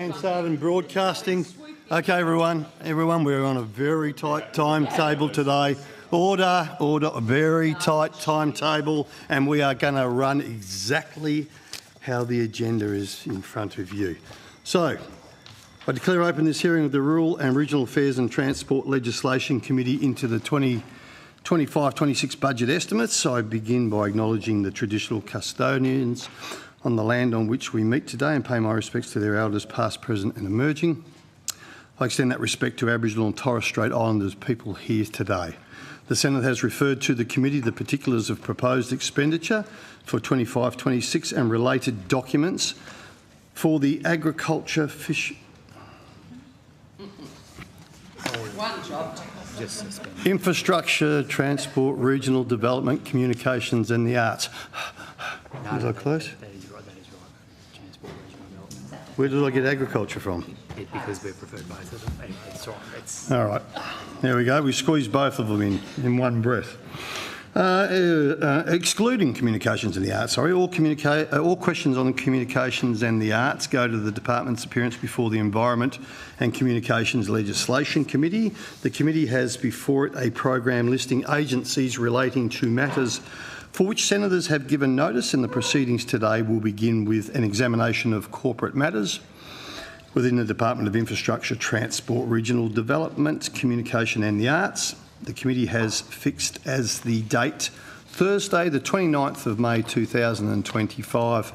And starting broadcasting. Okay, everyone, we're on a very tight timetable today. Order, a very tight timetable, and we are going to run exactly how the agenda is in front of you. So, I declare open this hearing of the Rural and Regional Affairs and Transport Legislation Committee into the 2025-26 budget estimates. I begin by acknowledging the traditional custodians on the land on which we meet today and pay my respects to their elders past, present and emerging. I extend that respect to Aboriginal and Torres Strait Islanders people here today. The Senate has referred to the committee the particulars of proposed expenditure for 25-26 and related documents for the agriculture, fish... infrastructure, transport, regional development, communications and the arts. Was I close? Where did I get agriculture from? Because we preferred both of them. Anyway, it's all right. It's... All right. There we go. We squeezed both of them in one breath. Excluding communications and the arts, sorry, all questions on communications and the arts go to the department's appearance before the Environment and Communications Legislation Committee. The committee has before it a program listing agencies relating to matters for which senators have given notice, and the proceedings today will begin with an examination of corporate matters within the Department of Infrastructure, Transport, Regional Development, Communication and the Arts. The committee has fixed as the date Thursday, the 29th of May 2025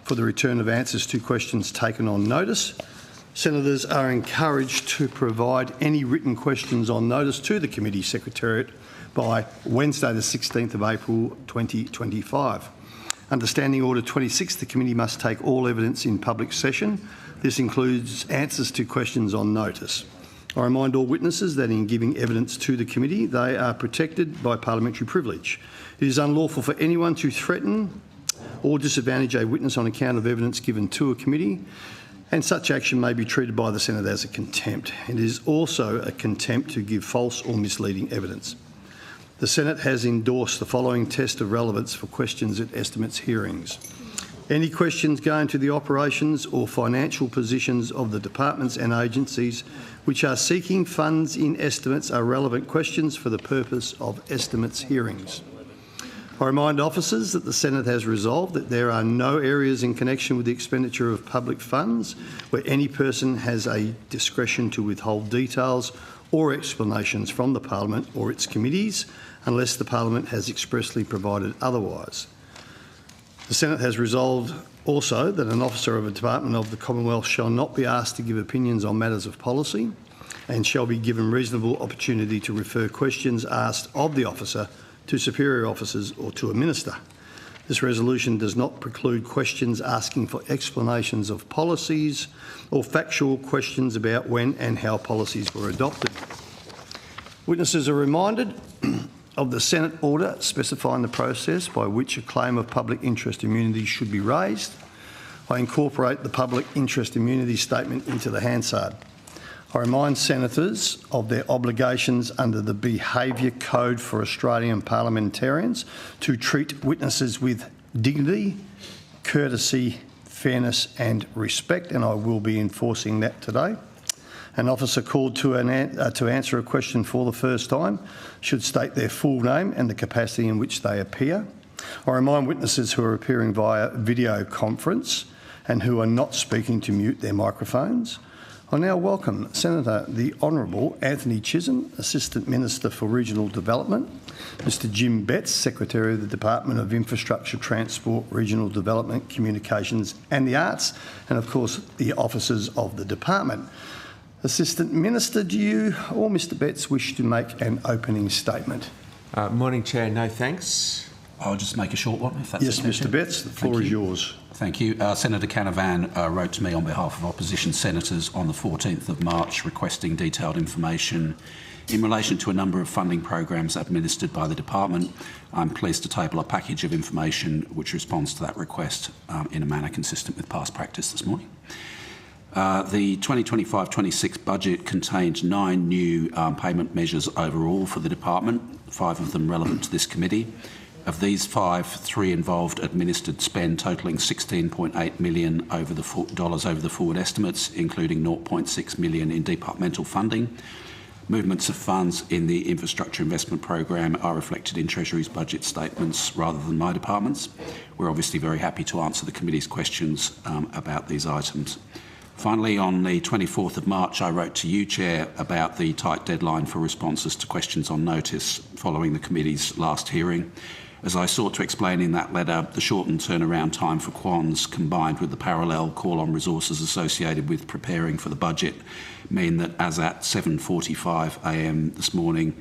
for the return of answers to questions taken on notice. Senators are encouraged to provide any written questions on notice to the committee secretariat by Wednesday the 16th of April 2025. Under Standing Order 26, the committee must take all evidence in public session. This includes answers to questions on notice. I remind all witnesses that in giving evidence to the committee, they are protected by parliamentary privilege. It is unlawful for anyone to threaten or disadvantage a witness on account of evidence given to a committee, and such action may be treated by the Senate as a contempt. It is also a contempt to give false or misleading evidence. The Senate has endorsed the following test of relevance for questions at estimates hearings. Any questions going to the operations or financial positions of the departments and agencies which are seeking funds in estimates are relevant questions for the purpose of estimates hearings. I remind officers that the Senate has resolved that there are no areas in connection with the expenditure of public funds where any person has a discretion to withhold details or explanations from the Parliament or its committees unless the Parliament has expressly provided otherwise. The Senate has resolved also that an officer of a department of the Commonwealth shall not be asked to give opinions on matters of policy and shall be given reasonable opportunity to refer questions asked of the officer to superior officers or to a minister. This resolution does not preclude questions asking for explanations of policies or factual questions about when and how policies were adopted. Witnesses are reminded of the Senate order specifying the process by which a claim of public interest immunity should be raised. I incorporate the public interest immunity statement into the Hansard. I remind senators of their obligations under the Behaviour Code for Australian parliamentarians to treat witnesses with dignity, courtesy, fairness and respect, and I will be enforcing that today. An officer called to answer a question for the first time should state their full name and the capacity in which they appear. I remind witnesses who are appearing via video conference and who are not speaking to mute their microphones. I now welcome Senator the Honourable Anthony Chisholm, Assistant Minister for Regional Development, Mr Jim Betts, Secretary of the Department of Infrastructure, Transport, Regional Development, Communications and the Arts, and of course the officers of the department. Assistant Minister, do you or Mr Betts wish to make an opening statement? Morning, Chair. No thanks. I'll just make a short one, if that's yes, Mr Betts, the floor is yours. Thank you. Senator Canavan wrote to me on behalf of opposition senators on the 14th of March requesting detailed information in relation to a number of funding programs administered by the department. I'm pleased to table a package of information which responds to that request in a manner consistent with past practice this morning. The 2025-26 budget contained 9 new payment measures overall for the department, 5 of them relevant to this committee. Of these 5, 3 involved administered spend totalling $16.8 million over the forward estimates, including $0.6 million in departmental funding. Movements of funds in the infrastructure investment program are reflected in Treasury's budget statements rather than my department's. We're obviously very happy to answer the committee's questions about these items. Finally, on the 24th of March, I wrote to you, Chair, about the tight deadline for responses to questions on notice following the committee's last hearing. As I sought to explain in that letter, the shortened turnaround time for Quons, combined with the parallel call on resources associated with preparing for the budget, mean that as at 7:45am this morning,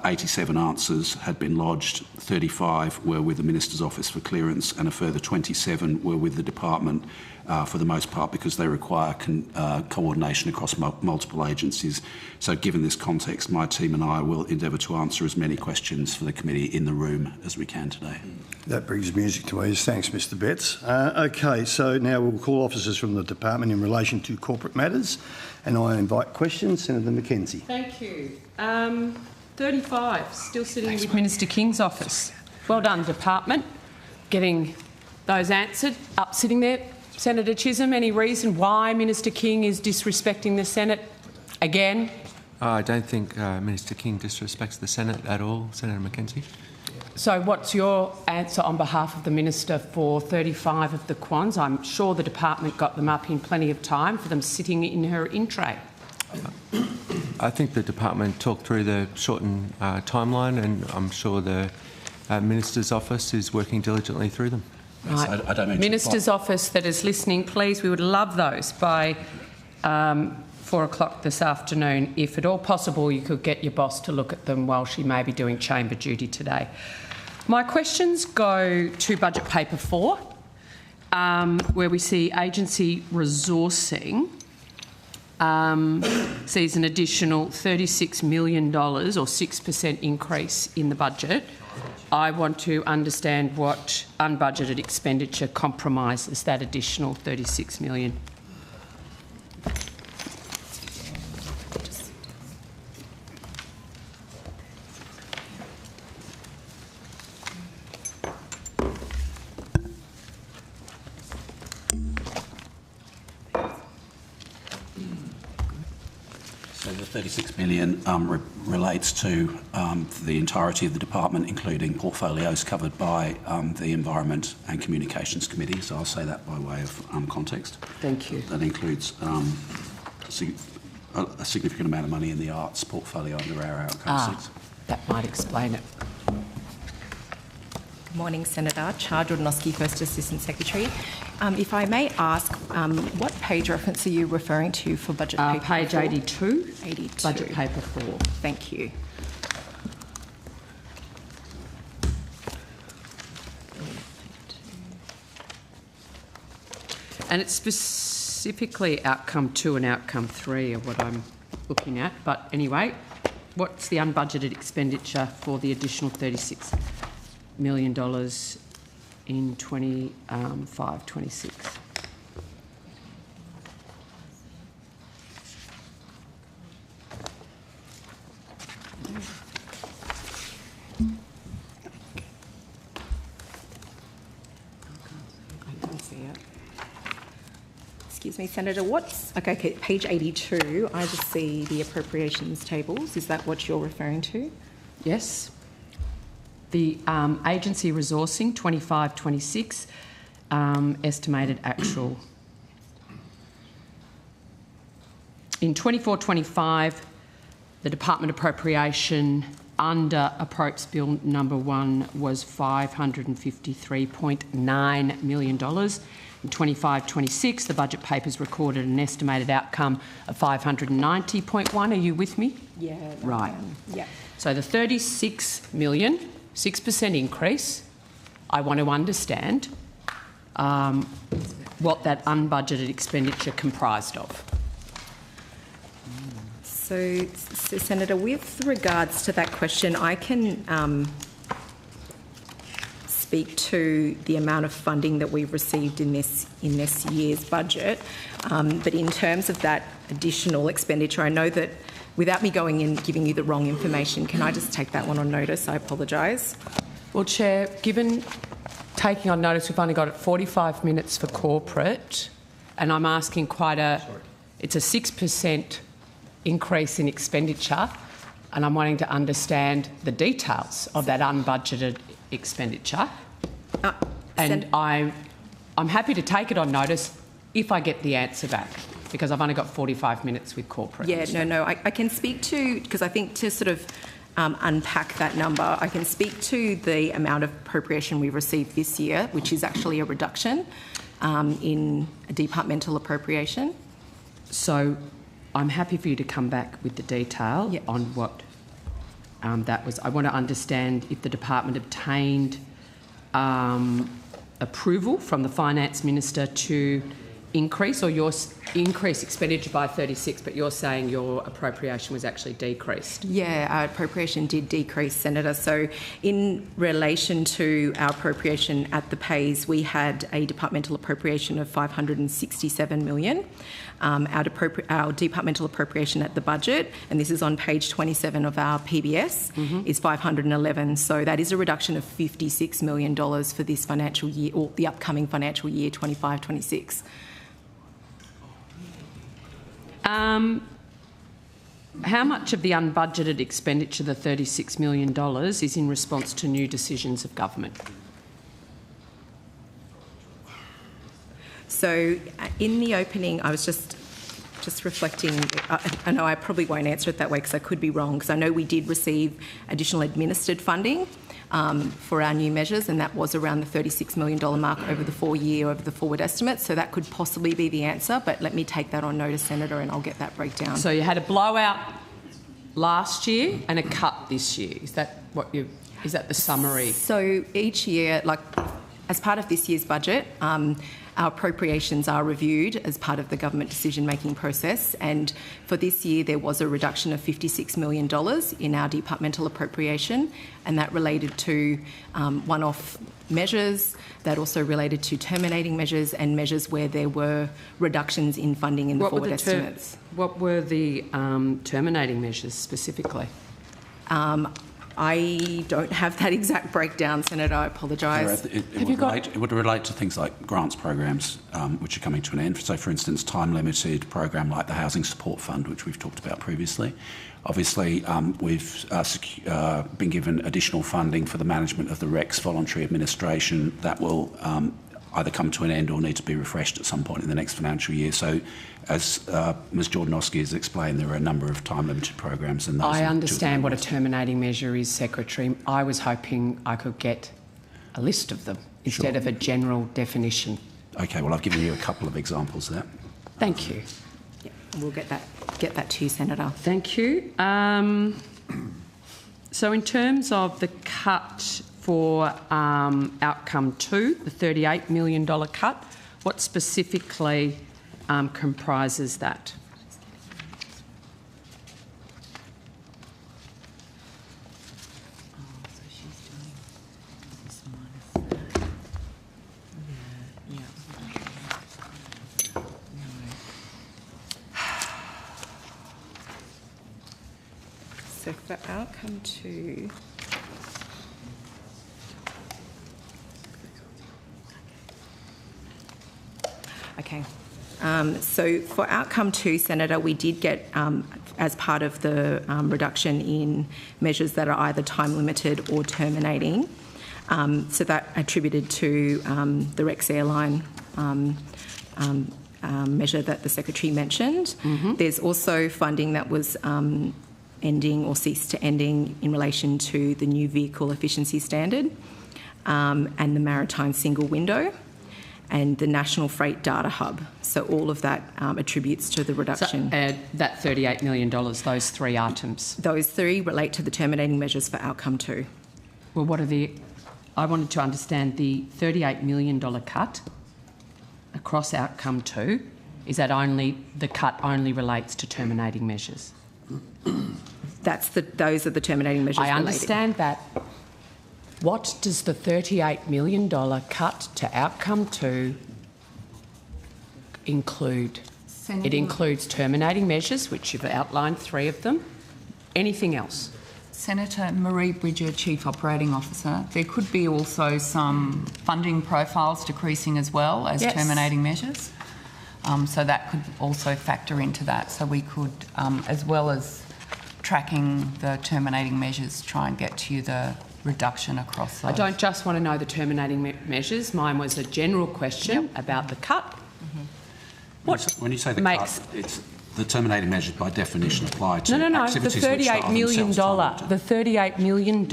87 answers had been lodged, 35 were with the Minister's Office for clearance, and a further 27 were with the Department, for the most part because they require coordination across multiple agencies. So given this context, my team and I will endeavour to answer as many questions for the committee in the room as we can today. That brings music to ears. Thanks, Mr Betts. Okay, so now we'll call officers from the department in relation to corporate matters, and I invite questions. Senator Mackenzie. Thank you. 35, still sitting with Minister King's office. Well done, department, getting those answered. Up sitting there. Senator Chisholm, any reason why Minister King is disrespecting the Senate again? I don't think Minister King disrespects the Senate at all, Senator Mackenzie. So what's your answer on behalf of the Minister for 35 of the Quons? I'm sure the department got them up in plenty of time for them sitting in her in-tray. I think the department talked through the shortened timeline, and I'm sure the Minister's office is working diligently through them. Right. I don't mean Minister's office that is listening, please, we would love those by 4 o'clock this afternoon. If at all possible, you could get your boss to look at them while she may be doing chamber duty today. My questions go to budget paper 4, where we see agency resourcing sees an additional $36 million or 6% increase in the budget. I want to understand what unbudgeted expenditure compromises that additional $36 million. So the $36 million relates to the entirety of the department, including portfolios covered by the Environment and Communications Committee. So I'll say that by way of context. Thank you. That includes a significant amount of money in the arts portfolio under our outcome 6. That might explain it. Good morning, Senator. Char Jordanowski, First Assistant Secretary. If I may ask, what page reference are you referring to for budget paper Page 4? 82, 82. budget paper 4. Thank you. And it's specifically outcome 2 and outcome 3 are what I'm looking at. But anyway, what's the unbudgeted expenditure for the additional $36 million in 25-26? Excuse me, Senator, okay, page 82, I just see the appropriations tables. Is that what you're referring to? Yes. The agency resourcing, 25-26, estimated actual. In 24-25, the department appropriation under Approach Bill number 1 was $553.9 million. In 25-26, the budget papers recorded an estimated outcome of 590.1. Are you with me? Yeah. Right. Yeah. So the 36 million, 6% increase, I want to understand what that unbudgeted expenditure comprised of. So, Senator, with regards to that question, I can speak to the amount of funding that we've received in this year's budget. But in terms of that additional expenditure, I know that without me going in giving you the wrong information, can I just take that one on notice? I apologise. Well, Chair, given taking on notice, we've only got 45 minutes for corporate, and I'm asking it's a 6% increase in expenditure, and I'm wanting to understand the details of that unbudgeted expenditure. And I'm happy to take it on notice if I get the answer back, because I've only got 45 minutes with corporate. Yeah, no, I can speak to, because I think to sort of unpack that number, I can speak to the amount of appropriation we received this year, which is actually a reduction in a departmental appropriation. So I'm happy for you to come back with the detail on what that was. I want to understand if the department obtained approval from the Finance Minister to increase, or your increase expenditure by 36, but you're saying your appropriation was actually decreased. Yeah, our appropriation did decrease, Senator. So in relation to our appropriation at the pays, we had a departmental appropriation of $567 million. Our departmental appropriation at the budget, and this is on page 27 of our PBS, is $511. So that is a reduction of $56 million for this financial year, or the upcoming financial year, 25-26. How much of the unbudgeted expenditure, the $36 million, is in response to new decisions of government? So in the opening, I was just reflecting. I know I probably won't answer it that way because I could be wrong, because I know we did receive additional administered funding for our new measures, and that was around the $36 million mark over the forward estimate. So that could possibly be the answer, but let me take that on notice, Senator, and I'll get that breakdown. So you had a blowout last year and a cut this year. Is that the summary? So each year, like as part of this year's budget, our appropriations are reviewed as part of the government decision-making process, and for this year there was a reduction of $56 million in our departmental appropriation, and that related to one-off measures, that also related to terminating measures and measures where there were reductions in funding in the forward estimates. What were the terminating measures specifically? I don't have that exact breakdown, Senator. I apologise. It would relate to things like grants programs, which are coming to an end. So, for instance, time-limited program like the Housing Support Fund, which we've talked about previously. Obviously, we've been given additional funding for the management of the REC's voluntary administration that will either come to an end or need to be refreshed at some point in the next financial year. So, as Ms Jordanowski has explained, there are a number of time-limited programs. And those I understand what a terminating measure is, Secretary. I was hoping I could get a list of them instead of a general definition. Okay, well, I've given you a couple of examples there. Thank you. Yeah, we'll get that to you, Senator. Thank you. So in terms of the cut for outcome 2, the $38 million cut, what specifically comprises that? So for outcome 2, okay. So for outcome 2, Senator, we did get, as part of the reduction in measures that are either time limited or terminating, so that attributed to the Rex Airline measure that the Secretary mentioned. There's also funding that was ending or ceased to ending in relation to the new vehicle efficiency standard and the maritime single window and the National Freight Data Hub. So all of that attributes to the reduction. So, that $38 million, those three items? Those three relate to the terminating measures for outcome 2. Well, what are I wanted to understand the $38 million cut across outcome 2. Is that the cut only relates to terminating measures? Those are the terminating measures. I understand that. What does the $38 million cut to outcome 2 include? Senator, it includes terminating measures, which you've outlined 3 of them. Anything else? Senator Marie Bridger, Chief Operating Officer, there could be also some funding profiles decreasing as well as terminating measures. So that could also factor into that. So we could, as well as tracking the terminating measures, try and get to you the reduction across those. I don't just want to know the terminating measures. Mine was a general question about the cut. When you say the cut, it's the terminating measures by definition apply to activities the $38 million, the $38 million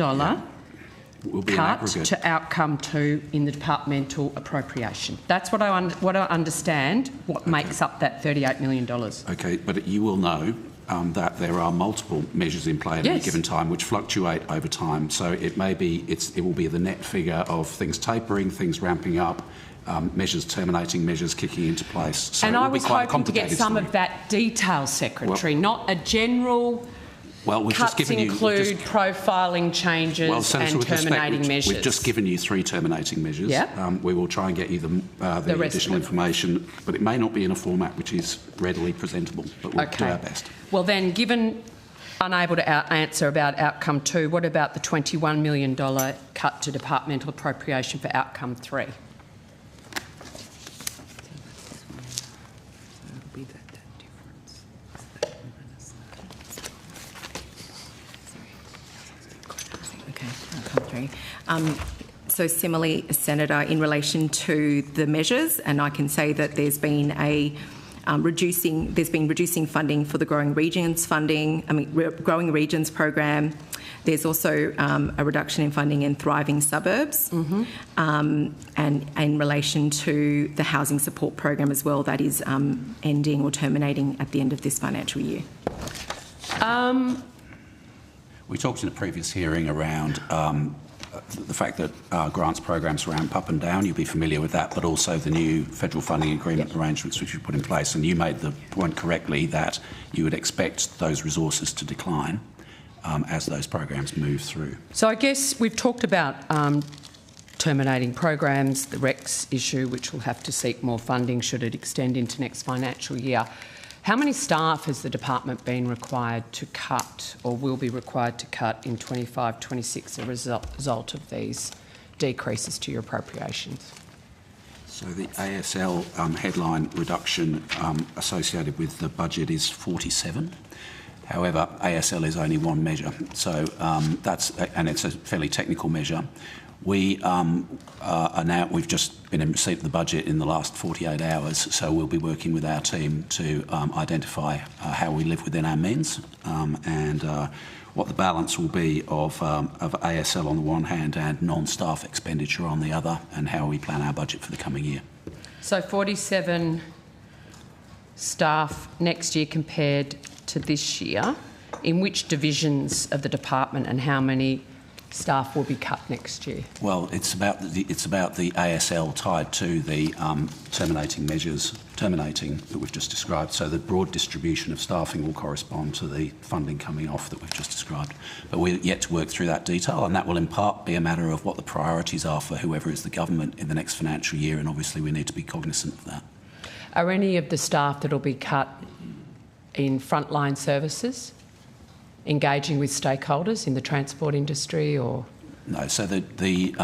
will be cut an to outcome 2 in the departmental appropriation. That's what I understand. What makes up that $38 million? Okay, but you will know that there are multiple measures in play at any given time, which fluctuate over time. So it may be it will be the net figure of things tapering, things ramping up. Measures terminating, measures kicking into place. So and I was hoping to get some of that detail, Secretary, not a general cuts include profiling changes and terminating measures. We've just given you 3 terminating measures. We will try and get you the additional information, but it may not be in a format which is readily presentable, but we'll do our best. Well then, given unable to answer about outcome 2, what about the $21 million cut to departmental appropriation for outcome 3? So similarly, Senator, in relation to the measures, and I can say that there's been reducing funding for the Growing Regions Growing Regions program. There's also a reduction in funding in Thriving Suburbs, and in relation to the housing support program as well, that is ending or terminating at the end of this financial year. We talked in a previous hearing around the fact that grants programs ramp up and down. You'll be familiar with that, but also the new federal funding agreement arrangements which we put in place. And you made the point correctly that you would expect those resources to decline as those programs move through. So I guess we've talked about terminating programs, the REX issue, which will have to seek more funding should it extend into next financial year. How many staff has the department been required to cut or will be required to cut in 25-26 as a result of these decreases to your appropriations? So the ASL headline reduction associated with the budget is 47. However, ASL is only one measure, so and it's a fairly technical measure. We've just been in receipt of the budget in the last 48 hours, so we'll be working with our team to identify how we live within our means and what the balance will be of ASL on the one hand and non-staff expenditure on the other, and how we plan our budget for the coming year. So 47 staff next year compared to this year. In which divisions of the department and how many staff will be cut next year? Well, it's about the ASL tied to the terminating measures that we've just described. So the broad distribution of staffing will correspond to the funding coming off that we've just described. But we're yet to work through that detail, and that will in part be a matter of what the priorities are for whoever is the government in the next financial year, and obviously we need to be cognizant of that. Are any of the staff that will be cut in frontline services engaging with stakeholders in the transport industry or...? No, so the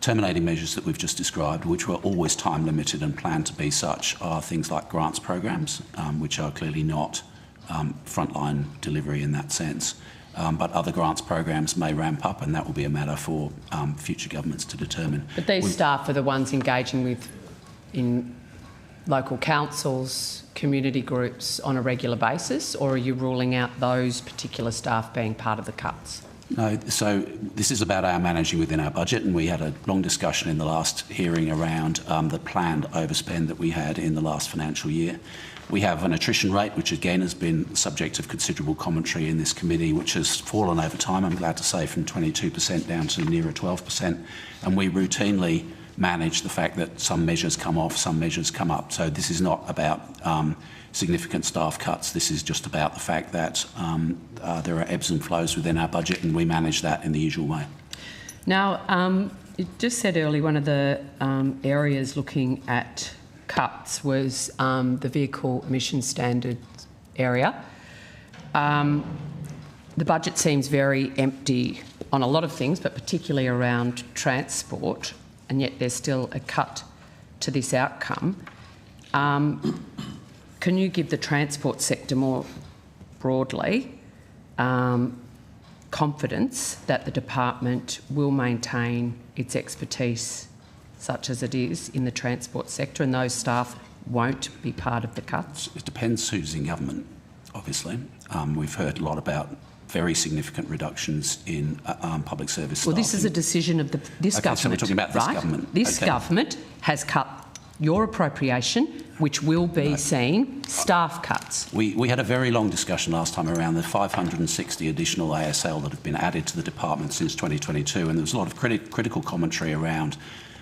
terminating measures that we've just described, which were always time limited and planned to be such, are things like grants programs, which are clearly not frontline delivery in that sense. But other grants programs may ramp up, and that will be a matter for future governments to determine. But these staff are the ones engaging in local councils, community groups on a regular basis, or are you ruling out those particular staff being part of the cuts? No, so this is about our managing within our budget, and we had a long discussion in the last hearing around the planned overspend that we had in the last financial year. We have an attrition rate, which again has been subject of considerable commentary in this committee, which has fallen over time, I'm glad to say, from 22% down to nearer 12%, and we routinely manage the fact that some measures come off, some measures come up. So this is not about significant staff cuts. This is just about the fact that there are ebbs and flows within our budget, and we manage that in the usual way. Now, you just said earlier one of the areas looking at cuts was the vehicle emission standards area. the budget seems very empty on a lot of things, but particularly around transport, and yet there's still a cut to this outcome. Can you give the transport sector more broadly confidence that the department will maintain its expertise such as it is in the transport sector and those staff won't be part of the cuts? It depends who's in government, obviously. We've heard a lot about very significant reductions in public service staffing. Well, this is a decision of this government, so we're talking about this government. This government has cut your appropriation, which will be seeing staff cuts. We had a very long discussion last time around the 560 additional ASL that have been added to the department since 2022, and there was a lot of critical commentary around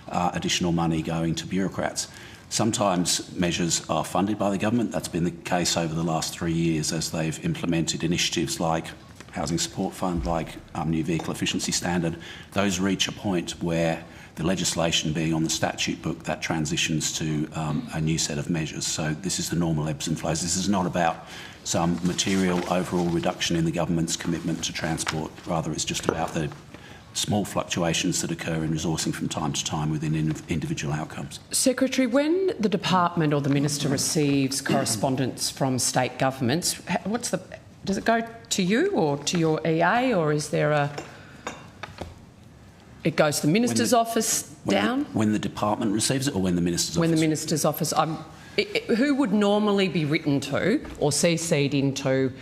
additional money going to bureaucrats. Sometimes measures are funded by the government. That's been the case over the last 3 years as they've implemented initiatives like Housing Support Fund, like new vehicle efficiency standard. Those reach a point where the legislation being on the statute book, that transitions to a new set of measures. So this is the normal ebbs and flows. This is not about some material overall reduction in the government's commitment to transport. Rather, it's just about the small fluctuations that occur in resourcing from time to time within individual outcomes. Secretary, when the department or the minister receives correspondence from state governments, does it go to you or to your EA, or is there it goes to the minister's office down? When the department receives it, or when the minister's office? When the minister's office. Who would normally be written to or CC'd into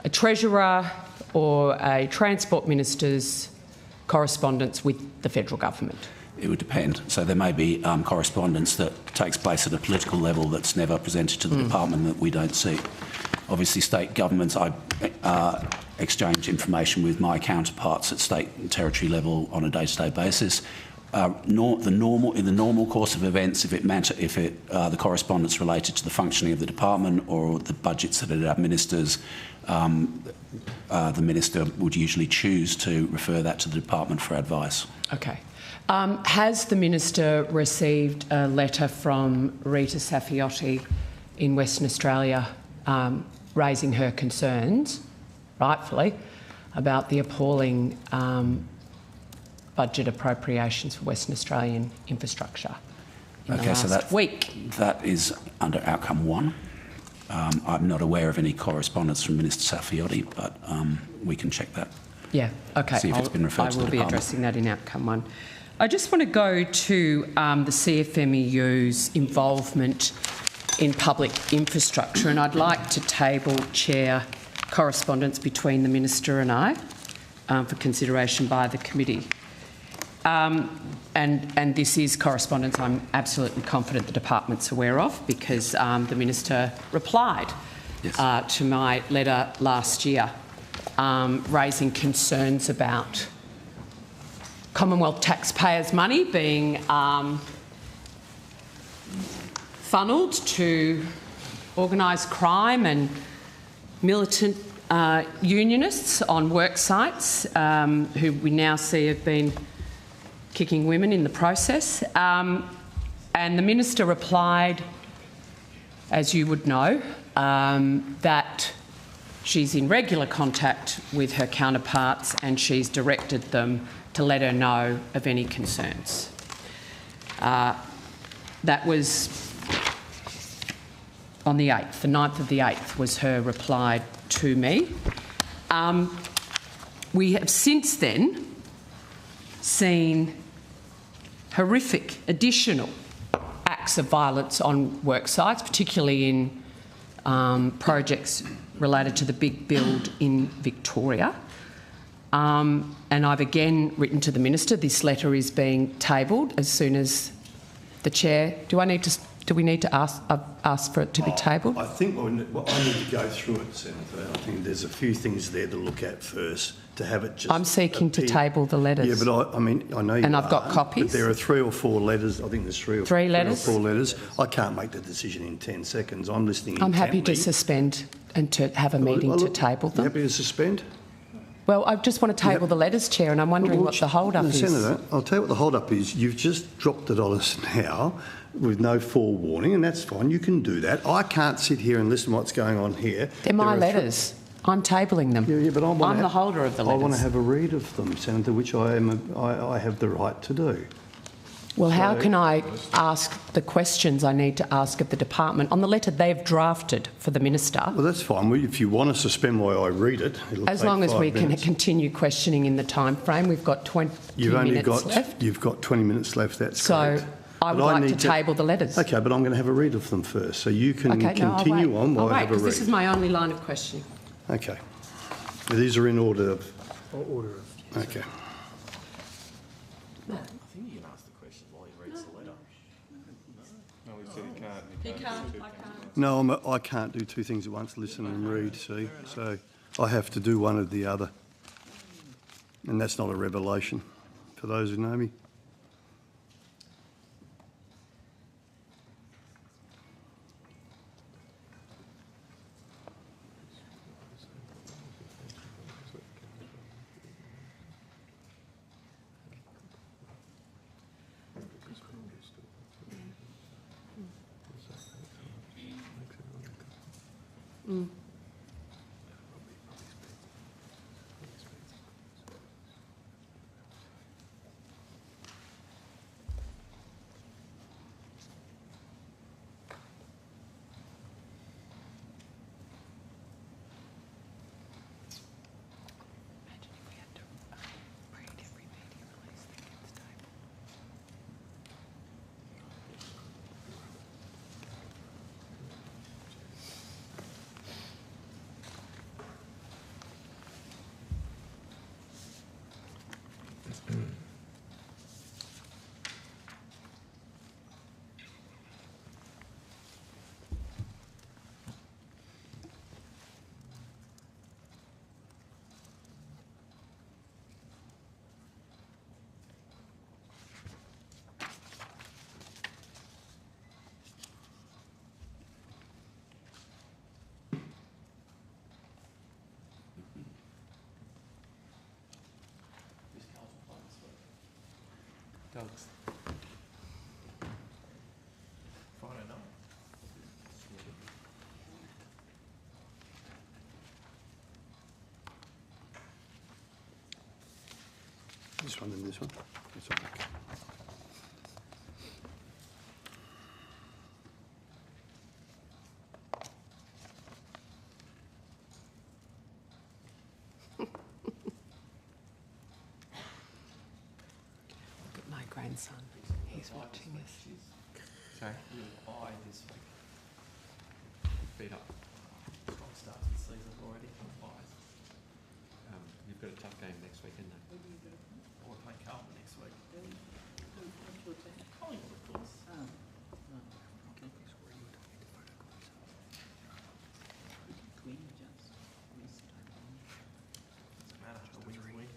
a treasurer or a transport minister's correspondence with the federal government? It would depend. So there may be correspondence that takes place at a political level that's never presented to the department that we don't see. Obviously, state governments, I exchange information with my counterparts at state and territory level on a day-to-day basis. In the normal course of events, if the correspondence related to the functioning of the department or the budgets that it administers, the minister would usually choose to refer that to the department for advice. Okay. Has the minister received a letter from Rita Safiotti in Western Australia raising her concerns, rightfully, about the appalling budget appropriations for Western Australian infrastructure in the last week? That is under outcome 1. I'm not aware of any correspondence from Minister Safiotti, but we can check that. Yeah, okay. See if it's been referred to the I will be department. addressing that in outcome 1. I just want to go to the CFMEU's involvement in public infrastructure, and I'd like to table, Chair, correspondence between the Minister and I for consideration by the committee. And this is correspondence I'm absolutely confident the department's aware of, because the Minister replied to my letter last year raising concerns about Commonwealth taxpayers' money being funnelled to organised crime and militant unionists on work sites who we now see have been kicking women in the process. And the Minister replied, as you would know, that she's in regular contact with her counterparts and she's directed them to let her know of any concerns. That was on the 8th. The 9th of the 8th was her reply to me. We have since then seen horrific additional acts of violence on work sites, particularly in projects related to the big build in Victoria. And I've again written to the Minister. This letter is being tabled as soon as the Chair... Do we need to ask for it to be tabled? I think I need to go through it, Senator. I think there's a few things there to look at first to have it just... I'm seeking to table the letters. Yeah, but I know you and I've got copies. But there are 3 or 4 letters. I think there's 3 or 4 letters. I can't make the decision in 10 seconds. I'm listening intently. I'm happy to suspend and to have a meeting to table them. Happy to suspend? Well, I just want to table the letters, Chair, and I'm wondering what the hold-up is. Senator, I'll tell you what the hold-up is. You've just dropped it on us now with no forewarning, and that's fine. You can do that. I can't sit here and listen to what's going on here. They're my letters. I'm tabling them. Yeah, but I'm the holder of the letters. I want to have a read of them, Senator, which I have the right to do. Well, how can I ask the questions I need to ask of the department on the letter they've drafted for the minister? Well, that's fine. If you want to suspend while I read it, it'll As take long as 5 we can minutes. continue questioning in the time frame. We've got 20 minutes left. You've got 20 minutes left, that's So correct. I would like to table the letters. Okay, but I'm going to have a read of them first, so you can continue on while I have a read. This is my only line of questioning. Okay. These are in order of... Okay. I think you can ask the question while he reads the letter. No, he said he can't. No, I can't do two things at once, listen and read, see? So I have to do one or the other. And that's not a revelation for those who know me. Dogs. Friday night. This one and this one. This one. Look at my grandson. He's watching this. Sorry? You'll eye this week. Beat up. Strong start to the season already. Eyes. You've got a tough game next week, isn't it? Or play Carlton next week. Collingwood, of course. Doesn't matter. A win's a win.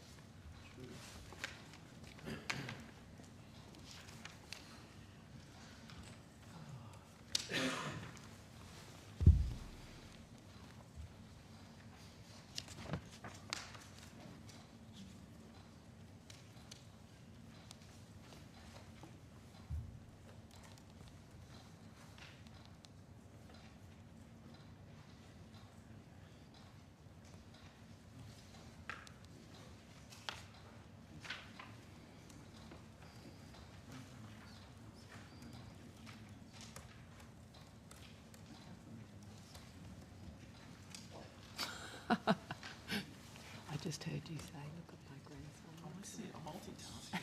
I just heard you say, look at my grandson. I see it. I'm multitasking.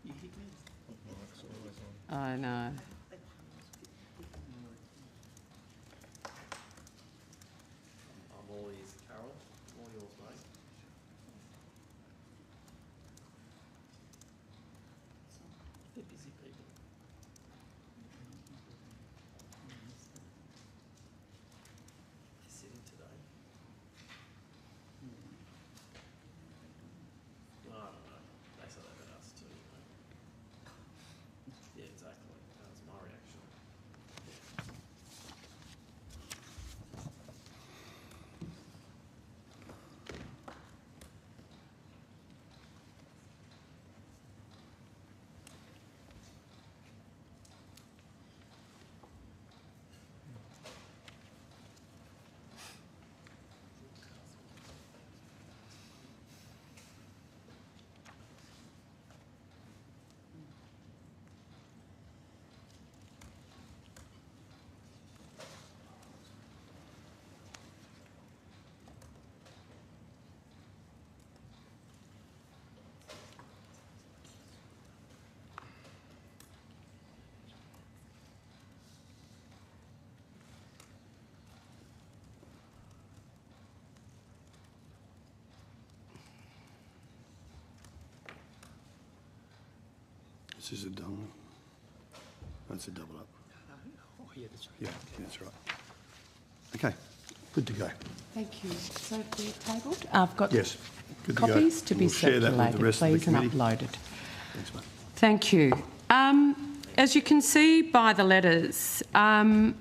You hit me. I know. I'm all ears, Carol. All yours, mate. They're busy people. They're sitting today. I don't know. They say that about us too. You know? Yeah, exactly. That was This is a double. That's a double up. Oh, yeah, that's right. Yeah, that's right. Okay, good to go. Thank you. So they're tabled? I've got Yes, good to copies go. to be We'll share that with circulated, the rest of the please, and committee. uploaded. Thanks, mate. Thank you. As you can see by the letters, I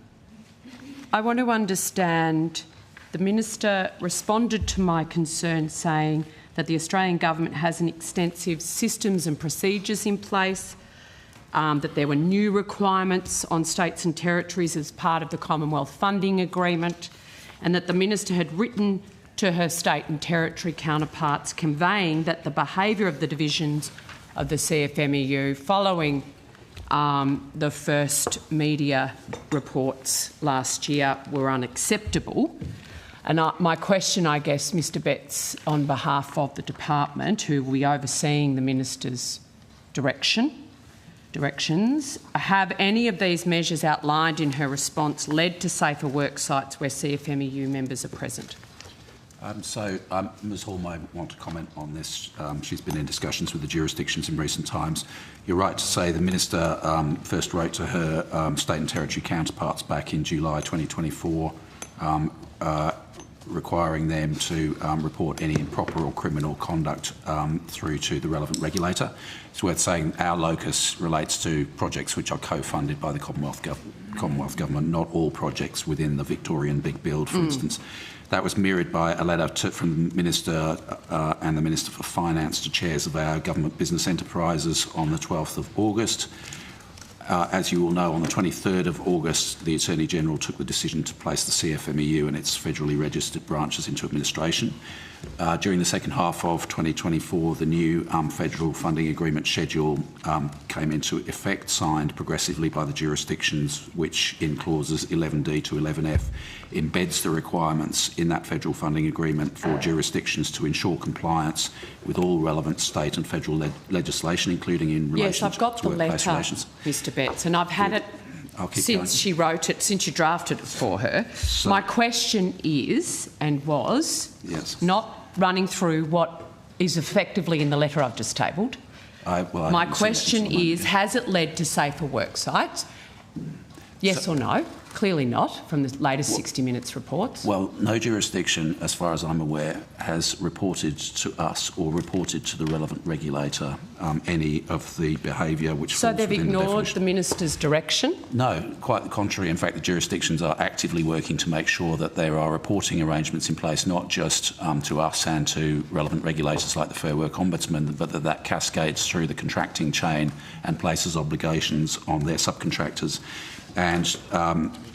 want to understand the Minister responded to my concern saying that the Australian Government has an extensive systems and procedures in place, that there were new requirements on states and territories as part of the Commonwealth funding agreement, and that the Minister had written to her state and territory counterparts conveying that the behaviour of the divisions of the CFMEU following the first media reports last year were unacceptable. And my question, I guess, Mr Betts, on behalf of the department, who will be overseeing the Minister's directions, have any of these measures outlined in her response led to safer work sites where CFMEU members are present? Ms Hall may want to comment on this. She's been in discussions with the jurisdictions in recent times. You're right to say the Minister first wrote to her state and territory counterparts back in July 2024 requiring them to report any improper or criminal conduct through to the relevant regulator. It's worth saying our locus relates to projects which are co-funded by the Commonwealth Government, not all projects within the Victorian Big Build, for instance. That was mirrored by a letter from the Minister and the Minister for Finance to chairs of our government business enterprises on the 12th of August. As you all know, on the 23rd of August, the Attorney-General took the decision to place the CFMEU and its federally registered branches into administration. During the second half of 2024, the new federal funding agreement schedule came into effect, signed progressively by the jurisdictions, which in clauses 11D to 11F embeds the requirements in that federal funding agreement for jurisdictions to ensure compliance with all relevant state and federal legislation, including in relation I've got to the workplace letter, relations. Mr Betts, and I've had it since she wrote it, since you drafted it for her. So, my question is, and was, not running through what is effectively in the letter I've just tabled. My question is, has it led to safer work sites? Yes or no? Clearly not, from the latest 60 Minutes reports. Well, no jurisdiction, as far as I'm aware, has reported to us or reported to the relevant regulator any of the behaviour which falls within the definition. So they've ignored the Minister's direction? No, quite the contrary. In fact, the jurisdictions are actively working to make sure that there are reporting arrangements in place, not just to us and to relevant regulators like the Fair Work Ombudsman, but that cascades through the contracting chain and places obligations on their subcontractors. And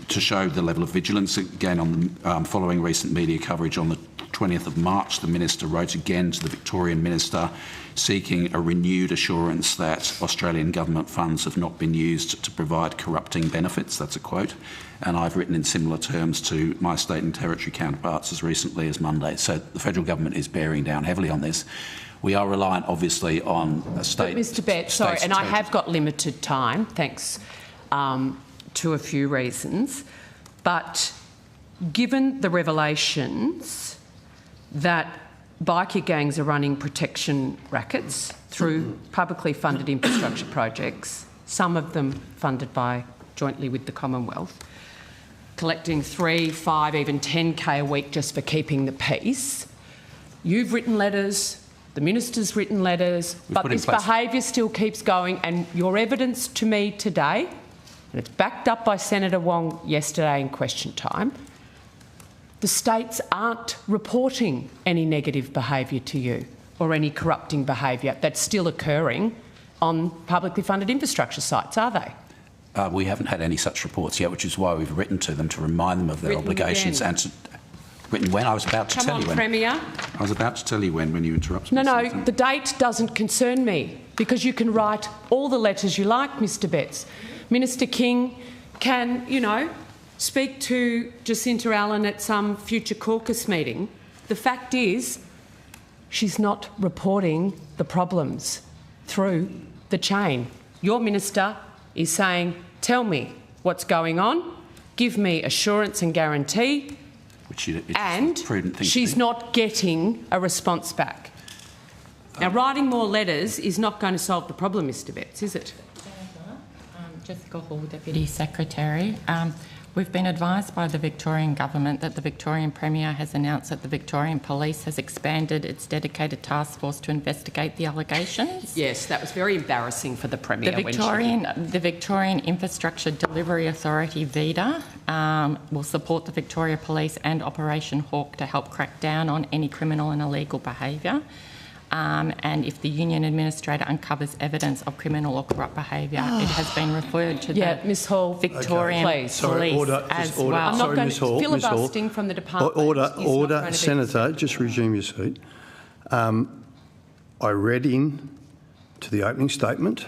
to show the level of vigilance, again, on the following recent media coverage on the 20th of March, the Minister wrote again to the Victorian Minister seeking a renewed assurance that Australian government funds have not been used to provide corrupting benefits. That's a quote. And I've written in similar terms to my state and territory counterparts as recently as Monday. So the federal government is bearing down heavily on this. We are reliant, obviously, on a state... But Mr Betts, sorry, and I have got limited time, thanks to a few reasons, but given the revelations that bikie gangs are running protection rackets through publicly funded infrastructure projects, some of them funded by jointly with the Commonwealth, collecting 3, 5, even 10k a week just for keeping the peace. You've written letters, the Minister's written letters, but this behaviour still keeps going, and your evidence to me today, and it's backed up by Senator Wong yesterday in question time, the states aren't reporting any negative behaviour to you or any corrupting behaviour that's still occurring on publicly funded infrastructure sites, are they? We haven't had any such reports yet, which is why we've written to them to remind them of their obligations. Again. And to, written when? I was about to tell you when. Premier. I was about to tell you when you interrupted me. No, the date doesn't concern me because you can write all the letters you like, Mr Betts. Minister King can, speak to Jacinta Allen at some future caucus meeting. The fact is, she's not reporting the problems through the chain. Your minister is saying, tell me what's going on, give me assurance and guarantee, which is and a prudent thing she's to do. Not getting a response back. Now, writing more letters is not going to solve the problem, Mr Betts, is it? Jessica Hall, Deputy Secretary. We've been advised by the Victorian Government that the Victorian Premier has announced that the Victorian Police has expanded its dedicated task force to investigate the allegations. Yes, that was very embarrassing for the Premier. The Victorian Infrastructure Delivery Authority, VIDA, will support the Victoria Police and Operation Hawk to help crack down on any criminal and illegal behaviour. And if the union administrator uncovers evidence of criminal or corrupt behaviour, it has been referred to the Ms Hall, Victorian Police as well. I'm not going to filibustering from the department. Order, Senator, just resume your seat. I read in to the opening statement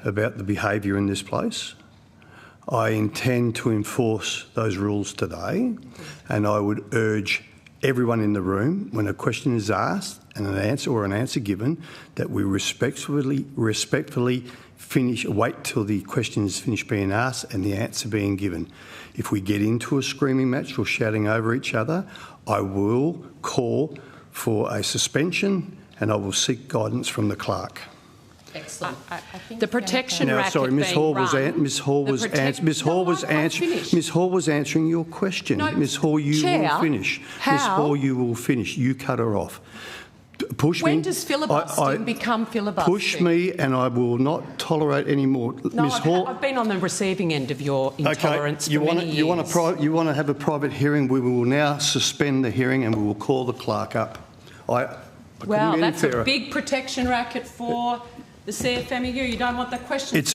about the behaviour in this place. I intend to enforce those rules today, and I would urge everyone in the room, when a question is asked and an answer given, that we respectfully wait till the question is finished being asked and the answer being given. If we get into a screaming match or shouting over each other, I will call for a suspension and I will seek guidance from the clerk. Excellent. The protection racket sorry, Ms Hall was answering your question. No, Ms Hall, you Chair, will finish. how? Ms Hall, you will finish. You cut her off. Push When me. does filibustering become filibustering? Push me, and I will not tolerate any more. No, Ms Hall, I've been on the receiving end of your intolerance for many years. You want to have a private hearing? We will now suspend the hearing, and we will call the clerk up. Wow, that's a big protection racket for the CFMEU. You don't want the question.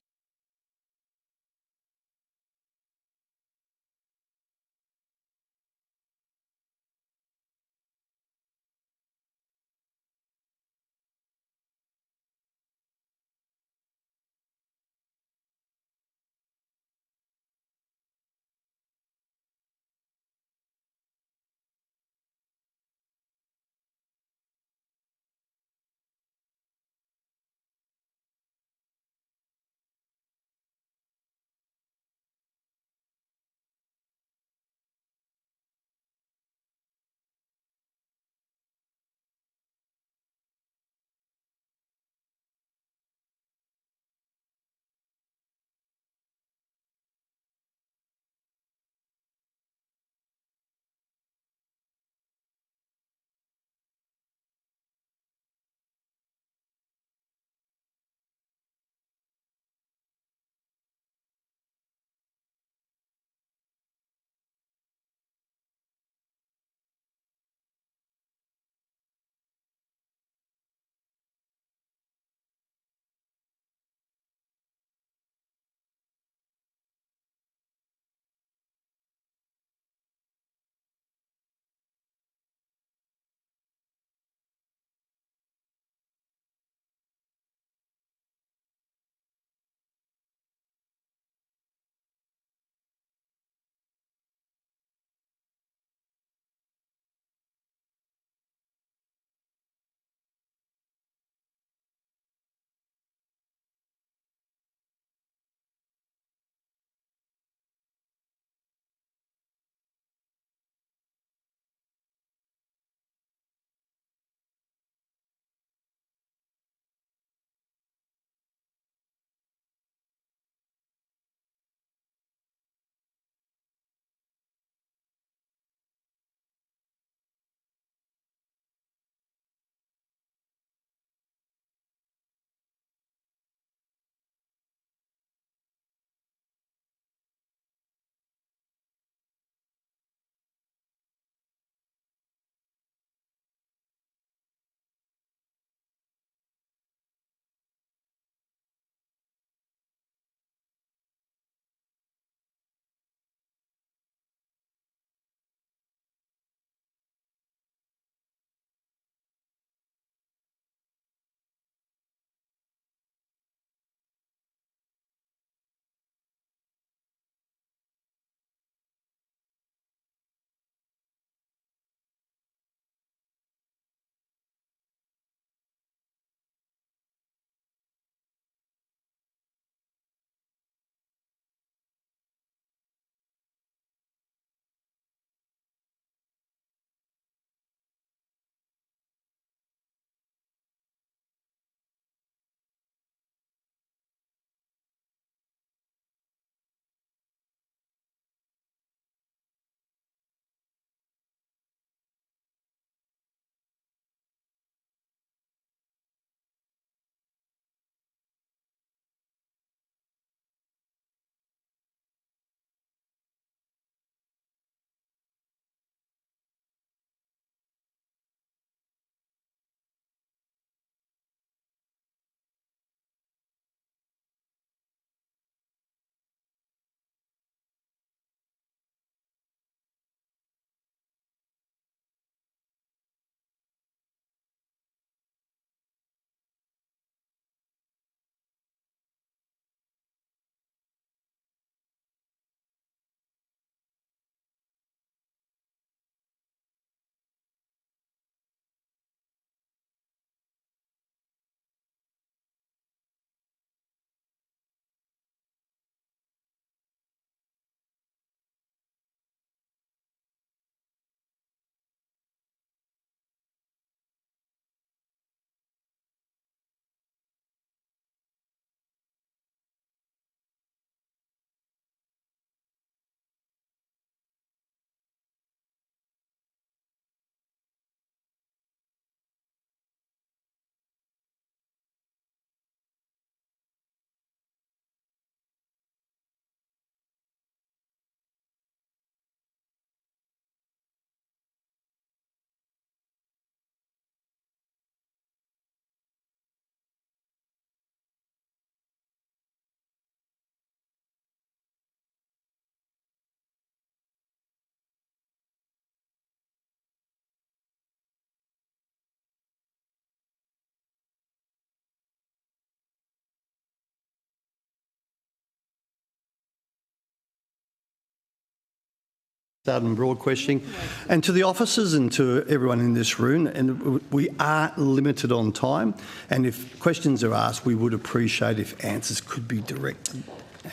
Dud and Broad questioning. And to the officers and to everyone in this room, and we are limited on time, and if questions are asked, we would appreciate if answers could be directed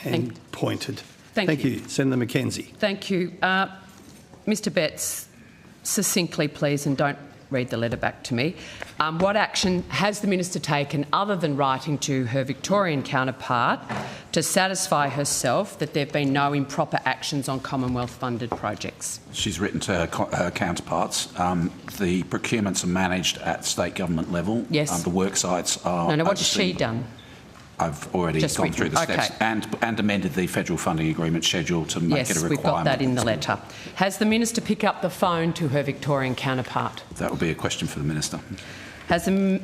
and pointed. Thank you. Senator Mackenzie. Thank you. Mr Betts, succinctly please, and don't read the letter back to me. What action has the Minister taken other than writing to her Victorian counterpart to satisfy herself that there have been no improper actions on Commonwealth-funded projects? She's written to her counterparts. The procurements are managed at state government level. Yes. The work sites are... No, what has she done? I've already gone through the steps and amended the federal funding agreement schedule to make it a requirement. Yes, we've got that in the letter. Has the Minister picked up the phone to her Victorian counterpart? That would be a question for the Minister. Have you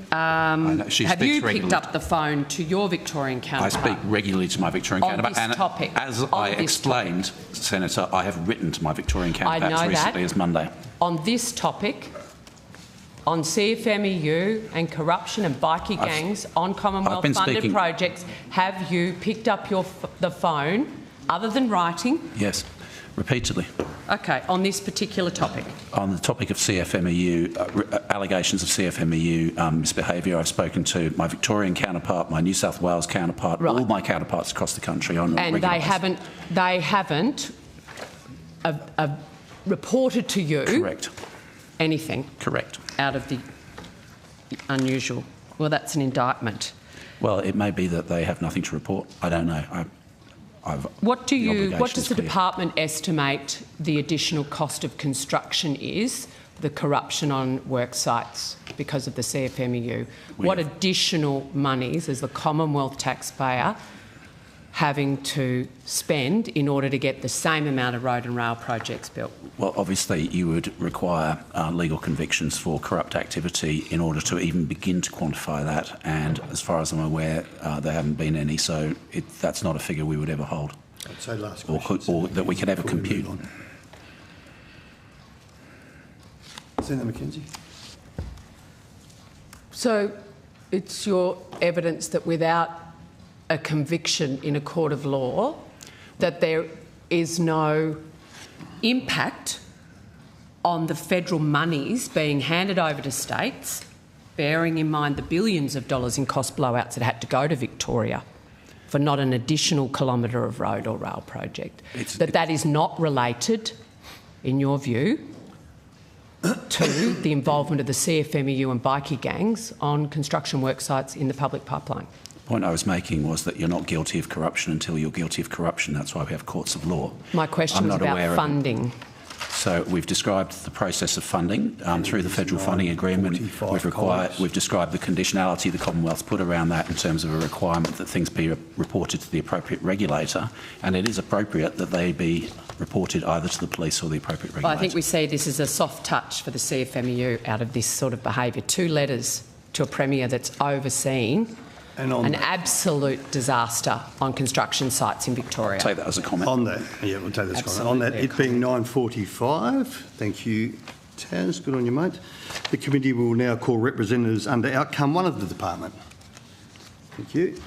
picked up the phone to your Victorian counterpart? I speak regularly to my Victorian counterpart. On this topic? As I explained, Senator, I have written to my Victorian counterpart as recently as Monday. On this topic, on CFMEU and corruption and bikie gangs on Commonwealth-funded projects, have you picked up the phone, other than writing? Yes, repeatedly. Okay, on this particular topic? On the topic of CFMEU, allegations of CFMEU misbehaviour, I've spoken to my Victorian counterpart, my New South Wales counterpart, all my counterparts across the country on a regular basis. They haven't reported to you... Correct. Anything? Correct. Out of the unusual? Well, that's an indictment. Well, it may be that they have nothing to report. I don't know. What does the department estimate the additional cost of construction is, the corruption on work sites because of the CFMEU? What additional monies is the Commonwealth taxpayer having to spend in order to get the same amount of road and rail projects built? Well, obviously you would require legal convictions for corrupt activity in order to even begin to quantify that, and as far as I'm aware, there haven't been any, so that's not a figure we would ever hold. I'd say last question, or that we could ever compute. Senator Mackenzie. So it's your evidence that without a conviction in a court of law, that there is no impact on the federal monies being handed over to states, bearing in mind the billions of dollars in cost blowouts that had to go to Victoria for not an additional kilometre of road or rail project. That is not related, in your view, to the involvement of the CFMEU and bikie gangs on construction work sites in the public pipeline. The point I was making was that you're not guilty of corruption until you're guilty of corruption. That's why we have courts of law. My question was about funding. So we've described the process of funding through the federal funding agreement. We've described the conditionality the Commonwealth put around that in terms of a requirement that things be reported to the appropriate regulator, and it is appropriate that they be reported either to the police or the appropriate regulator. Well, I think we see this as a soft touch for the CFMEU out of this sort of behaviour. 2 letters to a Premier that's overseen an absolute disaster on construction sites in Victoria. I'll take that as a comment. On that, yeah, we'll take that as a comment. On that, it being 9:45, thank you, Taz, good on you, mate. The committee will now call representatives under outcome 1 of the department. Thank you.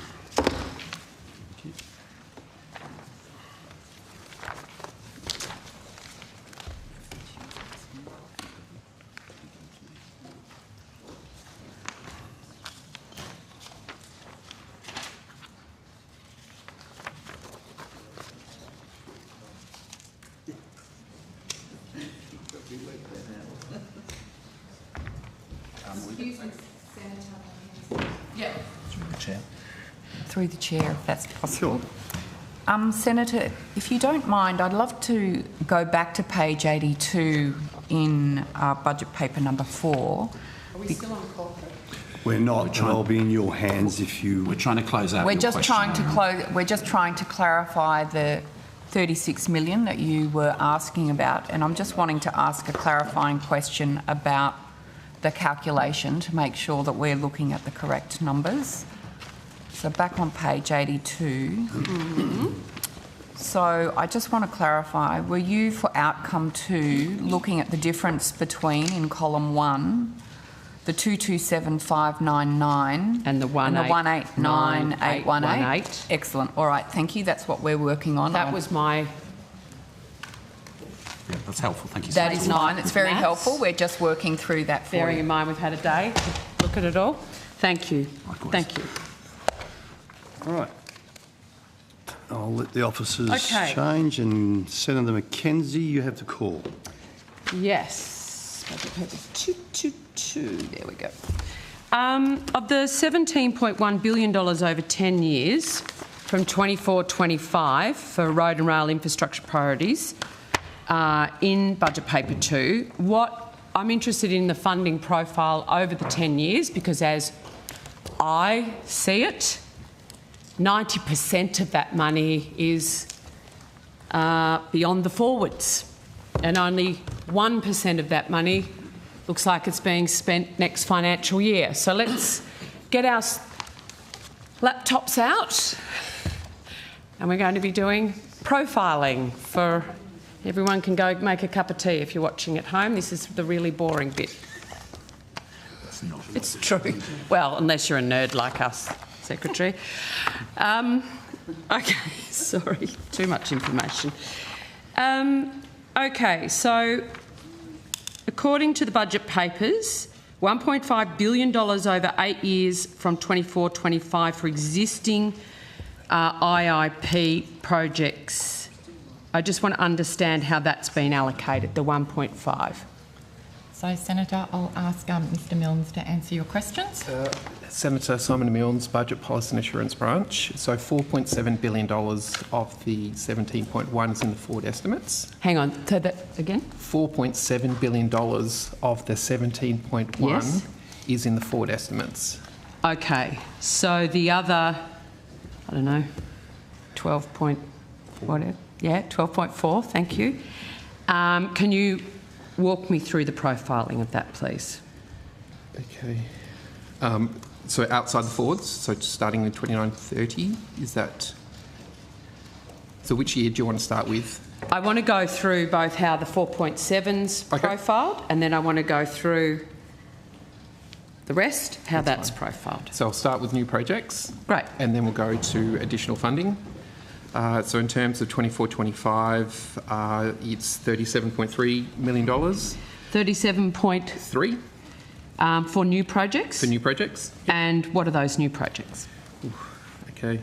Through the chair, if that's possible. Sure. Senator, if you don't mind, I'd love to go back to page 82 in budget paper number 4. Are we still on corporate? We're not. I'll be in your hands if you... We're trying to close out We're just trying to clarify the 36 million that you were asking about, and I'm just wanting to ask a clarifying question about the calculation to make sure that we're looking at the correct numbers. So back on page 82. Mm-hmm. So I just want to clarify, were you for outcome 2 looking at the difference between, in column 1, the 227,599 and the 189,818? Excellent. All right, thank you. That's what we're working on. That was my... That's helpful. Thank you. That is fine. It's very Maths. helpful. We're just working through that for Bearing you. in mind we've had a day to look at it all. Thank you. Likewise. Thank you. All right. I'll let the officers Okay. change, and Senator McKenzie, you have the call. Yes. Budget papers 222. There we go. Of the $17.1 billion over 10 years from 24-25 for road and rail infrastructure priorities in budget paper 2, what I'm interested in the funding profile over the 10 years, because as I see it, 90% of that money is beyond the forwards, and only 1% of that money looks like it's being spent next financial year. So let's get our laptops out, and we're going to be doing profiling for everyone. Can go make a cup of tea if you're watching at home. This is the really boring bit. It's true. Well, unless you're a nerd like us, Secretary. Okay, sorry, too much information. Okay, so according to the budget papers, $1.5 billion over 8 years from 24-25 for existing IIP projects. I just want to understand how that's been allocated, the 1.5. So, Senator, I'll ask Mr Milnes to answer your questions. Senator Simon Milnes, Budget Policy and Assurance Branch. So $4.7 billion of the 17.1 is in the forward estimates. Hang on, say that again. $4.7 billion of the 17.1 Yes. is in the forward estimates. Okay, so the other, I don't know, 12 point, whatever, yeah, 12.4, thank you. Can you walk me through the profiling of that, please? Okay. So outside the forwards, so starting with 29-30, is that... So which year do you want to start with? I want to go through both how the 4.7's Okay. profiled, and then I want to go through the rest, how that's profiled. So I'll start with new projects. Great. And then we'll go to additional funding. So in terms of 24-25, it's $37.3 million. 37.3 for new projects? For new projects. And what are those new projects? Okay.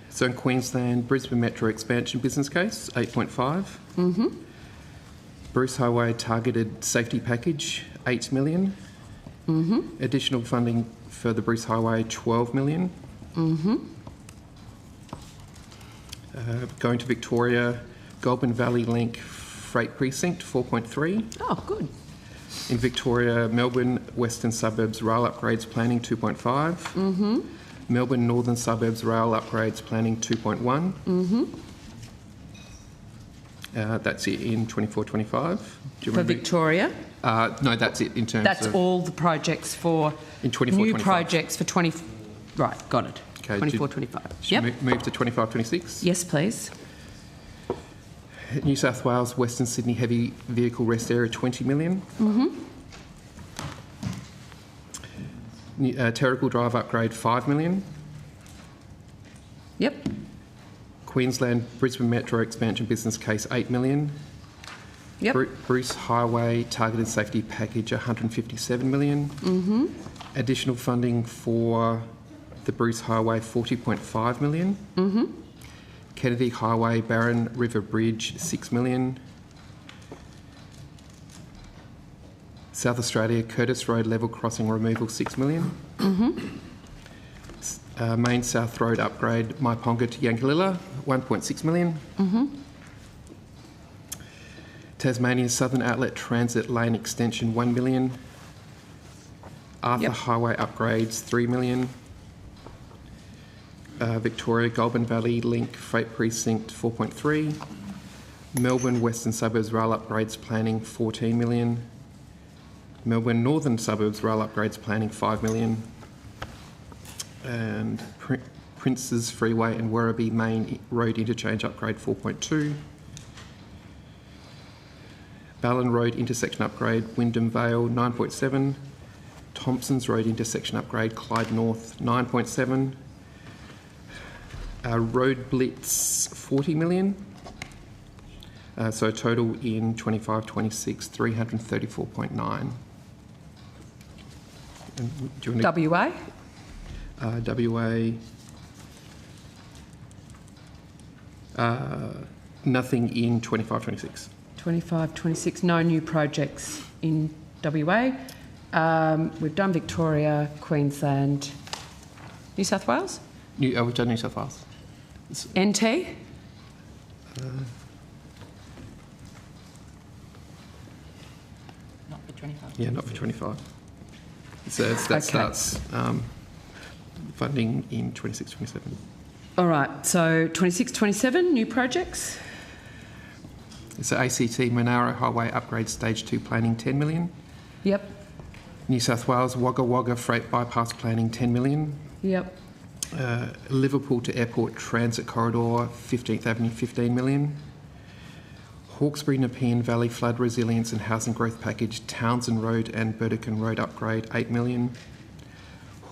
So in Queensland, Brisbane Metro expansion business case, 8.5. Mm-hmm. Bruce Highway targeted safety package, 8 million. Mm-hmm. Additional funding for the Bruce Highway, 12 million. Mm-hmm. Going to Victoria, Goulburn Valley Link Freight Precinct, 4.3. Oh, good. In Victoria, Melbourne Western Suburbs Rail Upgrades Planning, 2.5. Mm-hmm. Melbourne Northern Suburbs Rail Upgrades Planning, 2.1. Mm-hmm. That's it in 24-25. For Victoria? No, that's it in terms That's of... all the projects for... In 24-25. New projects for 20... Right, got it. Okay, 24-25. Should Yep. we move to 25-26? Yes, please. New South Wales Western Sydney Heavy Vehicle Rest Area, 20 million. Mm-hmm. Terrigal Drive Upgrade, 5 million. Yep. Queensland Brisbane Metro Expansion Business Case, 8 million. Yep. Bruce Highway Targeted Safety Package, 157 million. Mm-hmm. Additional funding for the Bruce Highway, 40.5 million. Mm-hmm. Kennedy Highway Barron River Bridge, 6 million. South Australia Curtis Road Level Crossing Removal, 6 million. Mm-hmm. Main South Road Upgrade Maiponga to Yankalilla, 1.6 million. Mm-hmm. Tasmania Southern Outlet Transit Lane Extension, 1 million. Arthur Yep. Highway Upgrades, 3 million. Victoria Goulburn Valley Link Freight Precinct, 4.3. Melbourne Western Suburbs Rail Upgrades Planning, 14 million. Melbourne Northern Suburbs Rail Upgrades Planning, 5 million. And Princes Freeway and Werribee Main Road Interchange Upgrade, 4.2. Ballon Road Intersection Upgrade Wyndham Vale, 9.7. Thompson's Road Intersection Upgrade Clyde North, 9.7. Road Blitz, 40 million. So total in 25-26, 334.9. Do you want to, WA? WA, nothing in 25-26. 25-26, no new projects in WA. We've done Victoria, Queensland, New South Wales? We've done New South Wales. NT? Not for 25. Yeah, not for 25. So that starts funding in 26-27. All right, so 26-27, new projects? So ACT Monaro Highway Upgrade Stage 2 Planning, 10 million. Yep. New South Wales Wagga Wagga Freight Bypass Planning, 10 million. Yep. Liverpool to Airport Transit Corridor, 15th Avenue, 15 million. Hawkesbury Nepean Valley Flood Resilience and Housing Growth Package, Townsend Road and Burdekin Road Upgrade, 8 million.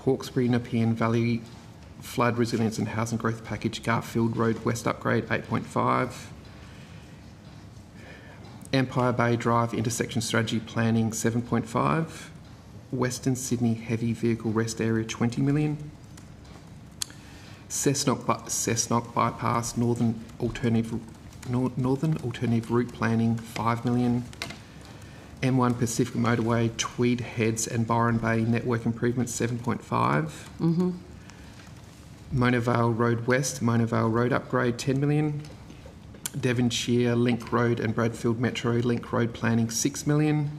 Hawkesbury Nepean Valley Flood Resilience and Housing Growth Package, Garfield Road West Upgrade, 8.5. Empire Bay Drive Intersection Strategy Planning, 7.5. Western Sydney Heavy Vehicle Rest Area, 20 million. Cessnock Bypass Northern Alternative Route Planning, 5 million. M1 Pacific Motorway, Tweed Heads and Byron Bay Network Improvements, 7.5. Mm-hmm. Mona Vale Road West, Mona Vale Road Upgrade, 10 million. Devonshire Link Road and Bradfield Metro Link Road Planning, 6 million.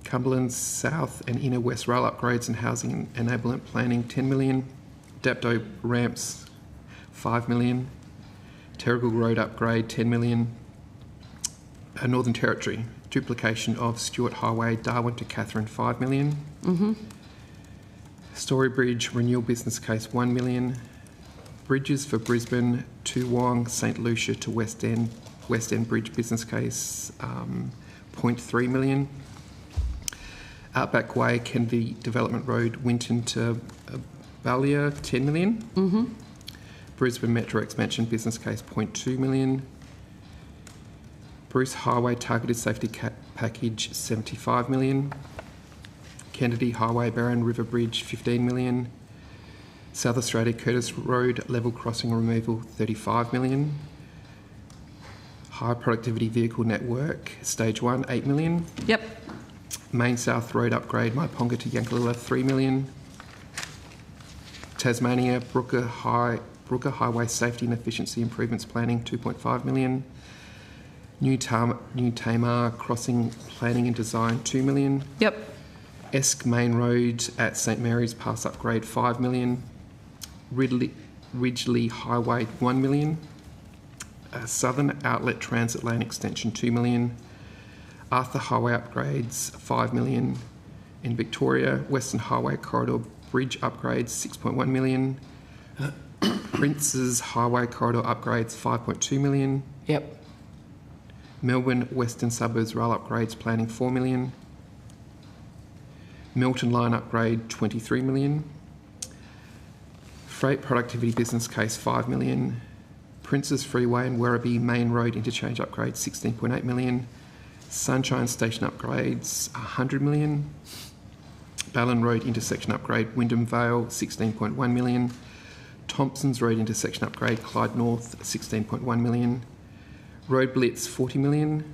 Cumberland South and Inner West Rail Upgrades and Housing Enablement Planning, 10 million. Dapto Ramps, 5 million. Terrigal Road Upgrade, 10 million. Northern Territory, duplication of Stewart Highway, Darwin to Katherine, 5 million. Mm-hmm. Story Bridge Renewal Business Case, 1 million. Bridges for Brisbane, Toowong, St Lucia to West End Bridge Business Case, 0.3 million. Outback Way, Kennedy Development Road, Winton to Ballia, 10 million. Mm-hmm. Brisbane Metro Expansion Business Case, 0.2 million. Bruce Highway Targeted Safety Package, 75 million. Kennedy Highway Barron River Bridge, 15 million. South Australia Curtis Road Level Crossing Removal, 35 million. High Productivity Vehicle Network, Stage 1, 8 million. Yep. Main South Road Upgrade, Maiponga to Yankalilla, 3 million. Tasmania Brooker Highway Safety and Efficiency Improvements Planning, 2.5 million. New Tamar Crossing Planning and Design, 2 million. Yep. Esk Main Road at St Mary's Pass Upgrade, 5 million. Ridgely Highway, 1 million. Southern Outlet Transit Lane Extension, 2 million. Arthur Highway Upgrades, 5 million. In Victoria, Western Highway Corridor Bridge Upgrades, 6.1 million. Princes Highway Corridor Upgrades, 5.2 million. Yep. Melbourne Western Suburbs Rail Upgrades Planning, 4 million. Milton Line Upgrade, 23 million. Freight Productivity Business Case, 5 million. Princes Freeway and Werribee Main Road Interchange Upgrade, 16.8 million. Sunshine Station Upgrades, 100 million. Ballon Road Intersection Upgrade, Wyndham Vale, 16.1 million. Thompson's Road Intersection Upgrade, Clyde North, 16.1 million. Road Blitz, 40 million.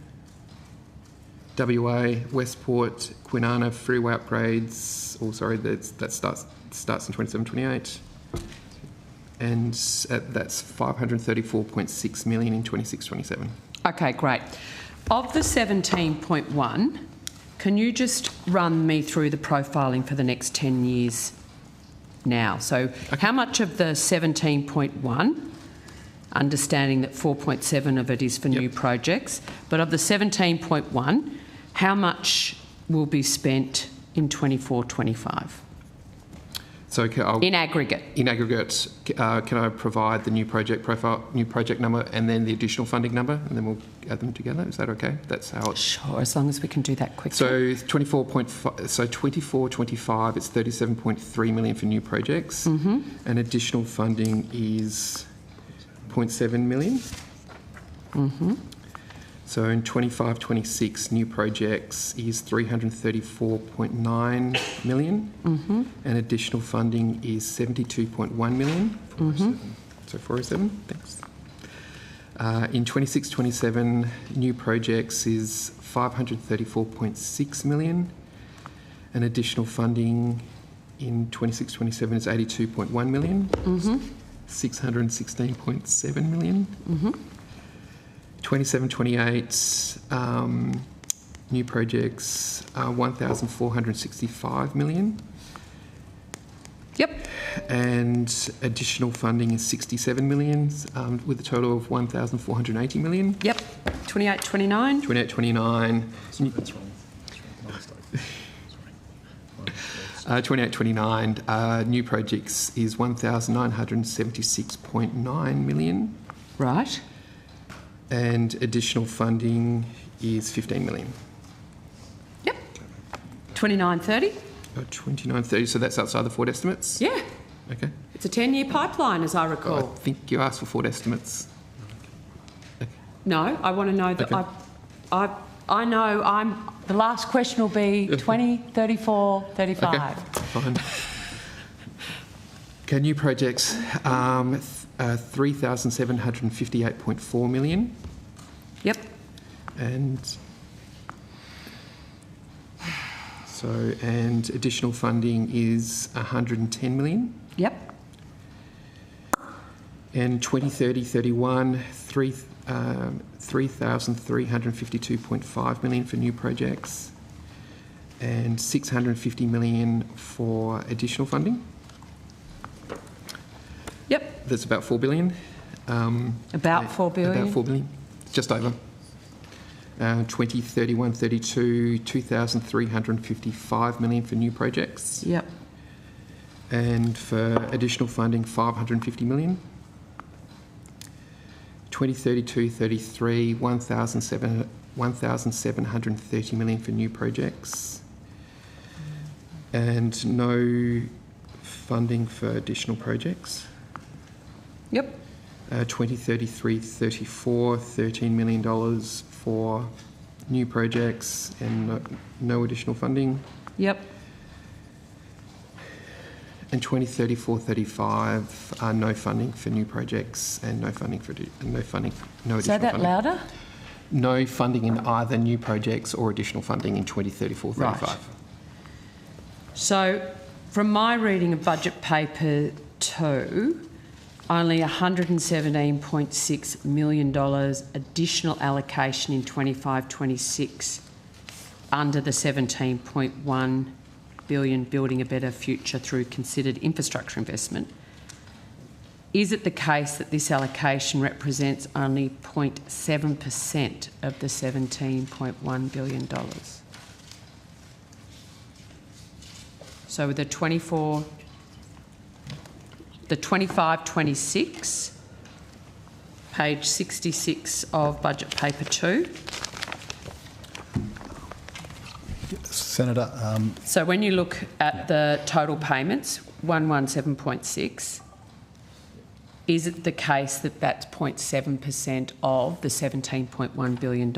WA, Westport, Kwinana Freeway Upgrades, that starts in 27-28. And that's 534.6 million in 26-27. Okay, great. Of the 17.1, can you just run me through the profiling for the next 10 years now? So how much of the 17.1, understanding that 4.7 of it is for new projects, but of the 17.1, how much will be spent in 24-25? So in aggregate. In aggregate, can I provide the new project profile, new project number, and then the additional funding number, and then we'll add them together? Is that okay? That's how it's... Sure, as long as we can do that quickly. So 24-25, it's 37.3 million for new projects, and additional funding is 0.7 million. So in 25-26, new projects is 334.9 million, and additional funding is 72.1 million. 407. So 407, thanks. In 26-27, new projects is 534.6 million, and additional funding in 26-27 is 82.1 million, 616.7 million. 27-28, new projects are 1,465 million. Yep. And additional funding is 67 million, with a total of 1,480 million. Yep. 28-29. 28-29. 28-29, new projects is 1,976.9 million. Right. And additional funding is 15 million. Yep. 29-30. 29-30, so that's outside the forward estimates? Yeah. Okay. It's a 10-year pipeline, as I recall. I think you asked for forward estimates. No, I want to know that I know the last question will be 20, 34, 35. Okay, fine. Okay, new projects, 3,758.4 million. Yep. And additional funding is 110 million. Yep. And 20-30-31, 3,352.5 million for new projects, and 650 million for additional funding. Yep. That's about 4 billion. About 4 billion? About 4 billion, just over. 20-31-32, 2,355 million for new projects. Yep. And for additional funding, 550 million. 2032-33, 1,730 million for new projects, and no funding for additional projects. Yep. 2033-34, $13 million for new projects and no additional funding. Yep. And 2034-35, no funding for new projects and no additional Say that funding. louder. No funding in either new projects or additional funding in 2034-35. Right. So, from my reading of budget paper 2, only $117.6 million additional allocation in 25-26 under the 17.1 billion Building a Better Future through considered infrastructure investment. Is it the case that this allocation represents only 0.7% of the $17.1 billion? So with the 25-26, page 66 of budget paper 2. Senator. So when you look at the total payments, 117.6, is it the case that that's 0.7% of the $17.1 billion?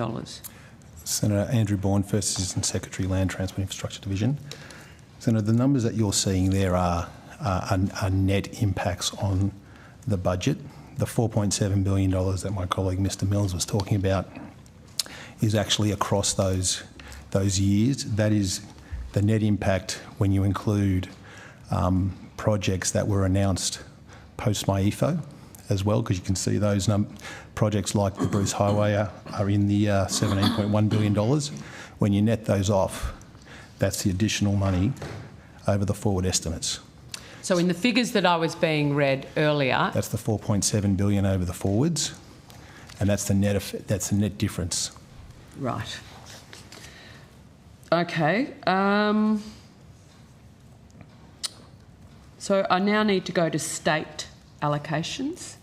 Senator Andrew Bourne, First Assistant Secretary, Land Transport Infrastructure Division. Senator, the numbers that you're seeing there are net impacts on the budget. The $4.7 billion that my colleague Mr Mills was talking about is actually across those years. That is the net impact when you include projects that were announced post my EFO as well, because you can see those projects like the Bruce Highway are in the $17.1 billion. When you net those off, that's the additional money over the forward estimates. So in the figures that I was being read earlier... That's the $4.7 billion over the forwards, and that's the net difference. Right. Okay. So I now need to go to state allocations.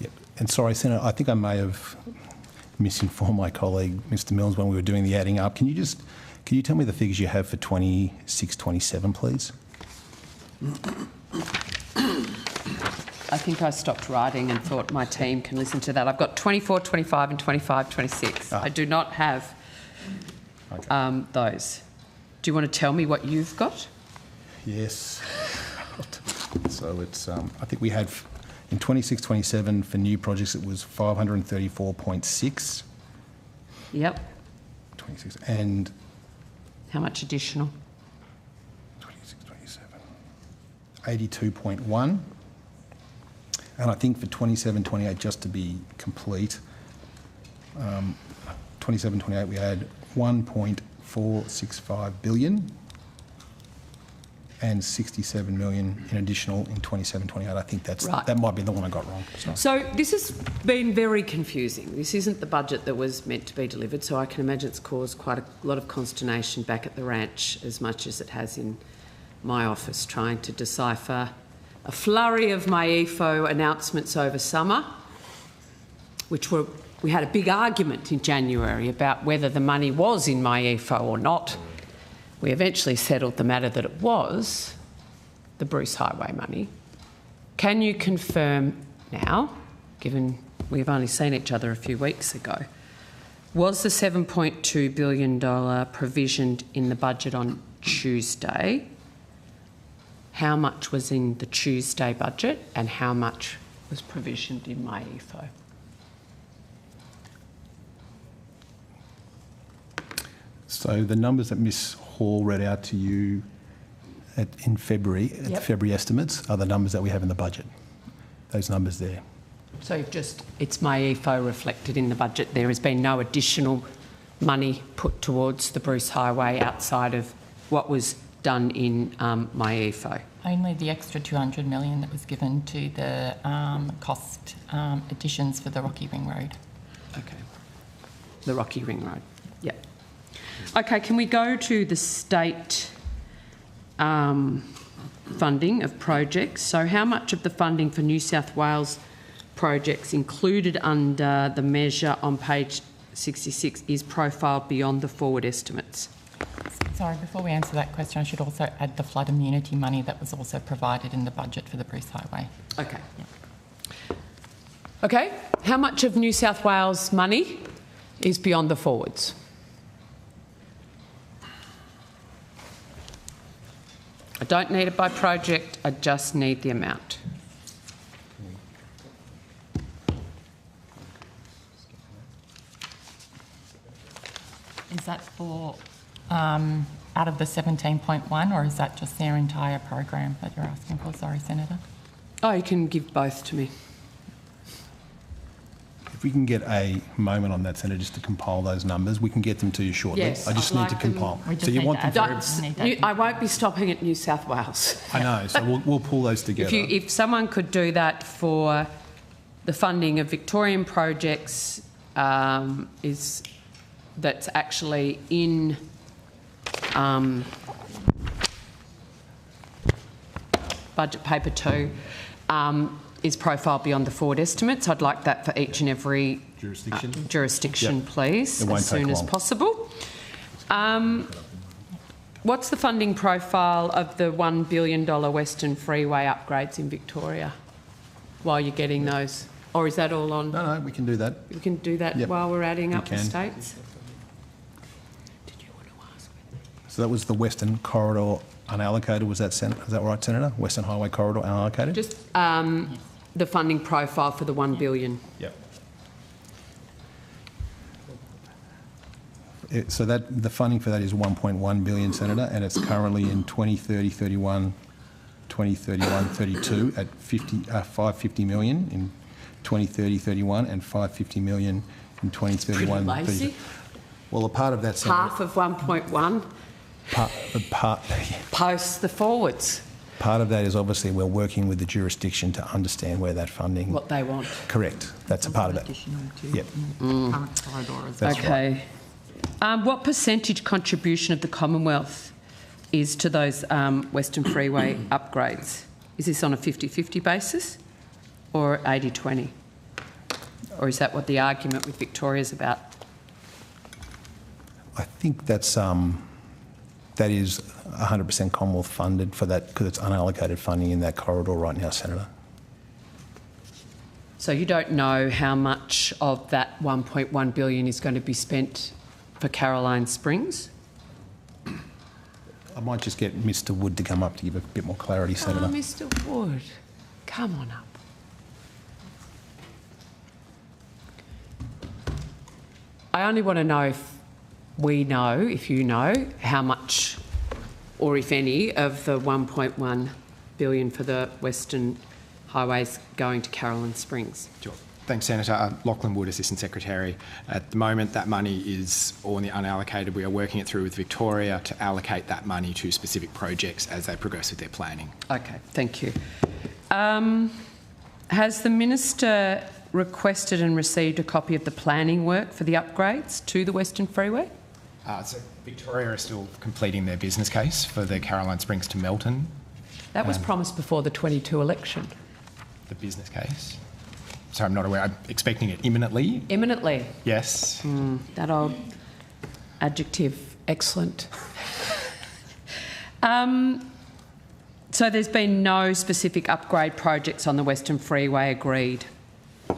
Yep. And sorry, Senator, I think I may have misinformed my colleague, Mr Mills, when we were doing the adding up. Can you tell me the figures you have for 26, 27, please? I think I stopped writing and thought my team can listen to that. I've got 24, 25 and 25, 26. I do not have those. Do you want to tell me what you've got? Yes. So it's, I think we had, in 26, 27, for new projects, it was 534.6. Yep. 26, and... How much additional? 26, 27. 82.1. And I think for 27, 28, just to be complete, 27, 28, we had 1.465 billion and 67 million in additional in 27, 28. I think that's right. That might be the one I got wrong. So this has been very confusing. This isn't the budget that was meant to be delivered, so I can imagine it's caused quite a lot of consternation back at the ranch, as much as it has in my office, trying to decipher a flurry of MyEFO announcements over summer, we had a big argument in January about whether the money was in MyEFO or not. We eventually settled the matter that it was the Bruce Highway money. Can you confirm now, given we've only seen each other a few weeks ago, was the $7.2 billion provisioned in the budget on Tuesday? How much was in the Tuesday budget and how much was provisioned in MyEFO? So the numbers that Ms Hall read out to you in February, the February estimates, are the numbers that we have in the budget. Those numbers there. So it's MyEFO reflected in the budget. There has been no additional money put towards the Bruce Highway outside of what was done in MyEFO. Only the extra 200 million that was given to the cost additions for the Rocky Ring Road. Okay. The Rocky Ring Road, yep. Okay, can we go to the state funding of projects? So how much of the funding for New South Wales projects included under the measure on page 66 is profiled beyond the forward estimates? Sorry, before we answer that question, I should also add the flood immunity money that was also provided in the budget for the Bruce Highway. Okay. Yeah. Okay, how much of New South Wales money is beyond the forwards? I don't need it by project, I just need the amount. Is that for out of the 17.1, or is that just their entire program that you're asking for? Sorry, Senator. Oh, you can give both to me. if we can get a moment on that, Senator, just to compile those numbers, we can get them to you shortly. Yes, I just I'd need like to compile. So you want them I won't be stopping at New South Wales. I know, so we'll pull those together. If someone could do that for the funding of Victorian projects, that's actually in budget paper 2, is profiled beyond the forward estimates. I'd like that for each and every jurisdiction, Yep. please, as soon as possible. What's the funding profile of the $1 billion Western Freeway upgrades in Victoria while you're getting those? Or is that all on? No, we can do that. We can do that Yep. while we're adding We up the can. states? So that was the Western Corridor unallocated, was that right, Senator? Western Highway Corridor unallocated? Just the funding profile for the $1 billion. Yep. So that the funding for that is 1.1 billion, Senator, and it's currently in 2030-31, 2031-32 at 550 million in 2030-31 and 550 million in 2031. Pretty lazy. Well, a part of that, Senator, Half of 1.1 post the forwards. Part of that is obviously we're working with the jurisdiction to understand where that funding. What they want. Correct. That's a part of that. Yep. Current corridor as well. Okay. What percentage contribution of the Commonwealth is to those Western Freeway upgrades? Is this on a 50-50 basis or 80-20? Or is that what the argument with Victoria is about? I think that is 100% Commonwealth funded for that because it's unallocated funding in that corridor right now, Senator. So you don't know how much of that $1.1 billion is going to be spent for Caroline Springs? I might just get Mr Wood to come up to give a bit more clarity, Senator. Oh, Mr Wood, come on up. I only want to know if we know, if you know, how much or if any of the $1.1 billion for the Western Highways going to Caroline Springs. Sure. Thanks, Senator. Lachlan Wood, Assistant Secretary. At the moment, that money is all in the unallocated. We are working it through with Victoria to allocate that money to specific projects as they progress with their planning. Okay, thank you. Has the Minister requested and received a copy of the planning work for the upgrades to the Western Freeway? So Victoria are still completing their business case for the Caroline Springs to Melton. That was promised before the 22 election. The business case? So I'm not aware. I'm expecting it imminently. Imminently? Yes. That old adjective, excellent. So there's been no specific upgrade projects on the Western Freeway agreed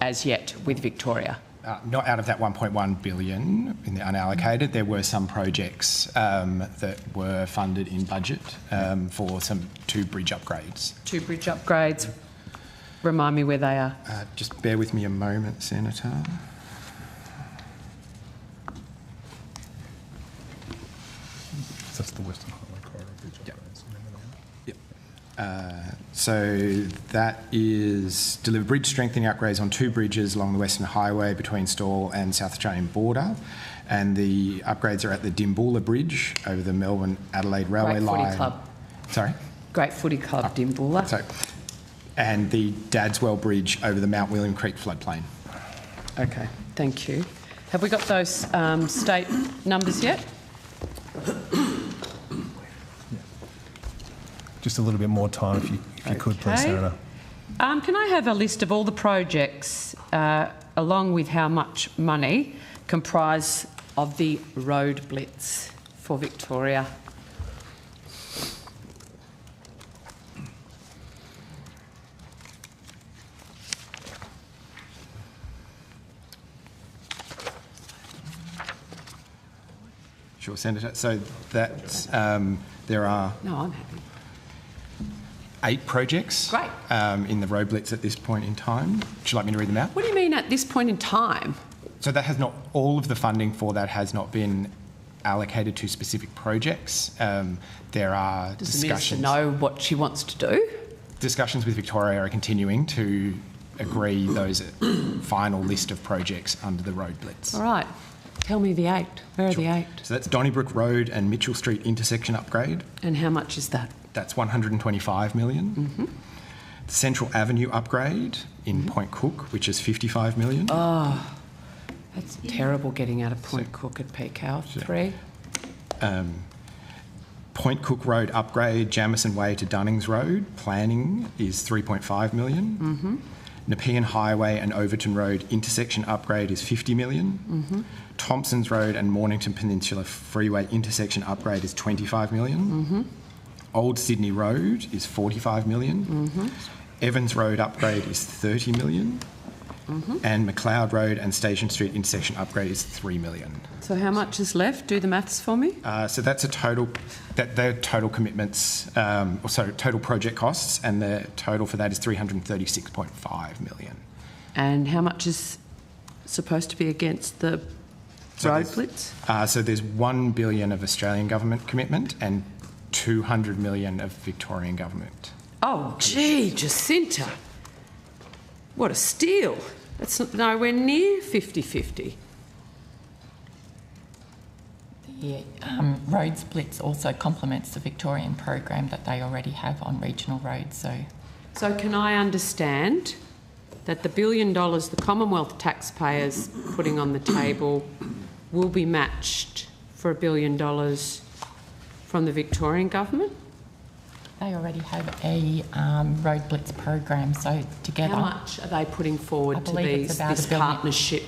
as yet with Victoria? Not out of that $1.1 billion in the unallocated. There were some projects that were funded in budget for two bridge upgrades. Two bridge upgrades. Remind me where they are. Just bear with me a moment, Senator. That's the Western Highway Corridor Bridge upgrades. So that is deliver bridge strengthening upgrades on two bridges along the Western Highway between Stawell and South Australian border. And the upgrades are at the Dimboola Bridge over the Melbourne-Adelaide Railway line. Great footy club. Sorry? Great footy club, Dimboola. Sorry. And the Dadswell Bridge over the Mount William Creek floodplain. Okay, thank you. Have we got those state numbers yet? Just a little bit more time if you could, please, Senator. Can I have a list of all the projects, along with how much money, comprise of the road blitz for Victoria? Sure, Senator. So that's, there are... No, I'm happy. 8 projects in the road blitz at this point in time. Would you like me to read them out? What do you mean at this point in time? So that has not, all of the funding for that has not been allocated to specific projects. There are Does discussions. the Minister know what she wants to do? Discussions with Victoria are continuing to agree those final list of projects under the road blitz. All right. Tell me the 8. Where are the 8? So that's Donnybrook Road and Mitchell Street intersection upgrade. And how much is that? That's $125 million. The Central Avenue upgrade in Point Cook, which is $55 million. Oh, that's terrible getting out of Point Cook at peak hour. 3. Point Cook Road upgrade, Jamison Way to Dunnings Road, planning is $3.5 million. Nepean Highway and Overton Road intersection upgrade is $50 million. Thompsons Road and Mornington Peninsula Freeway intersection upgrade is $25 million. Old Sydney Road is $45 million. Evans Road upgrade is $30 million. And McLeod Road and Station Street intersection upgrade is $3 million. So how much is left? Do the maths for me. So that's a total, they're total commitments, total project costs, and the total for that is $336.5 million. And how much is supposed to be against the road blitz? So there's $1 billion of Australian government commitment and $200 million of Victorian government. Oh, gee, Jacinta. What a steal. That's nowhere near 50-50. The road splits also complements the Victorian program that they already have on regional roads. So can I understand that the $1 billion the Commonwealth taxpayers putting on the table will be matched for $1 billion from the Victorian government? they already have a road blitz program, so together... How much are they putting forward to this partnership?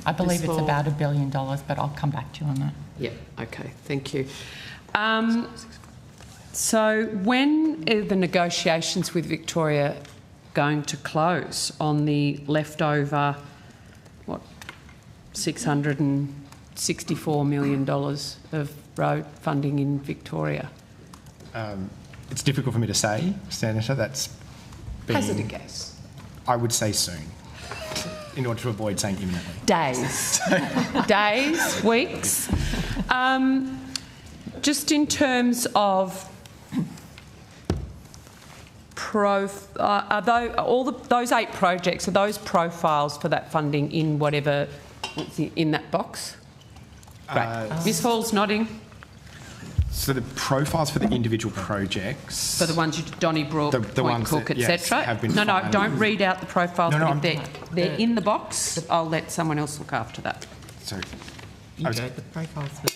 I believe it's about $1 billion, but I'll come back to you on that. Yeah, okay, thank you. So when are the negotiations with Victoria going to close on the leftover, what, $664 million of road funding in Victoria? It's difficult for me to say, Senator. That's Hazard a guess. I would say soon, in order to avoid saying imminently. Days. Days, weeks. Just in terms of those 8 projects, are those profiles for that funding in whatever in that box? Great. Ms Hall's nodding. So the profiles for the individual projects... For the ones you Donnybrook, the Point ones Cook, that, etc. have been No, finalised. don't read out the profiles. No, but if they're in the box, I'll let someone else look after that. Sorry. You go, the profiles for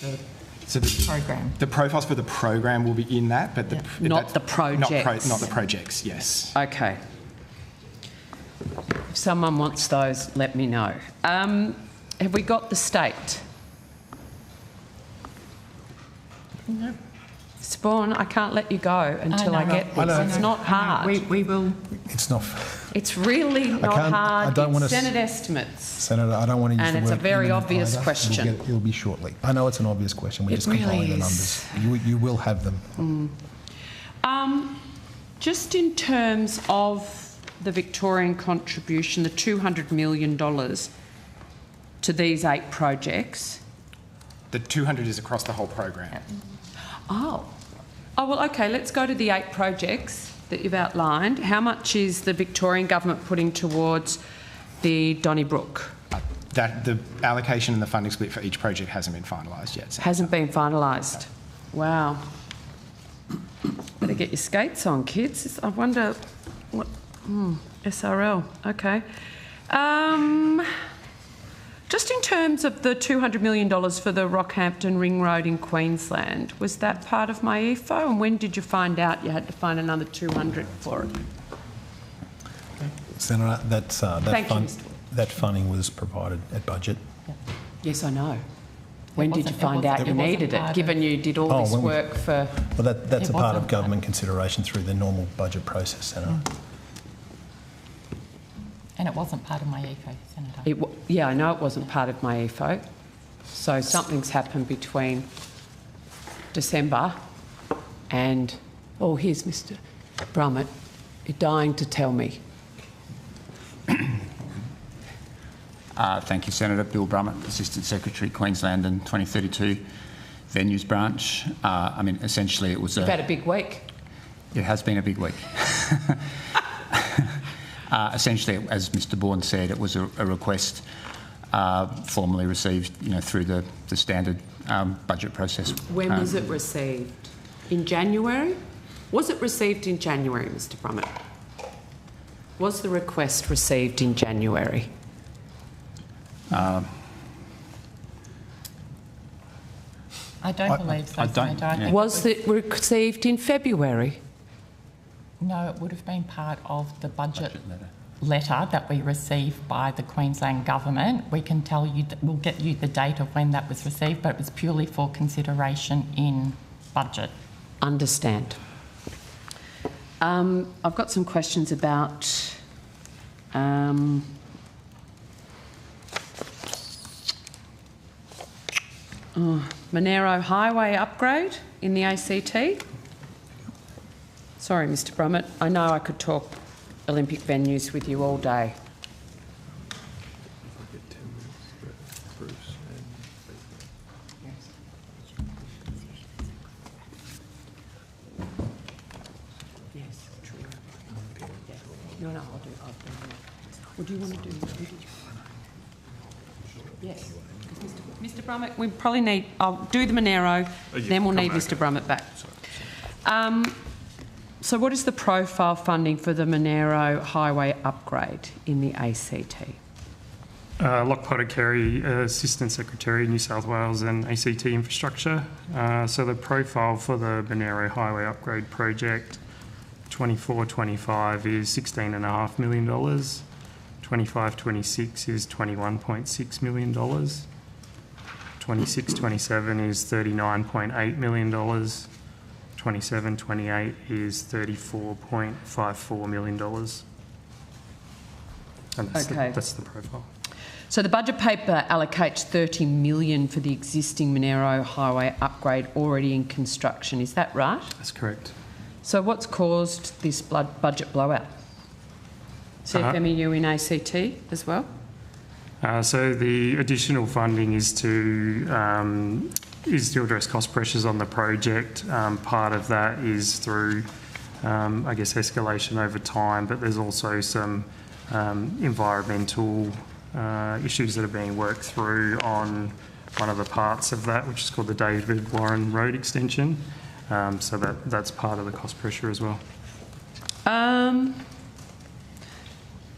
the program. The profiles for the program will be in that, but Not the projects. Not the projects, yes. Okay. If someone wants those, let me know. Have we got the state? No. Spawn, I can't let you go until I get this. It's not hard. We will... It's not... It's really not hard. I don't want to... Senate estimates. Senator, I don't want to use the word... And it's a very imminent obvious either. question. It'll be shortly. I know it's an obvious question. We're just compiling the numbers. You will have them. Just in terms of the Victorian contribution, the $200 million to these 8 projects... The 200 is across the whole program. Oh, well, okay, let's go to the 8 projects that you've outlined. How much is the Victorian government putting towards the Donnybrook? The allocation and the funding split for each project hasn't been finalised yet. So. Hasn't been finalised. Wow. Better get your skates on, kids. I wonder what... SRL, okay. Just in terms of the $200 million for the Rockhampton Ring Road in Queensland, was that part of my EFO? And when did you find out you had to find another 200 for it? Senator, that funding was provided at budget. Yes, I know. When did you find out you needed it, given you did all this work for... Well, that's a part of government consideration through the normal budget process, Senator. And it wasn't part of my EFO, Senator. Yeah, I know it wasn't part of my EFO. So something's happened between December and... Oh, here's Mr Brummett. You're dying to tell me. Thank you, Senator. Bill Brummett, Assistant Secretary, Queensland and 2032 Venues Branch. I mean, essentially it was You've had a big week. It has been a big week. Essentially, as Mr Bourne said, it was a request formally received, through the standard budget process. When was it received? In January? Was it received in January, Mr Brummett? Was the request received in January? I don't believe so, Senator. Was it received in February? No, it would have been part of the budget letter that we received by the Queensland Government. We can tell you, we'll get you the date of when that was received, but it was purely for consideration in budget. Understand. I've got some questions about Monero Highway upgrade in the ACT. Sorry, Mr Brummett. I know I could talk Olympic venues with you all day. Yes, true. No, I'll do. What do you want to do? Yes. Mr Brummett, we probably need... I'll do the Monero, then we'll need Mr Brummett back. So what is the profile funding for the Monero Highway upgrade in the ACT? Lock Potter Carey, Assistant Secretary, New South Wales and ACT Infrastructure. So the profile for the Monero Highway upgrade project 24-25 is $16.5 million. 25-26 is $21.6 million. 26-27 is $39.8 million. 27-28 is $34.54 million. And that's the profile. So the budget paper allocates $30 million for the existing Monero Highway upgrade already in construction. Is that right? That's correct. So what's caused this budget blowout? CFMEU in ACT as well? So the additional funding is to address cost pressures on the project. Part of that is through, I guess, escalation over time, but there's also some environmental issues that are being worked through on one of the parts of that, which is called the David Warren Road Extension. So that's part of the cost pressure as well.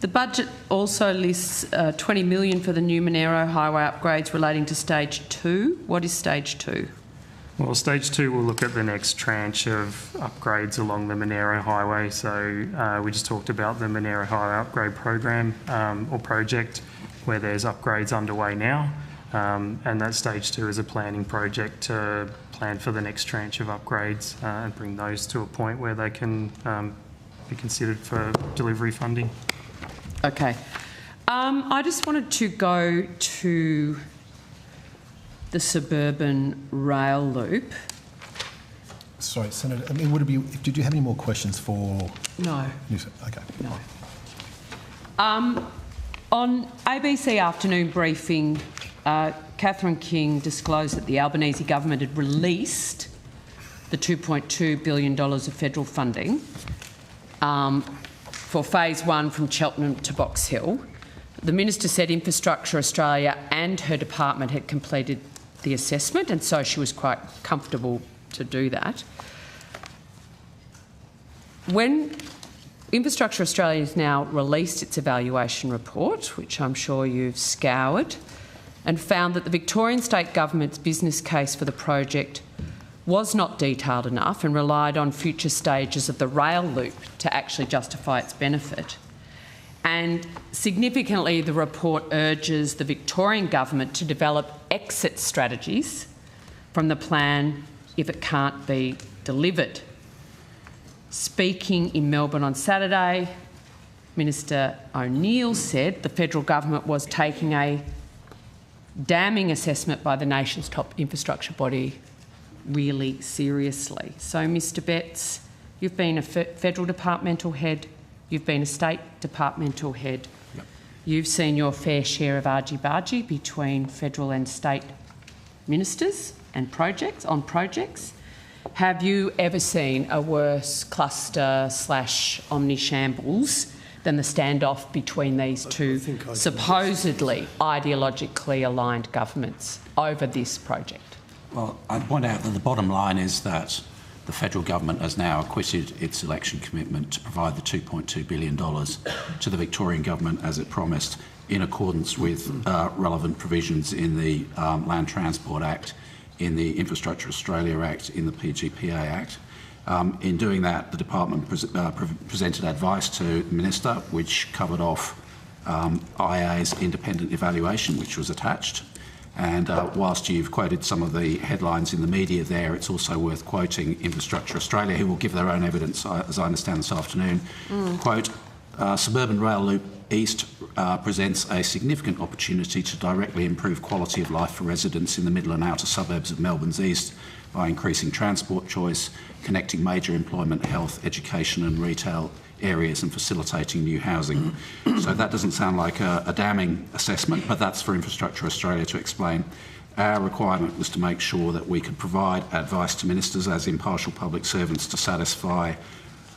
The budget also lists $20 million for the new Monero Highway upgrades relating to Stage 2. What is Stage 2? Well, Stage 2 will look at the next tranche of upgrades along the Monero Highway. So we just talked about the Monero Highway upgrade program or project where there's upgrades underway now. And that Stage 2 is a planning project to plan for the next tranche of upgrades and bring those to a point where they can be considered for delivery funding. Okay. I just wanted to go to the suburban rail loop. Sorry, Senator, I mean, would it be, did you have any more questions for... No. Okay. No. On ABC afternoon briefing, Catherine King disclosed that the Albanese government had released the $2.2 billion of federal funding for phase 1 from Cheltenham to Box Hill. The Minister said Infrastructure Australia and her department had completed the assessment, and so she was quite comfortable to do that. When Infrastructure Australia has now released its evaluation report, which I'm sure you've scoured, and found that the Victorian State Government's business case for the project was not detailed enough and relied on future stages of the rail loop to actually justify its benefit. And significantly, the report urges the Victorian Government to develop exit strategies from the plan if it can't be delivered. Speaking in Melbourne on Saturday, Minister O'Neill said the federal government was taking a damning assessment by the nation's top infrastructure body really seriously. So, Mr Betts, you've been a federal departmental head, you've been a state departmental head. Yep. You've seen your fair share of argy-bargy between federal and state ministers and projects. Have you ever seen a worse cluster/omni-shambles than the standoff between these two supposedly ideologically aligned governments over this project? Well, I'd point out that the bottom line is that the federal government has now acquitted its election commitment to provide the $2.2 billion to the Victorian government as it promised, in accordance with relevant provisions in the Land Transport Act, in the Infrastructure Australia Act, in the PGPA Act. In doing that, the department presented advice to the Minister, which covered off IA's independent evaluation, which was attached. And whilst you've quoted some of the headlines in the media there, it's also worth quoting Infrastructure Australia, who will give their own evidence, as I understand this afternoon. Quote, Suburban Rail Loop East presents a significant opportunity to directly improve quality of life for residents in the middle and outer suburbs of Melbourne's east by increasing transport choice, connecting major employment, health, education and retail areas and facilitating new housing. So that doesn't sound like a damning assessment, but that's for Infrastructure Australia to explain. Our requirement was to make sure that we could provide advice to ministers as impartial public servants to satisfy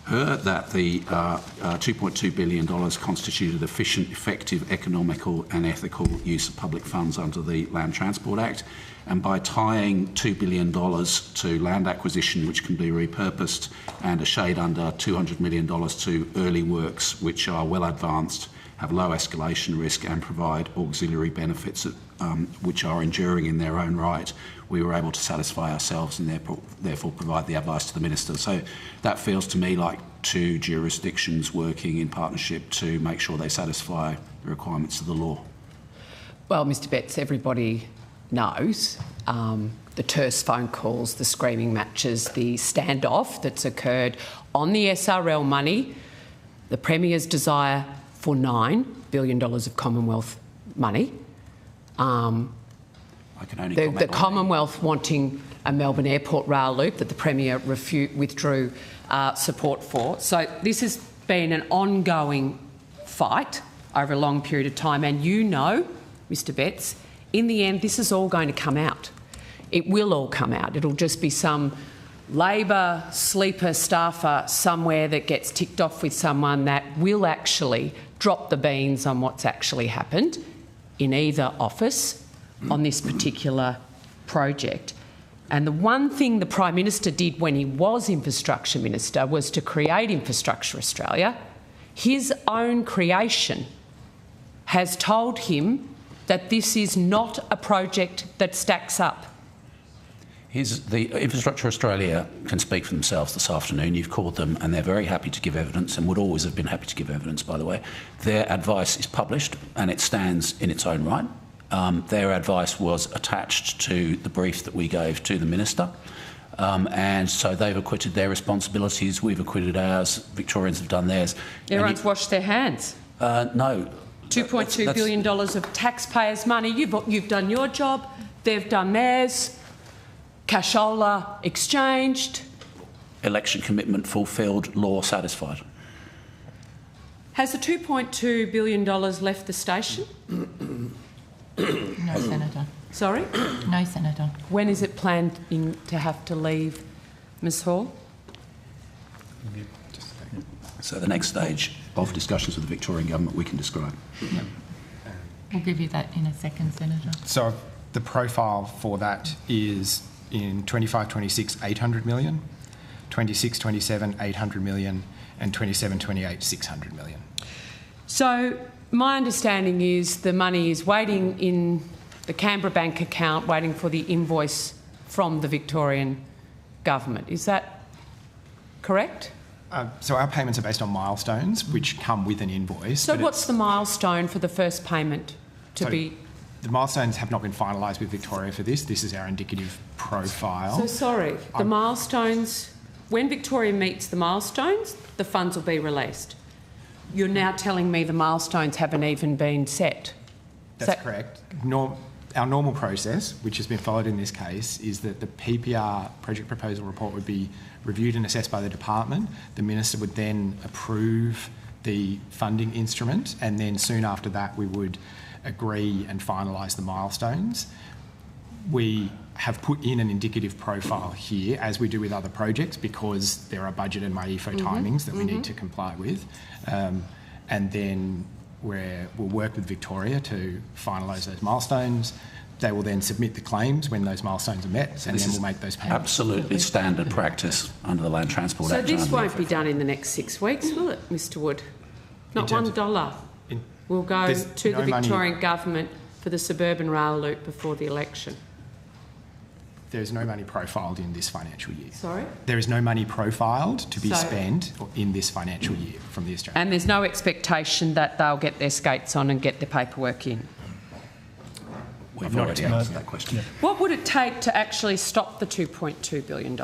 her that the $2.2 billion constituted efficient, effective, economical and ethical use of public funds under the Land Transport Act. And by tying $2 billion to land acquisition, which can be repurposed, and a shade under $200 million to early works, which are well advanced have low escalation risk and provide auxiliary benefits which are enduring in their own right, we were able to satisfy ourselves and therefore provide the advice to the Minister. So that feels to me like two jurisdictions working in partnership to make sure they satisfy the requirements of the law. Well, Mr Betts, everybody knows the terse phone calls, the screaming matches, the standoff that's occurred on the SRL money, the Premier's desire for $9 billion of Commonwealth money, I can only comment the Commonwealth wanting a Melbourne Airport rail loop that the Premier withdrew support for. So this has been an ongoing fight over a long period of time, and you know, Mr Betts, in the end this is all going to come out. It will all come out. It'll just be some Labor sleeper staffer somewhere that gets ticked off with someone that will actually drop the beans on what's actually happened in either office on this particular project. And the one thing the Prime Minister did when he was Infrastructure Minister was to create Infrastructure Australia. His own creation has told him that this is not a project that stacks up. The Infrastructure Australia can speak for themselves this afternoon. You've called them and they're very happy to give evidence and would always have been happy to give evidence, by the way. Their advice is published and it stands in its own right. Their advice was attached to the brief that we gave to the Minister. And so they've acquitted their responsibilities, we've acquitted ours, Victorians have done theirs. Everyone's washed their hands. No. $2.2 billion of taxpayers' money. You've done your job, they've done theirs. Cashola exchanged. Election commitment fulfilled, law satisfied. Has the $2.2 billion left the station? No, Senator. Sorry? No, Senator. When is it planned to have to leave, Ms Hall? So the next stage of discussions with the Victorian Government we can describe. Yep. We'll give you that in a second, Senator. So the profile for that is in 25-26, 800 million, 26-27, 800 million, and 27-28, 600 million. So my understanding is the money is waiting in the Canberra bank account, waiting for the invoice from the Victorian Government. Is that correct? So our payments are based on milestones, which come with an invoice. So what's the milestone for the first payment to be? The milestones have not been finalised with Victoria for this. This is our indicative profile. So sorry, the milestones, when Victoria meets the milestones, the funds will be released. You're now telling me the milestones haven't even been set. That's correct. Our normal process, which has been followed in this case, is that the PPR project proposal report would be reviewed and assessed by the department. The Minister would then approve the funding instrument, and then soon after that we would agree and finalise the milestones. We have put in an indicative profile here, as we do with other projects, because there are budget and MyEFO timings that we need to comply with. And then we'll work with Victoria to finalise those milestones. They will then submit the claims when those milestones are met, and then we'll make those payments. Absolutely standard practice under the Land Transport Act. So this won't be done in the next 6 weeks, will it, Mr Wood? Not $1 will go to the Victorian Government for the suburban rail loop before the election. There is no money profiled in this financial year. Sorry? There is no money profiled to be spent in this financial year from the Australian. And there's no expectation that they'll get their skates on and get their paperwork in? We've already answered that question. What would it take to actually stop the $2.2 billion?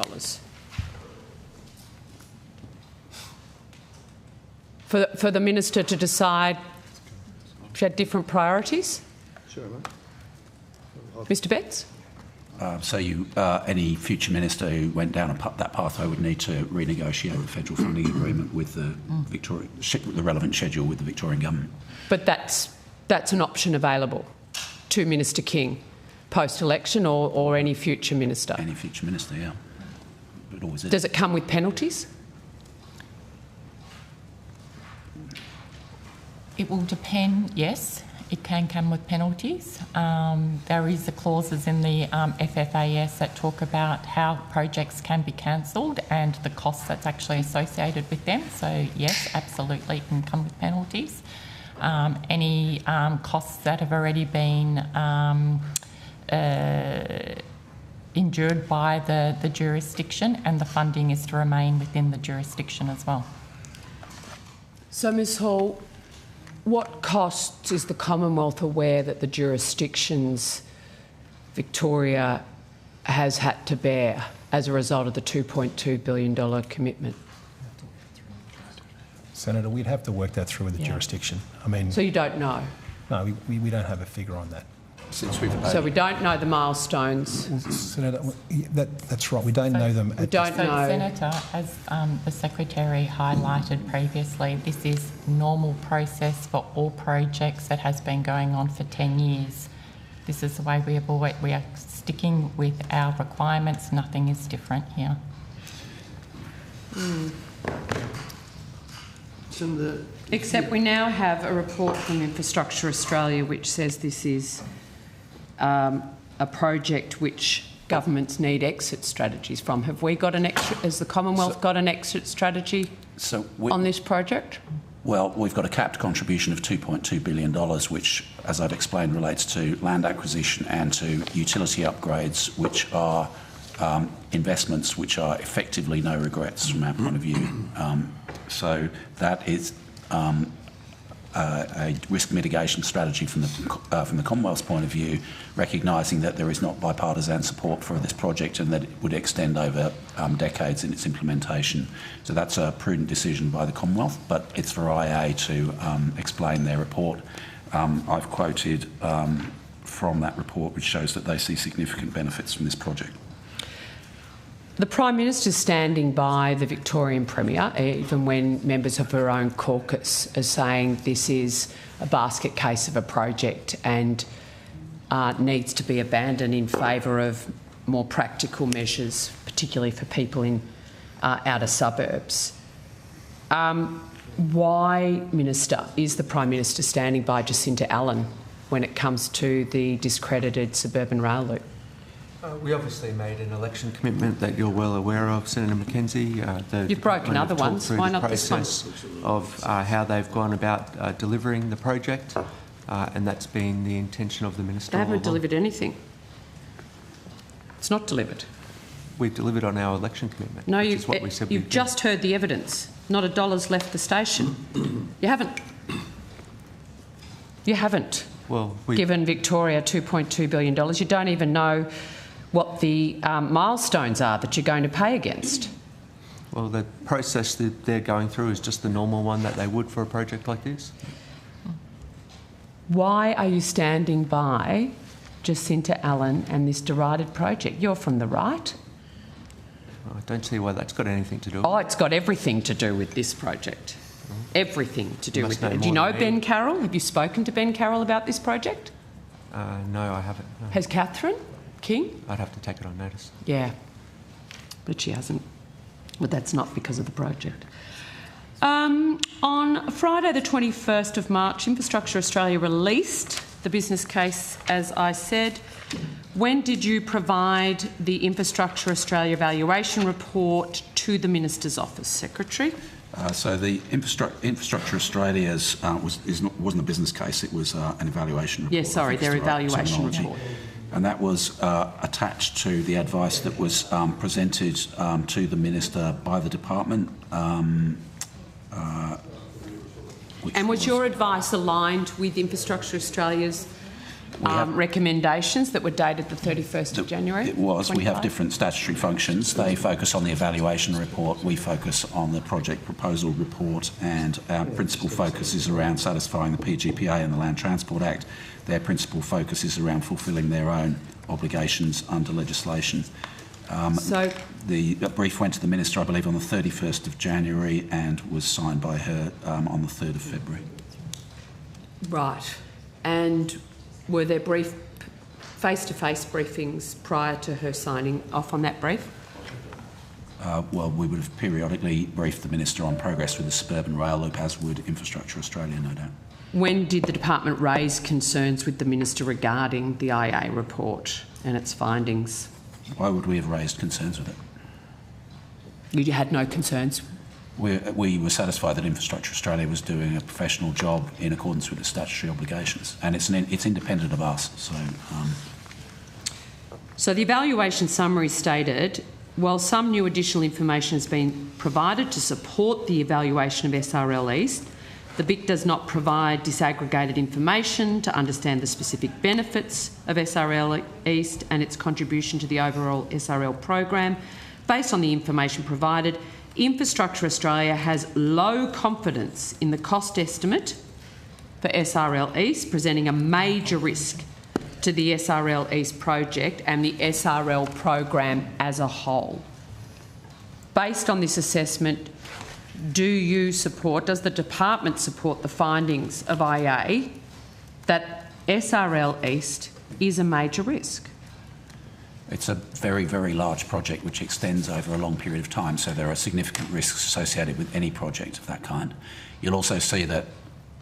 For the Minister to decide she had different priorities? Sure, mate. Mr Betts? So any future minister who went down that pathway would need to renegotiate the federal funding agreement with the the relevant schedule with the Victorian Government. But that's an option available to Minister King post-election or any future minister? Any future minister, yeah. It always is. Does it come with penalties? It will depend, yes. It can come with penalties. There is the clauses in the FFAS that talk about how projects can be cancelled and the cost that's actually associated with them. So yes, absolutely, it can come with penalties. any costs that have already been endured by the jurisdiction, and the funding is to remain within the jurisdiction as well. So, Ms Hall, what costs is the Commonwealth aware that the jurisdictions Victoria has had to bear as a result of the $2.2 billion commitment? Senator, we'd have to work that through with the jurisdiction. I mean... So you don't know? No, we don't have a figure on that. So we don't know the milestones? Senator, that's right. We don't know them. We don't know. Senator, as the Secretary highlighted previously, this is normal process for all projects that has been going on for 10 years. This is the way we are sticking with our requirements. Nothing is different here. Except we now have a report from Infrastructure Australia which says this is a project which governments need exit strategies from. Have we got has the Commonwealth got an exit strategy on this project? Well, we've got a capped contribution of $2.2 billion, which, as I've explained, relates to land acquisition and to utility upgrades, which are investments which are effectively no regrets from our point of view. So that is a risk mitigation strategy from the Commonwealth's point of view, recognising that there is not bipartisan support for this project and that it would extend over decades in its implementation. So that's a prudent decision by the Commonwealth, but it's for IA to explain their report. I've quoted from that report, which shows that they see significant benefits from this project. The Prime Minister's standing by the Victorian Premier, even when members of her own caucus are saying this is a basket case of a project and needs to be abandoned in favour of more practical measures, particularly for people in outer suburbs. Why, Minister, is the Prime Minister standing by Jacinta Allen when it comes to the discredited suburban rail loop? We obviously made an election commitment that you're well aware of, Senator McKenzie. You've broken other ones. Why not this one? Of how they've gone about delivering the project, and that's been the intention of the Minister. They haven't delivered anything. It's not delivered. We've delivered on our election commitment. No, you've just heard the evidence. Not a dollar's left the station. You haven't. You haven't. Well, given Victoria $2.2 billion. You don't even know what the milestones are that you're going to pay against. Well, the process that they're going through is just the normal one that they would for a project like this. Why are you standing by Jacinta Allen and this derided project? You're from the right. I don't see why that's got anything to do with it. Oh, it's got everything to do with this project. Everything to do with it. Do you know Ben Carroll? Have you spoken to Ben Carroll about this project? No, I haven't. No. Has Catherine King? I'd have to take it on notice. Yeah, but she hasn't. But that's not because of the project. On Friday the 21st of March, Infrastructure Australia released the business case, as I said. When did you provide the Infrastructure Australia valuation report to the Minister's Office, Secretary? So the Infrastructure Australia's wasn't a business case, it was an evaluation report. Yes, sorry, their evaluation report. And that was attached to the advice that was presented to the Minister by the Department. And was your advice aligned with Infrastructure Australia's recommendations that were dated the 31st of January? It was. 25? We have different statutory functions. They focus on the evaluation report. We focus on the project proposal report, and our principal focus is around satisfying the PGPA and the Land Transport Act. Their principal focus is around fulfilling their own obligations under legislation. So the brief went to the Minister, I believe, on the 31st of January and was signed by her on the 3rd of February. Right. And were there face-to-face briefings prior to her signing off on that brief? Well, we would have periodically briefed the Minister on progress with the suburban rail loop, as would Infrastructure Australia, no doubt. When did the Department raise concerns with the Minister regarding the IA report and its findings? Why would we have raised concerns with it? You had no concerns We were satisfied that Infrastructure Australia was doing a professional job in accordance with its statutory obligations, and it's independent of us. So the evaluation summary stated, while some new additional information has been provided to support the evaluation of SRL East, the BIC does not provide disaggregated information to understand the specific benefits of SRL East and its contribution to the overall SRL program. Based on the information provided, Infrastructure Australia has low confidence in the cost estimate for SRL East, presenting a major risk to the SRL East project and the SRL program as a whole. Based on this assessment, does the department support the findings of IA that SRL East is a major risk? It's a very, very large project which extends over a long period of time, so there are significant risks associated with any project of that kind. You'll also see that,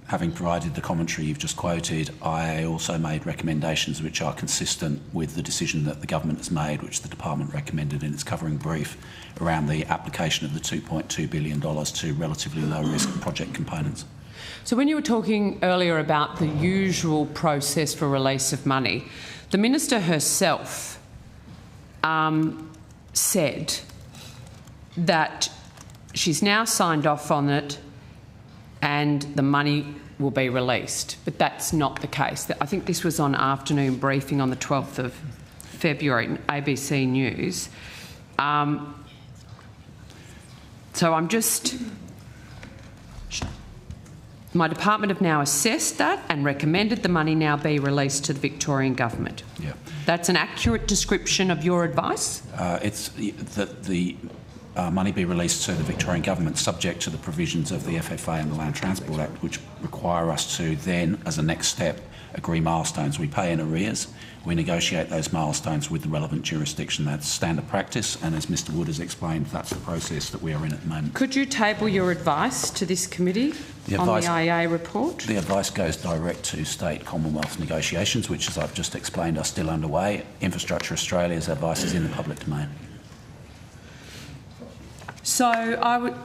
having provided the commentary you've just quoted, IA also made recommendations which are consistent with the decision that the government has made, which the department recommended in its covering brief, around the application of the $2.2 billion to relatively low-risk project components. So when you were talking earlier about the usual process for release of money, the Minister herself said that she's now signed off on it and the money will be released. But that's not the case. I think this was on afternoon briefing on the 12th of February in ABC News. So I'm just... My department have now assessed that and recommended the money now be released to the Victorian Government. Yeah. That's an accurate description of your advice? It's that the money be released to the Victorian Government subject to the provisions of the FFA and the Land Transport Act, which require us to then, as a next step, agree milestones. We pay in arrears. We negotiate those milestones with the relevant jurisdiction. That's standard practice, and as Mr Wood has explained, that's the process that we are in at the moment. Could you table your advice to this committee on the IA report? The advice goes direct to state Commonwealth negotiations, which, as I've just explained, are still underway. Infrastructure Australia's advice is in the public domain. So I would,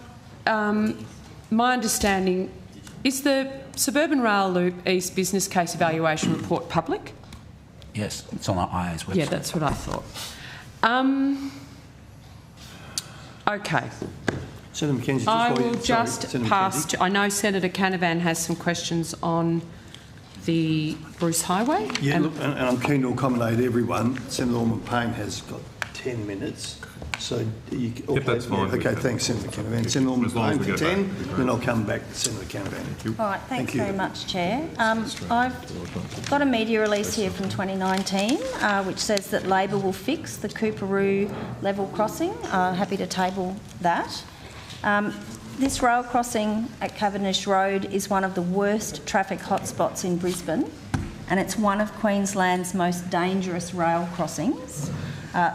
my understanding is the Suburban Rail Loop East business case evaluation report public? Yes, it's on our IA's website. Yeah, that's what I thought. Okay. Senator McKenzie, I will just pass. I know Senator Canavan has some questions on the Bruce Highway. Yeah, and I'm keen to accommodate everyone. Senator Ormond Payne has got 10 minutes. So you, that's fine. Okay, thanhanks, Senator Canavan. Senator Ormond Payne for 10, then I'll come back to Senator Canavan. All right, thanks very much, Chair. I've got a media release here from 2019 which says that Labor will fix the Cooperoo level crossing. Happy to table that. This rail crossing at Cavendish Road is one of the worst traffic hotspots in Brisbane, and it's one of Queensland's most dangerous rail crossings.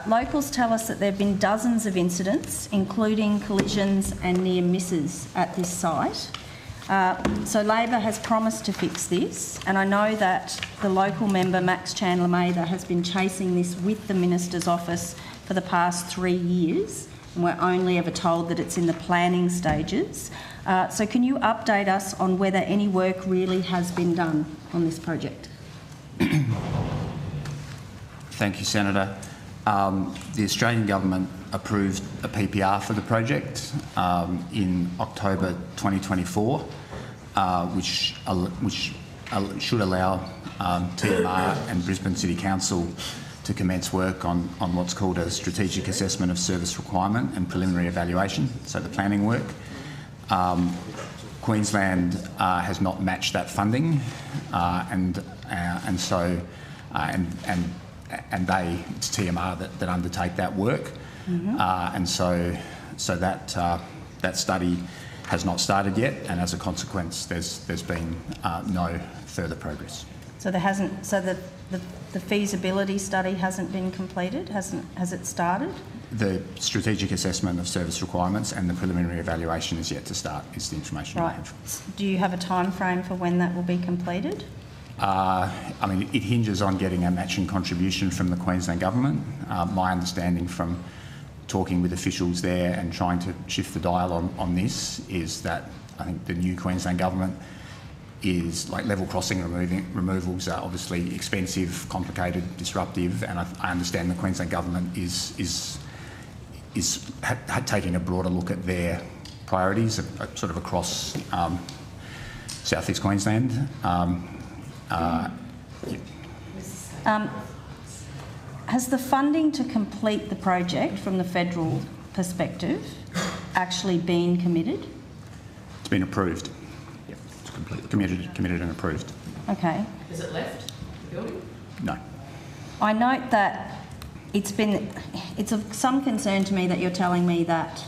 Locals tell us that there have been dozens of incidents, including collisions and near misses at this site. So Labor has promised to fix this, and I know that the local member, Max Chandler-Mather, has been chasing this with the Minister's office for the past 3 years, and we're only ever told that it's in the planning stages. So can you update us on whether any work really has been done on this project? Thank you, Senator. The Australian Government approved a PPR for the project in October 2024, which should allow TMR and Brisbane City Council to commence work on what's called a strategic assessment of service requirement and preliminary evaluation, so the planning work. Queensland has not matched that funding, and it's TMR that undertake that work, and so that study has not started yet, and as a consequence, there's been no further progress. So there hasn't. So the feasibility study hasn't been completed. Has it started? The strategic assessment of service requirements and the preliminary evaluation is yet to start. Is the information I have. Do you have a time frame for when that will be completed? I mean, it hinges on getting a matching contribution from the Queensland Government. My understanding from talking with officials there and trying to shift the dial on this is that I think the new Queensland government is like level crossing removals are obviously expensive, complicated, disruptive, and I understand the Queensland government is taking a broader look at their priorities sort of across South East Queensland. Has the funding to complete the project from the federal perspective actually been committed? It's been approved. Yep. It's committed and approved. Okay. Has it left the building? No. I note that it's of some concern to me that you're telling me that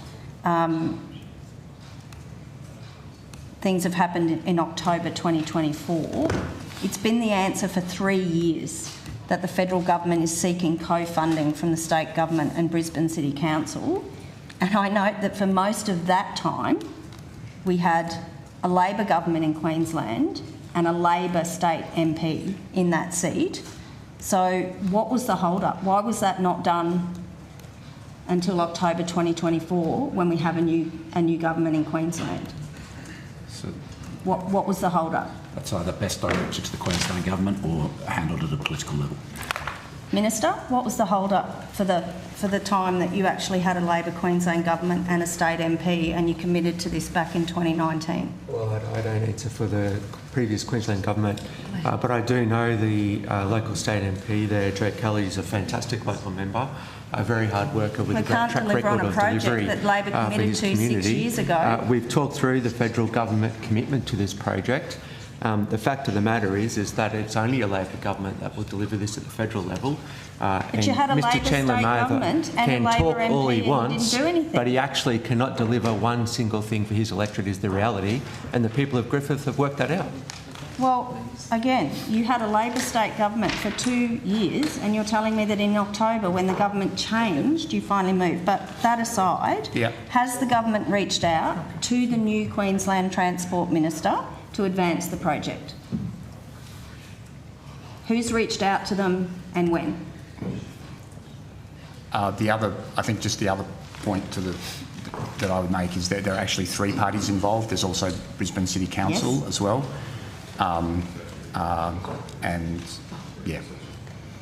things have happened in October 2024. It's been the answer for 3 years that the federal government is seeking co-funding from the state government and Brisbane City Council. And I note that for most of that time, we had a Labor government in Queensland and a Labor state MP in that seat. So what was the hold-up? Why was that not done until October 2024 when we have a new government in Queensland? So what was the hold-up? that's either best directed to the Queensland government or handled at a political level. Minister, what was the hold-up for the time that you actually had a Labor Queensland government and a state MP and you committed to this back in 2019? Well, I don't answer for the previous Queensland government, but I do know the local state MP there, Joe Kelly, is a fantastic local member, a very hard worker with a great track record of delivery that Labor for committed his to community. 6 years ago. We've talked through the federal government commitment to this project. The fact of the matter is that it's only a Labor government that will deliver this at the federal level. But you had a Labor state government and a Labor MP all he wants, didn't do anything. but he actually cannot deliver one single thing for his electorate is the reality, and the people of Griffith have worked that out. Well, again, you had a Labor state government for 2 years and you're telling me that in October, when the government changed, you finally moved. But that aside, has the government reached out to the new Queensland Transport Minister to advance the project? Who's reached out to them and when? I think just the other point that I would make is that there are actually 3 parties involved. There's also Brisbane City Council as well.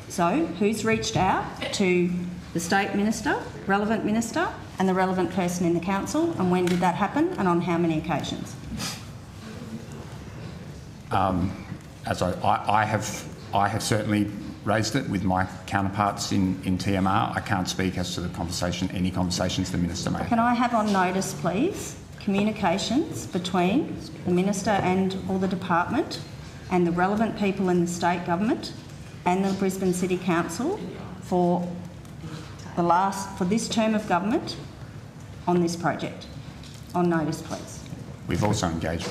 So, who's reached out to the state minister, relevant minister, and the relevant person in the council, and when did that happen, and on how many occasions? I have certainly raised it with my counterparts in TMR. I can't speak as to any conversations the minister may have. Can I have on notice, please, communications between the minister or the department and the relevant people in the state government and the Brisbane City Council for this term of government on this project? On notice, please. We've also engaged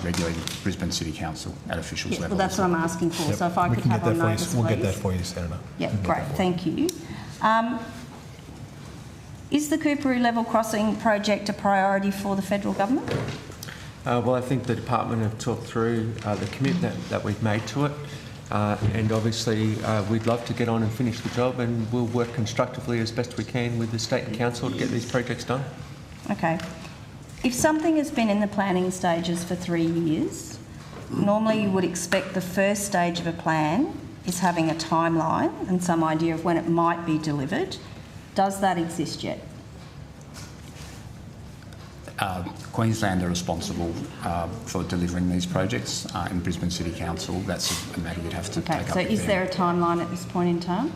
regularly with Brisbane City Council at officials level. Well, that's what I'm asking for. So if I could have on notice, please. We'll get that for you, Senator. Yep, great. Thank you. Is the Coorparoo Level Crossing project a priority for the federal government? Well, I think the department have talked through the commitment that we've made to it, and obviously we'd love to get on and finish the job, and we'll work constructively as best we can with the state and council to get these projects done. Okay. If something has been in the planning stages for 3 years, normally you would expect the first stage of a plan is having a timeline and some idea of when it might be delivered. Does that exist yet? Queensland are responsible for delivering these projects in Brisbane City Council. That's a matter you'd have to take up with them. So is there a timeline at this point in time?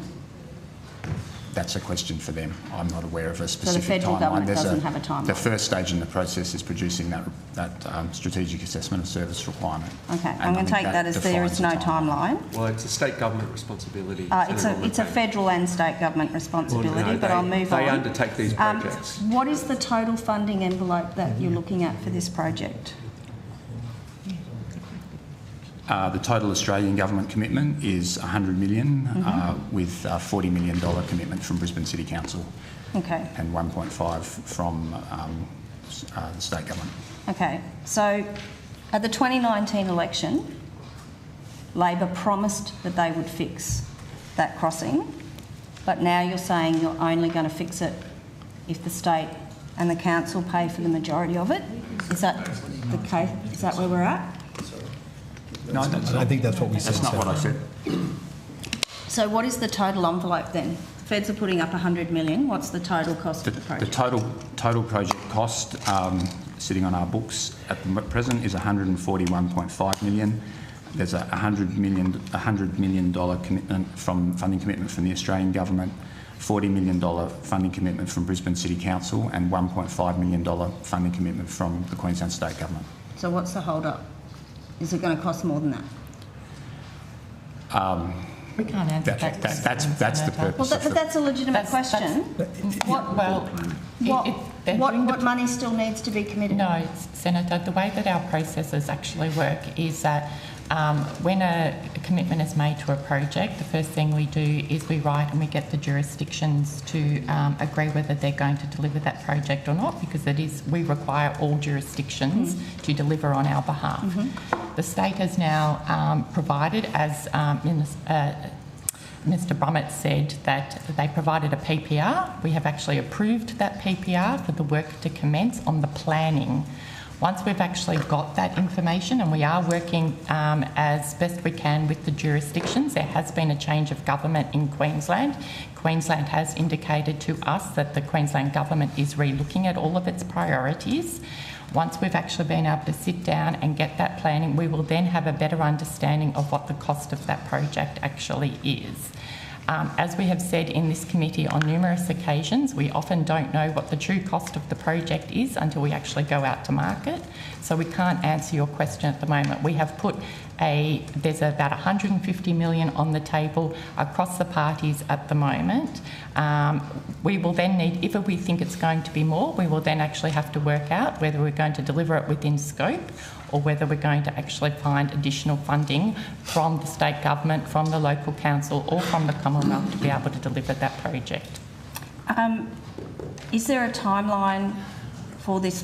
That's a question for them. I'm not aware of a specific timeline. So the federal government doesn't have a timeline? The first stage in the process is producing that strategic assessment of service requirement. Okay, I'm going to take that as there is no timeline. Well, it's a state government responsibility. It's a federal and state government responsibility, but I'll move on. They undertake these projects. What is the total funding envelope that you're looking at for this project? The total Australian government commitment is $100 million, with a $40 million commitment from Brisbane City Council. Okay. And 1.5 from the state government. Okay, so at the 2019 election, Labor promised that they would fix that crossing, but now you're saying you're only going to fix it if the state and the council pay for the majority of it? Is that the case? Is that where we're at? No, I think that's what we said. That's not what I said. So what is the total envelope then? The Feds are putting up 100 million. What's the total cost of the project? The total project cost sitting on our books at the present is 141.5 million. There's a $100 million funding commitment from the Australian government, $40 million funding commitment from Brisbane City Council, and $1.5 million funding commitment from the Queensland State Government. So what's the hold-up? Is it going to cost more than that? We can't answer that. That's the purpose. Well, but that's a legitimate question. What money still needs to be committed? No, Senator, the way that our processes actually work is that when a commitment is made to a project, the first thing we do is we write and we get the jurisdictions to agree whether they're going to deliver that project or not, because we require all jurisdictions to deliver on our behalf. The state has now provided, as Mr Brummett said, that they provided a PPR. We have actually approved that PPR for the work to commence on the planning. Once we've actually got that information, and we are working as best we can with the jurisdictions, there has been a change of government in Queensland. Queensland has indicated to us that the Queensland government is re-looking at all of its priorities. Once we've actually been able to sit down and get that planning, we will then have a better understanding of what the cost of that project actually is. As we have said in this committee on numerous occasions, we often don't know what the true cost of the project is until we actually go out to market. So we can't answer your question at the moment. We have put there's about 150 million on the table across the parties at the moment. We will then need, if we think it's going to be more, we will then actually have to work out whether we're going to deliver it within scope or whether we're going to actually find additional funding from the state government, from the local council or from the Commonwealth to be able to deliver that project. Is there a timeline for this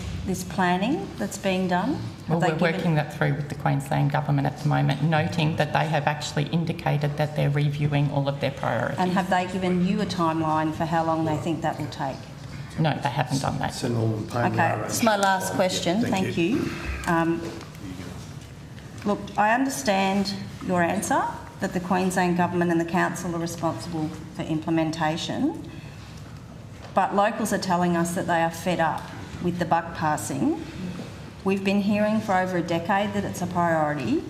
planning that's being done? Well, we're working that through with the Queensland Government at the moment, noting that they have actually indicated that they're reviewing all of their priorities. And have they given you a timeline for how long they think that will take? No, they haven't done that. Okay, it's my last question. Thank you. Look, I understand your answer, that the Queensland Government and the Council are responsible for implementation, but locals are telling us that they are fed up with the buck passing. We've been hearing for over a decade that it's a priority.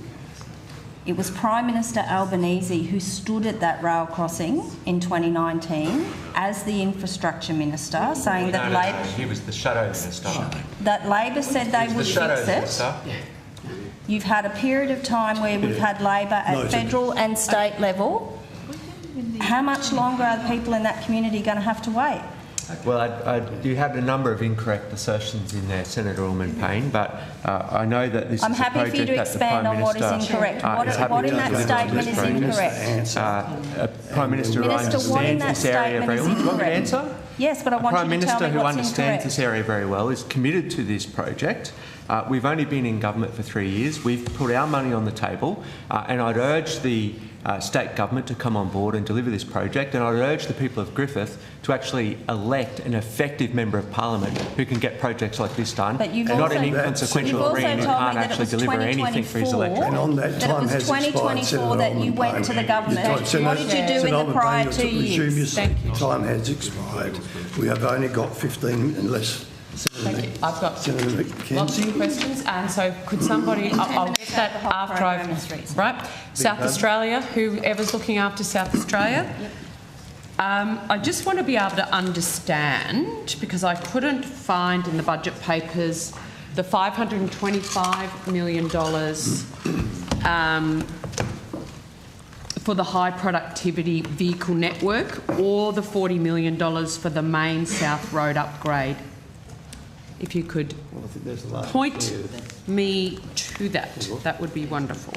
It was Prime Minister Albanese who stood at that rail crossing in 2019 as the infrastructure minister, saying that Labor... He was the shadow minister. That Labor said they would fix it. You've had a period of time where we've had Labor at federal and state level. How much longer are the people in that community going to have to wait? Well, you had a number of incorrect assertions in there, Senator Ullman-Payne, but I know that this is a project that the Prime Minister... I'm happy for you to expand on what is incorrect. What in that statement is incorrect? Prime Minister who understands this area very well. Do you want me to answer? Yes, but I want you to tell me what's incorrect. A Prime Minister who understands this area very well is committed to this project. We've only been in government for 3 years. We've put our money on the table, and I'd urge the state government to come on board and deliver this project, and I'd urge the people of Griffith to actually elect an effective member of Parliament who can get projects like this done, and not an inconsequential ring who can't actually deliver anything for his electorate. And on that, time has expired. It was 2024 that you went to the government. What did you do in the prior 2 years? Time has expired. We have only got 15 unless... Thank you. I've got lots of questions, and so could somebody... I'll get that after I've... Right. South Australia, whoever's looking after South Australia. I just want to be able to understand, because I couldn't find in the budget papers the $525 million for the high productivity vehicle network, or the $40 million for the main South Road upgrade. If you could point me to that, that would be wonderful.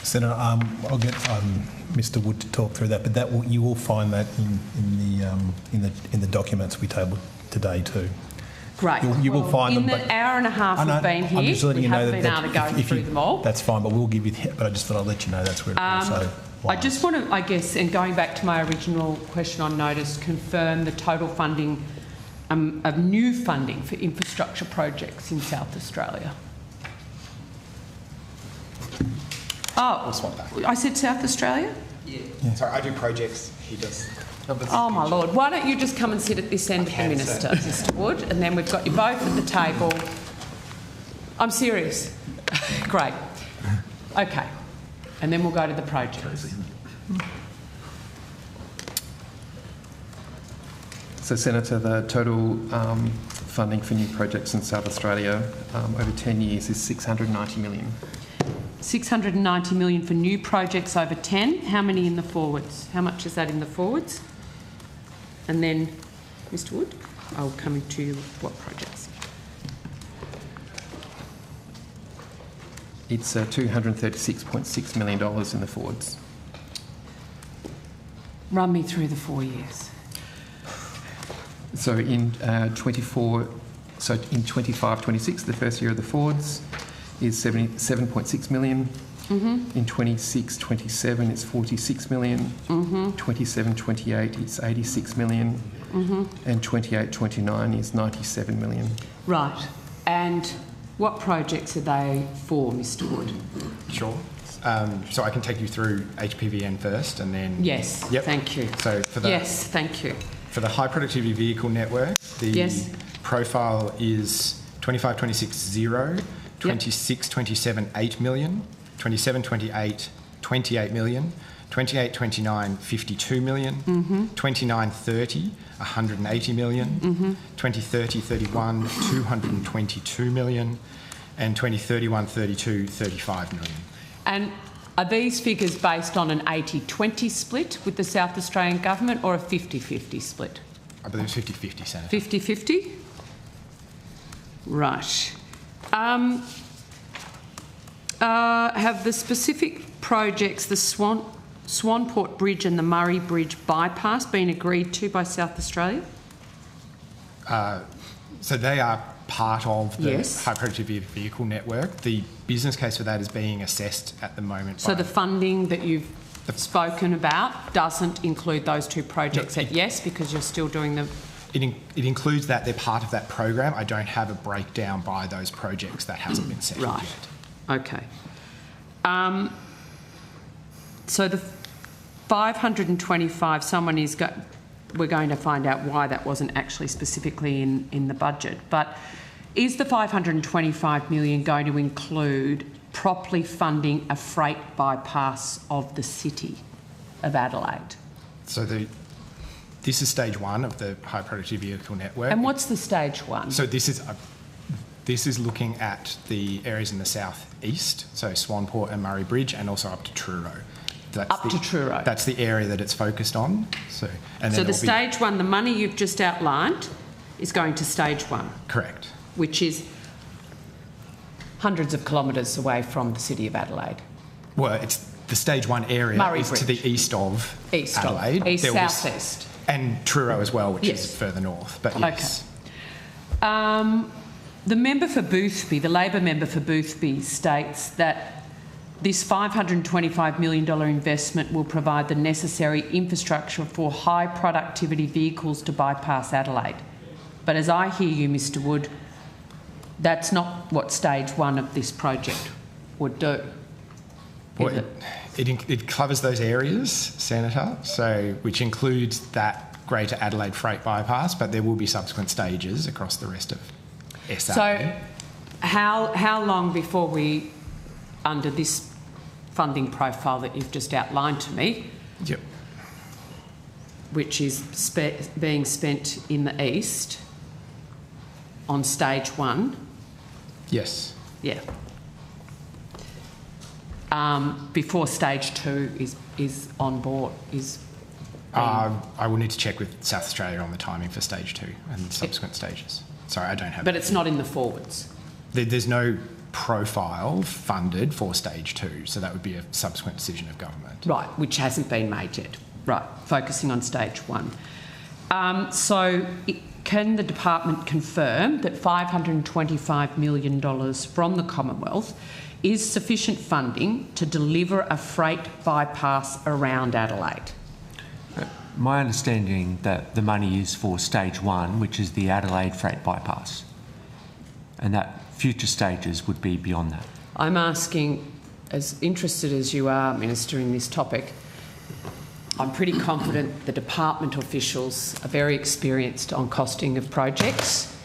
Senator, I'll get Mr. Wood to talk through that, but you will find that in the documents we tabled today too. Great. You will find in them. the hour and a half we've been here, I'm just letting you know haven't been able to go if through them all. That's fine, but we'll give you. But I just thought I'd let you know that's where it also I just want to, I guess, and going back to my original question on notice, confirm the total funding of new funding for infrastructure projects in South Australia. Oh, We'll swap that. I said South Australia? Yeah. Sorry, I do projects. He does. Oh my Lord, why don't you just come and sit at this end of the Minister, Mr Wood, and then we've got you both at the table. I'm serious. Great. Okay. And then we'll go to the projects. So, Senator, the total funding for new projects in South Australia over 10 years is $690 million. 690 million for new projects over 10. How many in the forwards? How much is that in the forwards? And then, Mr Wood, I'll come to you. What projects? It's $236.6 million in the forwards. Run me through the 4 years. So in 25-26, the first year of the forwards is 77.6 million. In 26-27, it's 46 million. 27-28, it's 86 million. And 28-29 is 97 million. Right. And what projects are they for, Mr Wood? Sure. So I can take you through HPVN first, and then Yes. Yep. Thank you. So for the Yes. Thank you. for the high productivity vehicle network, the Yes. profile is 25-26 0, 26-27 8 million, 27-28 28 million, 28-29 52 million, 29-30 180 million, 20-30-31 222 million, and 20-31-32 35 million. And are these figures based on an 80-20 split with the South Australian Government or a 50-50 split? I believe it's 50-50, Senator. 50-50? Right. Have the specific projects, the Swanport Bridge and the Murray Bridge bypass, been agreed to by South Australia? So they are part of the Yes. high productivity vehicle network. The business case for that is being assessed at the moment. So by the funding that you've spoken about doesn't include those two projects at yes, because you're still doing the... It includes that. They're part of that program. I don't have a breakdown by those projects. That hasn't been settled Right. yet. Okay. So the 525, we're going to find out why that wasn't actually specifically in the budget, but is the 525 million going to include properly funding a freight bypass of the city of Adelaide? So this is stage one of the high productivity vehicle network. And what's the stage one? So this is looking at the areas in the southeast, so Swanport and Murray Bridge, and also up to Truro. To Truro. That's the area that it's focused on. So the stage one, the money you've just outlined, is going to stage one. Correct. Which is hundreds of kilometres away from the city of Adelaide. Well, it's the stage one area Murray is Bridge. to the east of Adelaide. South-east. And Truro as well, which Yes. is further north. But yes. Okay. The member for Boothby, the Labor member for Boothby, states that this $525 million investment will provide the necessary infrastructure for high productivity vehicles to bypass Adelaide. But as I hear you, Mr Wood, that's not what stage one of this project would do. Well, it covers those areas, Senator, which includes that Greater Adelaide Freight Bypass, but there will be subsequent stages across the rest of SA. So how long before we, under this funding profile that you've just outlined to me, Yep. which is being spent in the east on stage one? Yes. Yeah. Before stage two is on board, I will need to check with South Australia on the timing for stage two and subsequent stages. Sorry, I don't have. But it's not in the forwards. There's no profile funded for stage two, so that would be a subsequent decision of government. Right, which hasn't been made yet. Right, focusing on stage one. Can the department confirm that $525 million from the Commonwealth is sufficient funding to deliver a freight bypass around Adelaide? My understanding that the money is for stage 1, which is the Adelaide freight bypass, and that future stages would be beyond that. I'm asking, as interested as you are, Minister, in this topic, I'm pretty confident the department officials are very experienced on costing of projects,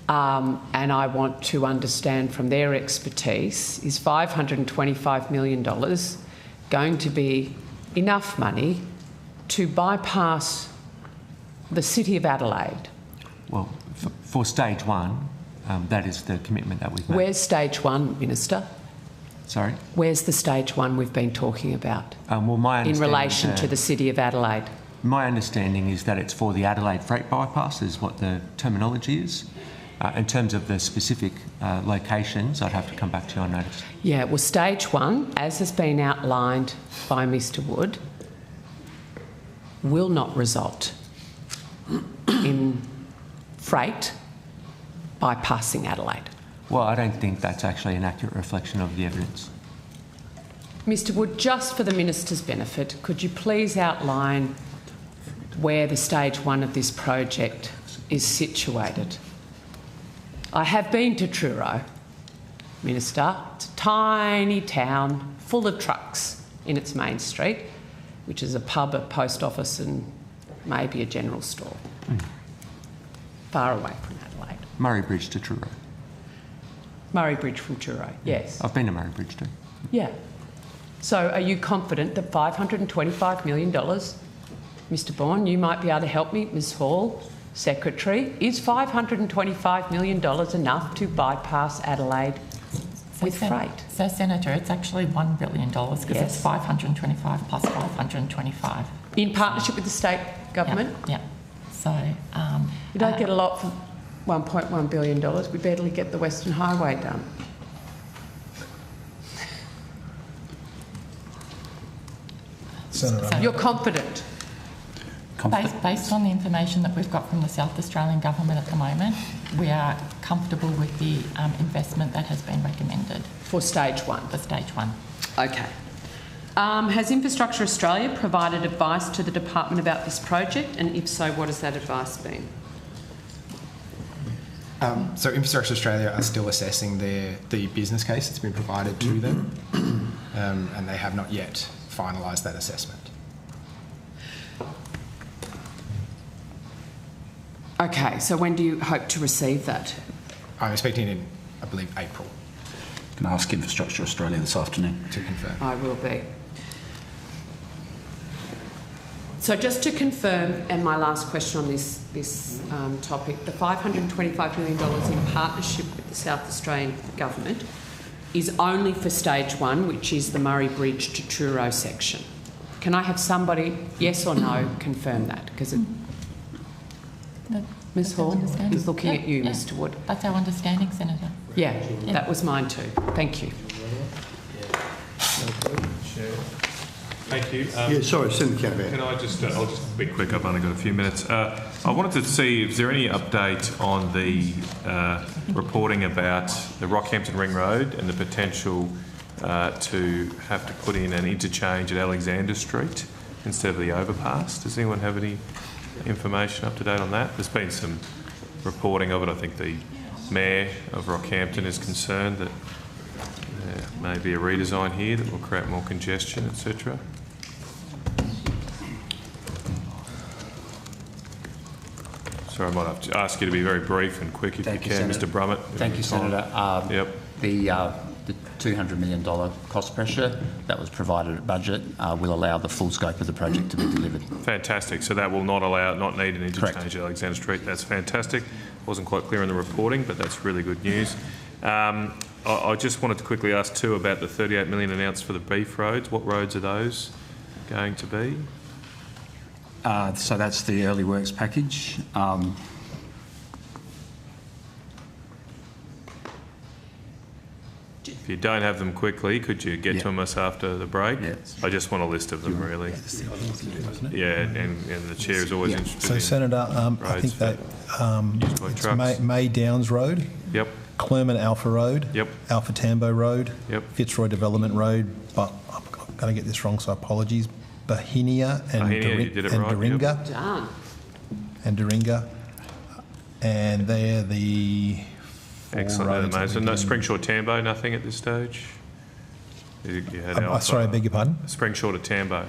and I want to understand from their expertise, is $525 million going to be enough money to bypass the City of Adelaide? Well, for stage 1, that is the commitment that we've made. Where's stage 1, Minister? Sorry? Where's the stage 1 we've been talking about Well, my in relation to the City of Adelaide? My understanding is that it's for the Adelaide freight bypass, is what the terminology is. In terms of the specific locations, I'd have to come back to you on notice. Yeah, well, stage 1, as has been outlined by Mr Wood, will not result in freight bypassing Adelaide. Well, I don't think that's actually an accurate reflection of the evidence. Mr Wood, just for the Minister's benefit, could you please outline where the stage 1 of this project is situated? I have been to Truro, Minister. It's a tiny town full of trucks in its main street, which is a pub, a post office and maybe a general store. Far away from Adelaide. Murray Bridge to Truro. Murray Bridge from Truro, yes. I've been to Murray Bridge too. Yeah. So are you confident that $525 million, Mr Bourne, you might be able to help me, Ms Hall, Secretary, is $525 million enough to bypass Adelaide with freight? So, Senator, it's actually $1 billion because it's 525 plus 525. In partnership with the state government? Yeah. So... you don't get a lot for $1.1 billion. We barely get the Western Highway done. Senator. You're confident? Based on the information that we've got from the South Australian Government at the moment, we are comfortable with the investment that has been recommended. For stage 1? For stage 1. Okay. Has Infrastructure Australia provided advice to the department about this project, and if so, what has that advice been? So Infrastructure Australia are still assessing the business case that's been provided to them, and they have not yet finalised that assessment. Okay, so when do you hope to receive that? I'm expecting in, I believe, April. Can I ask Infrastructure Australia this afternoon? To confirm. I will be. So just to confirm, and my last question on this topic, the $525 million in partnership with the South Australian Government is only for stage 1, which is the Murray Bridge to Truro section. Can I have somebody, yes or no, confirm that? Because Ms Hall is looking at you, Mr Wood. That's our understanding, Senator. Yeah, that was mine too. Thank you. Thank you. Sorry, Senator Canavan. Can I just, I'll just be quick, I've only got a few minutes. I wanted to see, is there any update on the reporting about the Rockhampton Ring Road and the potential to have to put in an interchange at Alexander Street instead of the overpass? Does anyone have any information up to date on that? There's been some reporting of it. I think the Mayor of Rockhampton is concerned that there may be a redesign here that will create more congestion, etc. Sorry, I might have to ask you to be very brief and quick if you can, Mr Brummett. Thank you, Senator. The $200 million cost pressure that was provided at budget will allow the full scope of the project to be delivered. Fantastic. So that will not need an interchange at Alexander Street. That's fantastic. Wasn't quite clear in the reporting, but that's really good news. I just wanted to quickly ask too about the $38 million announced for the beef roads. What roads are those going to be? So that's the early works package. If you don't have them quickly, could you get to us after the break? Yes. I just want a list of them, really. Yeah, and the chair is always interested So, in Senator, I think that it's May Downs Road. Yep. Clermont Alpha Road. Yep. Alpha Tambo Road. Yep. Fitzroy Development Road, but I'm going to get this wrong, so apologies. Bahinia and you did it right, Doringa. Done. And Doringa. And they're the four Excellent. roads that So we no did. Springshore Tambo, nothing at this stage? You had Alpha. Sorry, I beg your pardon? Springshore to Tambo.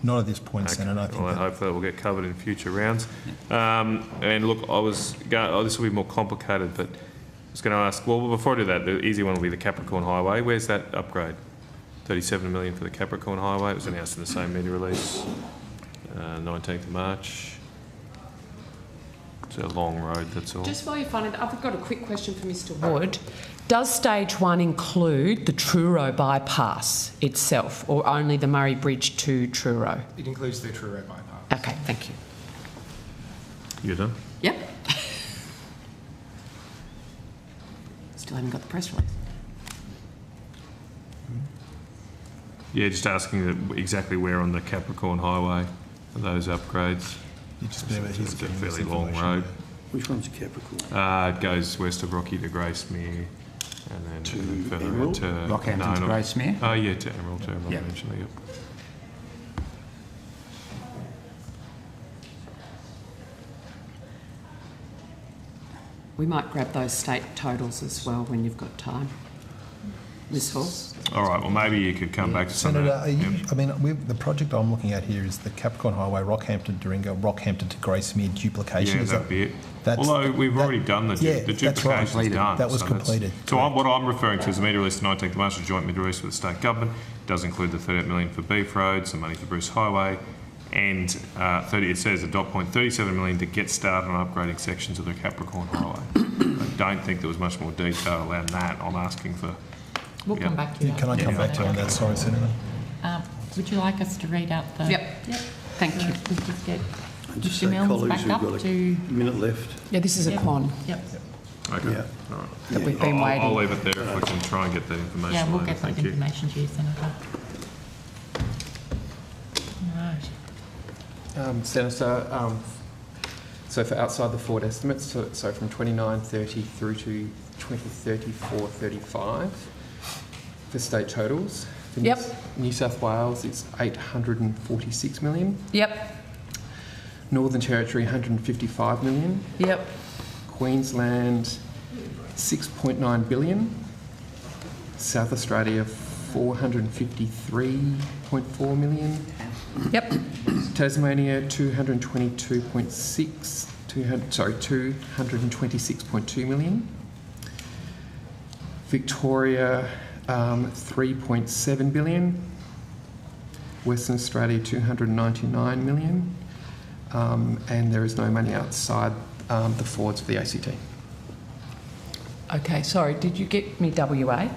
Not at this point, Okay. Senator. I think Well, that- hopefully that will get covered in future rounds. And look, this will be more complicated, but I was going to ask, well, before I do that, the easy one will be the Capricorn Highway. Where's that upgrade? 37 million for the Capricorn Highway. It was announced in the same media release, 19th of March. It's a long road, that's all. Just while you find it, I've got a quick question for Mr Wood. Does stage 1 include the Truro bypass itself, or only the Murray Bridge to Truro? It includes the Truro bypass. Okay, thank you. You done? Yep. Still haven't got the press release. Yeah, just asking exactly where on the Capricorn Highway are those upgrades. You just bear with It's a fairly long road. Which one's Capricorn? It goes west of Rocky to Gracemere, and then further Emerald? to Rockhampton to Gracemere? Oh yeah, to Emerald Yep. eventually. Yep. We might grab those state totals as well when you've got time. Ms Hall? All right. Well, maybe you could come back to some of Senator, that. are you, Yep. I mean, the project I'm looking at here is the Capricorn Highway, Rockhampton, Doringa, Rockhampton to Gracemere duplication. Yeah, Is that'd be it. that's- Although we've already done the Yeah, the that's right. duplication's done. That was so that's- completed. So what I'm referring to is the media release of 19th of March, a joint media release with the state government. It does include the 38 million for Beef Road, some money for Bruce Highway, and it says a dot point 37 million to get started on upgrading sections of the Capricorn Highway. I don't think there was much more detail around that. I'm asking for. We'll come back to you. Can I come back to you on that? Sorry, Senator. Would you like us to read out the... Yep. Thank you. We just get And just Mr. say Mills colleagues, back we've up got a to... minute left. Yeah, this is a con Yep. Okay. Yeah. All right. that we've been waiting. I'll leave it there if we can try and get that information. Yeah, we'll later. get that Thank you. information to you, Senator. Right. Senator, so for outside the forward estimates, so from 29-30 through to 2034-35, for state totals. For Yep. New South Wales, it's 846 million. Yep. Northern Territory, 155 million. Yep. Queensland, 6.9 billion. South Australia, 453.4 million. Yep. Tasmania, 226.2 million. Victoria, 3.7 billion. Western Australia, 299 million. And there is no money outside the forwards for the ACT. Okay, sorry, did you get me WA?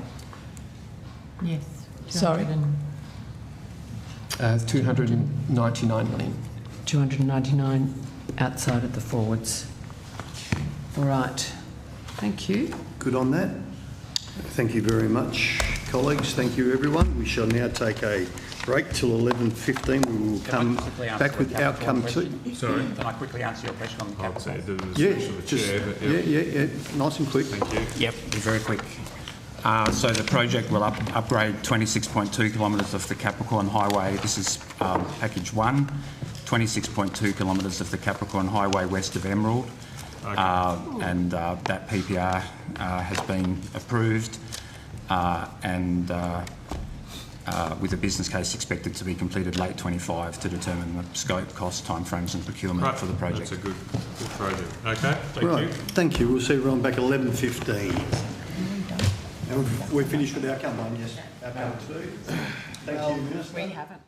Yes. Sorry? 299 million. 299 outside of the forwards. All right. Thank you. Good on that. Thank you very much, colleagues. Thank you, everyone. We shall now take a break till 11:15. We will come back with outcome 2. Sorry. Can I quickly answer your question on the capital? Yeah, just, yeah, nice and quick. Thank you. Yep, be very quick. So the project will upgrade 26.2 kilometres of the Capricorn Highway. This is package 1. 26.2 kilometres of the Capricorn Highway west of Emerald. Okay. And that PPR has been approved with a business case expected to be completed late 25 to determine the scope, cost, timeframes and procurement for the project. That's a good project. Okay, thank Right, you. thank you. We'll see everyone back at 11:15. And we're finished with outcome 1, yes. Outcome 2. Thank you, Minister. We haven't.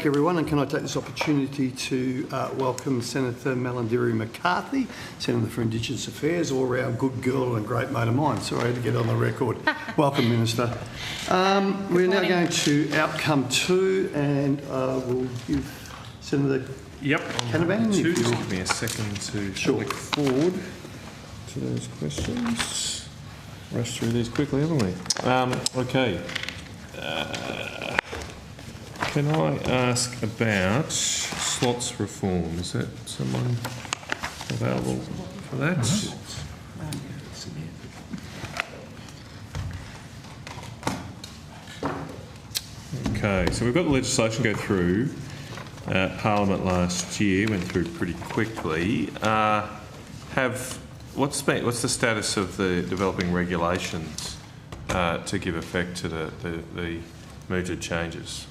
Everyone, and can I take this opportunity to welcome Senator Malandiri McCarthy, Senator for Indigenous Affairs, all-round good girl and great mate of mine. Sorry to get on the record. Welcome, Minister. We're now going to outcome 2, and we'll give Senator Canavan. Give me a second to look forward to those questions. Rush through these quickly, haven't we? Okay. Can I ask about slots reform? Is that someone available for that? Okay, so we've got the legislation go through. Parliament last year went through pretty quickly. What's the status of the developing regulations to give effect to the mooted changes?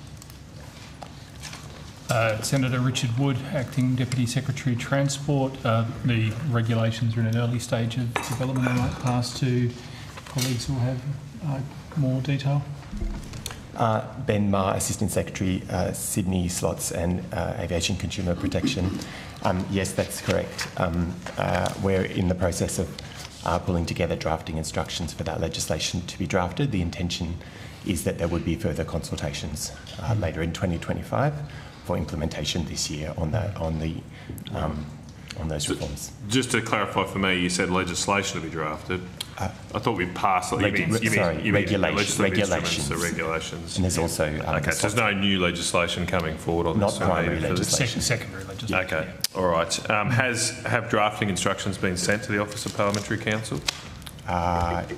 Senator Richard Wood, Acting Deputy Secretary Transport. The regulations are in an early stage of development. I might pass to colleagues who will have more detail. Ben Maher, Assistant Secretary, Sydney Slots and Aviation Consumer Protection. Yes, that's correct. We're in the process of pulling together drafting instructions for that legislation to be drafted. The intention is that there would be further consultations later in 2025 for implementation this year on those reforms. Just to clarify for me, you said legislation to be drafted. I thought we'd passed. You mean regulations. The regulations. And there's also okay. So there's no new legislation coming forward on not this. Primary legislation. Secondary legislation. Okay. All right. Have drafting instructions been sent to the Office of Parliamentary Counsel?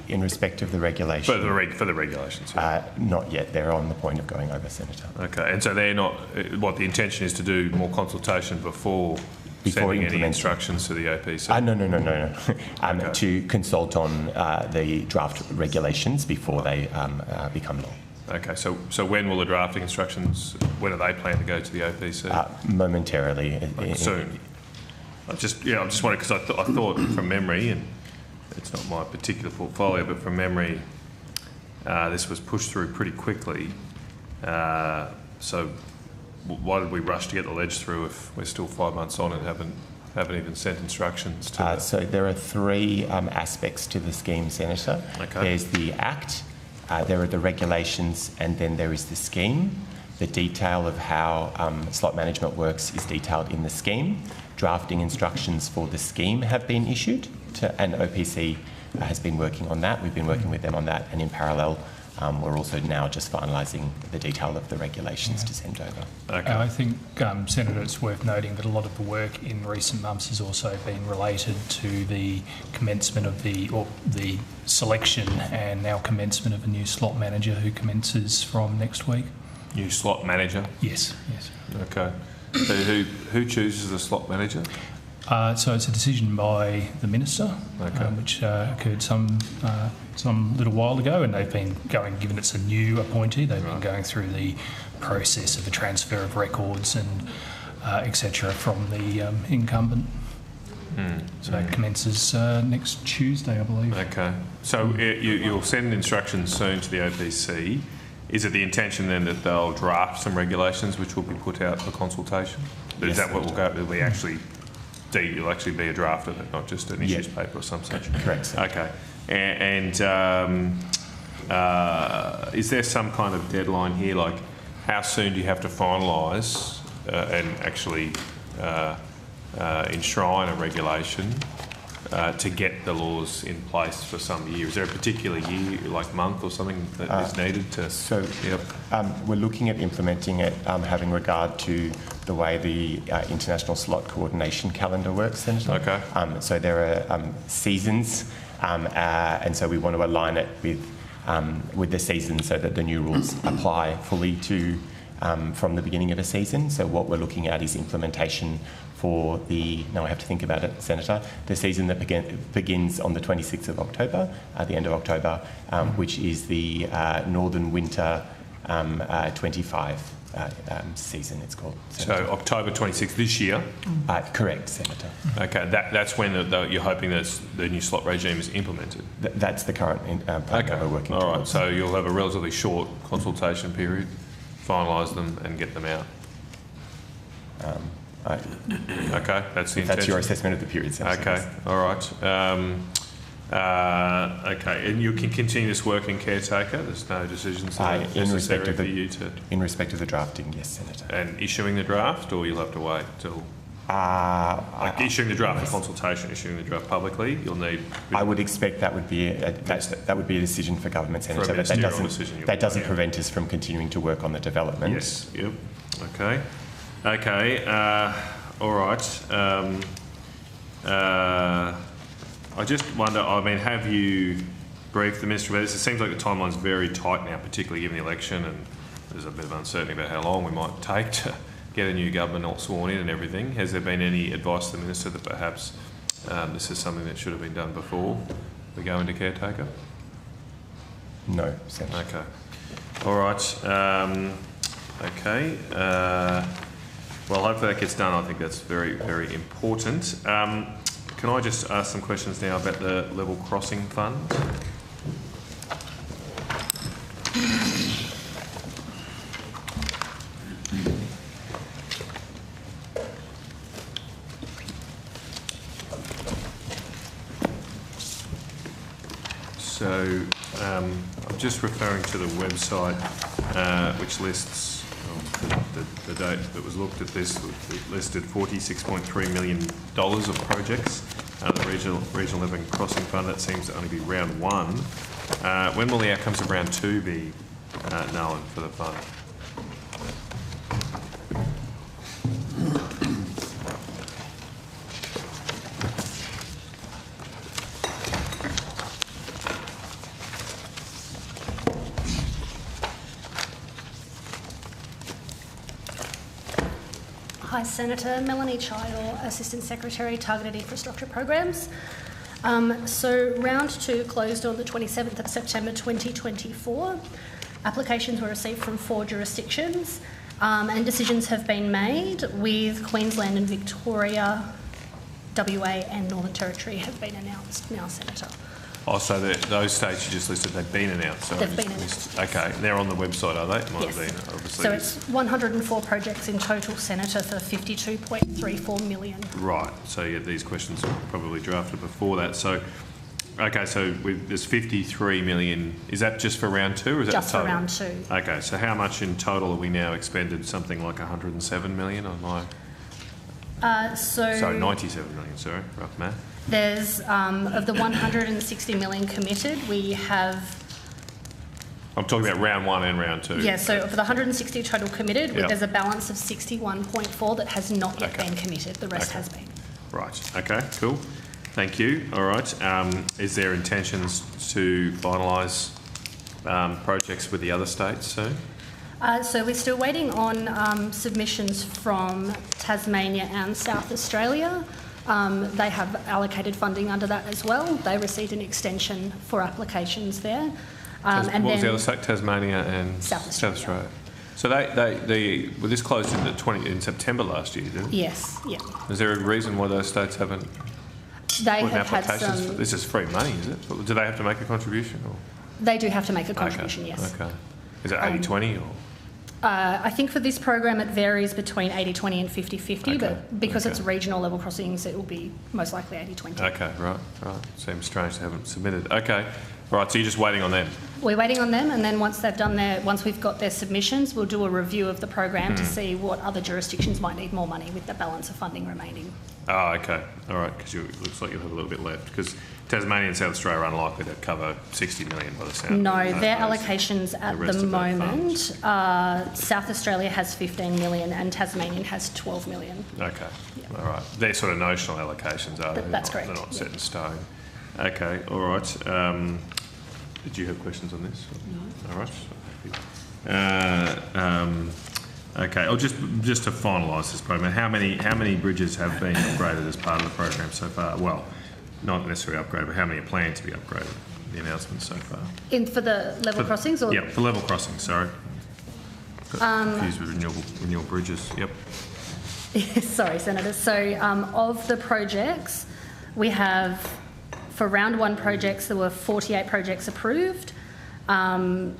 In respect of the regulation? For the regulations? Yeah. Not yet. They're on the point of going over, Senator. Okay. And so they're not, what the intention is to do more consultation before sending any instructions to the OPC? No. Okay. To consult on the draft regulations before they become law. Okay, so when will the drafting instructions, when are they planning to go to the OPC? Momentarily. Soon? I just wanted, because I thought from memory, and it's not my particular portfolio, but from memory, this was pushed through pretty quickly. So why did we rush to get the ledge through if we're still 5 months on and haven't even sent instructions to So there are 3 aspects to the scheme, Senator. Okay. There's the Act, there are the regulations, and then there is the scheme. The detail of how slot management works is detailed in the scheme. Drafting instructions for the scheme have been issued, and OPC has been working on that. We've been working with them on that, and in parallel, we're also now just finalising the detail of the regulations to send over. Okay. I think, Senator, it's worth noting that a lot of the work in recent months has also been related to the commencement of the selection and now commencement of a new slot manager who commences from next week. New slot manager? Yes. Okay. So who chooses the slot manager? So it's a decision by the Minister, which occurred some little while ago, and they've been given it's a new appointee, they've been going through the process of the transfer of records and etc. from the incumbent. So it commences next Tuesday, I believe. Okay. So you'll send instructions soon to the OPC. Is it the intention then that they'll draft some regulations which will be put out for consultation? Yes, is that what will go? Will we actually? You'll actually be a draft of it, not just an issues paper or some such. Correct. Sir. Okay. And is there some kind of deadline here? Like, how soon do you have to finalise and actually enshrine a regulation to get the laws in place for some year? Is there a particular year, like month or something, that is needed to? So we're looking at implementing it, having regard to the way the international slot coordination calendar works, Senator. Okay. So there are seasons, and so we want to align it with the season so that the new rules apply fully to from the beginning of a season. So what we're looking at is implementation for now I have to think about it, Senator, the season that begins on the 26th of October, at the end of October, which is the Northern Winter 25 season, it's called. Senator. So October 26th this year? Correct, Senator. Okay, that's when you're hoping that the new slot regime is implemented? That's the current plan that we're working towards. All right, so you'll have a relatively short consultation period, finalise them and get them out? Okay, that's the intention. That's your assessment of the period. Okay, all right. Okay, and you can continue this work in caretaker? There's no decisions that are necessary for you to... In respect of the drafting, yes, Senator. And issuing the draft, or you'll have to wait till... like issuing the draft for consultation, issuing the draft publicly, you'll need... I would expect that would be a decision for government, Senator, but that doesn't prevent us from continuing to work on the development. Yes, yep, okay. Okay, all right. I just wonder, I mean, have you briefed the Minister about this? It seems like the timeline's very tight now, particularly given the election, and there's a bit of uncertainty about how long we might take to get a new government all sworn in and everything. Has there been any advice to the Minister that perhaps this is something that should have been done before we go into caretaker? No, Senator. Okay. All right. Okay. Well, hopefully that gets done. I think that's very, very important. Can I just ask some questions now about the level crossing fund? So I'm just referring to the website which lists the date that was looked at this. It listed $46.3 million of projects. The regional level crossing fund, that seems to only be round one. When will the outcomes of round two be known for the fund? Hi, Senator. Melanie Chidle, Assistant Secretary, Targeted Infrastructure Programs. So round two closed on the 27th of September 2024. Applications were received from 4 jurisdictions and decisions have been made with Queensland and Victoria, WA and Northern Territory have been announced now, Senator. Oh, so those states you just listed, they've been announced? So they've been announced. Okay, they're on the website, are they? Might yes. have been, obviously. So it's 104 projects in total, Senator, for $52.34 million. Right, so yeah, these questions were probably drafted before that. So, okay, so there's 53 million. Is that just for round two, or is that just total? for round two? Okay, so how much in total have we now expended? Something like 107 million on my... Sorry, 97 million, sorry, rough math. There's, of the 160 million committed, we have... I'm talking about round one and round two. Yeah, so for the 160 total committed, yep. there's a balance of 61.4 that has not yet been committed. The rest has been. Right, okay, cool. Thank you. All right. Is there intentions to finalise projects with the other states soon? So we're still waiting on submissions from Tasmania and South Australia. They have allocated funding under that as well. They received an extension for applications there. And what was the other state? Tasmania and South Australia. So well, this closed in September last year, didn't it? Yes, yeah. Is there a reason why those states haven't put in applications? This is free money, is it? Do they have to make a contribution? Or? They do have to make a contribution, okay. yes. Okay. Is it 80-20 or...? I think for this program it varies between 80-20 and 50-50, okay. but because it's regional level crossings, it will be most likely 80-20. Okay, right. Seems strange they haven't submitted. Okay, right. So you're just waiting on them. We're waiting on them, and then once we've got their submissions, we'll do a review of the program to see what other jurisdictions might need more money with the balance of funding remaining. Oh, okay. All right, because it looks like you'll have a little bit left because Tasmania and South Australia are unlikely to cover 60 million by the sound. No, their allocations at the moment, South Australia has 15 million and Tasmanian has 12 million. Okay, all right. They're sort of notional allocations, are they? That's correct. They're not set in stone. Okay, all right. Did you have questions on this? No. All right. Okay, just to finalise this program, how many bridges have been upgraded as part of the program so far? Well, not necessarily upgraded, but how many are planned to be upgraded? The announcements so far. For the level crossings, or yeah, for level crossings. Sorry, confused with renewable bridges. Yep. Sorry, Senator. So of the projects, we have for round one projects there were 48 projects approved. 48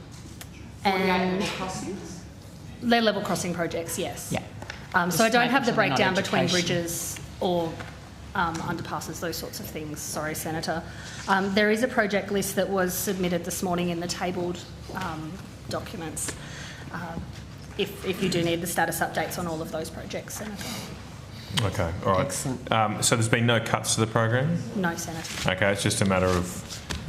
level crossings. They're level crossing projects, yes. Yeah. So I don't have the making sure they're not breakdown between education. bridges or underpasses, those sorts of things. Sorry, Senator. There is a project list that was submitted this morning in the tabled documents. If you do need the status updates on all of those projects, Senator. Okay, all right. So there's been no cuts to the program? No, Senator. Okay, it's just a matter of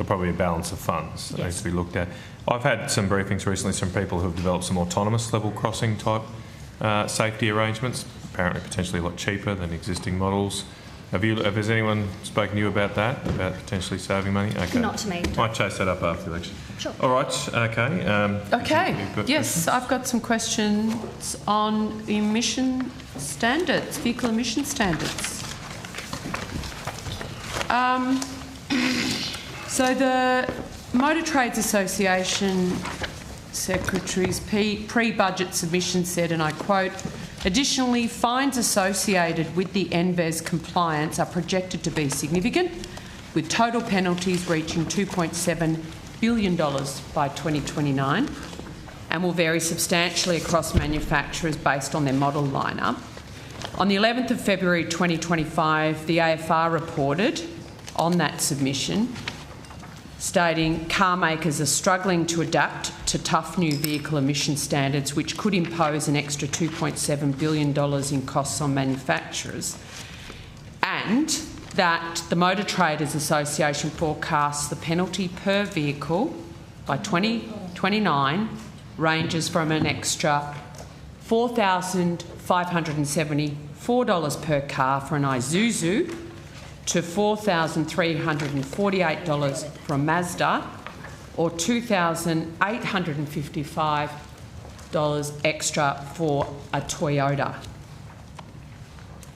probably a balance of funds that needs to be looked at. I've had some briefings recently from people who have developed some autonomous level crossing type safety arrangements, apparently potentially a lot cheaper than existing models. Has anyone spoken to you about that, about potentially saving money? Okay. Not to me. Might chase that up after the election. Sure. All right, okay. Okay, you've got yes, questions? I've got some questions on emission standards, vehicle emission standards. So the Motor Trades Association Secretary's pre-budget submission said, and I quote, "Additionally, fines associated with the NVES compliance are projected to be significant, with total penalties reaching $2.7 billion by 2029 and will vary substantially across manufacturers based on their model lineup." On the 11th of February 2025, the AFR reported on that submission, stating car makers are struggling to adapt to tough new vehicle emission standards, which could impose an extra $2.7 billion in costs on manufacturers, and that the Motor Traders Association forecasts the penalty per vehicle by 2029 ranges from an extra $4,574 per car for an Isuzu to $4,348 for a Mazda, or $2,855 extra for a Toyota.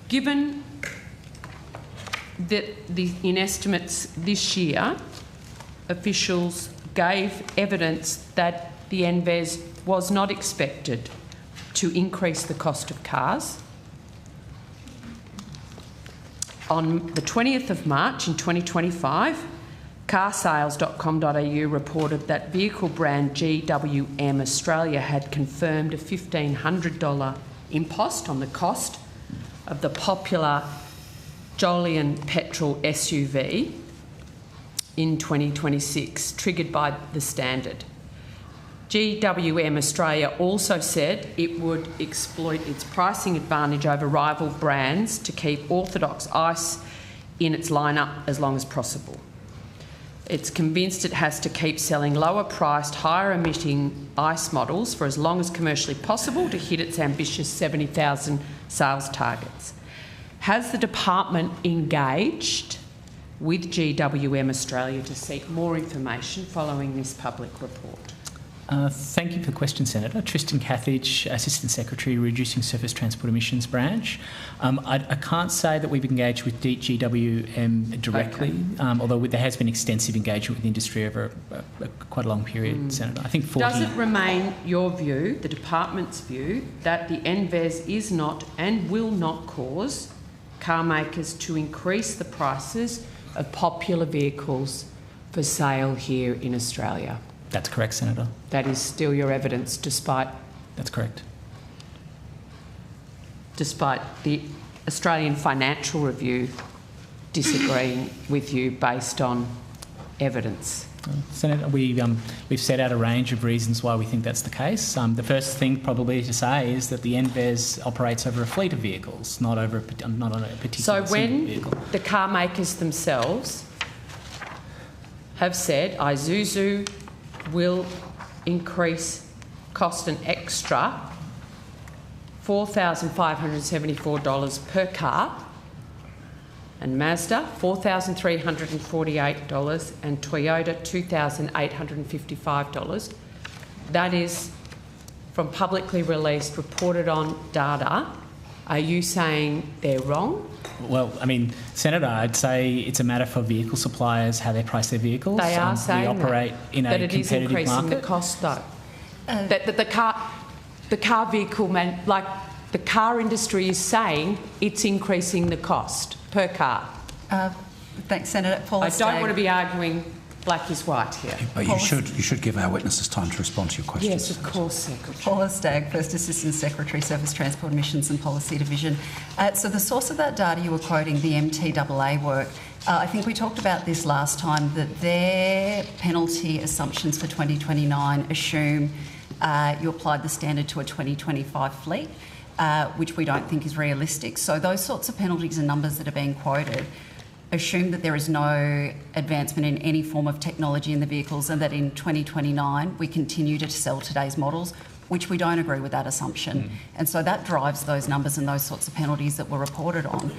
Given that in estimates this year, officials gave evidence that the NVES was not expected to increase the cost of cars, on the 20th of March in 2025, carsales.com.au reported that vehicle brand GWM Australia had confirmed a $1,500 impost on the cost of the popular Jolyon petrol SUV in 2026, triggered by the standard. GWM Australia also said it would exploit its pricing advantage over rival brands to keep orthodox ICE in its lineup as long as possible. It's convinced it has to keep selling lower-priced, higher-emitting ICE models for as long as commercially possible to hit its ambitious 70,000 sales targets. Has the department engaged with GWM Australia to seek more information following this public report? Thank you for the question, Senator. Tristan Cathidge, Assistant Secretary, Reducing Surface Transport Emissions Branch. I can't say that we've engaged with GWM directly, although there has been extensive engagement with the industry over quite a long period, Senator. I think 40... Does it remain your view, the department's view, that the NVES is not and will not cause car makers to increase the prices of popular vehicles for sale here in Australia? That's correct, Senator. That is still your evidence, despite... That's correct. Despite the Australian Financial Review disagreeing with you based on evidence? Senator, we've set out a range of reasons why we think that's the case. The first thing probably to say is that the NVES operates over a fleet of vehicles, not on a particular vehicle. The car makers themselves have said Isuzu will cost an extra $4,574 per car, and Mazda $4,348 and Toyota $2,855. That is from publicly released, reported on data. Are you saying they're wrong? Well, I mean, Senator, I'd say it's a matter for vehicle suppliers how they price their vehicles. They are saying we operate in a competitive market. That it is increasing the cost, though. That the car vehicle the car industry is saying it's increasing the cost per car. Thanks, Senator. Paula I don't want to be arguing black is white here. But you should give our witnesses time to respond to your questions. Yes, of course, Secretary. Paula Stagg, First Assistant Secretary, Surface Transport Emissions and Policy Division. So the source of that data you were quoting, the MTAA work, I think we talked about this last time, that their penalty assumptions for 2029 assume you applied the standard to a 2025 fleet, which we don't think is realistic. So those sorts of penalties and numbers that are being quoted assume that there is no advancement in any form of technology in the vehicles and that in 2029 we continue to sell today's models, which we don't agree with that assumption. And so that drives those numbers and those sorts of penalties that were reported on,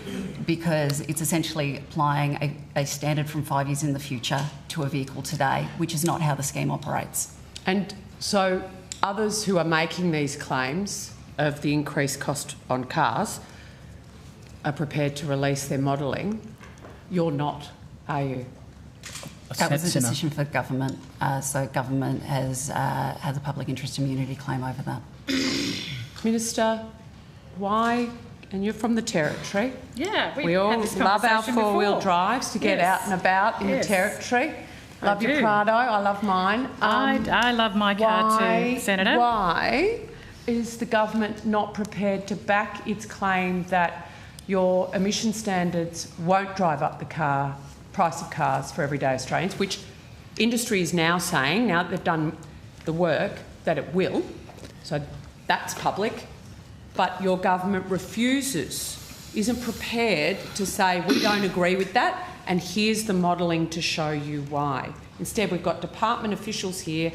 because it's essentially applying a standard from 5 years in the future to a vehicle today, which is not how the scheme operates. And so others who are making these claims of the increased cost on cars are prepared to release their modelling. You're not, are you? That was a decision for government, so government has a public interest immunity claim over that. Minister, why, and you're from the Territory. Yeah, we all love our four-wheel drives to get out and about in the Territory. Love your Prado, I love mine. I love my car too, Senator. Why is the government not prepared to back its claim that your emission standards won't drive up the price of cars for everyday Australians, which industry is now saying, now that they've done the work, that it will. So that's public. But your government refuses, isn't prepared to say, we don't agree with that, and here's the modelling to show you why. Instead, we've got department officials here,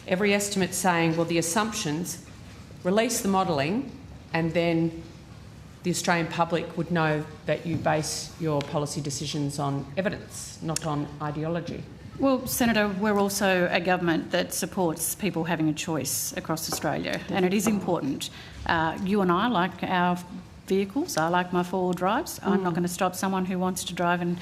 every estimate saying, well, the assumptions, release the modelling, and then the Australian public would know that you base your policy decisions on evidence, not on ideology. Well, Senator, we're also a government that supports people having a choice across Australia, and it is important. You and I like our vehicles. I like my four-wheel drives. I'm not going to stop someone who wants to drive a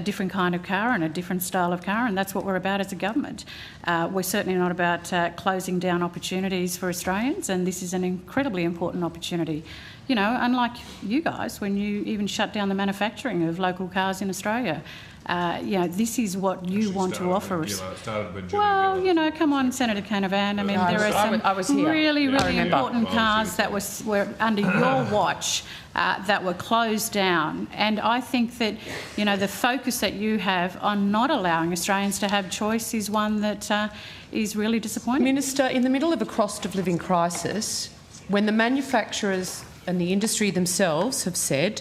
different kind of car and a different style of car, and that's what we're about as a government. We're certainly not about closing down opportunities for Australians, and this is an incredibly important opportunity. You know, unlike you guys, when you even shut down the manufacturing of local cars in Australia. This is what you want to offer us. Well, come on, Senator Canavan. I mean, there are some really important cars that were under your watch that were closed down. And I think that, the focus that you have on not allowing Australians to have choice is one that is really disappointing. Minister, in the middle of a cost of living crisis, when the manufacturers and the industry themselves have said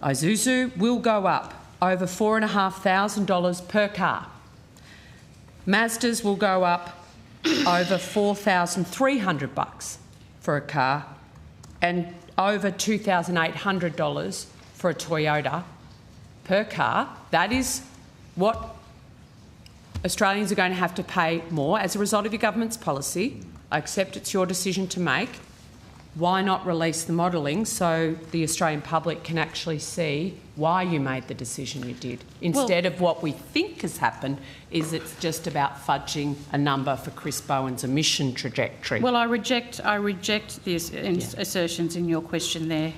Isuzu will go up over $4,500 per car. Mazdas will go up over $4,300 for a car and over $2,800 for a Toyota per car. That is what Australians are going to have to pay more as a result of your government's policy. I accept it's your decision to make. Why not release the modelling so the Australian public can actually see why you made the decision you did, instead of what we think has happened is it's just about fudging a number for Chris Bowen's emission trajectory? Well, I reject the assertions in your question there,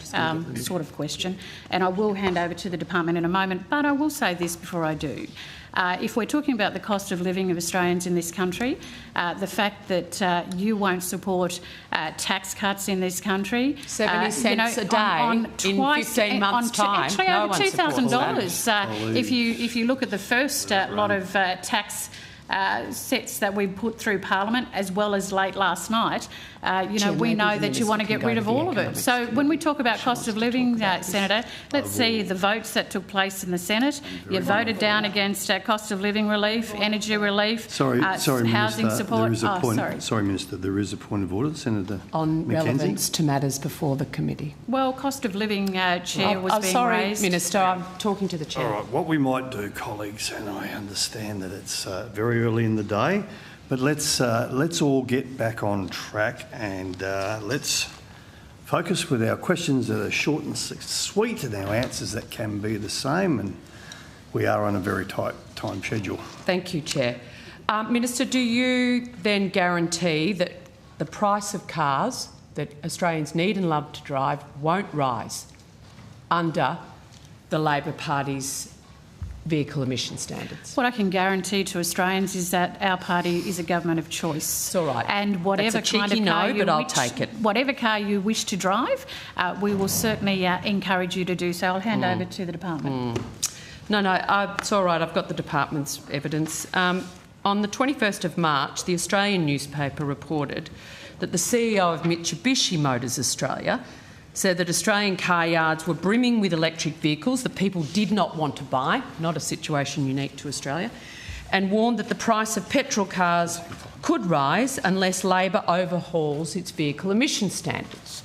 sort of question, and I will hand over to the department in a moment, but I will say this before I do. If we're talking about the cost of living of Australians in this country, the fact that you won't support tax cuts in this country, 70 cents a day in 15 months' time, actually no over $2,000. If you look at the first lot of tax sets that we put through Parliament, as well as late last night, we know that you want to get rid of all of it. So when we talk about cost of living, Senator, let's see the votes that took place in the Senate. You voted down against cost of living relief, energy relief, housing Minister, support. Sorry, Minister, there is a point of order, Senator on Mackenzie. Relevance to matters before the committee. Well, cost of living, Chair, was being raised. Minister, I'm talking to the Chair. All right, what we might do, colleagues, and I understand that it's very early in the day, but let's all get back on track and let's focus with our questions that are short and sweet and our answers that can be the same, and we are on a very tight time schedule. Thank you, Chair. Minister, do you then guarantee that the price of cars that Australians need and love to drive won't rise under the Labor Party's vehicle emission standards? What I can guarantee to Australians is that our party is a government of choice. It's all right. And whatever That's a kind cheeky of car no, but I'll take it. Whatever car you wish to drive, we will certainly encourage you to do so. I'll hand over to the department. No, it's all right. I've got the department's evidence. On the 21st of March, the Australian newspaper reported that the CEO of Mitsubishi Motors Australia said that Australian car yards were brimming with electric vehicles that people did not want to buy, not a situation unique to Australia, and warned that the price of petrol cars could rise unless Labor overhauls its vehicle emission standards.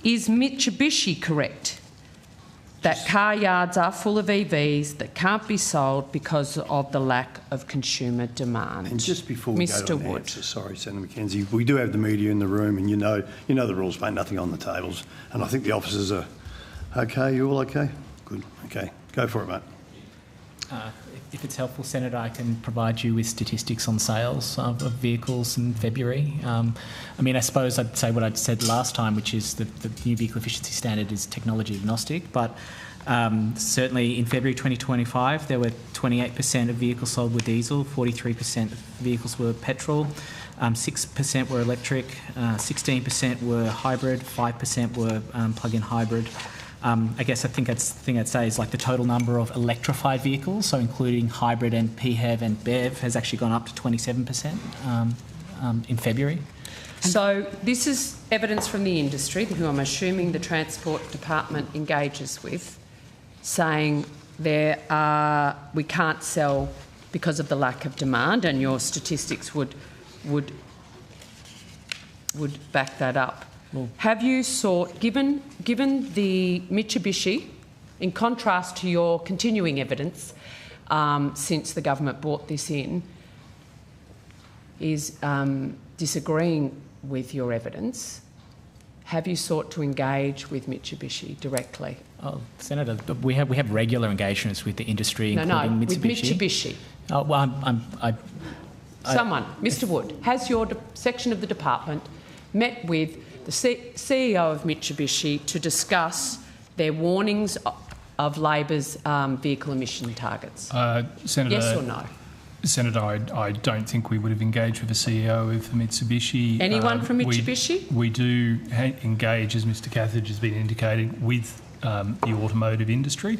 Is Mitsubishi correct that car yards are full of EVs that can't be sold because of the lack of consumer demand? And just before we Mr. go to the Wood. answer, sorry, Senator McKenzie, we do have the media in the room, and you know the rules, mate. Nothing on the tables, and I think the officers are okay. You all okay? Good. Okay, go for it, mate. If it's helpful, Senator, I can provide you with statistics on sales of vehicles in February. I mean, I suppose I'd say what I'd said last time, which is that the new vehicle efficiency standard is technology agnostic, but certainly in February 2025, there were 28% of vehicles sold were diesel, 43% of vehicles were petrol, 6% were electric, 16% were hybrid, 5% were plug-in hybrid. I guess the thing I'd say is like the total number of electrified vehicles, so including hybrid and PHEV and BEV, has actually gone up to 27% in February. So this is evidence from the industry, who I'm assuming the Transport Department engages with, saying we can't sell because of the lack of demand, and your statistics would back that up. Have you sought, given the Mitsubishi, in contrast to your continuing evidence since the government brought this in, is disagreeing with your evidence, have you sought to engage with Mitsubishi directly? Oh, Senator, we have regular engagements with the industry, including Mitsubishi. With Mitsubishi. Oh, well, Mr. Wood, has your section of the department met with the CEO of Mitsubishi to discuss their warnings of Labor's vehicle emission targets? Senator, yes or no? Senator, I don't think we would have engaged with the CEO of Mitsubishi. Anyone from Mitsubishi? We do engage, as Mr Cathedge has been indicating, with the automotive industry.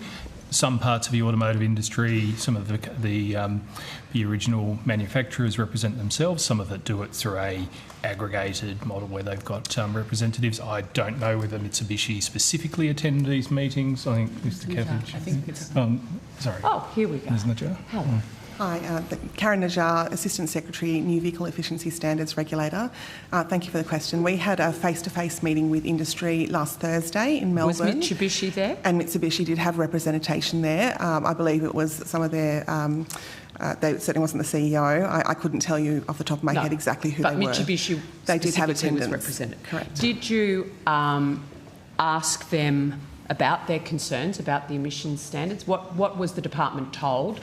Some parts of the automotive industry, some of the original manufacturers represent themselves. Some of it do it through a aggregated model where they've got representatives. I don't know whether Mitsubishi specifically attend these meetings. I think Mr Cathedge. I think it's... sorry. Oh, here we go. Ms. Najjar. Hello. Hi, Karen Najjar, Assistant Secretary, New Vehicle Efficiency Standards Regulator. Thank you for the question. We had a face-to-face meeting with industry last Thursday in Melbourne. Was Mitsubishi there? And Mitsubishi did have representation there. I believe it was some of their... they certainly wasn't the CEO. I couldn't tell you off the top of my head exactly who they were. But Mitsubishi they did have attendance. Was represented. Correct. Did you ask them about their concerns about the emissions standards? What was the department told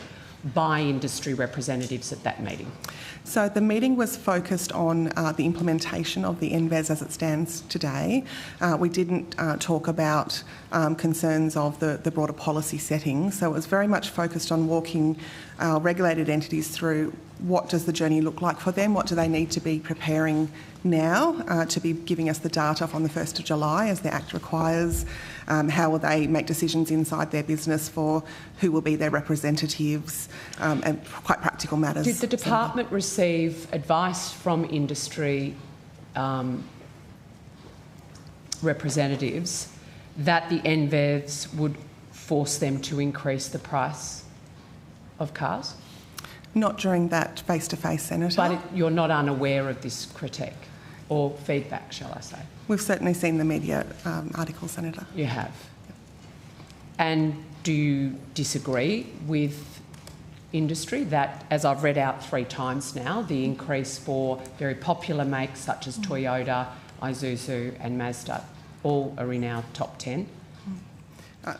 by industry representatives at that meeting? So the meeting was focused on the implementation of the NVES as it stands today. We didn't talk about concerns of the broader policy setting. So it was very much focused on walking our regulated entities through what does the journey look like for them, what do they need to be preparing now to be giving us the data from the 1st of July as the Act requires, how will they make decisions inside their business for who will be their representatives, and quite practical matters. Did the department receive advice from industry representatives that the NVES would force them to increase the price of cars? Not during that face-to-face, Senator. But you're not unaware of this critique or feedback, shall I say? We've certainly seen the media articles, Senator. You have. And do you disagree with industry that, as I've read out 3 times now, the increase for very popular makes such as Toyota, Isuzu and Mazda all are in our top 10?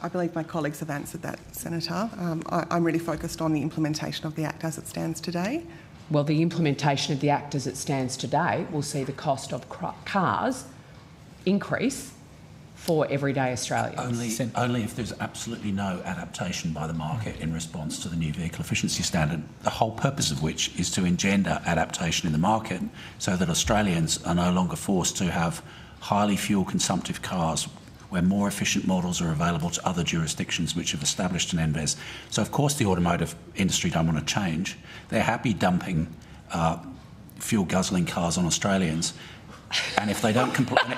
I believe my colleagues have answered that, Senator. I'm really focused on the implementation of the Act as it stands today. Well, the implementation of the Act as it stands today will see the cost of cars increase for everyday Australians? Only if there's absolutely no adaptation by the market in response to the new vehicle efficiency standard, the whole purpose of which is to engender adaptation in the market so that Australians are no longer forced to have highly fuel consumptive cars where more efficient models are available to other jurisdictions which have established an NVES. So of course the automotive industry don't want to change. They're happy dumping fuel guzzling cars on Australians, and if they don't comply...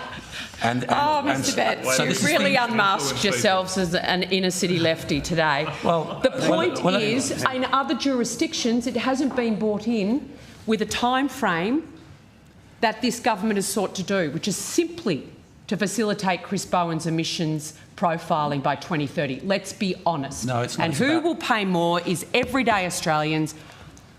Mr. Betts, so you've really unmasked yourselves as an inner-city lefty today. Well, the point is, in other jurisdictions, it hasn't been brought in with a time frame that this government has sought to do, which is simply to facilitate Chris Bowen's emissions profiling by 2030. Let's be honest. No, it's not. And who will pay more is everyday Australians,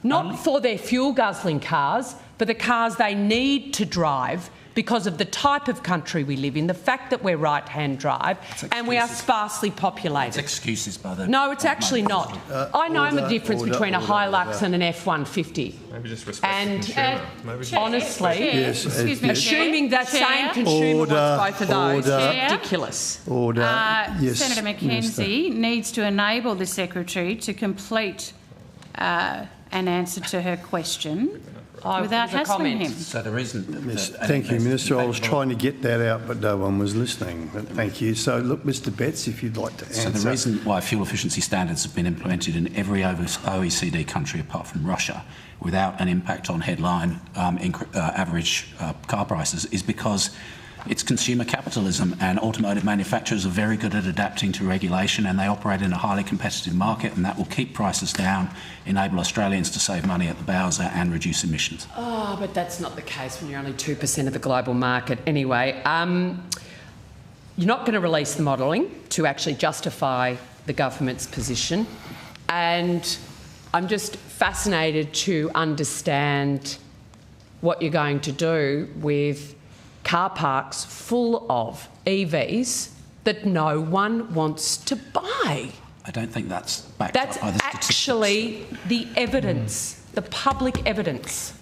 not for their fuel-guzzling cars, but the cars they need to drive because of the type of country we live in, the fact that we're right-hand drive, and we are sparsely populated. It's excuses by the... No, it's actually not. I know the difference between a Hilux and an F-150. Maybe just respect the consumer. Honestly, excuse me, assuming that same consumer wants both of those is ridiculous. Yes, Senator McKenzie needs to enable the Secretary to complete an answer to her question without hassling him. So there isn't... Thank you, Minister. I was trying to get that out, but no one was listening. But thank you. So, look, Mr Betts, if you'd like to answer. So the reason why fuel efficiency standards have been implemented in every OECD country apart from Russia without an impact on headline average car prices is because it's consumer capitalism, and automotive manufacturers are very good at adapting to regulation, and they operate in a highly competitive market, and that will keep prices down, enable Australians to save money at the bowser and reduce emissions. Oh, but that's not the case when you're only 2% of the global market. Anyway, you're not going to release the modelling to actually justify the government's position, and I'm just fascinated to understand what you're going to do with car parks full of EVs that no one wants to buy. I don't think that's backed up by the statistics. That's actually the evidence, the public evidence.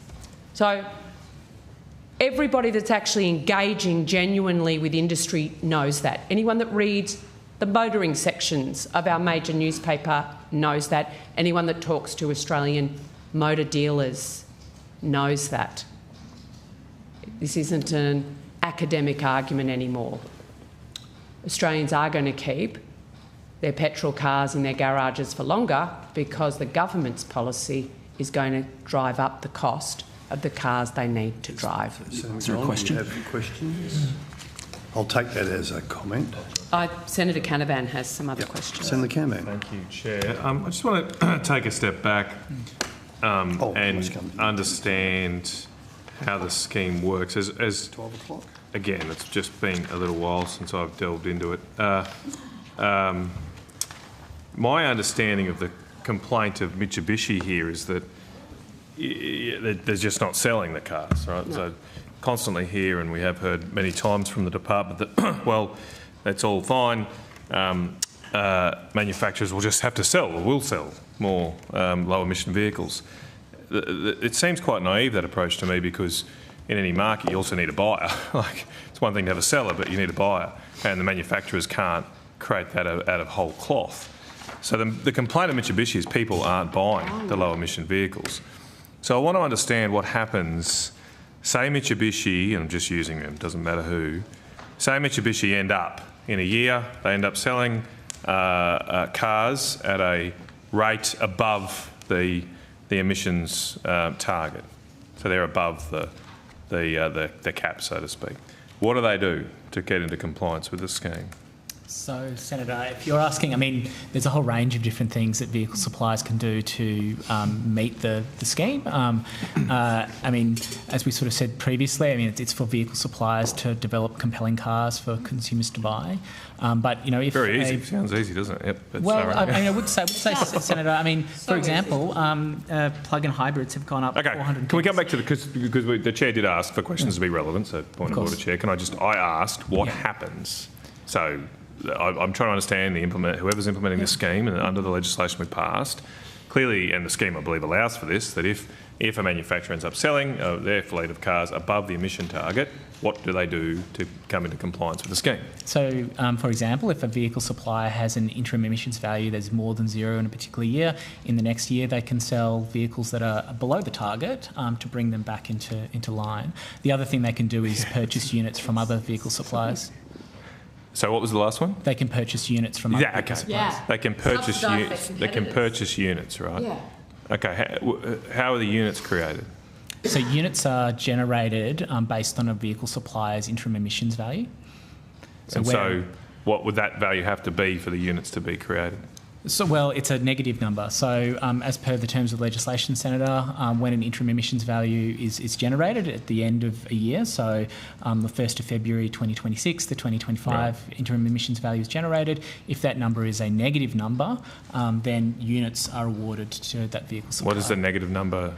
So everybody that's actually engaging genuinely with industry knows that. Anyone that reads the motoring sections of our major newspaper knows that. Anyone that talks to Australian motor dealers knows that. This isn't an academic argument anymore. Australians are going to keep their petrol cars in their garages for longer because the government's policy is going to drive up the cost of the cars they need to drive. Is there a question? Do you have questions? I'll take that as a comment. Senator Canavan has some other questions. Senator Canavan. Thank you, Chair. I just want to take a step back and understand how the scheme works. As 12 o'clock. Again, it's just been a little while since I've delved into it. My understanding of the complaint of Mitsubishi here is that they're just not selling the cars, right? No. So constantly hear, and we have heard many times from the department that, well, that's all fine. Manufacturers will just have to sell, or will sell more low emission vehicles. It seems quite naive, that approach to me, because in any market you also need a buyer. Like, it's one thing to have a seller, but you need a buyer, and the manufacturers can't create that out of whole cloth. So the complaint of Mitsubishi is people aren't buying the low emission vehicles. So I want to understand what happens. Say Mitsubishi, and I'm just using them, doesn't matter who, say Mitsubishi end up, in a year, they end up selling cars at a rate above the emissions target. So they're above the cap, so to speak. What do they do to get into compliance with the scheme? So, Senator, if you're asking, I mean, there's a whole range of different things that vehicle suppliers can do to meet the scheme. I mean, as we sort of said previously, I mean, it's for vehicle suppliers to develop compelling cars for consumers to buy. But, you know, if... Very easy. Sounds easy, doesn't it? Yep. Well, I mean, I would say, Senator, I mean, for example, plug-in hybrids have gone up 400... Can we come back to because the Chair did ask for questions to be relevant, so point of order, Chair. I asked what happens. So... I'm trying to understand whoever's implementing this scheme, and under the legislation we passed, clearly, and the scheme I believe allows for this, that if if a manufacturer ends up selling their fleet of cars above the emission target, what do they do to come into compliance with the scheme? So, for example, if a vehicle supplier has an interim emissions value that's more than zero in a particular year, in the next year they can sell vehicles that are below the target to bring them back into line. The other thing they can do is purchase units from other vehicle suppliers. So what was the last one? They can purchase units from other vehicle suppliers. They can purchase units. They can purchase units, right? Yeah. Okay. How are the units created? So units are generated based on a vehicle supplier's interim emissions value. So what would that value have to be for the units to be created? So, well, it's a negative number. So, as per the terms of legislation, Senator, when an interim emissions value is generated at the end of a year, so the 1st of February 2026, the 2025 interim emissions value is generated. If that number is a negative number, then units are awarded to that vehicle supplier. What is the negative number?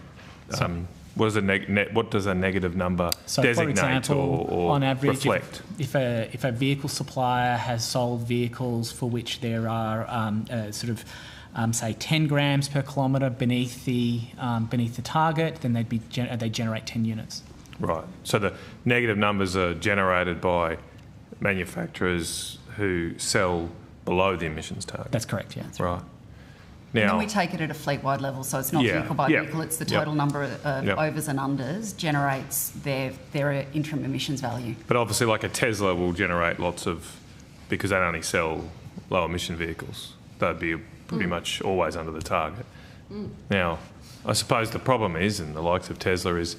What does a negative number designate, for example, or on average, reflect? If a vehicle supplier has sold vehicles for which there are say 10 grams per kilometre beneath the target, then they generate 10 units. Right. So the negative numbers are generated by manufacturers who sell below the emissions target. That's correct. Yeah. Right. And Now, then we take it at a fleet-wide level, so it's not vehicle by vehicle, it's the total number of overs and unders generates their interim emissions value. but obviously, like a Tesla will generate lots of, because they only sell low emission vehicles, they'd be pretty much always under the target. Now, I suppose the problem is, in the likes of Tesla, is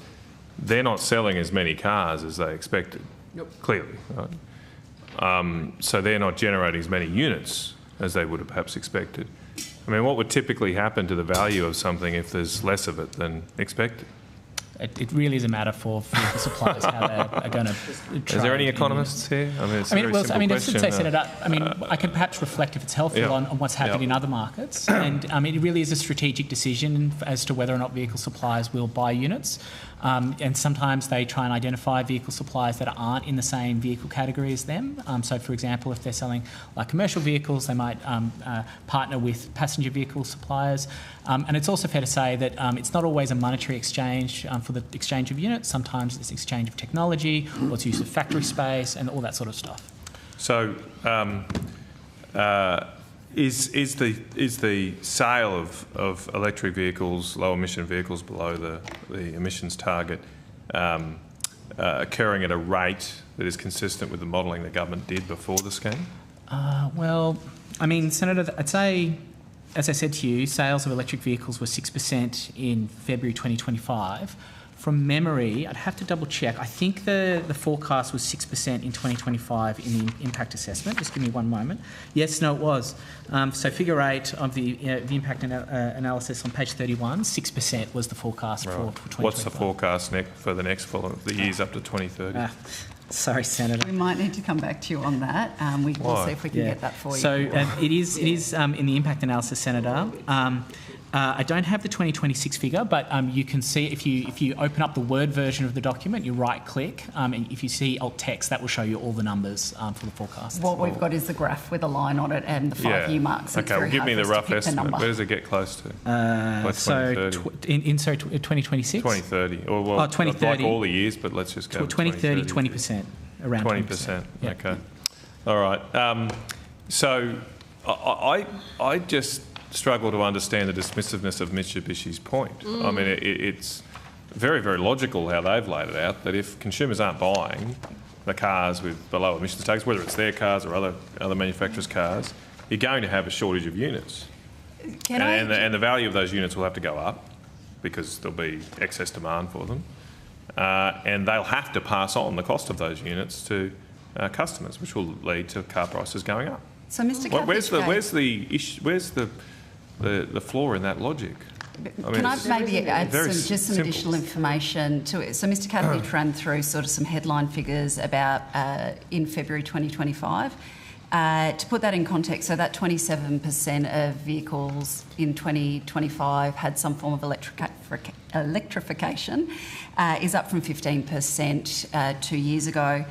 they're not selling as many cars as they expected. Clearly, right? So they're not generating as many units as they would have perhaps expected. I mean, what would typically happen to the value of something if there's less of it than expected? It really is a matter for vehicle suppliers how they are going to trade. Is there any economists here? I mean, it's a very simple question. I should say, Senator, I can perhaps reflect, if it's helpful, on what's happened in other markets. And it really is a strategic decision as to whether or not vehicle suppliers will buy units. And sometimes they try and identify vehicle suppliers that aren't in the same vehicle category as them. So, for example, if they're selling like commercial vehicles, they might partner with passenger vehicle suppliers. And it's also fair to say that it's not always a monetary exchange for the exchange of units. Sometimes it's exchange of technology, or it's use of factory space, and all that sort of stuff. So, is the sale of electric vehicles, low emission vehicles below the emissions target, occurring at a rate that is consistent with the modelling the government did before the scheme? Well, I mean, Senator, I'd say, as I said to you, sales of electric vehicles were 6% in February 2025. From memory, I'd have to double check. I think the forecast was 6% in 2025 in the impact assessment. Just give me one moment. Yes, no, it was. So figure 8 of the impact analysis on page 31, 6% was the forecast for 2025. What's the forecast for the years up to 2030? Sorry, Senator. We might need to come back to you on that. We'll see if we can get that for you. So it is in the impact analysis, Senator. I don't have the 2026 figure, but you can see if you open up the Word version of the document, you right-click, and if you see alt text, that will show you all the numbers for the forecast. What we've got is the graph with a line on it and the 5-year marks. Okay, well, give me the rough estimate. Where does it get close to? So 2026? 2030. Or, well, 2030. Like all the years, but let's just go 2030, 20%. Around 20%. Yeah. Okay. All right. So I just struggle to understand the dismissiveness of Mitsubishi's point. I mean, it's very, very logical how they've laid it out, that if consumers aren't buying the cars with the low emissions tags, whether it's their cars or other manufacturers' cars, you're going to have a shortage of units. And the value of those units will have to go up because there'll be excess demand for them. And they'll have to pass on the cost of those units to customers, which will lead to car prices going up. So, Mr. Where's the flaw in that logic? Can I maybe add some additional information to it? So Mr. Cathledge ran through sort of some headline figures about in February 2025. To put that in context, so that 27% of vehicles in 2025 had some form of electrification, is up from 15% 2 years ago.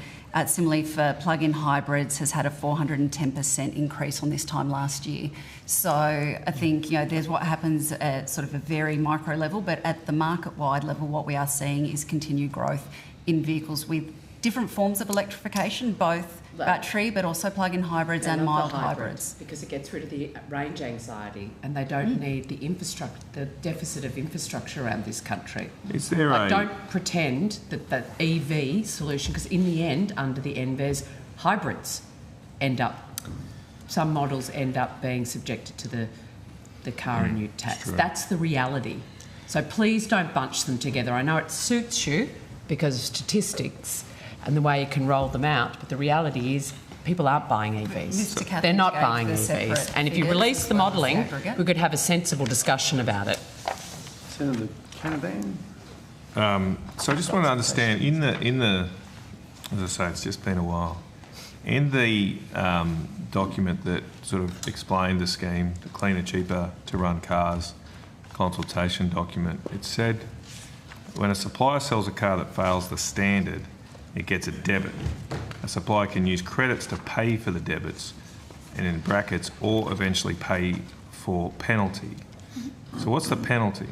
Similarly, for plug-in hybrids, has had a 410% increase on this time last year. So I think, there's what happens at sort of a very micro level, but at the market-wide level, what we are seeing is continued growth in vehicles with different forms of electrification, both battery but also plug-in hybrids and mild hybrids. Because it gets rid of the range anxiety, and they don't need the deficit of infrastructure around this country. Is there don't pretend that the EV solution, because in the end, under the NVES, hybrids some models end up being subjected to the car and ute tax. True. That's the reality. So please don't bunch them together. I know it suits you because of statistics and the way you can roll them out, but the reality is people aren't buying EVs. They're not buying EVs. And if you release the modelling, we could have a sensible discussion about it. Senator Canavan? So I just want to understand, in the, as I say, it's just been a while, in the document that sort of explained the scheme, the Cleaner, Cheaper to Run Cars consultation document, it said when a supplier sells a car that fails the standard, it gets a debit. A supplier can use credits to pay for the debits, and in brackets, or eventually pay for penalty. So what's the penalty?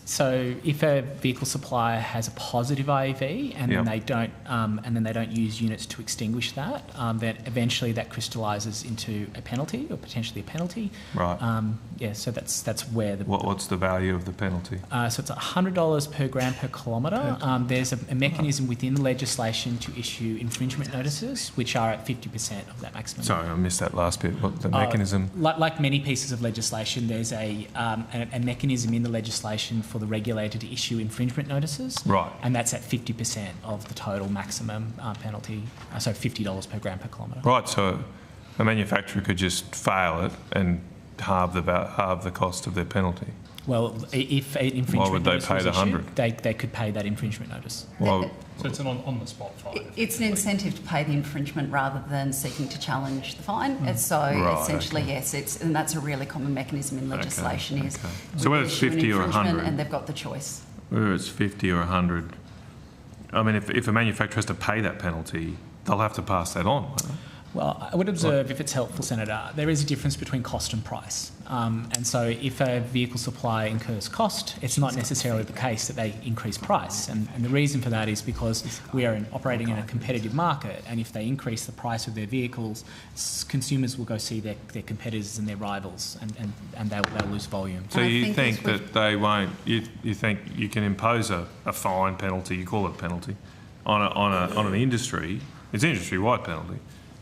So if a vehicle supplier has a positive IEV and then they don't use units to extinguish that, then eventually that crystallises into a penalty or potentially a penalty. Right. So that's where the What's the value of the penalty? So it's $100 per gram per kilometre. There's a mechanism within the legislation to issue infringement notices, which are at 50% of that maximum. Sorry, I missed that last bit. What the mechanism? Like many pieces of legislation, there's a mechanism in the legislation for the regulator to issue infringement notices. Right. And that's at 50% of the total maximum penalty, so $50 per gram per kilometre. Right, so a manufacturer could just fail it and halve the cost of their penalty. Well, if an infringement why would they notice pay was the issued, 100? They could pay that infringement notice. Well, so it's an on-the-spot fine. It's an incentive to pay the infringement rather than seeking to challenge the fine. And so essentially, yes, and that's a really common mechanism in legislation is so whether it's 50 or 100, and they've got the choice. Whether it's 50 or 100, I mean, if a manufacturer has to pay that penalty, they'll have to pass that on. Won't they? Well, I would observe, if it's helpful, Senator, there is a difference between cost and price. And so if a vehicle supplier incurs cost, it's not necessarily the case that they increase price. And the reason for that is because we are operating in a competitive market, and if they increase the price of their vehicles, consumers will go see their competitors and their rivals, and they'll lose volume. So you think that they won't, you think you can impose a fine penalty, you call it a penalty, on an industry, it's an industry-wide penalty,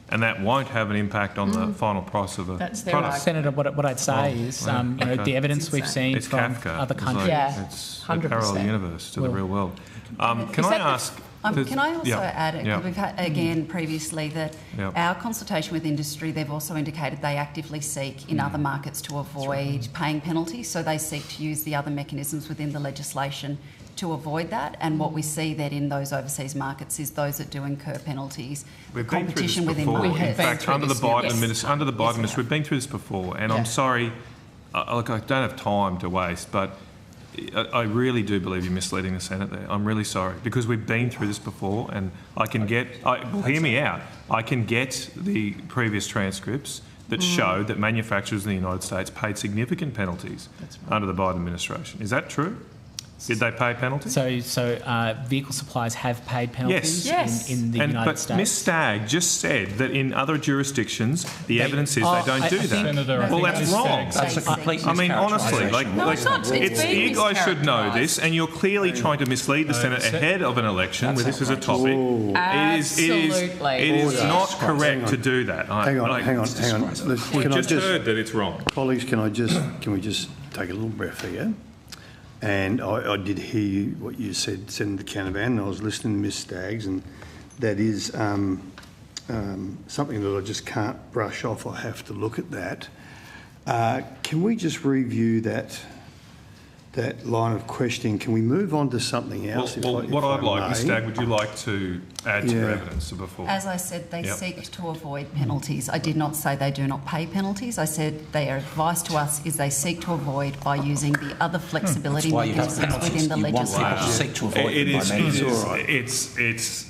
and that won't have an impact on the final price of a product. Senator, what I'd say is, the evidence we've seen from Kafka. other countries. It's a parallel universe to the real world. Can I ask? Can I also add, we've had again previously that our consultation with industry, they've also indicated they actively seek in other markets to avoid paying penalties, so they seek to use the other mechanisms within the legislation to avoid that. And what we see that in those overseas markets is those that do incur penalties, we've competition been through this within before. markets. In fact, under the Biden administration, we've been through this before, and I'm sorry, look, I don't have time to waste, but I really do believe you're misleading the Senate there. I'm really sorry, because we've been through this before, and I can get, hear me out, I can get the previous transcripts that show that manufacturers in the United States paid significant penalties under the Biden administration. Is that true? Did they pay penalties? So vehicle suppliers have paid penalties in the United States. But Ms Stagg just said that in other jurisdictions the evidence is they don't do that. Well, that's wrong. That's a complete I mean, honestly, you guys should know this, and you're clearly trying to mislead the Senate ahead of an election where this is a topic. It is not correct to do that. Hang on. We've just heard that it's wrong. Colleagues, can we just take a little breath here? And I did hear what you said, Senator Canavan, and I was listening to Ms Staggs, and that is something that I just can't brush off. I have to look at that. Can we just review that line of questioning? Can we move on to something else? What I'd like, Ms Stagg, would you like to add to your evidence before. As I said, they seek to avoid penalties. I did not say they do not pay penalties. I said their advice to us is they seek to avoid by using the other flexibility mechanisms within the legislature. Seek to avoid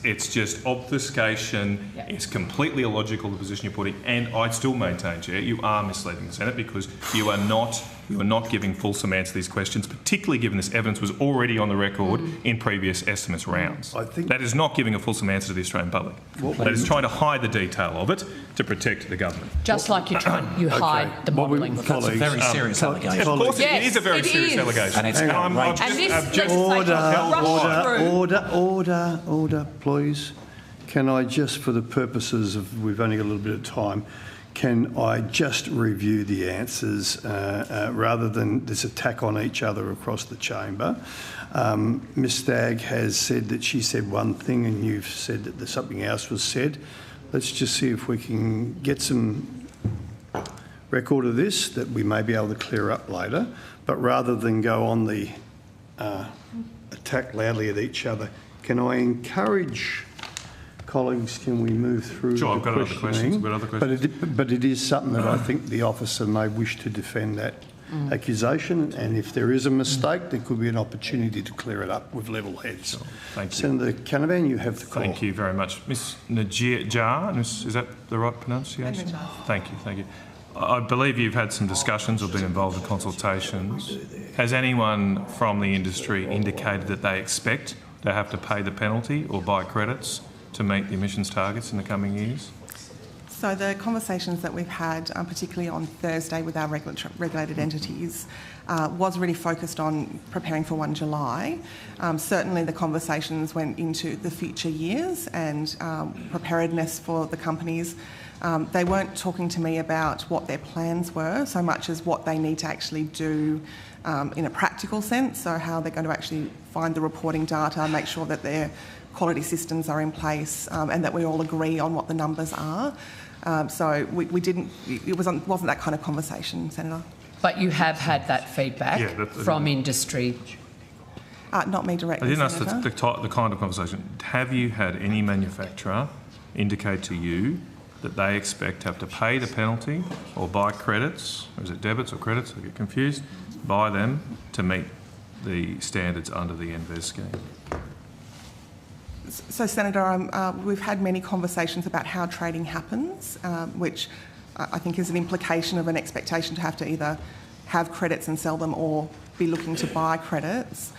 it's just obfuscation. It's completely illogical, the position you're putting, and I'd still maintain, Chair, you are misleading the Senate because you are not giving fulsome answer to these questions, particularly given this evidence was already on the record in previous estimates rounds. I think that is not giving a fulsome answer to the Australian public. That is trying to hide the detail of it to protect the government. Just like you hide the modelling. That's a very serious allegation. Of course, it is a very serious allegation. And it's Order, please. Can I just, for the purposes of, we've only got a little bit of time, can I just review the answers rather than this attack on each other across the chamber? Ms Stagg has said that she said one thing and you've said that something else was said. Let's just see if we can get some record of this that we may be able to clear up later. But rather than go on the attack loudly at each other, can I encourage colleagues, can we move through Sure, the I've got other questions. But it is something that I think the officer may wish to defend that accusation, and if there is a mistake, there could be an opportunity to clear it up with level heads. Sure. Thank you. Senator Canavan, you have the call. Thank you very much. Ms Najjar, is that the right pronunciation? Thank you. I believe you've had some discussions or been involved in consultations. Has anyone from the industry indicated that they expect to have to pay the penalty or buy credits to meet the emissions targets in the coming years? So the conversations that we've had, particularly on Thursday with our regulated entities, was really focused on preparing for 1 July. Certainly the conversations went into the future years and preparedness for the companies. They weren't talking to me about what their plans were so much as what they need to actually do in a practical sense, so how they're going to actually find the reporting data, make sure that their quality systems are in place and that we all agree on what the numbers are. So we didn't, it wasn't that kind of conversation, Senator. But you have had that feedback from industry? Not me directly, I didn't Senator. ask the kind of conversation. Have you had any manufacturer indicate to you that they expect to have to pay the penalty or buy credits, or is it debits or credits, I get confused, buy them to meet the standards under the NVES scheme? So, Senator, we've had many conversations about how trading happens, which I think is an implication of an expectation to have to either have credits and sell them or be looking to buy credits.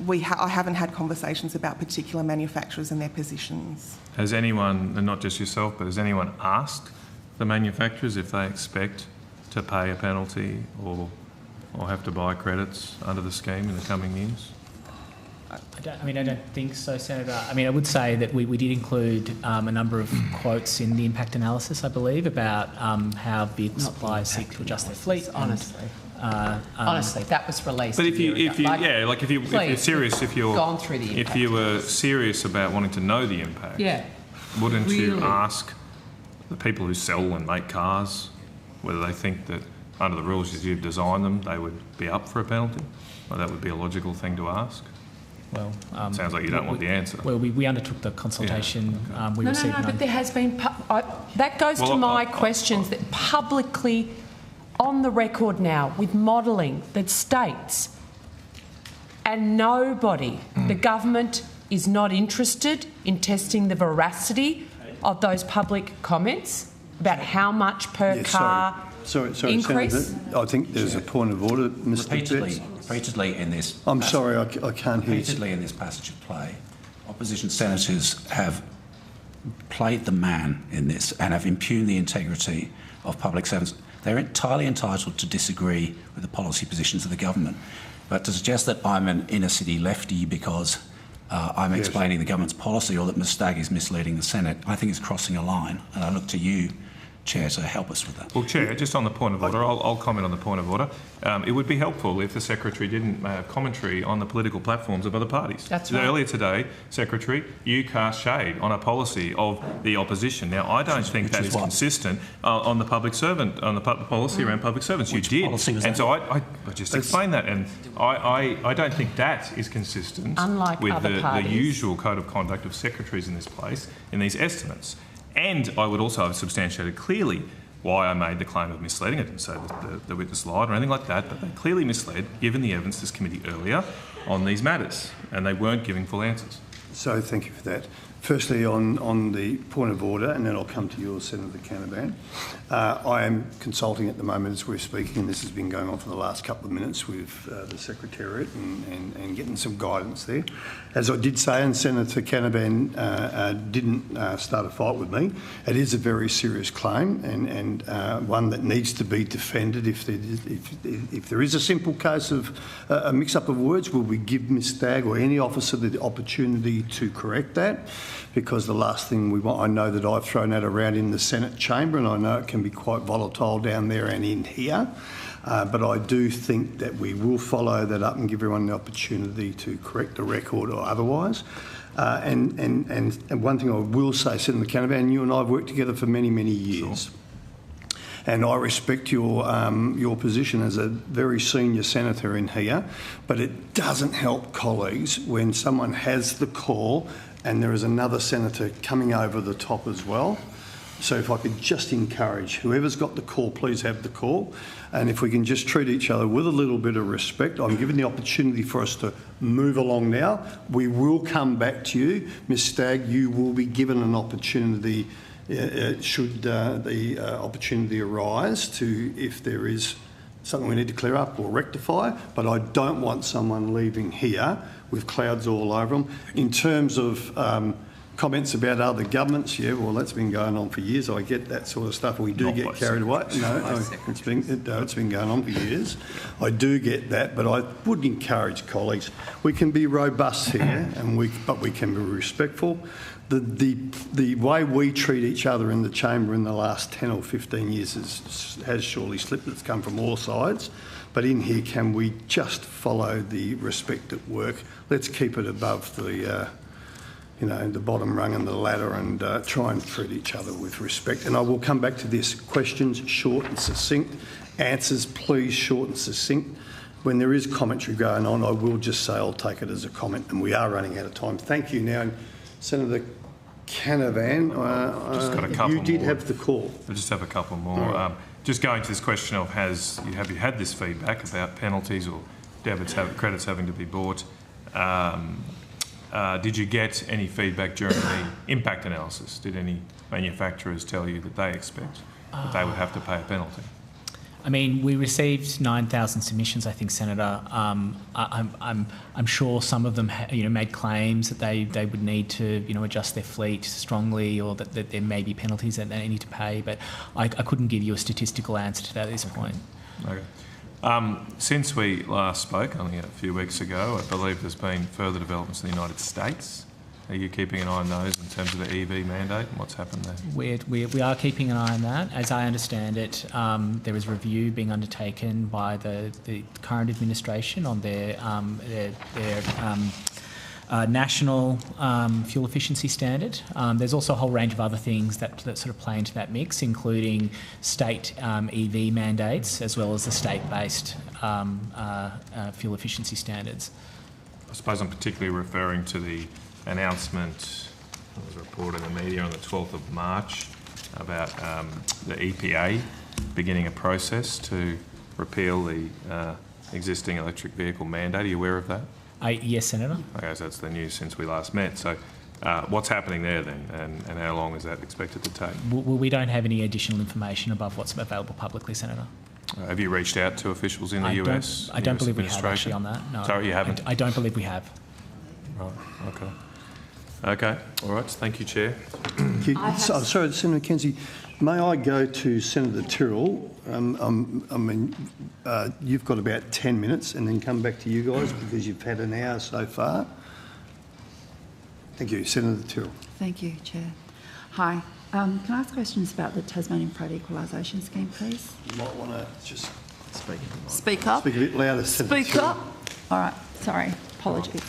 I haven't had conversations about particular manufacturers and their positions. Has anyone, and not just yourself, but has anyone asked the manufacturers if they expect to pay a penalty or have to buy credits under the scheme in the coming years? I don't think so, Senator. I would say that we did include a number of quotes in the impact analysis, I believe, about how vehicle suppliers seek to adjust their fleet. Honestly, that was released. But if you're serious, if you were serious about wanting to know the impact, wouldn't you ask the people who sell and make cars whether they think that under the rules as you've designed them, they would be up for a penalty? Well, that would be a logical thing to ask. Well, sounds like you don't want the answer. Well, we undertook the consultation. We received but there has been... that goes to my questions that publicly on the record now with modelling that states and nobody, the government is not interested in testing the veracity of those public comments about how much per car Sorry, increase? Senator, I think there's a point of order, Mr. Repeatedly in this... I'm sorry, I can't hear you. Repeatedly in this passage of play, opposition senators have played the man in this and have impugned the integrity of public servants. They're entirely entitled to disagree with the policy positions of the government. But to suggest that I'm an inner-city lefty because I'm explaining the government's policy or that Ms Stagg is misleading the Senate, I think is crossing a line. And I look to you Chair to help us with that. Well, Chair, just on the point of order, I'll comment on the point of order. It would be helpful if the Secretary didn't commentary on the political platforms of other parties. That's right. Earlier today, Secretary, you cast shade on a policy of the opposition. Now, I don't think that is consistent on the public servant, on the policy around public servants. Which you did. Policy was and that? so I just explained that, and I don't think that is consistent Unlike with other the parties. usual code of conduct of secretaries in this place in these estimates. And I would also have substantiated clearly why I made the claim of misleading. I didn't say that the witness lied or anything like that, but they clearly misled, given the evidence to this committee earlier on these matters, and they weren't giving full answers. So thank you for that. Firstly, on the point of order, and then I'll come to yours, Senator Canavan. I am consulting at the moment as we're speaking, and this has been going on for the last couple of minutes with the Secretariat and getting some guidance there. As I did say, and Senator Canavan didn't start a fight with me, it is a very serious claim and one that needs to be defended. If there is a simple case of a mix-up of words, will we give Ms Stagg or any officer the opportunity to correct that? Because the last thing we want, I know that I've thrown that around in the Senate chamber, and I know it can be quite volatile down there and in here. But I do think that we will follow that up and give everyone the opportunity to correct the record or otherwise. And one thing I will say, Senator Canavan, you and I have worked together for many, many years. Sure. And I respect your position as a very senior senator in here, but it doesn't help colleagues when someone has the call and there is another senator coming over the top as well. So if I could just encourage whoever's got the call, please have the call. And if we can just treat each other with a little bit of respect, I'm giving the opportunity for us to move along now. We will come back to you. Ms Stagg, you will be given an opportunity should the opportunity arise to, if there is something we need to clear up or rectify, but I don't want someone leaving here with clouds all over them. In terms of comments about other governments, yeah, well, that's been going on for years. I get that sort of stuff. We do get carried away. No, it's been going on for years. I do get that, but I would encourage colleagues. We can be robust here, but we can be respectful. The way we treat each other in the chamber in the last 10 or 15 years has surely slipped. It's come from all sides. But in here, can we just follow the respect at work? Let's keep it above the bottom rung and the ladder and try and treat each other with respect. And I will come back to this. Questions, short and succinct. Answers, please, short and succinct. When there is commentary going on, I will just say I'll take it as a comment, and we are running out of time. Thank you. Now, Senator Canavan, you did have the call. I just have a couple more. Right. Just going to this question of have you had this feedback about penalties or credits having to be bought? Did you get any feedback during the impact analysis? Did any manufacturers tell you that they expect that they would have to pay a penalty? I mean, we received 9,000 submissions, I think, Senator. I'm sure some of them, made claims that they would need to, adjust their fleet strongly, or that there may be penalties that they need to pay. But I couldn't give you a statistical answer to that at this point. Okay. Since we last spoke, only a few weeks ago, I believe there's been further developments in the United States. Are you keeping an eye on those in terms of the EV mandate and what's happened there? We are keeping an eye on that. As I understand it, there is review being undertaken by the current administration on their national fuel efficiency standard. There's also a whole range of other things that sort of play into that mix, including state EV mandates as well as the state-based fuel efficiency standards. I suppose I'm particularly referring to the announcement that was reported in the media on the 12th of March about the EPA beginning a process to repeal the existing electric vehicle mandate. Are you aware of that? Yes, Senator. Okay, so that's the news since we last met. So what's happening there then, and how long is that expected to take? Well, we don't have any additional information above what's available publicly, Senator. Have you reached out to officials in the US? I don't believe we have actually on that. No. Sorry, you haven't? I don't believe we have. Right, okay. Okay, all right. Thank you, Chair. Sorry, Senator Kenzie, may I go to Senator Tyrrell? You've got about 10 minutes and then come back to you guys because you've had an hour so far. Thank you. Senator Tyrrell. Thank you, Chair. Hi. Can I ask questions about the Tasmanian Freight Equalisation Scheme, please? You might want to just Speak up. Speak a bit louder. Speak up. All right. Sorry. Apologies.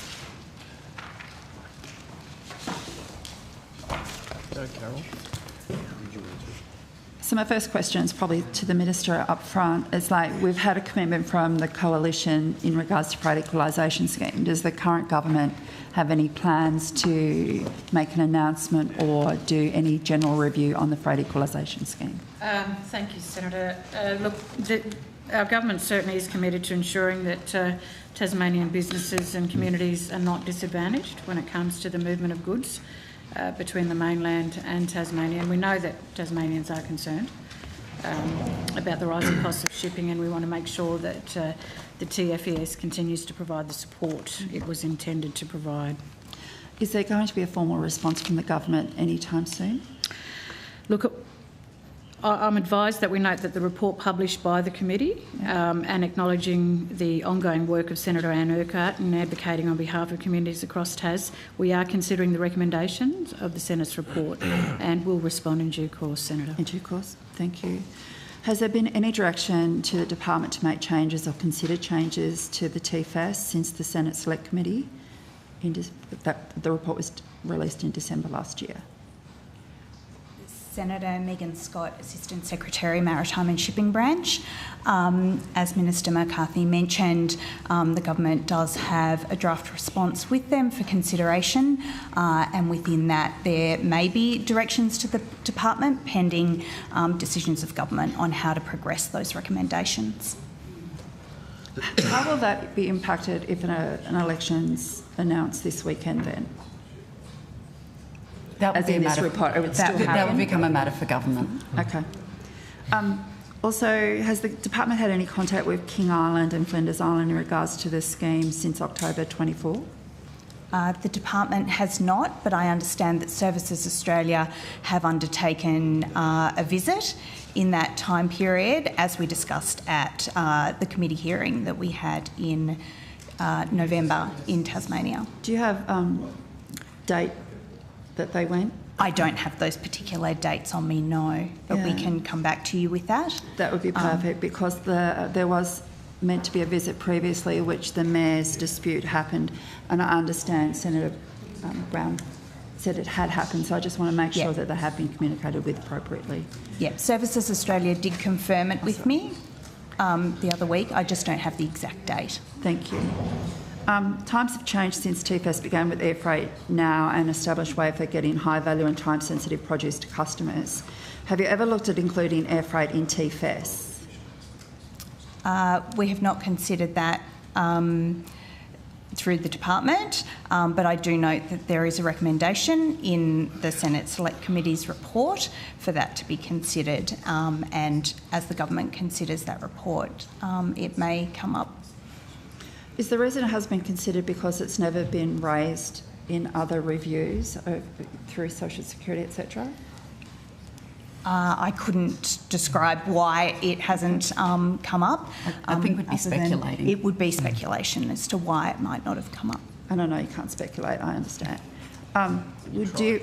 Carol. So my first question is probably to the Minister up front. It's like we've had a commitment from the Coalition in regards to freight equalisation scheme. Does the current government have any plans to make an announcement or do any general review on the freight equalisation scheme? Thank you, Senator. Look, our government certainly is committed to ensuring that Tasmanian businesses and communities are not disadvantaged when it comes to the movement of goods between the mainland and Tasmania. And we know that Tasmanians are concerned about the rising costs of shipping, and we want to make sure that the TFES continues to provide the support it was intended to provide. Is there going to be a formal response from the government anytime soon? Look, I'm advised that we note that the report published by the committee and acknowledging the ongoing work of Senator Anne Urquhart in advocating on behalf of communities across Tas, we are considering the recommendations of the Senate's report and will respond in due course, Senator. In due course, thank you. Has there been any direction to the department to make changes or consider changes to the TFAS since the Senate Select Committee? The report was released in December last year. Senator Megan Scott, Assistant Secretary, Maritime and Shipping Branch. As Minister McCarthy mentioned, the government does have a draft response with them for consideration, and within that there may be directions to the department pending decisions of government on how to progress those recommendations. How will that be impacted if an election's announced this weekend then? That would, that would become a matter for government. Okay. Also, has the department had any contact with King Island and Flinders Island in regards to this scheme since October 24? The department has not, but I understand that Services Australia have undertaken a visit in that time period, as we discussed at the committee hearing that we had in November in Tasmania. Do you have date that they went? I don't have those particular dates on me, no, but we can come back to you with that. That would be perfect, because there was meant to be a visit previously which the Mayor's dispute happened, and I understand Senator Brown said it had happened, so I just want to make sure that they have been communicated with appropriately. Yeah, Services Australia did confirm it with me the other week. I just don't have the exact date. Thank you. Times have changed since TFS began with air freight now, an established way for getting high value and time sensitive produce to customers. Have you ever looked at including air freight in TFS? We have not considered that through the department, but I do note that there is a recommendation in the Senate Select Committee's report for that to be considered, and as the government considers that report, it may come up. Is the reason it has been considered because it's never been raised in other reviews through Social Security, etc.? I couldn't describe why it hasn't come up. I think we'd be speculating. It would be speculation as to why it might not have come up. I don't know, you can't speculate, I understand. Do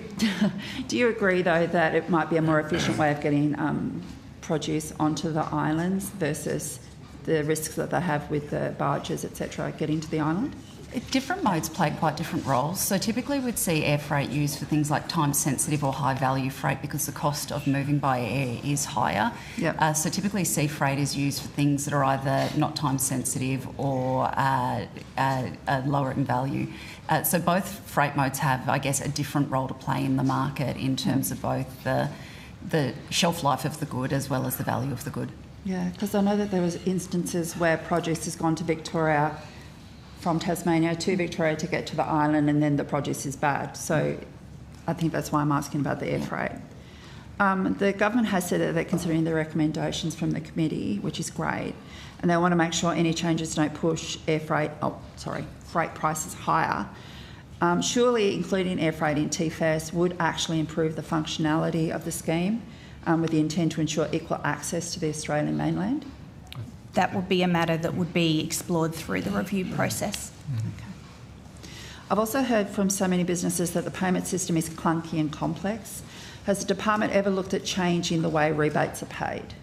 you agree, though, that it might be a more efficient way of getting produce onto the islands versus the risks that they have with the barges, etc., getting to the island? Different modes play quite different roles. So typically we'd see air freight used for things like time-sensitive or high-value freight because the cost of moving by air is higher. Yep. So typically sea freight is used for things that are either not time-sensitive or lower in value. So both freight modes have, I guess, a different role to play in the market in terms of both the shelf life of the good as well as the value of the good. Yeah, because I know that there was instances where produce has gone to Victoria from Tasmania to Victoria to get to the island, and then the produce is bad. So I think that's why I'm asking about the air freight. The government has said that they're considering the recommendations from the committee, which is great, and they want to make sure any changes don't push freight prices higher. Surely including air freight in TFAS would actually improve the functionality of the scheme with the intent to ensure equal access to the Australian mainland? That would be a matter that would be explored through the review process. Okay. I've also heard from so many businesses that the payment system is clunky and complex. Has the department ever looked at changing the way rebates are paid?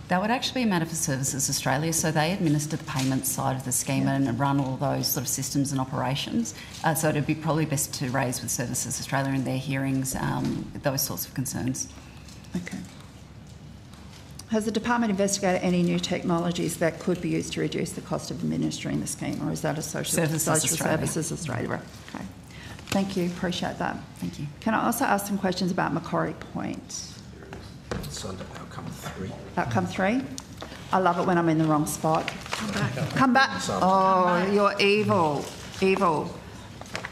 That would actually be a matter for Services Australia, so they administer the payments side of the scheme and run all those sort of systems and operations. So it'd be probably best to raise with Services Australia in their hearings those sorts of concerns. Okay. Has the department investigated any new technologies that could be used to reduce the cost of administering the scheme, or is that a Services Australia? Right. Okay. Thank you. Appreciate that. Thank you. Can I also ask some questions about Macquarie Point? It's under outcome 3. Outcome 3? I love it when I'm in the wrong spot. Come back. Oh, you're evil. Evil.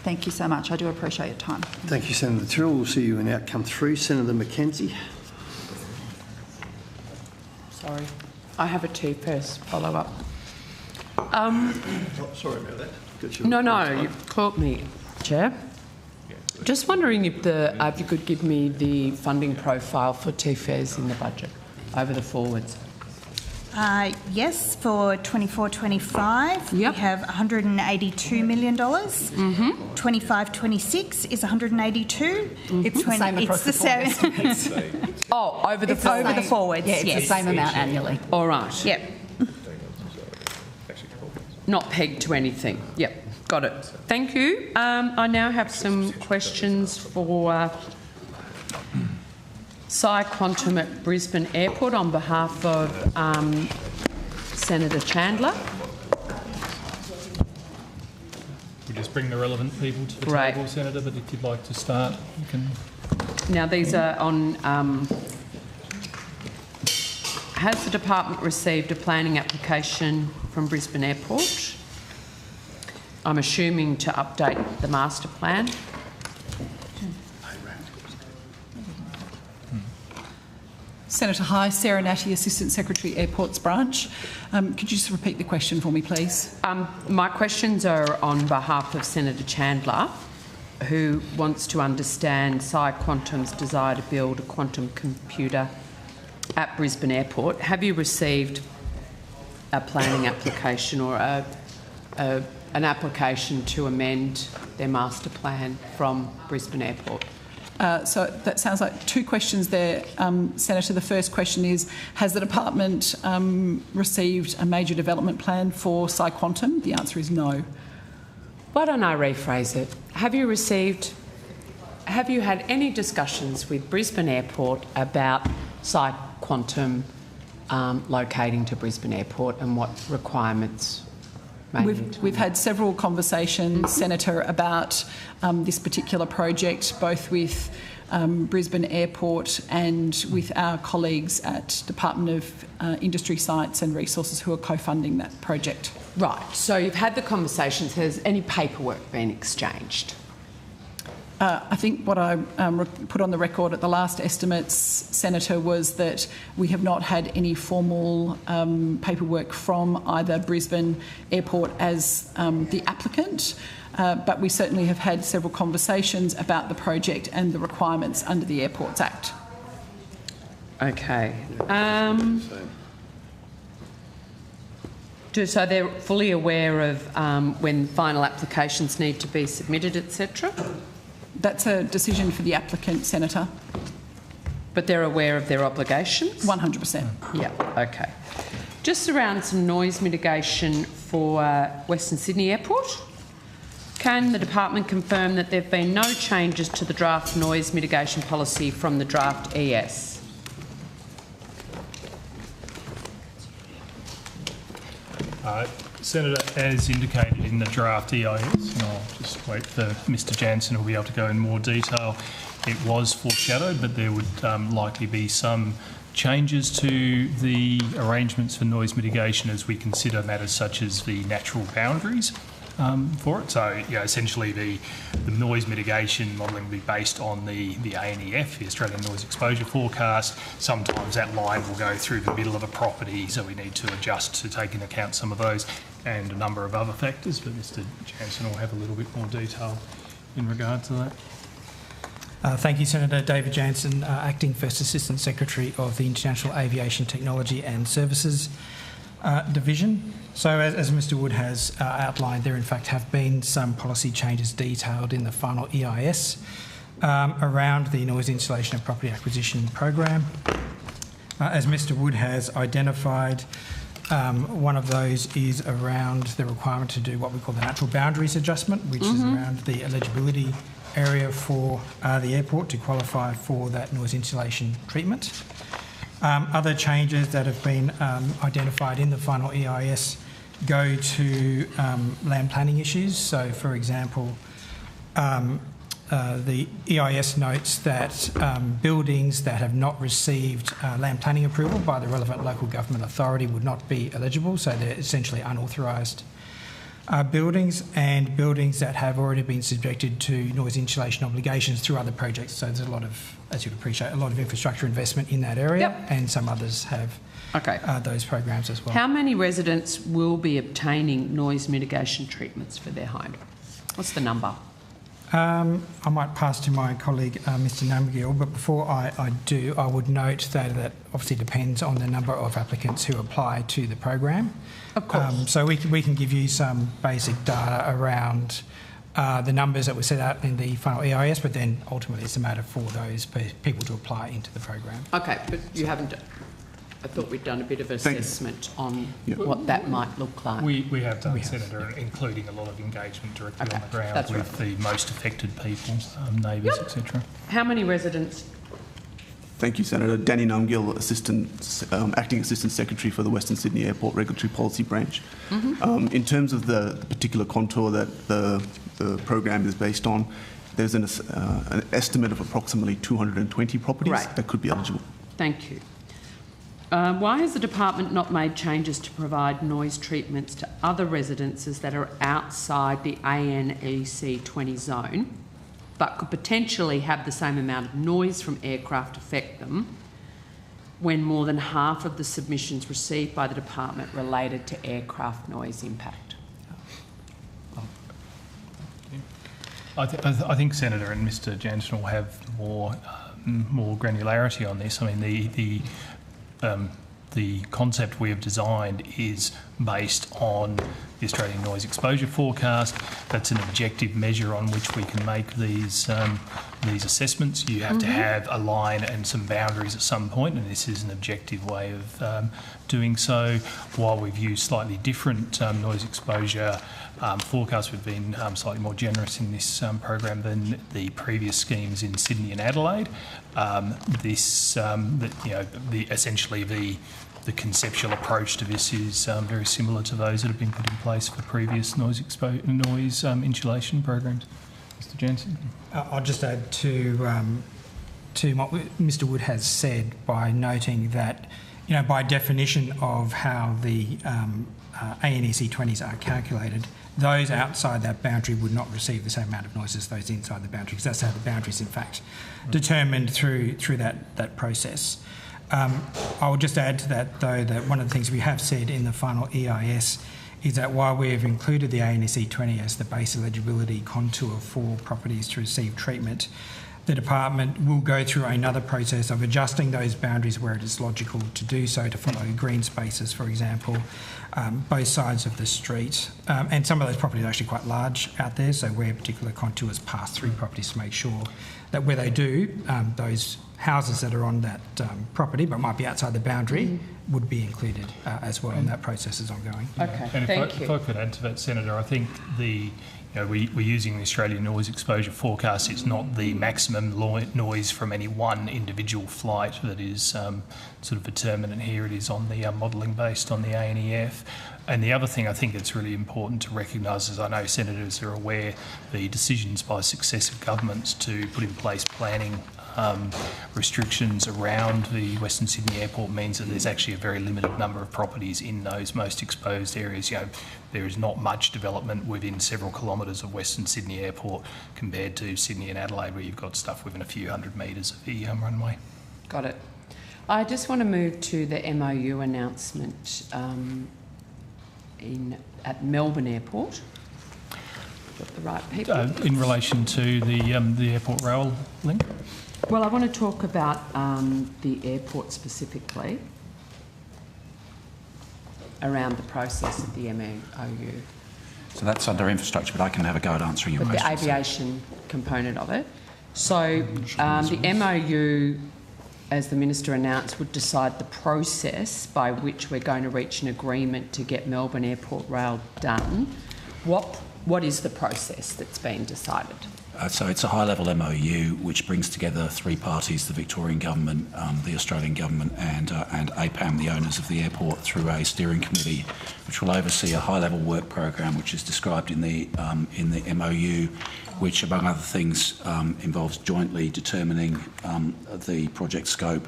Thank you so much. I do appreciate your time. Thank you, Senator Tyrrell. We'll see you in outcome 3. Senator Mackenzie. Sorry. I have a T-first follow-up. Sorry about that. No, you caught me, Chair. Just wondering if you could give me the funding profile for TFARES in the budget over the forwards. Yes, for 24-25 we have $182 million. 25-26 is 182. It's the same across the forwards. Oh, over the forwards. Over the forwards. Yeah, it's the same amount annually. All right. Yep. Not pegged to anything. Yep. Got it. Thank you. I now have some questions for Sci Quantum at Brisbane Airport on behalf of Senator Chandler. We'll just bring the relevant people to the table, Senator, but if you'd like to start, you can... Now, these are on... has the department received a planning application from Brisbane Airport? I'm assuming to update the master plan. Senator High, Sarah Natty, Assistant Secretary, Airports Branch. Could you just repeat the question for me, please? My questions are on behalf of Senator Chandler, who wants to understand Sci Quantum's desire to build a quantum computer at Brisbane Airport. Have you received a planning application or an application to amend their master plan from Brisbane Airport? So that sounds like two questions there, Senator. The first question is, has the department received a major development plan for Sci Quantum? The answer is no. Why don't I rephrase it? Have you had any discussions with Brisbane Airport about Sci Quantum locating to Brisbane Airport and what requirements? We've had several conversations, Senator, about this particular project, both with Brisbane Airport and with our colleagues at Department of Industry, Science and Resources who are co-funding that project. Right, so you've had the conversations. Has any paperwork been exchanged? I think what I put on the record at the last estimates, Senator, was that we have not had any formal paperwork from either Brisbane Airport as the applicant, but we certainly have had several conversations about the project and the requirements under the Airports Act. Okay. So they're fully aware of when final applications need to be submitted, etc.? That's a decision for the applicant, Senator. But they're aware of their obligations? 100%. Yeah, okay. Just around some noise mitigation for Western Sydney Airport. Can the department confirm that there have been no changes to the draft noise mitigation policy from the draft ES? Senator, as indicated in the draft EIS, and I'll just wait for Mr Jansen who'll be able to go in more detail, it was foreshadowed, but there would likely be some changes to the arrangements for noise mitigation as we consider matters such as the natural boundaries for it. So, essentially the noise mitigation modelling will be based on the ANEF, the Australian Noise Exposure Forecast. Sometimes that line will go through the middle of a property, so we need to adjust to take into account some of those and a number of other factors, but Mr Jansen will have a little bit more detail in regard to that. Thank you, Senator. David Jansen, Acting First Assistant Secretary of the International Aviation Technology and Services Division. So as Mr Wood has outlined, there in fact have been some policy changes detailed in the final EIS. around the noise insulation and property acquisition program. As Mr Wood has identified, one of those is around the requirement to do what we call the natural boundaries adjustment, which is around the eligibility area for the airport to qualify for that noise insulation treatment. Other changes that have been identified in the final EIS go to land planning issues. So, for example, the EIS notes that buildings that have not received land planning approval by the relevant local government authority would not be eligible, so they're essentially unauthorised buildings, and buildings that have already been subjected to noise insulation obligations through other projects. So there's a lot of, as you'd appreciate, a lot of infrastructure investment in that area, and some others have those programs as well. How many residents will be obtaining noise mitigation treatments for their home? What's the number? I might pass to my colleague, Mr Namgill, but before I do, I would note that obviously depends on the number of applicants who apply to the program. Of course. So we can give you some basic data around the numbers that were set out in the final EIS, but then ultimately it's a matter for those people to apply into the program. Okay, but you haven't... I thought we'd done a bit of assessment on what that might look like. We have done, Senator, including a lot of engagement directly on the ground with the most affected people, neighbours, etc. How many residents? Thank you, Senator. Danny Namgill, Acting Assistant Secretary for the Western Sydney Airport Regulatory Policy Branch. In terms of the particular contour that the program is based on, there's an estimate of approximately 220 properties that could be eligible. Thank you. Why has the department not made changes to provide noise treatments to other residences that are outside the ANEC 20 zone, but could potentially have the same amount of noise from aircraft affect them, when more than half of the submissions received by the department related to aircraft noise impact? I think Senator and Mr Jansen will have more granularity on this. I mean, the concept we have designed is based on the Australian Noise Exposure Forecast. That's an objective measure on which we can make these assessments. You have to have a line and some boundaries at some point, and this is an objective way of doing so. While we've used slightly different noise exposure forecasts, we've been slightly more generous in this program than the previous schemes in Sydney and Adelaide. Essentially the conceptual approach to this is very similar to those that have been put in place for previous noise insulation programs. Mr Jansen? I'll just add to what Mr Wood has said by noting that, by definition of how the ANEC 20s are calculated, those outside that boundary would not receive the same amount of noise as those inside the boundary, because that's how the boundary is in fact determined through that process. I will just add to that, though, that one of the things we have said in the final EIS is that while we have included the ANEC 20 as the base eligibility contour for properties to receive treatment, the department will go through another process of adjusting those boundaries where it is logical to do so, to follow green spaces, for example, both sides of the street. And some of those properties are actually quite large out there, so where particular contours pass through properties, to make sure that where they do, those houses that are on that property but might be outside the boundary would be included as well, and that process is ongoing. Okay, and thank you. If I could add to that, Senator, I think we're using the Australian Noise Exposure Forecast. It's not the maximum noise from any one individual flight that is sort of determinant here. It is on the modelling based on the ANEF. And the other thing I think it's really important to recognise, as I know senators are aware, the decisions by successive governments to put in place planning restrictions around the Western Sydney Airport means that there's actually a very limited number of properties in those most exposed areas. There is not much development within several kilometres of Western Sydney Airport compared to Sydney and Adelaide, where you've got stuff within a few hundred metres of the runway. Got it. I just want to move to the MOU announcement at Melbourne Airport. Got the right people. In relation to the airport rail link? Well, I want to talk about the airport specifically, around the process of the MOU. So that's under infrastructure, but I can have a go at answering your But question. the aviation component of it. So the MOU, as the Minister announced, would decide the process by which we're going to reach an agreement to get Melbourne Airport Rail done. What is the process that's been decided? So it's a high-level MOU which brings together three parties: the Victorian Government, the Australian Government and APAM, the owners of the airport, through a steering committee which will oversee a high-level work program which is described in the MOU, which, among other things, involves jointly determining the project scope,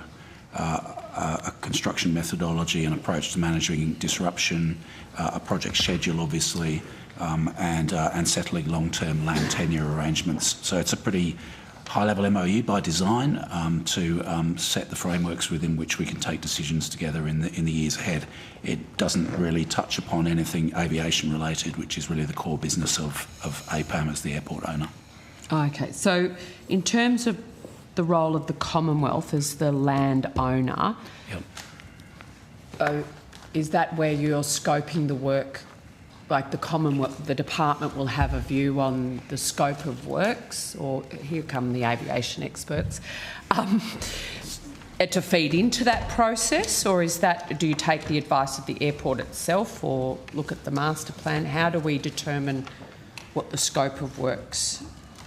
a construction methodology and approach to managing disruption, a project schedule, obviously, and settling long-term land tenure arrangements. So it's a pretty high-level MOU by design to set the frameworks within which we can take decisions together in the years ahead. It doesn't really touch upon anything aviation-related, which is really the core business of APAM as the airport owner. Okay, so in terms of the role of the Commonwealth as the land owner, is that where you're scoping the work? Like the Commonwealth, the department will have a view on the scope of works, or here come the aviation experts, to feed into that process, or is that, do you take the advice of the airport itself or look at the master plan? How do we determine what the scope of works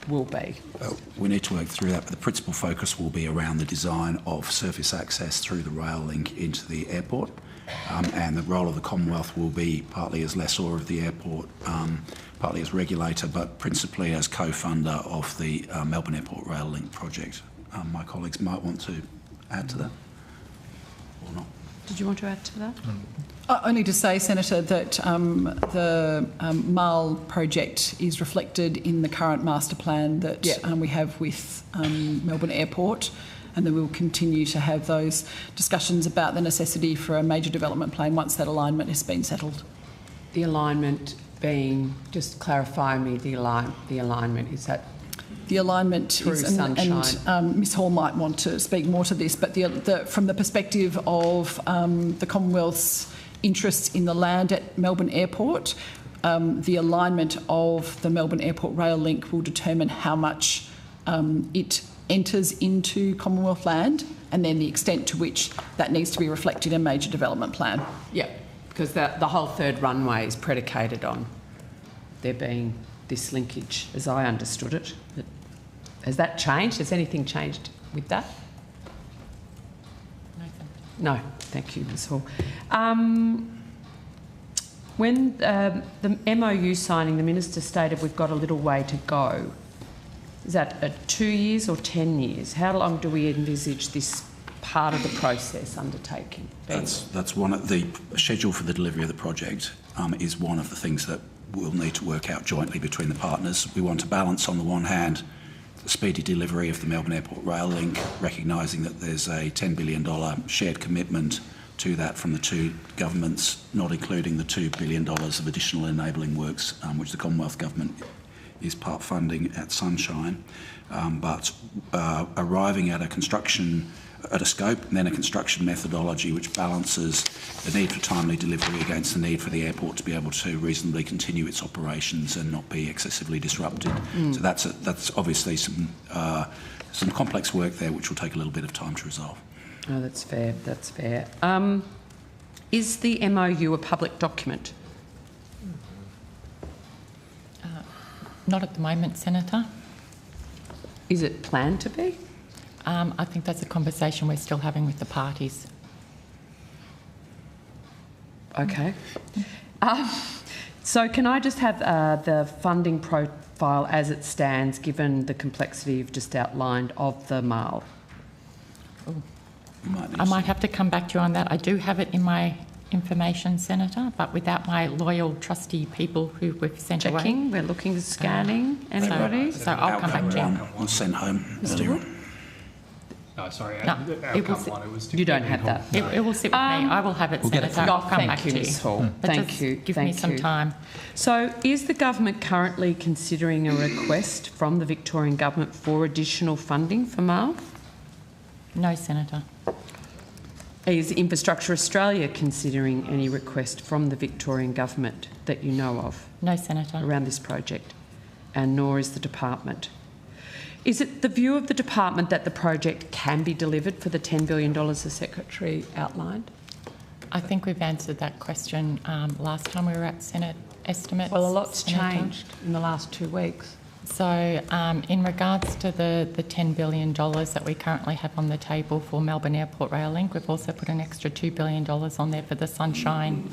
will be? We need to work through that, but the principal focus will be around the design of surface access through the rail link into the airport. And the role of the Commonwealth will be partly as lessor of the airport, partly as regulator, but principally as co-funder of the Melbourne Airport Rail Link project. My colleagues might want to add to that or not. Did you want to add to that? Only to say, Senator, that the MAL project is reflected in the current master plan that we have with Melbourne Airport. And then we'll continue to have those discussions about the necessity for a major development plan once that alignment has been settled. The alignment being, just clarify me, the alignment, is that the alignment through is, Sunshine? And Ms Hall might want to speak more to this, but from the perspective of the Commonwealth's interests in the land at Melbourne Airport, the alignment of the Melbourne Airport Rail Link will determine how much it enters into Commonwealth land, and then the extent to which that needs to be reflected in a major development plan. Yeah, because the whole third runway is predicated on there being this linkage, as I understood it. Has that changed? Has anything changed with that? No, thank you, Ms Hall. When the MOU signing, the Minister stated we've got a little way to go. Is that 2 years or 10 years? How long do we envisage this part of the process undertaking? That's one of the schedule for the delivery of the project is one of the things that we'll need to work out jointly between the partners. We want to balance, on the one hand, the speedy delivery of the Melbourne Airport Rail Link, recognising that there's a $10 billion shared commitment to that from the two governments, not including the $2 billion of additional enabling works, which the Commonwealth Government is part funding at Sunshine, but arriving at a scope and then a construction methodology which balances the need for timely delivery against the need for the airport to be able to reasonably continue its operations and not be excessively disrupted. So that's obviously some complex work there which will take a little bit of time to resolve. Oh, that's fair, that's fair. Is the MOU a public document? Not at the moment, Senator. Is it planned to be? I think that's a conversation we're still having with the parties. Okay. So can I just have the funding profile as it stands, given the complexity you've just outlined of the MAL? I might have to come back to you on that. I do have it in my information, Senator, but without my loyal, trusty people who we've sent away. Checking, we're looking, scanning. Anybody? So I'll come back to you. I'll send home. No, sorry. No, you don't have that. It will sit with me. I will have it, Senator. I'll come back to you. Ms Hall. Thank you. Give me some time. So is the government currently considering a request from the Victorian Government for additional funding for MAL? No, Senator. Is Infrastructure Australia considering any request from the Victorian Government that you know of? No, Senator. Around this project, and nor is the department. Is it the view of the department that the project can be delivered for the $10 billion the Secretary outlined? I think we've answered that question last time we were at Senate estimates. Well, a lot's changed in the last 2 weeks. So in regards to the $10 billion that we currently have on the table for Melbourne Airport Rail Link, we've also put an extra $2 billion on there for the Sunshine.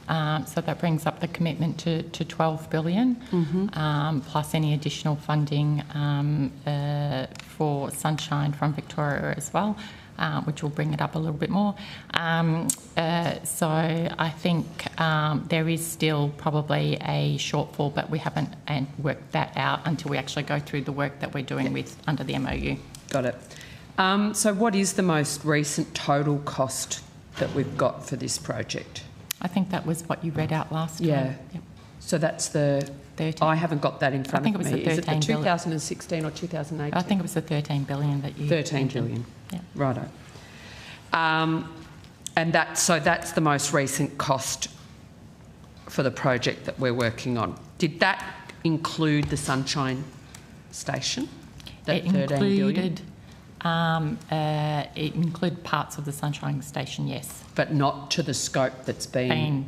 So that brings up the commitment to $12 billion, plus any additional funding for Sunshine from Victoria as well, which will bring it up a little bit more. So I think there is still probably a shortfall, but we haven't worked that out until we actually go through the work that we're doing with under the MOU. Got it. So what is the most recent total cost that we've got for this project? I think that was what you read out last time. Yeah. Yep. So that's the... 13. I haven't got that in front of me. I think it was the 13 Is it the 2016 or 2018? I think it was the 13 billion that you 13 mentioned. billion. Yeah. Righto. And that's the most recent cost for the project that we're working on. Did that include the Sunshine Station? That It 13 billion? it included parts of the Sunshine Station, yes. But not to the scope that's been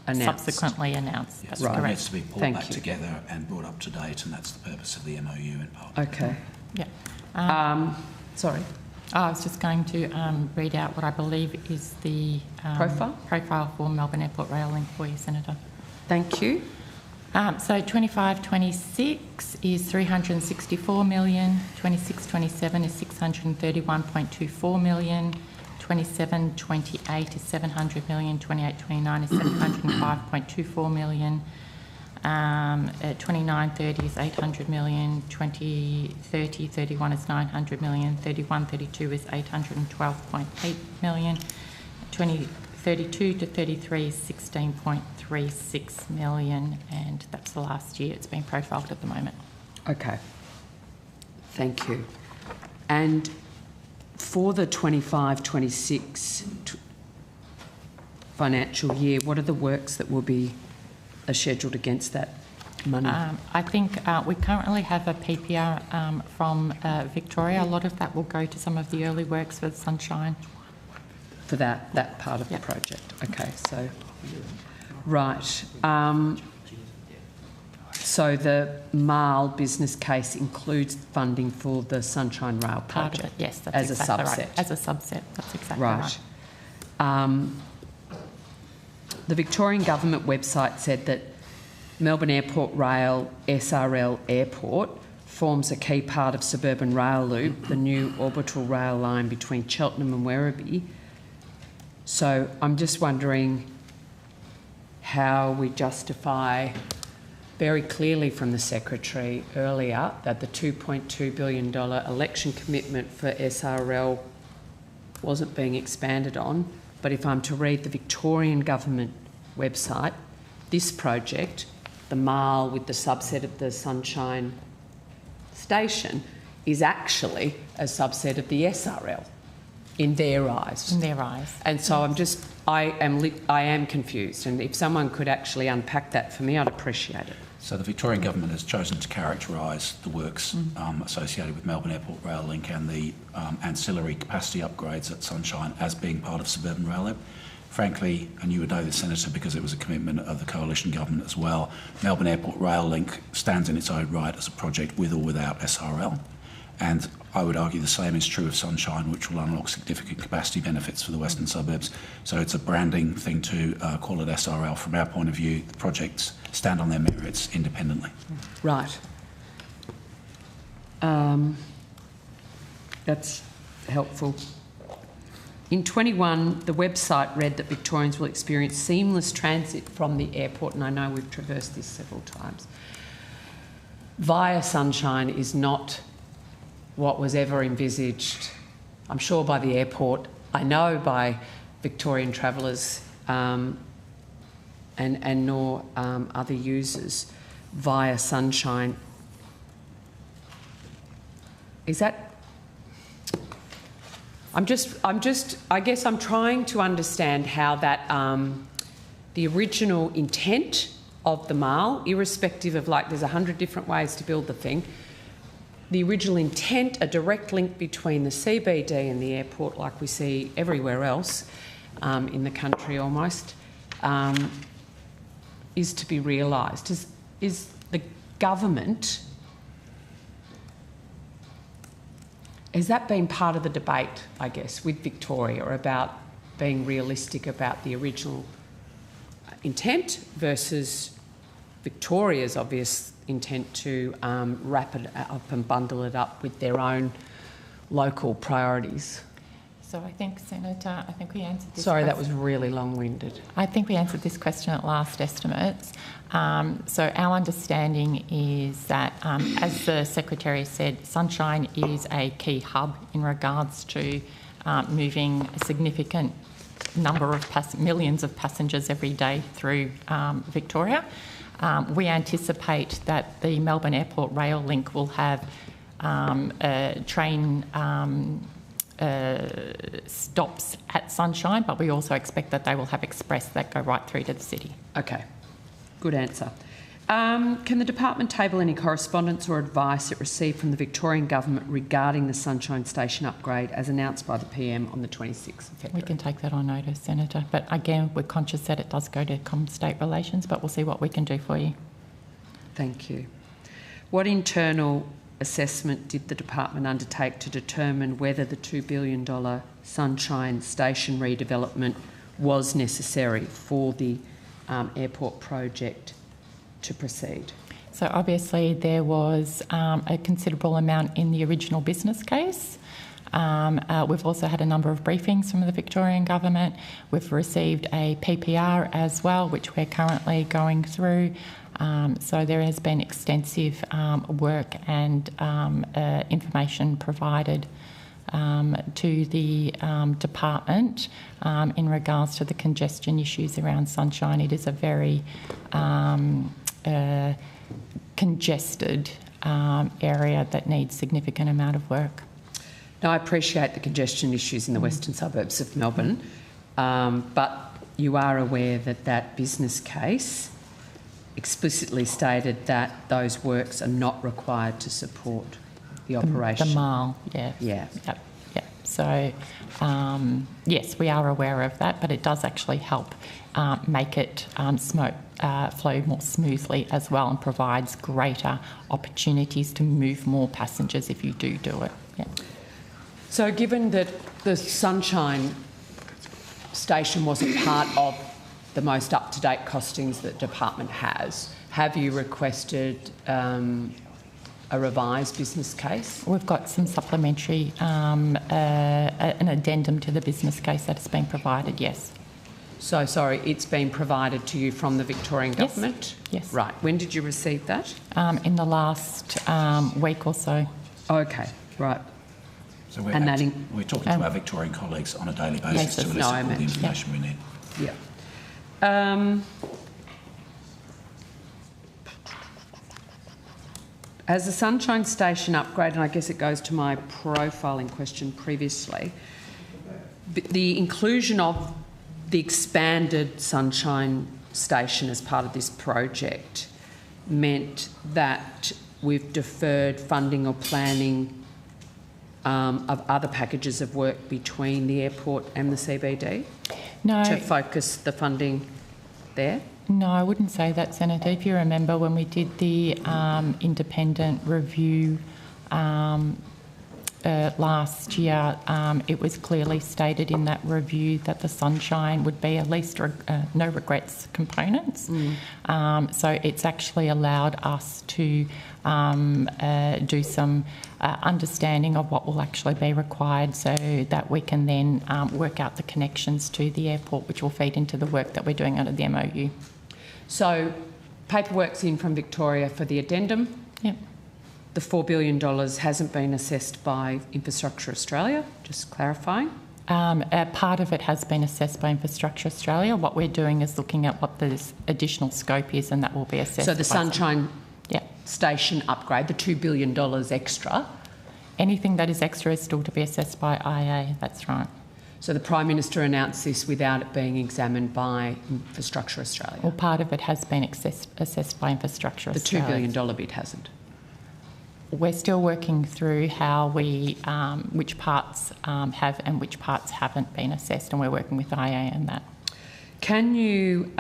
announced. Subsequently announced. Yes, That's it correct. needs to be pulled Thank back you. together and brought up to date, and that's the purpose of the MOU in part. Okay. Yeah. Sorry. I was just going to read out what I believe is the profile for Melbourne Airport Rail Link for you, Senator. Thank you. So 25-26 is 364 million, 26-27 is 631.24 million, 27-28 is 700 million, 28-29 is 705.24 million, 29-30 is 800 million, 20-30-31 is 900 million, 31-32 is 812.8 million, 20-32 to 33 is 16.36 million, and that's the last year it's been profiled at the moment. Okay. Thank you. And for the 25-26 financial year, what are the works that will be scheduled against that money? I think we currently have a PPR from Victoria. A lot of that will go to some of the early works for the Sunshine. For that part of the project. Okay, so, right. So the MARL business case includes funding for the Sunshine Rail project? Part of it, yes, that's as exactly a subset? right. As a subset, that's exactly right. The Victorian Government website said that Melbourne Airport Rail SRL Airport forms a key part of suburban rail loop, the new orbital rail line between Cheltenham and Werribee. So I'm just wondering how we justify very clearly from the Secretary earlier that the $2.2 billion election commitment for SRL wasn't being expanded on. But if I'm to read the Victorian Government website, this project, the MARL with the subset of the Sunshine Station, is actually a subset of the SRL in their eyes. In their eyes. And so I am confused, and if someone could actually unpack that for me, I'd appreciate it. So the Victorian Government has chosen to characterise the works associated with Melbourne Airport Rail Link and the ancillary capacity upgrades at Sunshine as being part of suburban rail link. Frankly, and you would know this, Senator, because it was a commitment of the Coalition Government as well, Melbourne Airport Rail Link stands in its own right as a project with or without SRL. And I would argue the same is true of Sunshine, which will unlock significant capacity benefits for the western suburbs. So it's a branding thing to call it SRL. From our point of view, the projects stand on their merits independently. Right. That's helpful. In 21, the website read that Victorians will experience seamless transit from the airport, and I know we've traversed this several times. Via Sunshine is not what was ever envisaged, I'm sure, by the airport. I know by Victorian travellers and nor other users via Sunshine. Is that... I guess I'm trying to understand how that, the original intent of the MARL, irrespective of, like, there's 100 different ways to build the thing, the original intent, a direct link between the CBD and the airport, like we see everywhere else in the country almost, is to be realised. Is the government, has that been part of the debate, I guess, with Victoria about being realistic about the original intent versus Victoria's obvious intent to wrap it up and bundle it up with their own local priorities? So I think, Senator, I think we answered this Sorry, that was really long-winded. I think we answered this question at last estimates. So our understanding is that, as the Secretary said, Sunshine is a key hub in regards to moving a significant number of millions of passengers every day through Victoria. We anticipate that the Melbourne Airport rail link will have train stops at Sunshine, but we also expect that they will have express that go right through to the city. Okay, good answer. Can the department table any correspondence or advice it received from the Victorian Government regarding the Sunshine Station upgrade as announced by the PM on the 26th of February? We can take that on notice, Senator. But again, we're conscious that it does go to State Relations, but we'll see what we can do for you. Thank you. What internal assessment did the department undertake to determine whether the $2 billion Sunshine Station redevelopment was necessary for the airport project to proceed? So obviously there was a considerable amount in the original business case. We've also had a number of briefings from the Victorian Government. We've received a PPR as well, which we're currently going through. So there has been extensive work and information provided to the department in regards to the congestion issues around Sunshine. It is a very congested area that needs significant amount of work. Now, I appreciate the congestion issues in the western suburbs of Melbourne, but you are aware that that business case explicitly stated that those works are not required to support the operation. The mile, yeah. Yeah. Yep. Yep. So, yes, we are aware of that, but it does actually help make it flow more smoothly as well, and provides greater opportunities to move more passengers if you do it. Yeah. So given that the Sunshine Station wasn't part of the most up-to-date costings that the department has, have you requested a revised business case? We've got some supplementary, an addendum to the business case that has been provided, yes. So, sorry, it's been provided to you from the Victorian Government? Yes. Right. When did you receive that? In the last week or so. Okay, right. So we're talking to our Victorian colleagues on a daily basis to elicit all the information we need. Yeah. As the Sunshine Station upgrade, and I guess it goes to my profiling question previously, the inclusion of the expanded Sunshine Station as part of this project meant that we've deferred funding or planning of other packages of work between the airport and the CBD? No. To focus the funding there? No, I wouldn't say that, Senator. If you remember when we did the independent review last year, it was clearly stated in that review that the Sunshine would be at least no regrets components. So it's actually allowed us to do some understanding of what will actually be required, so that we can then work out the connections to the airport, which will feed into the work that we're doing under the MOU. So paperwork's in from Victoria for the addendum. Yep. The $4 billion hasn't been assessed by Infrastructure Australia, just clarifying. Part of it has been assessed by Infrastructure Australia. What we're doing is looking at what the additional scope is, and that will be assessed. So the Sunshine Yeah. Station upgrade, the $2 billion extra. Anything that is extra is still to be assessed by IA, that's right. So the Prime Minister announced this without it being examined by Infrastructure Australia? Well, part of it has been assessed by Infrastructure The Australia. $2 billion bit hasn't? We're still working through how we, which parts have and which parts haven't been assessed, and we're working with IA and that. Can you,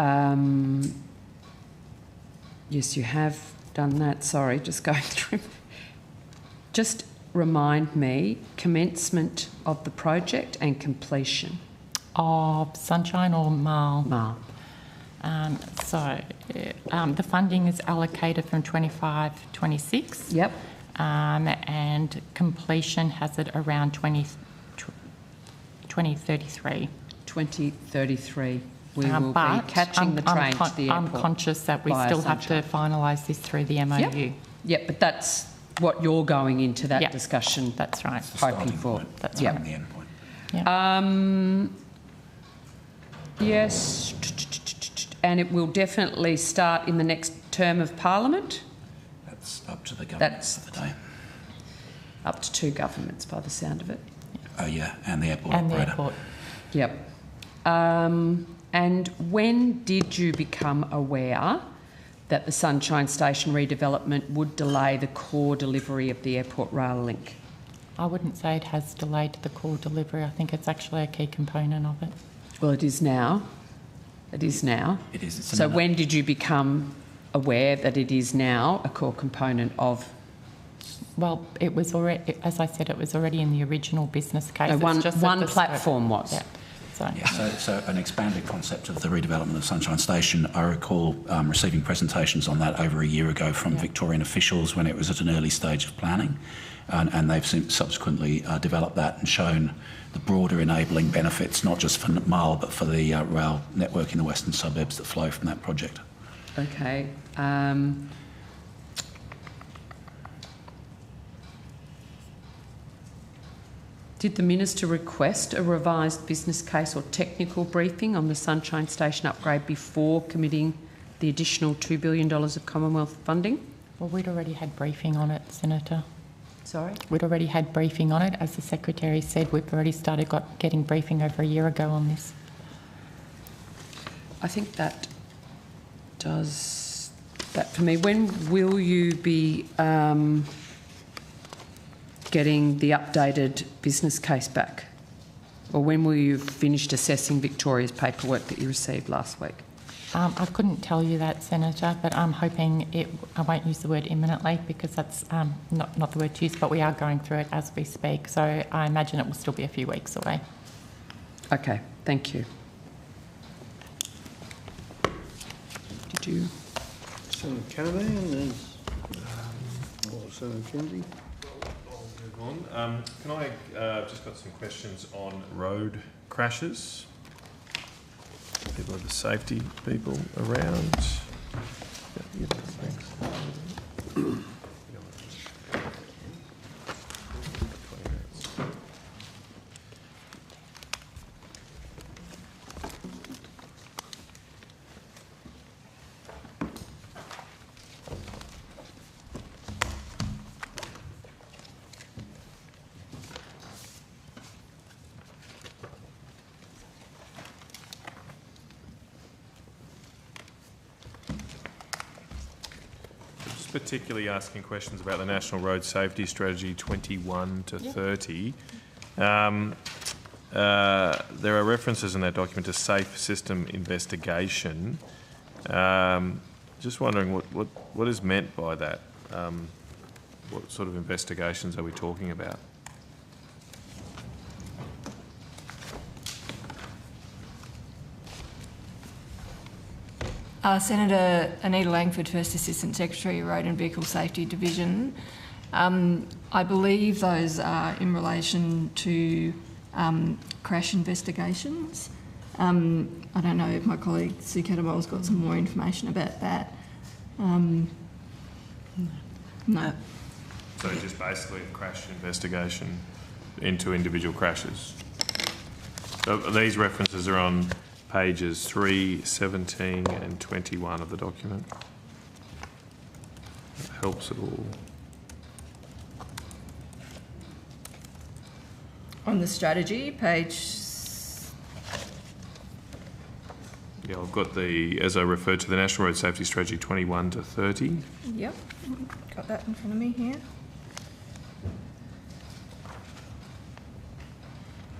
yes, you have done that, sorry, just going through. Just remind me, commencement of the project and completion. Of Sunshine or Marl? Marl. The funding is allocated from 25-26. Yep. And completion has it around 2033. 2033. We will be catching the train to the airport. I'm conscious that we still have to finalise this through the MOU. Yep, but that's what you're going into that discussion. That's right. Hoping for. That's right. The end point. Yes, and it will definitely start in the next term of Parliament. That's up to the government for the day. Up to 2 governments by the sound of it. Oh yeah, and the airport and operator. The airport. Yep. And when did you become aware that the Sunshine Station redevelopment would delay the core delivery of the airport rail link? I wouldn't say it has delayed the core delivery. I think it's actually a key component of it. Well, it is now. It is now. It is. So when did you become aware that it is now a core component of? Well, it was already, as I said, it was already in the original business case. No, one platform was. Yeah. So an expanded concept of the redevelopment of Sunshine Station. I recall receiving presentations on that over a year ago from Victorian officials when it was at an early stage of planning, and they've subsequently developed that and shown the broader enabling benefits, not just for Marl but for the rail network in the western suburbs that flow from that project. Okay. Did the Minister request a revised business case or technical briefing on the Sunshine Station upgrade before committing the additional $2 billion of Commonwealth funding? Well, we'd already had briefing on it, Senator. Sorry? We'd already had briefing on it. As the Secretary said, we've already started getting briefing over a year ago on this. I think that does that for me. When will you be getting the updated business case back? Or when will you have finished assessing Victoria's paperwork that you received last week? I couldn't tell you that, Senator, but I'm hoping I won't use the word imminently because that's not the word to use, but we are going through it as we speak. So I imagine it will still be a few weeks away. Okay, thank you. Did you? Senator Canavan, there's Senator Kinsey. On. Can I just got some questions on road crashes? People are the safety people around. Yeah, thanks. Particularly asking questions about the National Road Safety Strategy 21 to 30. There are references in that document to safe system investigation. Just wondering what is meant by that? What sort of investigations are we talking about? Senator Anita Langford, First Assistant Secretary, Road and Vehicle Safety Division. I believe those are in relation to crash investigations. I don't know if my colleague Sue Cattermole's got some more information about that. No. So just basically a crash investigation into individual crashes. So these references are on pages 3, 17 and 21 of the document. That helps at all. On the strategy, page... Yeah, I've got as I referred to, the National Road Safety Strategy 21 to 30. Yep, got that in front of me here.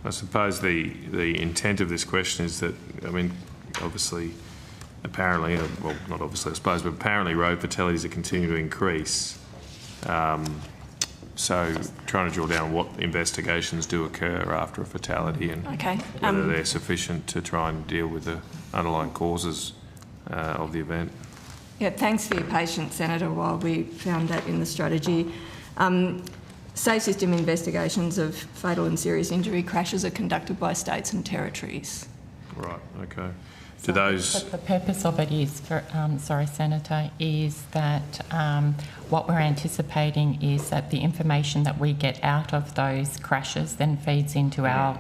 I suppose the intent of this question is that, I mean, obviously, apparently, well, not obviously, I suppose, but apparently road fatalities are continuing to increase. So trying to drill down what investigations do occur after a fatality and whether they're sufficient to try and deal with the underlying causes of the event. Yeah, thanks for your patience, Senator, while we found that in the strategy. Safe system investigations of fatal and serious injury crashes are conducted by states and territories. Right, okay. Do those... But the purpose of it is, sorry, Senator, is that what we're anticipating is that the information that we get out of those crashes then feeds into our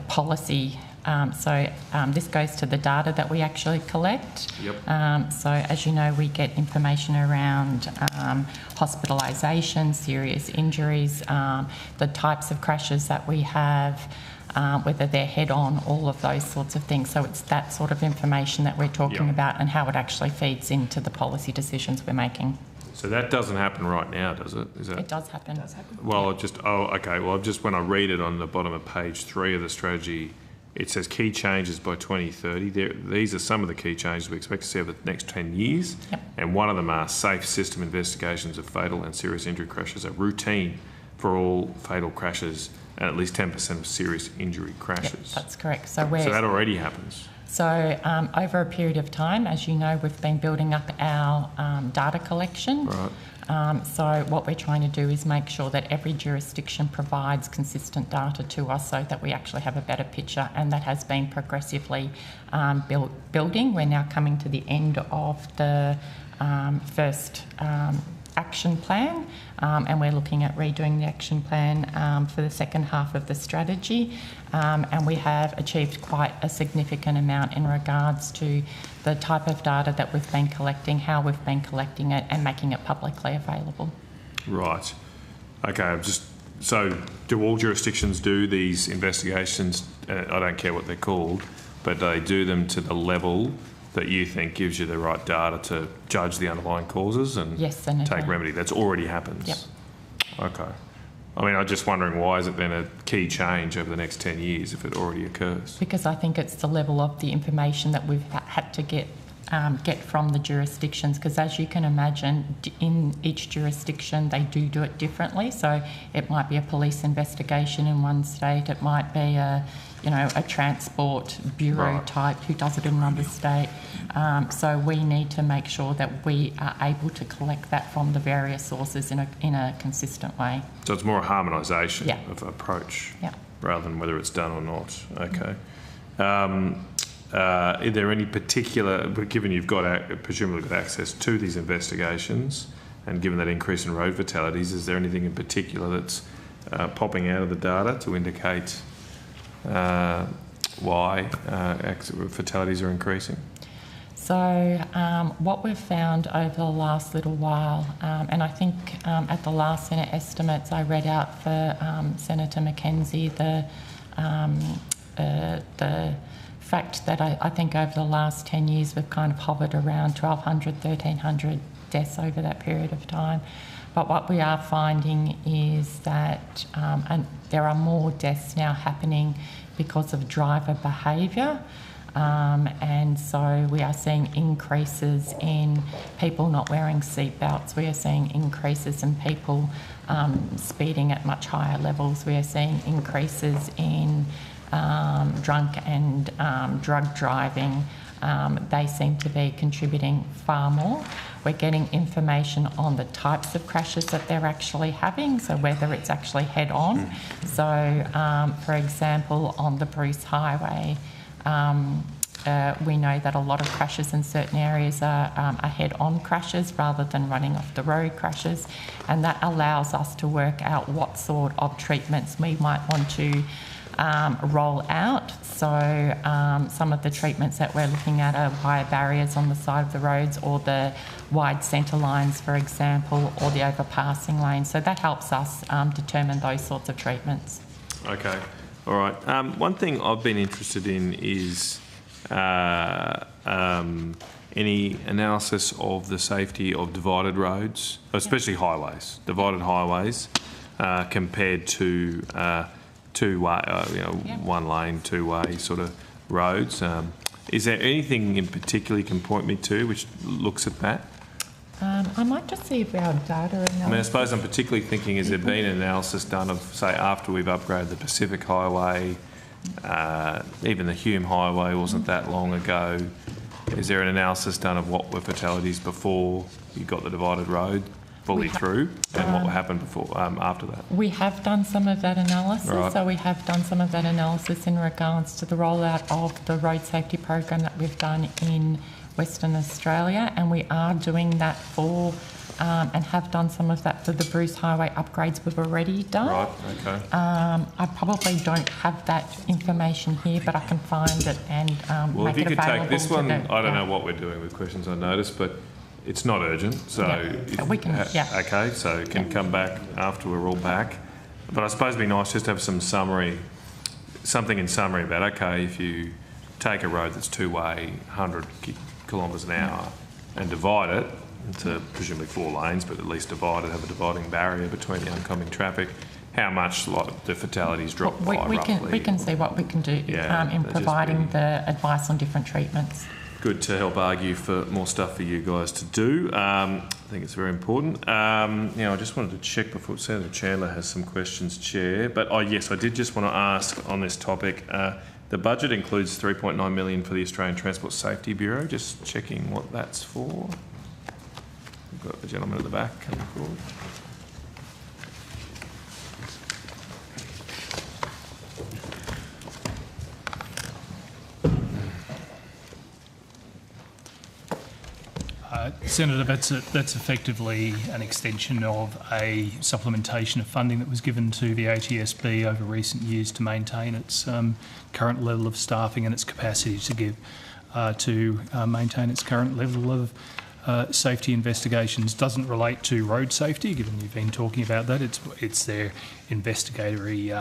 policy. This goes to the data that we actually collect. Yep. So as you know, we get information around hospitalisation, serious injuries, the types of crashes that we have, whether they're head-on, all of those sorts of things. So it's that sort of information that we're talking about and how it actually feeds into the policy decisions we're making. So that doesn't happen right now, does it? Is that... It does happen. Well, when I read it on the bottom of page 3 of the strategy, it says key changes by 2030. These are some of the key changes we expect to see over the next 10 years. Yep. And one of them are safe system investigations of fatal and serious injury crashes are routine for all fatal crashes and at least 10% of serious injury crashes. Yep, that's correct. So that already happens. So over a period of time, as you know, we've been building up our data collection. Right. So what we're trying to do is make sure that every jurisdiction provides consistent data to us so that we actually have a better picture, and that has been progressively building. We're now coming to the end of the first action plan, and we're looking at redoing the action plan for the second half of the strategy, and we have achieved quite a significant amount in regards to the type of data that we've been collecting, how we've been collecting it, and making it publicly available. Right. Okay, so do all jurisdictions do these investigations? I don't care what they're called, but they do them to the level that you think gives you the right data to judge the underlying causes and take remedy. That's already happens. Yep. Okay. I mean, I'm just wondering, why is it then a key change over the next 10 years if it already occurs? Because I think it's the level of the information that we've had to get from the jurisdictions, because as you can imagine, in each jurisdiction they do it differently. So it might be a police investigation in one state, it might be a transport bureau type who does it in another state. So we need to make sure that we are able to collect that from the various sources in a consistent way. So it's more a harmonisation of approach rather than whether it's done or not. Okay. Are there any particular, given you've got presumably got access to these investigations and given that increase in road fatalities, is there anything in particular that's popping out of the data to indicate why fatalities are increasing? So what we've found over the last little while, and I think at the last Senate estimates I read out for Senator Mackenzie the fact that I think over the last 10 years we've kind of hovered around 1,200, 1,300 deaths over that period of time. But what we are finding is that and there are more deaths now happening because of driver behaviour. And so we are seeing increases in people not wearing seatbelts. We are seeing increases in people speeding at much higher levels. We are seeing increases in drunk and drug driving. They seem to be contributing far more. We're getting information on the types of crashes that they're actually having, so whether it's actually head-on. So, for example, on the Bruce Highway, we know that a lot of crashes in certain areas are head-on crashes rather than running off the road crashes, and that allows us to work out what sort of treatments we might want to roll out. So some of the treatments that we're looking at are wire barriers on the side of the roads, or the wide centre lines, for example, or the overpassing lanes. So that helps us determine those sorts of treatments. Okay, all right. One thing I've been interested in is any analysis of the safety of divided roads, especially highways, divided highways, compared to two-way, one lane, two-way sort of roads. Is there anything in particular you can point me to which looks at that? I might just see if our data analysis... I mean, I suppose I'm particularly thinking, has there been an analysis done of, say, after we've upgraded the Pacific Highway, even the Hume Highway wasn't that long ago, is there an analysis done of what were fatalities before you got the divided road fully through, and what happened before after that? We have done some of that analysis. Right. So we have done some of that analysis in regards to the rollout of the road safety program that we've done in Western Australia, and we are doing that for and have done some of that for the Bruce Highway upgrades we've already done. Right, okay. I probably don't have that information here, but I can find it and well, make if you it could available take this one, to I don't know what we're doing with questions on notice, but it's not urgent, so we can. Okay, so it can come back after we're all back. But I suppose it'd be nice just to have some summary, something in summary about, okay, if you take a road that's two-way, 100 kilometres an hour, and divide it into presumably 4 lanes, but at least divide it, have a dividing barrier between the oncoming traffic, how much the fatalities drop by roughly? We can see what we can do in providing the advice on different treatments. Good to help argue for more stuff for you guys to do. I think it's very important. Now, I just wanted to check before Senator Chandler has some questions, Chair. But yes, I did just want to ask on this topic. The budget includes $3.9 million for the Australian Transport Safety Bureau. Just checking what that's for. We've got the gentleman at the back coming forward. Senator, that's effectively an extension of a supplementation of funding that was given to the ATSB over recent years to maintain its current level of staffing and its capacity to maintain its current level of safety investigations. Doesn't relate to road safety, given you've been talking about that. It's their investigatory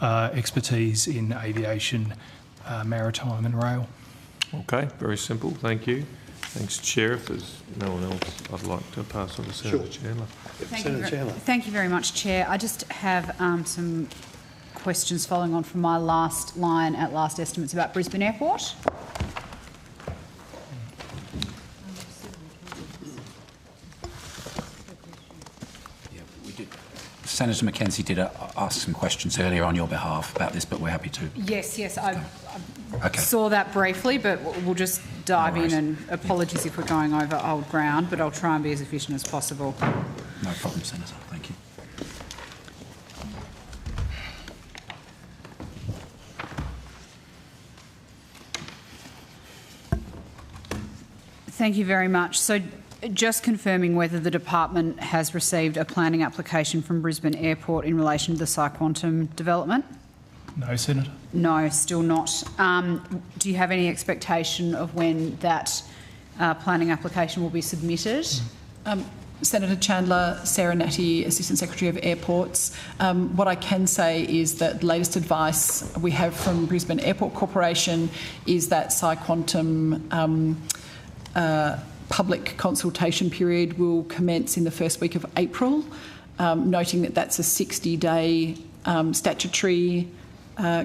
expertise in aviation, maritime and rail. Okay, very simple. Thank you. Thanks, Chair. If there's no one else, I'd like to pass on to Senator Chandler. Thank you very much, Chair. I just have some questions following on from my last line at last estimates about Brisbane Airport. Senator Mackenzie did ask some questions earlier on your behalf about this, but we're happy to. Yes, I saw that briefly, but we'll just dive in, and apologies if we're going over old ground, but I'll try and be as efficient as possible. No problem, Senator. Thank you. Thank you very much. So just confirming whether the department has received a planning application from Brisbane Airport in relation to the Psyquantum development? No, Senator. No, still not. Do you have any expectation of when that planning application will be submitted? Senator Chandler, Sarah Natty, Assistant Secretary of Airports. What I can say is that the latest advice we have from Brisbane Airport Corporation is that Psyquantum public consultation period will commence in the first week of April, noting that that's a 60-day statutory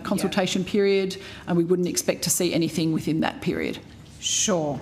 consultation period, and we wouldn't expect to see anything within that period. Sure.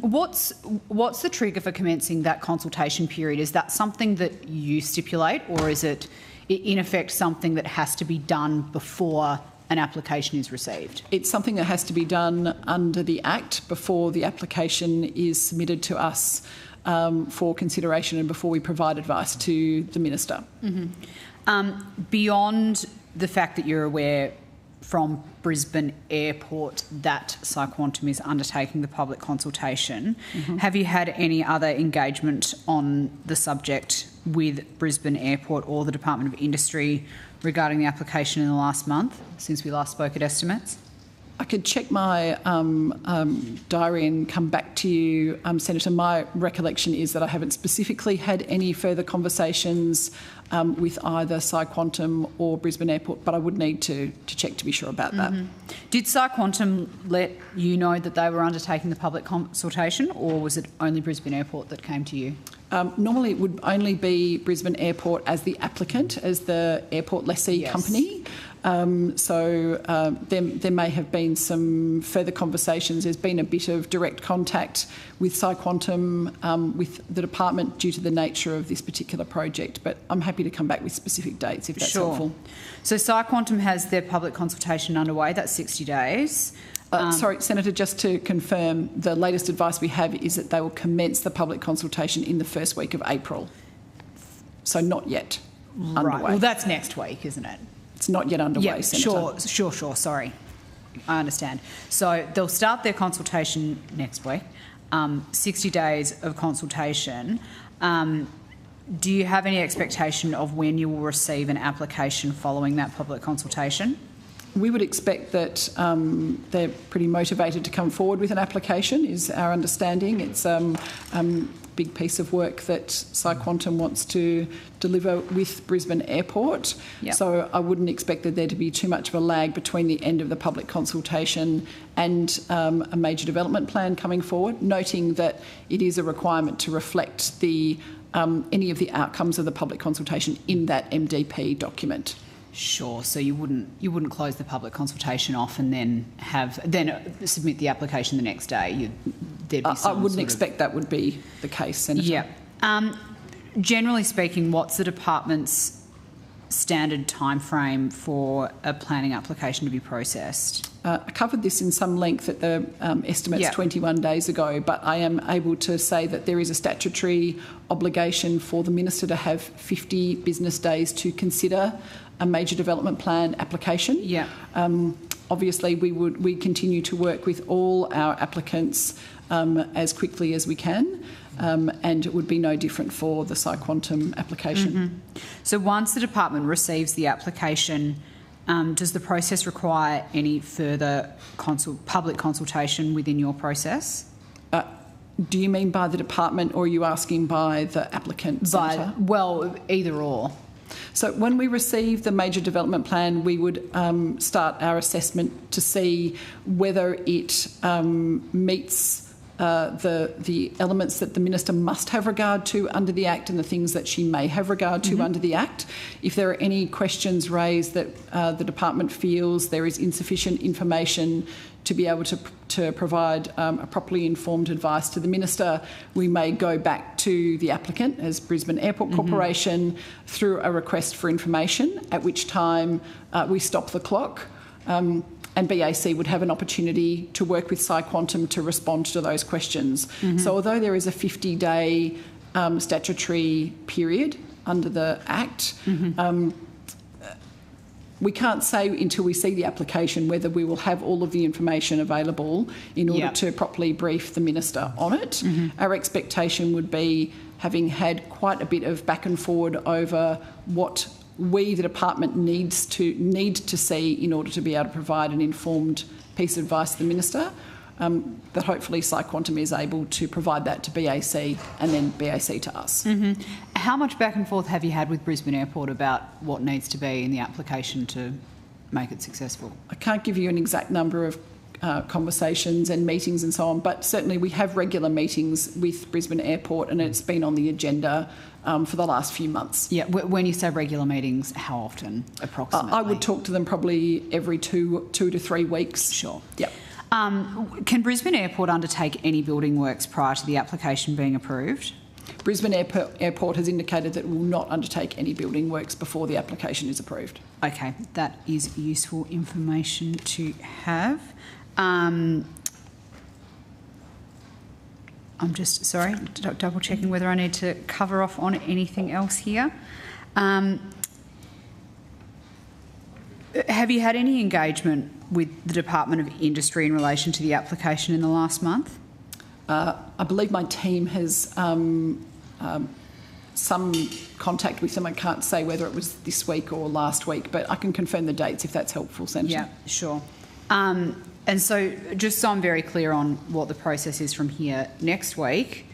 What's the trigger for commencing that consultation period? Is that something that you stipulate, or is it in effect something that has to be done before an application is received? It's something that has to be done under the Act before the application is submitted to us for consideration and before we provide advice to the Minister. Mm-hmm. Beyond the fact that you're aware from Brisbane Airport that Psyquantum is undertaking the public consultation, have you had any other engagement on the subject with Brisbane Airport or the Department of Industry regarding the application in the last month since we last spoke at estimates? I could check my diary and come back to you, Senator. My recollection is that I haven't specifically had any further conversations with either Psyquantum or Brisbane Airport, but I would need to check to be sure about that. Did Psyquantum let you know that they were undertaking the public consultation, or was it only Brisbane Airport that came to you? Normally it would only be Brisbane Airport as the applicant, as the airport lessee company. There may have been some further conversations. There's been a bit of direct contact with PsyQuantum, with the department, due to the nature of this particular project. But I'm happy to come back with specific dates if that's helpful. So PsyQuantum has their public consultation underway. That's 60 days. Sorry, Senator, just to confirm, the latest advice we have is that they will commence the public consultation in the first week of April. So not yet underway. Right. Well, that's next week, isn't it? It's not yet underway, Senator. Sure. Sorry. I understand. So they'll start their consultation next week, 60 days of consultation. Do you have any expectation of when you will receive an application following that public consultation? We would expect that they're pretty motivated to come forward with an application, is our understanding. It's big piece of work that PsyQuantum wants to deliver with Brisbane Airport. Yep. So I wouldn't expect there to be too much of a lag between the end of the public consultation and a major development plan coming forward, noting that it is a requirement to reflect the any of the outcomes of the public consultation in that MDP document. Sure. So you wouldn't close the public consultation off and then submit the application the next day. I wouldn't expect that would be the case, Senator. Yeah. Generally speaking, what's the department's standard timeframe for a planning application to be processed? I covered this in some length at the estimates 21 days ago, but I am able to say that there is a statutory obligation for the Minister to have 50 business days to consider a major development plan application. Yeah. Obviously, we continue to work with all our applicants as quickly as we can, and it would be no different for the PsyQuantum application. Mm-hmm. So once the department receives the application, does the process require any further public consultation within your process? Do you mean by the department, or are you asking by the applicant, Senator? Well, either or. So when we receive the major development plan, we would start our assessment to see whether it meets the elements that the Minister must have regard to under the Act and the things that she may have regard to under the Act. If there are any questions raised that the department feels there is insufficient information to be able to provide a properly informed advice to the Minister, we may go back to the applicant as Brisbane Airport Corporation through a request for information, at which time we stop the clock. And BAC would have an opportunity to work with PsyQuantum to respond to those questions. So although there is a 50-day statutory period under the Act, we can't say until we see the application whether we will have all of the information available in order to properly brief the Minister on it. Our expectation would be, having had quite a bit of back and forward over what we, the department, need to see in order to be able to provide an informed piece of advice to the Minister, that hopefully PsyQuantum is able to provide that to BAC and then BAC to us. How much back and forth have you had with Brisbane Airport about what needs to be in the application to make it successful? I can't give you an exact number of conversations and meetings and so on, but certainly we have regular meetings with Brisbane Airport, and it's been on the agenda for the last few months. Yeah. When you say regular meetings, how often approximately? I would talk to them probably every two to 3 weeks. Sure. Yep. Can Brisbane Airport undertake any building works prior to the application being approved? Brisbane Airport has indicated that it will not undertake any building works before the application is approved. Okay, that is useful information to have. I'm just, sorry, double checking whether I need to cover off on anything else here. Have you had any engagement with the Department of Industry in relation to the application in the last month? I believe my team has some contact with them. I can't say whether it was this week or last week, but I can confirm the dates if that's helpful, Senator. Yeah, sure. And so, just so I'm very clear on what the process is from here, next week,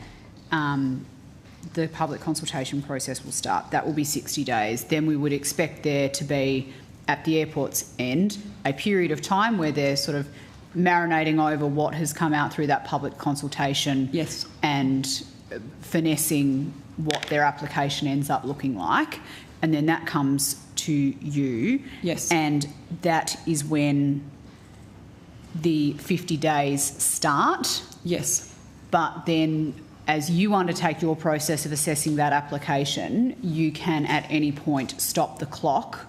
the public consultation process will start. That will be 60 days. Then we would expect there to be, at the airport's end, a period of time where they're sort of marinating over what has come out through that public consultation. Yes. And finessing what their application ends up looking like, and then that comes to you. Yes. And that is when the 50 days start. Yes. But then as you undertake your process of assessing that application, you can at any point stop the clock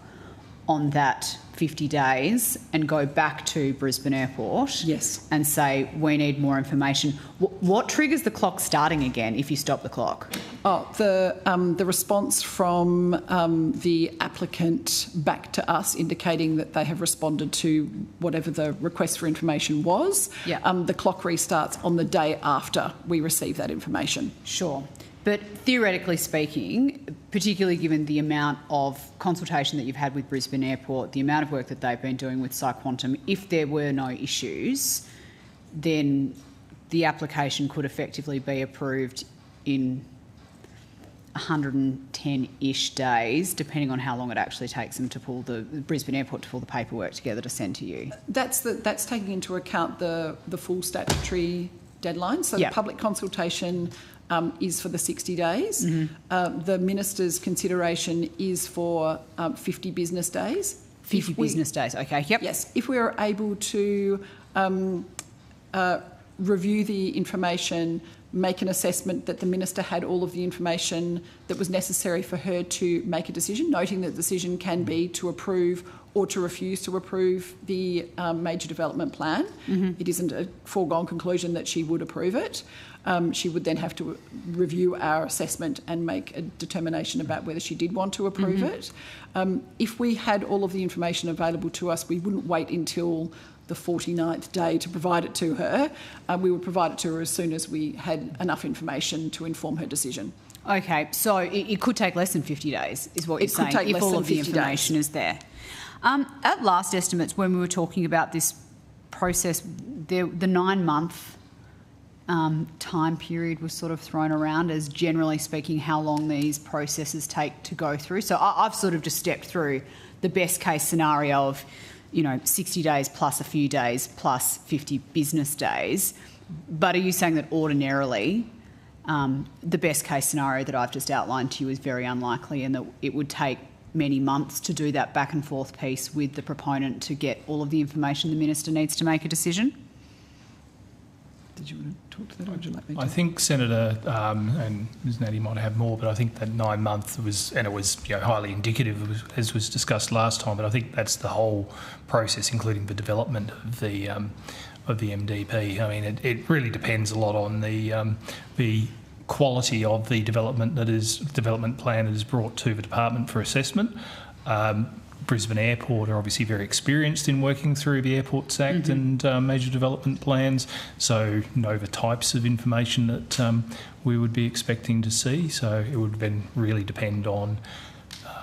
on that 50 days and go back to Brisbane Airport. Yes. And say, we need more information. What triggers the clock starting again if you stop the clock? Oh, the response from the applicant back to us indicating that they have responded to whatever the request for information was. Yeah. The clock restarts on the day after we receive that information. Sure. But theoretically speaking, particularly given the amount of consultation that you've had with Brisbane Airport, the amount of work that they've been doing with Psyquantum, if there were no issues, then the application could effectively be approved in 110-ish days, depending on how long it actually takes them to pull the Brisbane Airport to pull the paperwork together to send to you. That's taking into account the full statutory deadline. So the public consultation is for the 60 days. Mm-hmm. The Minister's consideration is for 50 business days. 50 business days, okay, yep. Yes, if we are able to review the information, make an assessment that the Minister had all of the information that was necessary for her to make a decision, noting that the decision can be to approve or to refuse to approve the major development plan. Mm-hmm. It isn't a foregone conclusion that she would approve it. She would then have to review our assessment and make a determination about whether she did want to approve it. If we had all of the information available to us, we wouldn't wait until the 49th day to provide it to her. We would provide it to her as soon as we had enough information to inform her decision. Okay, so it could take less than 50 days, is what you're saying, if all of the information is there. At last estimates, when we were talking about this process, the 9-month time period was sort of thrown around as, generally speaking, how long these processes take to go through. So I've sort of just stepped through the best case scenario of, 60 days plus a few days plus 50 business days. But are you saying that ordinarily the best case scenario that I've just outlined to you is very unlikely, and that it would take many months to do that back and forth piece with the proponent to get all of the information the Minister needs to make a decision? Did you want to talk to that, or would you like me to? I think Senator and Ms Natty might have more, but I think that 9 months was, and it was highly indicative, as was discussed last time. But I think that's the whole process, including the development of the MDP. I mean, it really depends a lot on the quality of the development plan that is brought to the department for assessment. Brisbane Airport are obviously very experienced in working through the Airports Act and major development plans, so know the types of information that we would be expecting to see. So it would then really depend on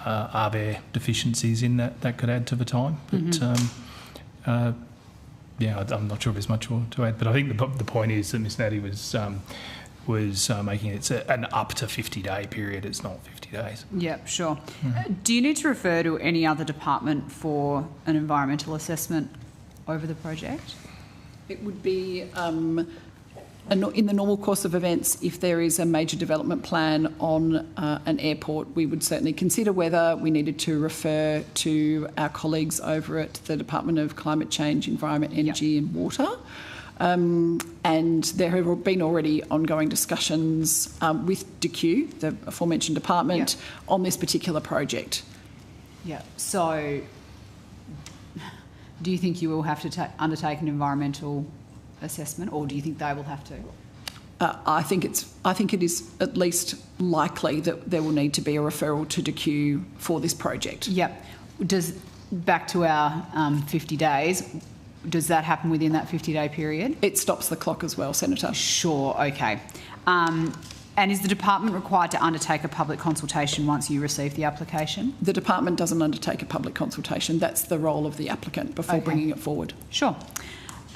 are there deficiencies in that could add to the time. But I'm not sure if there's much more to add. But I think the point is that Ms Natty was making it an up to 50-day period. It's not 50 days. Yep, sure. Do you need to refer to any other department for an environmental assessment over the project? It would be in the normal course of events. If there is a major development plan on an airport, we would certainly consider whether we needed to refer to our colleagues over at the Department of Climate Change, Environment, Energy and Water. And there have been already ongoing discussions with DQ, the aforementioned department, on this particular project. Yeah. So do you think you will have to undertake an environmental assessment, or do you think they will have to? I think it is at least likely that there will need to be a referral to DQ for this project. Yep. Back to our 50 days, does that happen within that 50-day period? It stops the clock as well, Senator. Sure, okay. And is the department required to undertake a public consultation once you receive the application? The department doesn't undertake a public consultation. That's the role of the applicant before bringing it forward. Sure.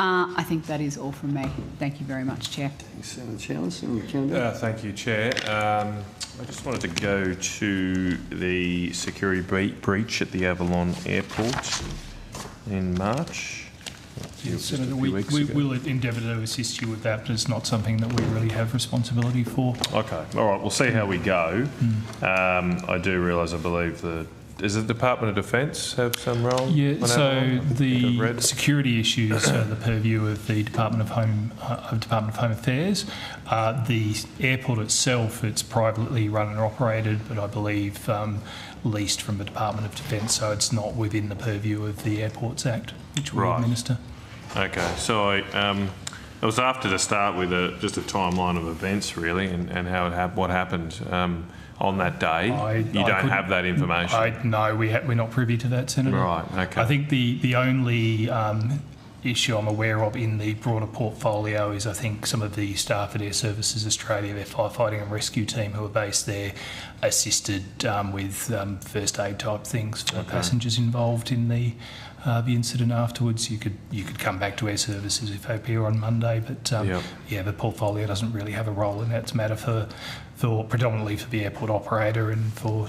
I think that is all from me. Thank you very much, Chair. Thanks, Senator Chandler. Thank you, Chair. I just wanted to go to the security breach at the Avalon Airport in March. Yes, Senator, we'll endeavour to assist you with that, but it's not something that we really have responsibility for. Okay, all right, we'll see how we go. I do realise, I believe, does the Department of Defence have some role? Yeah, so the security issues are the purview of the Department of Home Affairs. The airport itself, it's privately run and operated, but I believe leased from the Department of Defence, so it's not within the purview of the Airports Act, which we administer. Okay, so I was after to start with just a timeline of events, really, and what happened on that day. You don't have that information? No, we're not privy to that, Senator. Right, okay. I think the only issue I'm aware of in the broader portfolio is I think some of the staff at Air Services Australia, their firefighting and rescue team who are based there, assisted with first aid type things for passengers involved in the incident afterwards. You could come back to Air Services if they appear on Monday, but the portfolio doesn't really have a role in that. It's a matter for predominantly for the airport operator and for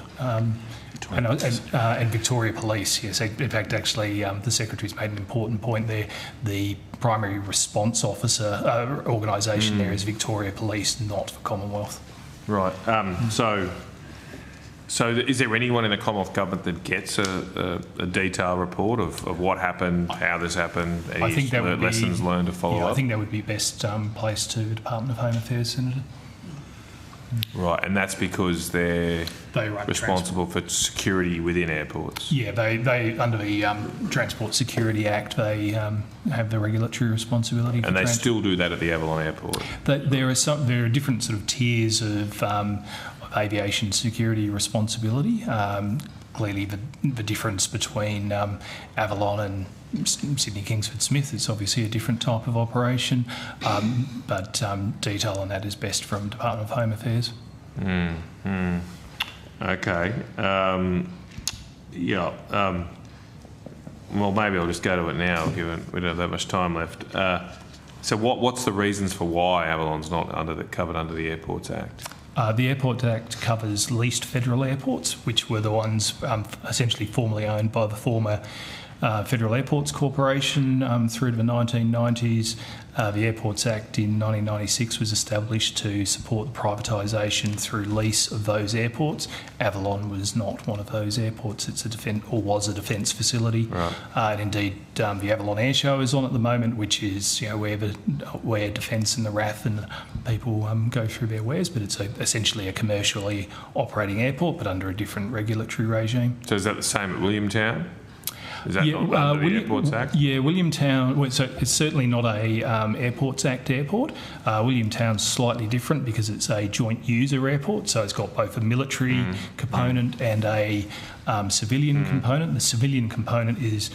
and Victoria Police. Yes, in fact, actually, the Secretary's made an important point there. The primary response officer organisation there is Victoria Police, not for Commonwealth. Right. So is there anyone in the Commonwealth Government that gets a detailed report of what happened, how this happened, any lessons learned to follow up? I think that would be best placed to the Department of Home Affairs, Senator. Right, and that's because they're responsible for security within airports? Yeah, they under the Transport Security Act, they have the regulatory responsibility. And they still do that at the Avalon Airport? There are different sort of tiers of aviation security responsibility. Clearly, the difference between Avalon and Sydney Kingsford Smith is obviously a different type of operation, but detail on that is best from Department of Home Affairs. Okay. Well, maybe I'll just go to it now, given we don't have that much time left. So what's the reasons for why Avalon's not covered under the Airports Act? The Airport Act covers leased federal airports, which were the ones essentially formerly owned by the former Federal Airports Corporation through to the 1990s. The Airports Act in 1996 was established to support the privatisation through lease of those airports. Avalon was not one of those airports. It's was a defence facility. Right. And indeed, the Avalon Air Show is on at the moment, which is where Defence and the RAF and people go through their wares. But it's essentially a commercially operating airport, but under a different regulatory regime. So is that the same at Williamtown? Is that not under the Airports Act? Yeah, Williamtown, so it's certainly not a Airports Act airport. Williamtown's slightly different because it's a joint user airport, so it's got both a military component and a civilian component. The civilian component is,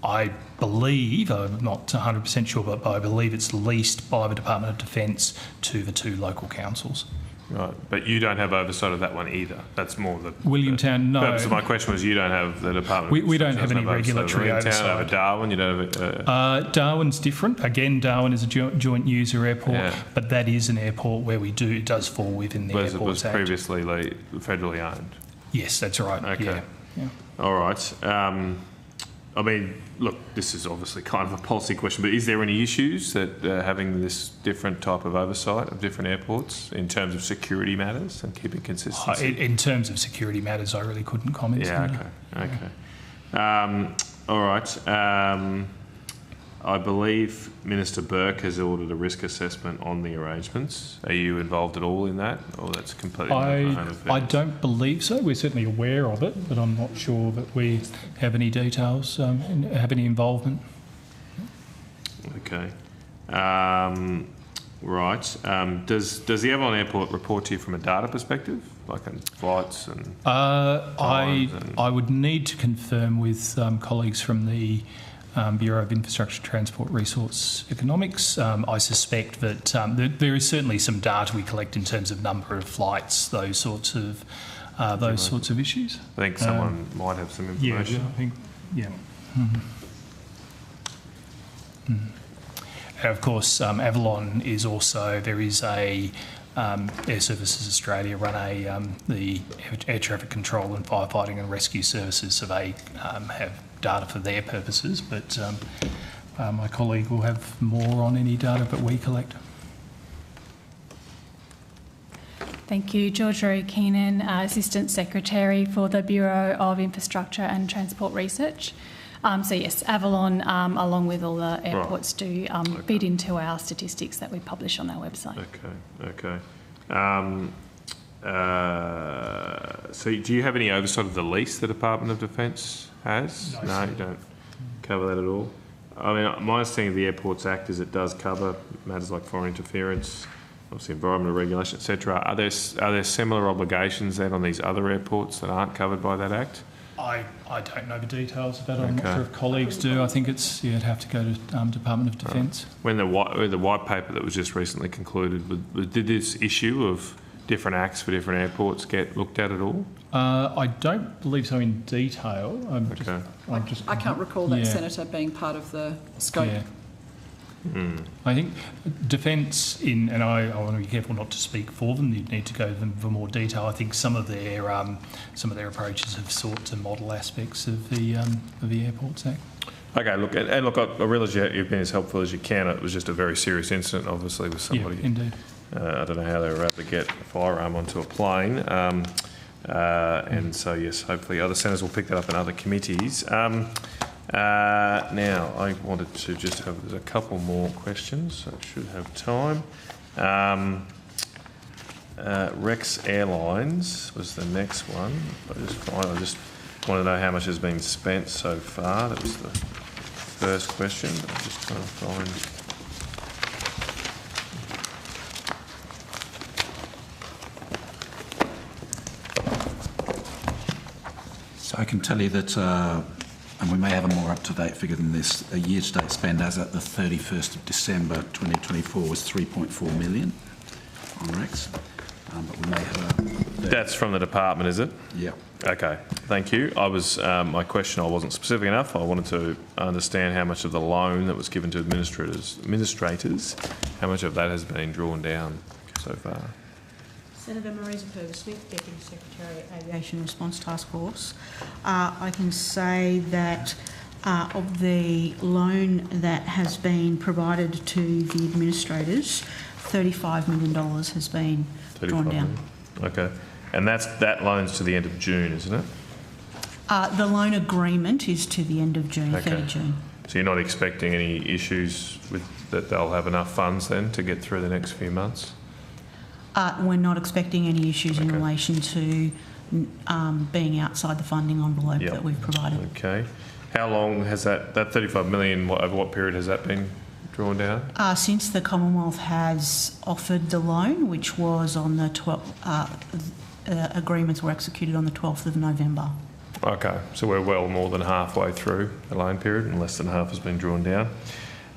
I believe, I'm not 100% sure, but I believe it's leased by the Department of Defence to the two local councils. Right, but you don't have oversight of that one either. That's more the Williamtown. No. Purpose of my question was you don't have the Department. We don't have any regulatory oversight. Over Darwin, you don't have. Darwin's different. Again, Darwin is a joint user airport, but that is an airport where it does fall within the Airports Act. It was previously federally owned. Yes, that's right. Okay. Yeah. All right. I mean, look, this is obviously kind of a policy question, but is there any issues that having this different type of oversight of different airports in terms of security matters and keeping consistency? In terms of security matters, I really couldn't comment. Yeah, okay. All right. I believe Minister Burke has ordered a risk assessment on the arrangements. Are you involved at all in that, or that's completely I don't believe so. We're certainly aware of it, but I'm not sure that we have any details, have any involvement. Okay. Right. Does the Avalon Airport report to you from a data perspective, like in flights and I would need to confirm with colleagues from the Bureau of Infrastructure, Transport, Resource Economics. I suspect that there is certainly some data we collect in terms of number of flights, those sorts of issues. I think someone might have some information. Yeah, I think, yeah. Mm-hmm. Mm-hmm. And of course, Avalon is also, there is a Air Services Australia run the air traffic control and firefighting and rescue services, so they have data for their purposes, but my colleague will have more on any data that we collect. Thank you. Georgia Keenan, Assistant Secretary for the Bureau of Infrastructure and Transport Research. So yes, Avalon, along with all the airports, do feed into our statistics that we publish on our website. Okay. So do you have any oversight of the lease the Department of Defence has? No, you don't cover that at all. I mean, my understanding of the Airports Act is it does cover matters like foreign interference, obviously environmental regulation, etc. Are there similar obligations then on these other airports that aren't covered by that Act? I don't know the details of that. I'm not sure if colleagues do. I think it'd have to go to Department of Defence. When the white paper that was just recently concluded, did this issue of different acts for different airports get looked at all? I don't believe so in detail. I can't recall that, Senator, being part of the scope. Yeah. I think Defence, and I want to be careful not to speak for them. You need to go to them for more detail. I think some of their approaches have sought to model aspects of the Airports Act. Okay, look, I realise you've been as helpful as you can. It was just a very serious incident, obviously, with somebody. Yeah, indeed. I don't know how they were able to get a firearm onto a plane. And so, yes, hopefully other senators will pick that up in other committees. Now, I wanted to just have a couple more questions, so I should have time. Rex Airlines was the next one. I just want to know how much has been spent so far. That was the first question. I'm just trying to find... So I can tell you that, and we may have a more up-to-date figure than this, a year-to-date spend as at the 31st of December 2024 was 3.4 million on Rex. But we may have That's from the department, is it? Yeah. Okay, thank you. My question, I wasn't specific enough. I wanted to understand how much of the loan that was given to administrators, how much of that has been drawn down so far? Senator Marisa Purvis-Smith, Deputy Secretary, Aviation Response Task Force. I can say that of the loan that has been provided to the administrators, $35 million has been drawn down. Okay, and that loan's to the end of June, isn't it? The loan agreement is to the end of June, 30 June. So you're not expecting any issues with that they'll have enough funds then to get through the next few months? We're not expecting any issues in relation to being outside the funding envelope that we've provided. Okay. How long has that 35 million, over what period has that been drawn down? Since the Commonwealth has offered the loan, which was on the 12th, agreements were executed on the 12th of November. Okay, so we're well more than halfway through the loan period and less than half has been drawn down.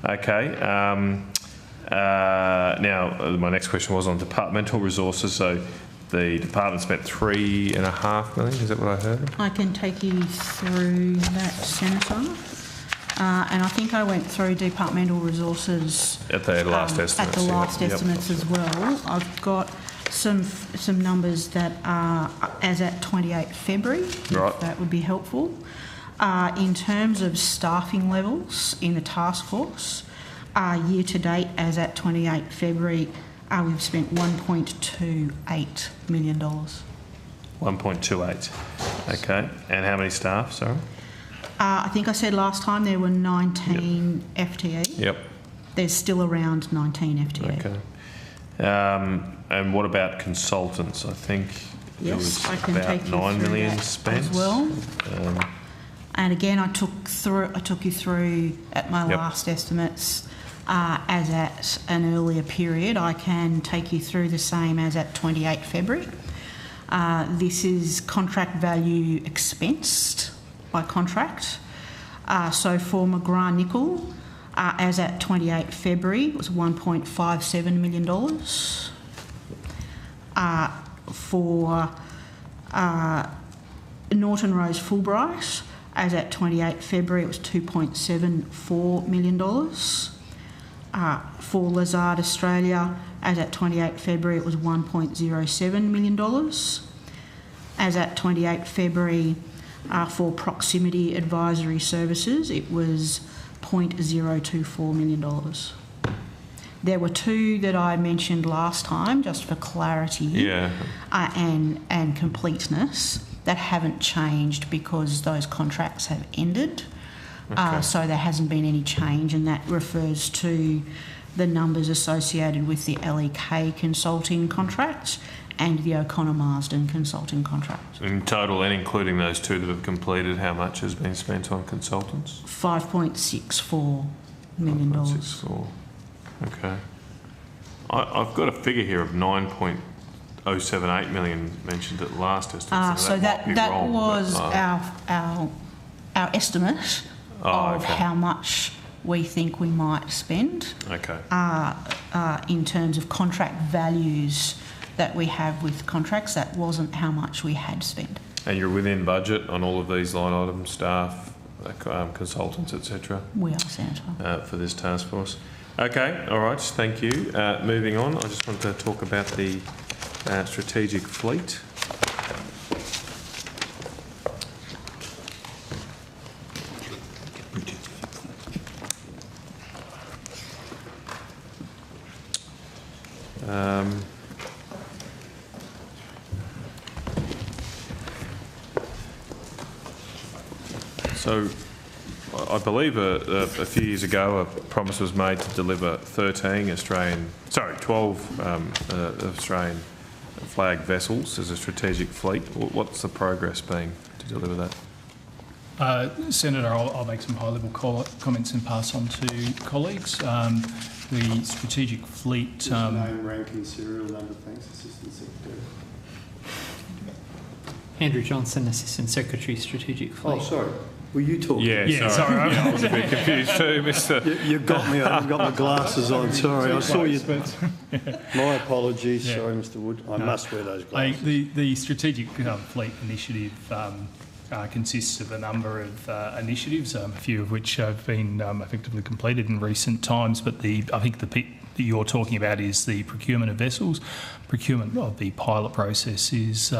Okay. Now, my next question was on departmental resources. So the department spent $3.5 million, is that what I heard? I can take you through that, Senator. And I think I went through departmental resources at the last estimates. At the last estimates as well. I've got some numbers that are as at 28 February, if that would be helpful. In terms of staffing levels in the task force, year to date, as at 28 February, we've spent $1.28 million. 1.28. Okay. And how many staff, sorry? I think I said last time there were 19 FTE. Yep. There's still around 19 FTE. Okay. And what about consultants? I think there was about $9 million spent as well. And again, I took you through at my last estimates as at an earlier period. I can take you through the same as at 28 February. This is contract value expensed by contract. So for McGrath Nickel, as at 28 February, it was $1.57 million. For Norton Rose Fulbright, as at 28 February, it was $2.74 million. For Lazard Australia, as at 28 February, it was $1.07 million. As at 28 February, for Proximity Advisory Services, it was $0.024 million. There were two that I mentioned last time, just for clarity and completeness, that haven't changed because those contracts have ended. So there hasn't been any change, and that refers to the numbers associated with the LEK consulting contract and the O'Connor Marsden consulting contract. In total, and including those two that have completed, how much has been spent on consultants? $5.64 million. $5.64. Okay. I've got a figure here of 9.078 million mentioned at last estimate. So that was our estimate of how much we think we might spend. Okay. In terms of contract values that we have with contracts, that wasn't how much we had spent. And you're within budget on all of these line items, staff, consultants, etc. We are, Senator. For this task force. Okay, all right, thank you. Moving on, I just want to talk about the strategic fleet. So, I believe a few years ago a promise was made to deliver 12 Australian flag vessels as a strategic fleet. What's the progress been to deliver that? Senator, I'll make some high-level comments and pass on to colleagues. The strategic fleet... name, rank and serial number, thanks, Assistant Secretary. Andrew Johnson, Assistant Secretary, Strategic Fleet. Oh, sorry. Were you talking? Yeah, sorry. I was a bit confused too, Mr. You got me. I've got my glasses on. Sorry, I saw you. My apologies. Sorry, Mr. Wood. I must wear those glasses. The strategic fleet initiative consists of a number of initiatives, a few of which have been effectively completed in recent times. But I think the bit that you're talking about is the procurement of vessels. Procurement of the pilot process is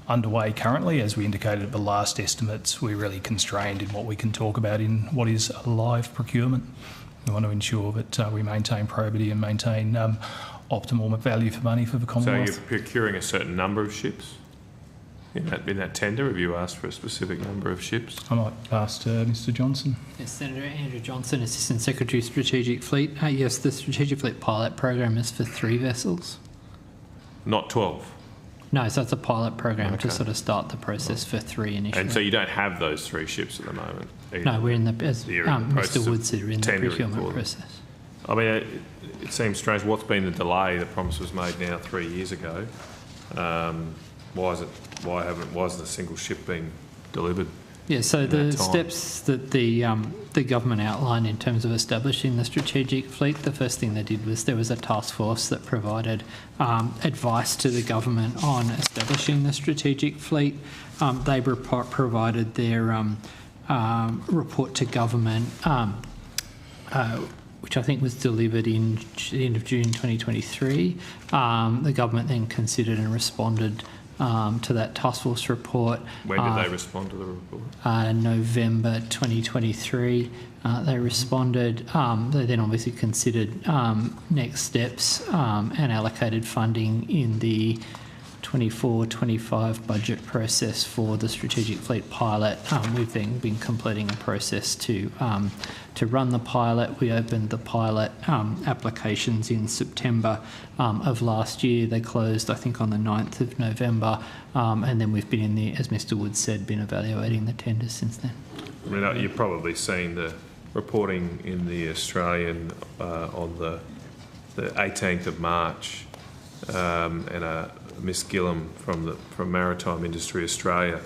underway currently. As we indicated at the last estimates, we're really constrained in what we can talk about in what is a live procurement. We want to ensure that we maintain probity and maintain optimal value for money for the Commonwealth. So you're procuring a certain number of ships? In that tender, have you asked for a specific number of ships? I might ask Mr. Johnson. Yes, Senator Andrew Johnson, Assistant Secretary, Strategic Fleet. Yes, the Strategic Fleet pilot program is for 3 vessels. Not 12? No, so it's a pilot program to sort of start the process for 3 initially. And so you don't have those 3 ships at the moment? No, we're in the, as Mr. Wood said, we're in the procurement process. I mean, it seems strange. What's been the delay? The promise was made now 3 years ago. Why hasn't a single ship been delivered? Yeah, so the steps that the government outlined in terms of establishing the strategic fleet, the first thing they did was there was a task force that provided advice to the government on establishing the strategic fleet. They provided their report to government, which I think was delivered in the end of June 2023. The government then considered and responded to that task force report. When did they respond to the report? November 2023. They responded. They then obviously considered next steps and allocated funding in the 24-25 budget process for the strategic fleet pilot. We've then been completing a process to run the pilot. We opened the pilot applications in September of last year. They closed, I think, on the 9th of November, and then we've been as Mr. Wood said, been evaluating the tenders since then. I mean, you've probably seen the reporting in the Australian on the 18th of March, and Miss Gillam from Maritime Industry Australia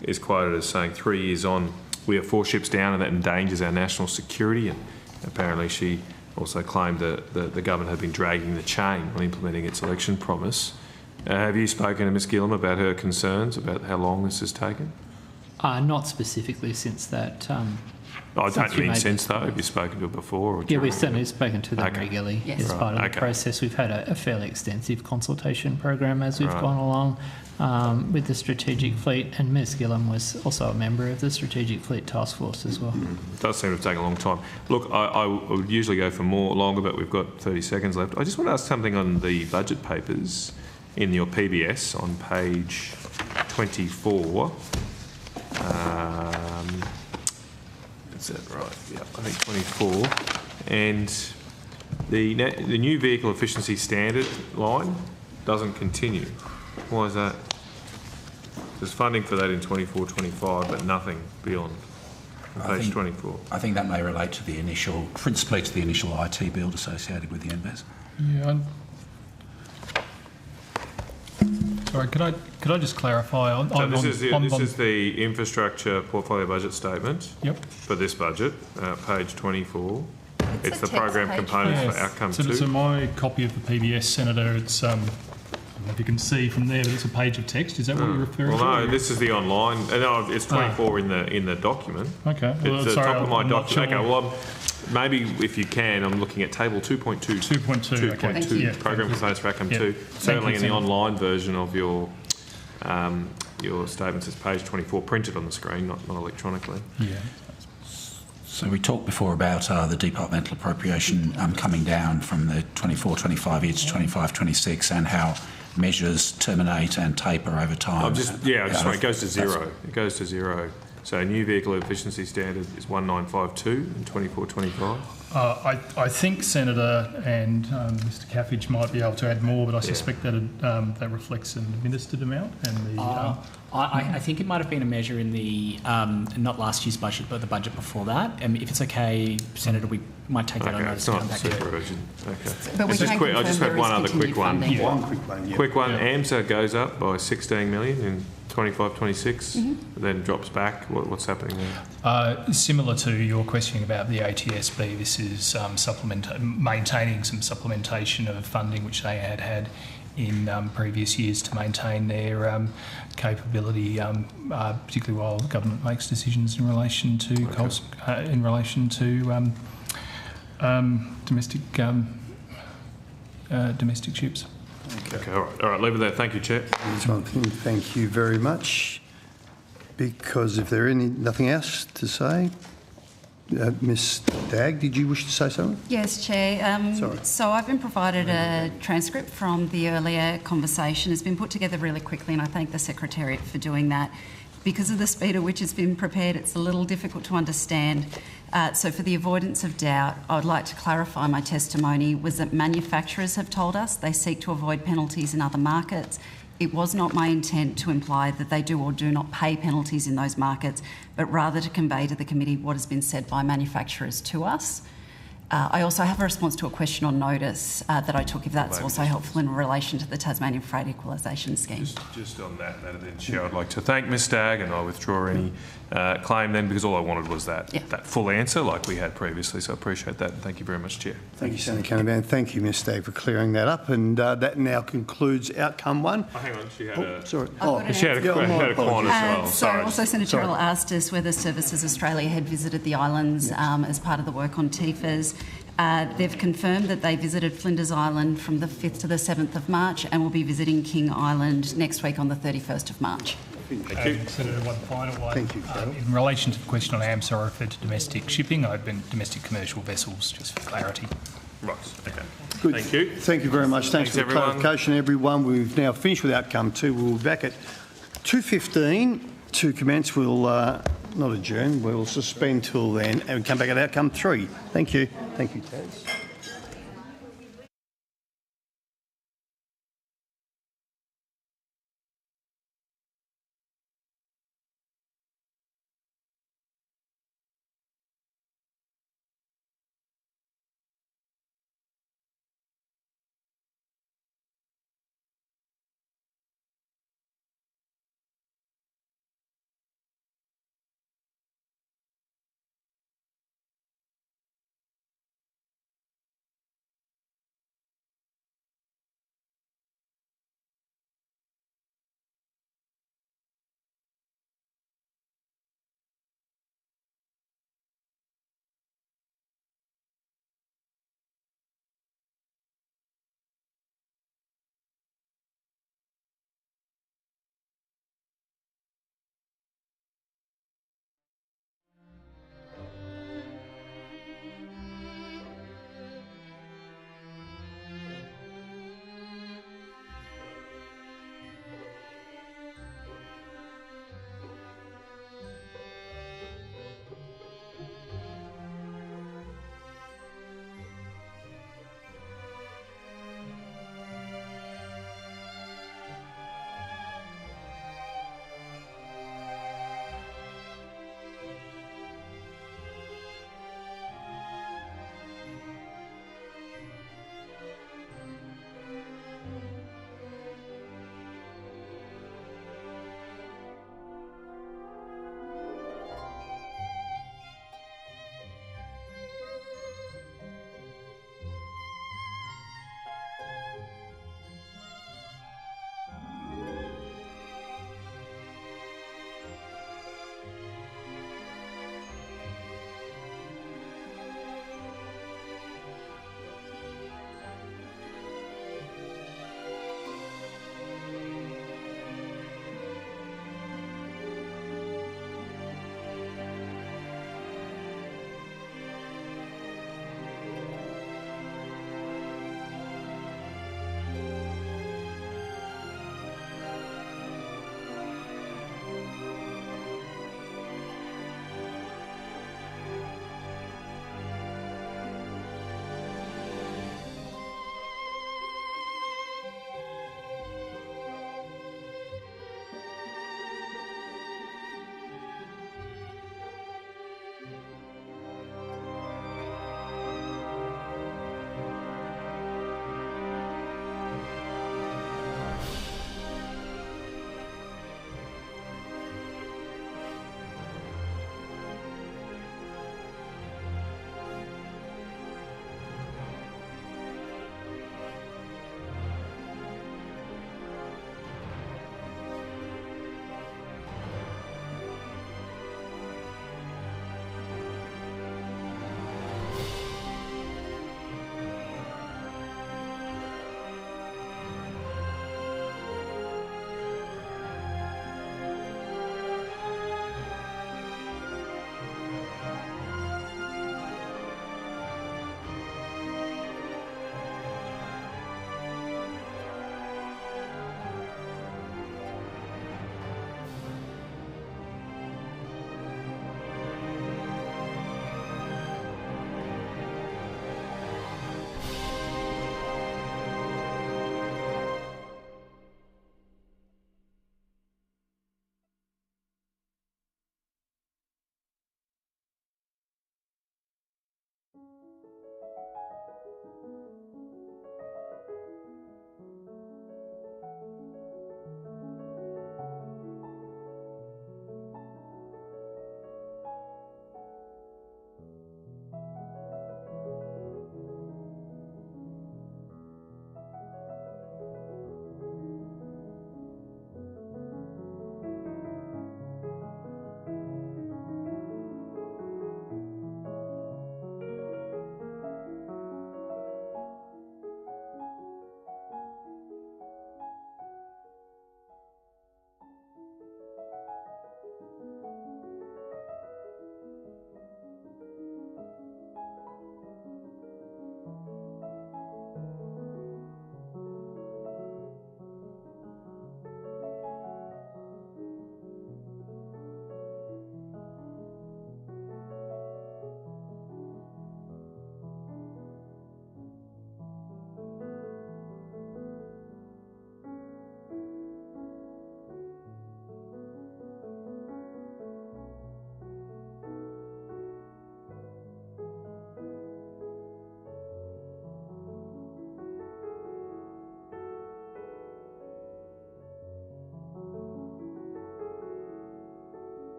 is quoted as saying, 3 years on, we are 4 ships down and that endangers our national security. And apparently she also claimed that the government had been dragging the chain on implementing its election promise. Have you spoken to Ms Gillam about her concerns about how long this has taken? Not specifically since that I don't you mean made since though. Have you spoken to it before? Or Yeah, we've certainly spoken to them Okay. regularly Yes. as part of Right, the okay. process. We've had a fairly extensive consultation program as we've Right. gone along with the Strategic Fleet, and Ms Gillam was also a member of the Strategic Fleet Task Force as well. It does seem to have taken a long time. Look, I would usually go for longer, but we've got 30 seconds left. I just want to ask something on the budget papers in your PBS on page 24. Is that right? Yeah, I think 24. And the new vehicle efficiency standard line doesn't continue. Why is that? There's funding for that in 24-25, but nothing beyond. On page 24. I think that may relate to the principally to the initial IT build associated with the NBES. Yeah. Sorry, could I just clarify? This is the infrastructure portfolio budget statement. Yep. For this budget, page 24. It's the program components for outcome 2. So my copy of the PBS, Senator, it's I don't know if you can see from there, but it's a page of text. Is that what you're referring to? Well, no, this is the online. No, it's 24 in the document. Okay. Well, It's the sorry, top of my I'm not document. sure. Okay. Well, maybe if you can, I'm looking at table 2.2. 2.2. Okay. 2.2. Yeah, Program components for outcome Yeah. 2. Certainly in the Senator. online version of your statements, it's page 24 printed on the screen, not electronically. Yeah. So we talked before about the departmental appropriation coming down from the 24-25 year to 25-26, and how measures terminate and taper over time. It goes to zero. It goes to zero. So new vehicle efficiency standard is 1952 in 24-25. I think Senator and Mr Caffage might be able to add more, but I suspect that that reflects an administered amount. And I think it might have been a measure in the, not last year's budget, but the budget before that. If it's okay, Senator, we might take that on notice. It's not super urgent. Okay. But we It's just can quick. I confirm just there have is one other quick continued one. funding. One quick one, yeah. Quick one. AMSA goes up by 16 million in 25-26, then drops back. What's happening there? Similar to your questioning about the ATSB, this is maintaining some supplementation of funding which they had in previous years to maintain their capability, particularly while the government makes decisions in relation to domestic ships. Okay, all right, leave it there. Thank you, Chair. Thank you very much. Because if there is nothing else to say, Ms Dagg, did you wish to say something? Yes, Chair. Sorry. So I've been provided a transcript from the earlier conversation. It's been put together really quickly, and I thank the Secretariat for doing that. Because of the speed at which it's been prepared, it's a little difficult to understand. So for the avoidance of doubt, I would like to clarify my testimony was that manufacturers have told us they seek to avoid penalties in other markets. It was not my intent to imply that they do or do not pay penalties in those markets, but rather to convey to the committee what has been said by manufacturers to us. I also have a response to a question on notice that I took, if that's also helpful in relation to the Tasmanian Freight Equalisation Scheme. Just on that matter then, Chair, I'd like to thank Ms Dagg, and I withdraw any claim then, because all I wanted was that full answer like we had previously, so I appreciate that, and thank you very much, Chair. Thank you, Senator Canavan. Thank you, Ms Dagg, for clearing that up. And that now concludes outcome 1. Oh, hang on, she had a... Sorry. She had a comment as well. So also Senator Earl asked us whether Services Australia had visited the islands as part of the work on TIFAs. They've confirmed that they visited Flinders Island from the 5th to the 7th of March and will be visiting King Island next week on the 31st of March. Thank you. Senator, one final one. Thank you, in relation to the question on AMSA, I referred to domestic shipping. I've been domestic commercial vessels, just for clarity. Right, okay. Good. Thank you. Thank you very much. Thanks for the everyone. clarification, everyone. We've now finished with outcome 2. We'll be back at 2:15 to commence. We'll not adjourn. We'll suspend till then and come back at outcome 3. Thank you. Thank you, Taz.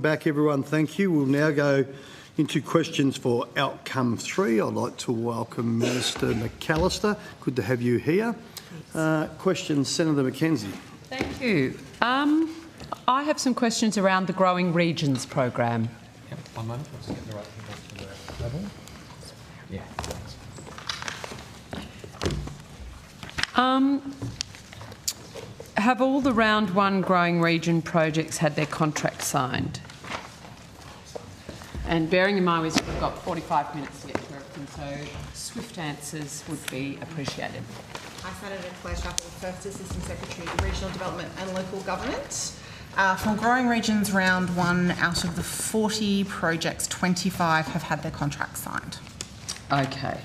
Back, everyone. Thank you. We'll now go into questions for outcome 3. I'd like to welcome Minister McAllister. Good to have you here. Questions, Senator McKenzie. Thank you. I have some questions around the Growing Regions program. Yep, one moment. Let's get the right thing to the level. Yeah. Have all the Round 1 Growing Region projects had their contract signed? And bearing in mind we've got 45 minutes to get through everything, so swift answers would be appreciated. Hi, Senator Claire Shuffle, First Assistant Secretary for Regional Development and Local Government. For Growing Regions Round 1, out of the 40 projects, 25 have had their contracts signed. Okay.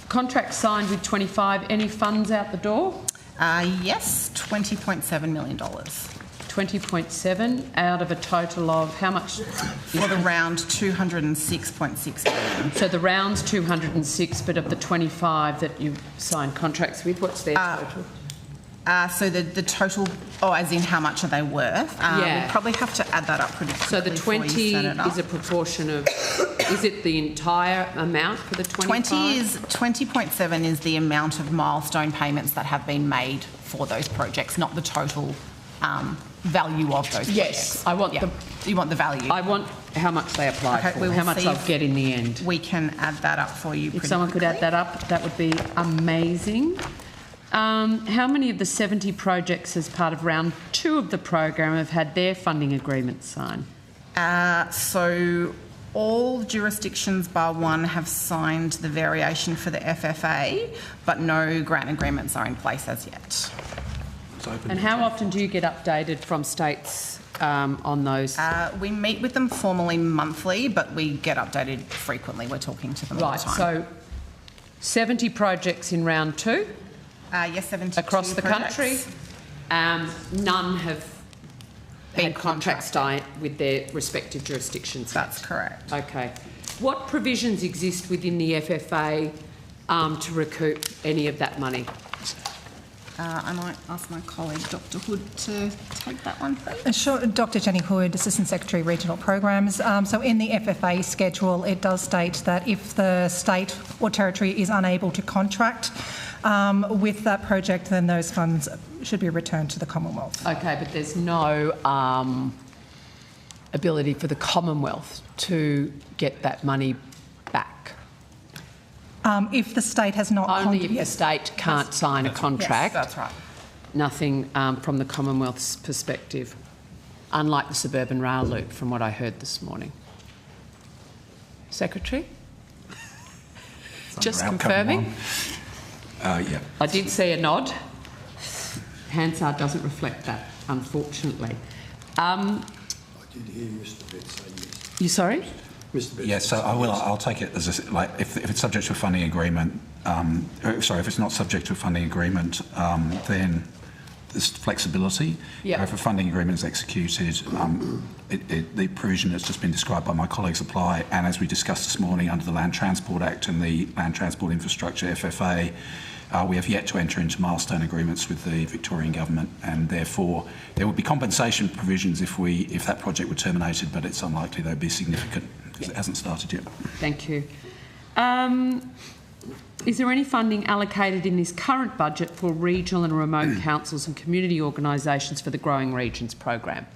Contract signed with 25. Any funds out the door? Yes, $20.7 million. 20.7 out of a total of how much? For the round, 206.6 million. So the round's 206, but of the 25 that you signed contracts with, what's their total? So the total, as in how much are they worth? Yeah. We'd probably have to add that up pretty quickly. So the 20 is a proportion of, is it the entire amount for the 25? 20.7 is the amount of milestone payments that have been made for those projects, not the total value of those projects. Yes, I want you want the value. I want how much they apply for, how much I'll get in the end. We can add that up for you. If someone could add that up, that would be amazing. How many of the 70 projects as part of round 2 of the program have had their funding agreements signed? So all jurisdictions bar one have signed the variation for the FFA, but no grant agreements are in place as yet. And how often do you get updated from states on those? We meet with them formally monthly, but we get updated frequently. We're talking to them all the time. So 70 projects in round 2? Yes, 72 across the projects. country. None have had contracts signed with their respective jurisdictions. That's correct. Okay. What provisions exist within the FFA to recoup any of that money? I might ask my colleague, Dr Hood, to take that one, please. Sure. Dr Jenny Hood, Assistant Secretary, Regional Programs. So in the FFA schedule, it does state that if the state or territory is unable to contract with that project, then those funds should be returned to the Commonwealth. Okay, but there's no ability for the Commonwealth to get that money back. If the state has not... Only if the state can't sign a contract. Yes, that's right. Nothing from the Commonwealth's perspective, unlike the suburban rail loop, from what I heard this morning. Secretary? Just confirming. Yeah. I did see a nod. Hansard doesn't reflect that, unfortunately. I did hear Mr Betts say yes. You sorry? Mr Betts. Yes, so I'll take it as if it's subject to a funding agreement. If it's not subject to a funding agreement, then there's flexibility. Yeah. If a funding agreement is executed, the provision that's just been described by my colleagues apply, and as we discussed this morning under the Land Transport Act and the Land Transport Infrastructure FFA, we have yet to enter into milestone agreements with the Victorian Government, and therefore there would be compensation provisions if that project were terminated, but it's unlikely they'd be significant because it hasn't started yet. Thank you. Is there any funding allocated in this current budget for regional and remote councils and community organisations for the Growing Regions program?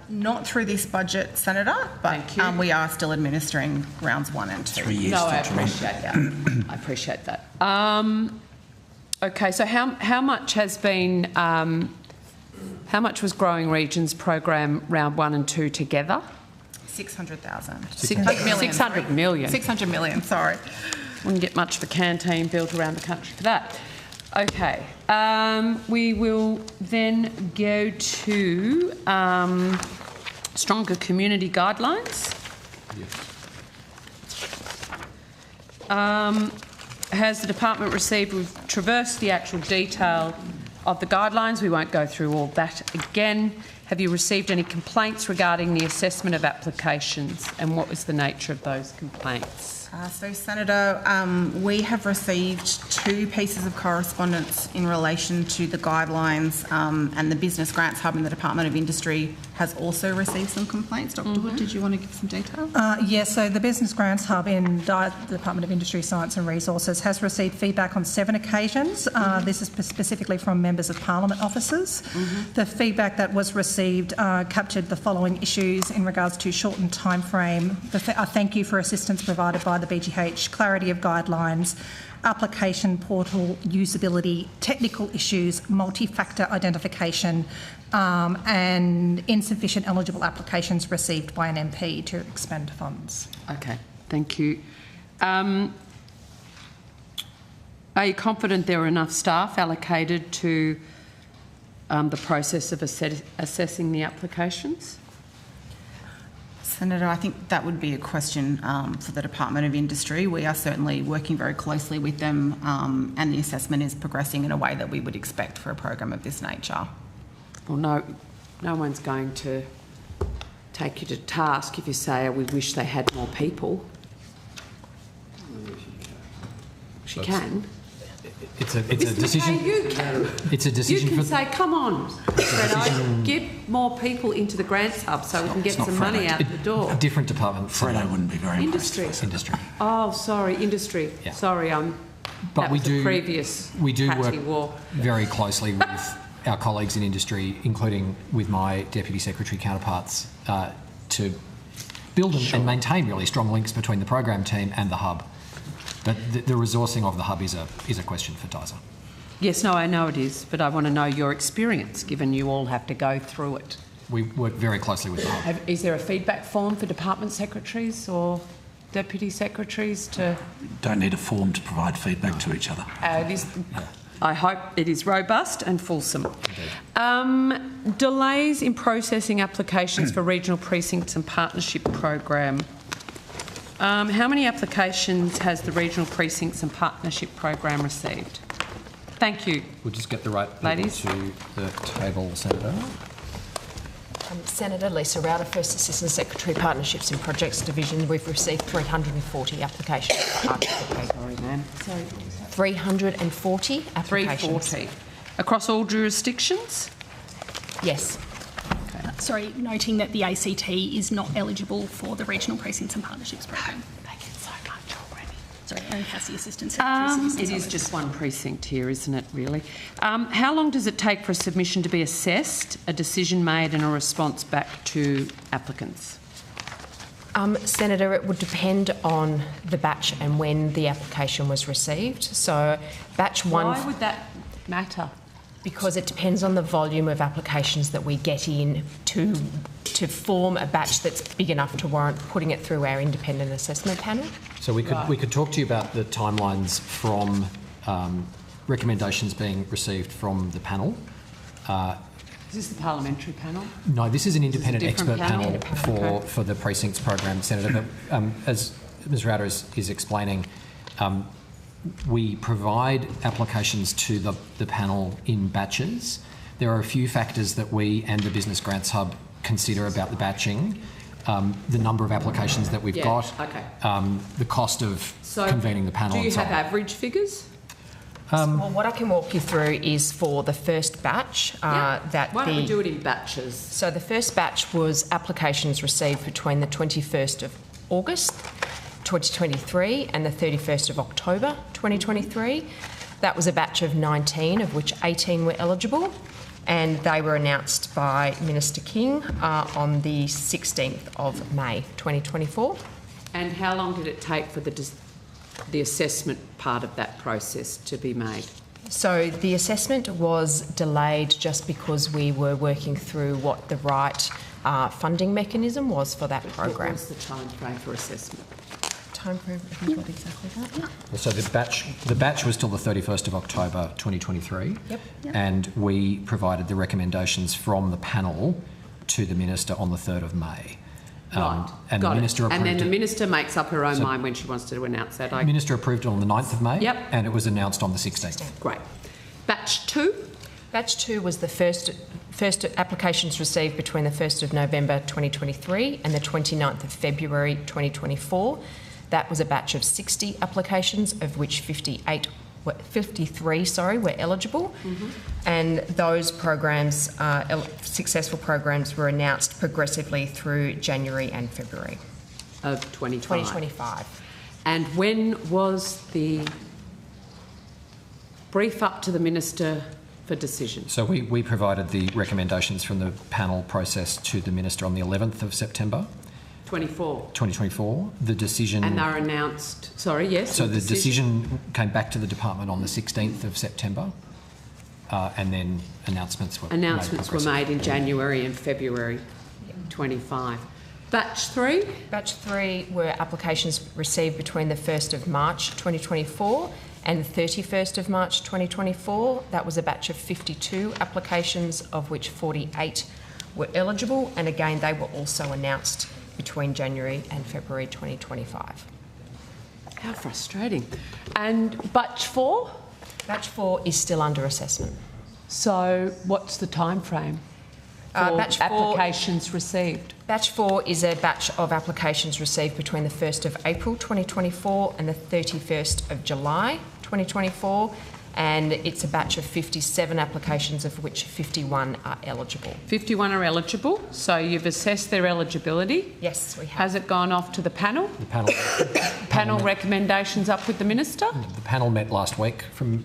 Not through this budget, Senator, but we are still administering rounds 1 and 2. 3 years. No, I appreciate that. I appreciate that. Okay, so how much has been, how much was Growing Regions program round 1 and 2 together? 600,000. 600 million. 600 million. 600 million, sorry. Wouldn't get much of a canteen built around the country for that. Okay, we will then go to stronger community guidelines. Has the department received? We've traversed the actual detail of the guidelines. We won't go through all that again. Have you received any complaints regarding the assessment of applications, and what was the nature of those complaints? So, Senator, we have received 2 pieces of correspondence in relation to the guidelines, and the Business Grants Hub in the Department of Industry has also received some complaints. Dr. Wood, did you want to give some detail? Yes, so the Business Grants Hub in the Department of Industry, Science and Resources has received feedback on 7 occasions. This is specifically from members of Parliament officers. The feedback that was received captured the following issues in regards to shortened time frame. Thank you for assistance provided by the BGH, clarity of guidelines, application portal usability, technical issues, multi-factor identification, and insufficient eligible applications received by an MP to expend funds. Okay, thank you. Are you confident there are enough staff allocated to the process of assessing the applications? Senator, I think that would be a question for the Department of Industry. We are certainly working very closely with them, and the assessment is progressing in a way that we would expect for a program of this nature. Well, no one's going to take you to task if you say, we wish they had more people. She can. It's a decision. You can. It's a decision. You can say, come on, Fredo, get more people into the Grants Hub so we can get some money out the door. A different department. Fredo wouldn't be very Industry. Industry. Oh, sorry, industry. Yeah. Sorry, but we do war. Very closely with our colleagues in industry, including with my Deputy Secretary counterparts, to build and maintain really strong links between the program team and the hub. But the resourcing of the hub is a question for TISA. Yes, no, I know it is, but I want to know your experience, given you all have to go through it. We work very closely with the hub. Is there a feedback form for department secretaries or deputy secretaries to... Don't need a form to provide feedback to each other. It is, I hope it is robust and fulsome. Delays in processing applications for regional precincts and partnership program. How many applications has the Regional Precincts and Partnership Program received? Thank you. We'll just get the right people ladies to the table, Senator. Senator Lisa Rowder, First Assistant Secretary, Partnerships and Projects Division. We've received 340 applications. Sorry, ma'am. 340 applications. 340. Across all jurisdictions? Yes. Sorry, noting that the ACT is not eligible for the Regional Precincts and Partnerships Program. They get so much already. Sorry, Erin Cassie, Assistant Secretary. It is just one precinct here, isn't it, really? How long does it take for a submission to be assessed, a decision made and a response back to applicants? Senator, it would depend on the batch and when the application was received. So batch 1... Why would that matter? Because it depends on the volume of applications that we get in to form a batch that's big enough to warrant putting it through our independent assessment panel. So we could talk to you about the timelines from recommendations being received from the panel. Is this the parliamentary panel? No, this is an independent expert panel for the precincts program, Senator. But as Ms Rowder is explaining, we provide applications to the panel in batches. There are a few factors that we and the Business Grants Hub consider about the batching. The number of applications that we've got, the cost of convening the panel. Do you have average figures? Well, what I can walk you through is for the first batch. Why don't we do it in batches? So the first batch was applications received between the 21st of August 2023 and the 31st of October 2023. That was a batch of 19, of which 18 were eligible, and they were announced by Minister King on the 16th of May 2024. And how long did it take for the assessment part of that process to be made? So the assessment was delayed just because we were working through what the right funding mechanism was for that program. What was the time frame for assessment? Time frame, have you got exactly that? Yeah. So the batch was till the 31st of October 2023. Yep. And we provided the recommendations from the panel to the Minister on the 3rd of May. Right. And the Minister approved it. And then the Minister makes up her own mind when she wants to announce that. The Minister approved it on the 9th of May. Yep. And it was announced on the 16th. Great. Batch 2? Batch 2 was the first first applications received between the 1st of November 2023 and the 29th of February 2024. That was a batch of 60 applications, of which 53 were eligible. And those programs, successful programs, were announced progressively through January and February. Of 2025. And when was the brief up to the Minister for decision? So we provided the recommendations from the panel process to the Minister on the 11th of September. 2024. The decision... And they're announced... Sorry, yes? So the decision came back to the department on the 16th of September, and then announcements were made in January and February 25. Batch 3? Batch 3 were applications received between the 1st of March 2024 and the 31st of March 2024. That was a batch of 52 applications, of which 48 were eligible, and again they were also announced between January and February 2025. How frustrating. And batch 4? Batch 4 is still under assessment. So what's the time frame for batch 4, applications received? Batch 4 is a batch of applications received between the 1st of April 2024 and the 31st of July 2024, and it's a batch of 57 applications, of which 51 are eligible. 51 are eligible, so you've assessed their eligibility? Yes, we have. Has it gone off to the panel? The panel... panel recommendations up with the Minister? The panel met last week, from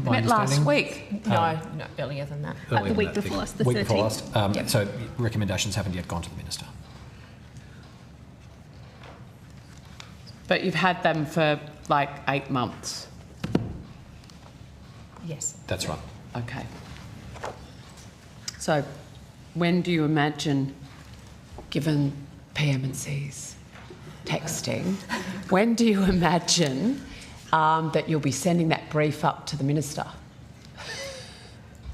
my last understanding. week? No, earlier than that. Earlier the week before last, the 13th. Week before last. So recommendations haven't yet gone to the Minister. But you've had them for like 8 months? Yes. That's right. Okay. So when do you imagine, given PM&C's texting, when do you imagine that you'll be sending that brief up to the Minister?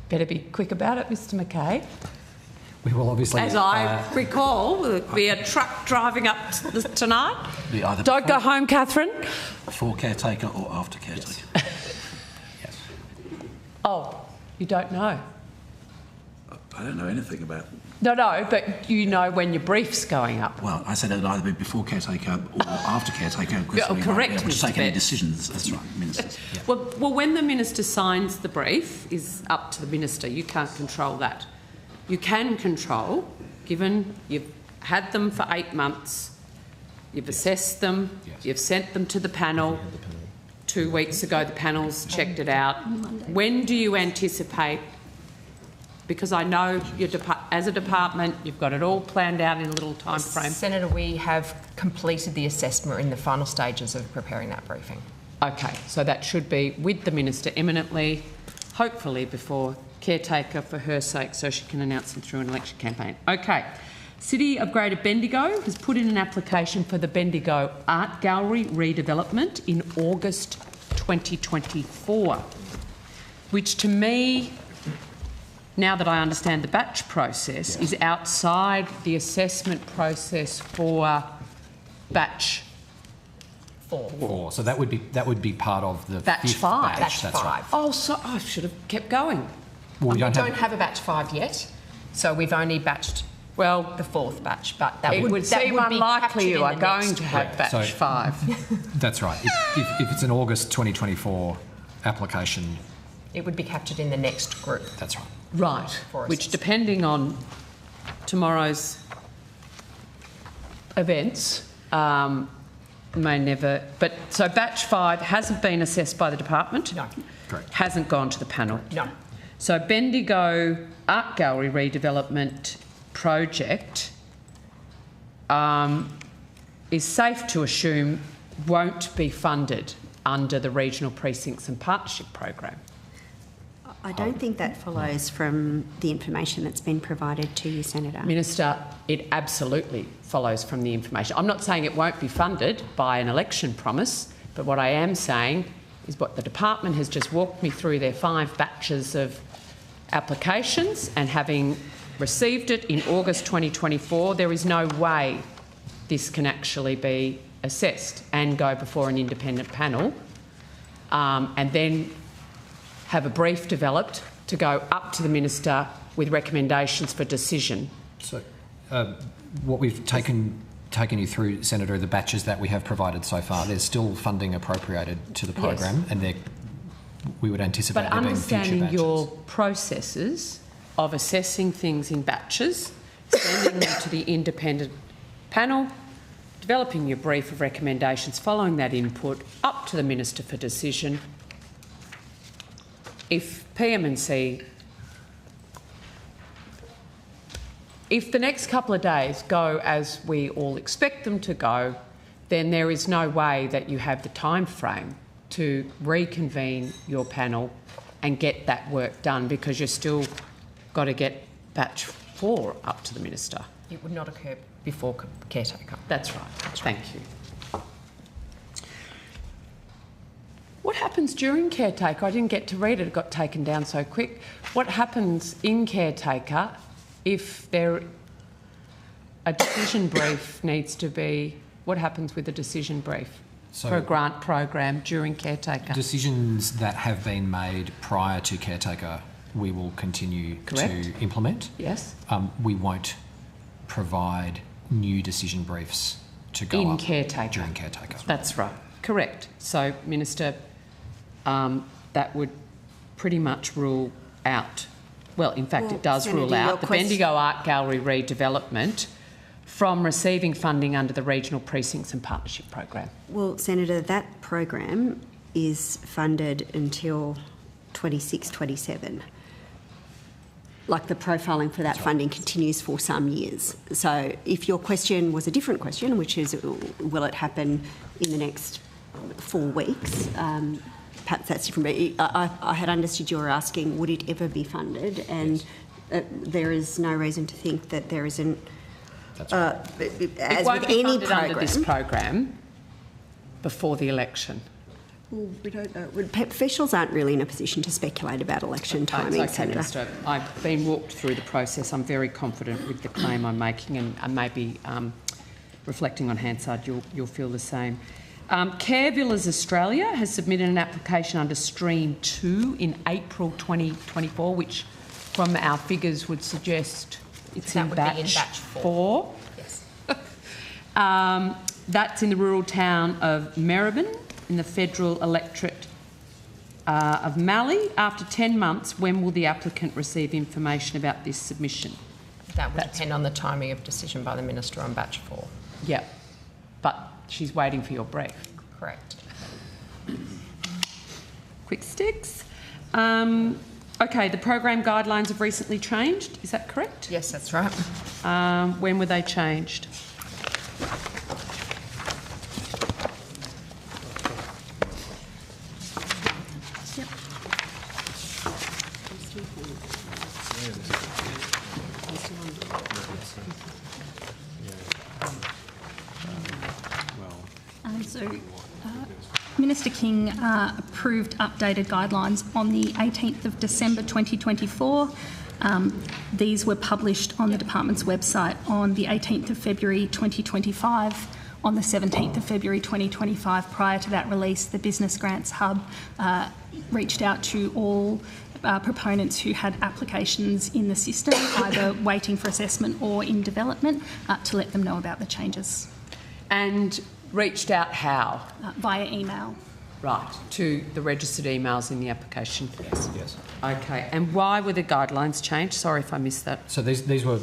Better be quick about it, Mr McKay. We will obviously... As I recall, there'll be a truck driving up tonight. Don't go home, Catherine. Before caretaker or after caretaker? Yes. Oh, you don't know? I don't know anything about... No, but you know when your brief's going up. Well, I said it'd either be before caretaker or after caretaker. Correct, to Mr. take any Betts. decisions. That's right, ministers. Yeah. Well, when the Minister signs the brief is up to the Minister. You can't control that. You can control, given you've had them for 8 months, you've assessed them, you've sent them to the panel. 2 weeks ago, the panel's checked it out. When do you anticipate? Because I know as a department, you've got it all planned out in a little time frame. Senator, we have completed the assessment. We're in the final stages of preparing that briefing. Okay, so that should be with the Minister imminently, hopefully before caretaker for her sake, so she can announce them through an election campaign. Okay. City of Greater Bendigo has put in an application for the Bendigo Art Gallery redevelopment in August 2024, which to me, now that I understand the batch process, is outside the assessment process for batch 4. So that would be part of the batch 5th 5. Batch, that's 5. right. Oh, so I should have kept going. Well, we don't have a batch 5 yet, so we've only batched the 4th batch. But that would seem unlikely you are going to have batch 5. That's right. If it's an August 2024 application, it would be captured in the next group. That's right. Right, which depending on tomorrow's events may never... But so batch 5 hasn't been assessed by the department? No. Correct. Hasn't gone to the panel? No. So Bendigo Art Gallery redevelopment project is safe to assume won't be funded under the Regional Precincts and Partnership Program. I don't think that follows from the information that's been provided to you, Senator. Minister, it absolutely follows from the information. I'm not saying it won't be funded by an election promise, but what I am saying is what the department has just walked me through their 5 batches of applications, and having received it in August 2024, there is no way this can actually be assessed and go before an independent panel and then have a brief developed to go up to the Minister with recommendations for decision. So, what we've taken you through, Senator, the batches that we have provided so far, there's still funding appropriated to the program, yes. and we would anticipate but there being future batches. understanding your processes of assessing things in batches, sending them to the independent panel, developing your brief of recommendations, following that input up to the Minister for decision. If PM&C, if the next couple of days go as we all expect them to go, then there is no way that you have the time frame to reconvene your panel and get that work done, because you've still got to get batch 4 up to the Minister. It would not occur before caretaker. That's right. Thank you. What happens during caretaker? I didn't get to read it. It got taken down so quick. What happens in caretaker if a decision brief needs to be... What happens with a decision brief for a grant program during caretaker? Decisions that have been made prior to caretaker, we will continue to implement. Yes. We won't provide new decision briefs to go in up caretaker. During caretaker. That's right. Correct. So, Minister, that would pretty much rule out, well, in fact, it does Senator, rule out the Bendigo Art Gallery redevelopment from receiving funding under the Regional Precincts and Partnership Program. Well, Senator, that program is funded until 26-27. Like, the profiling for that funding continues for some years. So if your question was a different question, which is will it happen in the next 4 weeks, perhaps that's different. But I had understood you were asking, would it ever be funded? And there is no reason to think that there isn't. That's right. It won't be funded under this program before the election. Well, we don't know. Officials aren't really in a position to speculate about election timing, Okay, Senator. Minister. I've been walked through the process. I'm very confident with the claim I'm making, and maybe reflecting on Hansard, you'll feel the same. Care Villas Australia has submitted an application under Stream 2 in April 2024, which from our figures would suggest it's in batch 4. Yes. That's in the rural town of Maribyrnong in the federal electorate of Mallee. After 10 months, when will the applicant receive information about this submission? That would depend on the timing of decision by the Minister on batch 4. Yeah, but she's waiting for your brief. Correct. Quick sticks. Okay, the program guidelines have recently changed. Is that correct? Yes, that's right. When were they changed? Minister King approved updated guidelines on the 18th of December 2024. These were published on the department's website on the 18th of February 2025. On the 17th of February 2025, prior to that release, the Business Grants Hub reached out to all proponents who had applications in the system, either waiting for assessment or in development, to let them know about the changes. And reached out how? Via email. Right, to the registered emails in the application? Yes. Okay, and why were the guidelines changed? Sorry if I missed that. So these were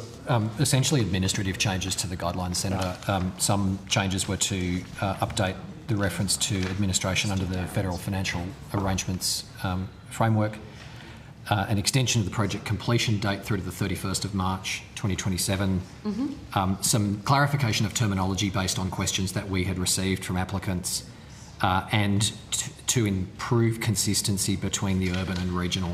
essentially administrative changes to the guidelines, Senator. Some changes were to update the reference to administration under the Federal Financial Arrangements Framework, an extension of the project completion date through to the 31st of March 2027, some clarification of terminology based on questions that we had received from applicants, and to improve consistency between the urban and regional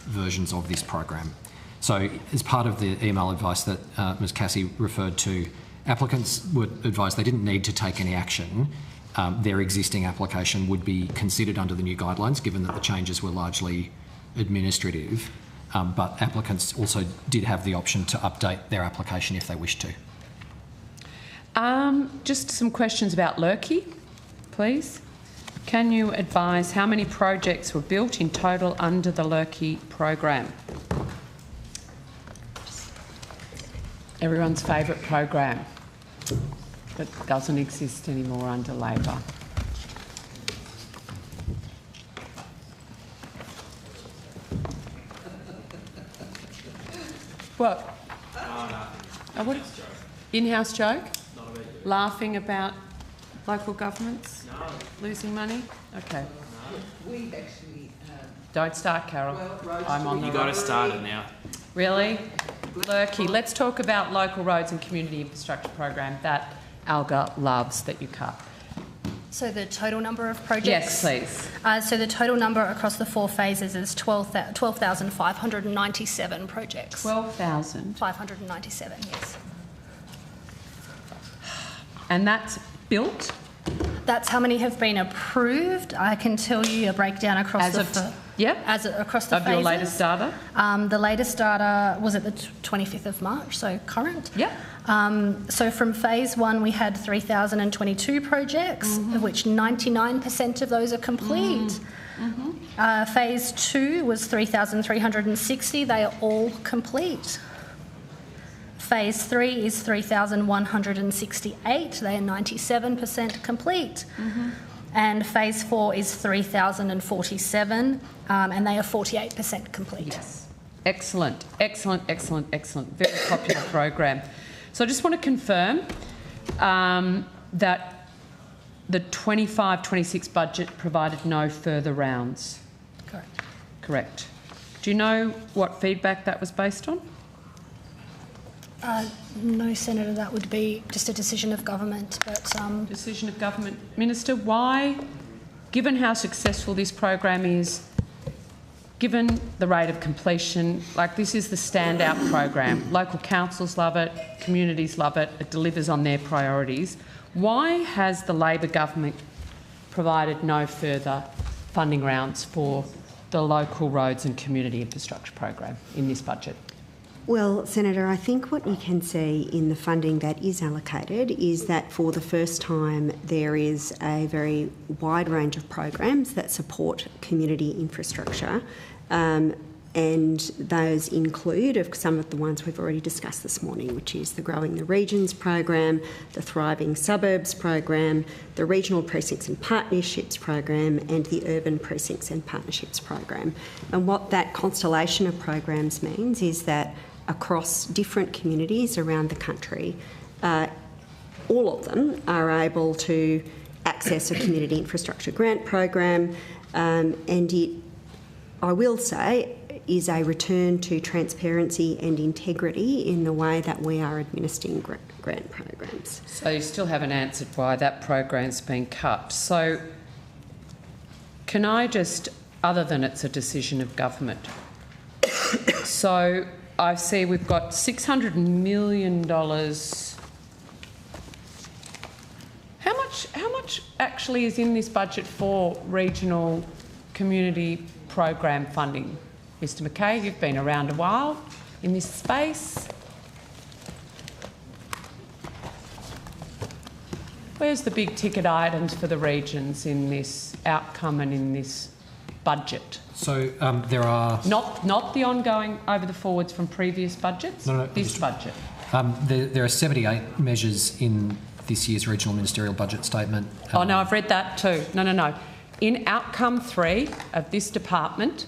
versions of this program. So as part of the email advice that Ms Cassie referred to, applicants were advised they didn't need to take any action. Their existing application would be considered under the new guidelines, given that the changes were largely administrative, but applicants also did have the option to update their application if they wished to. Just some questions about Lurkey, please. Can you advise how many projects were built in total under the Lurkey program? Everyone's favourite program that doesn't exist anymore under Labor. What? What? In-house joke? Laughing about local governments losing money? Okay. We've actually... Don't start, Carol. I'm on the... You got to start it now. Really? Lurky. Let's talk about local roads and community infrastructure program that Alga loves that you cut. So the total number of projects? Yes, please. So the total number across the 4 phases is 12,597 projects. 12,000? 597, yes. And that's built? That's how many have been approved. I can tell you a breakdown across across the of phases. Your latest data? The latest data was at the 25th of March, so current. Yep. So from phase 1, we had 3,022 projects, of which 99% of those are complete. Phase 2 was 3,360. They are all complete. Phase 3 is 3,168. They are 97% complete. And phase 4 is 3,047, and they are 48% complete. Yes. Excellent, excellent, excellent, excellent. Very popular program. So I just want to confirm that the 25-26 budget provided no further rounds. Correct. Correct. Do you know what feedback that was based on? No, Senator, that would be just a decision of government. But decision of government. Minister, why, given how successful this program is, given the rate of completion, like this is the standout program, local councils love it, communities love it, it delivers on their priorities, why has the Labor government provided no further funding rounds for the local roads and community infrastructure program in this budget? Well, Senator, I think what you can see in the funding that is allocated is that for the first time there is a very wide range of programs that support community infrastructure, and those include some of the ones we've already discussed this morning, which is the Growing the Regions program, the Thriving Suburbs program, the Regional Precincts and Partnerships program, and the Urban Precincts and Partnerships program. And what that constellation of programs means is that across different communities around the country, all of them are able to access a community infrastructure grant program, and it, I will say, is a return to transparency and integrity in the way that we are administering grant programs. So you still haven't answered why that program's been cut. So can I just, other than it's a decision of government, so I see we've got $600 million. How much actually is in this budget for regional community program funding? Mr McKay, you've been around a while in this space. Where's the big ticket items for the regions in this outcome and in this budget? So there are... Not the ongoing over the forwards from previous budgets, no, this budget. There are 78 measures in this year's regional ministerial budget statement. Oh no, I've read that too. No. In outcome 3 of this department,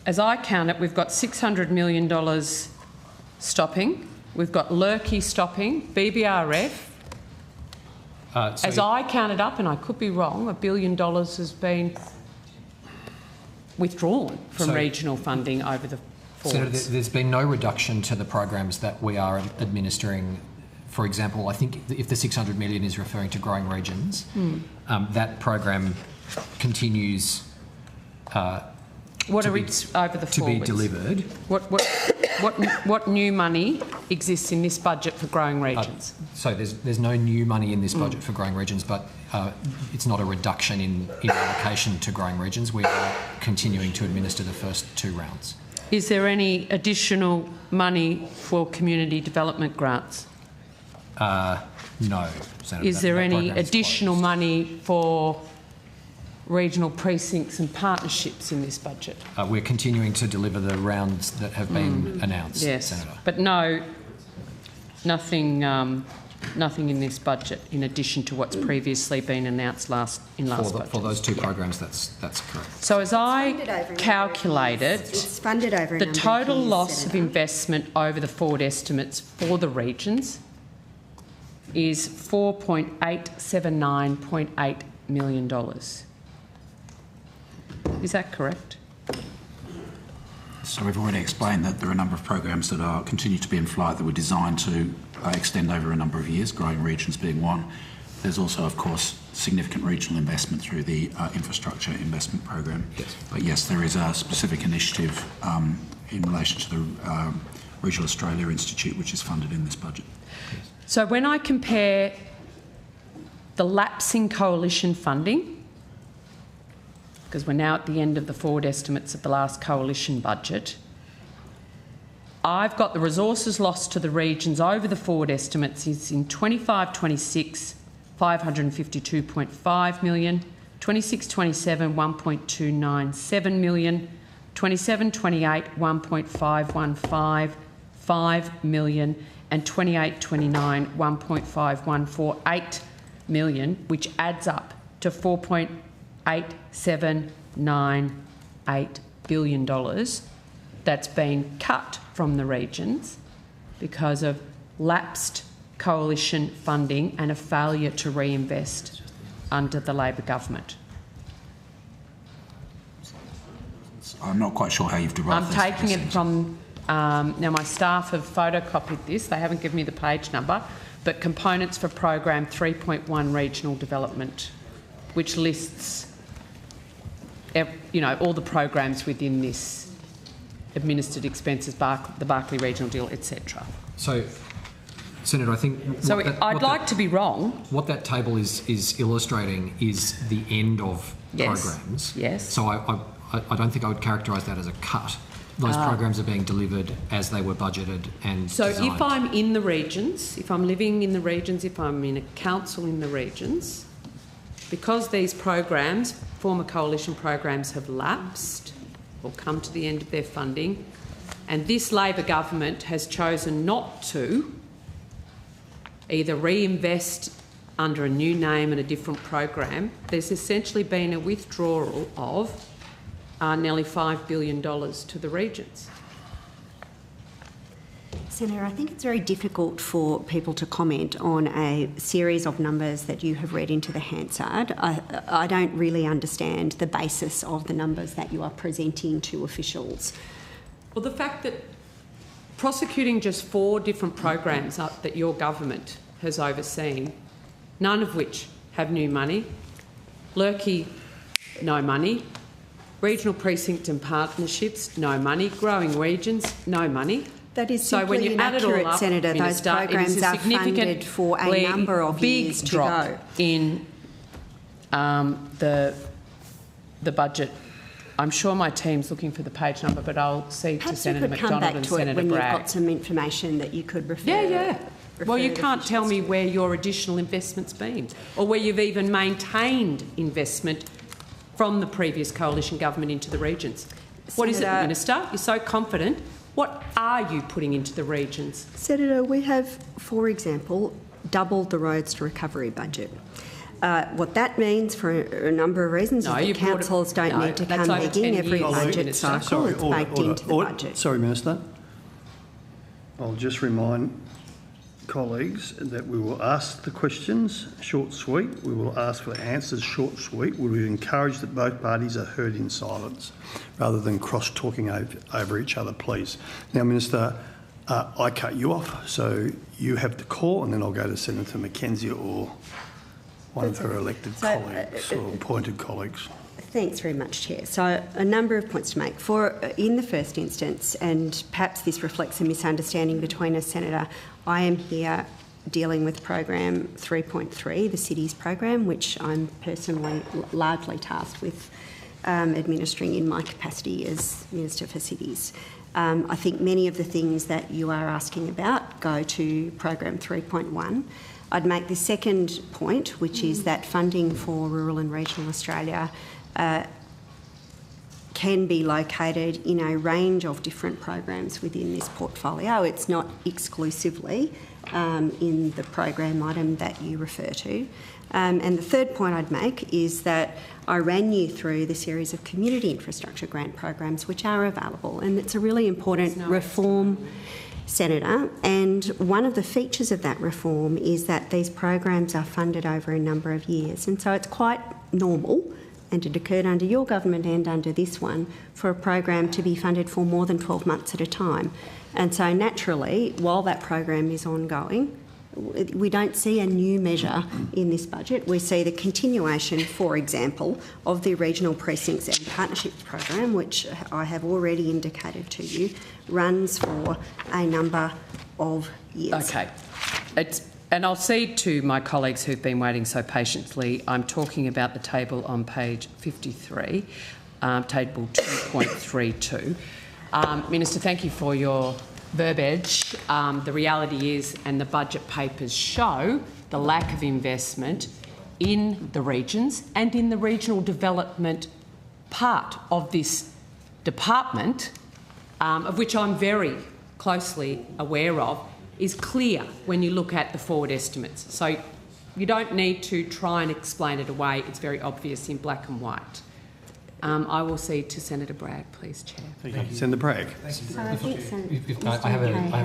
as I count it, we've got $600 million stopping. We've got Lurky stopping, BBRF. As I counted up, and I could be wrong, $1 billion has been withdrawn from regional funding over the forwards. So there's been no reduction to the programs that we are administering. For example, I think if the $600 million is referring to Growing Regions, that program continues what are over the to be delivered. What new money exists in this budget for Growing Regions? So there's no new money in this budget for Growing Regions, but it's not a reduction in allocation to Growing Regions. We are continuing to administer the first 2 rounds. Is there any additional money for community development grants? No, Senator. Is there any additional money for regional precincts and partnerships in this budget? We're continuing to deliver the rounds that have been announced, yes. Senator. But no Nothing in this budget, in addition to what's previously been announced last budget. For those two programs, that's correct. So as I calculated, it's funded over a the number of total years, loss of Senator. investment over the forward estimates for the regions is $4.879.8 million. Is that correct? So we've already explained that there are a number of programs that continue to be in flight that were designed to extend over a number of years, growing regions being one. There's also, of course, significant regional investment through the infrastructure investment program. Yes. But yes, there is a specific initiative in relation to the Regional Australia Institute, which is funded in this budget. Yes. So when I compare the lapsing coalition funding, because we're now at the end of the forward estimates of the last coalition budget, I've got the resources lost to the regions over the forward estimates is in 25-26, $552.5 million, 26-27, $1.297 million, 27-28, $1.515 million, and 28-29, $1.5148 million, which adds up to $4.8798 billion that's been cut from the regions because of lapsed coalition funding and a failure to reinvest under the Labor government. I'm not quite sure how you've derived I'm this. taking it from, now my staff have photocopied this, they haven't given me the page number, but components for program 3.1 regional development, which lists all the programs within this administered expenses, the Barkly Regional Deal, etc. So, Senator, I think... So I'd like to be wrong. What that table is illustrating is the end of programs. Yes. So I don't think I would characterise that as a cut. Those programs are being delivered as they were budgeted and So designed. if I'm in the regions, if I'm living in the regions, if I'm in a council in the regions, because these programs, former coalition programs, have lapsed or come to the end of their funding, and this Labor government has chosen not to either reinvest under a new name and a different program, there's essentially been a withdrawal of nearly $5 billion to the regions. Senator, I think it's very difficult for people to comment on a series of numbers that you have read into the Hansard. I don't really understand the basis of the numbers that you are presenting to officials. Well, the fact that prosecuting just 4 different programs that your government has overseen, none of which have new money, Lurkey, no money, regional precinct and partnerships, no money, growing regions, no money. That is so when simply you add it all inaccurate, up, Senator. Those programs are funded for a number of years to go. In the budget. I'm sure my team's looking for the page number, but I'll see to Senator McDonald and Senator when Bragg. you've got some information that you could refer. Yeah. Well, you refer can't to tell me where your additional investment's been, or where you've even maintained investment from the previous coalition government into the regions. What is it, Minister? You're so confident. What are you putting into the regions? Senator, we have, for example, doubled the roads to recovery budget. What that means for a number of reasons is that councils don't need to come begging every budget cycle. It's baked into the budget. Sorry, Minister. I'll just remind colleagues that we will ask the questions short, sweet. We will ask for answers short, sweet. We will encourage that both parties are heard in silence rather than cross-talking over each other, please. Now, Minister, I cut you off, so you have the call, and then I'll go to Senator Mackenzie or one of her elected colleagues or appointed colleagues. Thanks very much, Chair. So a number of points to make. In the first instance, and perhaps this reflects a misunderstanding between us, Senator, I am here dealing with program 3.3, the cities program, which I'm personally largely tasked with administering in my capacity as Minister for Cities. I think many of the things that you are asking about go to program 3.1. I'd make the second point, which is that funding for rural and regional Australia can be located in a range of different programs within this portfolio. It's not exclusively in the program item that you refer to. And the third point I'd make is that I ran you through the series of community infrastructure grant programs which are available, and it's a really important reform, Senator, and one of the features of that reform is that these programs are funded over a number of years, and so it's quite normal, and it occurred under your government and under this one, for a program to be funded for more than 12 months at a time. And so naturally, while that program is ongoing, we don't see a new measure in this budget. We see the continuation, for example, of the Regional Precincts and Partnerships program, which I have already indicated to you, runs for a number of years. Okay. And I'll cede to my colleagues who've been waiting so patiently. I'm talking about the table on page 53, table 2.32. Minister, thank you for your verbiage. The reality is, and the budget papers show, the lack of investment in the regions and in the regional development part of this department, of which I'm very closely aware of, is clear when you look at the forward estimates. So you don't need to try and explain it away. It's very obvious in black and white. I will cede to Senator Bragg, please, Chair. Thank you. Senator Bragg.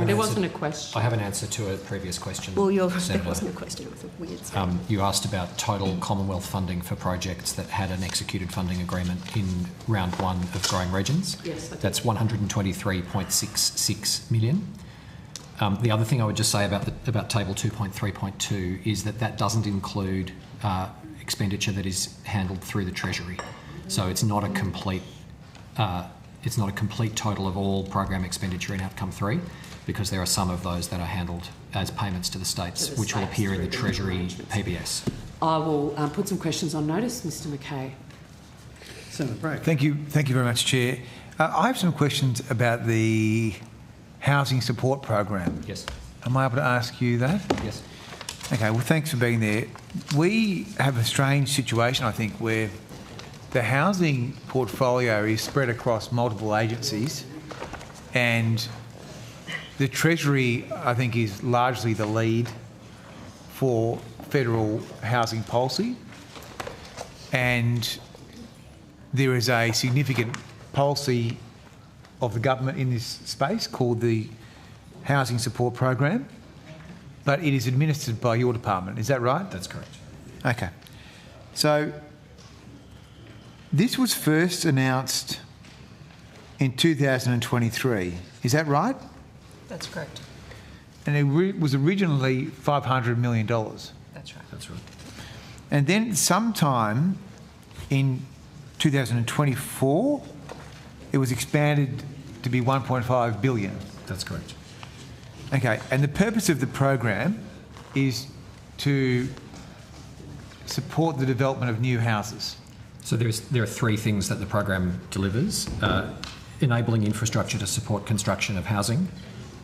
There wasn't a question. I have an answer to a previous question. Well, there wasn't a question. It was a weird you asked about total Commonwealth funding for projects that had an executed funding agreement in round one of Growing Regions. Yes, I did. That's 123.66 million. The other thing I would just say about table 2.3.2 is that doesn't include expenditure that is handled through the Treasury. So it's not a complete total of all program expenditure in outcome 3, because there are some of those that are handled as payments to the states, which will appear in the Treasury PBS. I will put some questions on notice, Mr Mackay. Senator Bragg. Thank you very much, Chair. I have some questions about the housing support program. Yes. Am I able to ask you that? Yes. Okay, well, thanks for being there. We have a strange situation, I think, where the housing portfolio is spread across multiple agencies, and the Treasury, I think, is largely the lead for federal housing policy, and there is a significant policy of the government in this space called the Housing Support Program, but it is administered by your department. Is that right? That's correct. Okay. So this was first announced in 2023. Is that right? That's correct. And it was originally $500 million. That's right. That's right. And then sometime in 2024, it was expanded to be 1.5 billion. That's correct. Okay, and the purpose of the program is to support the development of new houses. So there are three things that the program delivers: enabling infrastructure to support construction of housing,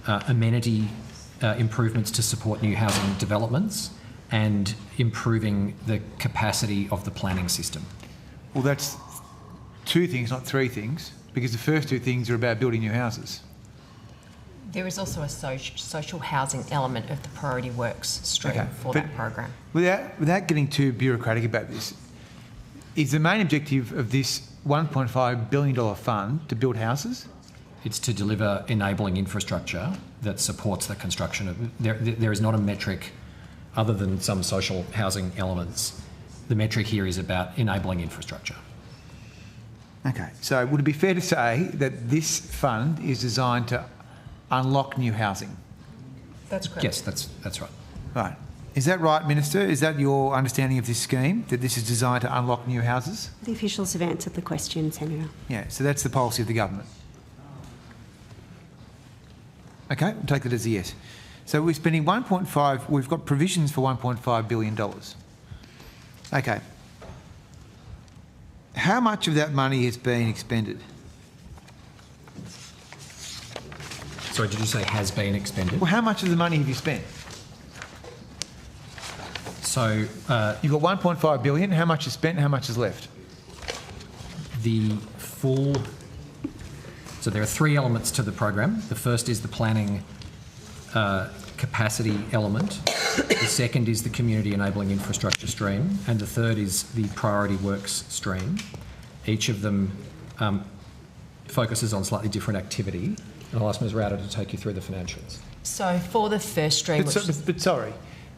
amenity improvements to support new housing developments, and improving the capacity of the planning system. Well, that's two things, not three things, because the first two things are about building new houses. There is also a social housing element of the priority works stream for that program. Without getting too bureaucratic about this, is the main objective of this $1.5 billion fund to build houses? It's to deliver enabling infrastructure that supports the construction of... There is not a metric other than some social housing elements. The metric here is about enabling infrastructure. Okay, so would it be fair to say that this fund is designed to unlock new housing? That's correct. Yes, that's right. Right. Is that right, Minister? Is that your understanding of this scheme, that this is designed to unlock new houses? The officials have answered the question, Senator. Yeah, so that's the policy of the government. Okay, we'll take that as a yes. So we're spending we've got provisions for $1.5 billion. Okay. How much of that money has been expended? Sorry, did you say has been expended? Well, how much of the money have you spent? So you've got $1.5 billion. How much is spent? How much is left? The full... So there are three elements to the program. The first is the planning capacity element. The second is the community enabling infrastructure stream. And the third is the priority works stream. Each of them focuses on slightly different activity. And I'll ask Ms Rowder to take you through the financials. So for the first stream... But sorry,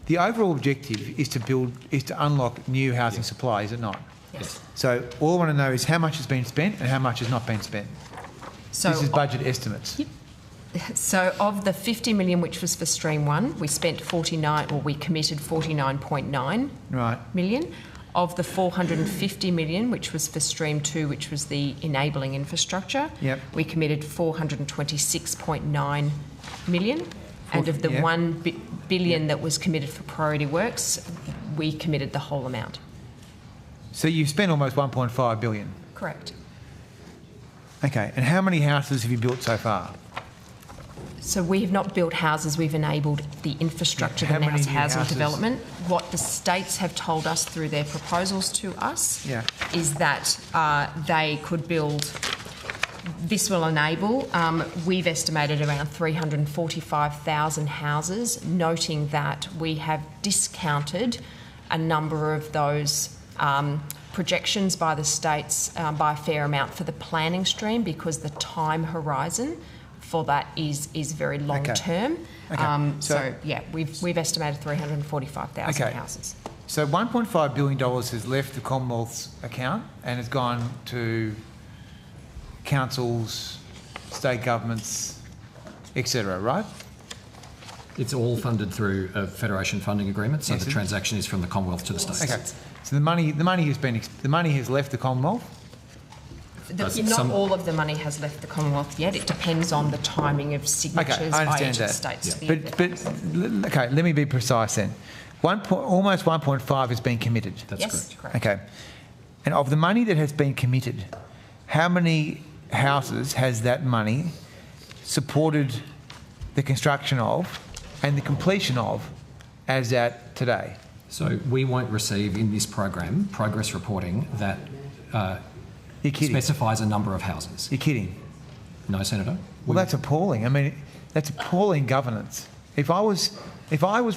the overall objective is to unlock new housing supply, is it not? Yes. So all I want to know is how much has been spent and how much has not been spent. So this is budget estimates. Yep. So of the 50 million which was for stream 1, we spent 49, or we committed 49.9 million. Of the 450 million which was for stream 2, which was the enabling infrastructure, we committed 426.9 million. And of the 1 billion that was committed for priority works, we committed the whole amount. So you've spent almost 1.5 billion? Correct. Okay, and how many houses have you built so far? So we have not built houses, we've enabled the infrastructure that allows housing development. What the states have told us through their proposals to us is that they could build, this will enable, we've estimated around 345,000 houses, noting that we have discounted a number of those projections by the states by a fair amount for the planning stream, because the time horizon for that is very long term. So yeah, we've estimated 345,000 houses. So $1.5 billion has left the Commonwealth's account and has gone to councils, state governments, etc., right? It's all funded through a federation funding agreement, so the transaction is from the Commonwealth to the states. Okay. So the money has left the Commonwealth. Not all of the money has left the Commonwealth yet. It depends on the timing of signatures by each of the states. But okay, let me be precise then. Almost 1.5 has been committed. That's correct. Okay, and of the money that has been committed, how many houses has that money supported the construction of and the completion of as at today? So we won't receive in this program progress reporting that specifies a number of houses. You're kidding? No, Senator. Well, that's appalling. I mean, that's appalling governance. If I was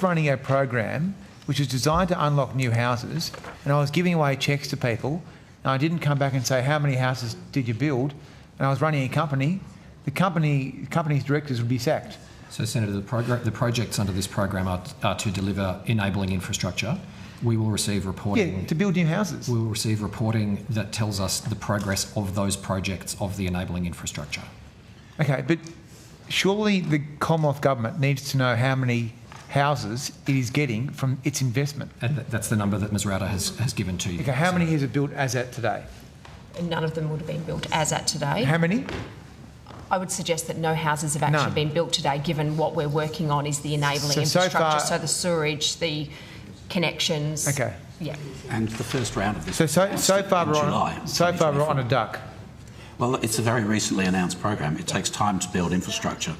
running a program which was designed to unlock new houses, and I was giving away cheques to people, and I didn't come back and say how many houses did you build, and I was running a company, the company's directors would be sacked. So, Senator, the projects under this program are to deliver enabling infrastructure. We will receive reporting... Yeah, to build new houses. We will receive reporting that tells us the progress of those projects of the enabling infrastructure. Okay, but surely the Commonwealth Government needs to know how many houses it is getting from its investment. And that's the number that Ms Rowder has given to you. Okay, how many has it built as at today? None of them would have been built as at today. How many? I would suggest that no houses have actually been built today, given what we're working on is the enabling infrastructure, so the sewerage, the connections. Okay. Yeah. And the first round of this. So far we're on a duck. Well, it's a very recently announced program. It takes time to build infrastructure.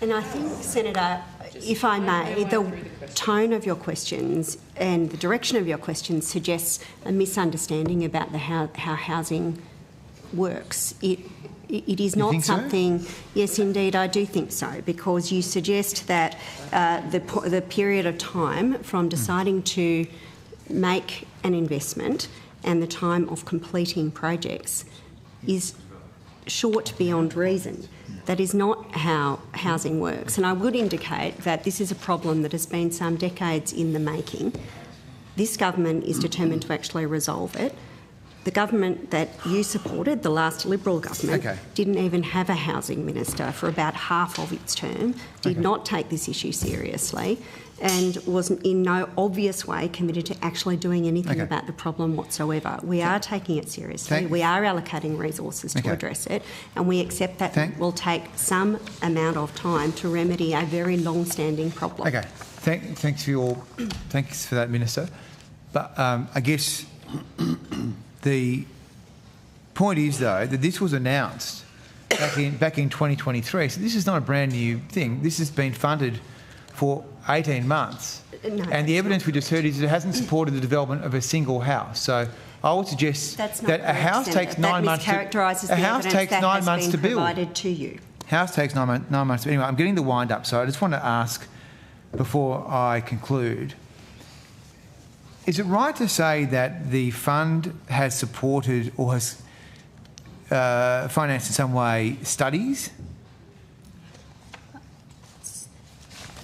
And I think, Senator, if I may, the tone of your questions and the direction of your questions suggests a misunderstanding about how housing works. It is not something... So? Yes, indeed, I do think so, because you suggest that the period of time from deciding to make an investment and the time of completing projects is short beyond reason. That is not how housing works. And I would indicate that this is a problem that has been some decades in the making. This government is determined to actually resolve it. The government that you supported, the last Liberal government, didn't even have a housing minister for about half of its term, did not take this issue seriously, and was in no obvious way committed to actually doing anything about the problem whatsoever. We are taking it seriously. We are allocating resources to address it, and we accept that it will take some amount of time to remedy a very long-standing problem. Okay. Thanks for that, Minister. But I guess the point is, though, that this was announced back in 2023. So this is not a brand new thing. This has been funded for 18 months. No, and the evidence we just heard is it hasn't supported the development of a single house. So I would suggest That's not that a house correct, takes Senator. 9 months. That mischaracterises the house evidence takes that 9 has months been to build. provided to you. House takes 9 months. Anyway, I'm getting the wind up, so I just want to ask before I conclude. Is it right to say that the fund has supported or has financed in some way studies?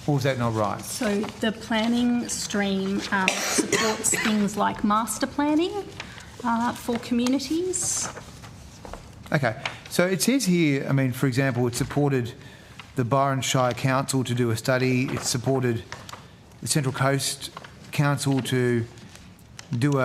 Or is that not right? So the planning stream supports things like master planning for communities. Okay, so it says here, I mean, for example, it supported the Byron Shire Council to do a study. It supported the Central Coast Council to do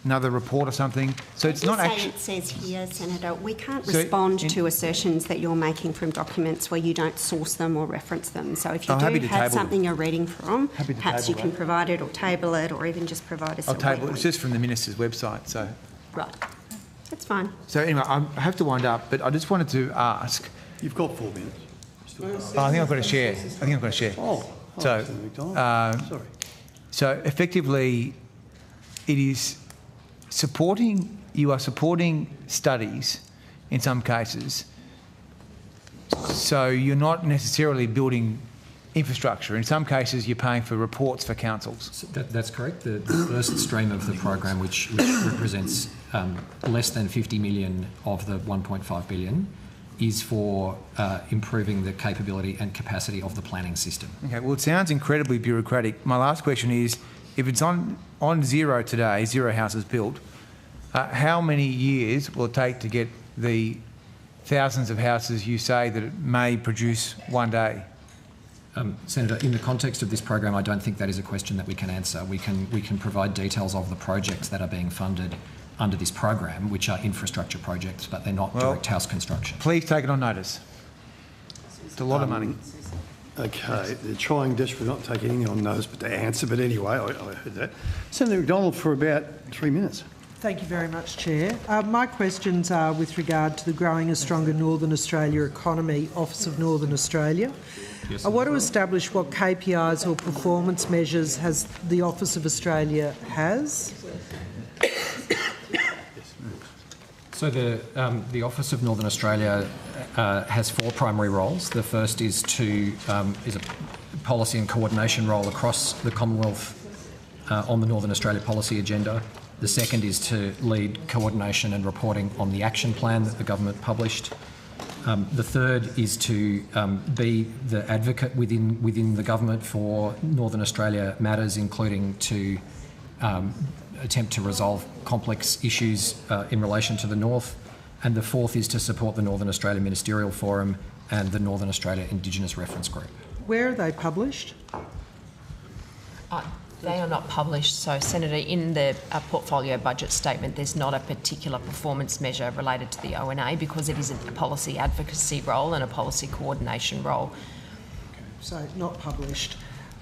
another report or something. So it's not actually... It says here, Senator, we can't So respond to assertions that you're making from documents where you don't source them or reference them. So if you I'm happy do to have table something you're reading from, Happy to perhaps you table can that. provide it or table it or even just provide us I'll a table it. link. It's just from the Minister's website, so... Right. That's fine. So anyway, I have to wind up, but I just wanted to ask... You've got 4 minutes. Oh, I think I've got to share. So, sorry. So effectively, it is supporting, you are supporting studies in some cases. So you're not necessarily building infrastructure. In some cases, you're paying for reports for councils. So that's correct. The first stream of the program, which represents less than 50 million of the 1.5 billion, is for improving the capability and capacity of the planning system. Okay, well, it sounds incredibly bureaucratic. My last question is, if it's on zero today, zero houses built, how many years will it take to get the thousands of houses you say that it may produce one day? Senator, in the context of this program, I don't think that is a question that we can answer. We can provide details of the projects that are being funded under this program, which are infrastructure projects, but they're not direct house construction. Please take it on notice. It's a lot of money. Okay, they're trying desperately not to take anything on notice but to answer, but anyway, I heard that. Senator McDonald for about 3 minutes. Thank you very much, Chair. My questions are with regard to the Growing a Stronger Northern Australia Economy, Office of Northern Australia. Yes, I want to establish what KPIs or performance measures has the Office of Australia has. So the Office of Northern Australia has 4 primary roles. The first is a policy and coordination role across the Commonwealth on the Northern Australia policy agenda. The second is to lead coordination and reporting on the action plan that the government published. The third is to be the advocate within the government for Northern Australia matters, including to attempt to resolve complex issues in relation to the North. And the fourth is to support the Northern Australia Ministerial Forum and the Northern Australia Indigenous Reference Group. Where are they published? They are not published. So, Senator, in the portfolio budget statement, there's not a particular performance measure related to the ONA because it is a policy advocacy role and a policy coordination role. So, not published.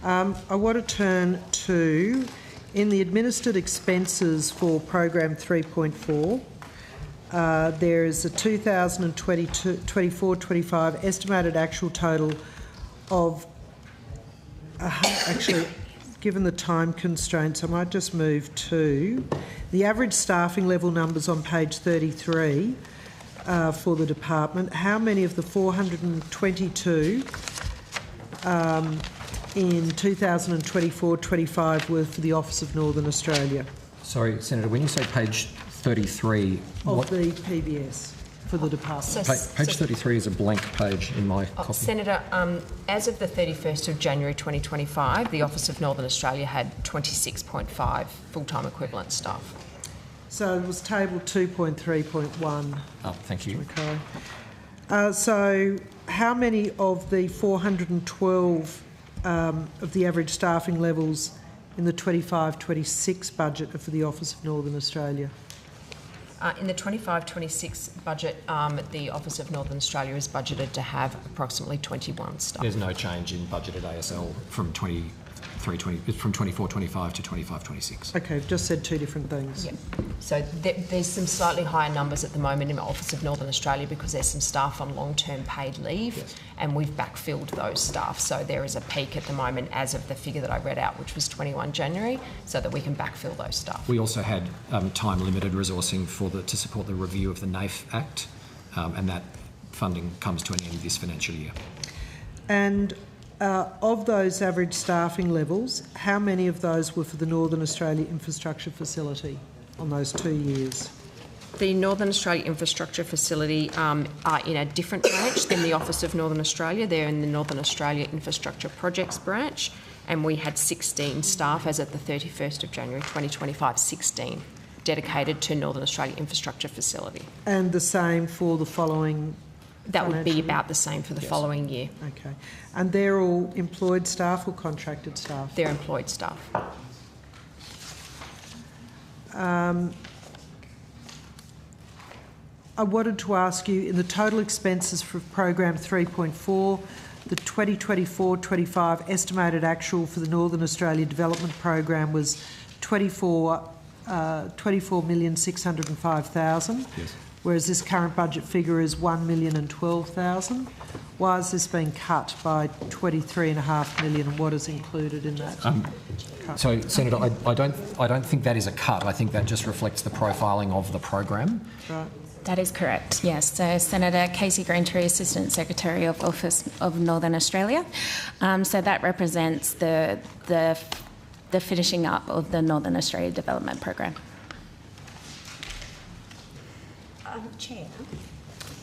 I want to turn to, in the administered expenses for program 3.4, there is a 2024-25 estimated actual total of, actually, given the time constraints, I might just move to the average staffing level numbers on page 33 for the department. How many of the 422 in 2024-25 were for the Office of Northern Australia? Sorry, Senator, when you say page 33... Of the PBS for the department. Page 33 is a blank page in my copy. Senator, as of the 31st of January 2025, the Office of Northern Australia had 26.5 full-time equivalent staff. So it was table 2.3.1. Oh, thank you. Okay. So how many of the 412 of the average staffing levels in the 25-26 budget are for the Office of Northern Australia? In the 25-26 budget, the Office of Northern Australia is budgeted to have approximately 21 staff. There's no change in budgeted ASL from 23 from 24-25 to 25-26. Okay, I've just said two different things. Yep. So there's some slightly higher numbers at the moment in the Office of Northern Australia because there's some staff on long-term paid leave, and we've backfilled those staff. So there is a peak at the moment as of the figure that I read out, which was 21 January, so that we can backfill those staff. We also had time-limited resourcing to support the review of the NAIF Act, and that funding comes to an end this financial year. And of those average staffing levels, how many of those were for the Northern Australia Infrastructure Facility on those 2 years? The Northern Australia Infrastructure Facility are in a different branch than the Office of Northern Australia. They're in the Northern Australia Infrastructure Projects branch, and we had 16 staff as at the 31st of January 2025, 16 dedicated to Northern Australia Infrastructure Facility. And the same for the following? That would be about the same for the following year. Okay. And they're all employed staff or contracted staff? They're employed staff. I wanted to ask you, in the total expenses for Program 3.4, the 2024-25 estimated actual for the Northern Australia Development Program was $24,605,000, yes. Whereas this current budget figure is $1,012,000. Why has this been cut by $23.5 million, and what is included in that? So, Senator, I don't think that is a cut. I think that just reflects the profiling of the program. Right. That is correct, yes. So Senator Casey Greentree, Assistant Secretary of Office of Northern Australia. So that represents the finishing up of the Northern Australia Development Program. Chair.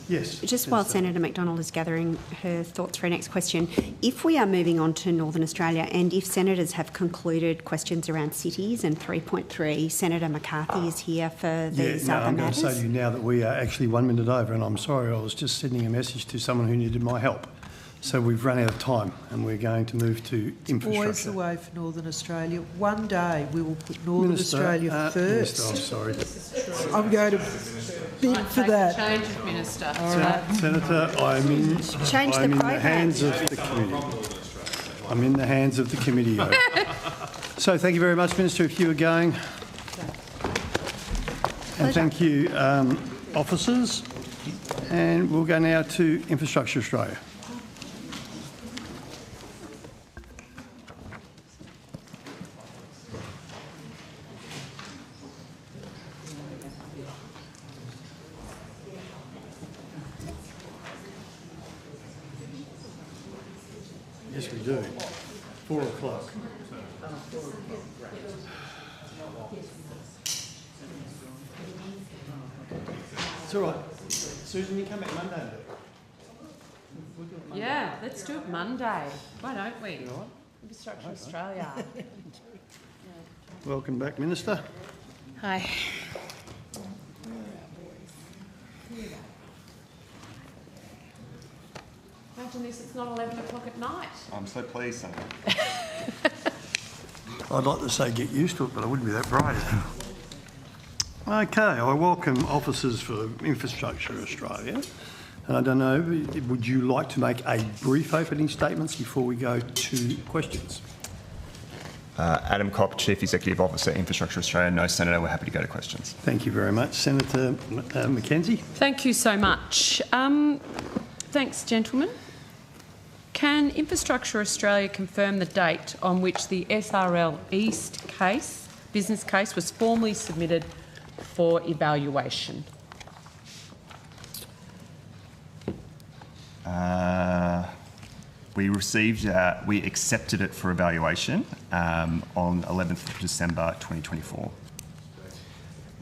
Yes. Just while Senator McDonald is gathering her thoughts for her next question, if we are moving on to Northern Australia and if senators have concluded questions around cities and 3.3, Senator McCarthy is here for these other I'm matters. going to say to you now that we are actually 1 minute over, and I'm sorry, I was just sending a message to someone who needed my help. So we've run out of time and we're going to move to infrastructure. Always the way for Northern Australia. One day we will put Northern Australia first. Minister, I'm sorry. I'm going to bid for that. Change of minister. All right. Senator, I'm in the hands of the committee. I'm in the hands of the committee. So thank you very much, Minister, if you were going. And thank you, officers. And we'll go now to Infrastructure Australia. Yes, we do. 4 o'clock. It's all right. Susan, you come back Monday and do it. Yeah, let's do it Monday. Why don't we? Infrastructure Australia. Welcome back, Minister. Hi. Imagine this, it's not 11 o'clock at night. I'm so pleased, Senator. I'd like to say get used to it, but I wouldn't be that bright. Okay, I welcome officers for Infrastructure Australia. And I don't know, would you like to make a brief opening statements before we go to questions? Adam Kopp, Chief Executive Officer, Infrastructure Australia. No, Senator, we're happy to go to questions. Thank you very much. Senator Mackenzie. Thank you so much. Thanks, gentlemen. Can Infrastructure Australia confirm the date on which the SRL East case, business case, was formally submitted for evaluation? We accepted it for evaluation on 11th of December 2024.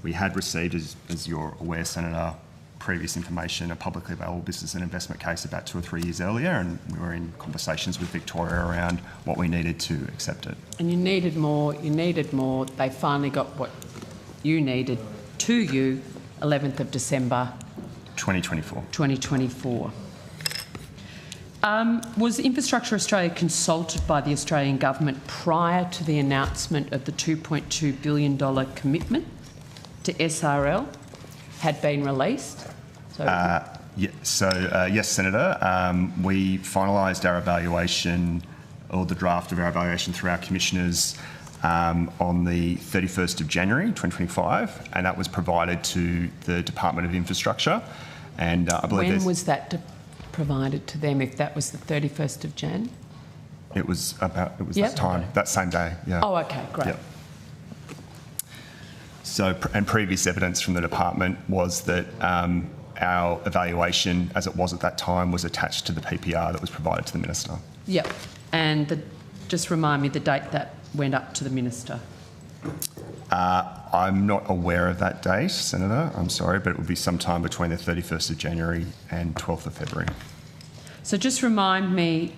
We had received, as you're aware, Senator, previous information, a publicly available business and investment case about 2 or 3 years earlier, and we were in conversations with Victoria around what we needed to accept it. And you needed more, They finally got what you needed to you, 11th of December 2024. 2024. Was Infrastructure Australia consulted by the Australian Government prior to the announcement of the $2.2 billion commitment to SRL had been released? Yes, Senator. We finalised our evaluation or the draft of our evaluation through our commissioners on the 31st of January 2025, and that was provided to the Department of Infrastructure. And I believe when was that provided to them? If that was the 31st of Jan, it was that time, that same day. Yeah. Oh, okay, great. Yep. So, and previous evidence from the department was that our evaluation, as it was at that time, was attached to the PPR that was provided to the minister. Yep. And just remind me the date that went up to the minister. I'm not aware of that date, Senator. I'm sorry, but it would be sometime between the 31st of January and 12th of February. So just remind me,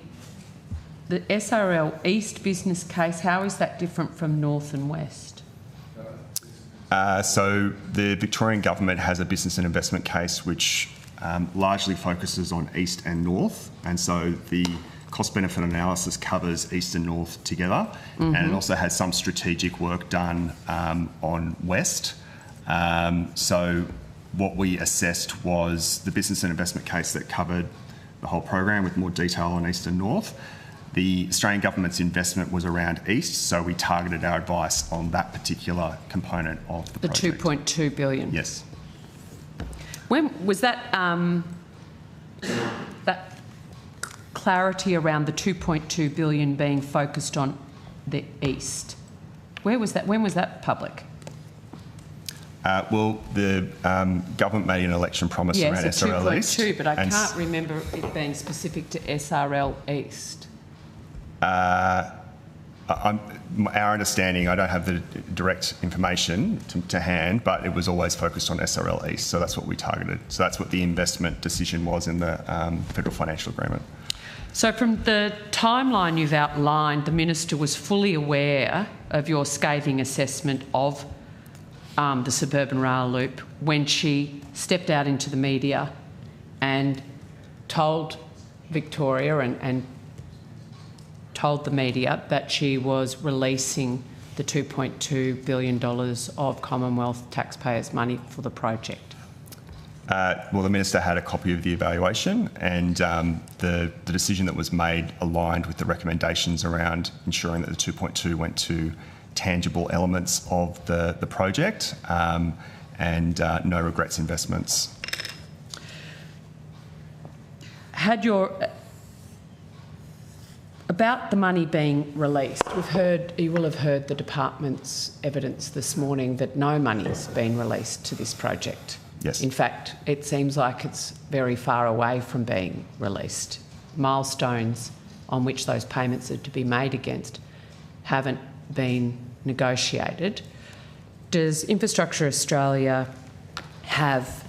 the SRL East business case, how is that different from North and West? So the Victorian Government has a business and investment case which largely focuses on East and North, and so the cost-benefit analysis covers East and North together, and it also has some strategic work done on West. So what we assessed was the business and investment case that covered the whole program with more detail on East and North. The Australian Government's investment was around East, so we targeted our advice on that particular component of the project. The $2.2 billion? Yes. When was that, that clarity around the $2.2 billion being focused on the East? Where was that? When was that public? Well, the government made an election promise around SRL East. Yes, 2.2, but I can't remember it being specific to SRL East. Our understanding, I don't have the direct information to hand, but it was always focused on SRL East, so that's what we targeted. So that's what the investment decision was in the Federal Financial Agreement. So from the timeline you've outlined, the Minister was fully aware of your scathing assessment of the suburban rail loop when she stepped out into the media and told Victoria and told the media that she was releasing the $2.2 billion of Commonwealth taxpayers' money for the project. Well, the Minister had a copy of the evaluation, and the decision that was made aligned with the recommendations around ensuring that the 2.2 went to tangible elements of the project and no regrets investments. Had your... About the money being released, you will have heard the department's evidence this morning that no money's been released to this project. Yes. In fact, it seems like it's very far away from being released. Milestones on which those payments are to be made against haven't been negotiated. Does Infrastructure Australia have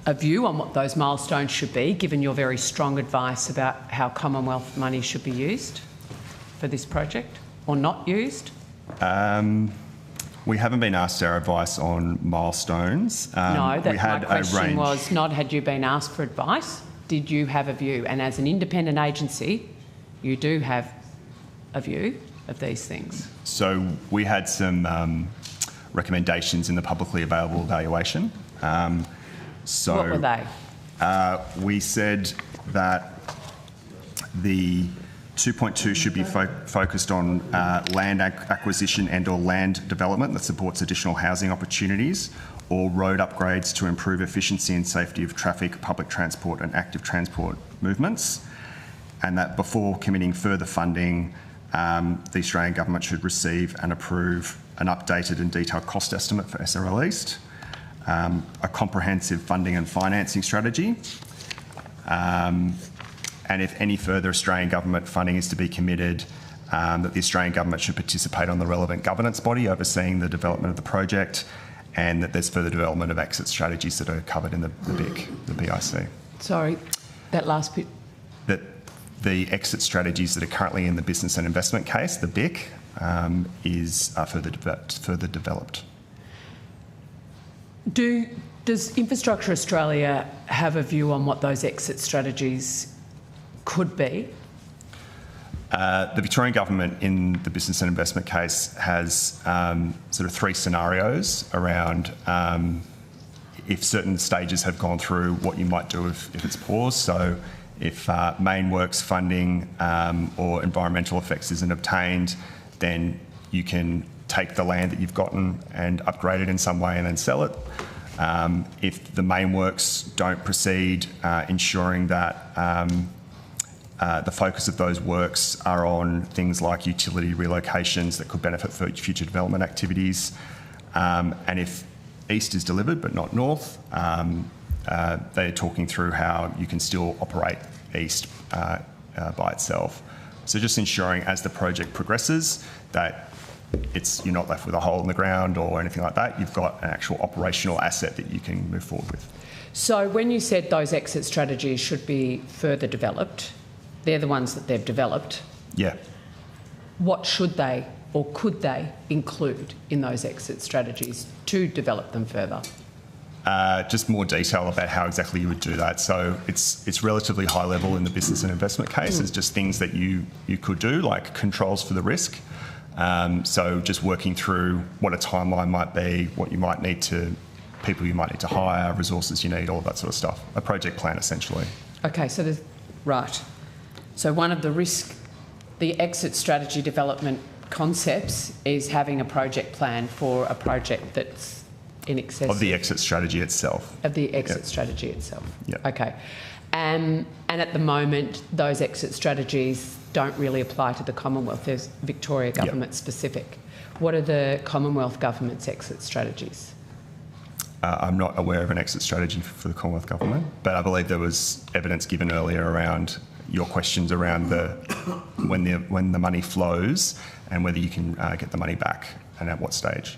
a view on what those milestones should be, given your very strong advice about how Commonwealth money should be used for this project, or not used? We haven't been asked our advice on milestones. No, my question was not had you been asked for advice, did you have a view? And as an independent agency, you do have a view of these things. So we had some recommendations in the publicly available evaluation. What were they? We said that the 2.2 should be focused on land acquisition and or land development that supports additional housing opportunities or road upgrades to improve efficiency and safety of traffic, public transport and active transport movements, and that before committing further funding, the Australian Government should receive and approve an updated and detailed cost estimate for SRL East, a comprehensive funding and financing strategy, and if any further Australian Government funding is to be committed, that the Australian Government should participate on the relevant governance body overseeing the development of the project, and that there's further development of exit strategies that are covered in the BIC, the BIC. Sorry, that last bit. That the exit strategies that are currently in the business and investment case, the BIC, is further developed. Does Infrastructure Australia have a view on what those exit strategies could be? The Victorian Government in the business and investment case has sort of three scenarios around if certain stages have gone through, what you might do if it's paused. So If main works funding or environmental effects isn't obtained, then you can take the land that you've gotten and upgrade it in some way and then sell it. If the main works don't proceed, ensuring that the focus of those works are on things like utility relocations that could benefit for future development activities. And if east is delivered but not north, they're talking through how you can still operate east by itself. So just ensuring as the project progresses that you're not left with a hole in the ground or anything like that. You've got an actual operational asset that you can move forward with. So when you said those exit strategies should be further developed, they're the ones that they've developed. Yeah. What should they or could they include in those exit strategies to develop them further? Just more detail about how exactly you would do that. So it's relatively high level in the business and investment case. It's just things that you could do, like controls for the risk. So just working through what a timeline might be, what you might need to, people you might need to hire, resources you need, all of that sort of stuff. A project plan, essentially. Okay, so there's, right. So one of the exit strategy development concepts is having a project plan for a project that's in excess of the exit strategy itself. Of the exit strategy itself. Yeah. Okay. And at the moment, those exit strategies don't really apply to the Commonwealth. There's Victoria government specific. What are the Commonwealth government's exit strategies? I'm not aware of an exit strategy for the Commonwealth government, but I believe there was evidence given earlier around your questions around when the money flows and whether you can get the money back and at what stage.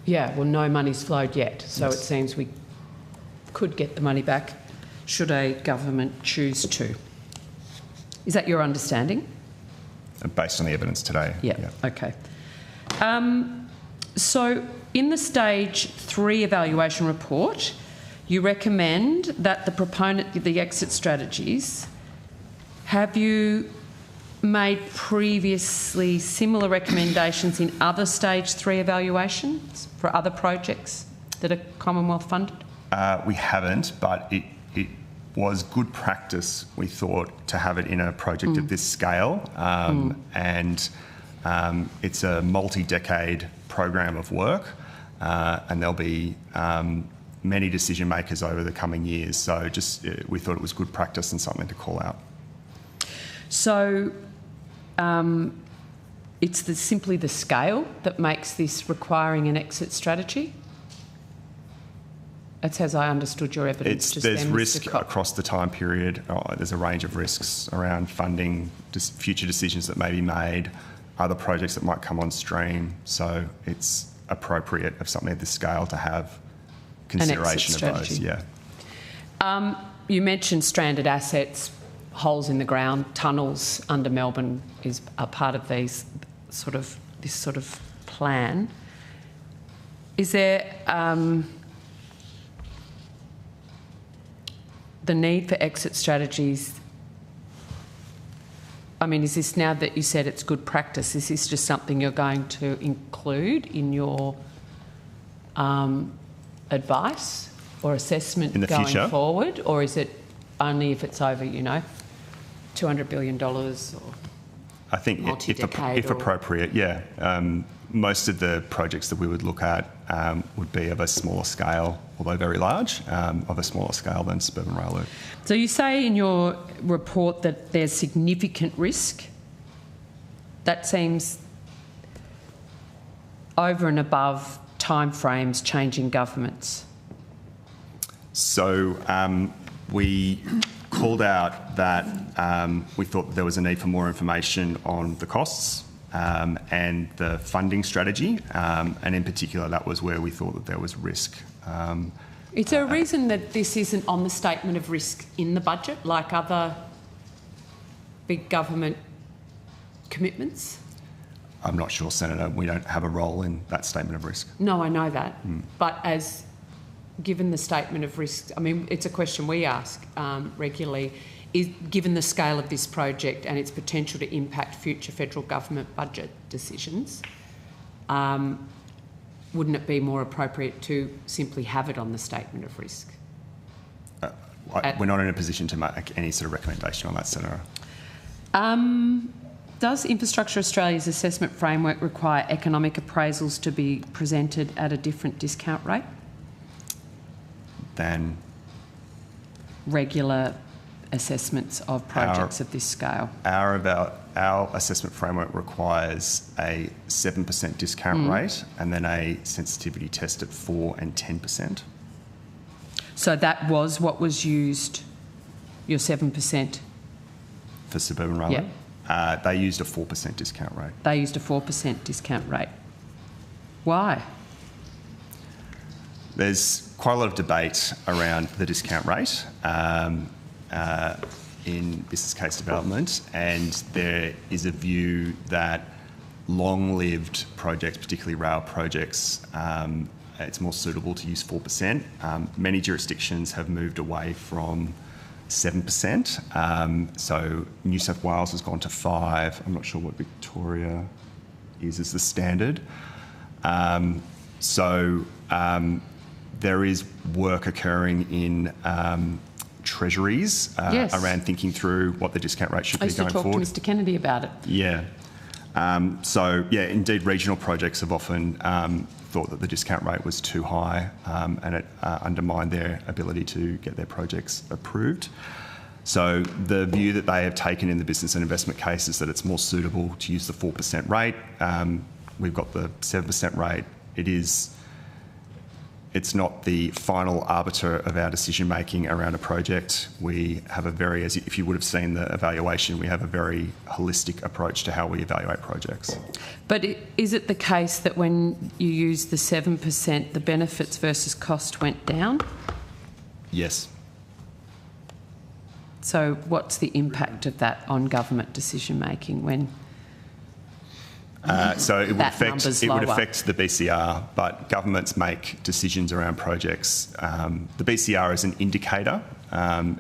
Yeah, well, no money's flowed yet, so Yes. it seems we could get the money back should a government choose to. Is that your understanding? Based on the evidence today. Yeah. Okay. So in the Stage 3 evaluation report, you recommend that the proponent of the exit strategies, have you made previously similar recommendations in other Stage 3 evaluations for other projects that are Commonwealth funded? We haven't, but it was good practice, we thought, to have it in a project of this scale. And it's a multi-decade program of work, and there'll be many decision makers over the coming years. So just we thought it was good practice and something to call out. So it's simply the scale that makes this requiring an exit strategy? That's as I understood your evidence. There's risk across the time period. There's a range of risks around funding, future decisions that may be made, other projects that might come on stream. So it's appropriate of something at this scale to have consideration of those. Yeah. You mentioned stranded assets, holes in the ground, tunnels under Melbourne are part of this sort of plan. Is there the need for exit strategies? I mean, is this, now that you said it's good practice, is this just something you're going to include in your advice or assessment in the going future? Forward, or is it only if it's over, $200 billion or I think if appropriate, yeah. Most of the projects that we would look at would be of a smaller scale, although very large, of a smaller scale than Suburban Rail Loop. So you say in your report that there's significant risk. That seems over and above timeframes changing governments. So we called out that we thought that there was a need for more information on the costs and the funding strategy, and in particular that was where we thought that there was risk. Is there a reason that this isn't on the statement of risk in the budget like other big government commitments? I'm not sure, Senator. We don't have a role in that statement of risk. No, I know that. But given the statement of risk, I mean, it's a question we ask regularly, given the scale of this project and its potential to impact future federal government budget decisions, wouldn't it be more appropriate to simply have it on the statement of risk? We're not in a position to make any sort of recommendation on that, Senator. Does Infrastructure Australia's assessment framework require economic appraisals to be presented at a different discount rate than regular assessments of projects of this scale? Our assessment framework requires a 7% discount rate and then a sensitivity test at 4 and 10%. So that was what was used, your 7%? For suburban railway? Yep. They used a 4% discount rate. They used a 4% discount rate. Why? There's quite a lot of debate around the discount rate in business case development, and there is a view that long-lived projects, particularly rail projects, it's more suitable to use 4%. Many jurisdictions have moved away from 7%. So New South Wales has gone to 5%. I'm not sure what Victoria is as the standard. There is work occurring in treasuries around thinking through what the discount rate should be going forward. I used to talk to Mr Kennedy about it. Yeah. Indeed, regional projects have often thought that the discount rate was too high and it undermined their ability to get their projects approved. So the view that they have taken in the business and investment case is that it's more suitable to use the 4% rate. We've got the 7% rate. It's not the final arbiter of our decision making around a project. We have if you would have seen the evaluation, we have a very holistic approach to how we evaluate projects. But is it the case that when you use the 7%, the benefits versus cost went down? Yes. So what's the impact of that on government decision making when so it would affect the BCR, but governments make decisions around projects. The BCR is an indicator.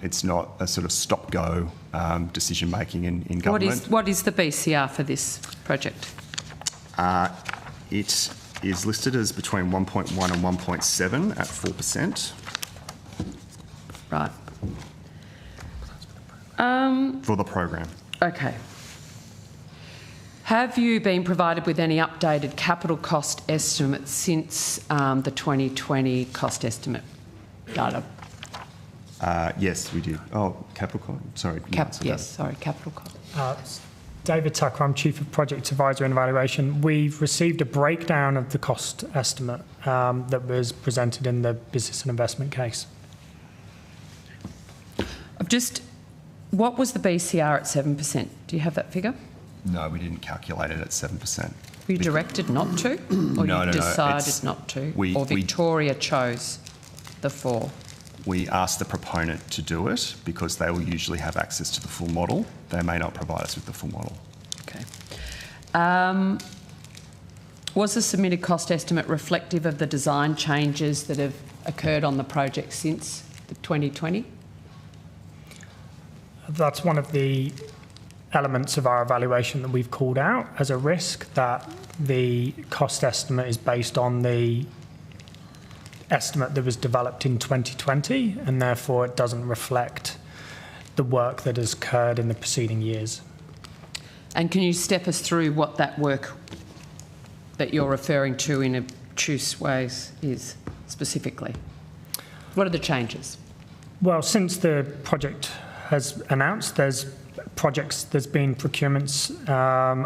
It's not a sort of stop-go decision making in government. What is the BCR for this project? It is listed as between 1.1 and 1.7 at 4%. Right. For the program. Okay. Have you been provided with any updated capital cost estimates since the 2020 cost estimate data? Yes, we did. Oh, capital cost? Sorry. Capital cost. David Tucker, I'm Chief of Project Advisory and Evaluation. We've received a breakdown of the cost estimate that was presented in the business and investment case. What was the BCR at 7%? Do you have that figure? No, we didn't calculate it at 7%. Were you directed not to? Or you decided not to? Or Victoria chose the 4%? We asked the proponent to do it because they will usually have access to the full model. They may not provide us with the full model. Okay. Was the submitted cost estimate reflective of the design changes that have occurred on the project since the 2020? That's one of the elements of our evaluation that we've called out as a risk, that the cost estimate is based on the estimate that was developed in 2020 and therefore it doesn't reflect the work that has occurred in the preceding years. And can you step us through what that work that you're referring to in obtuse ways is specifically? What are the changes? Well, since the project has announced, there's been procurements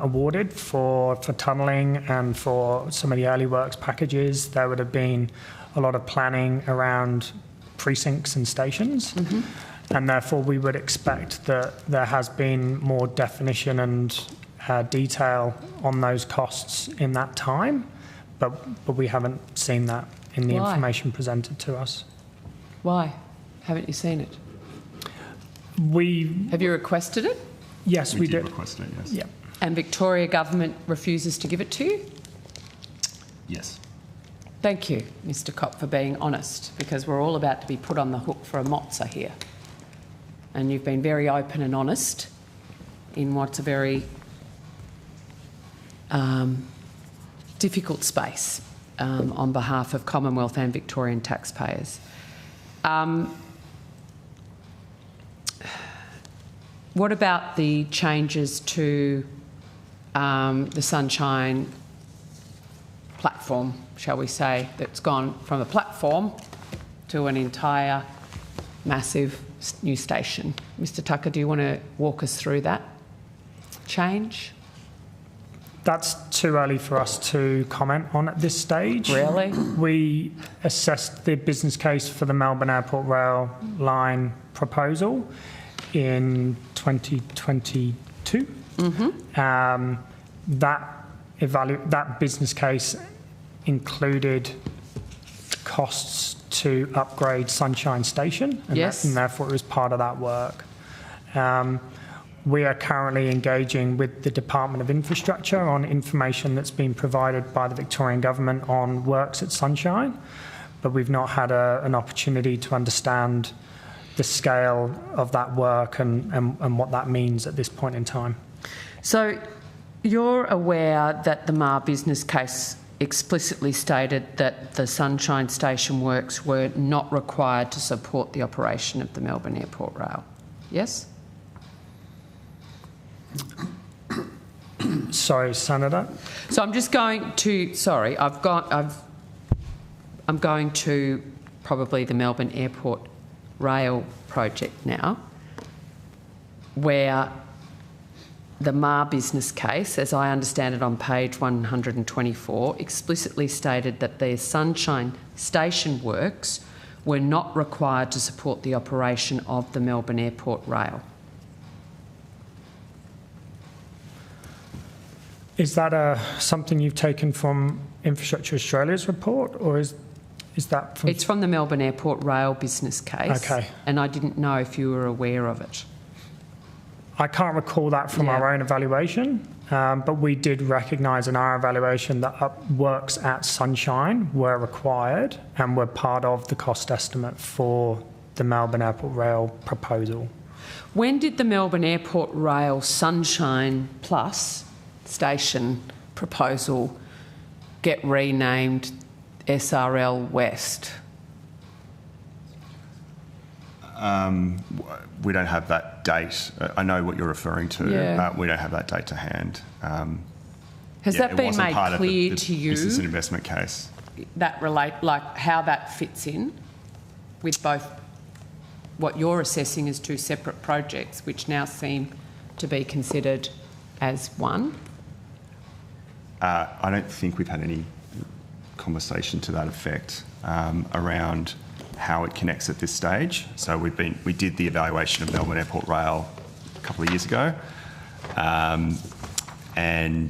awarded for tunnelling and for some of the early works packages. There would have been a lot of planning around precincts and stations, and therefore we would expect that there has been more definition and detail on those costs in that time, but we haven't seen that in the information presented to us. Why haven't you seen it? Have you requested it? Yes, we did. Request it, yes. Yeah. And Victoria Government refuses to give it to you? Yes. Thank you, Mr Copp, for being honest, because we're all about to be put on the hook for a mozza here. And you've been very open and honest in what's a very difficult space on behalf of Commonwealth and Victorian taxpayers. what about the changes to the Sunshine platform, shall we say, that's gone from a platform to an entire massive new station? Mr Tucker, do you want to walk us through that change? That's too early for us to comment on at this stage. Really? We assessed the business case for the Melbourne Airport Rail line proposal in 2022. Mm-hmm. That business case included costs to upgrade Sunshine Station, and, yes. and therefore it was part of that work. We are currently engaging with the Department of Infrastructure on information that's been provided by the Victorian Government on works at Sunshine, but we've not had an opportunity to understand the scale of that work and what that means at this point in time. So you're aware that the MAR business case explicitly stated that the Sunshine Station works were not required to support the operation of the Melbourne Airport Rail, yes? Sorry, Senator. So I'm just going to, sorry, I'm going to probably the Melbourne Airport Rail project now, where the MAR business case, as I understand it on page 124, explicitly stated that the Sunshine Station works were not required to support the operation of the Melbourne Airport Rail. Is that something you've taken from Infrastructure Australia's report, or is that from... It's from the Melbourne Airport Rail business case. Okay. And I didn't know if you were aware of it. I can't recall that from our own evaluation, but we did recognise in our evaluation that works at Sunshine were required and were part of the cost estimate for the Melbourne Airport Rail proposal. When did the Melbourne Airport Rail Sunshine Plus station proposal get renamed SRL West? We don't have that date. I know what you're referring to. Yeah. We don't have that date to hand. Has that been made clear the to you? Business and investment case. That relate, like how that fits in with both what you're assessing as two separate projects, which now seem to be considered as one? I don't think we've had any conversation to that effect around how it connects at this stage. So we did the evaluation of Melbourne Airport Rail a couple of years ago, and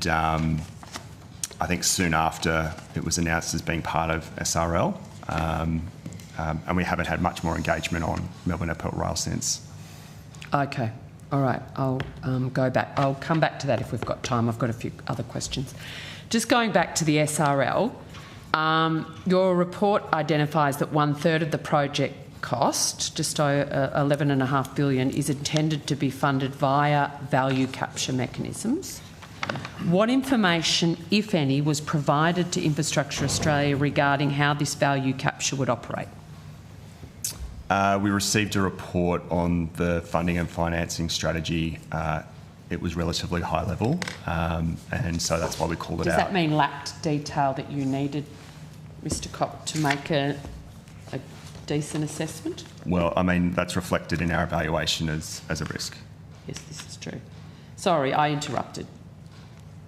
I think soon after it was announced as being part of SRL, and we haven't had much more engagement on Melbourne Airport Rail since. Okay. All right, I'll go back. I'll come back to that if we've got time. I've got a few other questions. Just going back to the SRL, your report identifies that 1/3 of the project cost, just over $11.5 billion, is intended to be funded via value capture mechanisms. What information, if any, was provided to Infrastructure Australia regarding how this value capture would operate? We received a report on the funding and financing strategy. It was relatively high level, and so that's why we called it out. Does that mean lacked detail that you needed, Mr Copp, to make a decent assessment? Well, I mean, that's reflected in our evaluation as a risk. Yes, this is true. Sorry, I interrupted.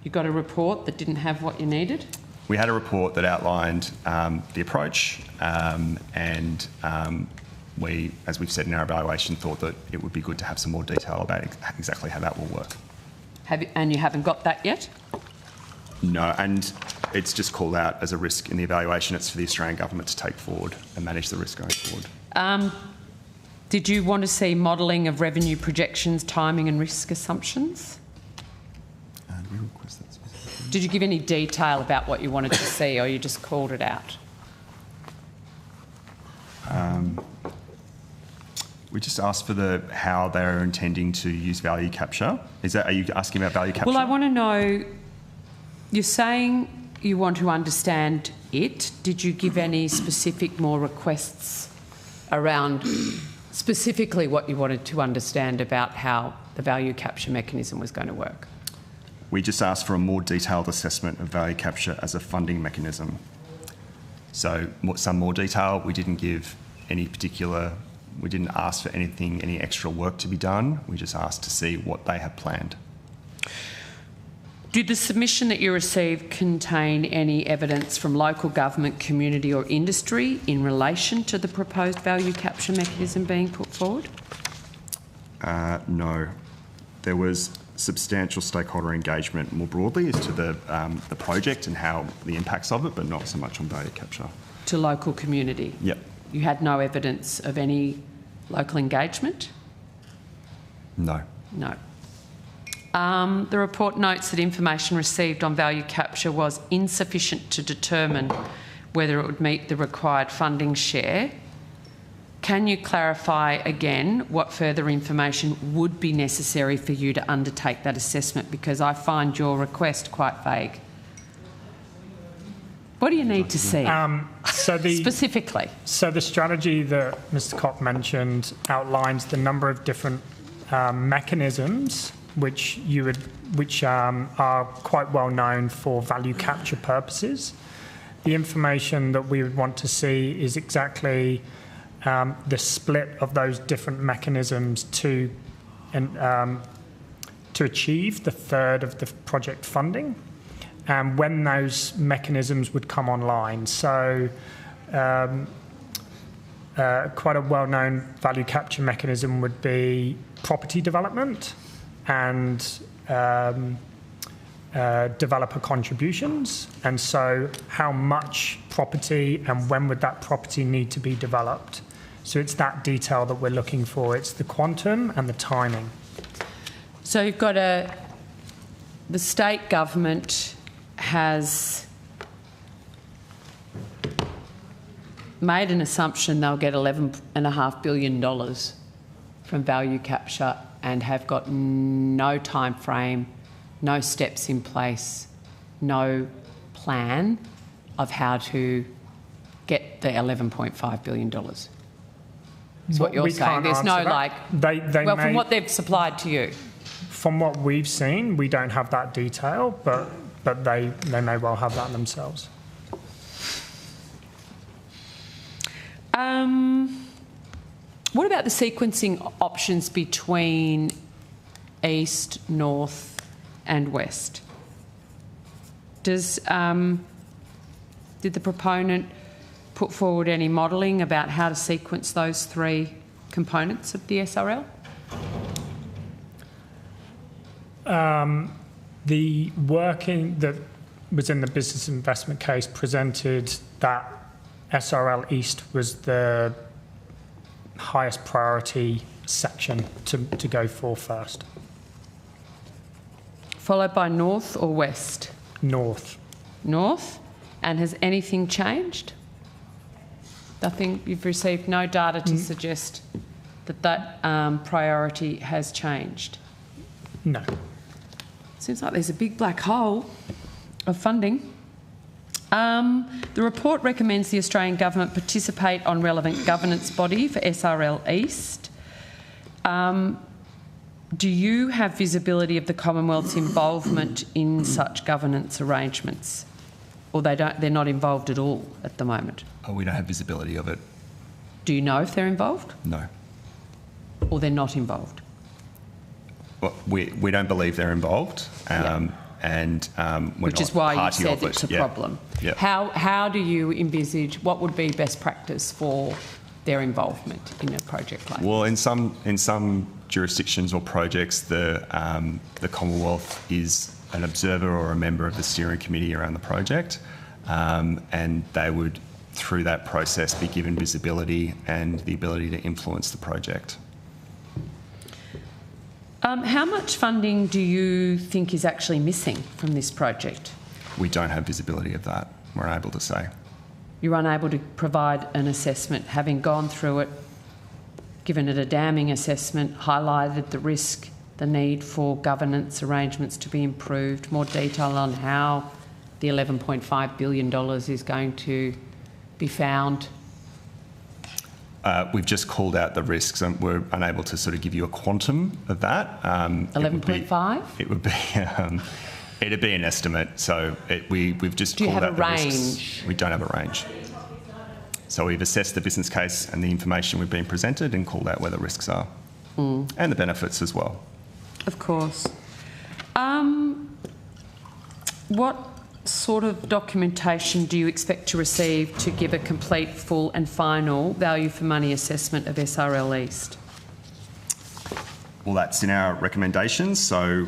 You got a report that didn't have what you needed? We had a report that outlined the approach, and we, as we've said in our evaluation, thought that it would be good to have some more detail about exactly how that will work. And you haven't got that yet? No, and it's just called out as a risk in the evaluation. It's for the Australian government to take forward and manage the risk going forward. Did you want to see modelling of revenue projections, timing and risk assumptions? Did we request that specifically? Did you give any detail about what you wanted to see, or you just called it out? We just asked for how they're intending to use value capture. Are you asking about value capture? Well, I want to know, you're saying you want to understand it. Did you give any specific more requests around specifically what you wanted to understand about how the value capture mechanism was going to work? We just asked for a more detailed assessment of value capture as a funding mechanism. So some more detail. We didn't give any particular, we didn't ask for anything, any extra work to be done. We just asked to see what they had planned. Did the submission that you received contain any evidence from local government, community or industry in relation to the proposed value capture mechanism being put forward? No. There was substantial stakeholder engagement more broadly as to the project and how the impacts of it, but not so much on value capture. To local community? Yep. You had no evidence of any local engagement? No. No. The report notes that information received on value capture was insufficient to determine whether it would meet the required funding share. Can you clarify again what further information would be necessary for you to undertake that assessment? Because I find your request quite vague. What do you need to see? Specifically. So the strategy that Mr. Cock mentioned outlines the number of different mechanisms which are quite well known for value capture purposes. The information that we would want to see is exactly the split of those different mechanisms to achieve the third of the project funding, and when those mechanisms would come online. So quite a well-known value capture mechanism would be property development and developer contributions. And so how much property and when would that property need to be developed? So it's that detail that we're looking for. It's the quantum and the timing. So you've got the state government has made an assumption they'll get $11.5 billion from value capture and have got no time frame, no steps in place, no plan of how to get the $11.5 billion. Is what you're saying. There's no from what they've supplied to you. From what we've seen, we don't have that detail, but they may well have that themselves. What about the sequencing options between east, north and west? Did the proponent put forward any modelling about how to sequence those three components of the SRL? The working that was in the business investment case presented that SRL East was the highest priority section to go for first. Followed by north or west? North. North? And has anything changed? Nothing? You've received no data to suggest that priority has changed? No. Seems like there's a big black hole of funding. The report recommends the Australian Government participate on relevant governance body for SRL East. Do you have visibility of the Commonwealth's involvement in such governance arrangements? Or they're not involved at all at the moment? Oh, we don't have visibility of it. Do you know if they're involved? No. Or they're not involved? Well, we don't believe they're involved. And we're which is why you said it's a problem. Yeah. How do you envisage, what would be best practice for their involvement in a project like Well, in some jurisdictions or projects, the Commonwealth is an observer or a member of the steering committee around the project, and they would, through that process, be given visibility and the ability to influence the project. How much funding do you think is actually missing from this project? We don't have visibility of that. We're unable to say. You're unable to provide an assessment, having gone through it, given it a damning assessment, highlighted the risk, the need for governance arrangements to be improved, more detail on how the $11.5 billion is going to be found? We've just called out the risks, and we're unable to sort of give you a quantum of that. 11.5? It would be it'd be an estimate. So we've just called out the risks. Do you have a range? We don't have a range. So we've assessed the business case and the information we've been presented and called out where the risks are and the benefits as well. Of course. What sort of documentation do you expect to receive to give a complete, full and final value for money assessment of SRL East? Well, that's in our recommendations. So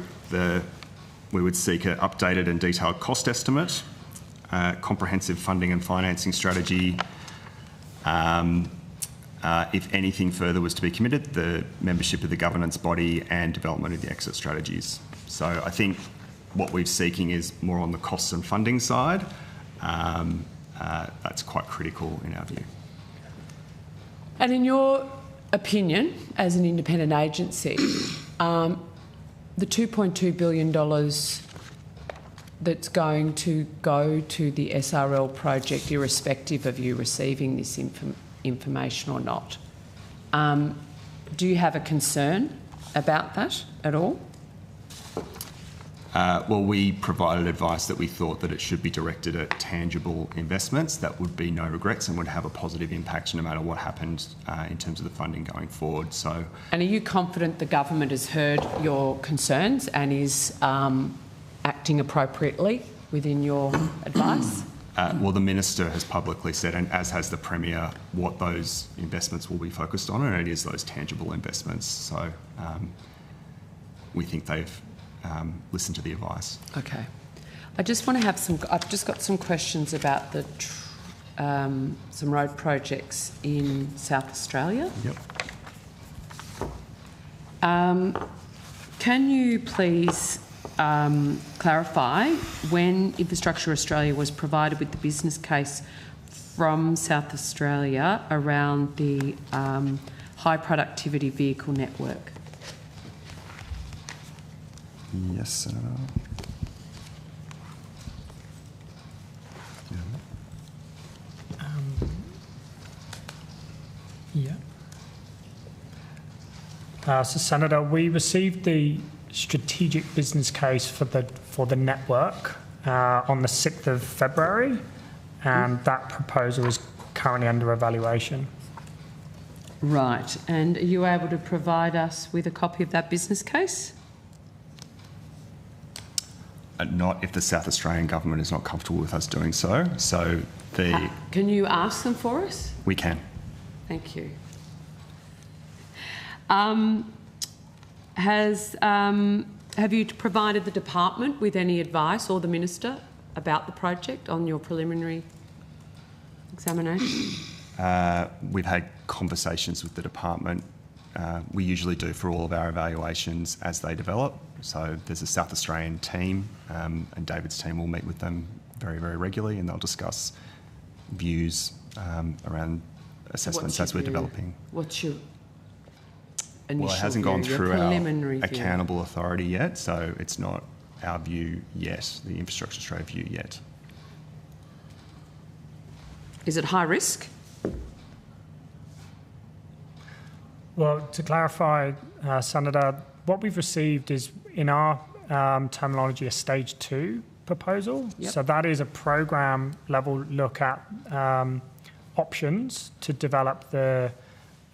we would seek an updated and detailed cost estimate, comprehensive funding and financing strategy. If anything further was to be committed, the membership of the governance body and development of the exit strategies. So I think what we're seeking is more on the costs and funding side. That's quite critical in our view. And in your opinion, as an independent agency, the $2.2 billion that's going to go to the SRL project, irrespective of you receiving this information or not, do you have a concern about that at all? Well, we provided advice that we thought that it should be directed at tangible investments that would be no regrets and would have a positive impact no matter what happened in terms of the funding going forward. So, and are you confident the government has heard your concerns and is acting appropriately within your advice? Well, the Minister has publicly said, and as has the Premier, what those investments will be focused on, and it is those tangible investments. So we think they've listened to the advice. Okay. I just want to have I've just got some questions about the some road projects in South Australia. Yep. Can you please clarify when Infrastructure Australia was provided with the business case from South Australia around the high productivity vehicle network? Yes, Senator. So, Senator, we received the strategic business case for the network on the 6th of February, and that proposal is currently under evaluation. Right. And are you able to provide us with a copy of that business case? Not if the South Australian government is not comfortable with us doing so. So can you ask them for us? We can. Thank you. Have you provided the department with any advice or the Minister about the project on your preliminary examination? We've had conversations with the department. We usually do for all of our evaluations as they develop. So there's a South Australian team, and David's team will meet with them very, very regularly, and they'll discuss views around assessments as we're developing. What's your initial Well, it hasn't gone through our view? accountable authority yet, so it's not our view yet, the Infrastructure Australia view yet. Is it high risk? Well, to clarify, Senator, what we've received is, in our terminology, a stage 2 proposal. Yep. So that is a program level look at options to develop the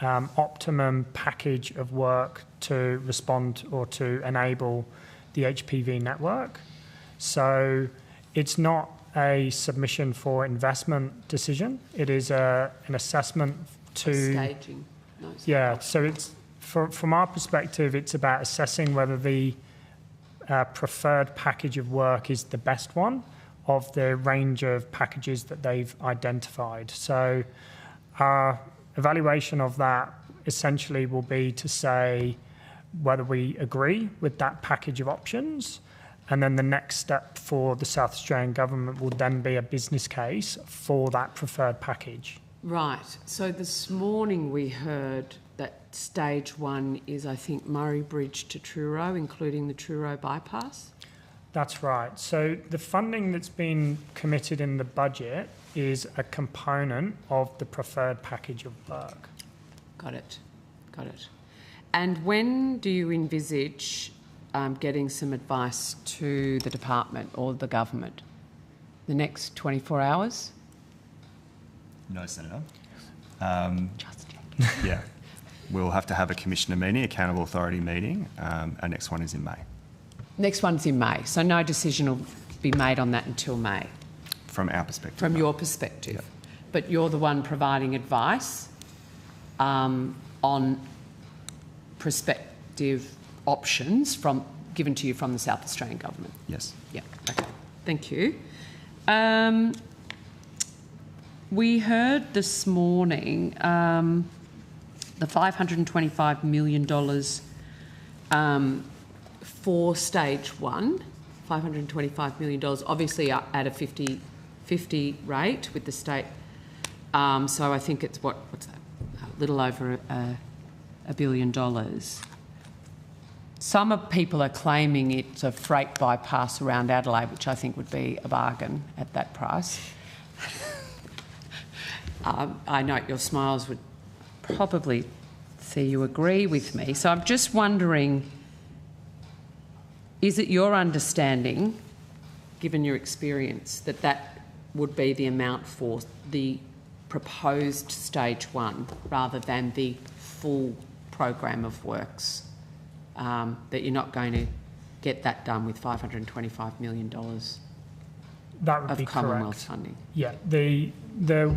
optimum package of work to respond or to enable the HPV network. So it's not a submission for investment decision. It is an assessment to... Staging. No, yeah, so it's from our perspective, it's about assessing whether the preferred package of work is the best one of the range of packages that they've identified. So our evaluation of that essentially will be to say whether we agree with that package of options, and then the next step for the South Australian government will then be a business case for that preferred package. Right. So this morning we heard that stage 1 is, I think, Murray Bridge to Truro, including the Truro bypass. That's right. So the funding that's been committed in the budget is a component of the preferred package of work. Got it. Got it. And when do you envisage getting some advice to the department or the government? The next 24 hours? No, Senator. Yeah. We'll have to have a commissioner meeting, accountable authority meeting. Our next one is in May. Next one's in May, so no decision will be made on that until May. From our perspective. From your perspective. But you're the one providing advice on prospective options given to you from the South Australian Government? Yes. Yeah, okay. Thank you. We heard this morning the $525 million for stage one, $525 million, obviously at a 50-50 rate with the state. So I think it's what's that? A little over $1 billion. Some people are claiming it's a freight bypass around Adelaide, which I think would be a bargain at that price. I note your smiles would probably see you agree with me. So I'm just wondering, is it your understanding, given your experience, that that would be the amount for the proposed stage one rather than the full program of works? That you're not going to get that done with $525 million that would of be Commonwealth correct. funding? Yeah, the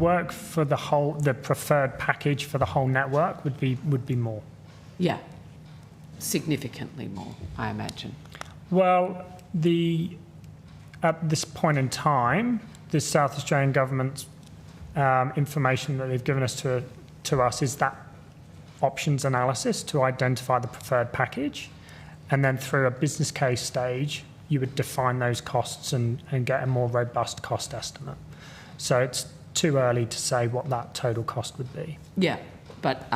work for the preferred package for the whole network would be more. Yeah, significantly more, I imagine. Well, at this point in time, the South Australian Government's information that they've given us to us is that options analysis to identify the preferred package, and then through a business case stage, you would define those costs and get a more robust cost estimate. So it's too early to say what that total cost would be. Yeah, but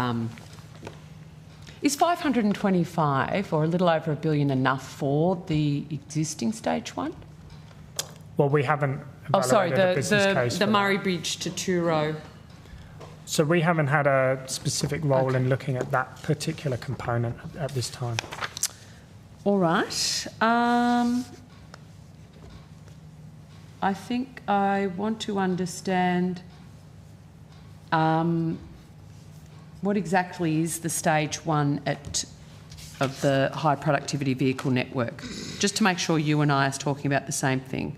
is 525 or a little over $1 billion enough for the existing stage one? Well, we haven't evaluated a business case the for Murray that. Bridge to Truro. So we haven't had a specific role in looking at that particular component at this time. All right. I think I want to understand what exactly is the stage one of the high productivity vehicle network, just to make sure you and I are talking about the same thing.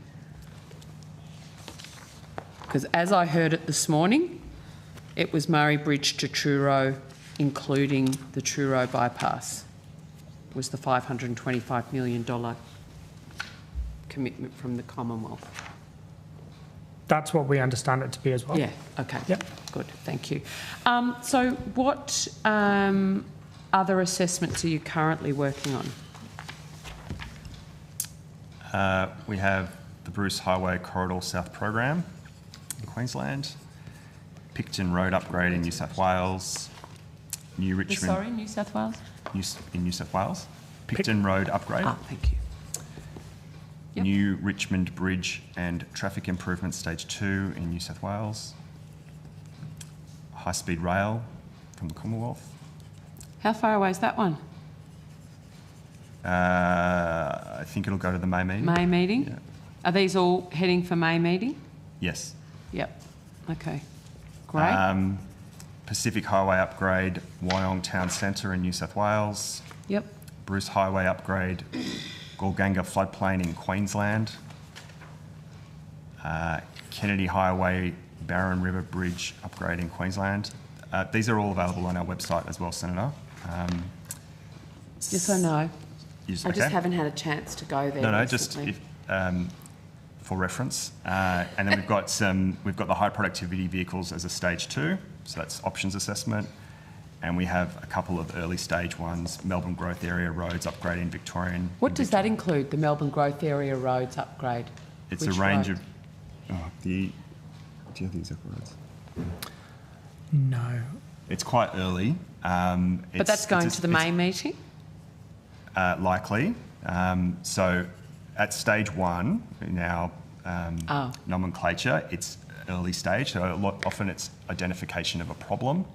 Because as I heard it this morning, it was Murray Bridge to Truro, including the Truro bypass, was the $525 million commitment from the Commonwealth. That's what we understand it to be as well. Yeah, okay. Yep. Good, thank you. So what other assessments are you currently working on? We have the Bruce Highway Corridor South program in Queensland, Picton Road upgrade in New South Wales, New Richmond... Sorry, New South Wales? In New South Wales. Picton Road upgrade. Ah, thank you. Yep. New Richmond Bridge and traffic improvement stage 2 in New South Wales. High speed rail from the Commonwealth. How far away is that one? I think it'll go to the May meeting. May meeting? Yeah. Are these all heading for May meeting? Yes. Yep. Okay. Great. Pacific Highway upgrade, Wyong Town Centre in New South Wales. Yep. Bruce Highway upgrade, Gorganga floodplain in Queensland. Kennedy Highway, Barron River Bridge upgrade in Queensland. These are all available on our website as well, Senator. Yes or no? Yes, I just okay. haven't had a chance to go there. No, recently. just for reference. And then we've got the high productivity vehicles as a stage 2, so that's options assessment. And we have a couple of early stage ones, Melbourne Growth Area roads upgrade in Victorian. What does that include, the Melbourne Growth Area roads upgrade? It's Which a range road? do you have the exact roads? No. It's quite early. But that's going to the May meeting? Likely. So at stage 1 in our nomenclature, it's early stage. So often it's identification of a problem.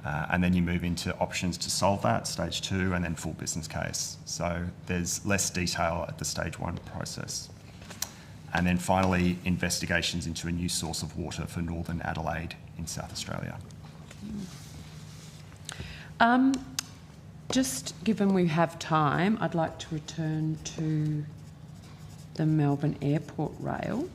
And then you move into options to solve that, stage 2, and then full business case. So there's less detail at the stage 1 process. And then finally, investigations into a new source of water for Northern Adelaide in South Australia. Just given we have time, I'd like to return to the Melbourne Airport Rail.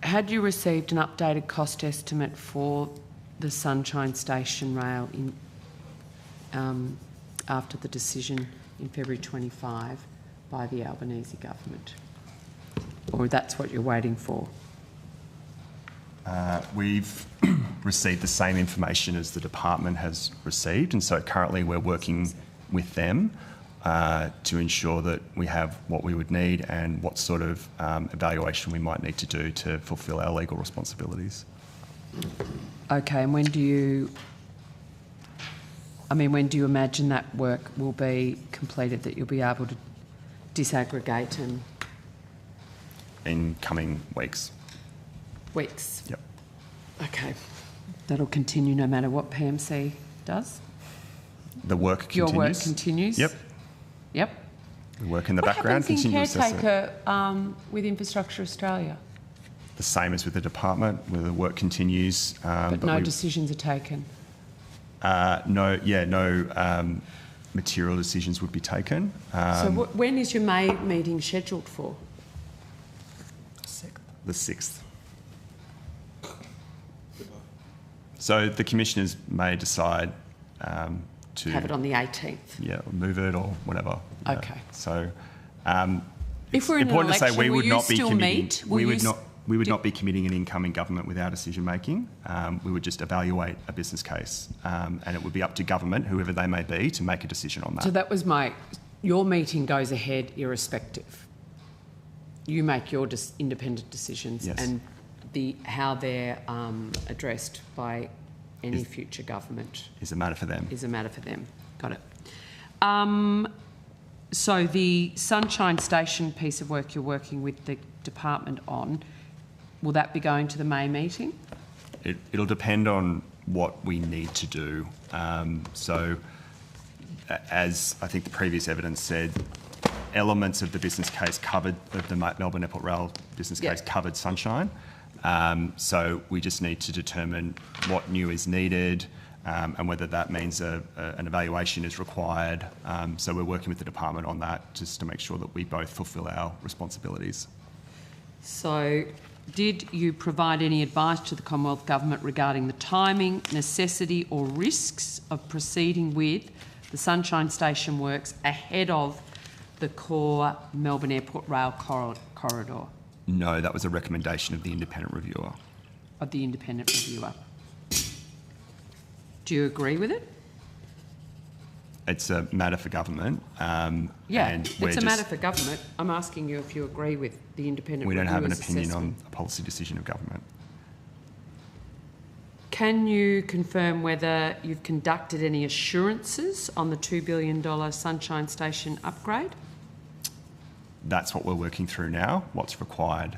Had you received an updated cost estimate for the Sunshine Station Rail after the decision in February 25 by the Albanese government? Or that's what you're waiting for? We've received the same information as the department has received, and so currently we're working with them to ensure that we have what we would need and what sort of evaluation we might need to do to fulfil our legal responsibilities. Okay, and when do you imagine that work will be completed, that you'll be able to disaggregate and... In coming weeks. Weeks? Yep. Okay. That'll continue no matter what PMC does? The work continues. Your work continues? Yep. Yep. The work in the background continues. What happens in caretaker with Infrastructure Australia? The same as with the department, where the work continues. But no decisions are taken? No material decisions would be taken. So when is your May meeting scheduled for? The 6th. So the commissioners may decide to... Have it on the 18th? Yeah, or move it or whatever. Okay. So if we're in an election, to say we would not be committing. We would not be committing an incoming government with our decision making. We would just evaluate a business case, and it would be up to government, whoever they may be, to make a decision on that. So that was your meeting goes ahead irrespective. You make your independent decisions, yes. And how they're addressed by any future government is a matter for them. Is a matter for them. Got it. So the Sunshine Station piece of work you're working with the department on, will that be going to the May meeting? It'll depend on what we need to do. So, as I think the previous evidence said, elements of the business case covered, of the Melbourne Airport Rail business case covered Sunshine. So we just need to determine what new is needed and whether that means an evaluation is required. So we're working with the department on that just to make sure that we both fulfil our responsibilities. So did you provide any advice to the Commonwealth Government regarding the timing, necessity or risks of proceeding with the Sunshine Station works ahead of the core Melbourne Airport Rail corridor? No, that was a recommendation of the independent reviewer. Of the independent reviewer. Do you agree with it? It's a matter for government. Yeah, and it's a matter for government. I'm asking you if you agree with the independent reviewer's We don't have an opinion assessment. on a policy decision of government. Can you confirm whether you've conducted any assurances on the $2 billion Sunshine Station upgrade? That's what we're working through now, what's required.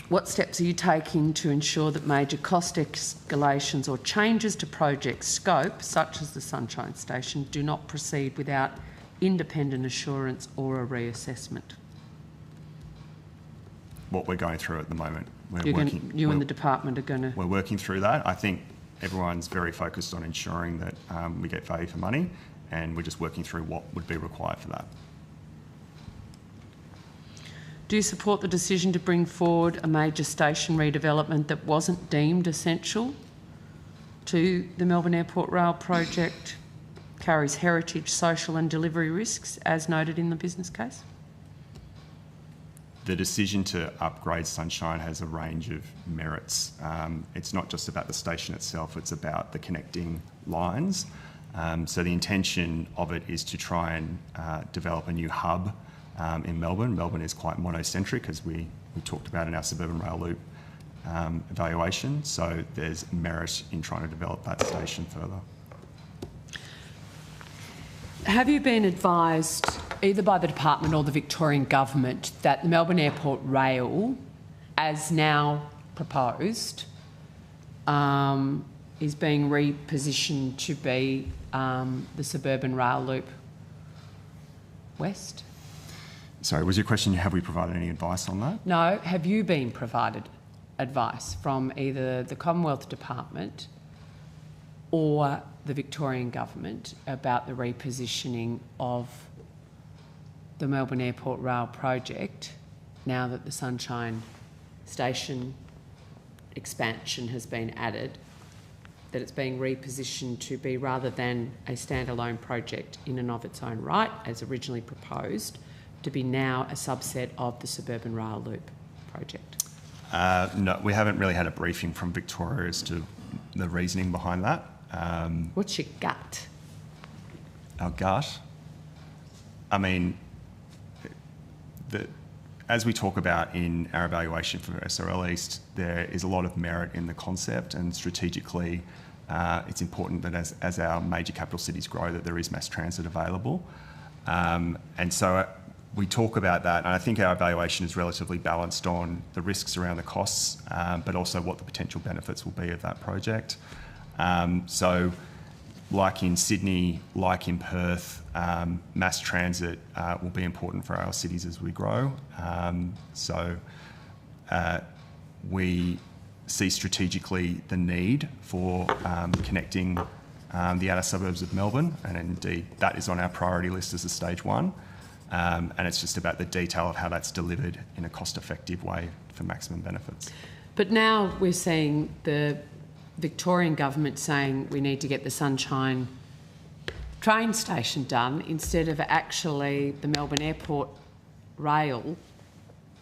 What steps are you taking to ensure that major cost escalations or changes to project scope, such as the Sunshine Station, do not proceed without independent assurance or a reassessment? What we're going through at the moment. You and the department are going to... We're working through that. I think everyone's very focused on ensuring that we get value for money, and we're just working through what would be required for that. Do you support the decision to bring forward a major station redevelopment that wasn't deemed essential to the Melbourne Airport Rail project, carries heritage, social and delivery risks, as noted in the business case? The decision to upgrade Sunshine has a range of merits. It's not just about the station itself, it's about the connecting lines. So the intention of it is to try and develop a new hub in Melbourne. Melbourne is quite monocentric, as we talked about in our suburban rail loop evaluation, so there's merit in trying to develop that station further. Have you been advised, either by the department or the Victorian government, that the Melbourne Airport Rail, as now proposed, is being repositioned to be the suburban rail loop west? Sorry, was your question, have we provided any advice on that? No, have you been provided advice from either the Commonwealth Department or the Victorian Government about the repositioning of the Melbourne Airport Rail project now that the Sunshine Station expansion has been added, that it's being repositioned to be, rather than a standalone project in and of its own right, as originally proposed, to be now a subset of the suburban rail loop project? No, we haven't really had a briefing from Victoria as to the reasoning behind that. What's your gut? Our gut? I mean, as we talk about in our evaluation for SRL East, there is a lot of merit in the concept, and strategically it's important that as our major capital cities grow, that there is mass transit available. And so we talk about that, and I think our evaluation is relatively balanced on the risks around the costs, but also what the potential benefits will be of that project. So like in Sydney, like in Perth, mass transit will be important for our cities as we grow. We see strategically the need for connecting the outer suburbs of Melbourne, and indeed that is on our priority list as a stage one. And it's just about the detail of how that's delivered in a cost-effective way for maximum benefits. But now we're seeing the Victorian government saying we need to get the Sunshine train station done instead of actually the Melbourne Airport Rail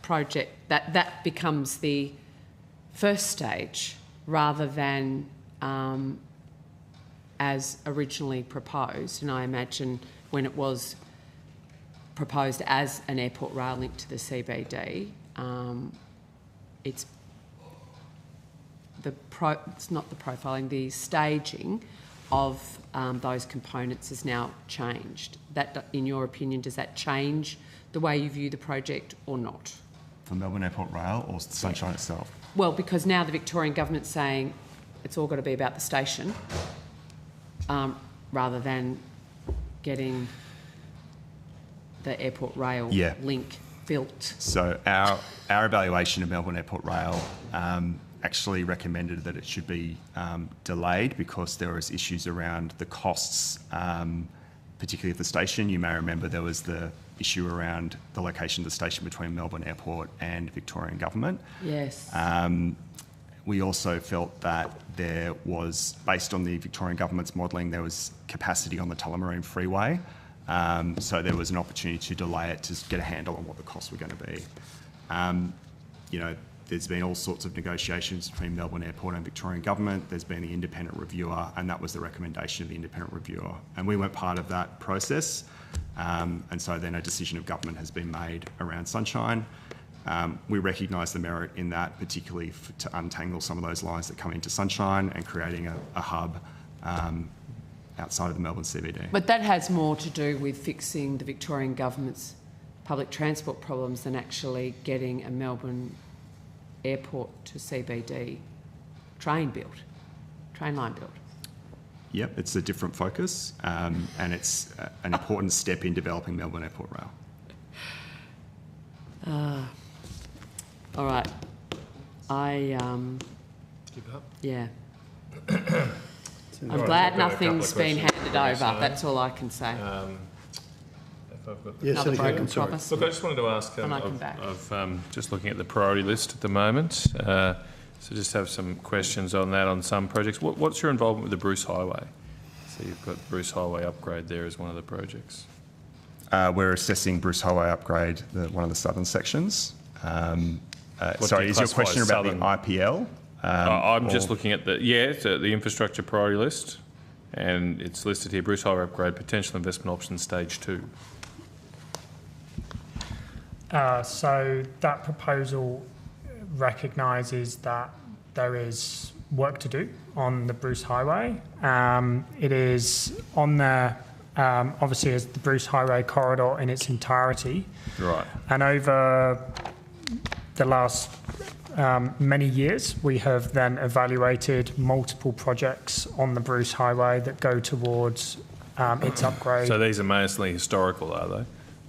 project. That becomes the first stage rather than as originally proposed. And I imagine when it was proposed as an airport rail link to the CBD, it's not the profiling, the staging of those components has now changed. That, in your opinion, does that change the way you view the project or not? For Melbourne Airport Rail or Sunshine itself? Well, because now the Victorian government's saying it's all got to be about the station rather than getting the airport rail link built. So our evaluation of Melbourne Airport Rail actually recommended that it should be delayed because there was issues around the costs, particularly of the station. You may remember there was the issue around the location of the station between Melbourne Airport and Victorian Government. Yes. We also felt that there was, based on the Victorian Government's modelling, there was capacity on the Tullamarine Freeway. So there was an opportunity to delay it to get a handle on what the costs were going to be. You know, there's been all sorts of negotiations between Melbourne Airport and Victorian Government. There's been the independent reviewer, and that was the recommendation of the independent reviewer. And we weren't part of that process. And so then a decision of government has been made around Sunshine. We recognise the merit in that, particularly to untangle some of those lines that come into Sunshine and creating a hub outside of the Melbourne CBD. But that has more to do with fixing the Victorian government's public transport problems than actually getting a Melbourne Airport to CBD train line built. Yep, it's a different focus, and it's an important step in developing Melbourne Airport Rail. All right. Give up? Yeah. I'm glad nothing's been handed over. That's all I can say. If I've got Yes, another Senator, broken promise. Look, I just wanted to ask, just looking at the priority list at the moment, so just have some questions on that on some projects. What's your involvement with the Bruce Highway? So you've got Bruce Highway upgrade there as one of the projects. We're assessing Bruce Highway upgrade, one of the southern sections. Sorry, is your question about the IPL? I'm just looking at the infrastructure priority list, and it's listed here, Bruce Highway upgrade, potential investment option stage 2. So that proposal recognises that there is work to do on the Bruce Highway. It is on there, obviously, as the Bruce Highway corridor in its entirety. Right. And over the last many years, we have then evaluated multiple projects on the Bruce Highway that go towards its upgrade. So these are mostly historical, are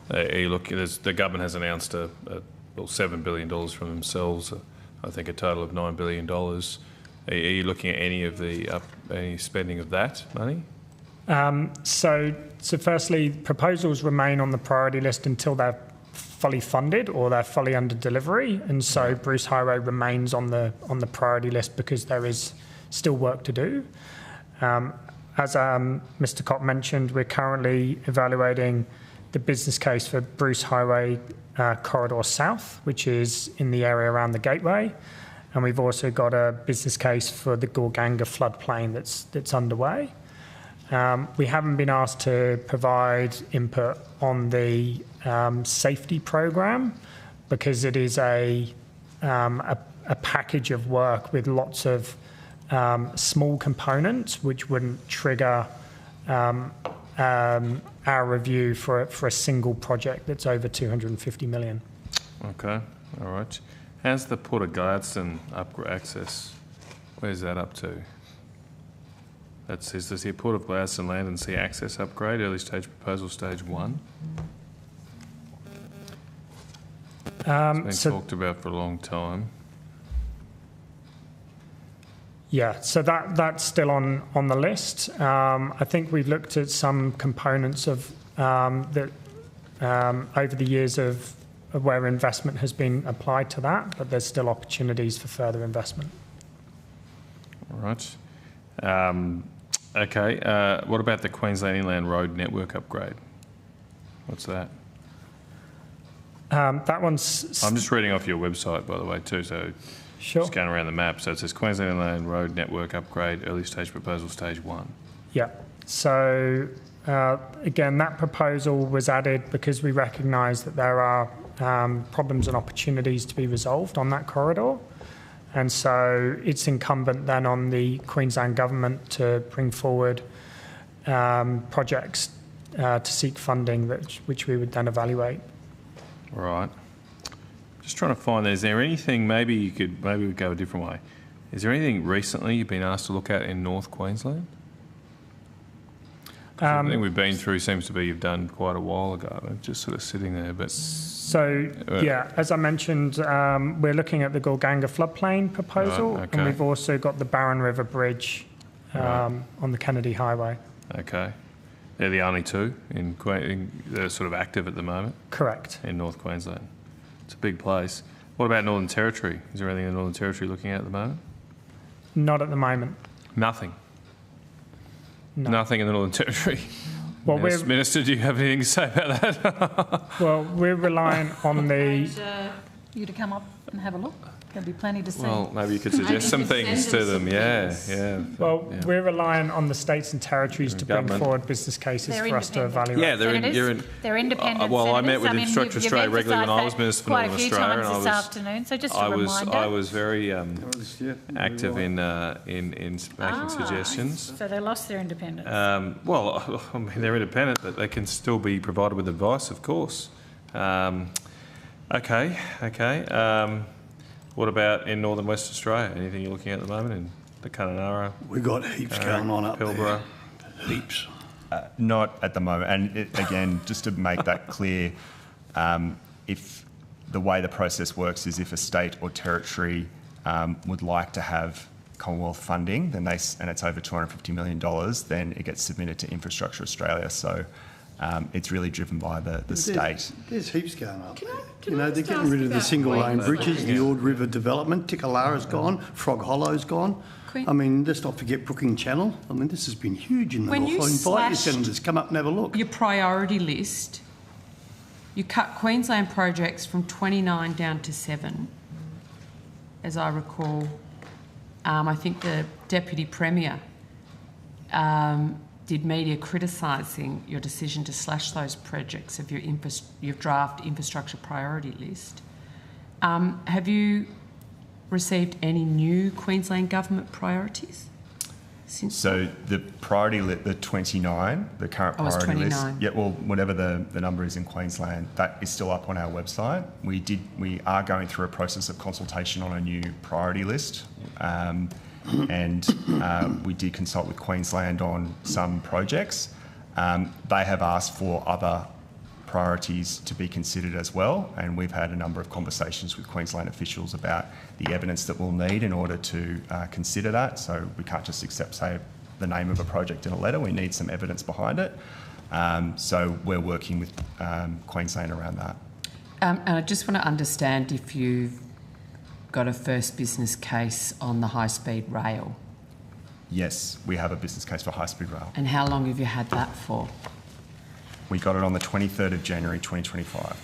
they? The government has announced $7 billion from themselves. I think a total of $9 billion. Are you looking at any of any spending of that money? So firstly, proposals remain on the priority list until they're fully funded or they're fully under delivery, and so Bruce Highway remains on the priority list because there is still work to do. As Mr. Cott mentioned, we're currently evaluating the business case for Bruce Highway Corridor South, which is in the area around the Gateway, and we've also got a business case for the Gorganga floodplain that's underway. We haven't been asked to provide input on the safety program because it is a package of work with lots of small components which wouldn't trigger our review for a single project that's over 250 million. Okay, all right. How's the Port of Gladstone upgrade access? Where's that up to? That says there's the Port of Gladstone Land and Sea Access Upgrade, early stage proposal, stage 1. It's been talked about for a long time. Yeah, so that's still on the list. I think we've looked at some components of that over the years of where investment has been applied to that, but there's still opportunities for further investment. All right. Okay, what about the Queensland Inland Road Network upgrade? What's that? That one's... I'm just reading off your website, by the way, too, so sure. Just going around the map. So it says Queensland Inland Road Network upgrade, early stage proposal, stage 1. Yeah. So, again, that proposal was added because we recognise that there are problems and opportunities to be resolved on that corridor. And so it's incumbent then on the Queensland Government to bring forward projects to seek funding which we would then evaluate. Right. Just trying to find, is there anything, maybe we go a different way. Is there anything recently you've been asked to look at in North Queensland? Everything we've been through seems to be you've done quite a while ago. I'm just sort of sitting there, but... So, yeah, as I mentioned, we're looking at the Gorganga floodplain proposal, right, okay. and we've also got the Barron River Bridge on the Kennedy Highway. Okay. They're the only two that are sort of active at the moment? Correct. In North Queensland. It's a big place. What about Northern Territory? Is there anything in the Northern Territory looking at the moment? Not at the moment. Nothing? No. Nothing in the Northern Territory? Well, Minister, do you have anything to say about that? Well, we're relying on the... You to come up and have a look. There'll be plenty to see. Well, maybe you could suggest some things to them. Yeah. Well, we're relying on the states and territories to bring forward business cases for us to evaluate. Yeah, they're independent. Well, I met with Infrastructure Australia regularly when I was Minister for Northern Australia, and this afternoon. So just a reminder. I was very active in making suggestions. So they lost their independence. Well, I mean, they're independent, but they can still be provided with advice, of course. Okay. What about in Northern West Australia? Anything you're looking at the moment in the Kununurra? We've got heaps going on up Pilbara? there. Heaps. Not at the moment. And again, just to make that clear, if the way the process works is if a state or territory would like to have Commonwealth funding, then and it's over $250 million, then it gets submitted to Infrastructure Australia. So it's really driven by the state. There's heaps going up there. They're getting rid of the single lane bridges, the Ord River development, Tikalara's gone, Frog Hollow's gone. I mean, let's not forget Brooking Channel. I mean, this has been huge in the North. I invite your senators, come up and have a look. Your priority list, you cut Queensland projects from 29 down to 7, as I recall. I think the Deputy Premier did media criticising your decision to slash those projects of your draft infrastructure priority list. Have you received any new Queensland Government priorities? So the priority list, the 29, the current priority list, yeah, well, whatever the number is in Queensland, that is still up on our website. We are going through a process of consultation on a new priority list, and we did consult with Queensland on some projects. They have asked for other priorities to be considered as well, and we've had a number of conversations with Queensland officials about the evidence that we'll need in order to consider that. So we can't just accept, say, the name of a project in a letter. We need some evidence behind it. So we're working with Queensland around that. And I just want to understand if you've got a first business case on the high-speed rail. Yes, we have a business case for high-speed rail. And how long have you had that for? We got it on the 23rd of January 2025.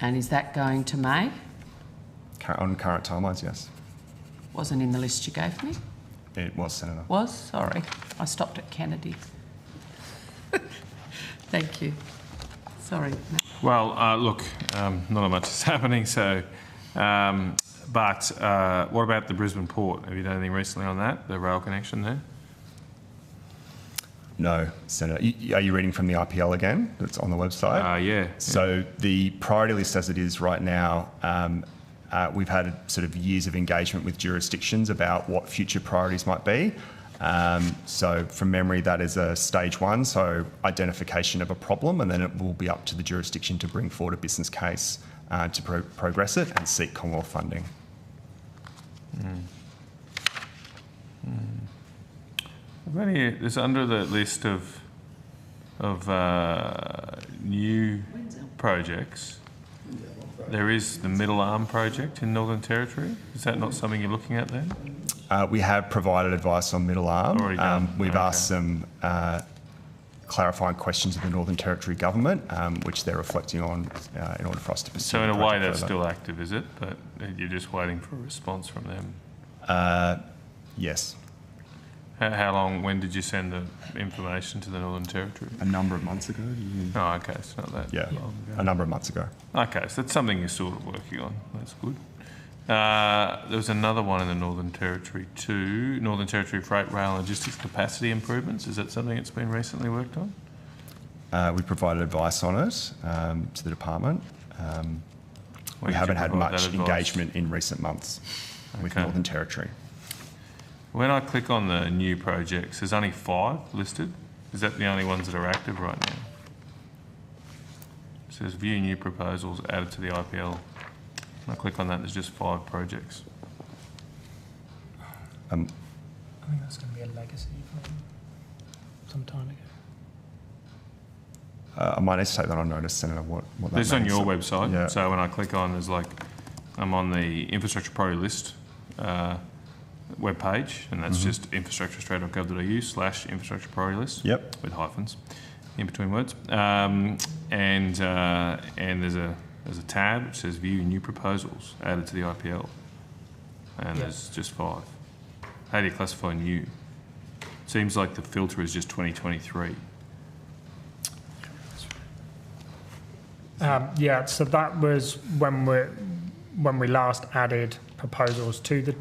And is that going to May? On current timelines, yes. Wasn't in the list you gave me? It was, Senator. Was? Sorry. I stopped at Kennedy. Thank you. Sorry. Well, look, not much is happening, so... but what about the Brisbane Port? Have you done anything recently on that, the rail connection there? No, Senator. Are you reading from the IPL again? That's on the website? Yeah. So the priority list as it is right now, we've had sort of years of engagement with jurisdictions about what future priorities might be. So from memory, that is a stage one, so identification of a problem, and then it will be up to the jurisdiction to bring forward a business case to progress it and seek Commonwealth funding. There's under the list of new projects, there is the Middle Arm project in Northern Territory. Is that not something you're looking at then? We have provided advice on Middle Arm. We've asked some clarifying questions of the Northern Territory government, which they're reflecting on in order for us to pursue. So in a way that's still active, is it? But you're just waiting for a response from them? Yes. How long, when did you send the information to the Northern Territory? A number of months ago. Oh, okay, it's not that long ago. A number of months ago. Okay, so that's something you're sort of working on. That's good. There was another one in the Northern Territory too, Northern Territory Freight Rail and Logistics Capacity Improvements. Is that something that's been recently worked on? We provided advice on it to the department. We haven't had much engagement in recent months with Northern Territory. When I click on the new projects, there's only 5 listed. Is that the only ones that are active right now? It says view new proposals added to the IPL. When I click on that, there's just 5 projects. I think that's going to be a legacy from some time ago. I might need to take that on notice, Senator, what that means. It's on your website. Yeah. So when I click on, there's like, I'm on the infrastructure priority list web page, and that's just infrastructureaustralia.gov.au/infrastructure priority list. Yep. With hyphens in between words. And there's a tab which says view new proposals added to the IPL, and there's just 5. How do you classify new? Seems like the filter is just 2023. Yeah, so that was when we last added proposals to the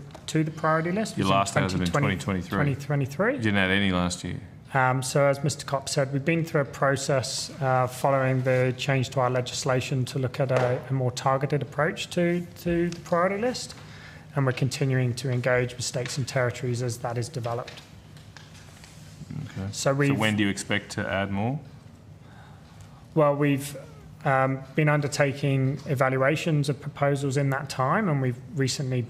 priority list. You last added them in 2023. 2023. You didn't add any last year. So as Mr. Kopp said, we've been through a process following the change to our legislation to look at a more targeted approach to the priority list, and we're continuing to engage with states and territories as that is developed. Okay. So when do you expect to add more? Well, we've been undertaking evaluations of proposals in that time, and we've recently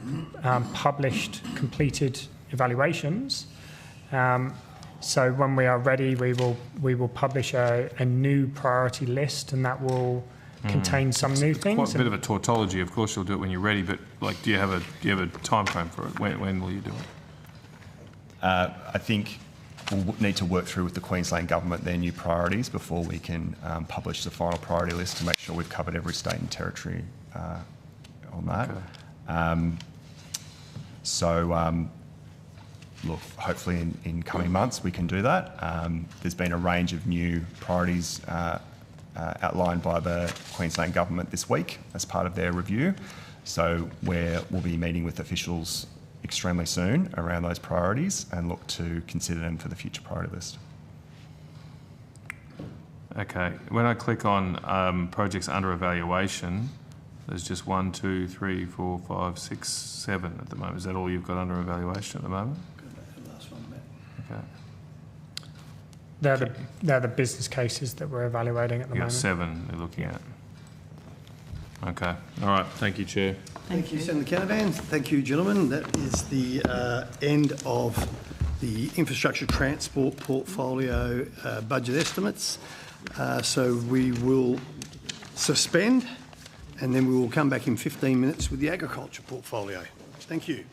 published completed evaluations. So when we are ready, we will publish a new priority list, and that will contain some new things. Quite a bit of a tautology. Of course, you'll do it when you're ready, but like, do you have a time frame for it? When will you do it? I think we'll need to work through with the Queensland government their new priorities before we can publish the final priority list to make sure we've covered every state and territory on that. Okay. Look, hopefully in coming months we can do that. There's been a range of new priorities outlined by the Queensland government this week as part of their review. So we'll be meeting with officials extremely soon around those priorities and look to consider them for the future priority list. Okay. When I click on projects under evaluation, there's just 1, 2, 3, 4, 5, 6, 7 at the moment. Is that all you've got under evaluation at the moment? Okay. They're the business cases that we're evaluating at the You got moment. 7 you're looking at. Okay. All right. Thank you, Chair. Thank you, Senator Canavan. Thank you, gentlemen. That is the end of the infrastructure transport portfolio budget estimates. So we will suspend and then we will come back in 15 minutes with the agriculture portfolio. Thank you.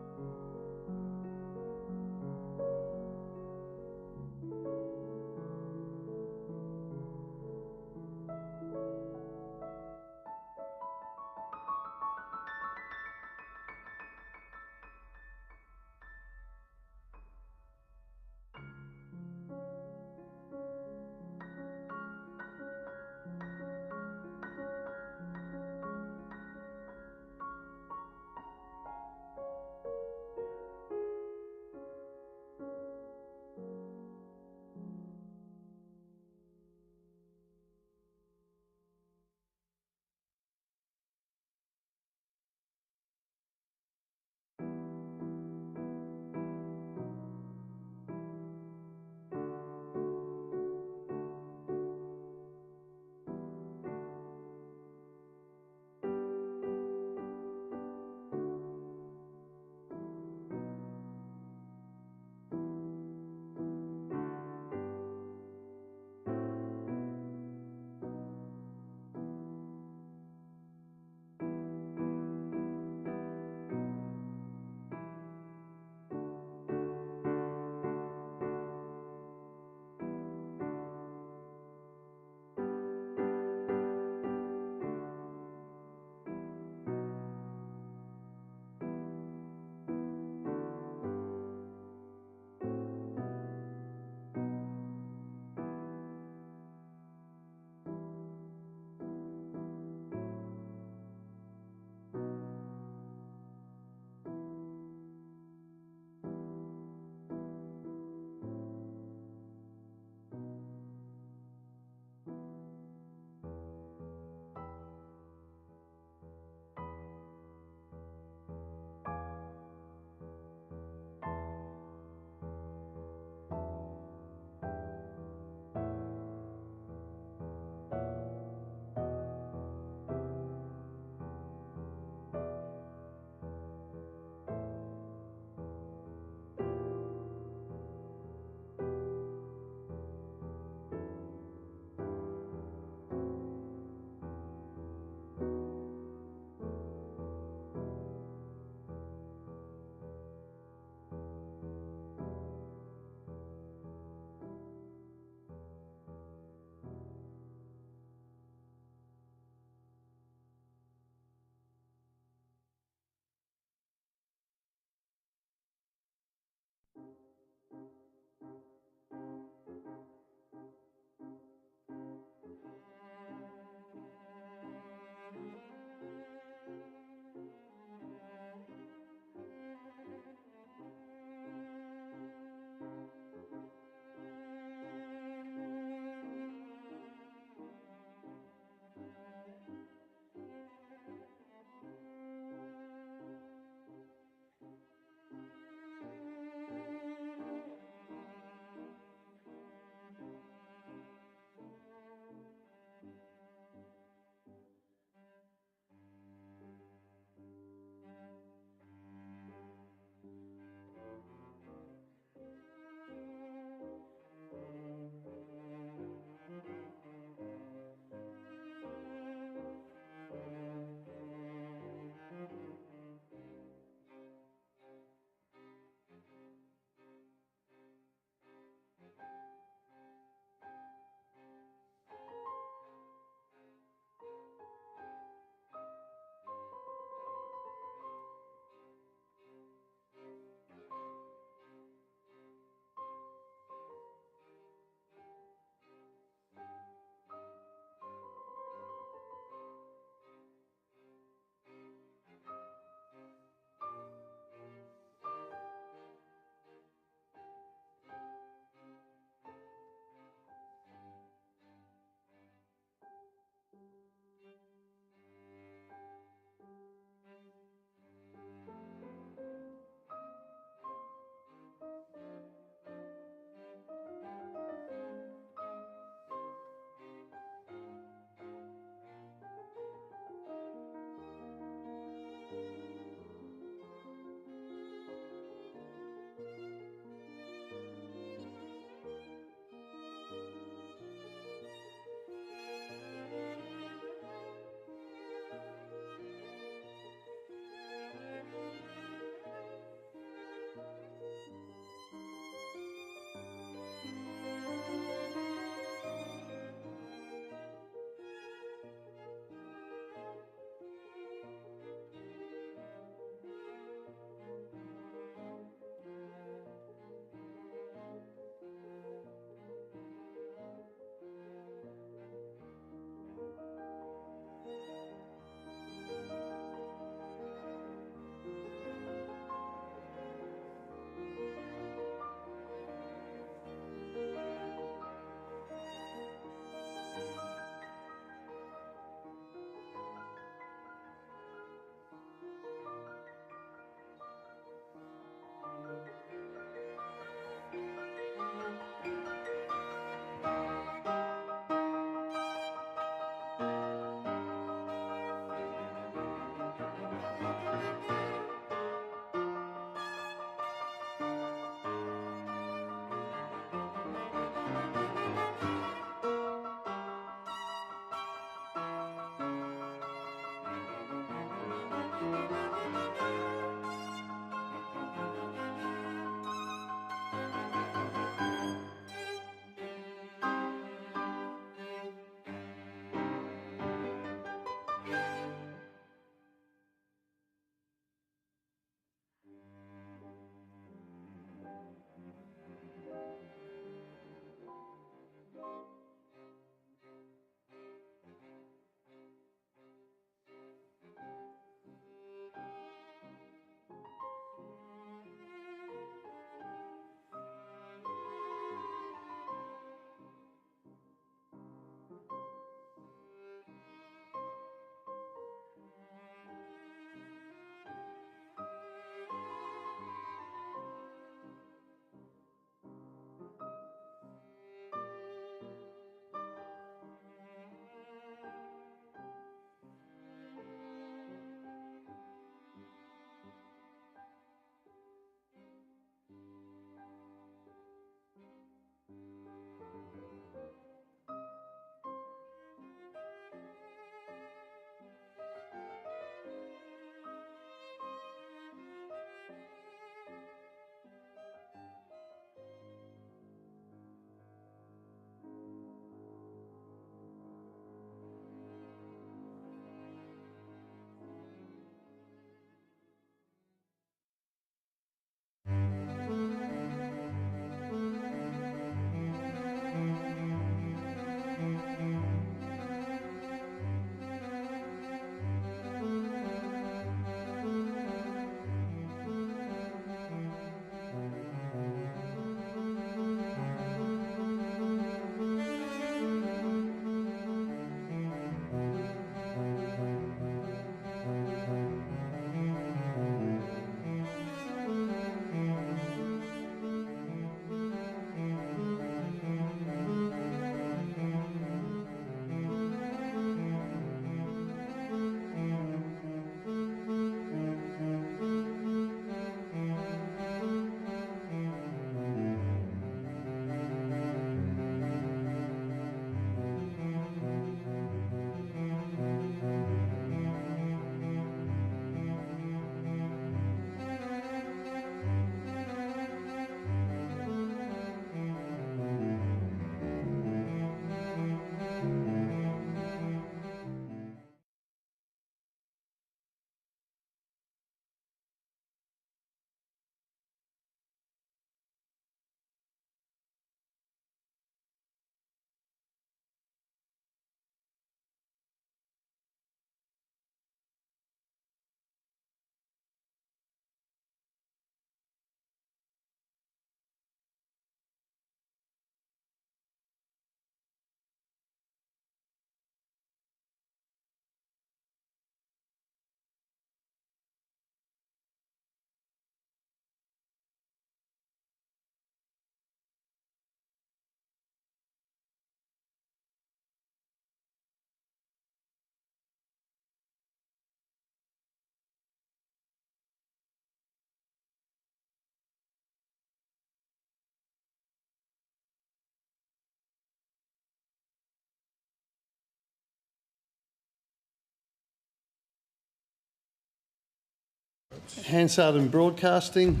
Hansard and Broadcasting,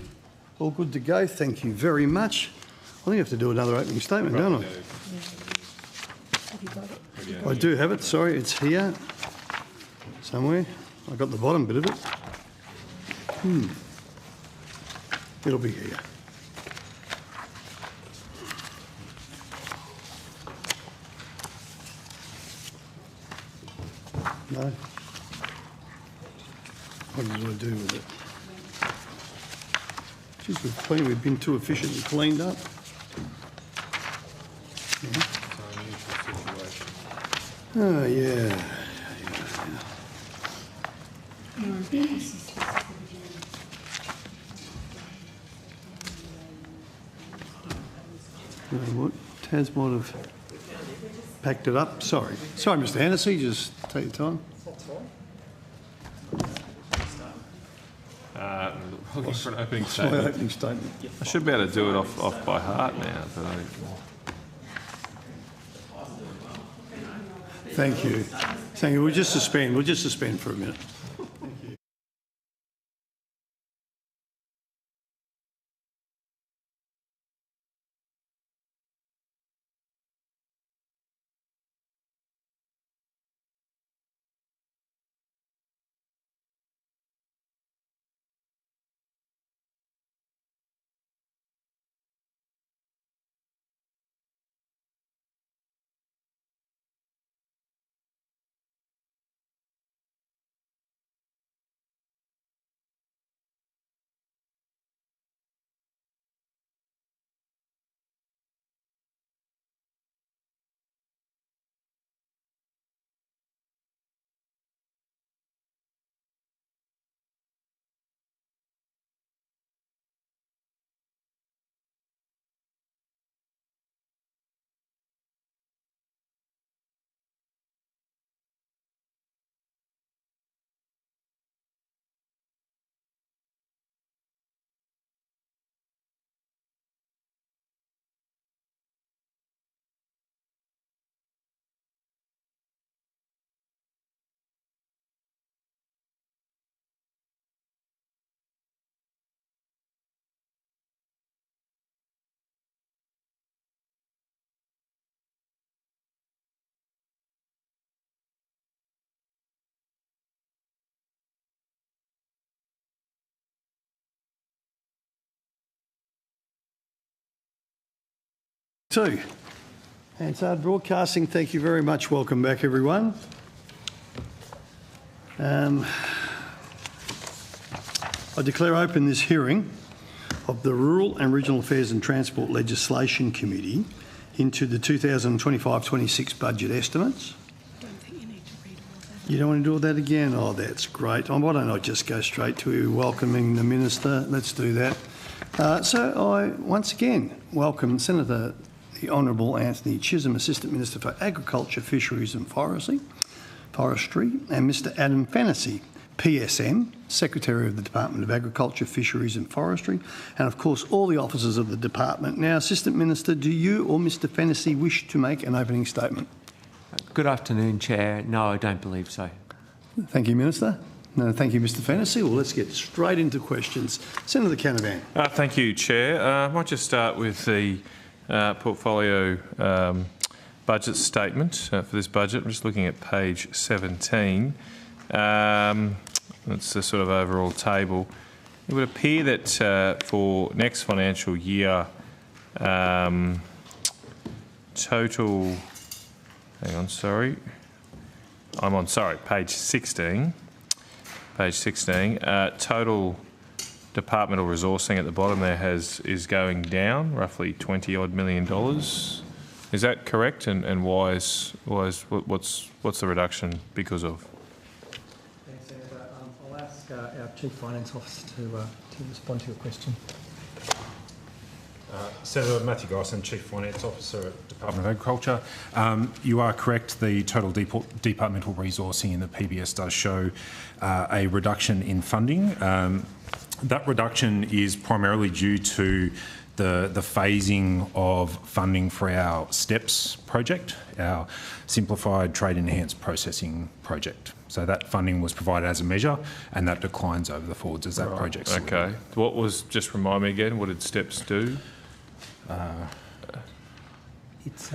all good to go. Thank you very much. I think I have to do another opening statement, don't I? I do have it. Sorry, it's here somewhere. I got the bottom bit of it. It'll be here. No. What did I do with it? Jeez, we've been too efficient and cleaned up. Oh, yeah. You know what? Taz might have packed it up. Sorry. Sorry, Mr. Hennessy. Just take your time. Looking for an opening What's my statement. opening statement? I should be able to do it off by heart now, but Thank you. Thank you. We'll just suspend. We'll just suspend for a minute. Two. Hansard Broadcasting, thank you very much. Welcome back, everyone. I declare open this hearing of the Rural and Regional Affairs and Transport Legislation Committee into the 2025-26 budget estimates. You don't want to do all that again? Oh, that's great. Why don't I just go straight to welcoming the Minister? Let's do that. So I once again welcome Senator the Honourable Anthony Chisholm, Assistant Minister for Agriculture, Fisheries and Forestry, and Mr Adam Fennessy, PSM, Secretary of the Department of Agriculture, Fisheries and Forestry, and of course all the officers of the department. Now, Assistant Minister, do you or Mr Fennessy wish to make an opening statement? Good afternoon, Chair. No, I don't believe so. Thank you, Minister. No, thank you, Mr Fennessy. Well, let's get straight into questions. Senator Canavan. thank you, Chair. I might just start with the portfolio budget statement for this budget. I'm just looking at page 17. That's the sort of overall table. It would appear that for next financial year, total... Hang on, sorry. Page 16. Page 16. Total departmental resourcing at the bottom there is going down, roughly $20-odd million. Is that correct? And what's the reduction because of? Thanks, Senator. I'll ask our Chief Finance Officer to respond to your question. Senator Matthew Gosson, Chief Finance Officer at Department of Agriculture. You are correct, the total departmental resourcing in the PBS does show a reduction in funding. That reduction is primarily due to the phasing of funding for our STEPS project, our Simplified Trade Enhanced Processing project. So that funding was provided as a measure, and that declines over the forwards as that project. Okay. What was, just remind me again, what did STEPS do? It's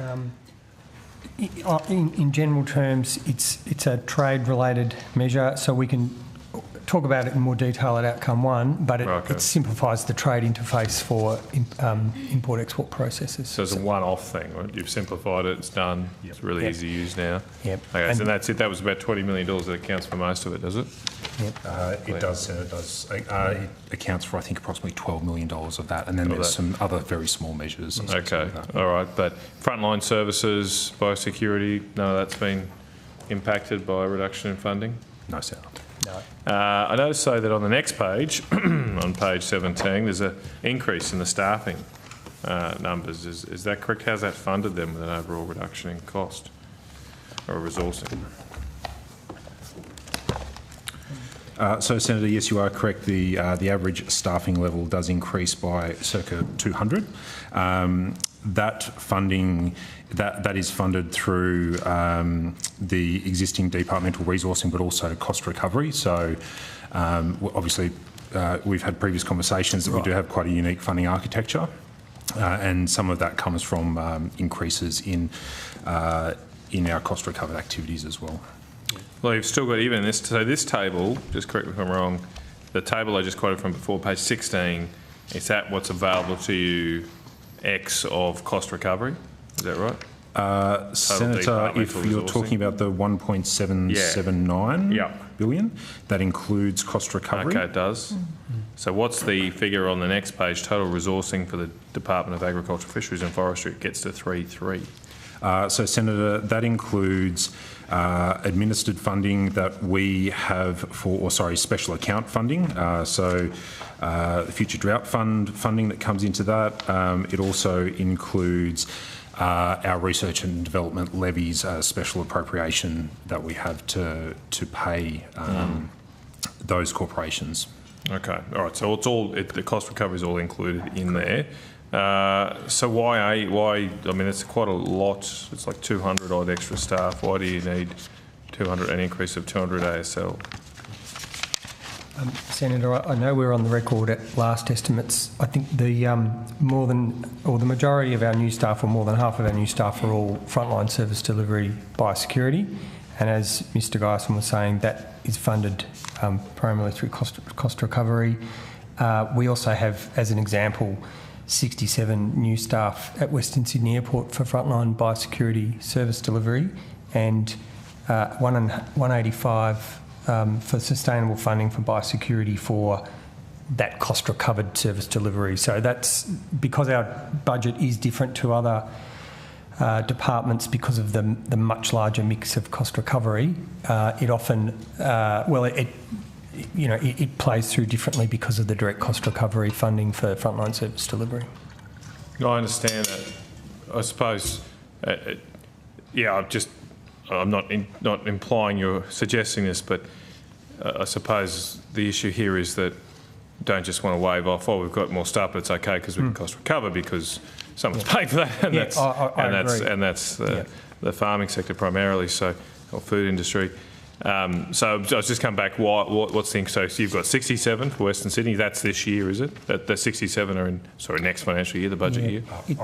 in general terms, it's a trade-related measure, so we can talk about it in more detail at outcome one, but it simplifies the trade interface for import-export processes. So it's a one-off thing, right? You've simplified it, it's done, it's really easy to use now. Yep. Okay, so that's it. That was about $20 million that accounts for most of it, does it? Yep. It does, Senator, it does. It accounts for, I think, approximately $12 million of that, and then there's some other very small measures. Okay, all right. But frontline services, biosecurity, none of that's been impacted by a reduction in funding? No, Senator. No. I noticed, though, that on the next page, on page 17, there's an increase in the staffing numbers. Is that correct? How's that funded then with an overall reduction in cost or resourcing? So, Senator, yes, you are correct. The average staffing level does increase by circa 200. That funding, that is funded through the existing departmental resourcing, but also cost recovery. So, obviously, we've had previous conversations that we do have quite a unique funding architecture, and some of that comes from increases in our cost recovered activities as well. Well, you've still got even this. So this table, just correct me if I'm wrong, the table I just quoted from before, page 16, is that what's available to you X of cost recovery? Is that right? Senator, if you're talking about the 1.779 billion, that includes cost recovery. Okay, it does. So what's the figure on the next page? Total resourcing for the Department of Agriculture, Fisheries and Forestry, it gets to 3.3. So, Senator, that includes administered funding that we have special account funding. The Future Drought Fund funding that comes into that. It also includes our research and development levies, special appropriation that we have to pay those corporations. Okay, all right. So the cost recovery is all included in there. So why? I mean, it's quite a lot. It's like 200 odd extra staff. Why do you need 200, an increase of 200 ASL? Senator, I know we're on the record at last estimates. I think the majority of our new staff, or more than half of our new staff, are all frontline service delivery biosecurity. And as Mr. Geisen was saying, that is funded primarily through cost recovery. We also have, as an example, 67 new staff at Western Sydney Airport for frontline biosecurity service delivery, and 185 for sustainable funding for biosecurity for that cost recovered service delivery. So that's because our budget is different to other departments because of the much larger mix of cost recovery. It often, it plays through differently because of the direct cost recovery funding for frontline service delivery. No, I understand that. I suppose, I'm not implying you're suggesting this, but I suppose the issue here is that don't just want to wave off, we've got more staff, but it's okay because we can cost recover because someone's paying for that, and that's the farming sector primarily, or food industry. So I was just come back. What's the so you've got 67 for Western Sydney. That's this year, is it? The 67 are in next financial year, the budget year. I can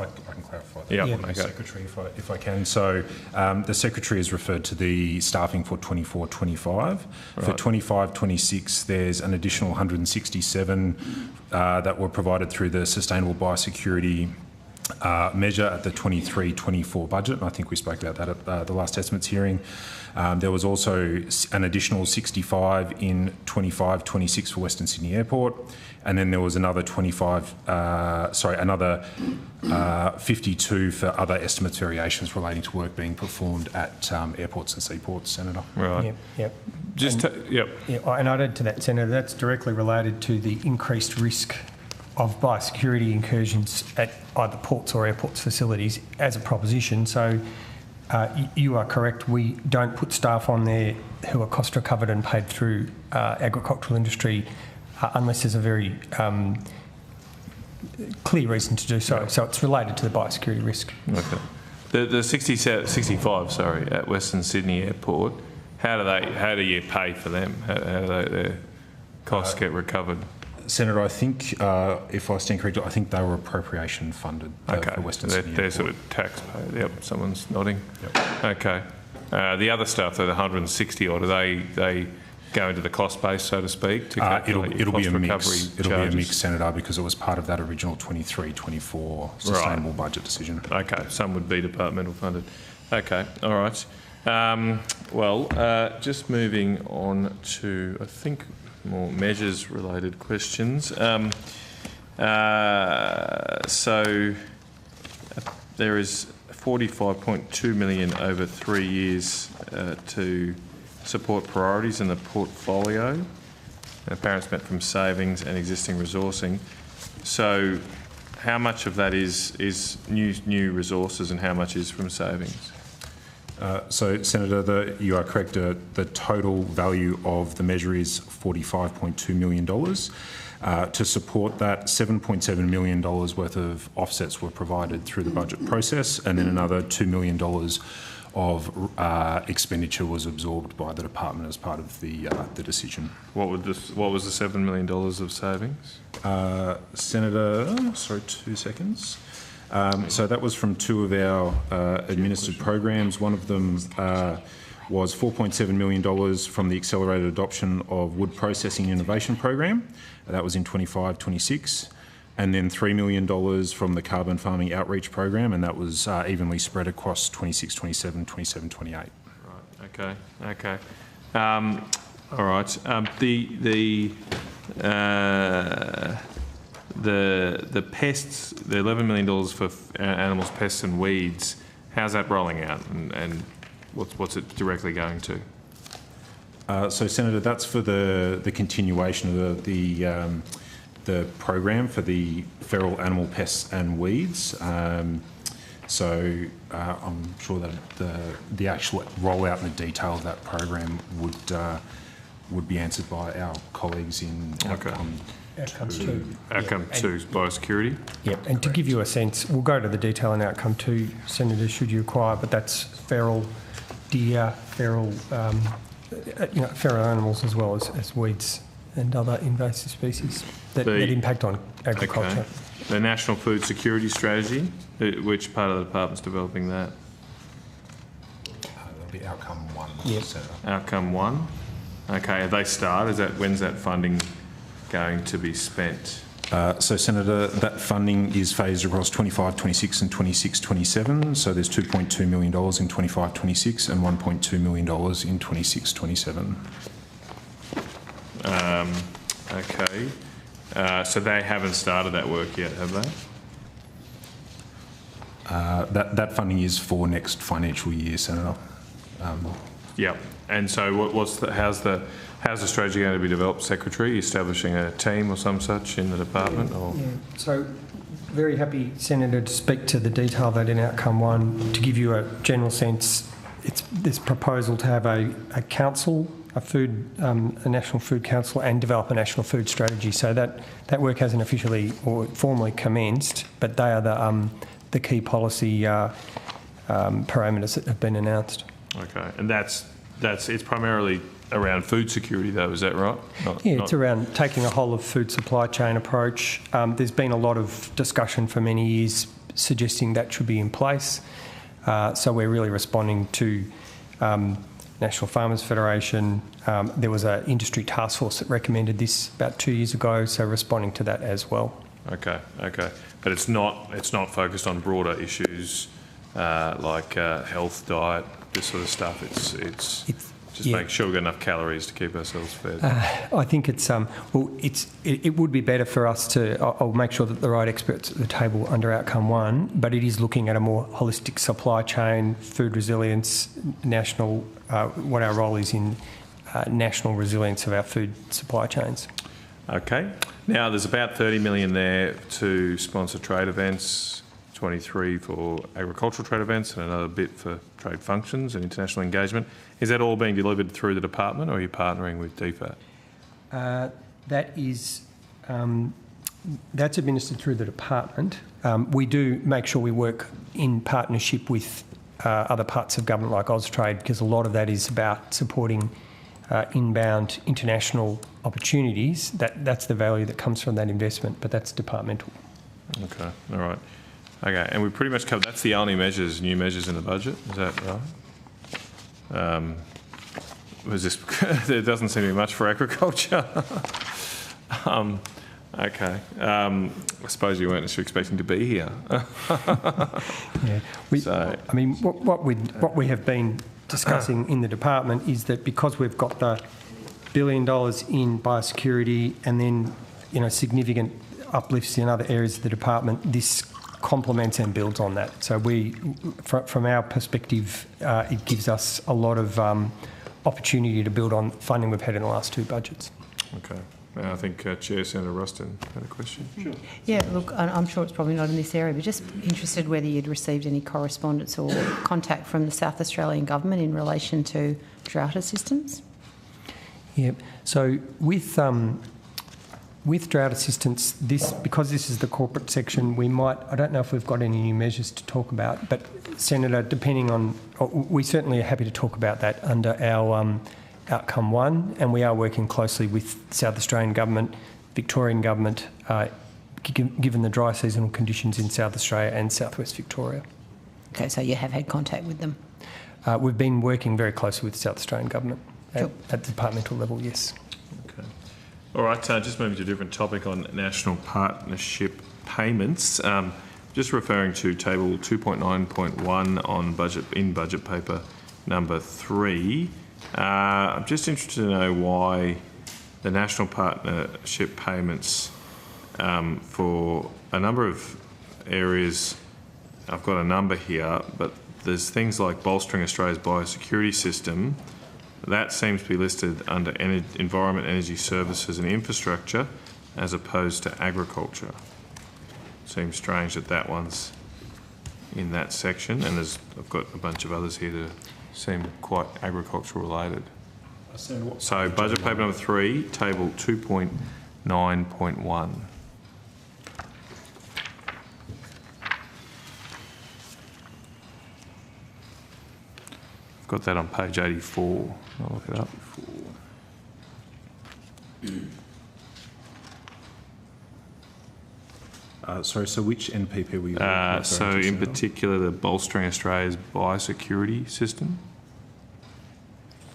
clarify that. Okay. Secretary, if I can. So the Secretary has referred to the staffing for 24-25. Right. For 25-26, there's an additional 167 that were provided through the Sustainable Biosecurity measure at the 23-24 budget, and I think we spoke about that at the last estimates hearing. There was also an additional 65 in 25-26 for Western Sydney Airport, and then there was another 52 for other estimates variations relating to work being performed at airports and seaports, Senator. Right. Yep. And I'd add to that, Senator, that's directly related to the increased risk of biosecurity incursions at either ports or airports facilities as a proposition. So you are correct, we don't put staff on there who are cost recovered and paid through agricultural industry unless there's a very clear reason to do so. So it's related to the biosecurity risk. Okay. The 65, sorry, at Western Sydney Airport, how do you pay for them? How do their costs get recovered? Senator, I think, if I stand corrected, I think they were appropriation funded for Western Sydney They're Airport. sort of taxpayer. Yep, someone's nodding. Yep. Okay. The other stuff, the 160 odd, are they go into the cost base, so to speak, to calculate it'll be a mix. charges? It'll be a mix, Senator, because it was part of that original 23-24 sustainable budget decision. Okay, some would be departmental funded. Okay, all right. Just moving on to, I think, more measures-related questions. There is 45.2 million over 3 years to support priorities in the portfolio. Apparently spent from savings and existing resourcing. So how much of that is new resources and how much is from savings? So, Senator, you are correct. The total value of the measure is $45.2 million. To support that, $7.7 million worth of offsets were provided through the budget process, and then another $2 million of expenditure was absorbed by the department as part of the decision. What was the $7 million of savings? Senator, sorry, 2 seconds. So that was from two of our administered programs. One of them was $4.7 million from the accelerated adoption of wood processing innovation program. That was in 25-26. And then $3 million from the carbon farming outreach program, and that was evenly spread across 26-27, 27-28. Right. Okay. All right. The pests, the $11 million for animals, pests and weeds. How's that rolling out, and what's it directly going to? So, Senator, that's for the continuation of the program for the feral animal pests and weeds. I'm sure that the actual rollout and the detail of that program would be answered by our colleagues in Outcome 2. Outcome 2 is biosecurity. Yep, and to give you a sense, we'll go to the detail in Outcome 2, Senator, should you require, but that's feral deer, feral animals as well as weeds and other invasive species that impact on agriculture. Okay. The National Food Security Strategy, which part of the department's developing that? That'll be Outcome 1. Yep. Outcome 1. Okay, they start. When's that funding going to be spent? So, Senator, that funding is phased across 25-26 and 26-27. So there's $2.2 million in 25-26 and $1.2 million in 26-27. Okay. So they haven't started that work yet, have they? That funding is for next financial year, Senator. Yep. And so how's the strategy going to be developed, Secretary? Establishing a team or some such in the department? Or? Yeah. So very happy, Senator, to speak to the detail of that in Outcome 1. To give you a general sense, it's this proposal to have a council, a national food council, and develop a national food strategy. So that work hasn't officially or formally commenced, but they are the key policy parameters that have been announced. Okay, and it's primarily around food security, though, is that right? It's around taking a whole of food supply chain approach. There's been a lot of discussion for many years suggesting that should be in place. So we're really responding to National Farmers Federation. There was an industry task force that recommended this about 2 years ago, so responding to that as well. Okay. But it's not focused on broader issues like health, diet, this sort of stuff. It's just make sure we've got enough calories to keep ourselves fed. I think it would be better for us to. I'll make sure that the right experts at the table under Outcome 1, but it is looking at a more holistic supply chain, food resilience, national. What our role is in national resilience of our food supply chains. Okay. Now there's about $30 million there to sponsor trade events. 23 for agricultural trade events and another bit for trade functions and international engagement. Is that all being delivered through the department, or are you partnering with DFAT? That is that's administered through the department. We do make sure we work in partnership with other parts of government like Austrade, because a lot of that is about supporting inbound international opportunities. That's the value that comes from that investment, but that's departmental. Okay, all right. Okay, and we pretty much covered, that's the only measures, new measures in the budget, is that right? Was this, there doesn't seem to be much for agriculture. Okay, I suppose you weren't necessarily expecting to be here. Yeah, I mean, what we have been discussing in the department is that because we've got the $1 billion in biosecurity and then, you know, significant uplifts in other areas of the department, this complements and builds on that. So from our perspective, it gives us a lot of opportunity to build on funding we've had in the last two budgets. Okay. I think Chair Senator Ruston had a question. Sure. Yeah, look, I'm sure it's probably not in this area, but just interested whether you'd received any correspondence or contact from the South Australian Government in relation to drought assistance? Yeah, so with drought assistance, because this is the corporate section, we might, I don't know if we've got any new measures to talk about, but Senator, depending on, we certainly are happy to talk about that under our Outcome 1, and we are working closely with South Australian Government, Victorian Government, given the dry seasonal conditions in South Australia and Southwest Victoria. Okay, so you have had contact with them? We've been working very closely with the South Australian Government at the departmental level, yes. Okay. All right, just moving to a different topic on national partnership payments. Just referring to table 2.9.1 on budget paper number 3. I'm just interested to know why the national partnership payments for a number of areas, I've got a number here, but there's things like bolstering Australia's biosecurity system. That seems to be listed under environment, energy services and infrastructure as opposed to agriculture. Seems strange that that one's in that section, and I've got a bunch of others here that seem quite agricultural related. So budget paper number 3, table 2.9.1. I've got that on page 84. I'll look it up. Sorry, so which NPP were you so in particular, the bolstering Australia's biosecurity system.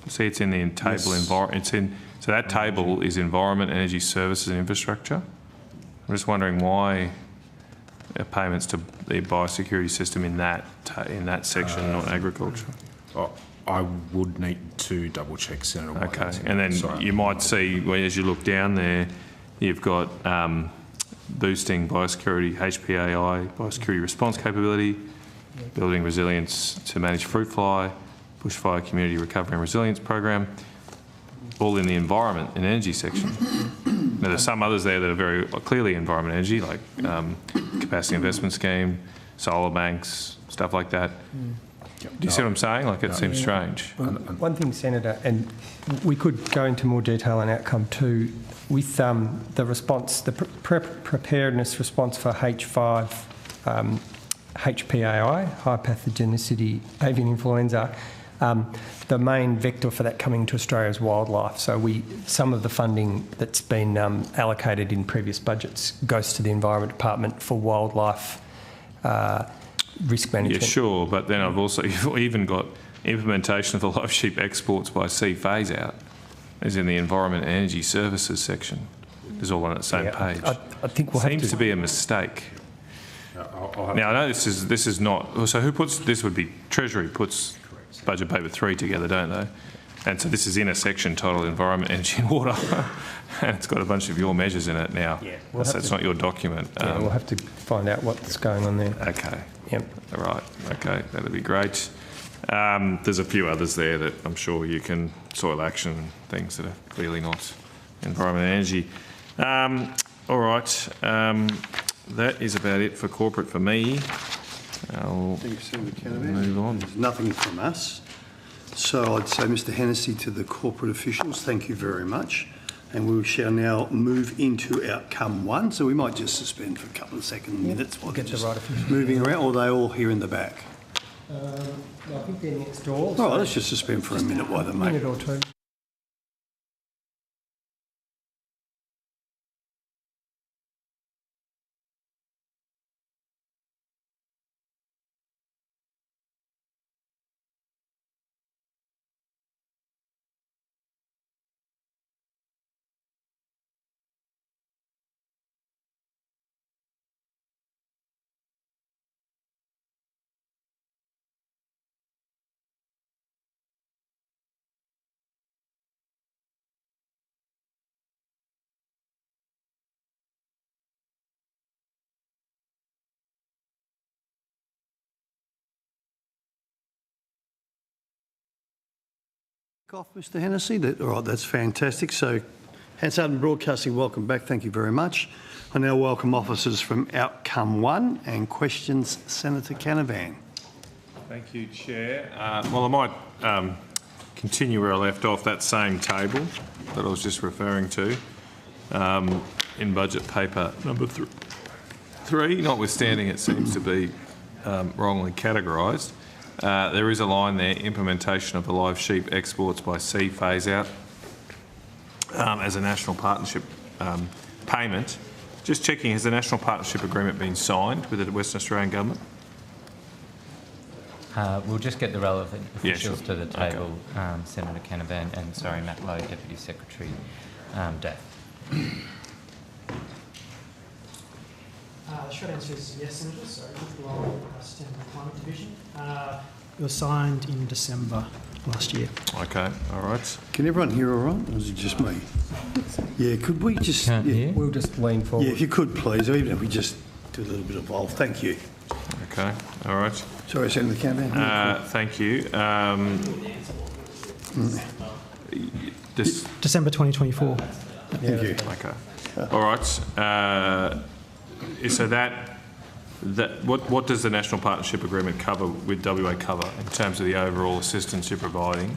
See, it's in the table. Yes. So that table is environment, energy services and infrastructure. I'm just wondering why payments to the biosecurity system in that section, not agriculture. I would need to double check, Senator. Okay, and then you might see, as you look down there, you've got boosting biosecurity, HPAI, biosecurity response capability, building resilience to manage fruit fly, bushfire community recovery and resilience program, all in the environment and energy section. Now, there's some others there that are very clearly environment and energy, like capacity investment scheme, solar banks, stuff like that. Do you see what I'm saying? Like, it seems strange. One thing, Senator, and we could go into more detail on outcome 2, with the response, the preparedness response for H5, HPAI, high pathogenicity avian influenza, the main vector for that coming to Australia is wildlife. So some of the funding that's been allocated in previous budgets goes to the Environment Department for wildlife risk management. Yeah, sure, but then you've even got implementation of the live sheep exports by sea phase out is in the environment and energy services section. It's all on that same page. I think we'll seems to be a mistake. Now I know this is not. So who puts this? Would be Treasury puts budget paper 3 together, don't they? And so this is in a section titled Environment, Energy and Water, and it's got a bunch of your measures in it now. Yeah, it's not your document. Yeah, we'll have to find out what's going on there. Okay. Yep. All right. Okay, that'd be great. There's a few others there that I'm sure you can, soil action, things that are clearly not environment and energy. All right. That is about it for corporate for me. Thank you, Senator Canavan. Move on. There's nothing from us. So I'd say, Mr Hennessy, to the corporate officials, thank you very much. And we shall now move into outcome 1. So we might just suspend for a couple of minutes while they're just moving around, or are they all here in the back? I think they're next door. All right, let's just suspend for a minute while they make. A minute or two. Off, Mr. Hennessy. All right, that's fantastic. So, Hansard Broadcasting, welcome back. Thank you very much. I now welcome officers from Outcome 1 and questions. Senator Canavan. Thank you, Chair. Well, I might continue where I left off, that same table that I was just referring to in budget paper number 3, notwithstanding it seems to be wrongly categorised. There is a line there, implementation of the live sheep exports by sea phase out as a national partnership payment. Just checking, has the national partnership agreement been signed with the Western Australian Government? We'll just get the relevant officials sure. to the table, Senator Canavan and, sorry, Matt Lowe, Deputy Secretary Dave. The short answer is yes, Senator. Sorry, Nick Lowe, Sustainable Climate Division. It was signed in December last year. Okay, all right. Can everyone hear all right, or is it just me? Yeah, could we just... We'll just lean forward. Yeah, if you could, please, or even if we just do a little bit of both. Thank you. Okay, all right. Sorry, Senator Canavan. Thank you. December 2024. Thank you. Okay. All right. So what does the National Partnership Agreement cover with WA cover in terms of the overall assistance you're providing?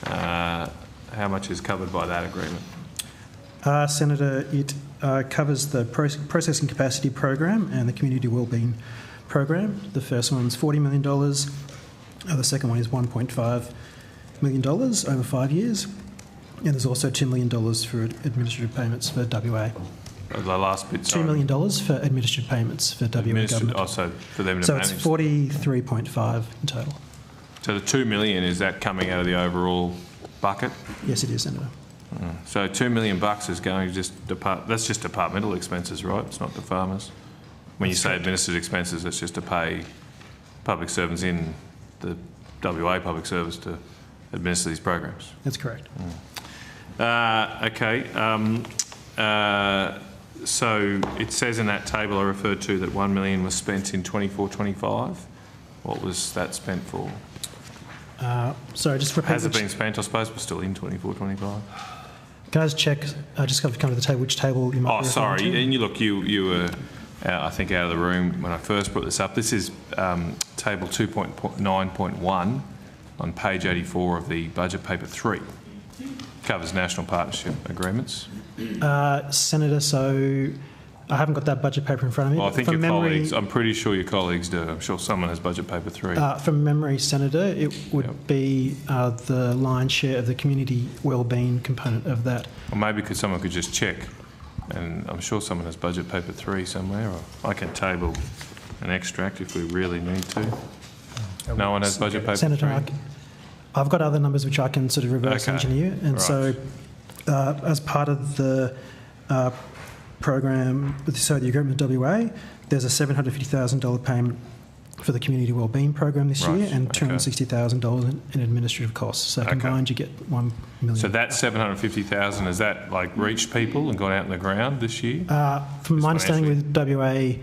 How much is covered by that agreement? Senator, it covers the Processing Capacity Program and the Community Wellbeing Program. The first one's $40 million. The second one is $1.5 million over 5 years. And there's also $2 million for administrative payments for WA. The last bit, sorry. $2 million for administrative payments for WA government. Oh, so for them to so manage. It's 43.5 in total. So the $2 million, is that coming out of the overall bucket? Yes, it is, Senator. So $2 million is going to that's just departmental expenses, right? It's not the farmers. When you say administrative expenses, that's just to pay public servants in the WA public service to administer these programs. That's correct. Okay. So it says in that table I referred to that $1 million was spent in 24-25. What was that spent for? Sorry, just repeat. Has it been spent? I suppose we're still in 24-25. Can I just check? I just got to come to the table. Which table you might? Oh, sorry. And you were, I think, out of the room when I first brought this up. This is table 2.9.1 on page 84 of the budget paper 3. Covers national partnership agreements. Senator, so I haven't got that budget paper in front of me. Well, I think your colleagues, I'm pretty sure your colleagues do. I'm sure someone has budget paper 3. From memory, Senator, it would be the lion's share of the community wellbeing component of that. Or maybe someone could just check, and I'm sure someone has budget paper 3 somewhere, or I can table an extract if we really need to. No one has budget paper Senator, 3? I've got other numbers which I can sort of reverse engineer, and right. so as part of the program, so the agreement with WA, there's a $750,000 payment for the community wellbeing program this year, and $260,000 in administrative costs. So combined, you get $1 million. So that $750,000, has that reached people and gone out in the ground this year? From my understanding with WA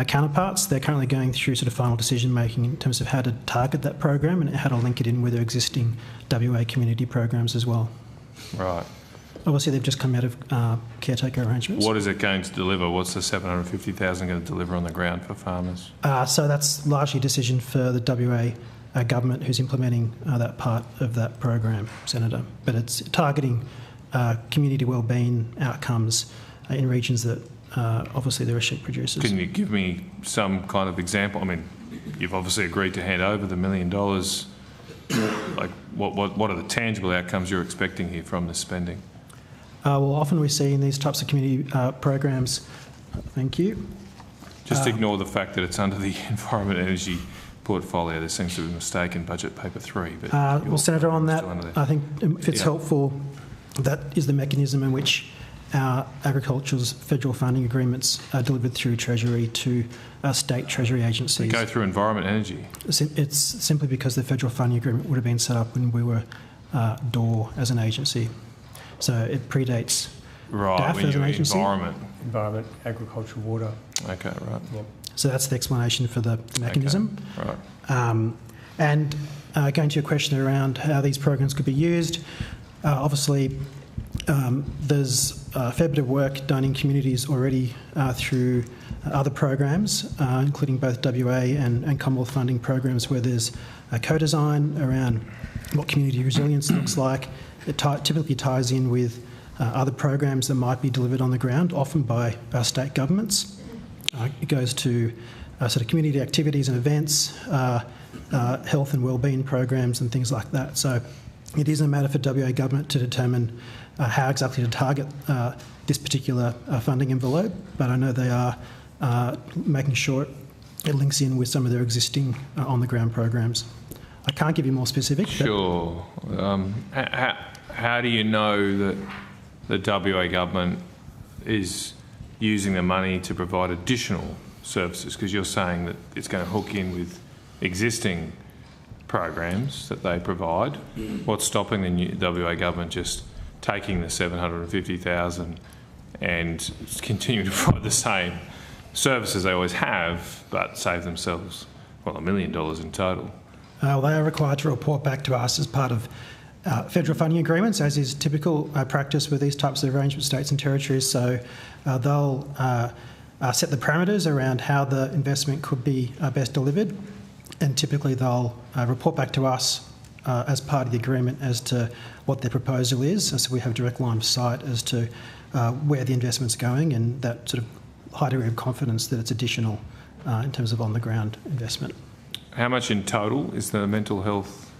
counterparts, they're currently going through sort of final decision making in terms of how to target that program and how to link it in with their existing WA community programs as well. Right. Obviously, they've just come out of caretaker arrangements. What is it going to deliver? What's the $750,000 going to deliver on the ground for farmers? So that's largely a decision for the WA government who's implementing that part of that program, Senator. But it's targeting community wellbeing outcomes in regions that obviously there are sheep producers. Can you give me some kind of example? I mean, you've obviously agreed to hand over the $1 million. Like, what are the tangible outcomes you're expecting here from this spending? Well, often we see in these types of community programs, thank you. Just ignore the fact that it's under the Environment and Energy portfolio. There seems to be a mistake in Budget Paper 3. But well, Senator, on that, I think if it's helpful, that is the mechanism in which our agriculture's federal funding agreements are delivered through Treasury to state Treasury agencies. They go through Environment and Energy? It's simply because the federal funding agreement would have been set up when we were DOR as an agency. So it predates DAF as an agency. Environment, agriculture, water. Okay, right. Yep. So that's the explanation for the mechanism. Okay, right. And going to your question around how these programs could be used, obviously there's a fair bit of work done in communities already through other programs, including both WA and Commonwealth funding programs, where there's a co-design around what community resilience looks like. It typically ties in with other programs that might be delivered on the ground, often by our state governments. It goes to sort of community activities and events, health and wellbeing programs and things like that. So it is a matter for WA government to determine how exactly to target this particular funding envelope, but I know they are making sure it links in with some of their existing on-the-ground programs. I can't give you more specific. Sure. How do you know that the WA government is using the money to provide additional services? Because you're saying that it's going to hook in with existing programs that they provide. What's stopping the new WA government just taking the $750,000 and continuing to provide the same services they always have, but save themselves, well, $1 million in total? Well, they are required to report back to us as part of federal funding agreements, as is typical practice with these types of arrangements, states and territories. So they'll set the parameters around how the investment could be best delivered, and typically they'll report back to us as part of the agreement as to what their proposal is, so we have direct line of sight as to where the investment's going, and that sort of high degree of confidence that it's additional in terms of on-the-ground investment. How much in total is the mental health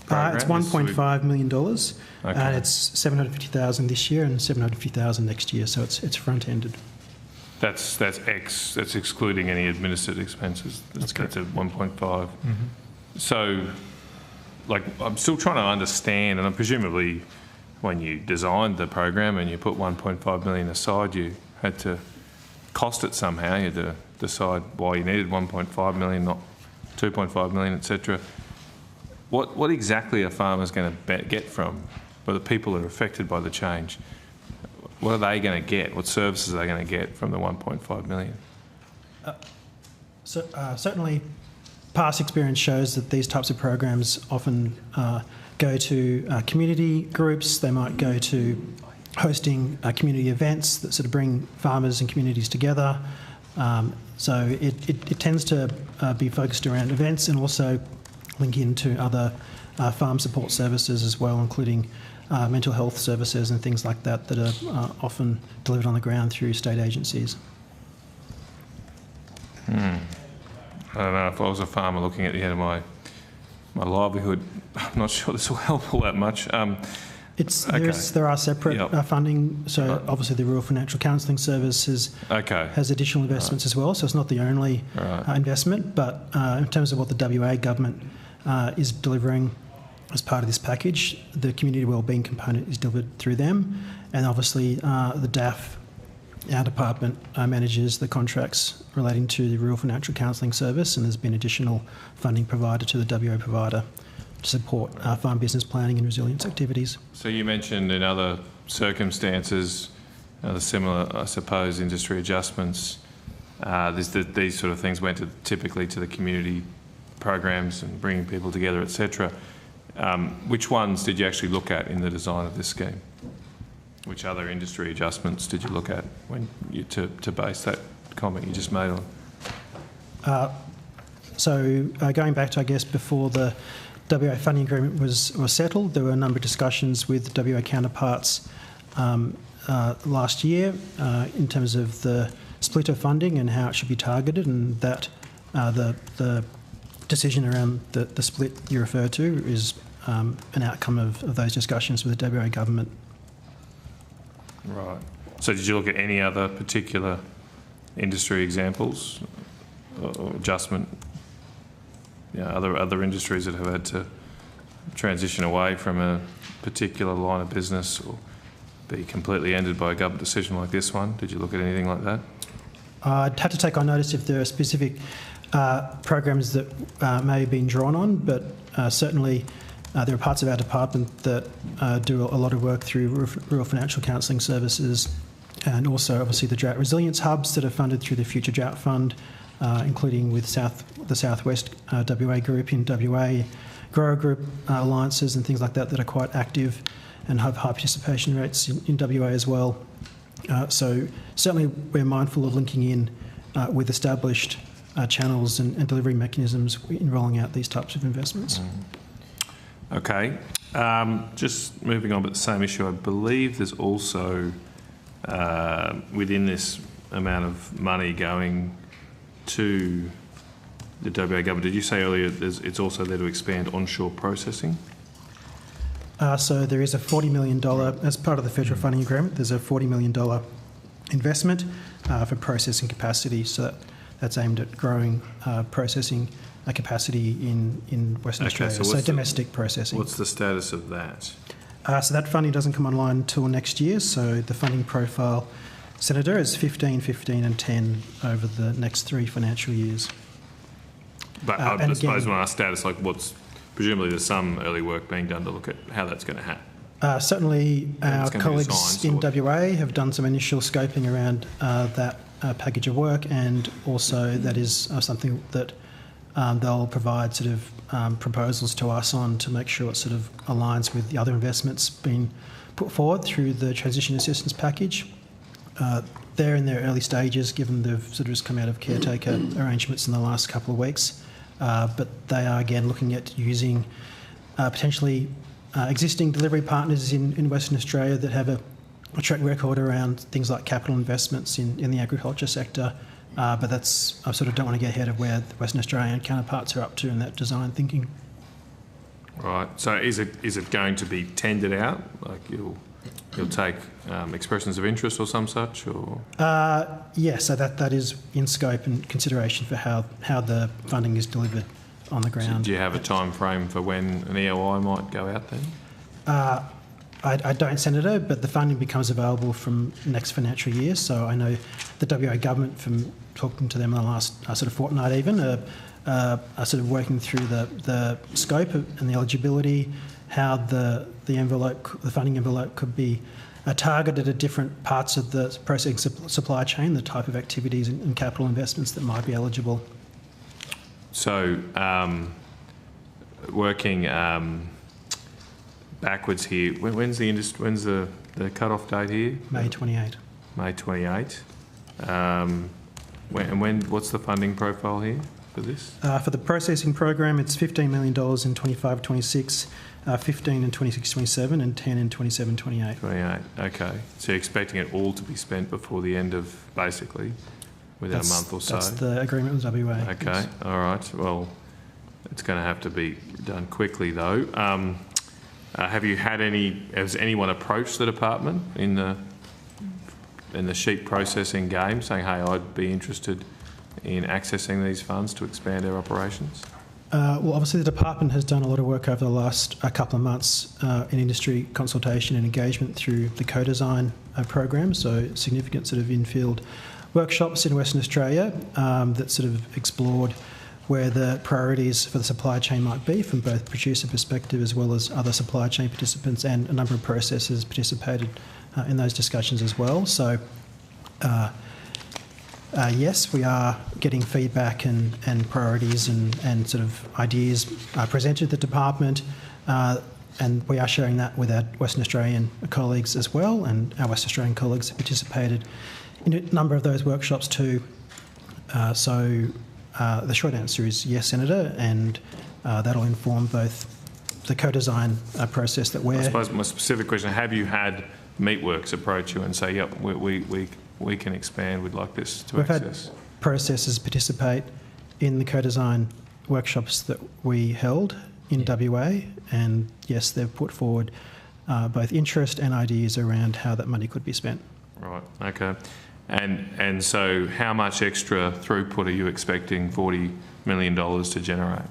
program? It's $1.5 million, okay. And it's $750,000 this year and $750,000 next year, so it's front-ended. That's excluding any administered expenses. That's at 1.5. Mm-hmm. So, like, I'm still trying to understand, and presumably when you designed the program and you put $1.5 million aside, you had to cost it somehow. You had to decide why you needed $1.5 million, not $2.5 million, etc. What exactly are farmers going to get from, or the people that are affected by the change? What are they going to get? What services are they going to get from the $1.5 million? Certainly, past experience shows that these types of programs often go to community groups. They might go to hosting community events that sort of bring farmers and communities together. So it tends to be focused around events and also link into other farm support services as well, including mental health services and things like that that are often delivered on the ground through state agencies. I don't know, if I was a farmer looking at the end of my livelihood, I'm not sure this will help all that much. There are separate funding, so obviously the Rural Financial Counselling Service has additional investments as well, so it's not the only investment, but in terms of what the WA government is delivering as part of this package, the community wellbeing component is delivered through them, and obviously the DAF, our department, manages the contracts relating to the Rural Financial Counselling Service, and there's been additional funding provided to the WA provider to support farm business planning and resilience activities. So you mentioned in other circumstances, the similar, I suppose, industry adjustments. These sort of things went typically to the community programs and bringing people together, etc. Which ones did you actually look at in the design of this scheme? Which other industry adjustments did you look at when you to base that comment you just made on? So going back to, I guess, before the WA funding agreement was settled, there were a number of discussions with WA counterparts last year in terms of the split of funding and how it should be targeted, and that the decision around the split you refer to is an outcome of those discussions with the WA government. Right. So did you look at any other particular industry examples or adjustment? Yeah, other industries that have had to transition away from a particular line of business or be completely ended by a government decision like this one? Did you look at anything like that? I'd have to take on notice if there are specific programs that may have been drawn on, but certainly there are parts of our department that do a lot of work through rural financial counselling services, and also obviously the drought resilience hubs that are funded through the Future Drought Fund, including with the Southwest WA Group in WA, Grower Group alliances and things like that are quite active and have high participation rates in WA as well. So certainly we're mindful of linking in with established channels and delivery mechanisms in rolling out these types of investments. Okay. Just moving on, but the same issue, I believe there's also within this amount of money going to the WA government, did you say earlier it's also there to expand onshore processing? So there is a $40 million, as part of the federal funding agreement, there's a $40 million investment for processing capacity. So that's aimed at growing processing capacity in Western Australia, so domestic processing. What's the status of that? So that funding doesn't come online until next year. So the funding profile, Senator, is 15, 15 and 10 over the next 3 financial years. But I suppose when I ask status, like presumably there's some early work being done to look at how that's going to happen. Certainly our colleagues in WA have done some initial scoping around that package of work, and also that is something that they'll provide sort of proposals to us on to make sure it sort of aligns with the other investments being put forward through the transition assistance package. They're in their early stages, given they've sort of just come out of caretaker arrangements in the last couple of weeks, but they are again looking at using potentially existing delivery partners in Western Australia that have a track record around things like capital investments in the agriculture sector. But I sort of don't want to get ahead of where the Western Australian counterparts are up to in that design thinking. Right. So is it going to be tendered out? Like you'll take expressions of interest or some such, or? Yeah. So that is in scope and consideration for how the funding is delivered on the ground. So do you have a time frame for when an EOI might go out then? I don't, Senator, but the funding becomes available from next financial year. So I know the WA government, from talking to them in the last sort of fortnight even, are sort of working through the scope and the eligibility, how the funding envelope could be targeted at different parts of the processing supply chain, the type of activities and capital investments that might be eligible. So working backwards here, when's the cut-off date here? May 28. May 28. What's the funding profile here for this? For the processing program, it's $15 million in 25-26, 15 in 26-27, and 10 in 27-28. 28. Okay. So you're expecting it all to be spent before the end of, basically, within a month or so? That's the agreement with WA. Okay. Yes. All right. Well, it's going to have to be done quickly, though. Has anyone approached the department in the sheep processing game saying, hey, I'd be interested in accessing these funds to expand our operations? Well, obviously the department has done a lot of work over the last couple of months in industry consultation and engagement through the co-design program, so significant sort of in-field workshops in Western Australia that sort of explored where the priorities for the supply chain might be from both producer perspective as well as other supply chain participants, and a number of processors participated in those discussions as well. So yes, we are getting feedback and priorities and sort of ideas presented to the department, and we are sharing that with our Western Australian colleagues as well, and our Western Australian colleagues have participated in a number of those workshops too. The short answer is yes, Senator, and that'll inform both the co-design process that we're... I suppose my specific question, have you had Meatworks approach you and say, yep, we can expand, we'd like this to We've access? had processors participate in the co-design workshops that we held in WA, and yes, they've put forward both interest and ideas around how that money could be spent. Right, okay. And so how much extra throughput are you expecting $40 million to generate?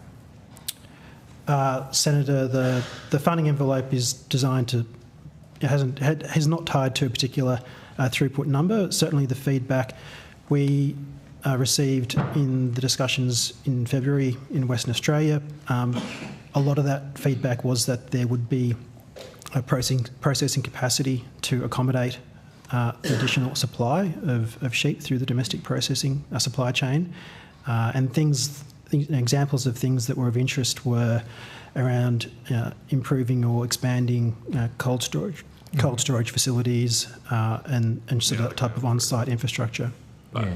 Senator, the funding envelope is designed to, has not tied to a particular throughput number. Certainly the feedback we received in the discussions in February in Western Australia, a lot of that feedback was that there would be a processing capacity to accommodate the additional supply of sheep through the domestic processing supply chain, and examples of things that were of interest were around improving or expanding cold storage facilities and sort of that type of on-site infrastructure. But,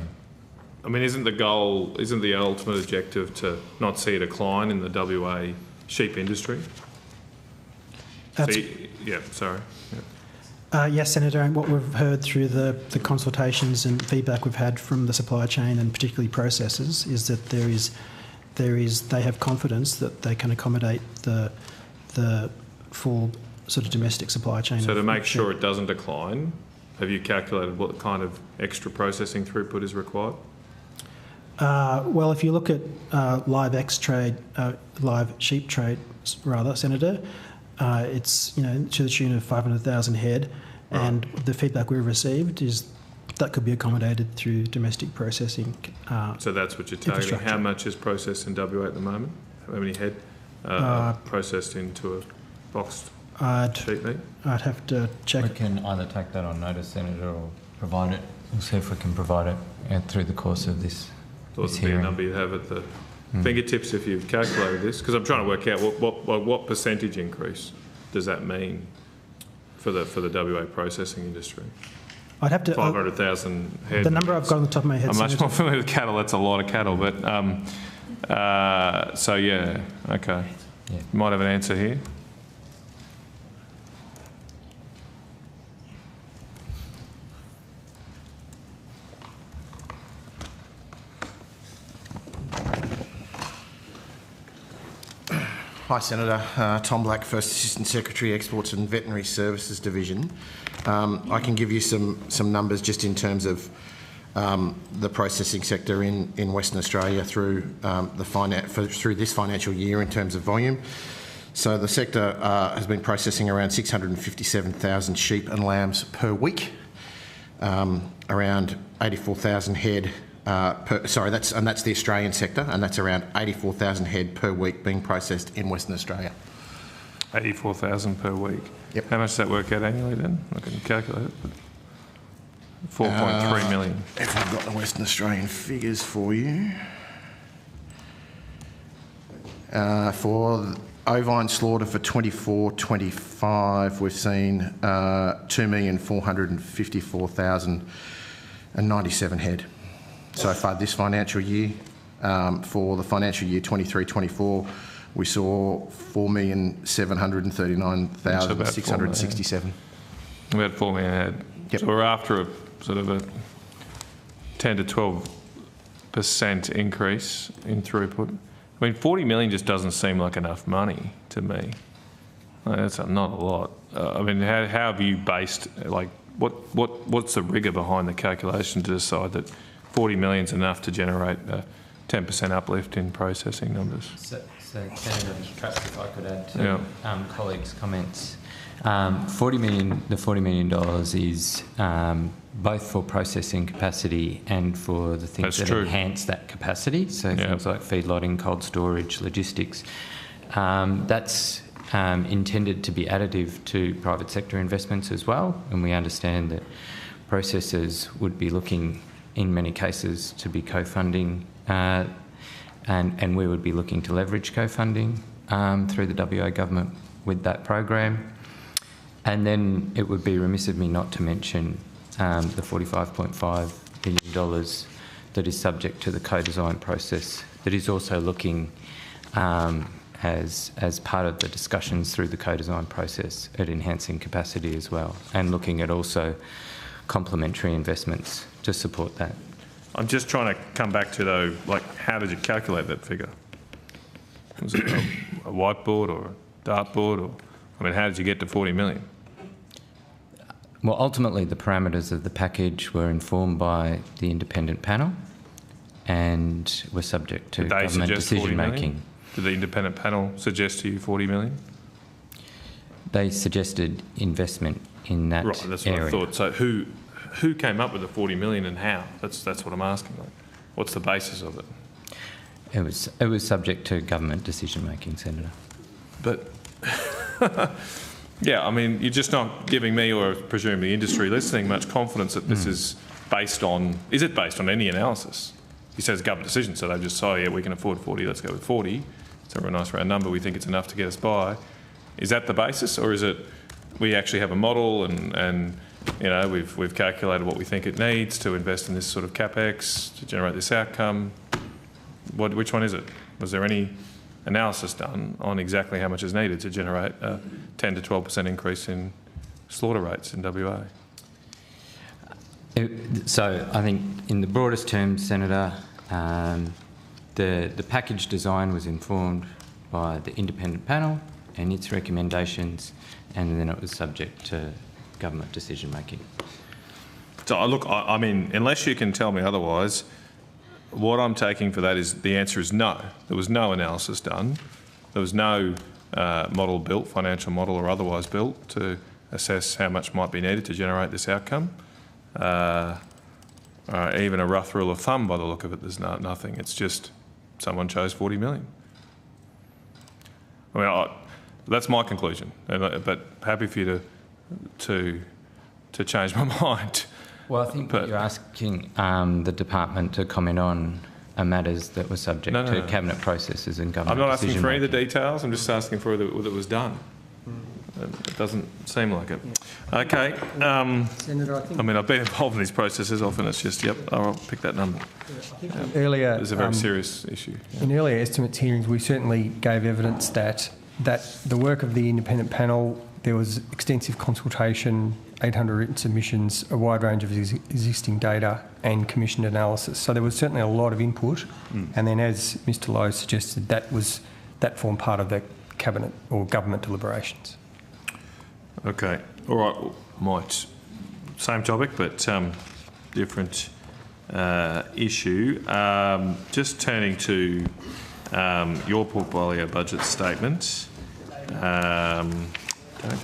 I mean, isn't the ultimate objective to not see a decline in the WA sheep industry? Yes, Senator, and what we've heard through the consultations and feedback we've had from the supply chain and particularly processors is that they have confidence that they can accommodate the full sort of domestic supply chain. So to make sure it doesn't decline, have you calculated what kind of extra processing throughput is required? Well, if you look at live sheep trade, rather, Senator, it's to the tune of 500,000 head, right. And the feedback we've received is that could be accommodated through domestic processing. So that's what you're targeting. How much is processed in WA at the moment? How many head processed into a boxed sheep meat? I'd have to check. We can either take that on notice, Senator, or provide it. We'll see if we can provide it through the course of this. Thought there'd be a number you have at the fingertips if you've calculated this, because I'm trying to work out what percentage increase does that mean for the WA processing industry. I'd have to 500,000 head. The number I've got on the top of my head. I'm much more familiar with cattle. That's a lot of cattle, but so yeah, okay. Yeah. You might have an answer here. Hi, Senator. Tom Black, First Assistant Secretary, Exports and Veterinary Services Division. I can give you some numbers just in terms of the processing sector in Western Australia through through this financial year in terms of volume. So the sector has been processing around 657,000 sheep and lambs per week, around 84,000 head. That's the Australian sector, and that's around 84,000 head per week being processed in Western Australia. 84,000 per week. Yep. How much does that work out annually then? I can calculate it. 4.3 million. If I've got the Western Australian figures for you. For ovine slaughter for 24-25, we've seen 2,454,097 head. So far this financial year. For the financial year 23-24, we saw 4,739,667. We had 4 million head. Yep. So we're after a sort of a 10 to 12% increase in throughput. I mean, 40 million just doesn't seem like enough money to me. That's not a lot. I mean, how have you based, like, what's the rigour behind the calculation to decide that 40 million is enough to generate a 10% uplift in processing numbers? So Senator, perhaps if I could add to colleagues' comments. The $40 million is both for processing capacity and for the things that enhance that capacity, so things like feedlotting, cold storage, logistics. That's intended to be additive to private sector investments as well, and we understand that processors would be looking in many cases to be co-funding, and we would be looking to leverage co-funding through the WA government with that program. And then it would be remiss of me not to mention the $45.5 million that is subject to the co-design process that is also looking as part of the discussions through the co-design process at enhancing capacity as well, and looking at also complementary investments to support that. I'm just trying to come back to, though, like, how did you calculate that figure? Was it a whiteboard or a dartboard? Or, I mean, how did you get to 40 million? Well, ultimately, the parameters of the package were informed by the independent panel and were subject to government decision-making. Did the independent panel suggest to you 40 million? They suggested investment in that area. Right, that's what I thought. So who came up with the 40 million and how? That's what I'm asking. Like, what's the basis of it? It was subject to government decision-making, Senator. But, yeah, I mean, you're just not giving me, or I presume the industry listening, much confidence that this is based on... Is it based on any analysis? He says government decision, so they just say, oh, yeah, we can afford 40, let's go with 40. It's a nice round number, we think it's enough to get us by. Is that the basis, or is it we actually have a model and you know, we've calculated what we think it needs to invest in this sort of capex to generate this outcome? Which one is it? Was there any analysis done on exactly how much is needed to generate a 10 to 12% increase in slaughter rates in WA? So I think in the broadest terms, Senator, the package design was informed by the independent panel and its recommendations, and then it was subject to government decision-making. So look, I mean, unless you can tell me otherwise, what I'm taking for that is the answer is no. There was no analysis done. There was no model built, financial model or otherwise built, to assess how much might be needed to generate this outcome. Even a rough rule of thumb, by the look of it, there's nothing. It's just someone chose 40 million. I mean, that's my conclusion, but happy for you to change my mind. Well, I think you're asking the department to comment on matters that were subject to cabinet processes and government. I'm not asking for any of the details. I'm just asking for whether it was done. It doesn't seem like it. Okay. Senator, I mean, I've been involved in these processes. Often it's just, yep, I'll pick that number. Earlier, it's a very serious issue. In earlier estimates hearings, we certainly gave evidence that the work of the independent panel, there was extensive consultation, 800 written submissions, a wide range of existing data and commissioned analysis. So there was certainly a lot of input. And then, as Mr Lowe suggested, that formed part of the cabinet or government deliberations. Okay. All right. Same topic, but different issue. Just turning to your portfolio budget statement. Don't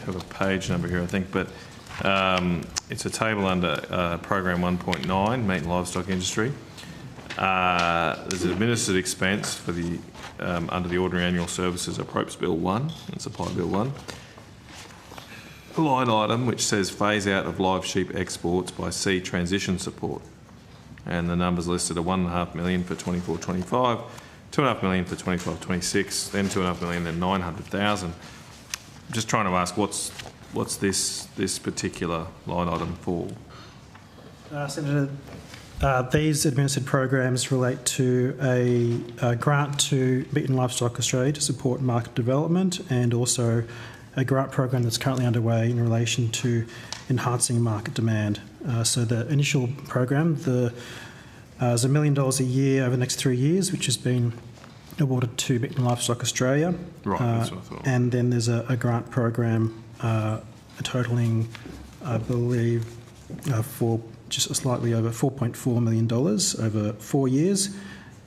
have a page number here, I think, but it's a table under Program 1.9, Meat and Livestock Industry. There's an administered expense for the under the Ordinary Annual Services Appropriations Bill 1 and Supply Bill 1. A line item which says phase out of live sheep exports by sea transition support. And the numbers listed are $1.5 million for 24-25, $2.5 million for 25-26, then $2.5 million, then $900,000. I'm just trying to ask, what's this particular line item for? Senator, these administered programs relate to a grant to Meat and Livestock Australia to support market development, and also a grant program that's currently underway in relation to enhancing market demand. So the initial program, is $1 million a year over the next 3 years, which has been awarded to Meat and Livestock Australia. Right, that's what I thought. And then there's a grant program totalling, I believe, for just slightly over $4.4 million over 4 years,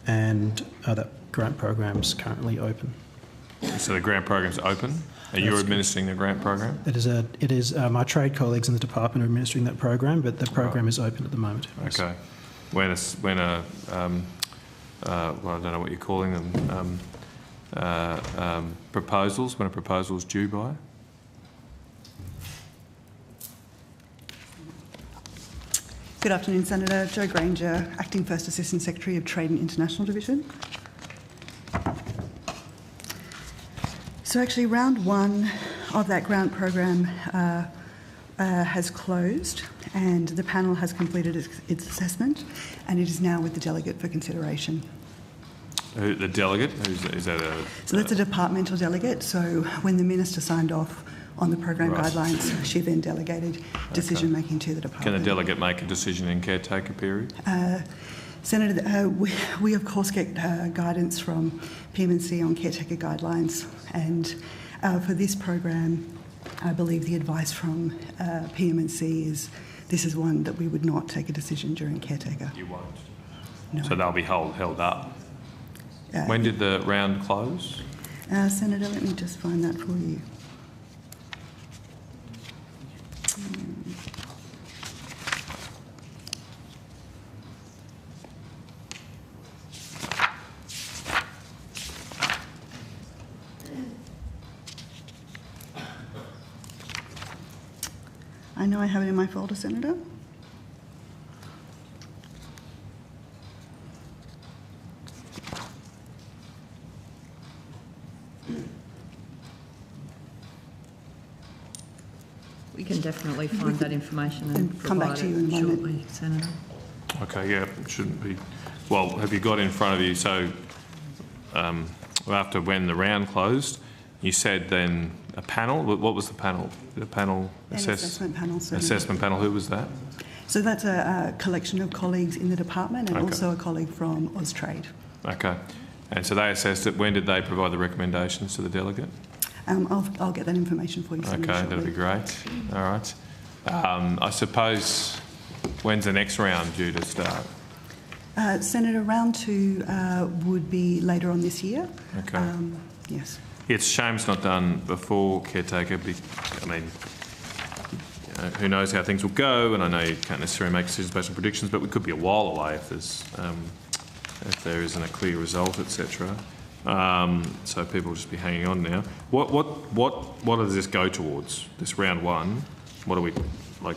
and that grant program's currently open. So the grant program's open? Are you administering the grant program? It is my trade colleagues in the department are administering that program, but the program is open at the moment. Okay. Well, I don't know what you're calling them, proposals, when a proposal's due by? Good afternoon, Senator. Jo Granger, Acting First Assistant Secretary of Trade and International Division. So actually round one of that grant program has closed, and the panel has completed its assessment, and it is now with the delegate for consideration. The delegate? Is that a... So that's a departmental delegate. So when the Minister signed off on the program guidelines, she then delegated decision-making to the department. Can the delegate make a decision in caretaker period? Senator, we of course get guidance from PM&C on caretaker guidelines, and for this program, I believe the advice from PM&C is this is one that we would not take a decision during caretaker. You won't? No. So they'll be held up. When did the round close? Senator, let me just find that for you. I know I have it in my folder, Senator. We can definitely find that information and come back provide to you in a it moment. shortly, Senator. Okay, yeah, it shouldn't be. Well, have you got in front of you, so after when the round closed, you said then a panel? What was the panel? The panel? Assessment panel. Senator. Assessment panel, who was that? So that's a collection of colleagues in the department and also a colleague from Austrade. Okay. And so they assessed it. When did they provide the recommendations to the delegate? I'll get that information for you, Senator. Okay, that'd be great. All right. I suppose, when's the next round due to start? Senator, round 2 would be later on this year. Okay. Yes. It's a shame it's not done before caretaker. I mean, who knows how things will go, and I know you can't necessarily make decisions based on predictions, but we could be a while away if there isn't a clear result, etc. So people will just be hanging on now. What does this go towards? This round 1, what are we like?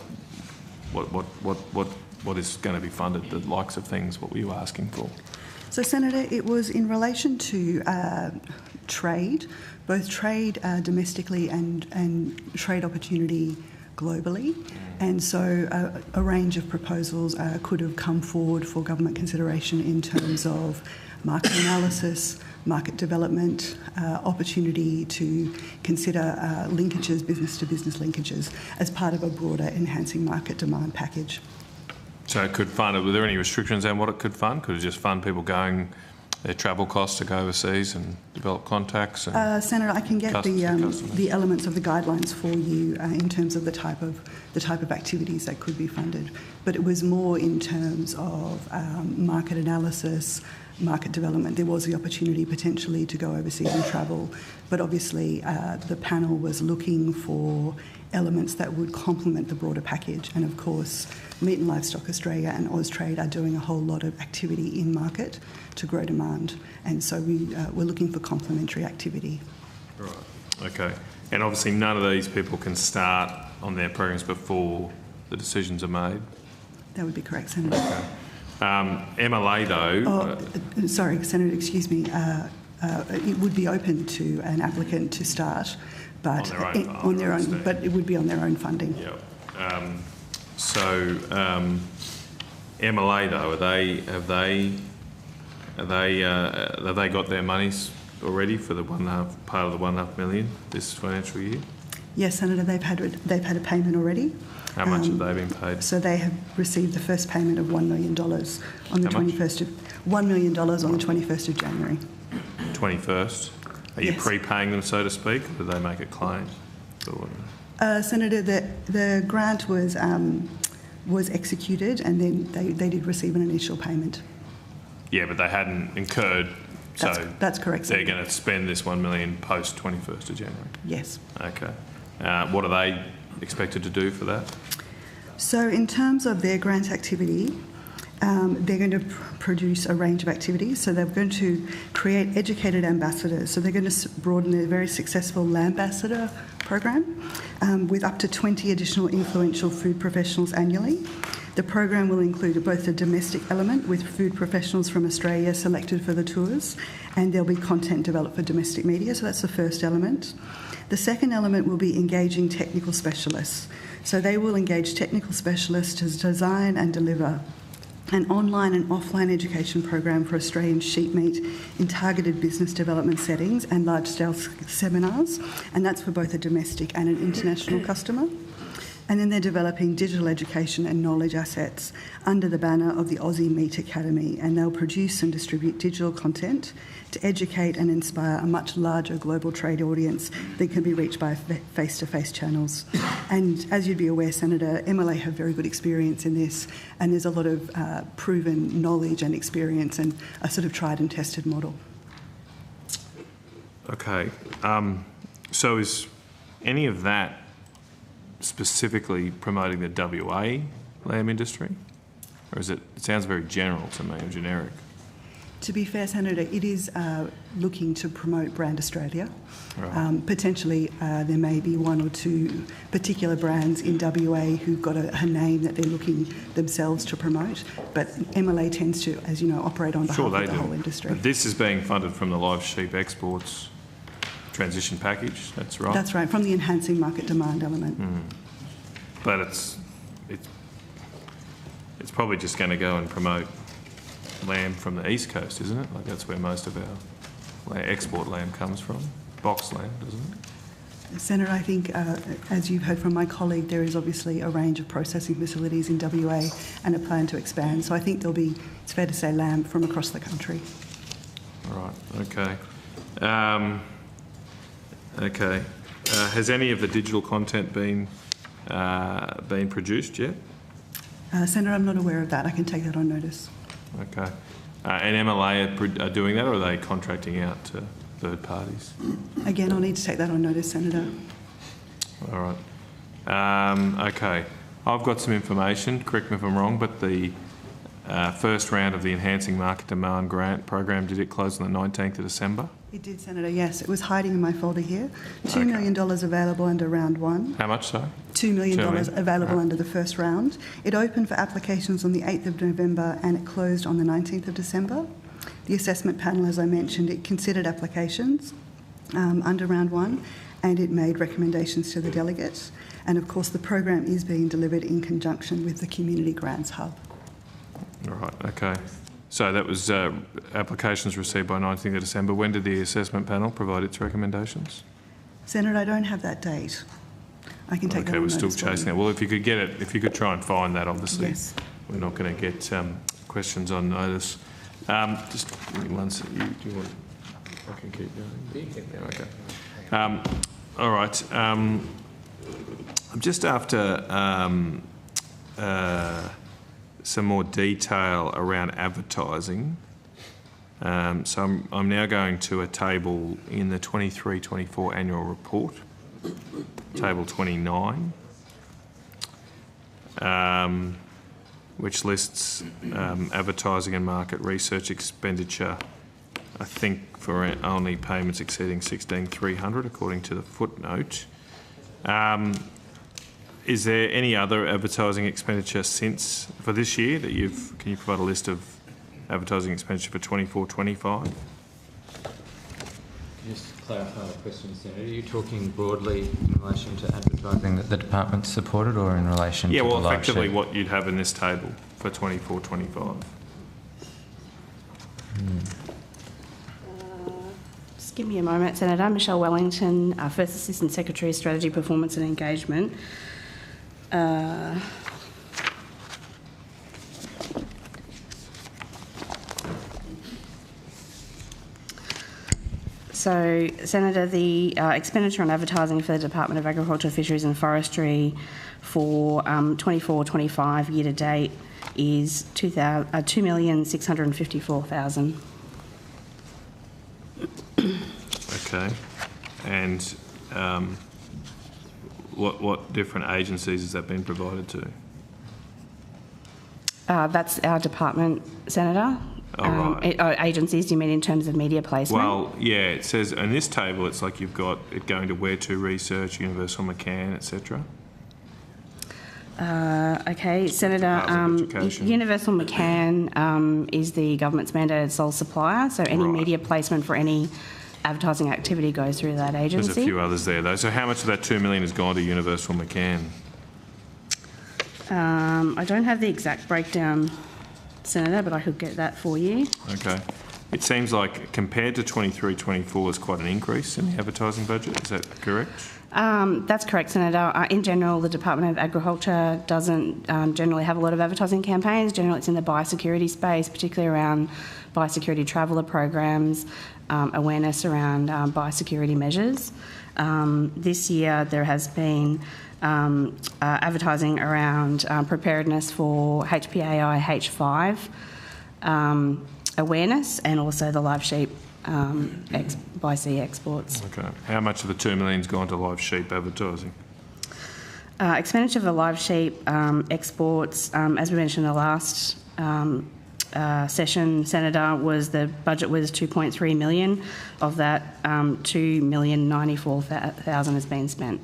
What is going to be funded? The likes of things. What were you asking for? So, Senator, it was in relation to trade, both trade domestically and trade opportunity globally. And so a range of proposals could have come forward for government consideration in terms of market analysis, market development, opportunity to consider linkages, business-to-business linkages, as part of a broader enhancing market demand package. So it could fund, were there any restrictions on what it could fund? Could it just fund people going, their travel costs to go overseas and develop contacts? And Senator, I can get the elements of the guidelines for you in terms of the type of activities that could be funded. But it was more in terms of market analysis, market development. There was the opportunity potentially to go overseas and travel, but obviously the panel was looking for elements that would complement the broader package. And of course, Meat and Livestock Australia and Austrade are doing a whole lot of activity in market to grow demand. And so we're looking for complementary activity. Right. Okay. And obviously none of these people can start on their programs before the decisions are made? That would be correct, Senator. Okay. MLA though... sorry, Senator, excuse me. It would be open to an applicant to start, but on their own, but it would be on their own funding. Yeah. So MLA though, have they got their monies already for the part of the $1.5 million this financial year? Yes, Senator. They've had a payment already. How much have they been paid? So they have received the first payment of $1 million on the 21st of $1 million on the 21st of January. 21st. Are you prepaying them, so to speak, or do they make a claim? Senator, the grant was executed, and then they did receive an initial payment. Yeah, but they hadn't incurred. That's correct. They're going to spend this $1 million post 21st of January. Yes. Okay. What are they expected to do for that? So in terms of their grant activity, they're going to produce a range of activities. So they're going to create educated ambassadors. So they're going to broaden their very successful Lambassador program with up to 20 additional influential food professionals annually. The program will include both a domestic element with food professionals from Australia selected for the tours, and there'll be content developed for domestic media. So that's the first element. The second element will be engaging technical specialists. So they will engage technical specialists to design and deliver an online and offline education program for Australian sheep meat in targeted business development settings and large-scale seminars, and that's for both a domestic and an international customer. And then they're developing digital education and knowledge assets under the banner of the Aussie Meat Academy, and they'll produce and distribute digital content to educate and inspire a much larger global trade audience that can be reached by face-to-face channels. And as you'd be aware, Senator, MLA have very good experience in this, and there's a lot of proven knowledge and experience and a sort of tried and tested model. Okay. So is any of that specifically promoting the WA lamb industry? Or is it sounds very general to me, or generic? To be fair, Senator, it is looking to promote brand Australia. Right. Potentially, there may be one or two particular brands in WA who've got a name that they're looking themselves to promote, but MLA tends to, as you know, operate on behalf of the whole industry. But this is being funded from the live sheep exports transition package, that's right? That's right, from the enhancing market demand element. But it's probably just going to go and promote lamb from the east coast, isn't it? Like that's where most of our export lamb comes from, box lamb, doesn't it? Senator, I think, as you've heard from my colleague, there is obviously a range of processing facilities in WA and a plan to expand. So I think there'll be, it's fair to say, lamb from across the country. Right, okay. Okay. Has any of the digital content been produced yet? Senator, I'm not aware of that. I can take that on notice. Okay. And MLA are doing that, or are they contracting out to third parties? Again, I'll need to take that on notice, Senator. All right. Okay. I've got some information, correct me if I'm wrong, but the first round of the Enhancing Market Demand Grant program, did it close on the 19th of December? It did, Senator, yes. It was hiding in my folder here. $2 million available under round one. How much, sorry? $2 million available under the first round. It opened for applications on the 8th of November and it closed on the 19th of December. The assessment panel, as I mentioned, it considered applications under round one and it made recommendations to the delegates. And of course, the program is being delivered in conjunction with the Community Grants Hub. All right, okay. So that was applications received by 19th of December. When did the assessment panel provide its recommendations? Senator, I don't have that date. I can take that on notice. Okay, we're still chasing for it. Well, if you could get it, if you could try and find that, obviously. Yes. We're not going to get questions on notice. Just give me one second. Do you want... I can keep going. Yeah, okay. All right. I'm just after... some more detail around advertising. So I'm now going to a table in the 23-24 annual report, table 29, which lists advertising and market research expenditure, I think for only payments exceeding 16,300 according to the footnote. Is there any other advertising expenditure for this year that can you provide a list of advertising expenditure for 24-25? Just clarify the question, Senator. Are you talking broadly in relation to advertising that the department supported, or in relation to the live sheep? Yeah, well, effectively what you'd have in this table for 24-25. Just give me a moment, Senator. Michelle Wellington, First Assistant Secretary, Strategy, Performance and Engagement. So, Senator, the expenditure on advertising for the Department of Agriculture, Fisheries and Forestry for 24-25 year to date is $2,654,000. Okay. And what different agencies has that been provided to? That's our department, Senator. Oh, right. Agencies, do you mean in terms of media placement? Well, yeah, it says in this table it's like you've got it going to Where To Research, Universal McCann, etc. Okay, Senator, Universal McCann is the government's mandated sole supplier, so any media placement for any advertising activity goes through that agency. There's a few others there, though. So how much of that $2 million has gone to Universal McCann? I don't have the exact breakdown Senator, but I could get that for you. Okay. It seems like compared to 23-24, there's quite an increase in the advertising budget. Is that correct? That's correct, Senator. In general, the Department of Agriculture doesn't generally have a lot of advertising campaigns. Generally, it's in the biosecurity space, particularly around biosecurity traveller programs, awareness around biosecurity measures. This year, there has been advertising around preparedness for HPAI H5 awareness, and also the live sheep by sea exports. Okay. How much of the $2 million's gone to live sheep advertising? Expenditure for live sheep exports, as we mentioned in the last session, Senator, was the budget was $2.3 million. Of that, $2,094,000 has been spent.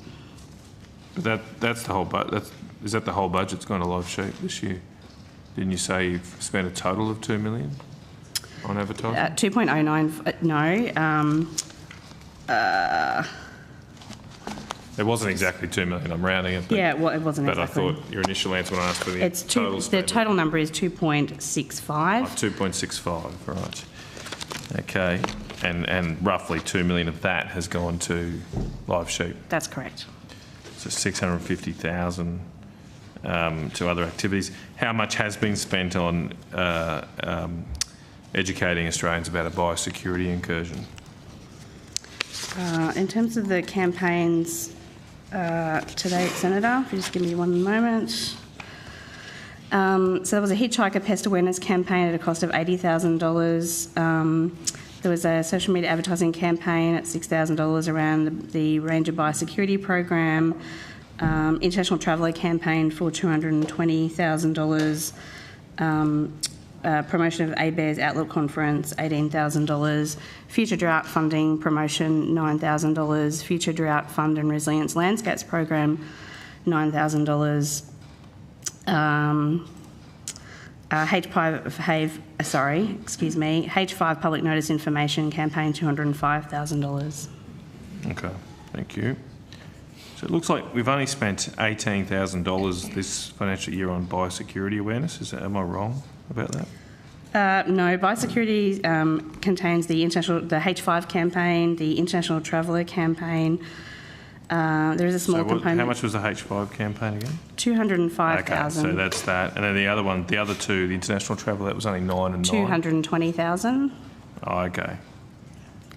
That's the whole budget. Is that the whole budget's gone to live sheep this year? Didn't you say you've spent a total of $2 million on advertising? 2.09. No. It wasn't exactly $2 million. I'm rounding it. Yeah, well, it wasn't but exactly. I thought your initial answer when I asked for the total the total number is 2.65. 2.65, right. Okay. And roughly $2 million of that has gone to live sheep. That's correct. So 650,000 to other activities. How much has been spent on educating Australians about a biosecurity incursion? In terms of the campaigns to date, Senator, if you just give me one moment. So there was a hitchhiker pest awareness campaign at a cost of $80,000. There was a social media advertising campaign at $6,000 around the Ranger Biosecurity Program. International Traveller campaign for $220,000. Promotion of ABARES Outlook Conference, $18,000. Future Drought Funding Promotion, $9,000. Future Drought Fund and Resilience Landscapes Program, $9,000. H5 Public Notice Information Campaign, $205,000. Okay, thank you. So it looks like we've only spent $18,000 this financial year on biosecurity awareness. Am I wrong about that? No, biosecurity contains the H5 campaign, the International Traveller campaign. There is a small component. How much was the H5 campaign again? $205,000. Okay, so that's that. And then the other one, the other two, the International Traveller, that was only 9 and 9. $220,000. Oh, okay.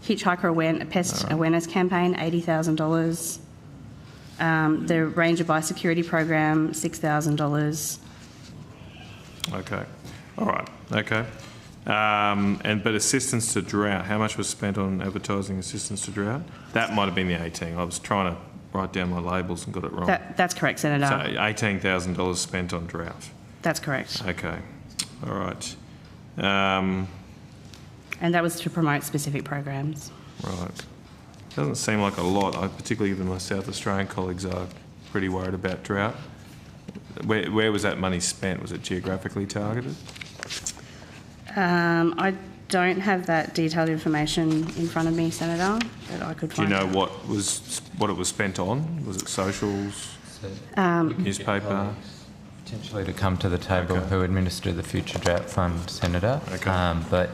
Hitchhiker pest awareness campaign, $80,000. The Ranger Biosecurity Program, $6,000. Okay. All right. Okay. But assistance to drought, how much was spent on advertising assistance to drought? That might have been the 18. I was trying to write down my labels and got it wrong. That's correct, Senator. So $18,000 spent on drought. That's correct. Okay. All right. And that was to promote specific programs. Right. Doesn't seem like a lot, particularly given my South Australian colleagues are pretty worried about drought. Where was that money spent? Was it geographically targeted? I don't have that detailed information in front of me, Senator, but I could find out. Do you know what it was spent on? Was it socials, newspaper? Potentially to come to the table who administer the Future Drought Fund, Senator. Okay. But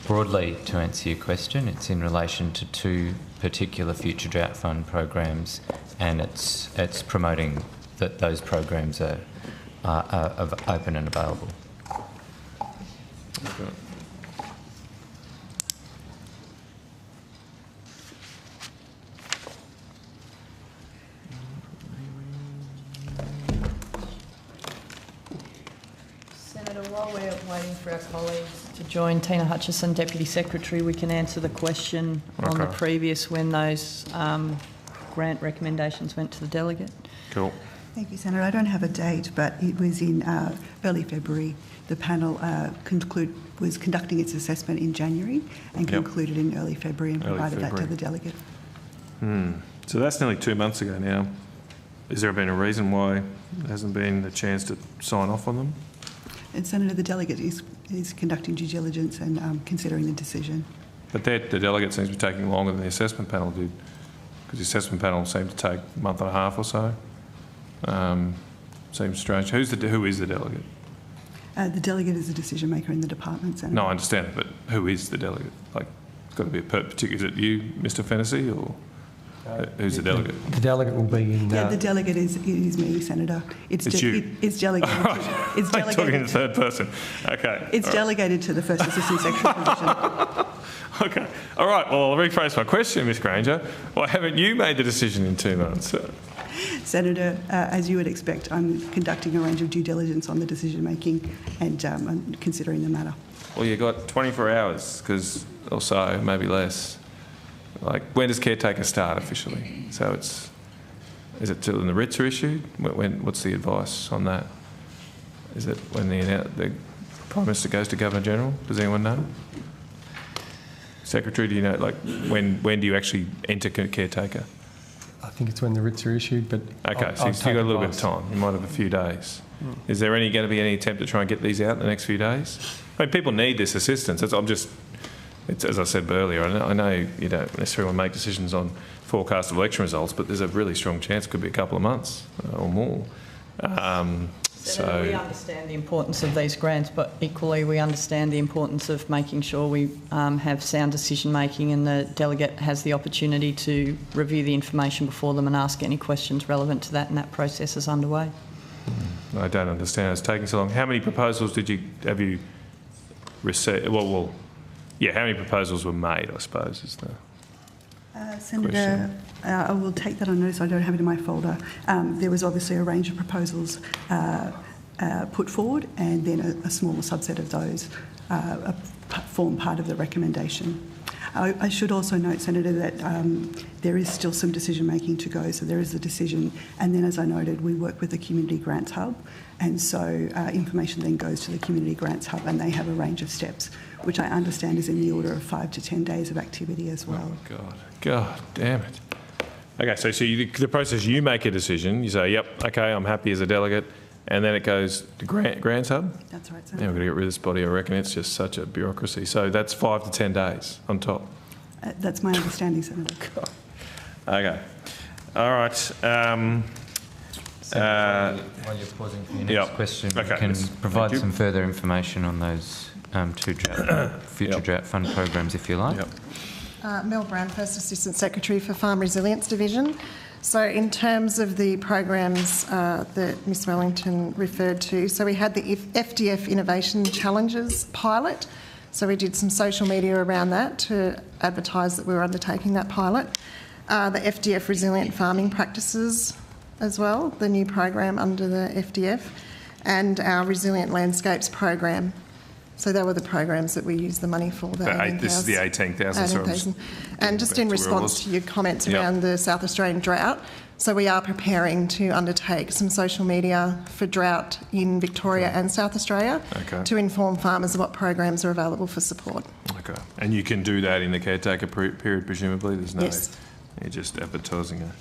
broadly, to answer your question, it's in relation to 2 particular Future Drought Fund programs, and it's promoting that those programs are open and available. Okay. Senator, while we're waiting for our colleagues to join, Tina Hutchison, Deputy Secretary, we can answer the question on the previous when those grant recommendations went to the delegate. Cool. Thank you, Senator. I don't have a date, but it was in early February. The panel was conducting its assessment in January and concluded in early February and provided that to the delegate. So that's nearly 2 months ago now. Has there been a reason why there hasn't been a chance to sign off on them? And Senator, the delegate is conducting due diligence and considering the decision. But the delegate seems to be taking longer than the assessment panel did, because the assessment panel seemed to take a month and a half or so. Seems strange. Who is the delegate? The delegate is a decision maker in the department, Senator. No, I understand it, but who is the delegate? Like, it's got to be a particular. Is it you, Mr. Fennessy, or who's the delegate? The delegate will be in... Yeah, the delegate is me, Senator. It's you. It's delegated. It's delegated. Talking in the third person. Okay. It's delegated to the First Assistant Secretary position. Okay. All right. Well, I'll rephrase my question, Ms. Granger. Why haven't you made the decision in 2 months? Senator, as you would expect, I'm conducting a range of due diligence on the decision making and I'm considering the matter. Well, you've got 24 hours, or so, maybe less. Like, when does caretaker start officially? So is it till the writs are issued? What's the advice on that? Is it when the Prime Minister goes to Governor General? Does anyone know? Secretary, do you know, like, when do you actually enter caretaker? I think it's when the writs are issued, but... Okay, so you've still got a little bit of time. You might have a few days. Is there going to be any attempt to try and get these out in the next few days? I mean, people need this assistance. It's as I said earlier, I know you don't necessarily want to make decisions on forecast of election results, but there's a really strong chance it could be a couple of months or more. So we understand the importance of these grants, but equally we understand the importance of making sure we have sound decision making and the delegate has the opportunity to review the information before them and ask any questions relevant to that, and that process is underway. I don't understand. It's taking so long. How many proposals have you received? Well, yeah. How many proposals were made? I suppose is the Senator, I will take that on notice. I don't have it in my folder. There was obviously a range of proposals put forward, and then a smaller subset of those form part of the recommendation. I should also note, Senator, that there is still some decision making to go. So there is a decision, and then, as I noted, we work with the Community Grants Hub, and so information then goes to the Community Grants Hub, and they have a range of steps, which I understand is in the order of 5 to 10 days of activity as well. Oh, God damn it. Okay, so the process, you make a decision, you say, yep, okay, I'm happy as a delegate, and then it goes to Grants Hub? That's right, Senator. Yeah, we're going to get rid of this body, I reckon. It's just such a bureaucracy. So that's 5 to 10 days on top? That's my understanding, Senator. God. Okay. All right. While you're pausing for your next question, we can provide some further information on those two future drought fund programs, if you like. Mel Brown, First Assistant Secretary for Farm Resilience Division. So in terms of the programs that Ms Wellington referred to, so we had the FDF Innovation Challenges pilot. So we did some social media around that to advertise that we were undertaking that pilot. The FDF Resilient Farming Practices as well, the new program under the FDF, and our Resilient Landscapes program. So they were the programs that we used the money for. This is the 18,000. And just in response to your comments around the South Australian drought, so we are preparing to undertake some social media for drought in Victoria and South Australia to inform farmers of what programs are available for support. Okay. And you can do that in the caretaker period, presumably? There's no... Yes. You're just advertising a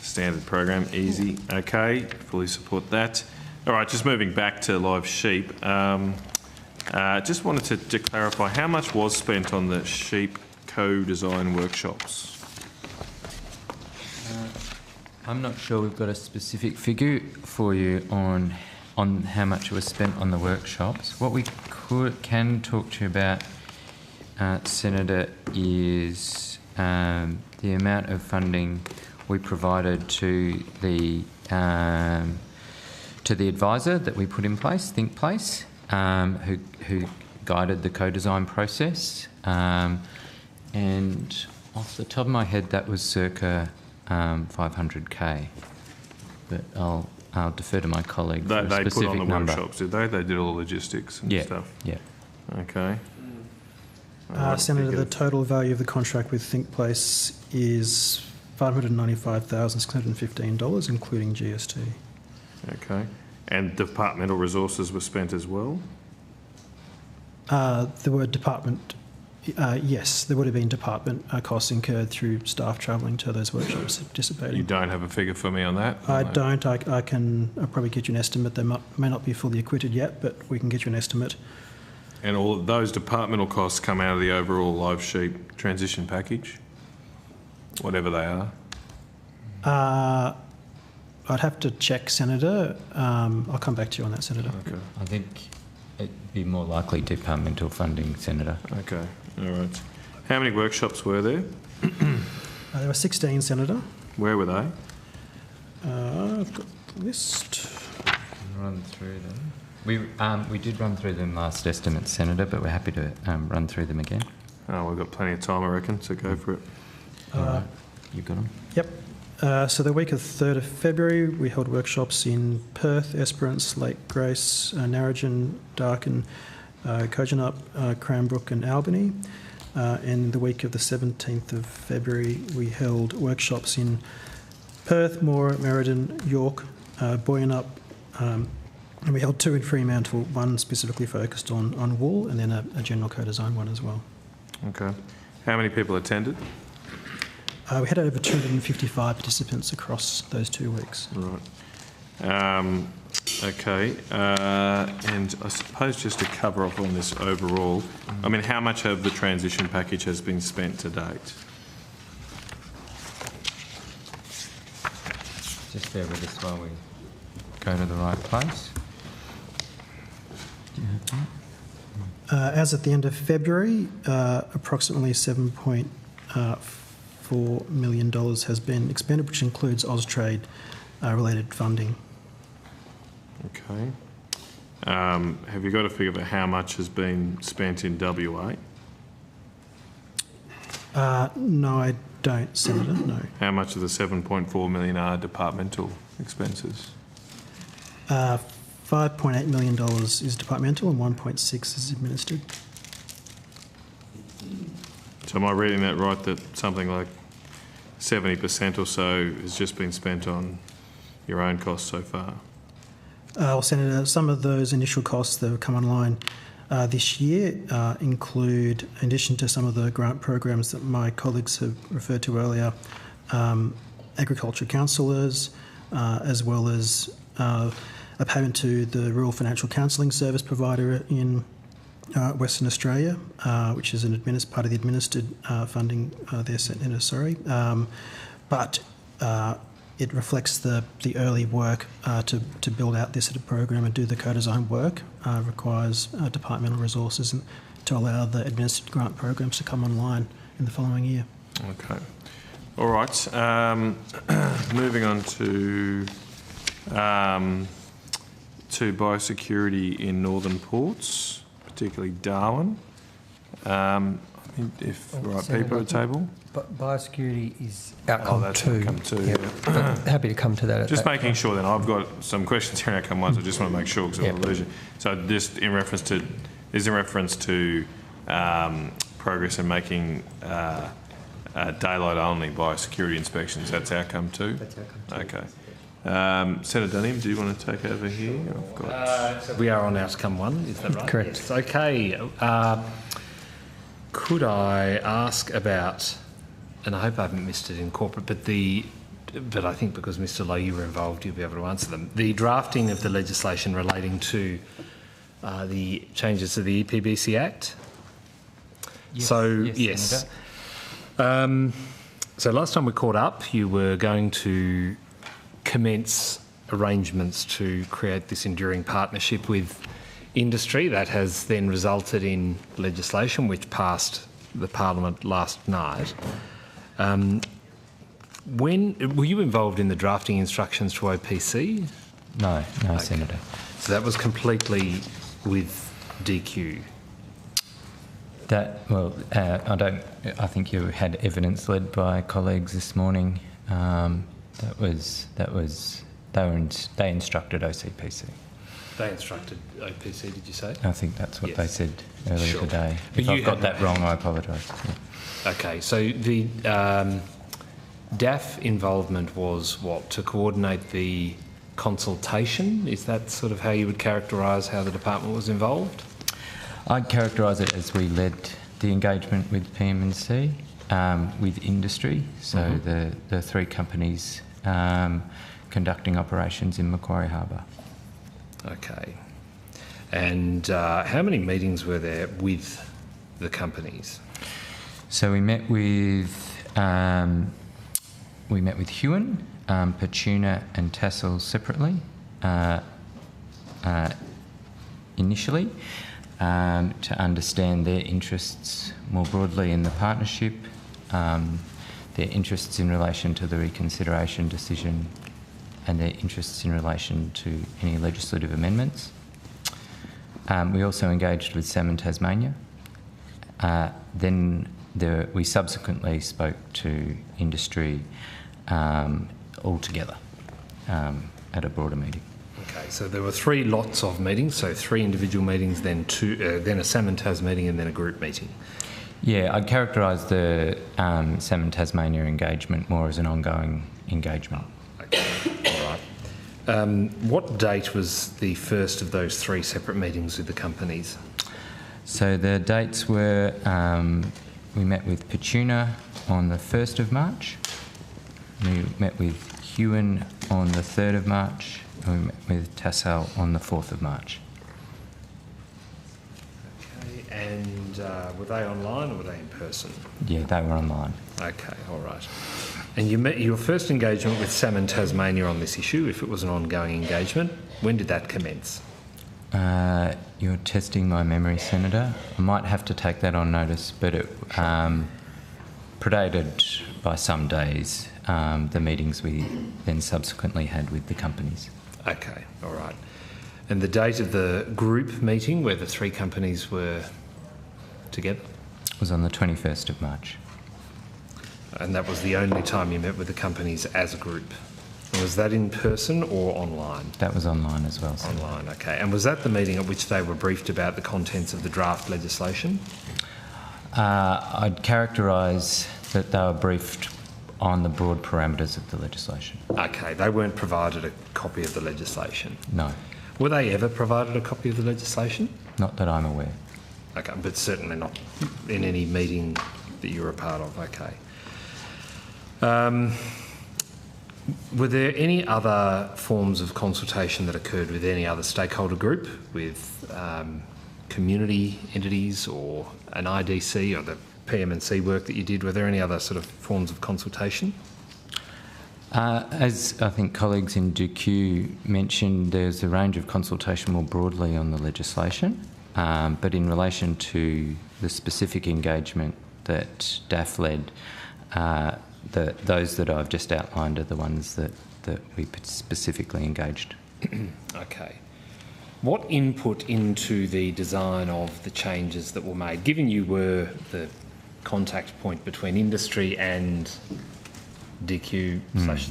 standard program. Easy. Okay. Fully support that. All right, just moving back to live sheep. Just wanted to clarify, how much was spent on the sheep co-design workshops? I'm not sure we've got a specific figure for you on how much was spent on the workshops. What we can talk to you about, Senator, is the amount of funding we provided to the advisor that we put in place, Think Place, who guided the co-design process. And off the top of my head, that was circa 500K. But I'll defer to my colleague for a specific number. They put on the workshops, did they? They did all the logistics and stuff? Yeah. Okay. Senator, the total value of the contract with Think Place is $595,615, including GST. Okay. And departmental resources were spent as well? There were yes, there would have been department costs incurred through staff travelling to those workshops participating. You don't have a figure for me on that? I don't. I can probably get you an estimate. They may not be fully acquitted yet, but we can get you an estimate. And all of those departmental costs come out of the overall live sheep transition package, whatever they are? I'd have to check, Senator. I'll come back to you on that, Senator. Okay. I think It'd be more likely departmental funding, Senator. Okay, all right. How many workshops were there? There were 16, Senator. Where were they? I've got the list. Run through them. We did run through them last estimate, Senator, but we're happy to run through them again. Oh, we've got plenty of time, I reckon, so go for it. All right. You've got them? Yep. So the week of 3rd of February, we held workshops in Perth, Esperance, Lake Grace, Narrogin, Darkin, Kojonup, Cranbrook and Albany. And the week of the 17th of February, we held workshops in Perth, Moore, Merredin, York, Boyanup, and we held 2 in Fremantle, one specifically focused on wool, and then a general co-design one as well. Okay. How many people attended? We had over 255 participants across those 2 weeks. Right. Okay. And I suppose just to cover off on this overall, I mean, how much of the transition package has been spent to date? Just bear with us while we go to the right place. Do you have that? As at the end of February, approximately $7.4 million has been expended, which includes Austrade related funding. Okay. Have you got a figure for how much has been spent in WA? No, I don't, Senator, no. How much of the 7.4 million are departmental expenses? $5.8 million is departmental and 1.6 is administered. So am I reading that right, that something like 70% or so has just been spent on your own costs so far? Well, Senator, some of those initial costs that have come online this year include, in addition to some of the grant programs that my colleagues have referred to earlier, agriculture counsellors, as well as a payment to the Rural Financial Counselling Service provider in Western Australia, which is part of the administered funding there, Senator, sorry. But it reflects the early work to build out this sort of program and do the co-design work, requires departmental resources and to allow the administered grant programs to come online in the following year. Okay. All right. Moving on to biosecurity in northern ports, particularly Darwin. If the right people at the table. But biosecurity is outcome that's 2. Outcome 2, yeah. Happy to come to that. Just making sure then, I've got some questions here in outcome 1, so I just want to make sure because of illusion. So just in reference to progress in making daylight only biosecurity inspections, that's outcome 2? That's outcome 2. Okay. Senator Dunham, do you want to take over here? So we are on outcome 1, is that right? Correct. Yes. Okay. Could I ask about, and I hope I haven't missed it in corporate, but I think because Mr. Lowe, you were involved, you'll be able to answer them. The drafting of the legislation relating to the changes to the EPBC Act. Yes, Yes. So last time we caught up, you were going to commence arrangements to create this enduring partnership with industry. That has then resulted in legislation which passed the Parliament last night. When were you involved in the drafting instructions to OPC? No, Senator. So that was completely with DQ. I think you had evidence led by colleagues this morning. They instructed OCPC. They instructed OPC, did you say? I think that's what they said earlier today. But if I've got that wrong, I apologise. Yeah. Okay, so the DAF involvement was what? To coordinate the consultation? Is that sort of how you would characterise how the department was involved? I'd characterise it as we led the engagement with PM&C, with industry, so the 3 companies conducting operations in Macquarie Harbour. Okay. And how many meetings were there with the companies? So we met with Huon, Petuna and Tassal separately. initially, to understand their interests more broadly in the partnership, their interests in relation to the reconsideration decision, and their interests in relation to any legislative amendments. We also engaged with Salmon Tasmania. We subsequently spoke to industry altogether at a broader meeting. Okay, so there were 3 lots of meetings, so 3 individual meetings, then a Salmon Tas meeting, and then a group meeting. Yeah, I'd characterise the Salmon Tasmania engagement more as an ongoing engagement. Okay, all right. What date was the first of those 3 separate meetings with the companies? So the dates were, we met with Petuna on the 1st of March, we met with Hewen on the 3rd of March, and we met with Tassal on the 4th of March. Okay, and were they online or were they in person? Yeah, they were online. Okay, all right. And you met your first engagement with Salmon Tasmania on this issue, if it was an ongoing engagement. When did that commence? You're testing my memory, Senator. I might have to take that on notice, but it predated by some days the meetings we then subsequently had with the companies. Okay, all right. And the date of the group meeting where the 3 companies were together? Was on the 21st of March. And that was the only time you met with the companies as a group? And was that in person or online? That was online as well. Senator. Online, okay. And was that the meeting at which they were briefed about the contents of the draft legislation? I'd characterise that they were briefed on the broad parameters of the legislation. Okay, they weren't provided a copy of the legislation? No. Were they ever provided a copy of the legislation? Not that I'm aware. Okay, but certainly not in any meeting that you were a part of, okay. Were there any other forms of consultation that occurred with any other stakeholder group, with community entities or an IDC or the PM&C work that you did? Were there any other sort of forms of consultation? As I think colleagues in DQ mentioned, there's a range of consultation more broadly on the legislation, but in relation to the specific engagement that DAF led, those that I've just outlined are the ones that we specifically engaged. Okay. What input into the design of the changes that were made, given you were the contact point between industry and DQ slash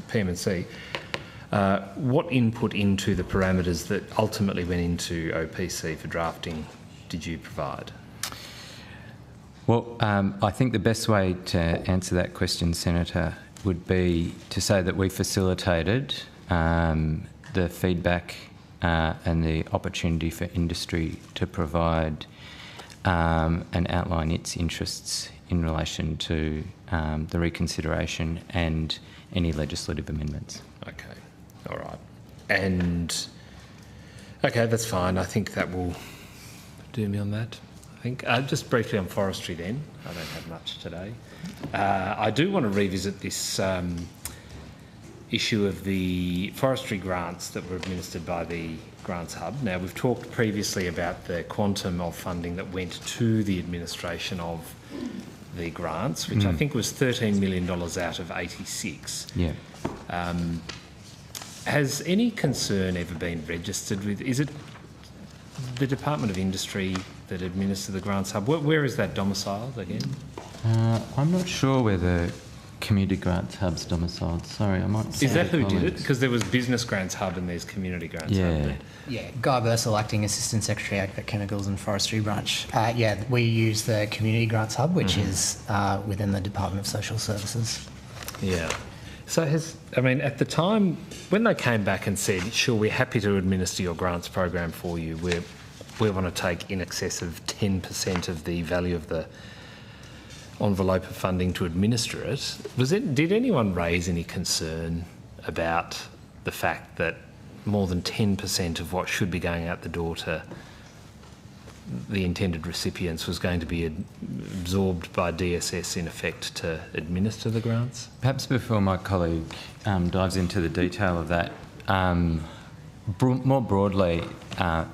PM&C, what input into the parameters that ultimately went into OPC for drafting did you provide? Well, I think the best way to answer that question, Senator, would be to say that we facilitated the feedback and the opportunity for industry to provide and outline its interests in relation to the reconsideration and any legislative amendments. Okay, all right. And, okay, that's fine. I think that will do me on that. I think just briefly on forestry then. I don't have much today. I do want to revisit this issue of the forestry grants that were administered by the Grants Hub. Now, we've talked previously about the quantum of funding that went to the administration of the grants, which I think was $13 million out of 86. Yeah. Has any concern ever been registered with? Is it the Department of Industry that administer the Grants Hub? Where is that domiciled again? I'm not sure where the Community Grants Hub's domiciled. Sorry, I might... Is that who did it? Because there was Business Grants Hub and there's Community Grants Hub. Yeah, Guy Bursell, Acting Assistant Secretary, Agriculture, Chemicals and Forestry Branch. Yeah, we use the Community Grants Hub, which is within the Department of Social Services. Yeah. So at the time, when they came back and said, sure, we're happy to administer your grants program for you, we want to take in excess of 10% of the value of the envelope of funding to administer it, did anyone raise any concern about the fact that more than 10% of what should be going out the door to the intended recipients was going to be absorbed by DSS in effect to administer the grants? Perhaps before my colleague dives into the detail of that, more broadly,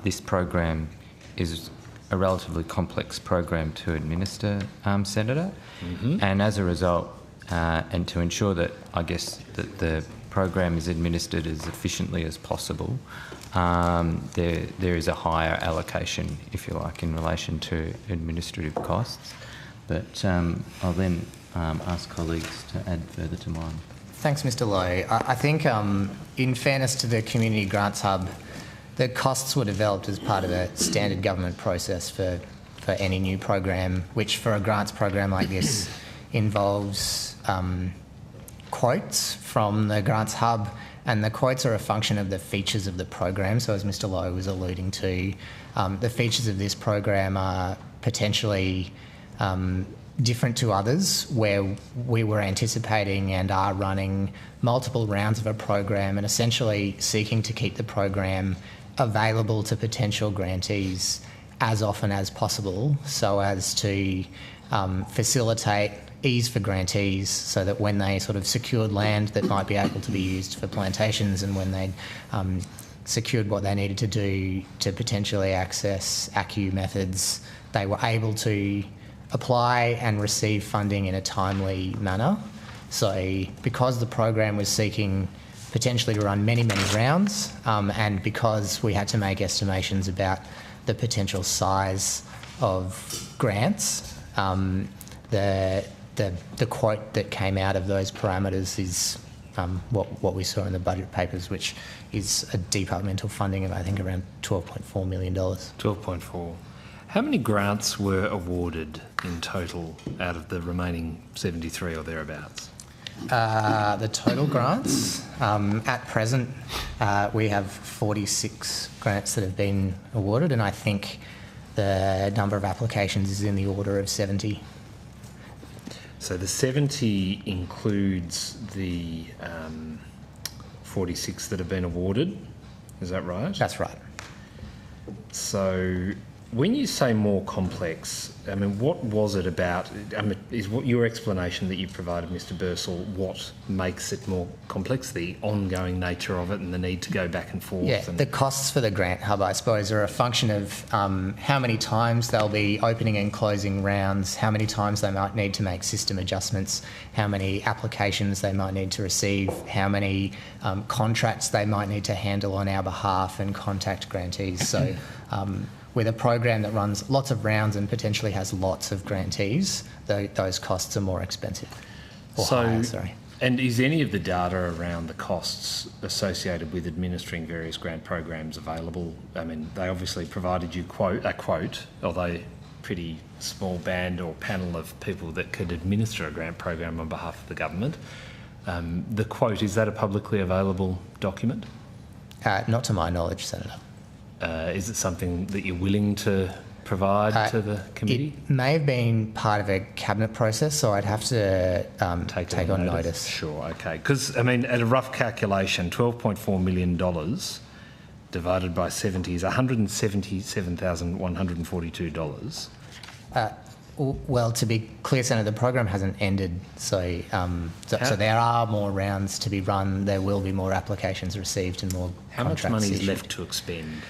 this program is a relatively complex program to administer, Senator, and as a result, and to ensure that, I guess, that the program is administered as efficiently as possible, there is a higher allocation, if you like, in relation to administrative costs. But I'll then ask colleagues to add further to mine. Thanks, Mr. Lowe. I think, in fairness to the Community Grants Hub, the costs were developed as part of a standard government process for any new program, which for a grants program like this involves quotes from the Grants Hub, and the quotes are a function of the features of the program. So as Mr. Lowe was alluding to, the features of this program are potentially different to others, where we were anticipating and are running multiple rounds of a program and essentially seeking to keep the program available to potential grantees as often as possible, so as to facilitate ease for grantees, so that when they sort of secured land that might be able to be used for plantations, and when they secured what they needed to do to potentially access ACCU methods, they were able to apply and receive funding in a timely manner. So because the program was seeking potentially to run many, many rounds, and because we had to make estimations about the potential size of grants, the quote that came out of those parameters is what we saw in the budget papers, which is a departmental funding of, I think, around $12.4 million. 12.4. How many grants were awarded in total out of the remaining 73 or thereabouts? The total grants, at present, we have 46 grants that have been awarded, and I think the number of applications is in the order of 70. So the 70 includes the 46 that have been awarded, is that right? That's right. So when you say more complex, I mean, what was it about? I mean, is what your explanation that you provided, Mr. Bursell, what makes it more complex? The ongoing nature of it and the need to go back and forth? Yeah, the costs for the grant hub, I suppose, are a function of how many times they'll be opening and closing rounds, how many times they might need to make system adjustments, how many applications they might need to receive, how many contracts they might need to handle on our behalf and contact grantees. So with a program that runs lots of rounds and potentially has lots of grantees, those costs are more expensive. Higher, sorry. And is any of the data around the costs associated with administering various grant programs available? I mean, they obviously provided you a quote, although pretty small band or panel of people that could administer a grant program on behalf of the government. The quote, is that a publicly available document? Not to my knowledge, Senator. Is it something that you're willing to provide to the committee? It may have been part of a cabinet process, so I'd have to take on notice. Sure, okay. Because, I mean, at a rough calculation, $12.4 million divided by 70 is $177,142. Well, to be clear, Senator, the program hasn't ended, so there are more rounds to be run. There will be more applications received and more How much contracts money is issued. left to expend?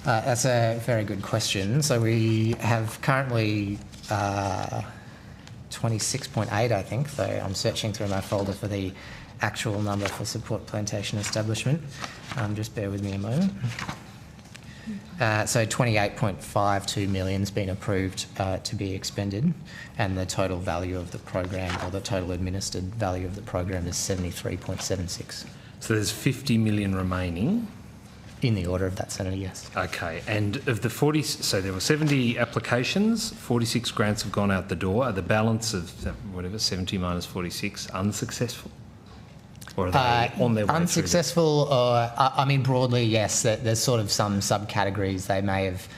That's a very good question. So we have currently 26.8, I think, though I'm searching through my folder for the actual number for support plantation establishment. Just bear with me a moment. So 28.52 million has been approved to be expended, and the total value of the program, or the total administered value of the program, is 73.76. So there's 50 million remaining? In the order of that, Senator, yes. Okay, and of the 40, so there were 70 applications, 46 grants have gone out the door. Are the balance of, 70 minus 46 unsuccessful? Or are they on their way unsuccessful, or I mean, broadly, yes. There's sort of some subcategories. They may have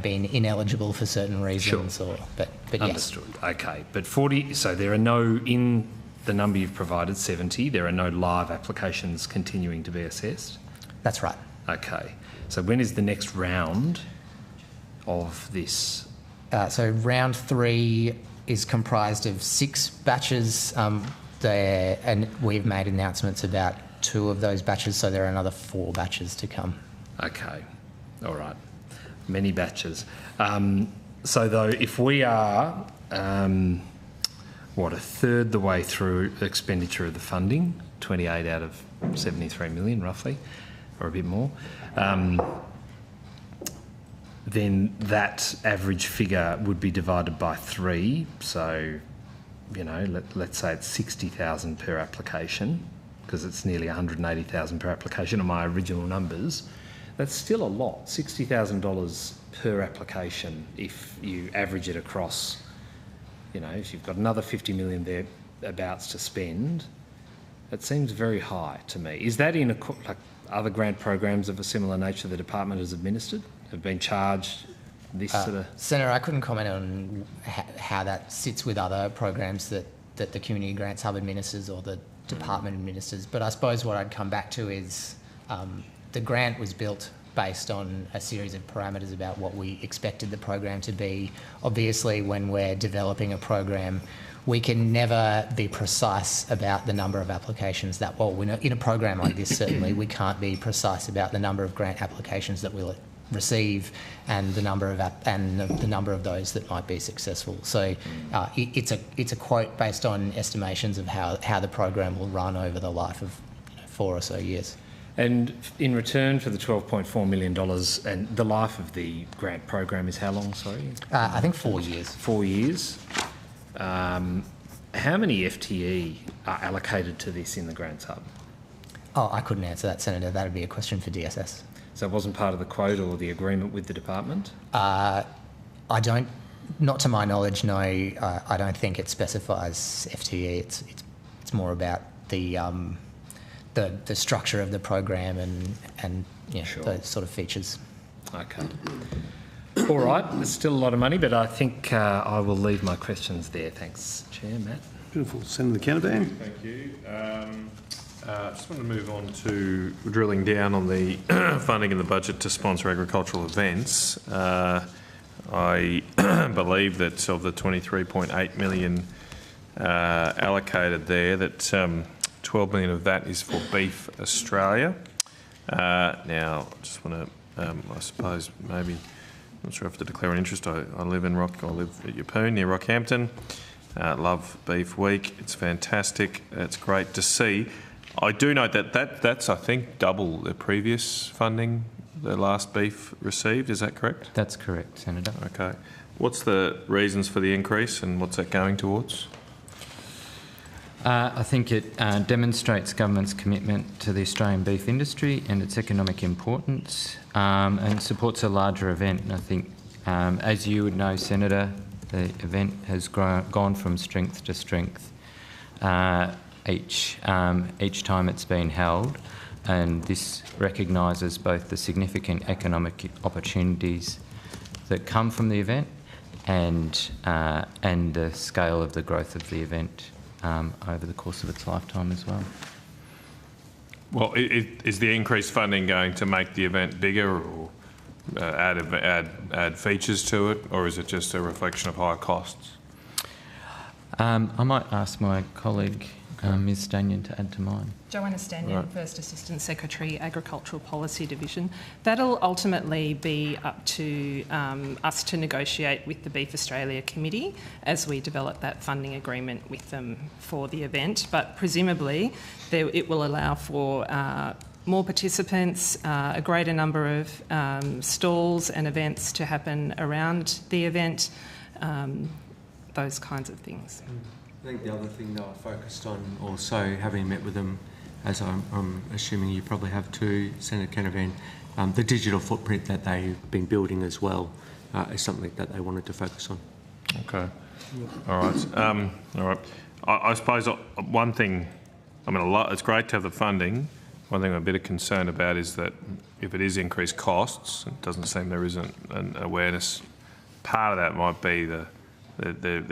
been ineligible for certain reasons, sure. but Understood. Yes. Okay, but 40. So there are no, in the number you've provided, 70. There are no live applications continuing to be assessed. That's right. Okay. So when is the next round of this? So round 3 is comprised of 6 batches. And we've made announcements about 2 of those batches, so there are another 4 batches to come. Okay, all right. Many batches. So though, if we are, a third the way through expenditure of the funding, 28 out of 73 million roughly, or a bit more, then that average figure would be divided by 3. So, you know, let's say it's 60,000 per application, because it's nearly 180,000 per application on my original numbers. That's still a lot, $60,000 per application if you average it across, you know, if you've got another 50 million thereabouts to spend. It seems very high to me. Is that in like other grant programs of a similar nature the department has administered, have been charged this sort of... Senator, I couldn't comment on how that sits with other programs that the Community Grants Hub administers or the department administers, but I suppose what I'd come back to is the grant was built based on a series of parameters about what we expected the program to be. Obviously, when we're developing a program, we can never be precise about the number of applications that, well, in a program like this, certainly, we can't be precise about the number of grant applications that we'll receive and the number of those that might be successful. So it's a quote based on estimations of how the program will run over the life of 4 or so years. And in return for the $12.4 million, and the life of the grant program is how long, sorry? I think 4 years. 4 years. How many FTE are allocated to this in the Grants Hub? Oh, I couldn't answer that, Senator. That would be a question for DSS. So it wasn't part of the quote or the agreement with the department? I don't, not to my knowledge, no. I don't think it specifies FTE. It's more about the structure of the program and yeah, sure, those sort of features. Okay. All right. There's still a lot of money, but I think I will leave my questions there. Thanks, Chair. Matt. Beautiful. Senator Canavan. Thank you. I just want to move on to drilling down on the funding in the budget to sponsor agricultural events. I believe that of the 23.8 million allocated there, that 12 million of that is for Beef Australia. Now, I just want to, I suppose, maybe, not sure if to declare an interest. I live at Yeppoon near Rockhampton. Love Beef Week. It's fantastic. It's great to see. I do note that's, I think, double the previous funding the last beef received. Is that correct? That's correct, Senator. Okay. What's the reasons for the increase and what's that going towards? I think it demonstrates government's commitment to the Australian beef industry and its economic importance, and supports a larger event. And I think, as you would know, Senator, the event has gone from strength to strength each time it's been held, and this recognises both the significant economic opportunities that come from the event and the scale of the growth of the event over the course of its lifetime as well. Well, is the increased funding going to make the event bigger or add features to it, or is it just a reflection of higher costs? I might ask my colleague, Ms Stanion, to add to mine. Joanna Stanion, First Assistant Secretary, Agricultural Policy Division. That'll ultimately be up to us to negotiate with the Beef Australia Committee as we develop that funding agreement with them for the event. But presumably, it will allow for more participants, a greater number of stalls and events to happen around the event, those kinds of things. I think the other thing they were focused on also, having met with them, as I'm assuming you probably have too, Senator Canavan, the digital footprint that they've been building as well is something that they wanted to focus on. Okay. All right. All right. I suppose one thing, I mean, it's great to have the funding. One thing I'm a bit of concern about is that if it is increased costs, it doesn't seem there isn't an awareness. Part of that might be there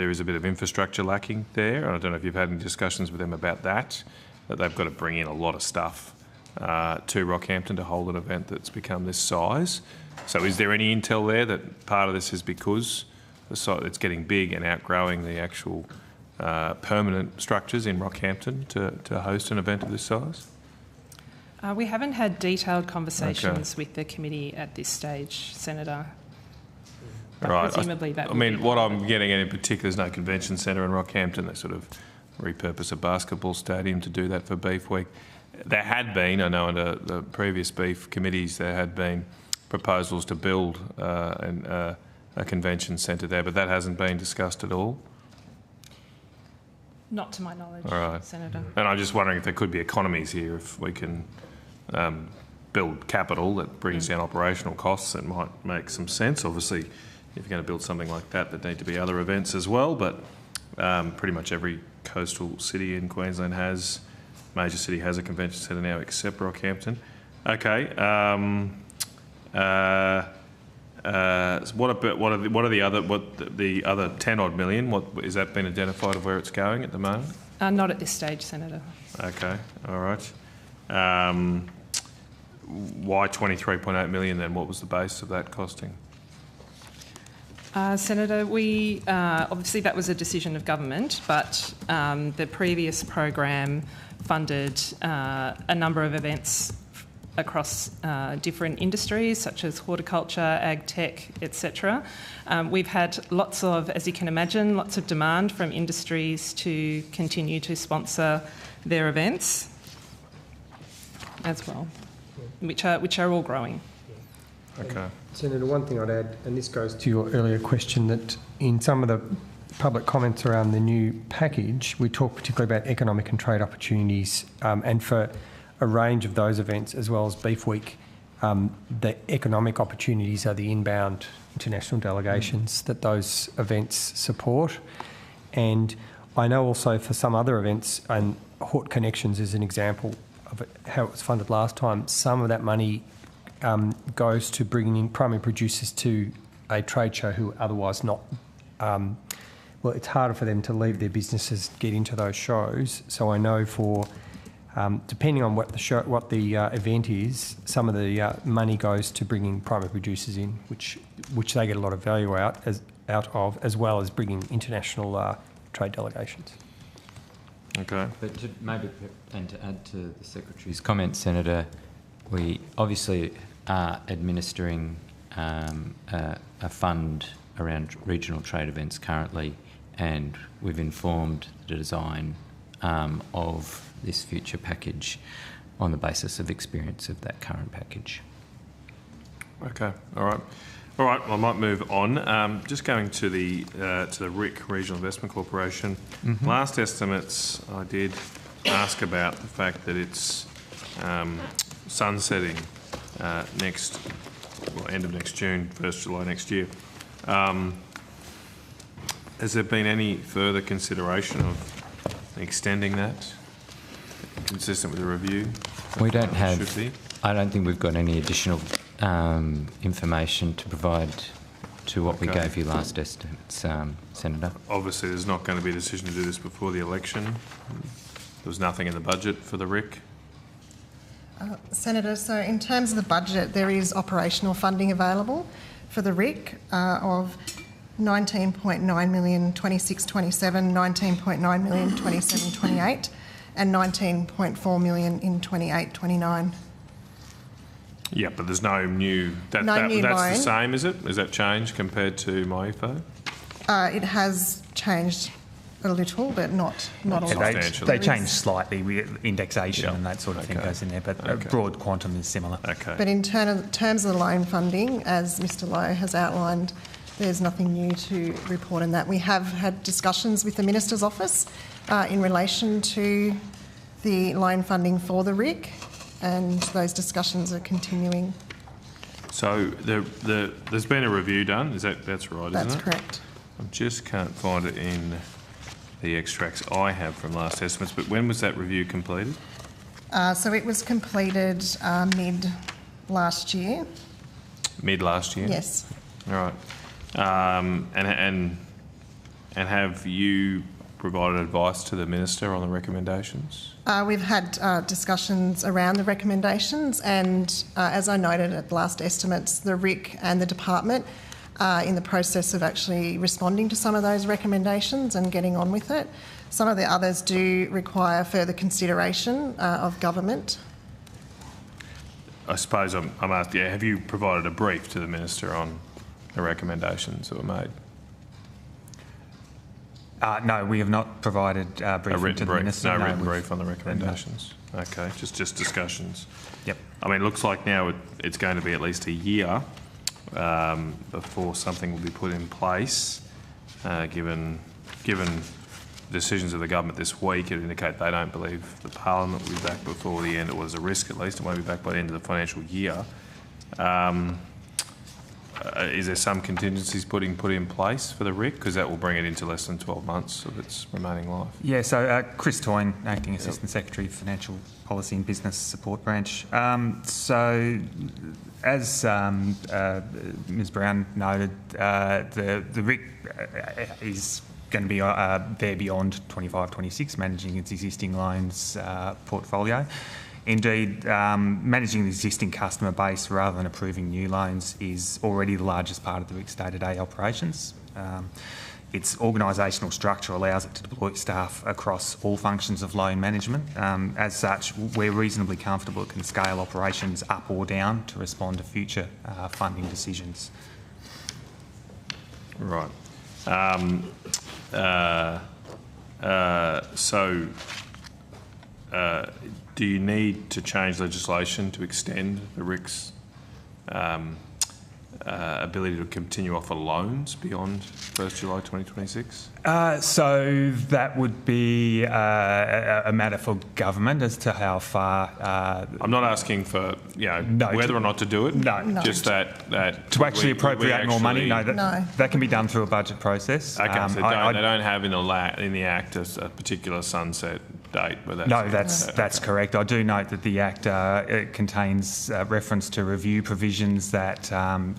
is a bit of infrastructure lacking there. I don't know if you've had any discussions with them about that they've got to bring in a lot of stuff to Rockhampton to hold an event that's become this size. So is there any intel there that part of this is because the site it's getting big and outgrowing the actual permanent structures in Rockhampton to host an event of this size? We haven't had detailed conversations with the committee at this stage, Senator. But Right. presumably that. I mean, what I'm getting at in particular is no convention centre in Rockhampton. They sort of repurpose a basketball stadium to do that for Beef Week. There had been, I know under the previous beef committees, there had been proposals to build a convention centre there, but that hasn't been discussed at all. Not to my knowledge, All right. Senator. And I'm just wondering if there could be economies here, if we can build capital that brings down operational costs. That might make some sense. Obviously, if you're going to build something like that, there need to be other events as well, but pretty much every coastal city in Queensland major city has a convention centre now except Rockhampton. Okay. What are the other 10 odd million? What has that been identified of where it's going at the moment? Not at this stage, Senator. Okay, all right. Why 23.8 million then? What was the base of that costing? Senator, we obviously that was a decision of government, but the previous program funded a number of events across different industries such as horticulture, ag tech, etc. We've had lots of, as you can imagine, lots of demand from industries to continue to sponsor their events as well, which are all growing. Okay. Senator, one thing I'd add, and this goes to your earlier question, that in some of the public comments around the new package, we talk particularly about economic and trade opportunities, and for a range of those events, as well as Beef Week, the economic opportunities are the inbound international delegations that those events support. And I know also for some other events, and Hort Connections is an example of how it was funded last time, some of that money goes to bringing in primary producers to a trade show who otherwise not, well, it's harder for them to leave their businesses, get into those shows. So I know for, depending on what the event is, some of the money goes to bringing primary producers in, which they get a lot of value out of, as well as bringing international trade delegations. Okay. But to add to the Secretary's comment, Senator, we obviously are administering a fund around regional trade events currently, and we've informed the design of this future package on the basis of experience of that current package. Okay, all right. All right, I might move on. Just going to the RIC, Regional Investment Corporation. Mm-hmm. Last estimates, I did ask about the fact that it's sunsetting end of next June, 1st July next year. Has there been any further consideration of extending that, consistent with the review? We don't have. Should be? I don't think we've got any additional information to provide to what we gave you last estimates, Senator. Obviously, there's not going to be a decision to do this before the election. There was nothing in the budget for the RIC. Senator, so in terms of the budget, there is operational funding available for the RIC of 19.9 million 26-27, 19.9 million 27-28 and 19.4 million in 28-29. Yeah, but there's no new... That's loan. the same, is it? Has that changed compared to MyEFO? It has changed a little, but not a lot. They changed slightly with indexation and that sort of thing goes in there, but a broad quantum is similar. Okay. But in terms of the loan funding, as Mr Lowe has outlined, there's nothing new to report in that. We have had discussions with the Minister's Office in relation to the loan funding for the RIC, and those discussions are continuing. So there's been a review done. That's right, isn't it? That's correct. I just can't find it in the extracts I have from last estimates, but when was that review completed? So it was completed mid last year. Mid last year? Yes. All right. And have you provided advice to the Minister on the recommendations? We've had discussions around the recommendations, and as I noted at last estimates, the RIC and the department are in the process of actually responding to some of those recommendations and getting on with it. Some of the others do require further consideration of government. I suppose I'm asking, have you provided a brief to the Minister on the recommendations that were made? No, we have not provided a briefing to the Minister. No written brief on the recommendations. No. Okay, just discussions. Yep. I mean, it looks like now it's going to be at least a year before something will be put in place, given decisions of the government this week that indicate they don't believe the Parliament will be back before the end, or there's a risk at least, it won't be back by the end of the financial year. Is there some contingencies put in place for the RIC? Because that will bring it into less than 12 months of its remaining life. Yeah, so Chris Toyne, Acting Assistant Secretary, Financial Policy and Business Support Branch. So as Ms Brown noted, the RIC is going to be there beyond 25-26, managing its existing loans portfolio. Indeed, managing the existing customer base rather than approving new loans is already the largest part of the RIC's day-to-day operations. Its organisational structure allows it to deploy staff across all functions of loan management. As such, we're reasonably comfortable it can scale operations up or down to respond to future funding decisions. Right. Do you need to change legislation to extend the RIC's ability to continue offer loans beyond 1st July 2026? So that would be a matter for government as to how far. I'm not asking for whether or not to do it. No, just that to actually appropriate more money. No, that can be done through a budget process. Okay, so they don't have in the Act a particular sunset date. No, that's correct. I do note that the Act it contains reference to review provisions that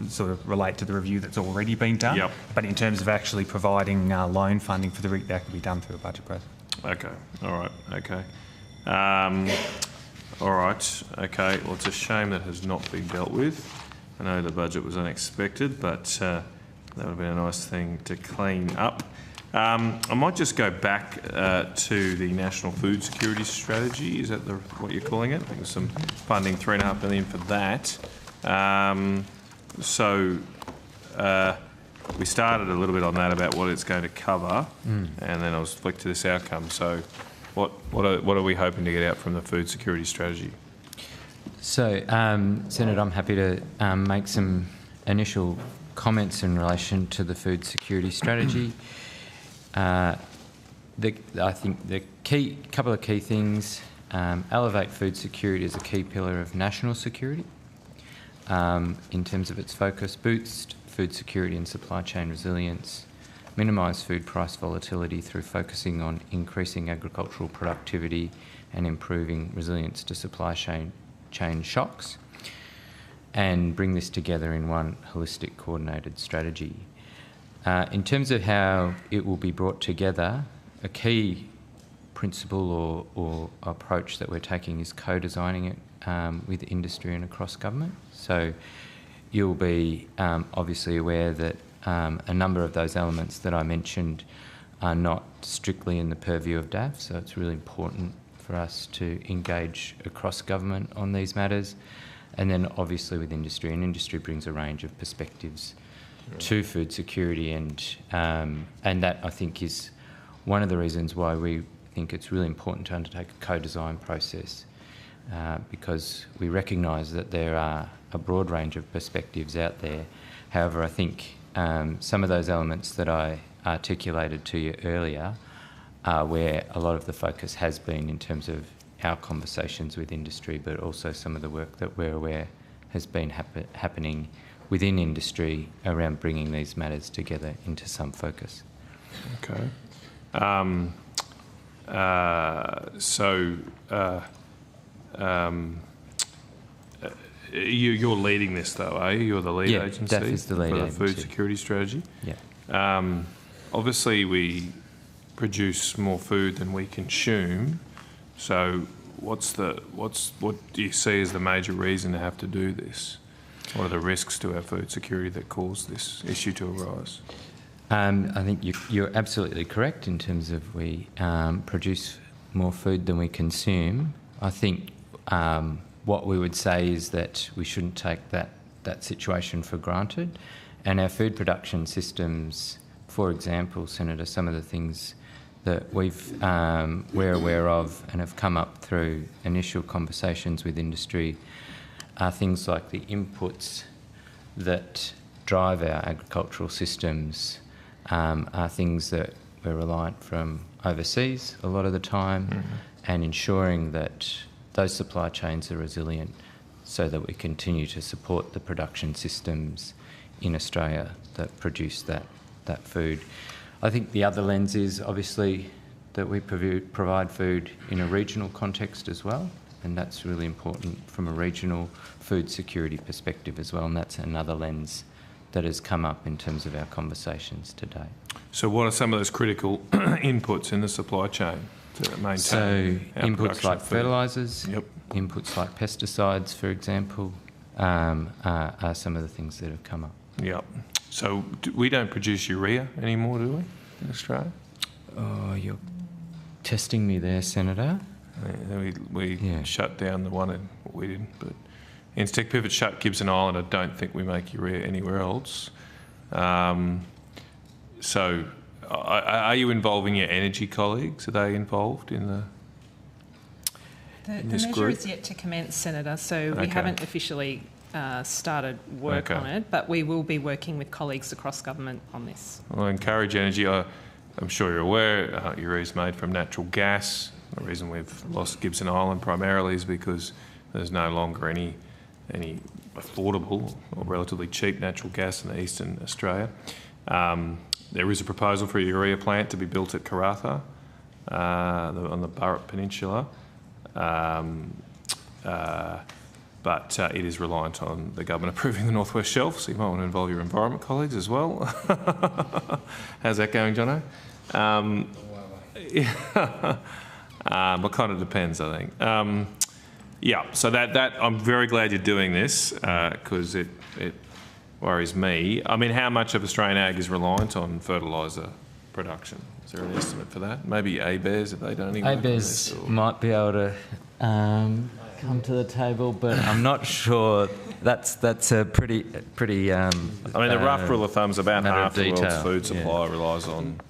sort of relate to the review that's already been done. Yep. But in terms of actually providing loan funding for the RIC, that can be done through a budget process. Okay. All right. Okay. All right. Okay. Well, it's a shame that has not been dealt with. I know the budget was unexpected, but that would have been a nice thing to clean up. I might just go back to the National Food Security Strategy. Is that what you're calling it? I think there's some funding, $3.5 million for that. We started a little bit on that about what it's going to cover, and then I was flicked to this outcome. So, what are we hoping to get out from the food security strategy? So, Senator, I'm happy to make some initial comments in relation to the food security strategy. I think the couple of key things: elevate food security as a key pillar of national security. In terms of its focus, boost food security and supply chain resilience, minimise food price volatility through focusing on increasing agricultural productivity and improving resilience to supply chain shocks, and bring this together in one holistic coordinated strategy. In terms of how it will be brought together, a key principle or approach that we're taking is co-designing it with industry and across government. So you'll be obviously aware that a number of those elements that I mentioned are not strictly in the purview of DAF, so it's really important for us to engage across government on these matters, and then obviously with industry, and industry brings a range of perspectives to food security, and that I think is one of the reasons why we think it's really important to undertake a co-design process, because we recognise that there are a broad range of perspectives out there. However, I think some of those elements that I articulated to you earlier are where a lot of the focus has been in terms of our conversations with industry, but also some of the work that we're aware has been happening within industry around bringing these matters together into some focus. Okay. You're leading this, though, are you? You're the lead agency DAF is the lead for the agency. food security strategy. Yeah. Obviously, we produce more food than we consume. So, what do you see as the major reason to have to do this? What are the risks to our food security that cause this issue to arise? I think you're absolutely correct in terms of we produce more food than we consume. I think what we would say is that we shouldn't take that situation for granted. And our food production systems, for example, Senator, some of the things that we're aware of and have come up through initial conversations with industry are things like the inputs that drive our agricultural systems are things that we're reliant from overseas a lot of the time, and ensuring that those supply chains are resilient so that we continue to support the production systems in Australia that produce that food. I think the other lens is obviously that we provide food in a regional context as well, and that's really important from a regional food security perspective as well, and that's another lens that has come up in terms of our conversations today. So what are some of those critical inputs in the supply chain to maintain So our inputs like fertilisers, Yep. inputs like pesticides, for example, are some of the things that have come up. Yep. So we don't produce urea anymore, do we, in Australia? Oh, you're testing me there, Senator. We shut down the one in, we didn't, but Incitec Pivot shut Gibson Island. I don't think we make urea anywhere else. So are you involving your energy colleagues? Are they involved in the The this measure group? is yet to commence, Senator, so we Okay. haven't officially started work Okay. on it, but we will be working with colleagues across government on this. Well, encourage energy. I'm sure you're aware urea is made from natural gas. The reason we've lost Gibson Island primarily is because there's no longer any affordable or relatively cheap natural gas in eastern Australia. There is a proposal for a urea plant to be built at Karratha on the Burrup Peninsula. But it is reliant on the government approving the North West Shelf, so you might want to involve your environment colleagues as well. How's that going, Jono? But kind of depends, I think. Yeah, so that I'm very glad you're doing this because it worries me. I mean, how much of Australian ag is reliant on fertiliser production? Is there an estimate for that? Maybe ABARES, if they don't even work on this, ABARES might be able to come to the table, but I'm not sure. That's a pretty. I mean, the rough rule of thumb is about half the world's food supply Yeah. relies on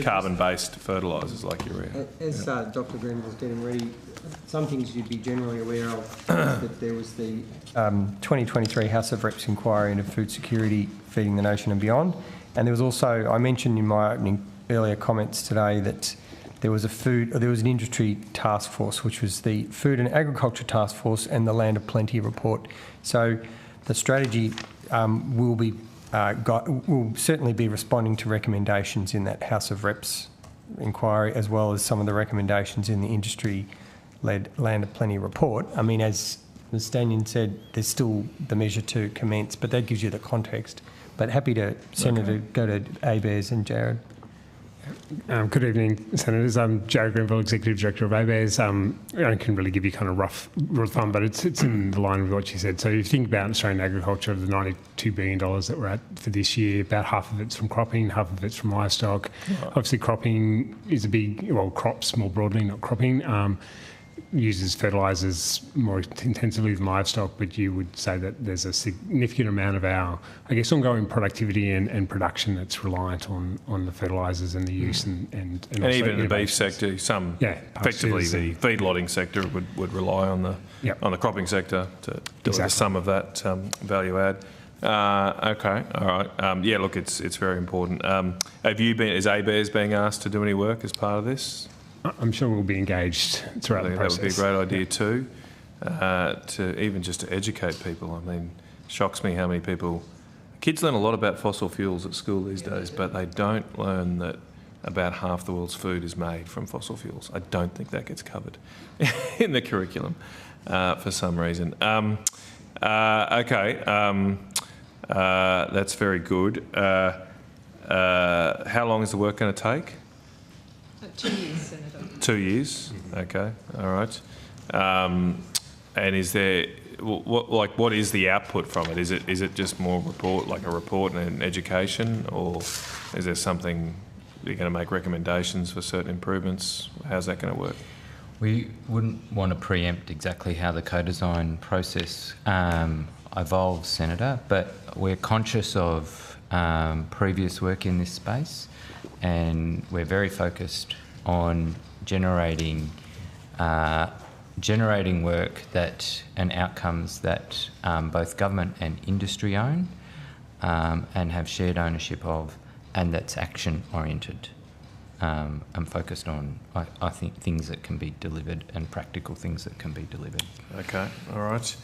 carbon-based fertilisers like urea. As Dr. Green was getting ready, some things you'd be generally aware of, that there was the 2023 House of Reps inquiry into food security, feeding the nation and beyond. And there was also, I mentioned in my opening earlier comments today that there was an industry task force, which was the Food and Agriculture Task Force and the Land of Plenty report. So the strategy will certainly be responding to recommendations in that House of Reps inquiry, as well as some of the recommendations in the industry-led Land of Plenty report. I mean, as Ms Stanion said, there's still the measure to commence, but that gives you the context. But happy to, Senator, go to ABARES and Jared. Good evening, Senators. I'm Jared Grenville, Executive Director of ABARES. I can really give you kind of rough rule of thumb, but it's in the line with what you said. So if you think about Australian agriculture, of the $92 billion that we're at for this year, about half of it's from cropping, half of it's from livestock. Obviously, cropping is crops more broadly, not cropping, uses fertilisers more intensively than livestock, but you would say that there's a significant amount of our, I guess, ongoing productivity and production that's reliant on the fertilisers and the use and even in the beef sector, effectively the feedlotting sector would rely on the cropping sector to deliver some of that value add. Okay, all right. Yeah, look, it's very important. Is ABARES being asked to do any work as part of this? I'm sure we'll be engaged throughout the process. That would be a great idea too, to educate people. I mean, it shocks me how many kids learn a lot about fossil fuels at school these days, but they don't learn that about half the world's food is made from fossil fuels. I don't think that gets covered in the curriculum for some reason. Okay, that's very good. How long is the work going to take? 2 years, Senator. 2 years. Okay. All right. And is there what is the output from it? Is it just more a report and an education, or is there something you're going to make recommendations for certain improvements? How's that going to work? We wouldn't want to preempt exactly how the co-design process evolves, Senator, but we're conscious of previous work in this space, and we're very focused on generating work that and outcomes that both government and industry own and have shared ownership of, and that's action-oriented. I'm focused on, I think, things that can be delivered and practical things that can be delivered. Okay, all right.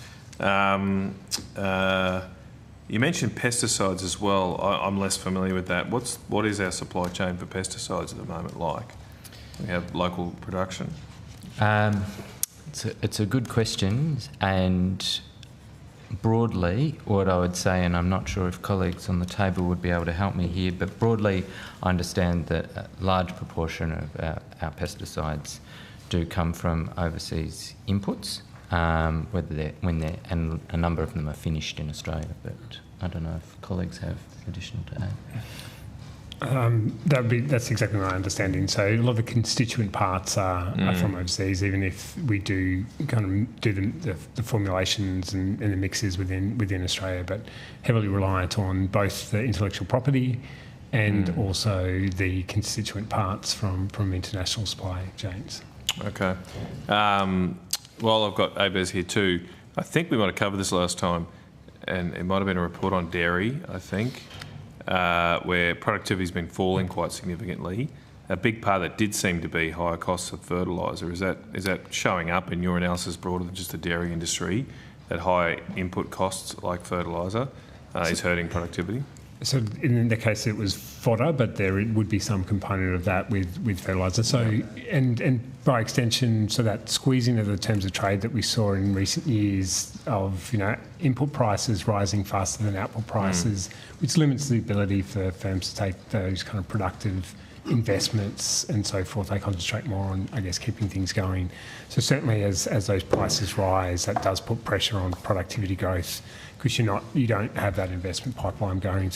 You mentioned pesticides as well. I'm less familiar with that. What is our supply chain for pesticides at the moment like? We have local production. It's a good question, and broadly, what I would say, and I'm not sure if colleagues on the table would be able to help me here, but broadly, I understand that a large proportion of our pesticides do come from overseas inputs, and a number of them are finished in Australia, but I don't know if colleagues have additional to add. That's exactly my understanding. So a lot of the constituent parts are from overseas, even if we do kind of do the formulations and the mixes within Australia, but heavily reliant on both the intellectual property and also the constituent parts from international supply chains. Okay. Well, I've got ABES here too. I think we might have covered this last time, and it might have been a report on dairy, I think, where productivity has been falling quite significantly. A big part of that did seem to be higher costs of fertiliser. Is that showing up in your analysis broader than just the dairy industry, that high input costs like fertiliser is hurting productivity? So in the case it was fodder, but there would be some component of that with fertiliser. So and by extension, so that squeezing of the terms of trade that we saw in recent years of input prices rising faster than output prices, which limits the ability for firms to take those kind of productive investments and so forth. They concentrate more on, I guess, keeping things going. So certainly as those prices rise, that does put pressure on productivity growth, because you don't have that investment pipeline going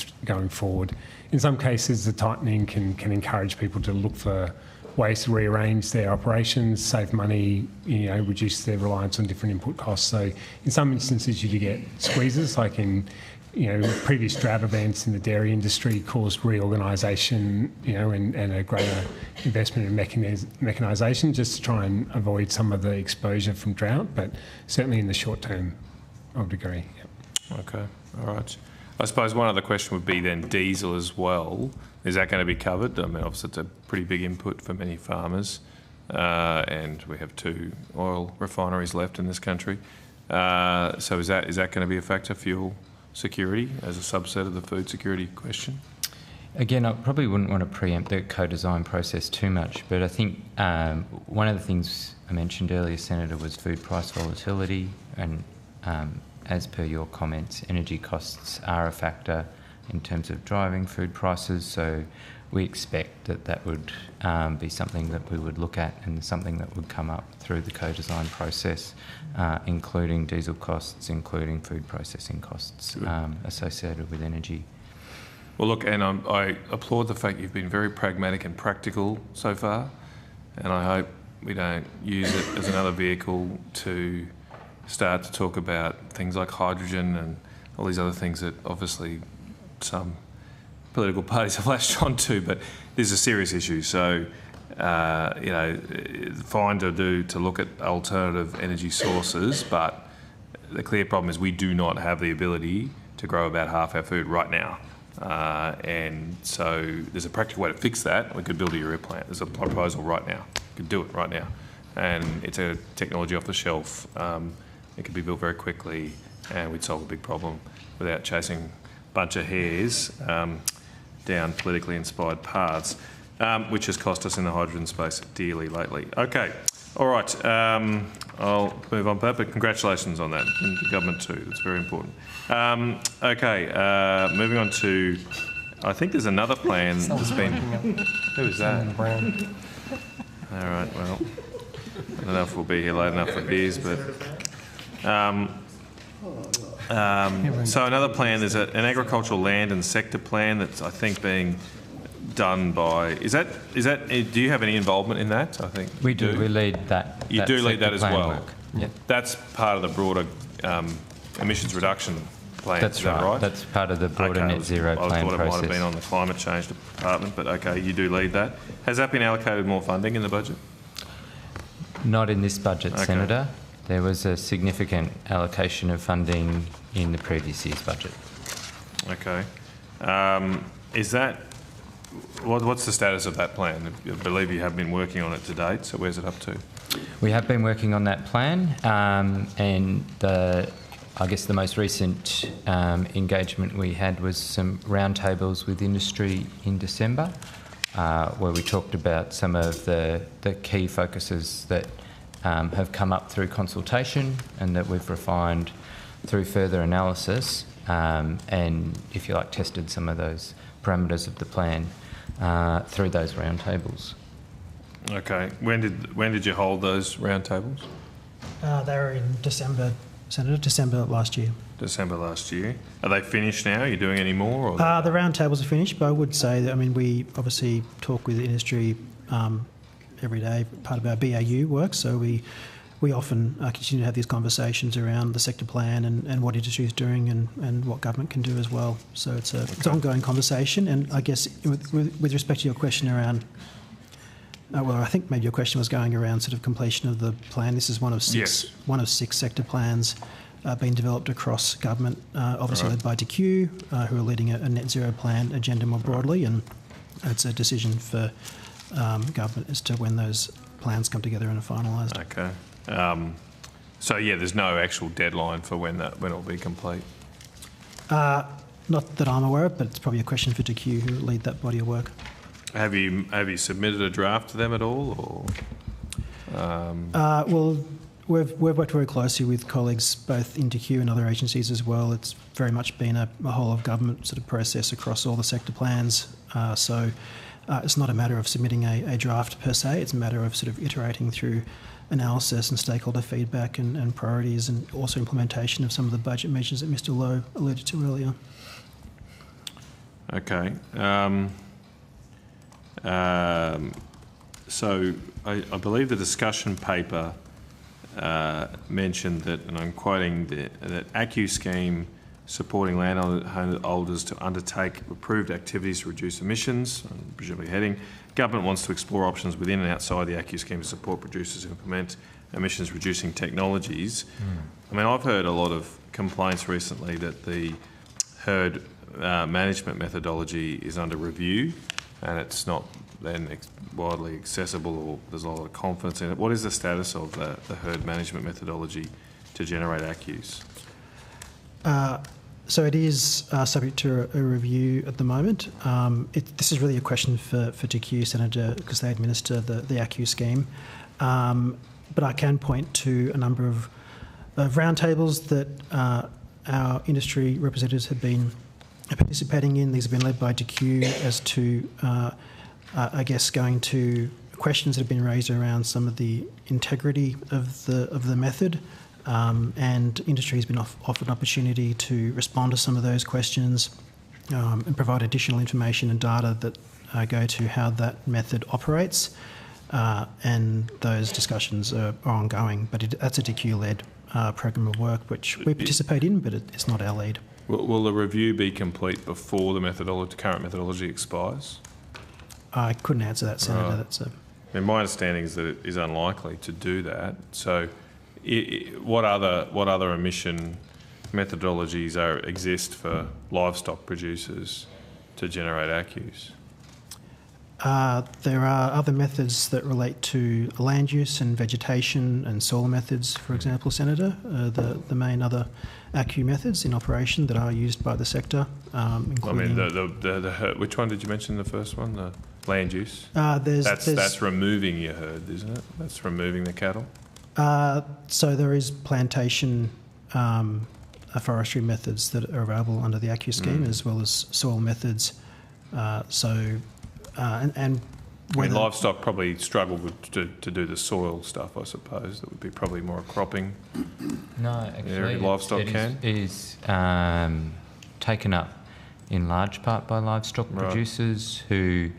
forward. In some cases, the tightening can encourage people to look for ways to rearrange their operations, save money, reduce their reliance on different input costs. So in some instances, you do get squeezes, like in previous drought events in the dairy industry caused reorganisation, and a greater investment in mechanisation just to try and avoid some of the exposure from drought. But certainly in the short term, I would agree. Yep. Okay, all right. I suppose one other question would be then diesel as well. Is that going to be covered? I mean, obviously it's a pretty big input for many farmers, and we have 2 oil refineries left in this country. So is that going to be a factor, fuel security, as a subset of the food security question? Again, I probably wouldn't want to preempt the co-design process too much, but I think one of the things I mentioned earlier, Senator, was food price volatility, and as per your comments, energy costs are a factor in terms of driving food prices, so we expect that would be something that we would look at and something that would come up through the co-design process, including diesel costs, including food processing costs associated with energy. Well, look, and I applaud the fact you've been very pragmatic and practical so far, and I hope we don't use it as another vehicle to start to talk about things like hydrogen and all these other things that obviously some political parties have latched onto, but this is a serious issue. So, fine to look at alternative energy sources, but the clear problem is we do not have the ability to grow about half our food right now. And so there's a practical way to fix that. We could build a urea plant. There's a proposal right now. We could do it right now. And it's a technology off the shelf. It could be built very quickly, and we'd solve a big problem without chasing a bunch of hares down politically inspired paths, which has cost us in the hydrogen space dearly lately. Okay, all right, I'll move on to that, but congratulations on that, and the government too, that's very important. Okay, moving on to, I think there's another plan that's been... Who is that? All right, well, I don't know if we'll be here late enough for beers, but... so another plan, there's an agricultural land and sector plan that's, I think, being done by, is that, do you have any involvement in that? I think we do. We lead that. You do lead that as well? Work. Yep. That's part of the broader emissions reduction plan, that's is that right? That's part of the broader net zero plan I thought process. it might have been on the climate change department, but okay, you do lead that. Has that been allocated more funding in the budget? Not in this budget, Okay. Senator. There was a significant allocation of funding in the previous year's budget. Okay. Is that, what's the status of that plan? I believe you have been working on it to date, so where's it up to? We have been working on that plan, and I guess the most recent engagement we had was some roundtables with industry in December, where we talked about some of the key focuses that have come up through consultation and that we've refined through further analysis, and, if you like, tested some of those parameters of the plan through those roundtables. Okay. When did you hold those roundtables? They were in December, Senator, December last year. December last year. Are they finished now? Are you doing any more? Or? The roundtables are finished, but I would say that, I mean, we obviously talk with industry every day, part of our BAU work, so we often continue to have these conversations around the sector plan and what industry is doing and what government can do as well. So it's an ongoing conversation, and I guess with respect to your question around, well, I think maybe your question was going around sort of completion of the plan. This is one of six, yes. One of six sector plans being developed across government, obviously led by DQ, who are leading a net zero plan agenda more broadly, and it's a decision for government as to when those plans come together and are finalised. Okay. So yeah, there's no actual deadline for when it will be complete. Not that I'm aware of, but it's probably a question for DQ, who lead that body of work. Have you submitted a draft to them at all, or? Well, we've worked very closely with colleagues both in DQ and other agencies as well. It's very much been a whole of government sort of process across all the sector plans. So it's not a matter of submitting a draft per se. It's a matter of sort of iterating through analysis and stakeholder feedback and priorities, and also implementation of some of the budget measures that Mr. Lowe alluded to earlier. Okay. So I believe the discussion paper mentioned that, and I'm quoting, that ACCU scheme supporting landholders to undertake approved activities to reduce emissions, and presumably heading, government wants to explore options within and outside the ACCU scheme to support producers who implement emissions reducing technologies. I mean, I've heard a lot of complaints recently that the herd management methodology is under review and it's not then widely accessible, or there's a lot of confidence in it. What is the status of the herd management methodology to generate ACCUs? So it is subject to a review at the moment. This is really a question for DQ, Senator, because they administer the ACCU scheme. But I can point to a number of roundtables that our industry representatives have been participating in. These have been led by DQ as to, I guess, going to questions that have been raised around some of the integrity of the method. And industry has been offered an opportunity to respond to some of those questions and provide additional information and data that go to how that method operates. And those discussions are ongoing, but that's a DQ-led program of work which we participate in, but it's not our lead. Will the review be complete before the current methodology expires? I couldn't answer that, Senator. Right. I mean, my understanding is that it is unlikely to do that. So what other emission methodologies exist for livestock producers to generate ACCUs? There are other methods that relate to land use and vegetation and soil methods, for example, Senator. The main other ACCU methods in operation that are used by the sector, including... I mean, which one did you mention, the first one? The land use? That's removing your herd, isn't it? That's removing the cattle? So there is plantation forestry methods that are available under the ACCU scheme, as well as soil methods. And livestock probably struggle to do the soil stuff, I suppose. That would be probably more cropping. No, actually, livestock it is taken up in large part by livestock producers who,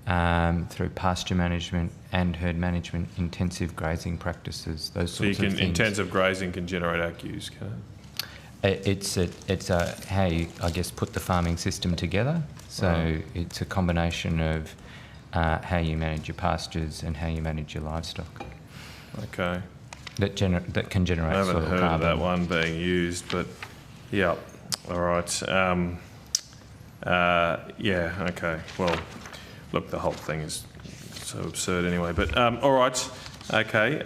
through pasture management and herd management, intensive grazing practices, those sorts of things. Intensive grazing can generate ACCUs, can it? It's how you, I guess, put the farming system together. So it's a combination of how you manage your pastures and how you manage your livestock. Okay. That can generate I haven't soil heard carbon. of that one being used, but yeah, all right. Yeah, okay. Well, look, the whole thing is so absurd anyway. But all right, okay.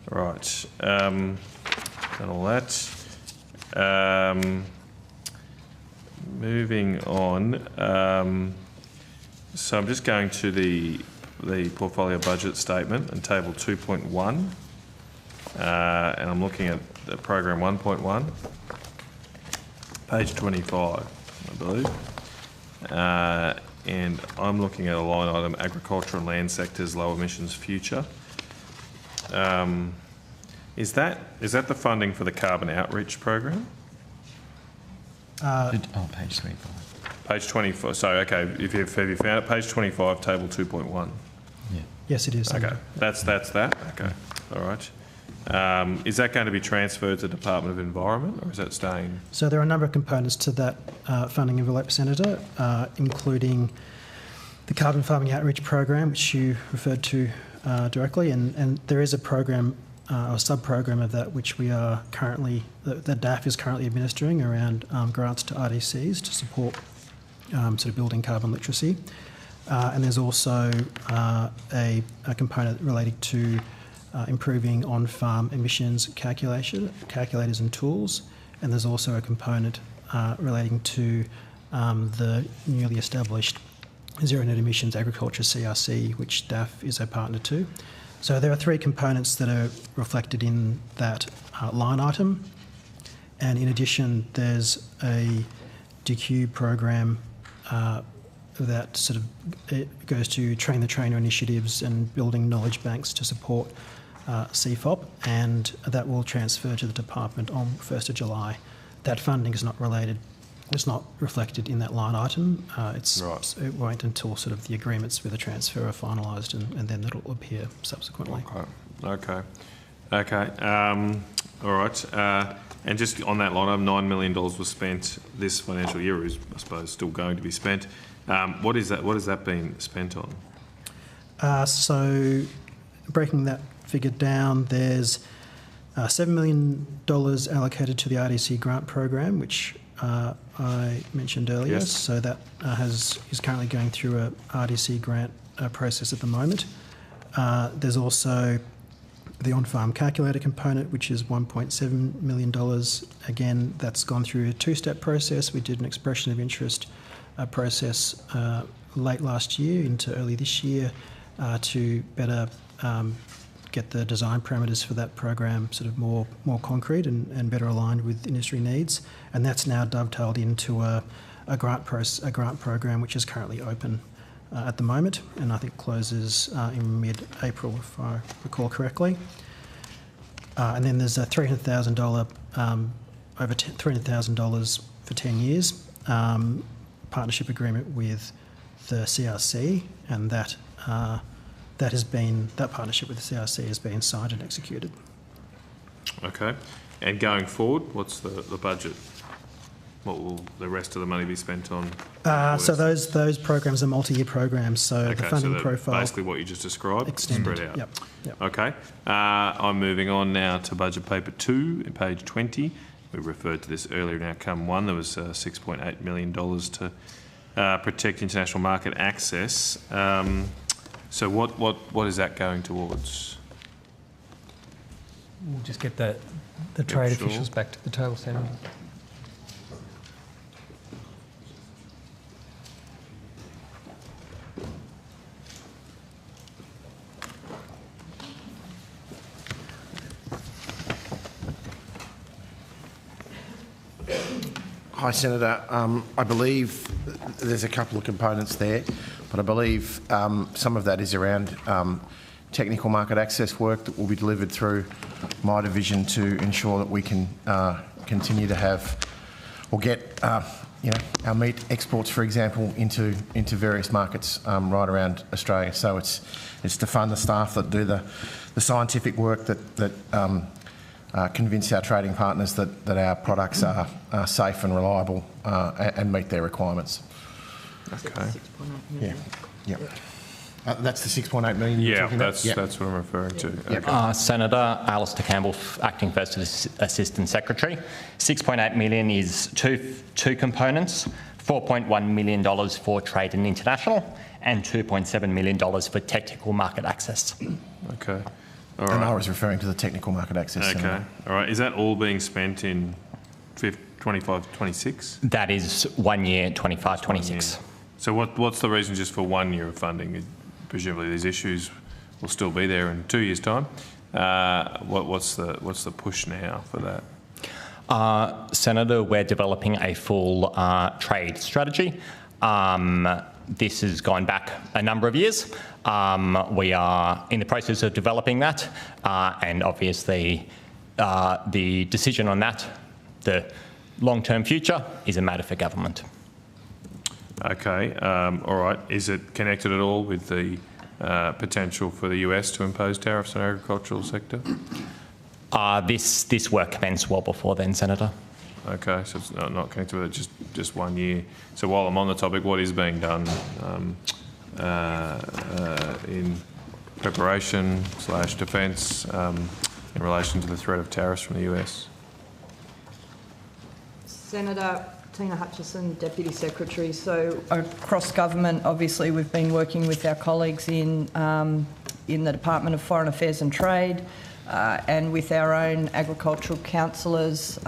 Right. Done all that. Moving on. So I'm just going to the portfolio budget statement and table 2.1, and I'm looking at the program 1.1, page 25, I believe, and I'm looking at a line item, agriculture and land sectors, low emissions future. Is that the funding for the carbon outreach program? Page 25. Page 24. So, okay, if you found it, page 25, table 2.1. Yeah. Yes, it is. Okay, that's that. Okay, all right. Is that going to be transferred to the Department of Environment, or is that staying? So there are a number of components to that funding envelope, Senator, including the carbon farming outreach program, which you referred to directly, and there is a program, a sub-program of that, which we are currently, that DAF is currently administering around grants to RDCs to support sort of building carbon literacy. And there's also a component relating to improving on-farm emissions calculators and tools. And there's also a component relating to the newly established Zero Net Emissions Agriculture CRC, which DAF is a partner to. So there are three components that are reflected in that line item. And in addition, there's a DQ program that sort of goes to train the trainer initiatives and building knowledge banks to support CFOP, and that will transfer to the department on 1st of July. That funding is not related, it's not reflected in that line item. It won't until sort of the agreements with the transfer are finalised, and then it'll appear subsequently. Okay. All right. And just on that line item, $9 million was spent this financial year, is I suppose still going to be spent. What is that being spent on? So breaking that figure down, there's $7 million allocated to the RDC grant program, which I mentioned earlier. Yes. So that is currently going through a RDC grant process at the moment. There's also the on-farm calculator component, which is $1.7 million. Again, that's gone through a two-step process. We did an expression of interest process late last year into early this year to better get the design parameters for that program sort of more concrete and better aligned with industry needs. And that's now dovetailed into a grant program which is currently open at the moment, and I think closes in mid-April, if I recall correctly. And then there's a $300,000, over $300,000 for 10 years, partnership agreement with the CRC, and that partnership with the CRC has been signed and executed. Okay. And going forward, what's the budget? What will the rest of the money be spent on? So those programs are multi-year programs. So the funding profile, basically what you just described, extended. spread out. Yep. Okay. I'm moving on now to budget paper 2, page 20. We referred to this earlier in outcome 1. There was $6.8 million to protect international market access. So what is that going towards? We'll just get the trade officials back to the table, Senator. Hi, Senator. I believe there's a couple of components there, but I believe some of that is around technical market access work that will be delivered through my division to ensure that we can continue to have get our meat exports, for example, into various markets right around Australia. So it's to fund the staff that do the scientific work that convince our trading partners that our products are safe and reliable and meet their requirements. Okay. Yeah. That's the 6.8 million you're talking about? That's what I'm referring to. Senator Alistair Campbell, Acting First Assistant Secretary. 6.8 million is two components, $4.1 million for trade and international and $2.7 million for technical market access. Okay. All right. And I was referring to the technical market access. Okay. Senator. All right. Is that all being spent in 25-26? That is 1 year, 25-26. So what's the reason just for 1 year of funding? Presumably these issues will still be there in 2 years' time. What's the push now for that? Senator, we're developing a full trade strategy. This has gone back a number of years. We are in the process of developing that, and obviously the decision on that, the long-term future, is a matter for government. Okay, all right. Is it connected at all with the potential for the US to impose tariffs on the agricultural sector? This work commenced well before then, Senator. Okay, so it's not connected with it, just 1 year. So while I'm on the topic, what is being done in preparation / defence in relation to the threat of tariffs from the US? Senator Tina Hutchison, Deputy Secretary. So across government, obviously, we've been working with our colleagues in the Department of Foreign Affairs and Trade and with our own agricultural counsellors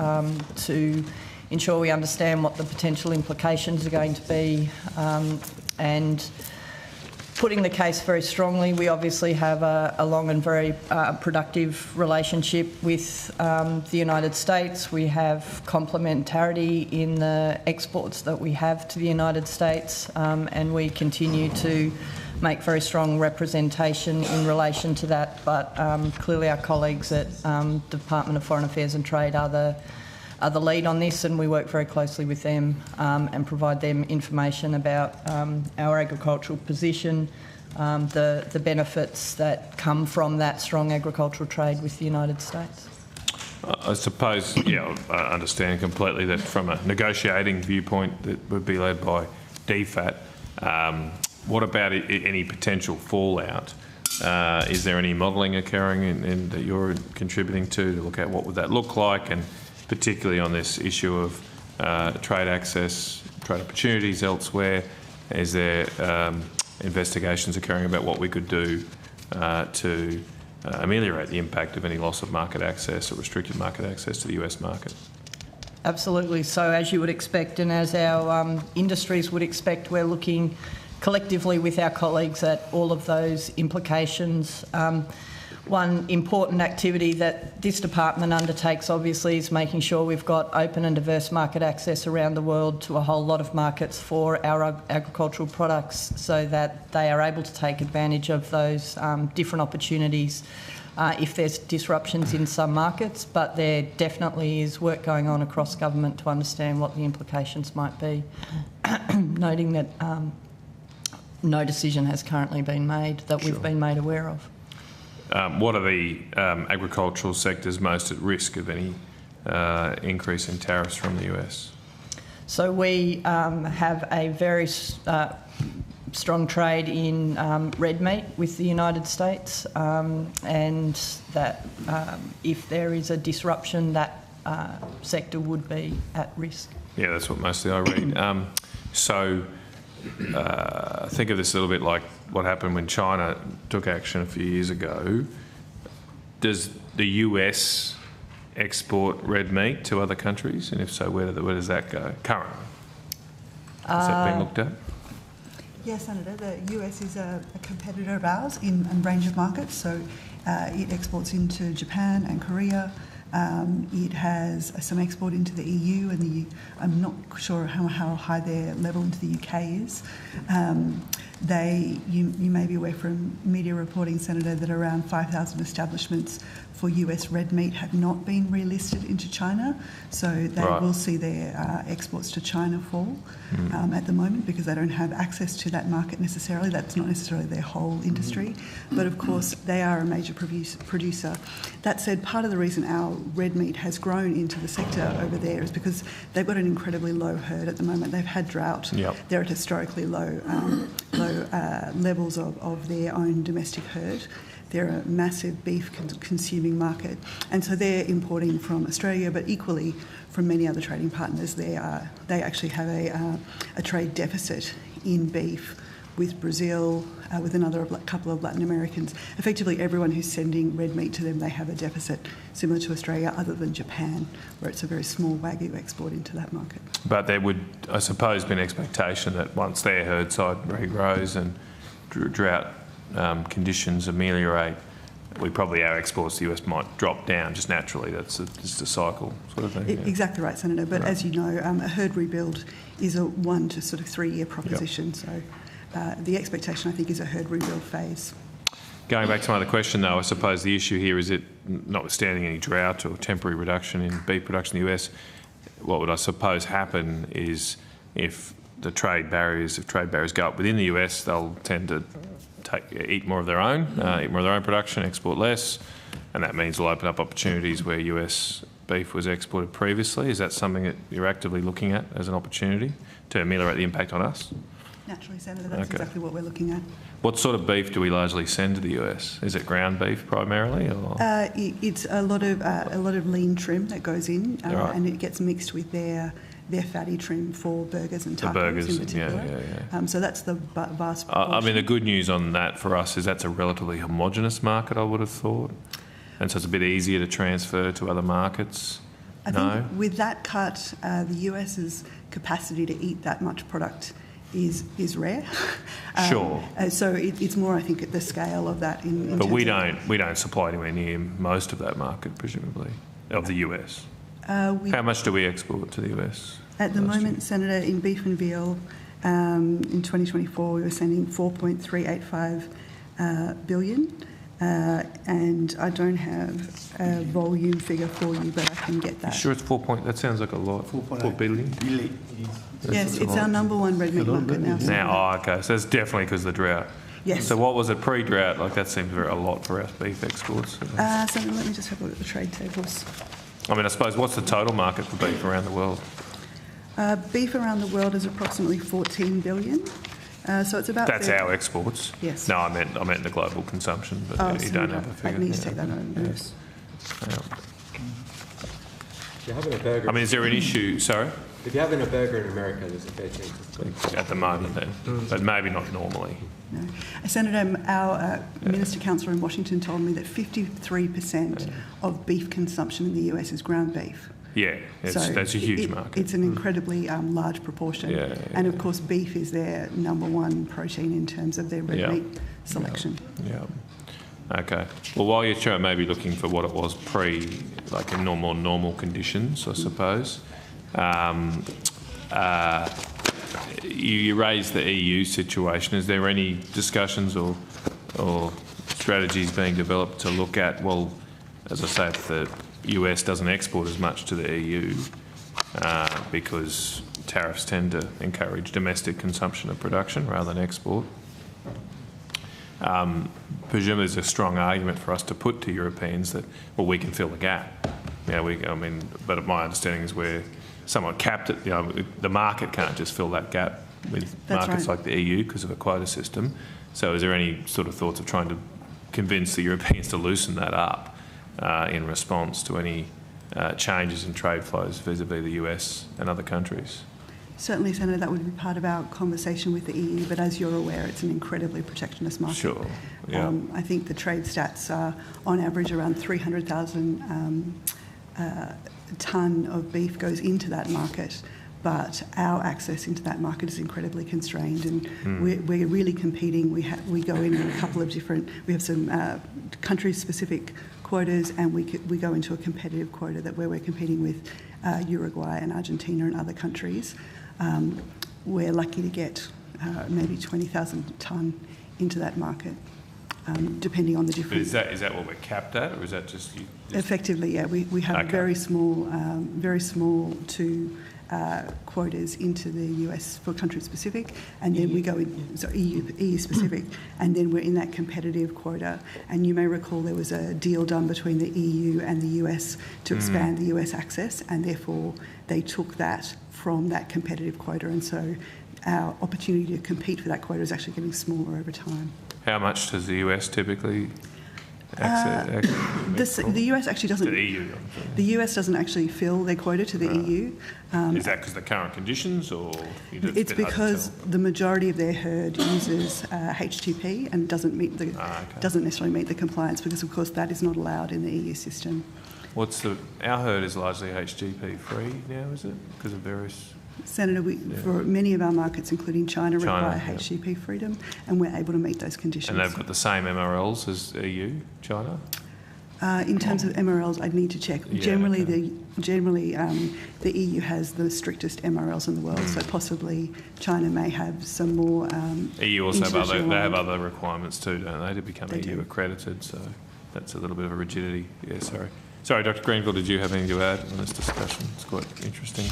to ensure we understand what the potential implications are going to be and putting the case very strongly. We obviously have a long and very productive relationship with the United States. We have complementarity in the exports that we have to the United States, and we continue to make very strong representation in relation to that. But clearly our colleagues at the Department of Foreign Affairs and Trade are the lead on this, and we work very closely with them and provide them information about our agricultural position, the benefits that come from that strong agricultural trade with the United States. I suppose, I understand completely that from a negotiating viewpoint that would be led by DFAT. What about any potential fallout? Is there any modelling occurring that you're contributing to look at what would that look like, and particularly on this issue of trade access, trade opportunities elsewhere? Is there investigations occurring about what we could do to ameliorate the impact of any loss of market access or restricted market access to the US market? Absolutely. So as you would expect, and as our industries would expect, we're looking collectively with our colleagues at all of those implications. One important activity that this department undertakes, obviously, is making sure we've got open and diverse market access around the world to a whole lot of markets for our agricultural products, so that they are able to take advantage of those different opportunities if there's disruptions in some markets. But there definitely is work going on across government to understand what the implications might be, noting that no decision has currently been made that we've been made aware of. What are the agricultural sectors most at risk of any increase in tariffs from the US? So we have a very strong trade in red meat with the United States, and that if there is a disruption, that sector would be at risk. Yeah, that's what mostly I read. So think of this a little bit like what happened when China took action a few years ago. Does the US export red meat to other countries? And if so, where does that go currently? Has that been looked at? Yes, Senator. The US is a competitor of ours in a range of markets. So it exports into Japan and Korea. It has some export into the EU, and I'm not sure how high their level into the UK is. you may be aware from media reporting, Senator, that around 5,000 establishments for US red meat have not been relisted into China, so they will see their exports to China fall at the moment because they don't have access to that market necessarily. That's not necessarily their whole industry, but of course they are a major producer. That said, part of the reason our red meat has grown into the sector over there is because they've got an incredibly low herd at the moment. They've had drought. They're at historically low levels of their own domestic herd. They're a massive beef consuming market, and so they're importing from Australia, but equally from many other trading partners. They actually have a trade deficit in beef with Brazil, with another couple of Latin Americans. Effectively, everyone who's sending red meat to them, they have a deficit similar to Australia, other than Japan, where it's a very small Wagyu export into that market. But there would, I suppose, be an expectation that once their herd size regrows and drought conditions ameliorate, our exports to the US might drop down just naturally. That's just a cycle sort of thing. Exactly right, Senator. But as you know, a herd rebuild is a 1 to sort of 3 year proposition. So the expectation, I think, is a herd rebuild phase. Going back to my other question, though, I suppose the issue here is that, notwithstanding any drought or temporary reduction in beef production in the US, what would I suppose happen is if trade barriers go up within the US, they'll tend to eat more of their own production, export less, and that means we'll open up opportunities where US beef was exported previously. Is that something that you're actively looking at as an opportunity to ameliorate the impact on us? Naturally, Senator, that's exactly what we're looking at. What sort of beef do we largely send to the US? Is it ground beef primarily, or it's a lot of lean trim that goes in, and it gets mixed with their fatty trim for burgers and tacos in particular. So that's the vast proportion. I mean, the good news on that for us is that's a relatively homogenous market, I would have thought, and so it's a bit easier to transfer to other markets. I think with that cut, the US's capacity to eat that much product is rare. Sure. So it's more, I think, at the scale of that. But we don't supply anywhere near most of that market, presumably, of the US. How much do we export to the US? At the moment, Senator, in beef and veal, in 2024, we were sending 4.385 billion. And I don't have a volume figure for you, but I can get that. You sure it's 4 point? That sounds like a lot. 4 billion. Yes, it's our number one red meat market now. Okay, so it's definitely because of the drought. Yes. So what was it pre-drought? Like that seems a lot for our beef exports. So let me just have a look at the trade tables. I mean, I suppose what's the total market for beef around the world? Beef around the world is approximately 14 billion. So it's about. That's our exports. Yes. No, I meant the global consumption, but you don't have a figure. I need to take that on notice. If you're having a burger. I mean, is there an issue? Sorry. If you're having a burger in America, there's a fair chance it's beef. At the moment, then, but maybe not normally. No. Senator, our Minister Councillor in Washington told me that 53% of beef consumption in the US is ground beef. Yeah, that's a huge market. It's an incredibly large proportion. And of course, beef is their number one protein in terms of their red meat selection. Okay. Well, while you're maybe looking for what it was like in more normal conditions, I suppose, you raised the EU situation. Is there any discussions or strategies being developed to look at, well, as I say, if the US doesn't export as much to the EU because tariffs tend to encourage domestic consumption of production rather than export. Presumably there's a strong argument for us to put to Europeans that, well, we can fill the gap. But my understanding is we're somewhat capped at, the market can't just fill that gap with markets like the EU because of a quota system. So is there any sort of thoughts of trying to convince the Europeans to loosen that up in response to any changes in trade flows vis-a-vis the US and other countries? Certainly, Senator, that would be part of our conversation with the EU, but as you're aware, it's an incredibly protectionist market. Sure, yeah. I think the trade stats are, on average, around 300,000 tonne of beef goes into that market, but our access into that market is incredibly constrained, and we're really competing. We go in a couple of different. We have some country-specific quotas, and we go into a competitive quota where we're competing with Uruguay and Argentina and other countries. We're lucky to get maybe 20,000 tonne into that market, depending on the different. But is that what we're capped at, or is that just Effectively, yeah. We have very small two quotas into the US for country specific, and then we go in, so EU specific, and then we're in that competitive quota. And you may recall there was a deal done between the EU and the US to expand the US access, and therefore they took that from that competitive quota, and so our opportunity to compete for that quota is actually getting smaller over time. How much does the US typically the US actually doesn't. The EU. The US doesn't actually fill their quota to the EU. Is that because of the current conditions, or it's because the majority of their herd uses HTP and doesn't necessarily meet the compliance, because of course that is not allowed in the EU system. Our herd is largely HGP free now, is it? Because of various. Senator, for many of our markets, including China require HGP freedom, and we're able to meet those conditions. And they've got the same MRLs as EU, China? In terms of MRLs, I'd need to check. Yeah, generally, the EU has the strictest MRLs in the world, so possibly China may have some more. EU also have other requirements too, don't they, to become EU accredited? So that's a little bit of a rigidity. Yeah, sorry. Sorry, Dr. Greenville, did you have anything to add on this discussion? It's quite interesting.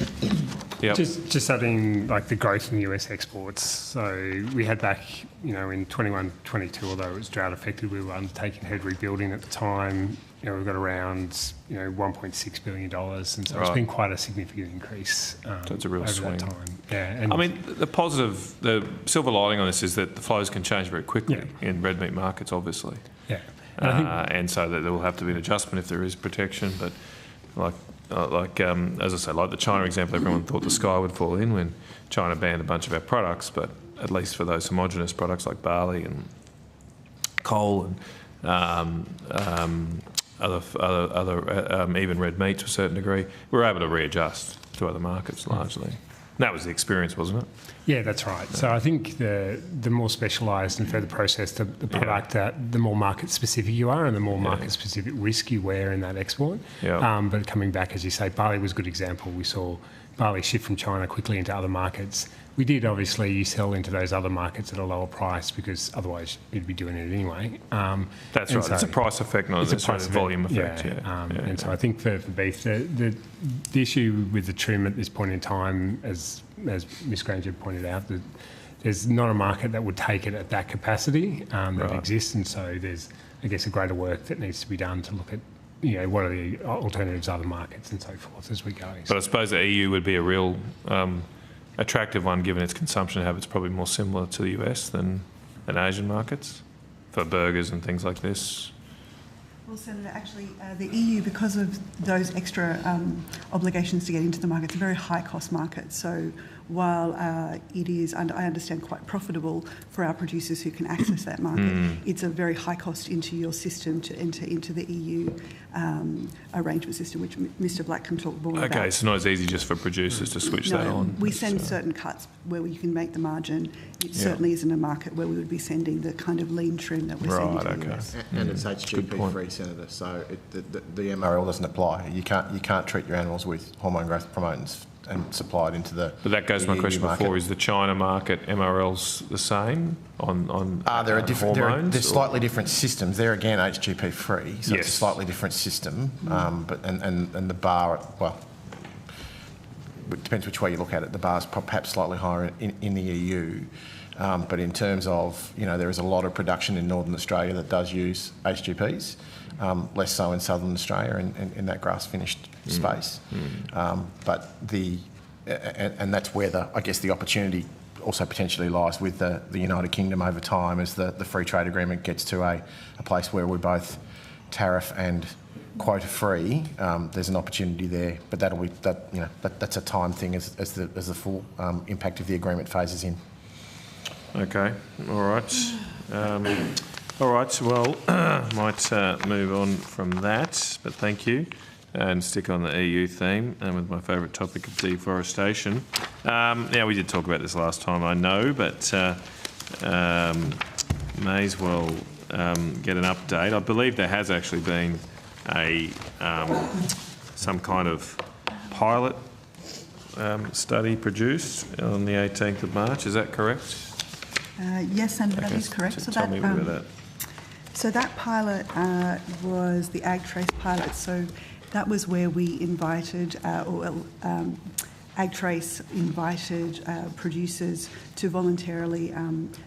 Yep. Just adding like the growth in US exports. So we had back, in 21-22, although it was drought affected, we were undertaking herd rebuilding at the time. We've got around, $1.6 billion, and so it's been quite a significant increase. So it's a real over swing. that time. Yeah, and I mean, the silver lining on this is that the flows can change very quickly in red meat markets, obviously. Yeah. And so that there will have to be an adjustment if there is protection. But as I say, like the China example, everyone thought the sky would fall in when China banned a bunch of our products. But at least for those homogenous products like barley and coal and other even red meat to a certain degree, we were able to readjust to other markets largely. That was the experience, wasn't it? Yeah, that's right. So I think the more specialised and further processed the product, the more market specific you are, and the more market specific risk you wear in that export. Yeah. But coming back, as you say, barley was a good example. We saw barley shift from China quickly into other markets. We did obviously sell into those other markets at a lower price, because otherwise you'd be doing it anyway. That's right. So it's a price effect, not a volume effect. And so I think for beef, the issue with the trim at this point in time, as Ms Granger pointed out, that there's not a market that would take it at that capacity that exists, and so there's, I guess, a greater work that needs to be done to look at what are the alternatives, other markets and so forth as we go. But I suppose the EU would be a real attractive one, given its consumption habits, probably more similar to the US than Asian markets for burgers and things like this. Well, Senator, actually, the EU, because of those extra obligations to get into the market, it's a very high-cost market. So while it is, I understand, quite profitable for our producers who can access that market, it's a very high cost into your system to enter into the EU arrangement system, which Mr Black can talk more about. Okay, so not as easy just for producers to switch that on. We send certain cuts where you can make the margin. It certainly isn't a market where we would be sending the kind of lean trim that we're sending to the US. And it's HGP free, Senator, so the MRL doesn't apply. You can't treat your animals with hormone growth promotants and supply it into the. But that goes to my question before: is the China market MRLs the same on there are different. hormones? They're slightly different systems. They're again HGP free, so it's a slightly different system. But the bar, well, it depends which way you look at it. The bar's perhaps slightly higher in the EU. But in terms of, there is a lot of production in Northern Australia that does use HGPs, less so in Southern Australia in that grass-finished space. But and that's where the opportunity also potentially lies with the United Kingdom over time, as the free trade agreement gets to a place where we're both tariff and quota free. There's an opportunity there, but that's a time thing as the full impact of the agreement phases in. Okay, all right. All right, well, might move on from that, but thank you, and stick on the EU theme, and with my favourite topic of deforestation. Now, we did talk about this last time, I know, but may as well get an update. I believe there has actually been some kind of pilot study produced on the 18th of March, is that correct? Yes, Senator, that is correct. Tell me about that. So that pilot was the AgTrace pilot. So that was where we invited, AgTrace invited producers to voluntarily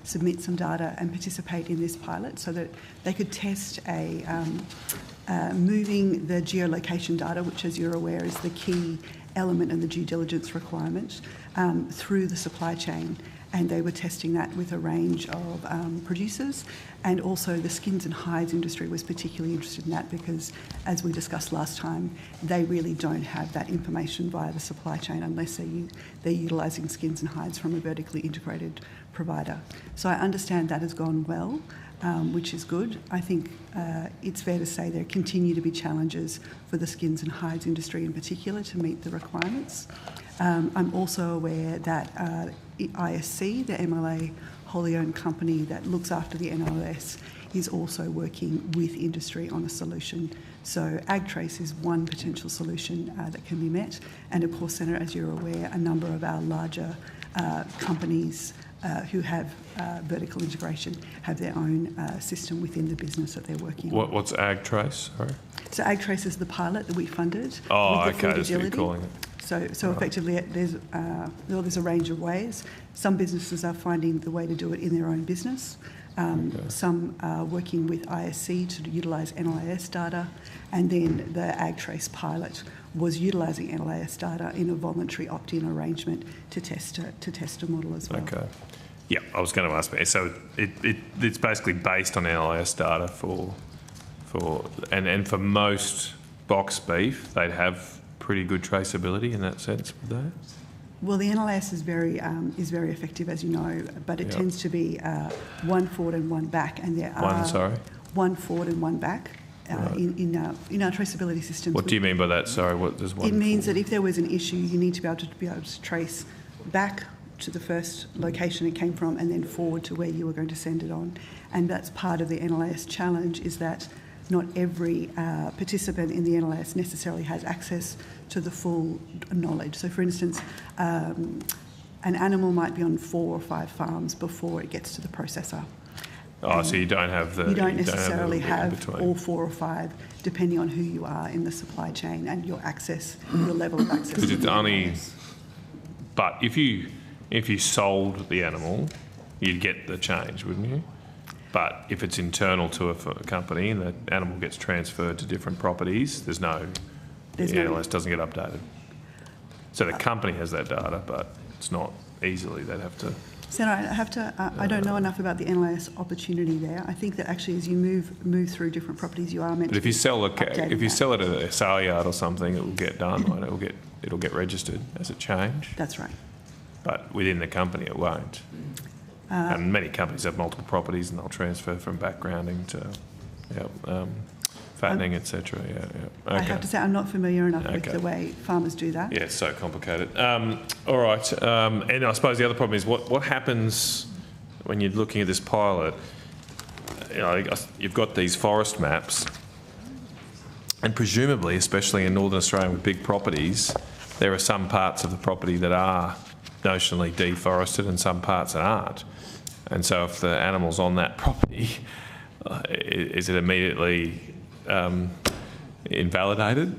submit some data and participate in this pilot so that they could test moving the geolocation data, which, as you're aware, is the key element in the due diligence requirement, through the supply chain. And they were testing that with a range of producers, and also the skins and hides industry was particularly interested in that because, as we discussed last time, they really don't have that information via the supply chain unless they're utilising skins and hides from a vertically integrated provider. So I understand that has gone well, which is good. I think it's fair to say there continue to be challenges for the skins and hides industry in particular to meet the requirements. I'm also aware that ISC, the MLA wholly owned company that looks after the NLS, is also working with industry on a solution. So AgTrace is one potential solution that can be met. And of course, Senator, as you're aware, a number of our larger companies who have vertical integration have their own system within the business that they're working on. What's AgTrace? Sorry. So AgTrace is the pilot that we funded. Oh, with the okay, that's what you're calling it. So effectively, there's a range of ways. Some businesses are finding the way to do it in their own business. Some are working with ISC to utilise NLIS data, and then the AgTrace pilot was utilising NLIS data in a voluntary opt-in arrangement to test a model as well. Okay. Yeah, I was going to ask. So it's basically based on NLIS data and for most box beef, they'd have pretty good traceability in that sense, would they? Well, the NLS is very effective, as you know, but it tends to be one forward and one back, and there are one forward and one back in our traceability systems. What do you mean by that? Sorry, what does one? It means that if there was an issue, you need to be able to trace back to the first location it came from, and then forward to where you were going to send it on. And that's part of the NLS challenge, is that not every participant in the NLS necessarily has access to the full knowledge. So, for instance, an animal might be on 4 or 5 farms before it gets to the processor. So you don't have the... You don't necessarily have all 4 or 5, depending on who you are in the supply chain and your access, your level of access. Because it's only... But if you sold the animal, you'd get the change, wouldn't you? But if it's internal to a company and the animal gets transferred to different properties, the NLS doesn't get updated. So the company has that data, but it's not easily. They'd have to... Senator, I don't know enough about the NLS opportunity there. I think that actually as you move through different properties, you are meant to... But if you sell it at a sale yard or something, it will get done, right? It'll get registered as a change. That's right. But within the company, it won't. And many companies have multiple properties, and they'll transfer from backgrounding to fattening, etc. Okay. I have to say I'm not familiar enough with the way farmers do that. Yeah, it's so complicated. All right, and I suppose the other problem is what happens when you're looking at this pilot. You've got these forest maps, and presumably, especially in Northern Australia with big properties, there are some parts of the property that are notionally deforested and some parts that aren't. And so if the animal's on that property, is it immediately invalidated?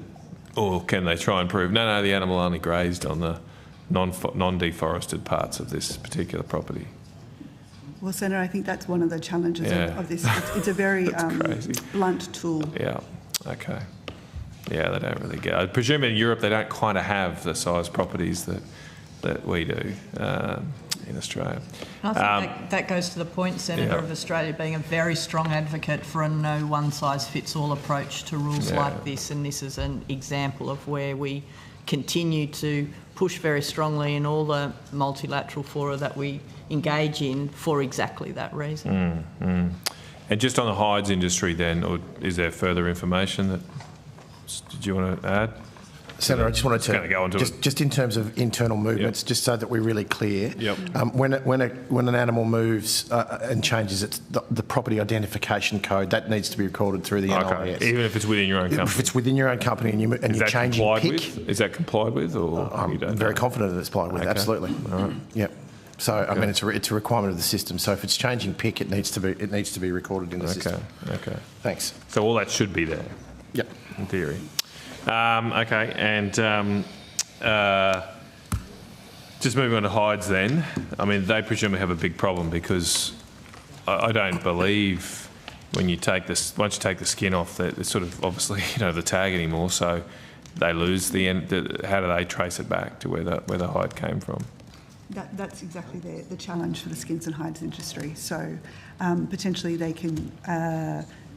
Or can they try and prove, no, the animal only grazed on the non-deforested parts of this particular property? Well, Senator, I think that's one of the challenges of this. It's a very blunt tool. Yeah, okay. Yeah, they don't really get it. I presume in Europe they don't kind of have the size properties that we do in Australia. I think that goes to the point, Senator, of Australia being a very strong advocate for a no one-size-fits-all approach to rules like this, and this is an example of where we continue to push very strongly in all the multilateral fora that we engage in for exactly that reason. And just on the hides industry then, or is there further information that did you want to add? Senator, I just wanted to go into just in terms of internal movements, just so that we're really clear. When an animal moves and changes the property identification code, that needs to be recorded through the NLS. Even if it's within your own company. If it's within your own company and you're changing PIC, is that complied with, or I'm very confident that it's complied with. Absolutely. All right. Yep. So I mean, it's a requirement of the system. So if it's changing PIC, it needs to be recorded in the system. Okay. Thanks. So all that should be there. Yep. In theory. Okay, and just moving on to hides then. I mean, they presumably have a big problem because I don't believe when you take this, once you take the skin off, that it's sort of obviously the tag anymore. So they lose the end. How do they trace it back to where the hide came from? That's exactly the challenge for the skins and hides industry. So potentially they can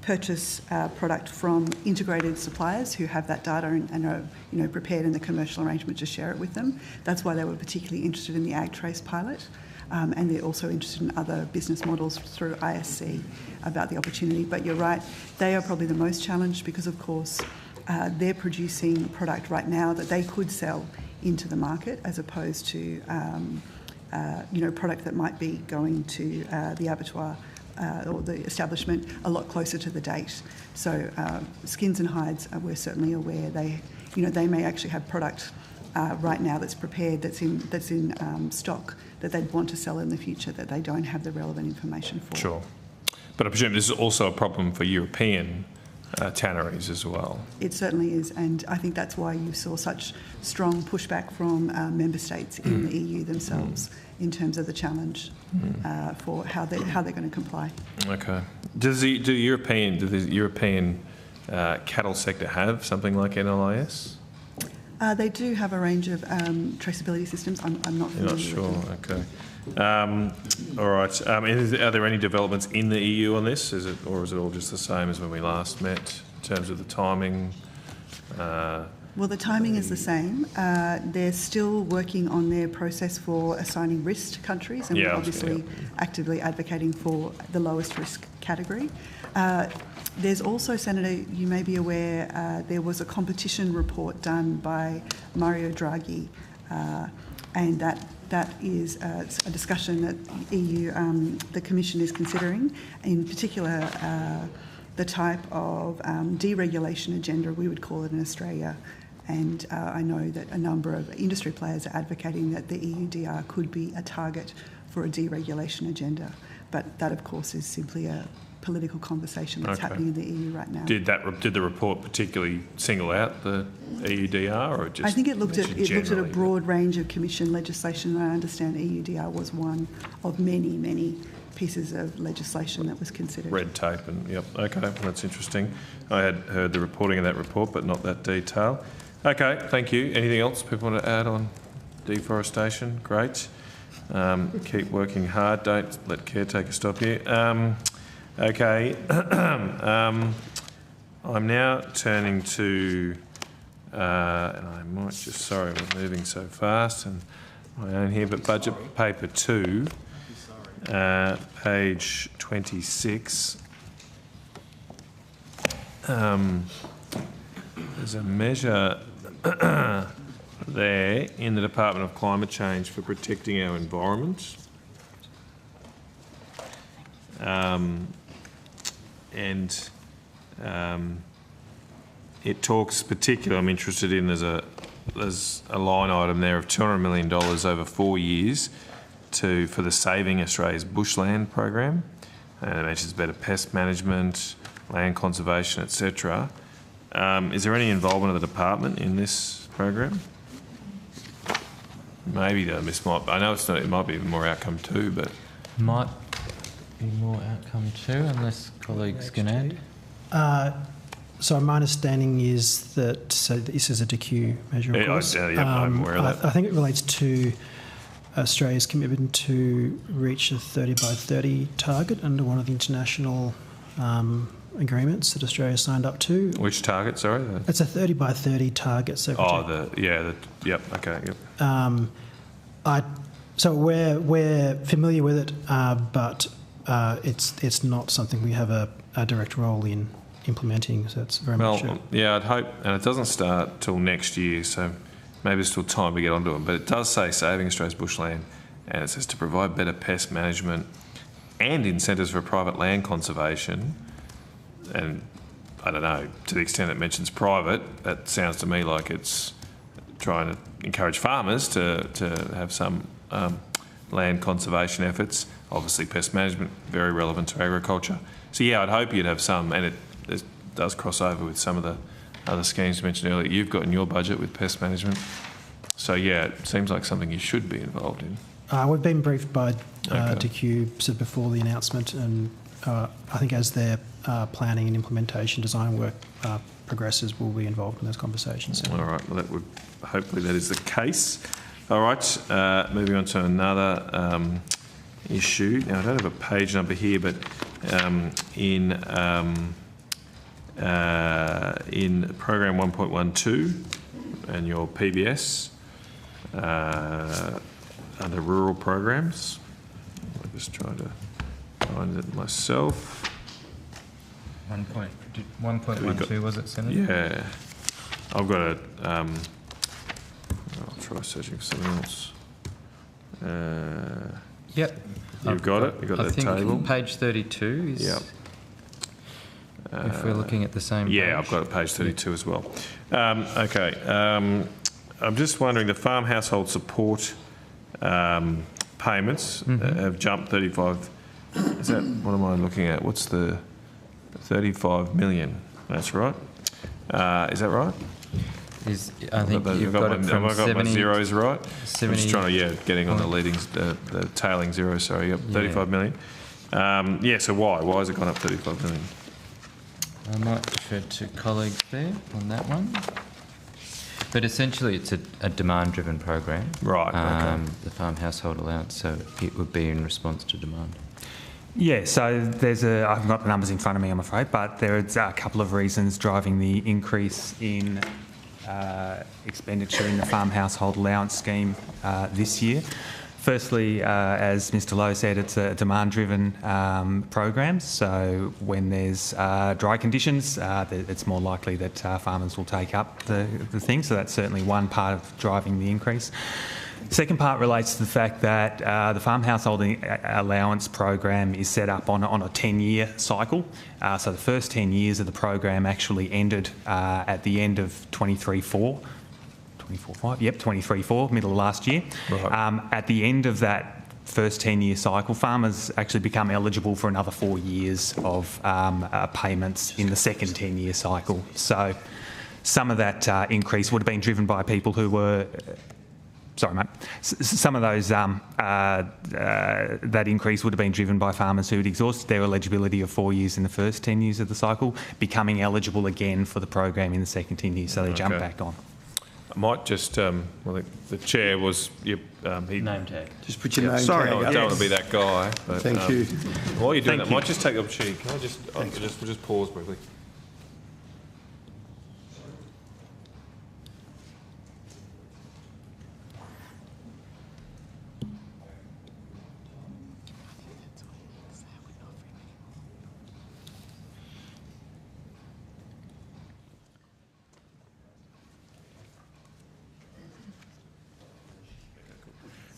purchase product from integrated suppliers who have that data and are prepared in the commercial arrangement to share it with them. That's why they were particularly interested in the AgTrace pilot. And they're also interested in other business models through ISC about the opportunity. But you're right, they are probably the most challenged because, of course, they're producing product right now that they could sell into the market as opposed to product that might be going to the abattoir or the establishment a lot closer to the date. So skins and hides, we're certainly aware they may actually have product right now that's prepared, that's in stock that they'd want to sell in the future that they don't have the relevant information for. Sure. But I presume this is also a problem for European tanneries as well. It certainly is, and I think that's why you saw such strong pushback from member states in the EU themselves in terms of the challenge for how they're going to comply. Okay. Does the European cattle sector have something like NLIS? They do have a range of traceability systems. I'm not familiar with them. You're not sure, okay. All right. Are there any developments in the EU on this? Is it all just the same as when we last met in terms of the timing? Well, the timing is the same. They're still working on their process for assigning risk to countries, and we're obviously actively advocating for the lowest risk category. There's also, Senator, you may be aware, there was a competition report done by Mario Draghi, and that is a discussion that EU, the Commission is considering, in particular the type of deregulation agenda, we would call it in Australia. And I know that a number of industry players are advocating that the EUDR could be a target for a deregulation agenda. But that, of course, is simply a political conversation that's happening in the EU right now. Did the report particularly single out the EUDR, or just? I think it looked at a broad range of Commission legislation, and I understand EUDR was one of many pieces of legislation that was considered. Red tape and okay, that's interesting. I had heard the reporting of that report, but not that detail. Okay, thank you. Anything else people want to add on deforestation? Great. Keep working hard. Don't let caretaker stop you. Okay. I'm now turning to, and I might just, sorry, we're moving so fast and my own here, but budget paper 2, page 26. There's a measure there in the Department of Climate Change for protecting our environment. It talks particularly, I'm interested in, there's a line item there of $200 million over 4 years for the Saving Australia's Bushland program. And it mentions better pest management, land conservation, etc. Is there any involvement of the department in this program? Maybe this might. I know it's not. It might be more outcome 2, but might be more outcome 2, unless colleagues can add. So my understanding is that this is a DQ measure, of course. I'm aware of that. I think it relates to Australia's commitment to reach a 30 by 30 target under one of the international agreements that Australia signed up to. Which target, sorry? It's a 30 by 30 target. So so we're familiar with it, but it's not something we have a direct role in implementing, so it's very much... I'd hope, and it doesn't start till next year, so maybe there's still time to get onto it, but it does say Saving Australia's Bushland, and it says to provide better pest management and incentives for private land conservation. And I don't know, to the extent it mentions private, that sounds to me like it's trying to encourage farmers to have some land conservation efforts. Obviously, pest management, very relevant to agriculture. So yeah, I'd hope you'd have some, and it does cross over with some of the other schemes you mentioned earlier you've got in your budget with pest management. So yeah, it seems like something you should be involved in. We've been briefed by DQ sort of before the announcement, and I think as their planning and implementation design work progresses, we'll be involved in those conversations. All right, well, hopefully that is the case. All right, moving on to another issue. Now, I don't have a page number here, but in program 1.12 and your PBS under rural programs, I'm just trying to find it myself. 1.12 was it, Senator? Yeah, I've got a. I'll try searching for something else. Yep. You've got it? You've got that table? I think page 32 is... Yep. If we're looking at the same Yeah, page. I've got page 32 as well. Okay. I'm just wondering, the farm household support payments have jumped 35... Is that... What am I looking at? What's the... 35 million. That's right. Is that right? I think you've got it from have I got my zeros right? 70, I'm just trying to, getting on the leading, the tailing zero, sorry. Yep, 35 million. Yeah, so why? Why has it gone up 35 million? I might refer to colleagues there on that one. But essentially it's a demand-driven program. Right, okay. The farm household allowance, so it would be in response to demand. Yeah, so there's I haven't got the numbers in front of me, I'm afraid, but there's a couple of reasons driving the increase in expenditure in the farm household allowance scheme this year. Firstly, as Mr Lowe said, it's a demand-driven program, so when there's dry conditions, it's more likely that farmers will take up the thing, so that's certainly one part of driving the increase. Second part relates to the fact that the farm household allowance program is set up on a 10-year cycle. So the first 10 years of the program actually ended at the end of 23-4. 24-5? Yep, 23-4, middle of last year. Right. At the end of that first 10-year cycle, farmers actually become eligible for another 4 years of payments in the second 10-year cycle. So some of that increase would have been driven by people who were... Sorry, mate. Some of those, that increase would have been driven by farmers who had exhausted their eligibility of 4 years in the first 10 years of the cycle, becoming eligible again for the program in the second 10 years, so they jump back on. I might just, well, the chair was, name tag. Just put your name sorry, tag. I don't want to be that guy. But, Thank you. While you're doing that, I might just take the opportunity. Can I just, we'll just pause briefly.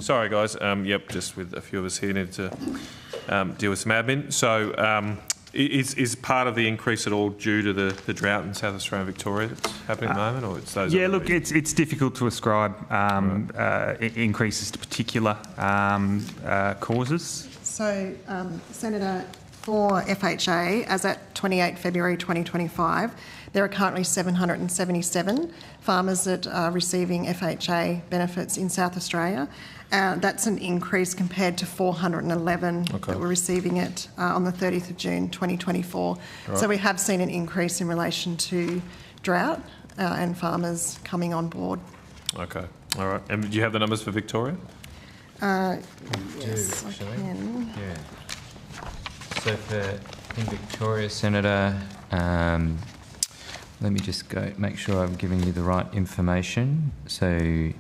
Sorry, guys. Yep, just with a few of us here need to deal with some admin. So, is part of the increase at all due to the drought in South Australia and Victoria that's happening at the moment, or it's those? Yeah, look, it's difficult to ascribe increases to particular causes. So, Senator, for FHA, as at 28 February 2025, there are currently 777 farmers that are receiving FHA benefits in South Australia. That's an increase compared to 411 that were receiving it on the 30th of June 2024. Right. So we have seen an increase in relation to drought and farmers coming on board. Okay, all right. And do you have the numbers for Victoria? Yes, I can. Yeah. So in Victoria, Senator, let me just go make sure I'm giving you the right information. So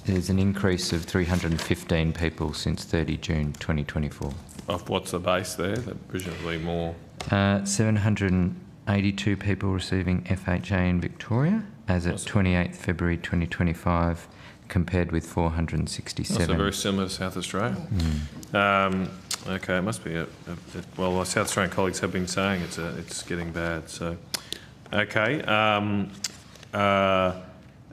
there's an increase of 315 people since 30 June 2024. Of what's the base there? Presumably more. 782 people receiving FHA in Victoria as at 28th February 2025, compared with 467. Also very similar to South Australia. Okay, it must be well, our South Australian colleagues have been saying it's getting bad. So, okay.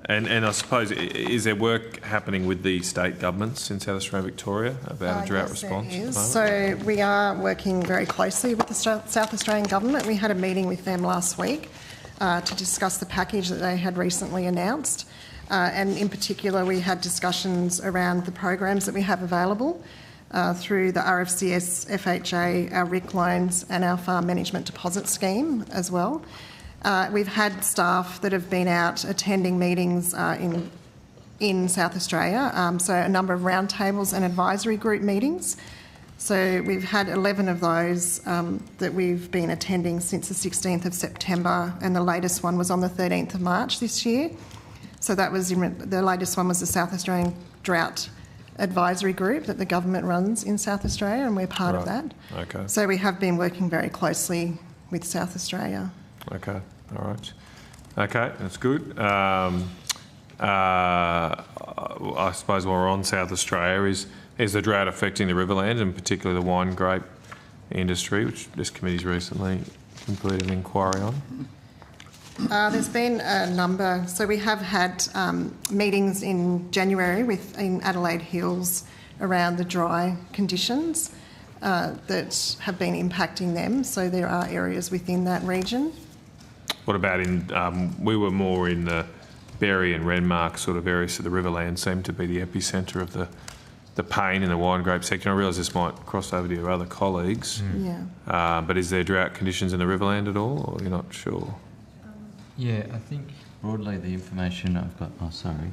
And I suppose, is there work happening with the state governments in South Australia and Victoria about a drought response? There is. So we are working very closely with the South Australian Government. We had a meeting with them last week to discuss the package that they had recently announced. And in particular, we had discussions around the programs that we have available through the RFCS, FHA, our RIC loans and our Farm Management Deposit Scheme as well. We've had staff that have been out attending meetings in South Australia, so a number of roundtables and advisory group meetings. So we've had 11 of those that we've been attending since the 16th of September, and the latest one was on the 13th of March this year. So that was the latest one was the South Australian Drought Advisory Group that the government runs in South Australia, and we're part of that. Okay. So we have been working very closely with South Australia. Okay, all right. Okay, that's good. I suppose while we're on South Australia, is the drought affecting the riverland, and particularly the wine grape industry, which this committee's recently completed an inquiry on? There's been a number. So we have had meetings in January in Adelaide Hills around the dry conditions that have been impacting them. So there are areas within that region. What about we were more in the Berry and Renmark sort of areas, so the Riverland seemed to be the epicentre of the pain in the wine grape sector. I realise this might cross over to your other colleagues. Yeah. But is there drought conditions in the Riverland at all, or you're not sure? Yeah, I think broadly the information I've got... Oh, sorry.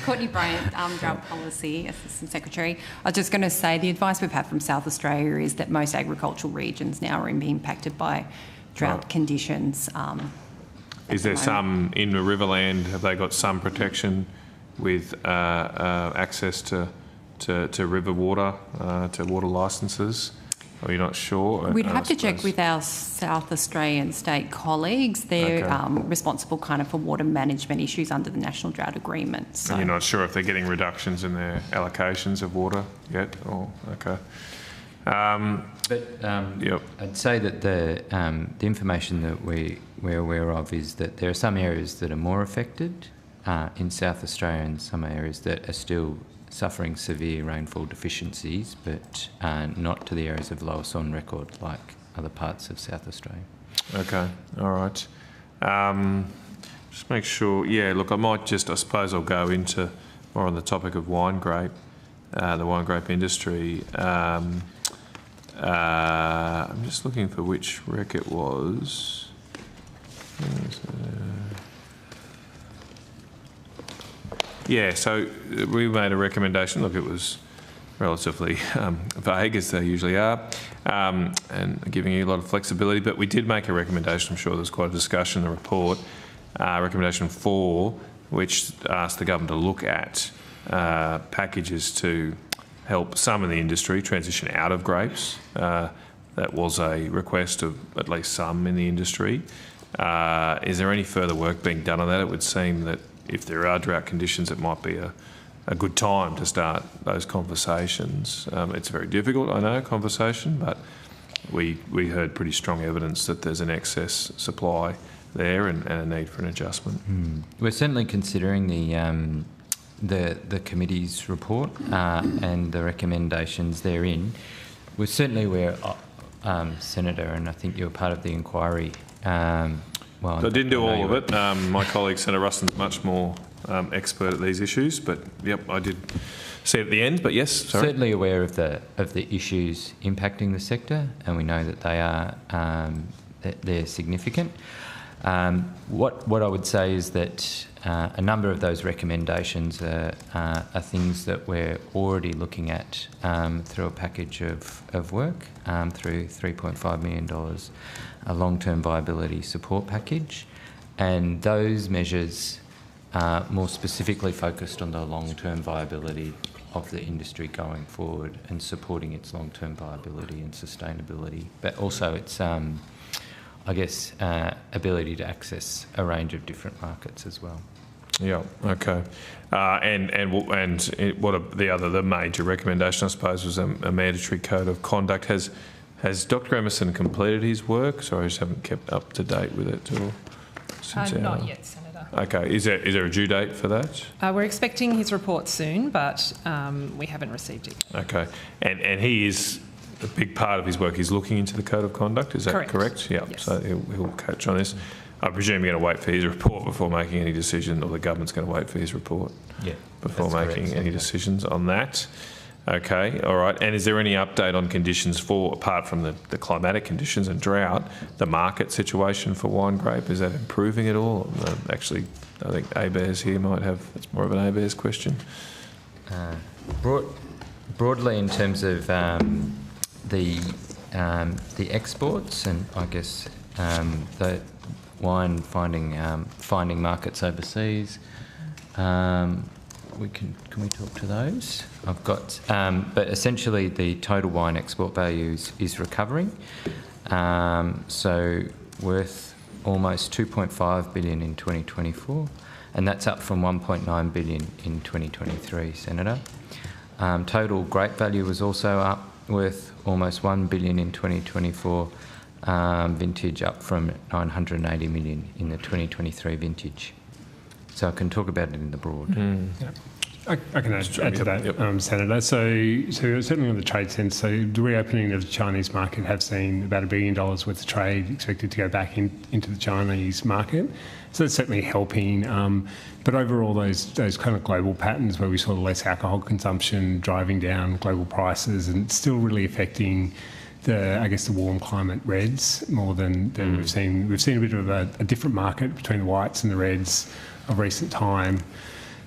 Courtney Bryant, Drought Policy Assistant Secretary. I was just going to say the advice we've had from South Australia is that most agricultural regions now are impacted by drought conditions. Is there some in the Riverland, have they got some protection with access to river water, to water licences? Are you not sure? We'd have to check with our South Australian state colleagues. They're responsible kind of for water management issues under the National Drought Agreement. So. And you're not sure if they're getting reductions in their allocations of water yet? Or, okay. Yep. I'd say that the information that we're aware of is that there are some areas that are more affected in South Australia and some areas that are still suffering severe rainfall deficiencies, but not to the areas of lowest on record like other parts of South Australia. Okay, all right. Just make sure, yeah, look, I might just, I suppose I'll go into more on the topic of wine grape, the wine grape industry. I'm just looking for which rec it was. Yeah, so we made a recommendation. Look, it was relatively vague, as they usually are, and giving you a lot of flexibility, but we did make a recommendation. I'm sure there's quite a discussion in the report. Recommendation 4, which asked the government to look at packages to help some in the industry transition out of grapes. That was a request of at least some in the industry. Is there any further work being done on that? It would seem that if there are drought conditions, it might be a good time to start those conversations. It's a very difficult, I know, conversation, but we heard pretty strong evidence that there's an excess supply there and a need for an adjustment. We're certainly considering the committee's report and the recommendations therein. We're certainly aware, Senator, and I think you were part of the inquiry. Well, I didn't do all of it. My colleague, Senator Ruston's much more expert at these issues, but yep, I did see it at the end, but yes, sorry. Certainly aware of the issues impacting the sector, and we know that they are they're significant. What I would say is that a number of those recommendations are things that we're already looking at through a package of work, through $3.5 million, a long-term viability support package, and those measures are more specifically focused on the long-term viability of the industry going forward and supporting its long-term viability and sustainability, but also its I guess, ability to access a range of different markets as well. Yeah. Okay. And what are the major recommendation, I suppose, was a mandatory code of conduct. Has Dr. Emerson completed his work? Sorry, I just haven't kept up to date with it at all. Not yet, Senator. Okay. Is there a due date for that? We're expecting his report soon, but we haven't received it. Okay. And he is, a big part of his work is looking into the Code of Conduct, is that correct? Yeah. Yes. So he'll catch on this. I presume you're going to wait for his report before making any decision, or the government's going to wait for his report before making any decisions on that. Okay, all right. And is there any update on conditions for, apart from the climatic conditions and drought, the market situation for wine grape? Is that improving at all? Actually, I think ABARES here might have, it's more of an ABARES question. Broadly, in terms of the exports, and I guess the wine finding markets overseas, can we talk to those? I've got, but essentially the total wine export value is recovering. So worth almost 2.5 billion in 2024, and that's up from 1.9 billion in 2023, Senator. Total grape value was also up, worth almost 1 billion in 2024 vintage, up from 980 million in the 2023 vintage. So I can talk about it in the broad. I can add to that, Senator. So certainly on the trade sense, so the reopening of the Chinese market have seen about $1 billion worth of trade expected to go back into the Chinese market. So that's certainly helping. But overall, those kind of global patterns where we saw less alcohol consumption driving down global prices, and still really affecting the warm climate reds more than we've seen. We've seen a bit of a different market between the whites and the reds of recent time.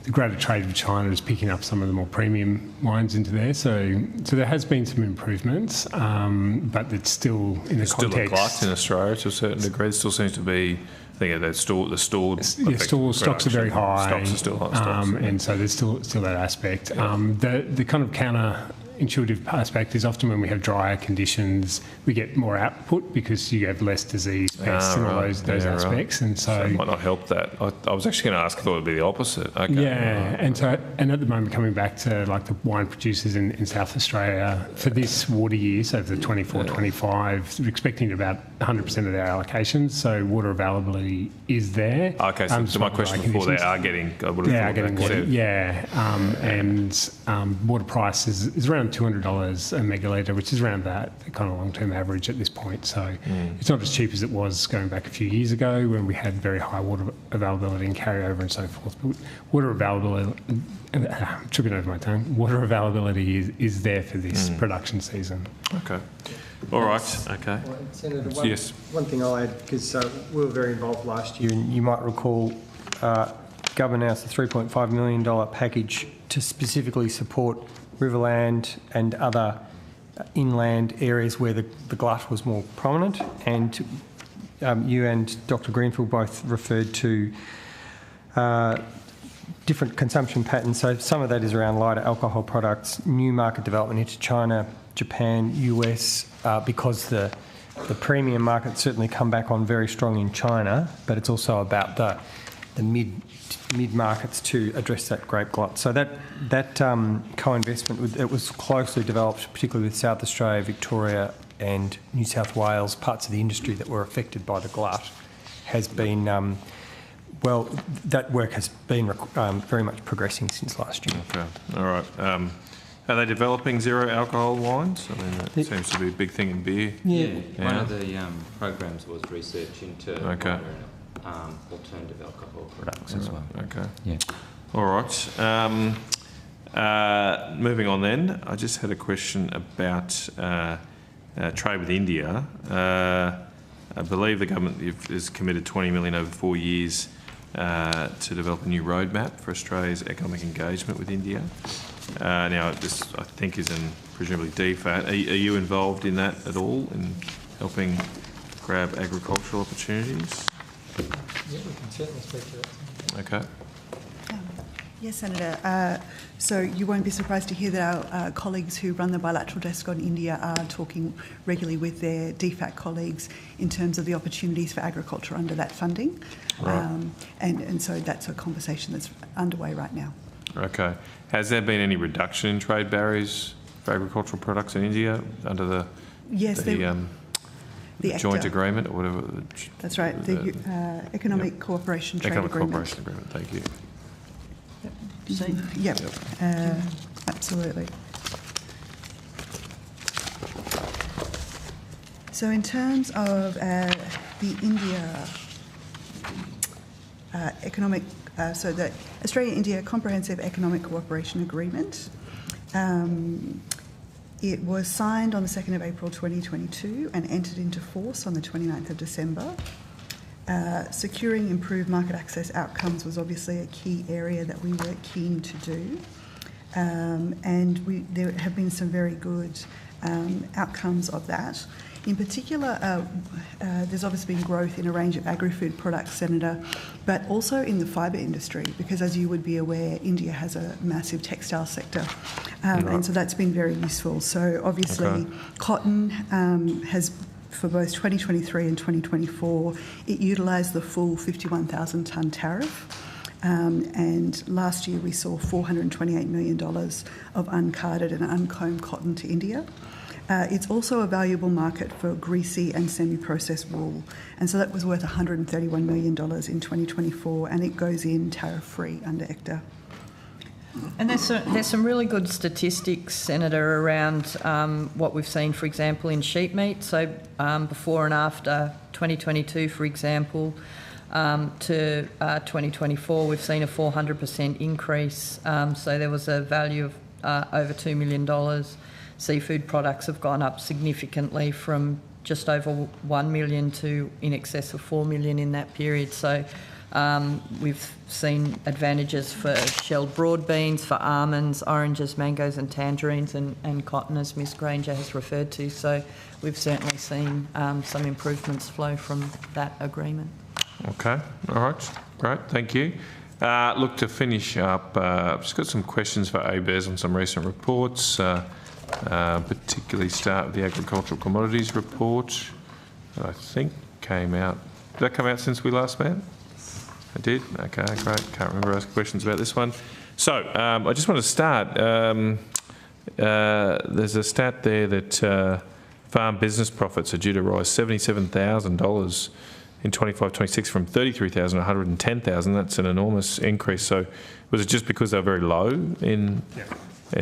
The greater trade with China is picking up some of the more premium wines into there. So there has been some improvements, but it's still in the context. Still a glut in Australia to a certain degree. It still seems to be, I think, the stored stocks are very high. Stocks are still high. And so there's still that aspect. The kind of counterintuitive aspect is often when we have drier conditions, we get more output because you have less disease, pests, and all those aspects. Right. And so it might not help that. I was actually going to ask, I thought it would be the opposite. Okay. Yeah, and at the moment, coming back to like the wine producers in South Australia, for this water year, so for the 24-25, we're expecting about 100% of their allocations, so water availability is there. Okay, so my question before, they are getting, I would have thought water. And water price is around $200 a megalitre, which is around that kind of long-term average at this point. So it's not as cheap as it was going back a few years ago when we had very high water availability and carryover and so forth. But water availability, I'm tripping over my tongue, water availability is there for this production season. Okay. All right. Okay. Senator, one thing I'll add, because we were very involved last year, and you might recall government announced a $3.5 million package to specifically support Riverland and other inland areas where the glut was more prominent. And you and Dr. Greenfield both referred to different consumption patterns. So some of that is around lighter alcohol products, new market development into China, Japan, US, because the premium markets certainly come back on very strong in China, but it's also about the mid markets to address that grape glut. So that co-investment, it was closely developed, particularly with South Australia, Victoria and New South Wales, parts of the industry that were affected by the glut, has been, that work has been very much progressing since last year. Okay, all right. Are they developing zero alcohol wines? I mean, that seems to be a big thing in beer. Yeah. One of the programs was research into alternative alcohol products as well. Okay. Yeah. All right. Moving on then, I just had a question about trade with India. I believe the government has committed 20 million over 4 years to develop a new roadmap for Australia's economic engagement with India. Now, this, I think, is in presumably DFAT. Are you involved in that at all, in helping grab agricultural opportunities? Yeah, we can certainly speak to that. Okay. Yes, Senator. So you won't be surprised to hear that our colleagues who run the bilateral desk on India are talking regularly with their DFAT colleagues in terms of the opportunities for agriculture under that funding. Right. And so that's a conversation that's underway right now. Okay. Has there been any reduction in trade barriers for agricultural products in India under the... Yes, The joint ACTA. agreement or whatever. That's right, the Economic Cooperation Trade Economic Agreement. Cooperation Agreement, thank you. Yep, absolutely. So in terms of the India so the Australia-India Comprehensive Economic Cooperation Agreement, it was signed on the 2nd of April 2022 and entered into force on the 29th of December. Securing improved market access outcomes was obviously a key area that we were keen to do, and there have been some very good outcomes of that. In particular, there's obviously been growth in a range of agri-food products, Senator, but also in the fibre industry, because as you would be aware, India has a massive textile sector, and so that's been very useful. So obviously, cotton has, for both 2023 and 2024, it utilised the full 51,000 tonne tariff. And last year we saw $428 million of uncarded and uncombed cotton to India. It's also a valuable market for greasy and semi-processed wool, and so that was worth $131 million in 2024, and it goes in tariff-free under ACTA. And there's some really good statistics, Senator, around what we've seen, for example, in sheep meat. So before and after 2022, for example, to 2024, we've seen a 400% increase. So there was a value of over $2 million. Seafood products have gone up significantly from just over 1 million to in excess of 4 million in that period. So we've seen advantages for shelled broad beans, for almonds, oranges, mangoes and tangerines, and cotton, as Ms Granger has referred to. So we've certainly seen some improvements flow from that agreement. Okay, all right, great, thank you. Look, to finish up, I've just got some questions for ABES on some recent reports. Particularly start with the agricultural commodities report that I think came out. Did that come out since we last met? It did? Okay, great. Can't remember asking questions about this one. So I just want to start. There's a stat there that farm business profits are due to rise $77,000 in 25-26 from 33,000 to 110,000. That's an enormous increase. So was it just because they're very low in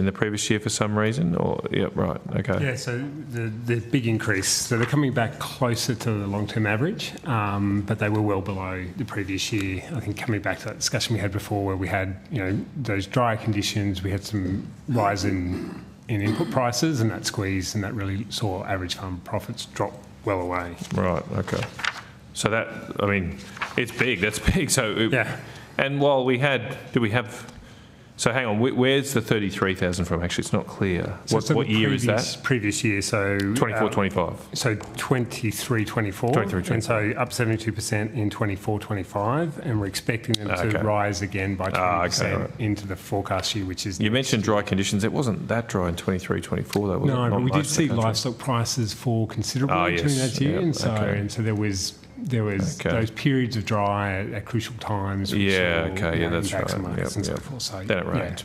the previous year for some reason? Or right, okay. Yeah, so the big increase, so they're coming back closer to the long-term average, but they were well below the previous year. I think coming back to that discussion we had before, where we had those dry conditions, we had some rise in input prices, and that squeeze, and that really saw average farm profits drop well away. Right, okay. So that, I mean, it's big. That's big. So and while we had, so hang on, where's the 33,000 from? Actually, it's not clear. So what year is that? Previous year, so 24-25. So 23-24, and so up 72% in 24-25, and we're expecting them to rise again by 20% into the forecast year, which is. You mentioned dry conditions. It wasn't that dry in 23-24, though, was it? No, but we did see livestock prices fall considerably during that year, and so there was those periods of dry at crucial times. That's right. And so forth. So, then it rained.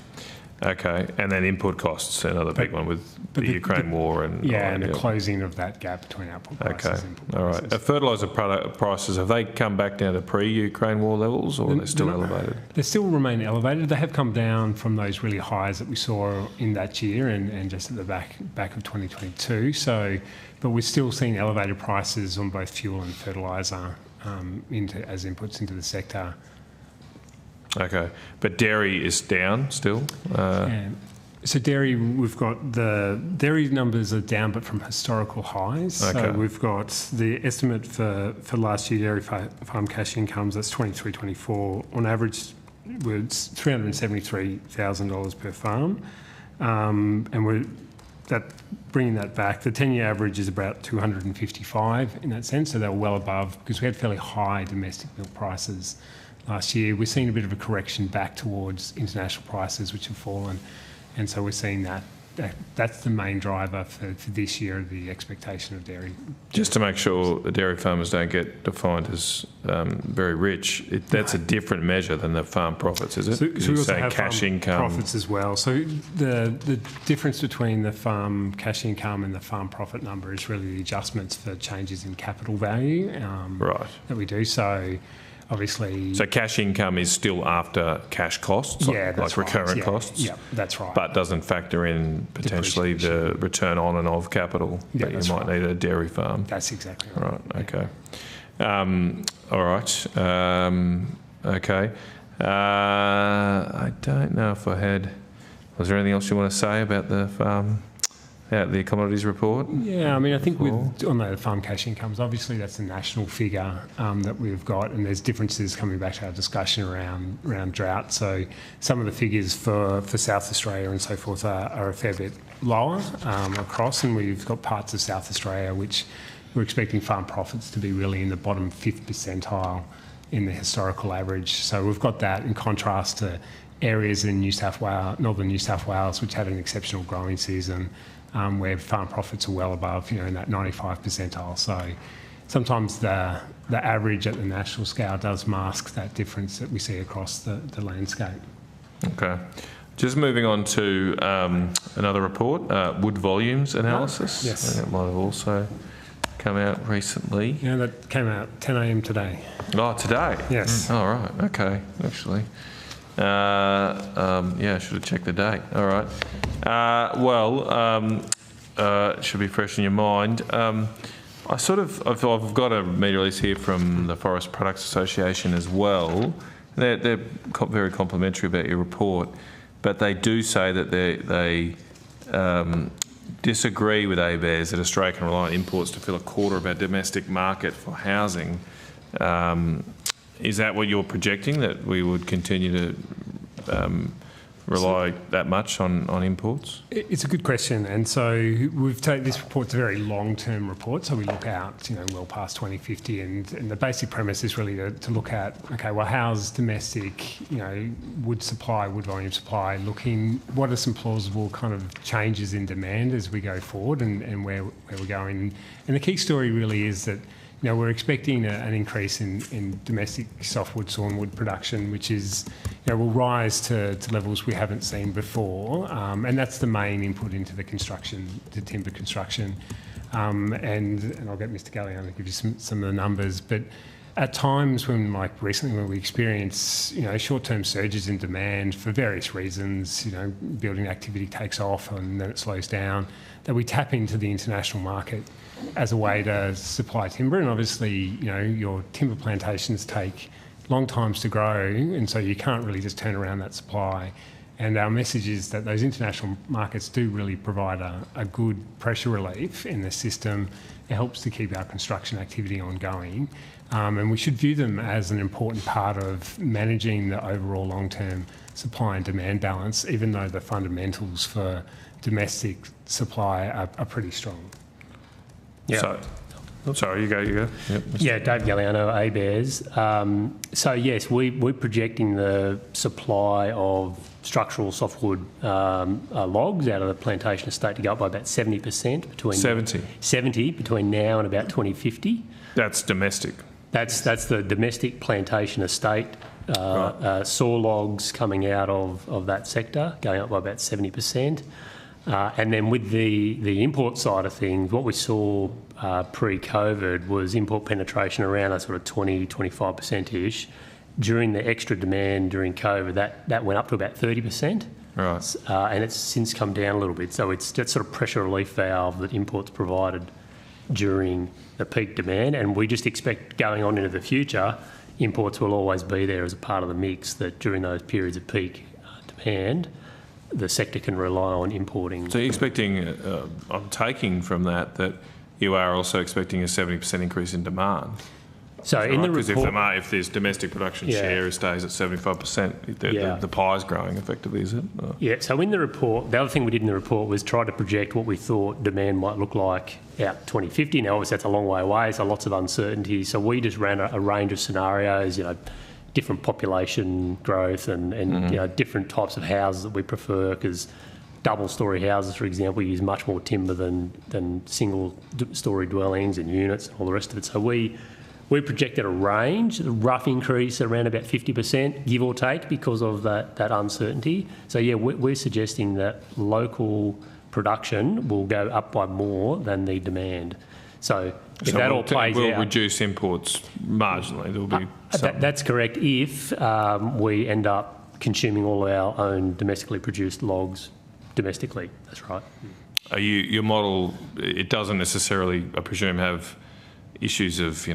Okay, and then input costs, another big one with the Ukraine war and the closing of that gap between output prices and input prices. All right. Fertiliser prices, have they come back down to pre-Ukraine war levels, or are they still elevated? They still remain elevated. They have come down from those really highs that we saw in that year and just at the back of 2022. So, but we're still seeing elevated prices on both fuel and fertiliser as inputs into the sector. Okay, but dairy is down still? So dairy, we've got the dairy numbers are down, but from historical highs. Okay. So we've got the estimate for last year dairy farm cash incomes, that's 23-24, on average was $373,000 per farm. And we're bringing that back, the 10-year average is about 255 in that sense, so they're well above, because we had fairly high domestic milk prices last year. We're seeing a bit of a correction back towards international prices, which have fallen, and so we're seeing that that's the main driver for this year, the expectation of dairy. Just to make sure the dairy farmers don't get defined as very rich, that's a different measure than the farm profits, is it? So we also have cash farm income profits as well. So the difference between the farm cash income and the farm profit number is really the adjustments for changes in capital value that we do. So obviously... So cash income is still after cash costs, like recurrent costs? Yeah, that's right. But doesn't factor in potentially the return on and of capital that you might need at a dairy farm? That's exactly right. Okay. All right. Okay. I don't know if I had... Was there anything else you want to say about the the commodities report? Yeah, I mean, I think on the farm cash incomes, obviously that's a national figure that we've got, and there's differences coming back to our discussion around drought. So some of the figures for South Australia and so forth are a fair bit lower across, and we've got parts of South Australia which we're expecting farm profits to be really in the bottom 5th percentile in the historical average. So we've got that in contrast to areas in northern New South Wales, which had an exceptional growing season, where farm profits are well above, in that 95th percentile. So sometimes the average at the national scale does mask that difference that we see across the landscape. Okay. Just moving on to another report, wood volumes analysis. Yes. I think it might have also come out recently. Yeah, that came out 10 a.m. today. Oh, today? Yes. Oh, right. Okay, actually. I should have checked the date. All right. It should be fresh in your mind. I've got a media release here from the Forest Products Association as well. They're very complimentary about your report, but they do say that they disagree with ABARES that Australia can rely on imports to fill a quarter of our domestic market for housing. Is that what you're projecting, that we would continue to rely that much on imports? It's a good question, and so we've taken this report's a very long-term report, so we look out, well past 2050, and the basic premise is really to look at, how's domestic, wood volume supply looking? What are some plausible kind of changes in demand as we go forward, and where we're going? And the key story really is that we're expecting an increase in domestic softwood sawnwood production, which is, will rise to levels we haven't seen before, and that's the main input into the timber construction. And I'll get Mr. Galliano to give you some of the numbers, but at times recently when we experience, short-term surges in demand for various reasons, building activity takes off and then it slows down, that we tap into the international market as a way to supply timber. And obviously, your timber plantations take long times to grow, and so you can't really just turn around that supply. And our message is that those international markets do really provide a good pressure relief in the system. It helps to keep our construction activity ongoing. And we should view them as an important part of managing the overall long-term supply and demand balance, even though the fundamentals for domestic supply are pretty strong. Yeah. Sorry, you go. Yep. Yeah, Dave Galliano, ABARES. So yes, we're projecting the supply of structural softwood logs out of the plantation estate to go up by about 70% between 70 between now and about 2050. That's domestic. That's the domestic plantation estate. Saw logs coming out of that sector going up by about 70%. And then with the import side of things, what we saw pre-COVID was import penetration around a sort of 20-25%-ish. During the extra demand during COVID, that went up to about 30%. Right. And it's since come down a little bit. So it's that sort of pressure relief valve that imports provided during the peak demand. And we just expect going on into the future, imports will always be there as a part of the mix, that during those periods of peak demand, the sector can rely on importing. So you're expecting, I'm taking from that you are also expecting a 70% increase in demand. So in the report, because if there's domestic production share stays at 75%, the pie's growing effectively, is it? Or? Yeah. So in the report, the other thing we did in the report was try to project what we thought demand might look like out 2050. Now, obviously, that's a long way away, so lots of uncertainty. So we just ran a range of scenarios, different population growth and different types of houses that we prefer, because double-storey houses, for example, use much more timber than single-storey dwellings and units and all the rest of it. So we projected a range, a rough increase around about 50%, give or take, because of that uncertainty. So yeah, we're suggesting that local production will go up by more than the demand. So if that all plays out, we'll reduce imports marginally. There'll be that's correct. If we end up consuming all our own domestically produced logs domestically, that's right. Your model, it doesn't necessarily, I presume, have issues of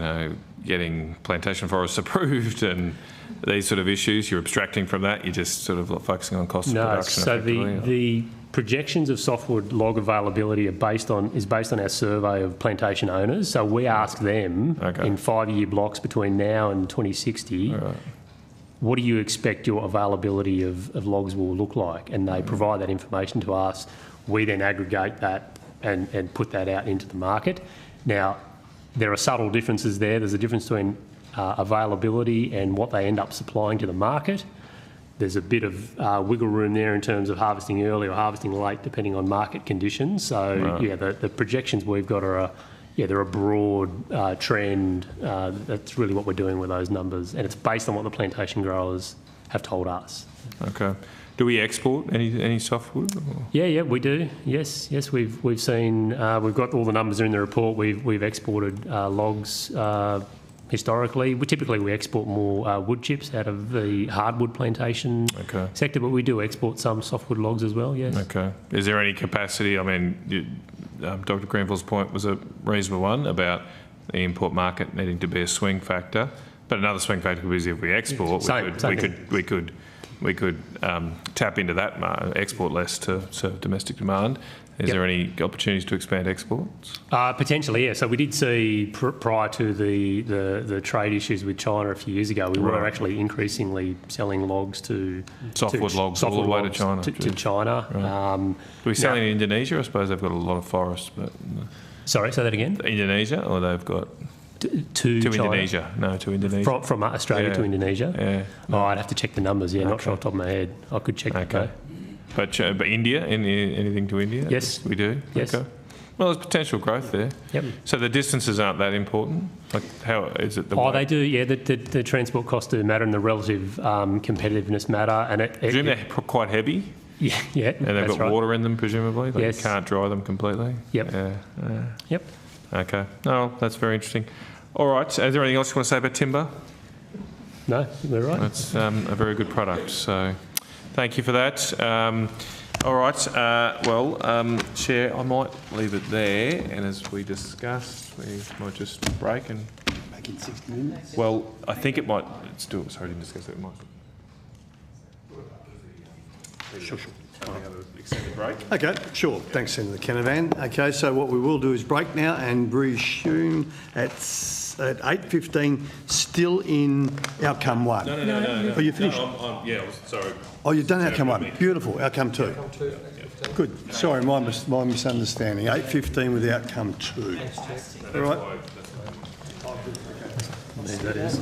getting plantation forests approved and these sort of issues. You're abstracting from that. You're just sort of focusing on cost of production. So the projections of softwood log availability is based on our survey of plantation owners. So we ask them in 5-year blocks between now and 2060, what do you expect your availability of logs will look like? And they provide that information to us. We then aggregate that and put that out into the market. Now, there are subtle differences there. There's a difference between availability and what they end up supplying to the market. There's a bit of wiggle room there in terms of harvesting early or harvesting late, depending on market conditions. So, the projections we've got are they're a broad trend. That's really what we're doing with those numbers, and it's based on what the plantation growers have told us. Okay. Do we export any softwood? Or? Yeah, we do. Yes, we've seen. We've got all the numbers are in the report. We've exported logs. Historically, we export more wood chips out of the hardwood plantation sector, but we do export some softwood logs as well, yes. Okay. Is there any capacity? I mean, Dr. Grenville's point was a reasonable one about the import market needing to be a swing factor, but another swing factor could be if we export, we could tap into that export less to serve domestic demand. Is there any opportunities to expand exports? Potentially, yeah. So we did see prior to the trade issues with China a few years ago, we were actually increasingly selling logs to softwood logs all the way to China. To China. Right. Do we sell in Indonesia? I suppose they've got a lot of forests, but sorry, say that again. Indonesia, or they've got. To Indonesia. No, to Indonesia. From Australia to Indonesia? Yeah. No. Oh, I'd have to check the numbers, not sure off the top of my head. I could check that though. But India, anything to India? Yes. We do? Yes. Okay. Well, there's potential growth there. Yep. So the distances aren't that important? Like, how is it? They do, yeah. The transport costs do matter and the relative competitiveness matter. And presume they're quite heavy? Yeah. And they've got water in them, presumably? Like yes. You can't dry them completely? Yep. Yep. Okay. No, that's very interesting. All right. Is there anything else you want to say about timber? No, we're right. That's a very good product. So thank you for that. All right. Chair, I might leave it there. And as we discussed, we might just break and make it 60 minutes. Well, I think it might. Sorry, I didn't discuss it. It might. Sure. Have an extended break. Okay, sure. Thanks, Senator Canavan. Okay, so what we will do is break now and resume at 8:15, still in outcome 1. No. Oh, you finished? Sorry. Oh, you've done outcome 1. Beautiful. Outcome 2. Good. Sorry, my misunderstanding. 8:15 with outcome 2. All right. There that is.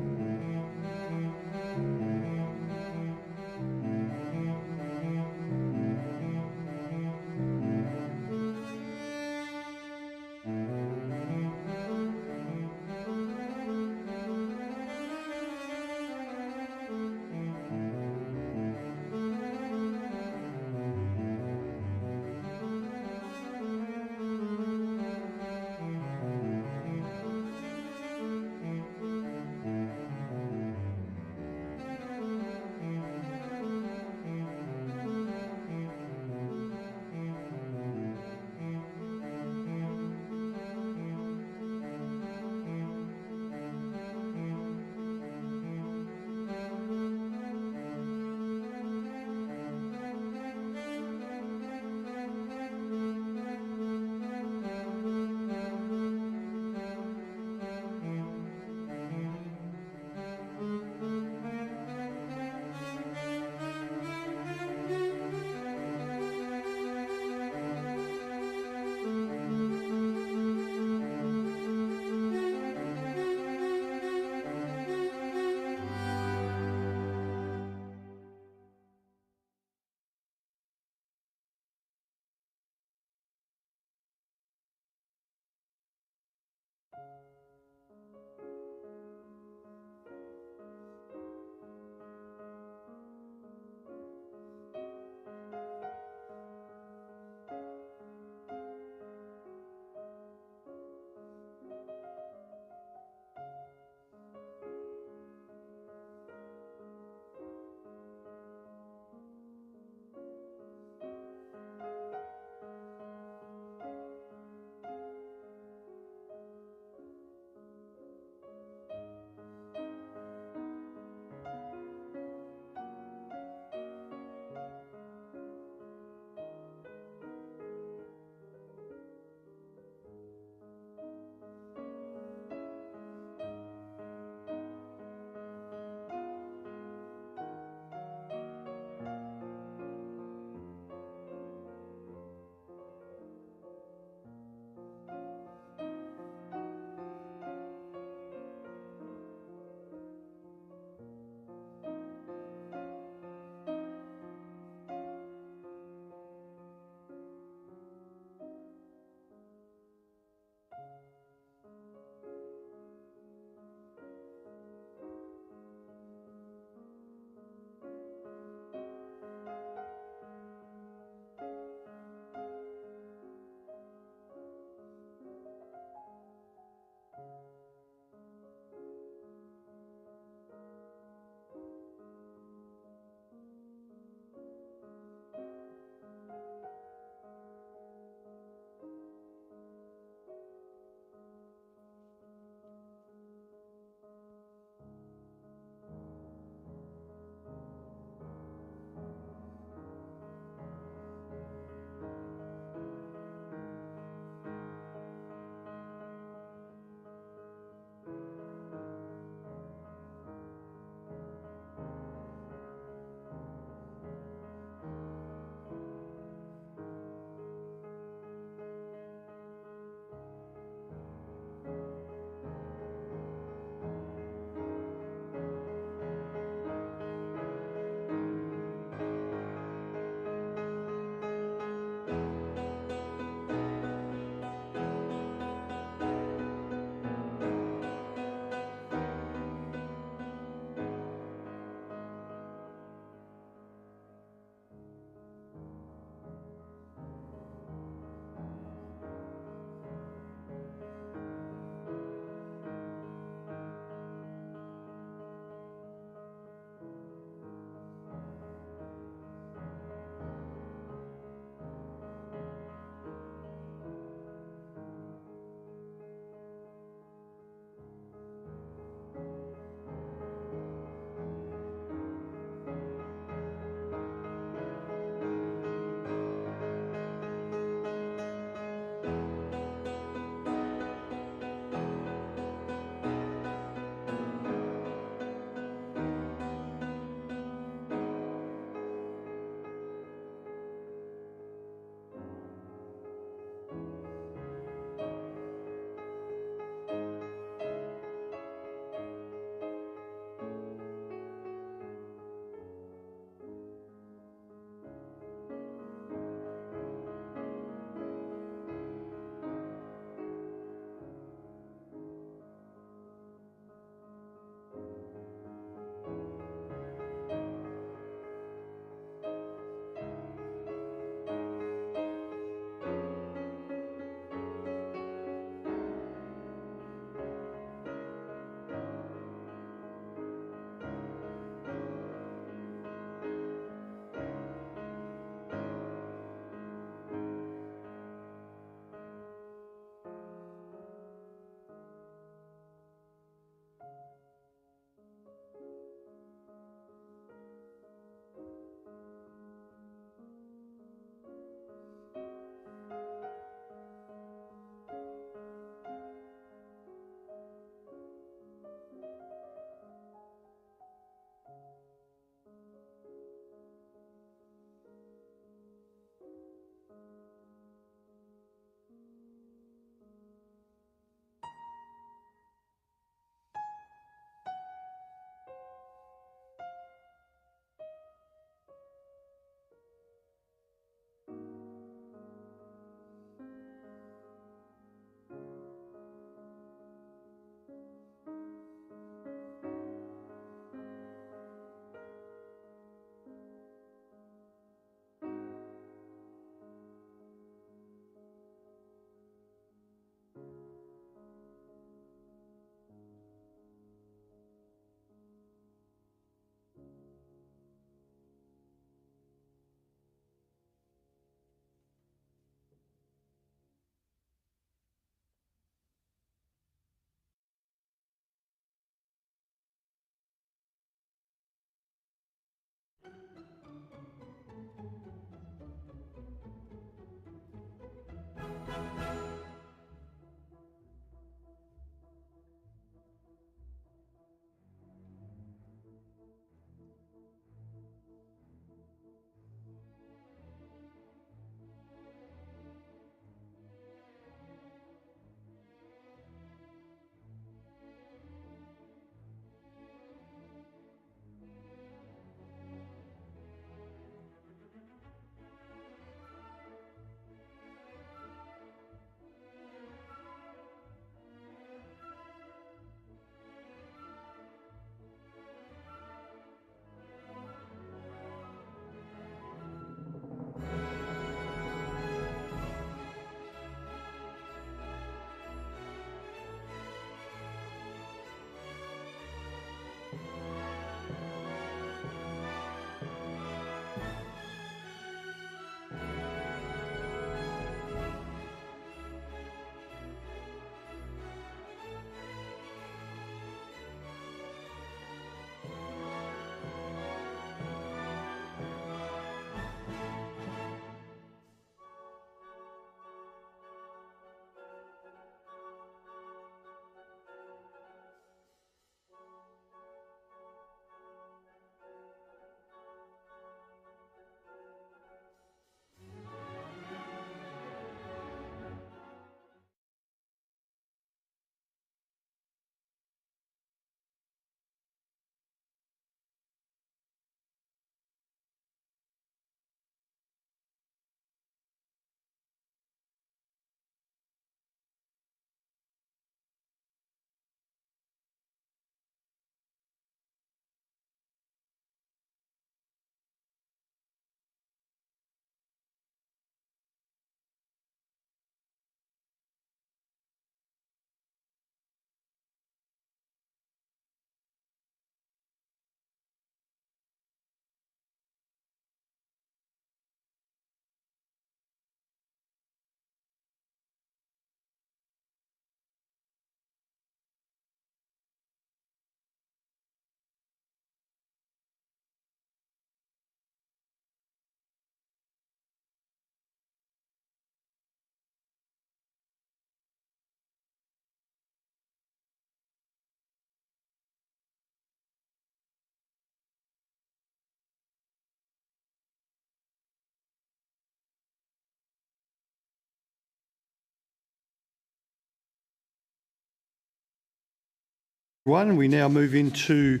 We now move into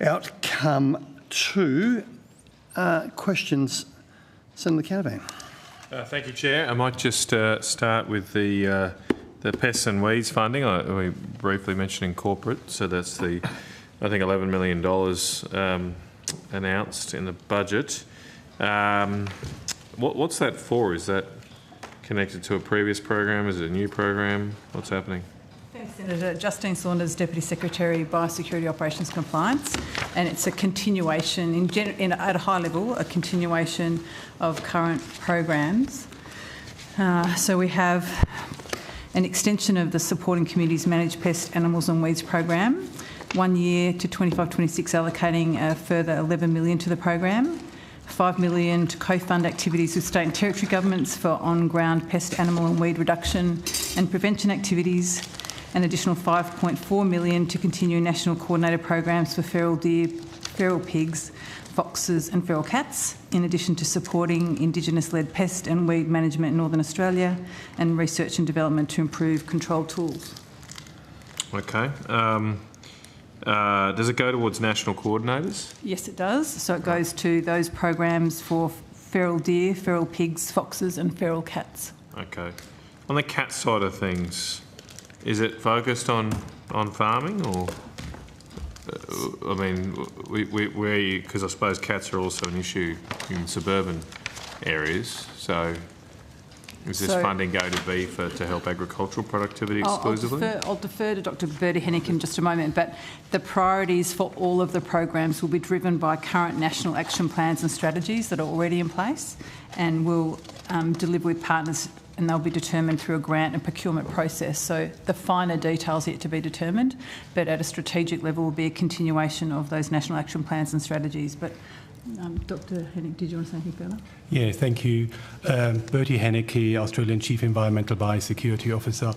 outcome 2. Questions. Senator Canavan. Thank you, Chair. I might just start with the pests and weeds funding. We briefly mentioned in corporate, so that's the, I think, $11 million announced in the budget. What's that for? Is that connected to a previous program? Is it a new program? What's happening? Thanks, Senator. Justine Saunders, Deputy Secretary, Biosecurity Operations Compliance, and it's a continuation, at a high level, a continuation of current programs. So we have an extension of the Supporting Communities Managed Pest, Animals and Weeds program, 1 year to 25-26, allocating a further $11 million to the program. $5 million to co-fund activities with state and territory governments for on-ground pest, animal and weed reduction and prevention activities. An additional $5.4 million to continue national coordinated programs for feral deer, feral pigs, foxes and feral cats, in addition to supporting Indigenous-led pest and weed management in Northern Australia and research and development to improve control tools. Okay. Does it go towards national coordinators? Yes, it does. So it goes to those programs for feral deer, feral pigs, foxes and feral cats. Okay. On the cat side of things, is it focused on farming or? I mean, because I suppose cats are also an issue in suburban areas. So, is this funding going to be to help agricultural productivity exclusively? I'll defer to Dr. Bertie Hennick in just a moment, but the priorities for all of the programs will be driven by current national action plans and strategies that are already in place, and will deliver with partners, and they'll be determined through a grant and procurement process. So the finer details yet to be determined, but at a strategic level will be a continuation of those national action plans and strategies. But Dr. Hennick, did you want to say anything further? Yeah, thank you. Bertie Hennick, Australian Chief Environmental Biosecurity Officer.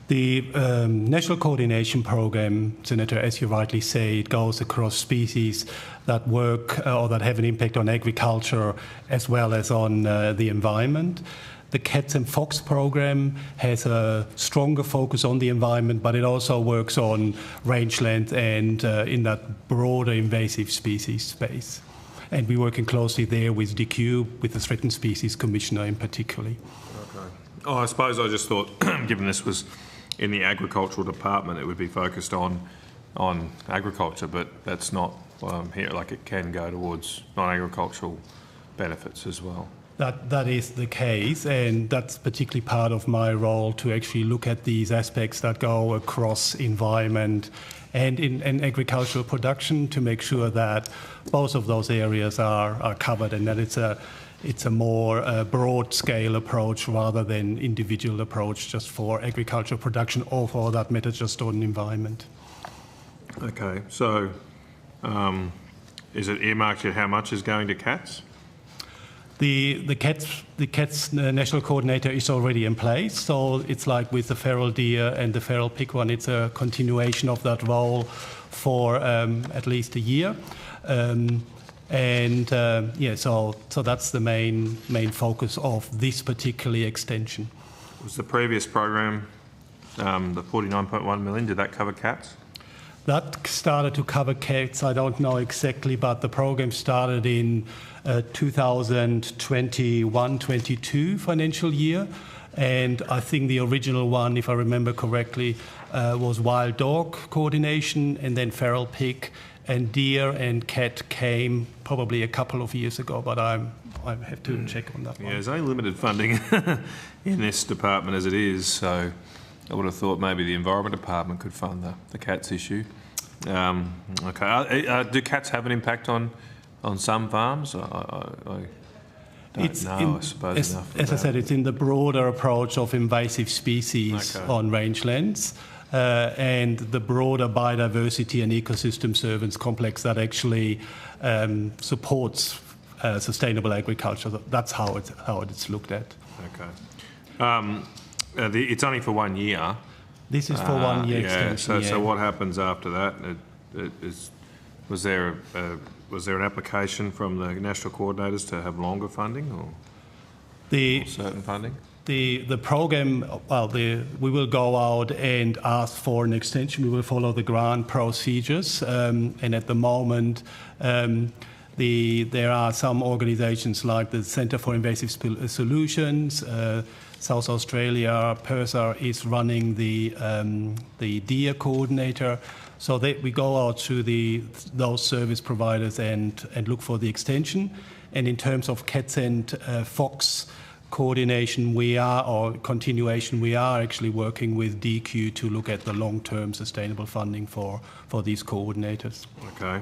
The National Coordination Program, Senator, as you rightly say, it goes across species that work or that have an impact on agriculture as well as on the environment. The Cats and Fox program has a stronger focus on the environment, but it also works on rangeland and in that broader invasive species space. And we're working closely there with DQ, with the Threatened Species Commissioner in particular. Okay. Oh, I suppose I just thought, given this was in the agricultural department, it would be focused on agriculture, but that's not here. Like, it can go towards non-agricultural benefits as well. That is the case, and that's particularly part of my role to actually look at these aspects that go across environment and in agricultural production to make sure that both of those areas are covered, and that it's a more broad-scale approach rather than individual approach just for agricultural production or, for that matter, just on environment. Okay, so is it earmarked yet how much is going to cats? The cats national coordinator is already in place, so it's like with the feral deer and the feral pig one, it's a continuation of that role for at least a year. Yeah, so that's the main focus of this particular extension. Was the previous program, the $49.1 million, did that cover cats? That started to cover cats, I don't know exactly, but the program started in 2021-22 financial year, and I think the original one, if I remember correctly, was wild dog coordination, and then feral pig, and deer and cat came probably a couple of years ago, but I have to check on that one. Yeah, there's only limited funding in this department as it is, so I would have thought maybe the Environment Department could fund the cats issue. Okay, do cats have an impact on some farms? I don't know, I suppose enough. As I said, it's in the broader approach of invasive species on rangelands and the broader biodiversity and ecosystem service complex that actually supports sustainable agriculture. That's how it's looked at. Okay. It's only for 1 year. This is for 1 year extension. So what happens after that? Was there an application from the national coordinators to have longer funding or certain funding? The program, well, we will go out and ask for an extension. We will follow the grant procedures, and at the moment, there are some organisations like the Centre for Invasive Solutions, South Australia, PIRSA is running the DEER coordinator. So we go out to those service providers and look for the extension. And in terms of cats and fox coordination, continuation, we are actually working with DQ to look at the long-term sustainable funding for these coordinators. Okay.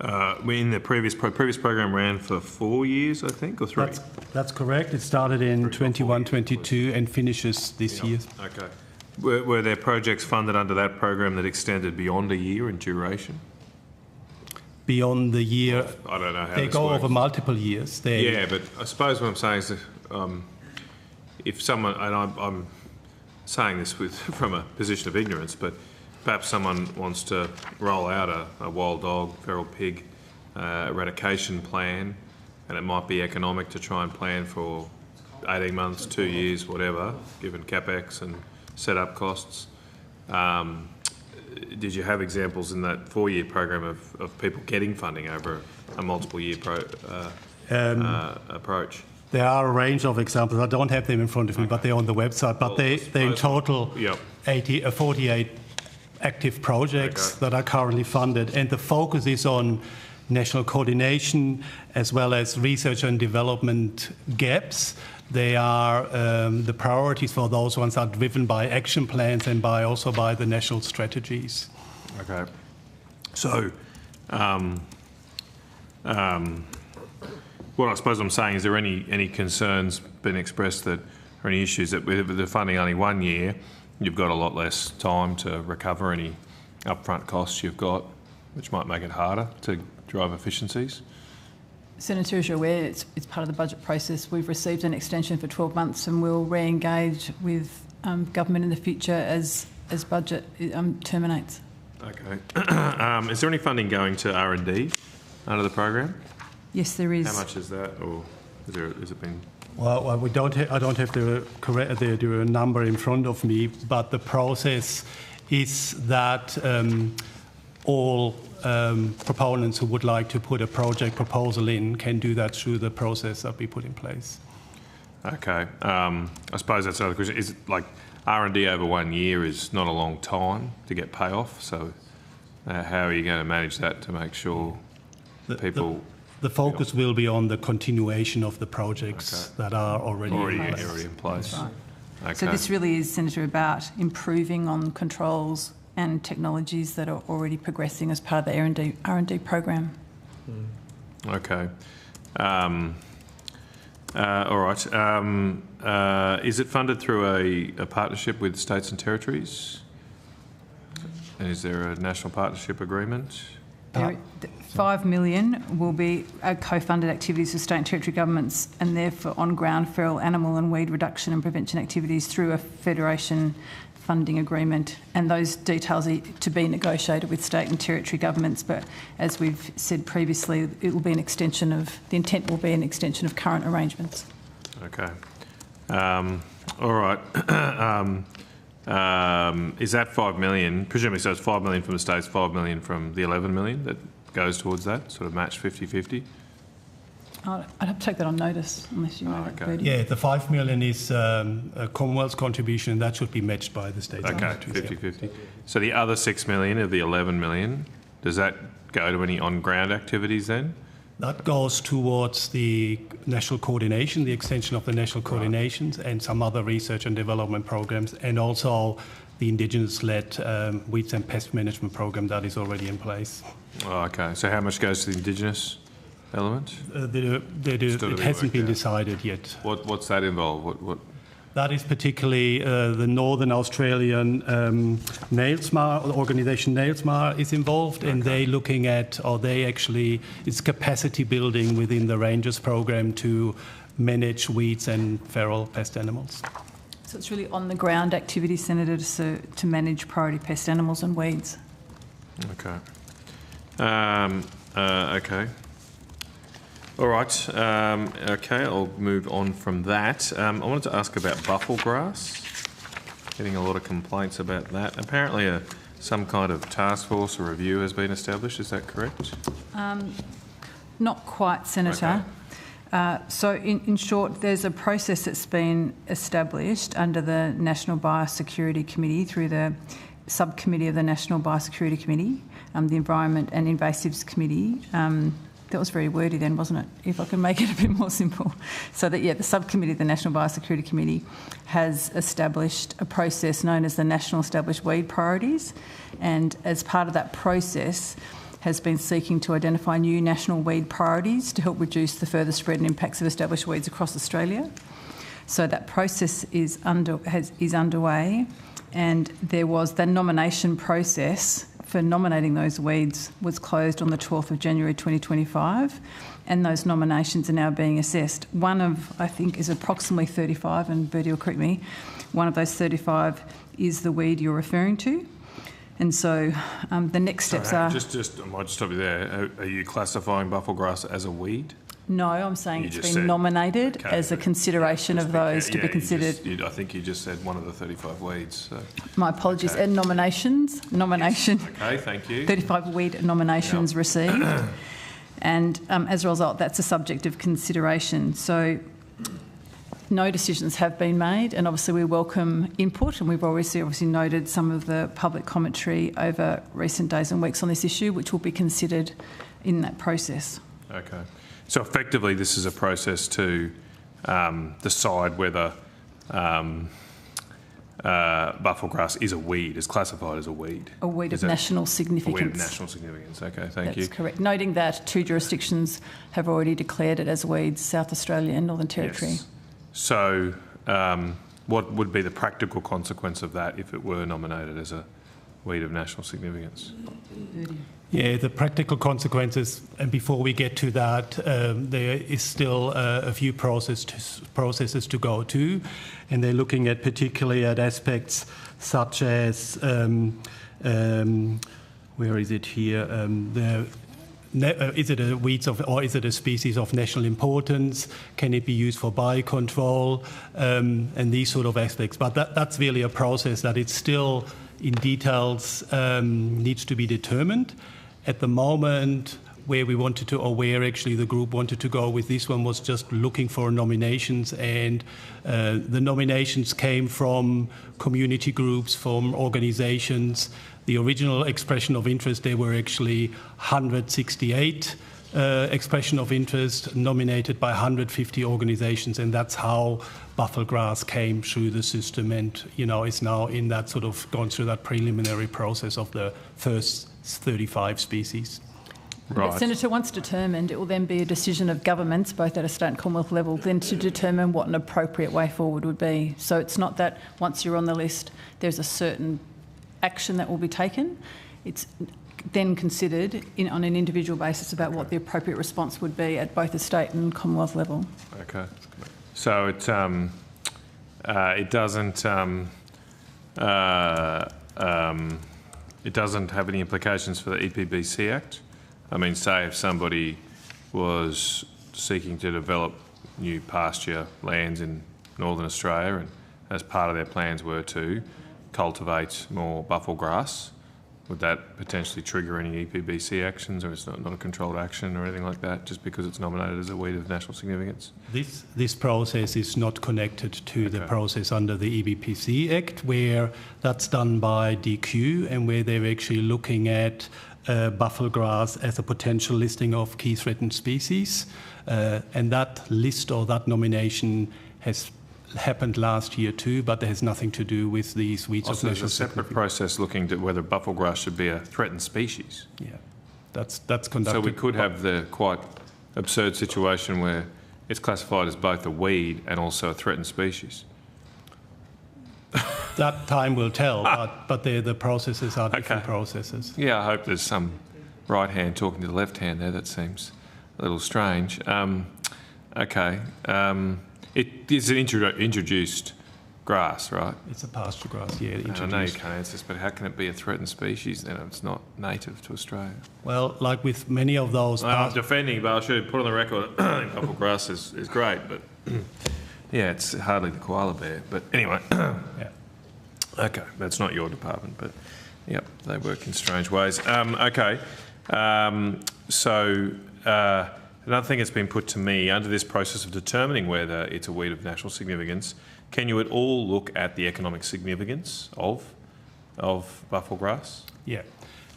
In the previous program ran for 4 years, I think, or 3? That's correct. It started in 21-22 and finishes this year. Okay. Were there projects funded under that program that extended beyond a year in duration? Beyond the year, I don't know how they this go works. over multiple years. Yeah, but I suppose what I'm saying is that if someone, and I'm saying this from a position of ignorance, but perhaps someone wants to roll out a wild dog, feral pig eradication plan, and it might be economic to try and plan for 18 months, 2 years, whatever, given capex and setup costs. Did you have examples in that 4-year program of people getting funding over a multiple-year approach? There are a range of examples. I don't have them in front of me, but they're on the website. But they in total 48 active projects that are currently funded, and the focus is on national coordination as well as research and development gaps. They are the priorities for those ones are driven by action plans and also by the national strategies. Okay. So, what I suppose I'm saying is there any concerns been expressed that, or any issues that with the funding only 1 year, you've got a lot less time to recover any upfront costs you've got, which might make it harder to drive efficiencies? Senator, as you're aware, it's part of the budget process. We've received an extension for 12 months and we'll re-engage with government in the future as budget terminates. Okay. Is there any funding going to R&D under the program? Yes, there is. How much is that, or has it been? Well, I don't have the number in front of me, but the process is that all proponents who would like to put a project proposal in can do that through the process that we put in place. Okay. I suppose that's another question. Is it like R&D over 1 year is not a long time to get payoff? So how are you going to manage that to make sure people... The focus will be on the continuation of the projects that are already in place. That's right. Okay. So this really is, Senator, about improving on controls and technologies that are already progressing as part of the R&D program. Okay. All right. Is it funded through a partnership with states and territories? And is there a national partnership agreement? 5 million will be co-funded activities for state and territory governments, and therefore on-ground feral animal and weed reduction and prevention activities through a federation funding agreement, and those details are to be negotiated with state and territory governments. But as we've said previously, it will be the intent will be an extension of current arrangements. Okay. All right. Is that 5 million? Presumably, so it's 5 million from the states, 5 million from the 11 million that goes towards that, sort of match 50-50? I'd have to take that on notice, unless you know it, Bertie. Yeah, the 5 million is a Commonwealth's contribution, and that should be matched by the states. Okay, 50-50. So the other 6 million of the 11 million, does that go to any on-ground activities then? That goes towards the national coordination, the extension of the national coordinations, and some other research and development programs, and also the Indigenous-led weeds and pest management program that is already in place. Oh, okay. So how much goes to the Indigenous element? It hasn't been decided yet. What's that involve? What? That is particularly the Northern Australian NAILSMAR, organisation NAILSMAR is involved, and they're looking at, it's capacity building within the Rangers program to manage weeds and feral pest animals. So it's really on-the-ground activity, Senator, to manage priority pest animals and weeds. Okay. Okay. All right. Okay, I'll move on from that. I wanted to ask about bufflegrass. Getting a lot of complaints about that. Apparently, some kind of task force or review has been established. Is that correct? Not quite, Senator. Okay. So in short, there's a process that's been established under the National Biosecurity Committee through the subcommittee of the National Biosecurity Committee, the Environment and Invasives Committee. That was very wordy then, wasn't it? If I can make it a bit more simple. So that, the subcommittee of the National Biosecurity Committee has established a process known as the National Established Weed Priorities, and as part of that process has been seeking to identify new national weed priorities to help reduce the further spread and impacts of established weeds across Australia. So that process is underway, and there was the nomination process for nominating those weeds was closed on the 12th of January 2025, and those nominations are now being assessed. One of, I think, is approximately 35, and Bertie will correct me, one of those 35 is the weed you're referring to. And so the next steps are... I might just stop you there. Are you classifying bufflegrass as a weed? No, I'm saying You it's just been said- nominated Okay, as a consideration of those to be considered. I think you just said one of the 35 weeds. So. My apologies. And nomination. Okay, thank you. 35 weed nominations received. And as a result, that's a subject of consideration. So no decisions have been made, and obviously we welcome input, and we've obviously noted some of the public commentary over recent days and weeks on this issue, which will be considered in that process. Okay. So effectively, this is a process to decide whether bufflegrass is a weed, is classified as a weed. A weed of national significance. A weed of national significance. Okay, thank you. That's correct. Noting that 2 jurisdictions have already declared it as weeds, South Australia and Northern Territory. Yes. So what would be the practical consequence of that if it were nominated as a weed of national significance? Yeah, the practical consequences, and before we get to that, there is still a few processes to go to, and they're looking at particularly at aspects such as, where is it here, is it a weeds of, or is it a species of national importance? Can it be used for biocontrol? And these sort of aspects. But that's really a process that it's still in details needs to be determined. At the moment, where we wanted to, or where actually the group wanted to go with this one was just looking for nominations, and the nominations came from community groups, from organisations. The original expression of interest, there were actually 168 expression of interest nominated by 150 organisations, and that's how bufflegrass came through the system, and is now in that sort of gone through that preliminary process of the first 35 species. Right. But Senator, once determined, it will then be a decision of governments, both at a state and Commonwealth level, then to determine what an appropriate way forward would be. So it's not that once you're on the list, there's a certain action that will be taken. It's then considered on an individual basis about what the appropriate response would be at both the state and Commonwealth level. Okay. So it doesn't have any implications for the EPBC Act? I mean, say if somebody was seeking to develop new pasture lands in Northern Australia, and as part of their plans were to cultivate more bufflegrass, would that potentially trigger any EPBC actions, or it's not a controlled action or anything like that, just because it's nominated as a weed of national significance? This process is not connected to the process under the EPBC Act, where that's done by DQ, and where they're actually looking at bufflegrass as a potential listing of key threatened species. And that list or that nomination has happened last year too, but that has nothing to do with these weeds of Also, there's national a separate process looking at whether bufflegrass should be a threatened species. Yeah, that's conducted. So we could have the quite absurd situation where it's classified as both a weed and also a threatened species. That time will tell, but the processes are different processes. Yeah, I hope there's some right hand talking to the left hand there. That seems a little strange. Okay. It is an introduced grass, right? It's a pasture grass, yeah. I know you can't answer this, but how can it be a threatened species then if it's not native to Australia? Well, like with many of those... I'm defending, but I should put on the record, buffalo grass is great, but yeah, it's hardly the koala bear. But anyway, yeah. Okay, that's not your department, but yep, they work in strange ways. Okay, so another thing that's been put to me, under this process of determining whether it's a weed of national significance, can you at all look at the economic significance of buffalo grass? Yeah.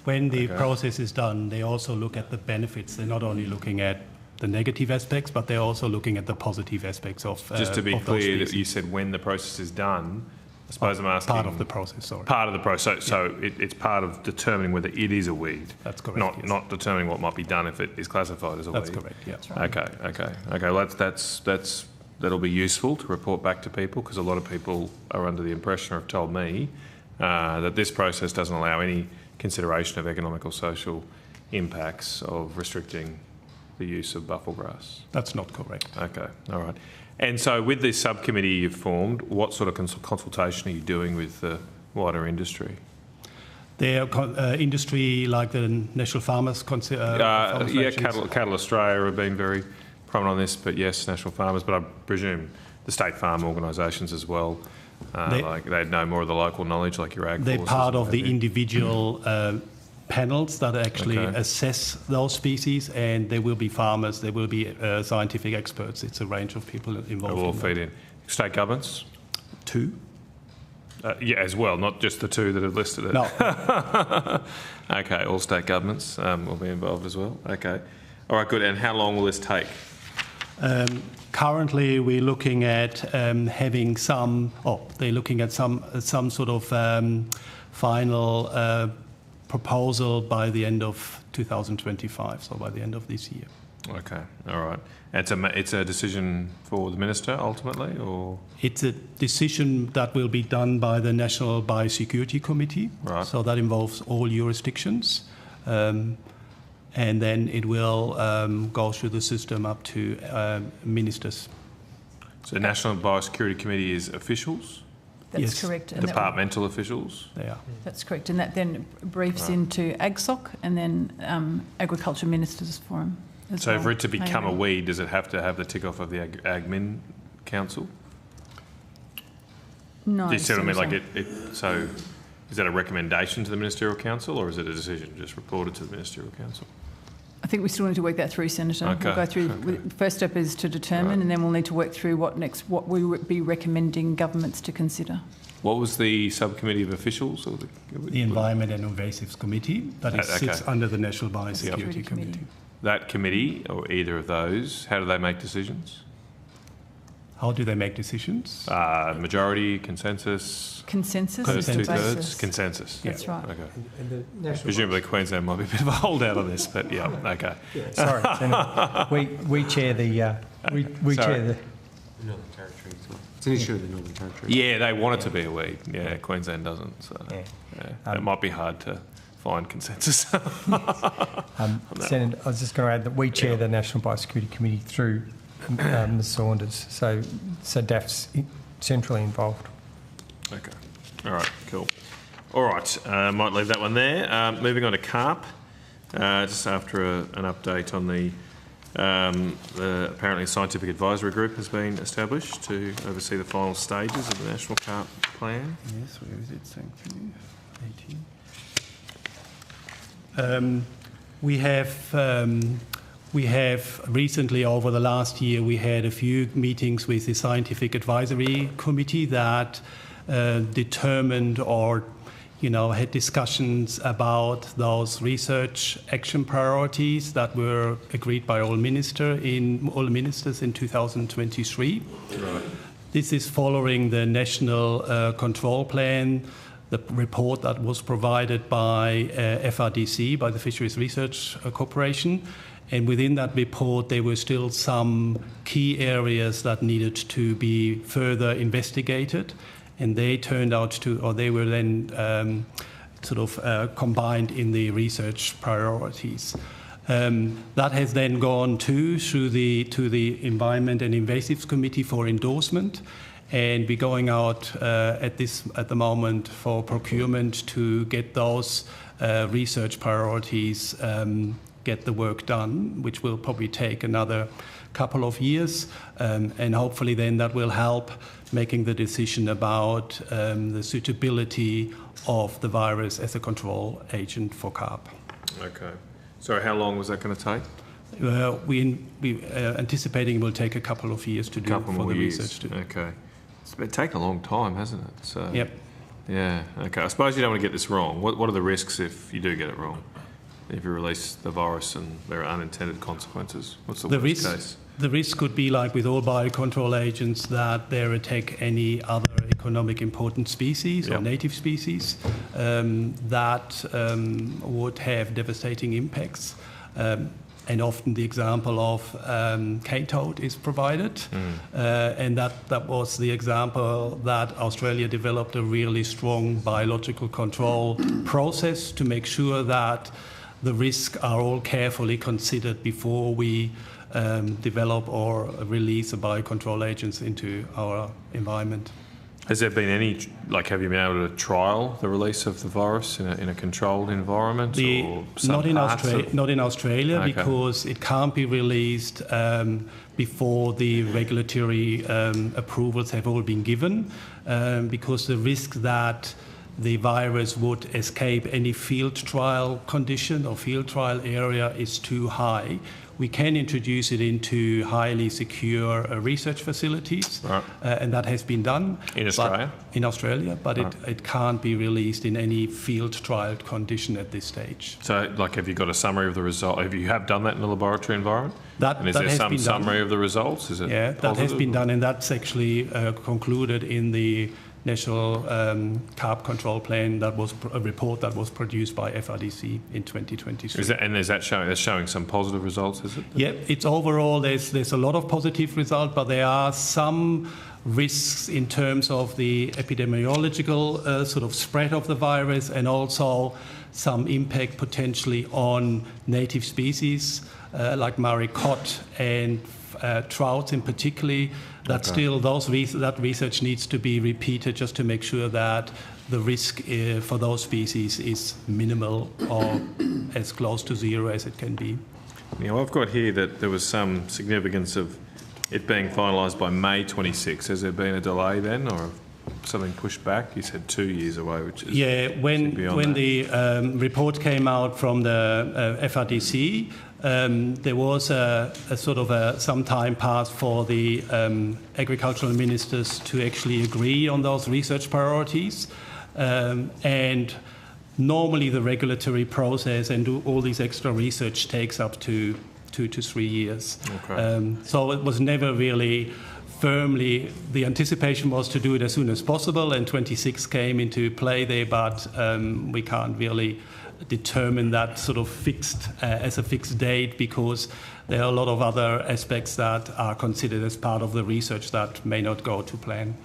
When the process is done, they also look at the benefits. They're not only looking at the negative aspects, but they're also looking at the positive aspects of Just to be clear, that you said when the process is done, I suppose I'm asking... Part of the process, sorry. Part of the process. So it's part of determining whether it is a weed. That's correct. Not determining what might be done if it is classified as a weed. That's correct, yeah. That's right. Okay. Well, that'll be useful to report back to people, because a lot of people are under the impression, or have told me, that this process doesn't allow any consideration of economic or social impacts of restricting the use of buffalo grass. That's not correct. Okay, all right. And so with this subcommittee you've formed, what sort of consultation are you doing with the wider industry? Their industry, like the National Farmers Cattle Australia have been very prominent on this, but yes, National Farmers, but I presume the state farm organisations as well, like they'd know more of the local knowledge, like your ag. They're part of the individual panels that actually assess those species, and there will be farmers, there will be scientific experts. It's a range of people involved. They will feed in. State governments? 2. Yeah, as well, not just the 2 that have listed it. No. Okay, all state governments will be involved as well. Okay. All right, good. And how long will this take? Currently, we're looking at having some... they're looking at some sort of final proposal by the end of 2025, so by the end of this year. Okay, all right. It's a decision for the Minister ultimately, or...? It's a decision that will be done by the National Biosecurity Committee. Right. So that involves all jurisdictions. And then it will go through the system up to ministers. So the National Biosecurity Committee is officials? That's correct. And departmental officials? They are. That's correct. And that then briefs into AGSOC and then Agriculture Ministers Forum. So for it to become a weed, does it have to have the tick-off of the Admin Council? No. Do you see what I mean? Like so is that a recommendation to the Ministerial Council, or is it a decision just reported to the Ministerial Council? I think we still need to work that through, Senator. Okay. We'll go through. First step is to determine, and then we'll need to work through what we would be recommending governments to consider. What was the subcommittee of officials? Or the Environment and Invasives Committee that sits under the National Biosecurity Committee. That committee, or either of those, how do they make decisions? How do they make decisions? Majority, consensus? Consensus. Two-thirds? Consensus. That's right. Okay. And the Presumably Queensland might be a bit of a holdout on this, but yeah, okay. Yeah, sorry, Senator. We chair the... we chair the... Northern Territory as well. It's an issue of the Northern Territory. Yeah, they want it to be a weed. Yeah, Queensland doesn't. So it might be hard to find consensus. Senator, I was just going to add that we chair the National Biosecurity Committee through Ms Saunders, so DAF's centrally involved. Okay. All right, cool. All right, might leave that one there. Moving on to CARP, just after an update on the apparently scientific advisory group has been established to oversee the final stages of the National CARP plan. Yes, where is it? Thank you. 18. We have recently, over the last year, we had a few meetings with the Scientific Advisory Committee that determined or, had discussions about those research action priorities that were agreed by all ministers in 2023. Right. This is following the National Control Plan, the report that was provided by FRDC, by the Fisheries Research Corporation. And within that report, there were still some key areas that needed to be further investigated. And they turned out they were then combined in the research priorities. That has then gone to the Environment and Invasives Committee for endorsement. and we're going out at the moment for procurement to get those research priorities, get the work done, which will probably take another couple of years, and hopefully then that will help making the decision about the suitability of the virus as a control agent for carp. Okay. So how long was that going to take? We anticipating it will take a couple of years to do for the research. Okay. It's been taken a long time, hasn't it? So, yep. Yeah. Okay. I suppose you don't want to get this wrong. What are the risks if you do get it wrong? If you release the virus and there are unintended consequences? What's the worst case? The risk could be, like with all biocontrol agents, that they attack any other economic important species or native species that would have devastating impacts. And often the example of cane toad is provided. And that was the example that Australia developed a really strong biological control process to make sure that the risks are all carefully considered before we develop or release a biocontrol agents into our environment. Has there been any, have you been able to trial the release of the virus in a controlled environment? Not in Australia, okay. Because it can't be released before the regulatory approvals have all been given, because the risk that the virus would escape any field trial condition or field trial area is too high. We can introduce it into highly secure research facilities, right. And that has been done. In Australia? In Australia, but it can't be released in any field trial condition at this stage. So, have you got a summary of the result? Have you done that in the laboratory environment? Is there some summary of the results? Is it positive? That has been done, and that's actually concluded in the National Carp Control Plan. That was a report that was produced by FRDC in 2023. Is that showing some positive results? Is it? Yeah, it's overall there's a lot of positive results, but there are some risks in terms of the epidemiological sort of spread of the virus, and also some impact potentially on native species like Marie cod and trout in particular. That still that research needs to be repeated just to make sure that the risk for those species is minimal or as close to zero as it can be. Now, I've got here that there was some significance of it being finalised by May 26. Has there been a delay then, or something pushed back? You said 2 years away, which is when the report came out from the FRDC. There was a sort of some time passed for the agricultural ministers to actually agree on those research priorities, and normally the regulatory process and do all this extra research takes up to 2 to 3 years. Okay. So it was never really firmly, the anticipation was to do it as soon as possible, and 26 came into play there, but we can't really determine that sort of fixed as a fixed date, because there are a lot of other aspects that are considered as part of the research that may not go to plan.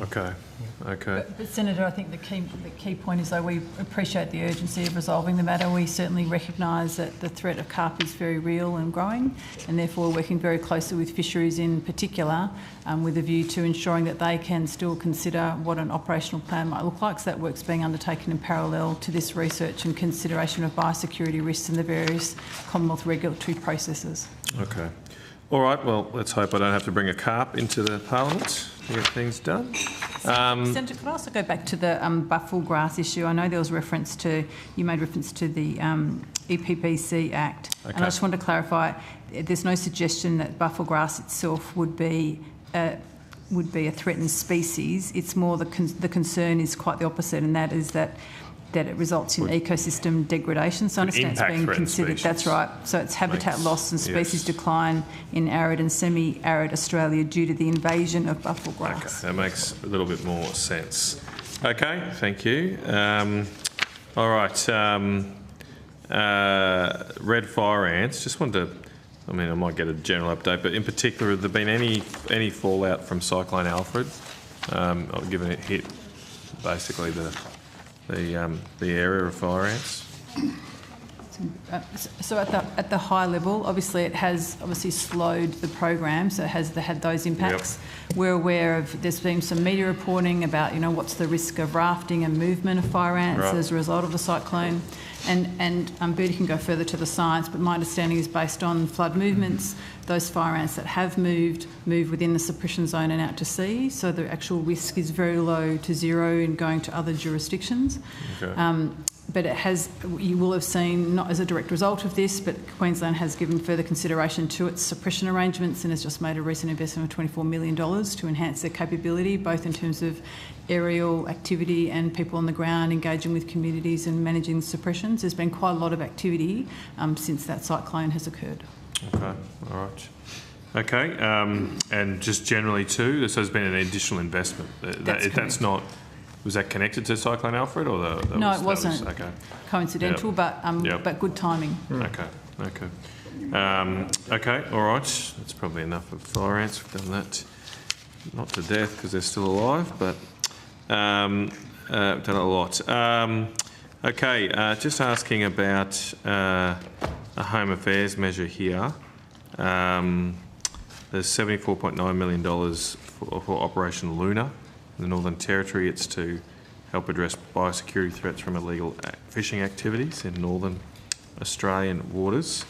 Okay. Okay. But Senator, I think the key point is, though, we appreciate the urgency of resolving the matter. We certainly recognise that the threat of carp is very real and growing, and therefore working very closely with fisheries in particular, with a view to ensuring that they can still consider what an operational plan might look like. So that work's being undertaken in parallel to this research and consideration of biosecurity risks in the various Commonwealth regulatory processes. Okay. All right, well, let's hope I don't have to bring a carp into the Parliament to get things done. Senator, could I also go back to the buffel grass issue? I know there was you made reference to the EPBC Act, and I just wanted to clarify, there's no suggestion that buffel grass itself would be a threatened species. It's more the concern is quite the opposite, and that is that it results in ecosystem degradation. So I understand it's being considered. Species. That's right. So it's habitat loss and species decline in arid and semi-arid Australia due to the invasion of buffel grass. Okay, that makes a little bit more sense. Okay, thank you. All right, red fire ants. Just wanted to. I mean, I might get a general update, but in particular, have there been any fallout from Cyclone Alfred? Given it hit basically the area of fire ants? So at the high level, obviously it has slowed the program, so it has had those impacts. Yep. We're aware of there's been some media reporting about what's the risk of rafting and movement of fire ants as a result of the cyclone, and Bertie can go further to the science, but my understanding is based on flood movements. Those fire ants that have move within the suppression zone and out to sea, so the actual risk is very low to zero in going to other jurisdictions. Okay. But you will have seen, not as a direct result of this, but Queensland has given further consideration to its suppression arrangements and has just made a recent investment of $24 million to enhance their capability, both in terms of aerial activity and people on the ground engaging with communities and managing suppressions. There's been quite a lot of activity since that cyclone has occurred. Okay, all right. Okay, and just generally too, this has been an additional investment. That's not... Was that connected to Cyclone Alfred, or no? It wasn't. Okay. Coincidental, but good timing. Okay. Okay. All right. That's probably enough of fire ants. We've done that, not to death because they're still alive, but we've done a lot. Okay. Just asking about a Home Affairs measure here. There's $74.9 million for Operation Luna. In the Northern Territory, it's to help address biosecurity threats from illegal fishing activities in northern Australian waters.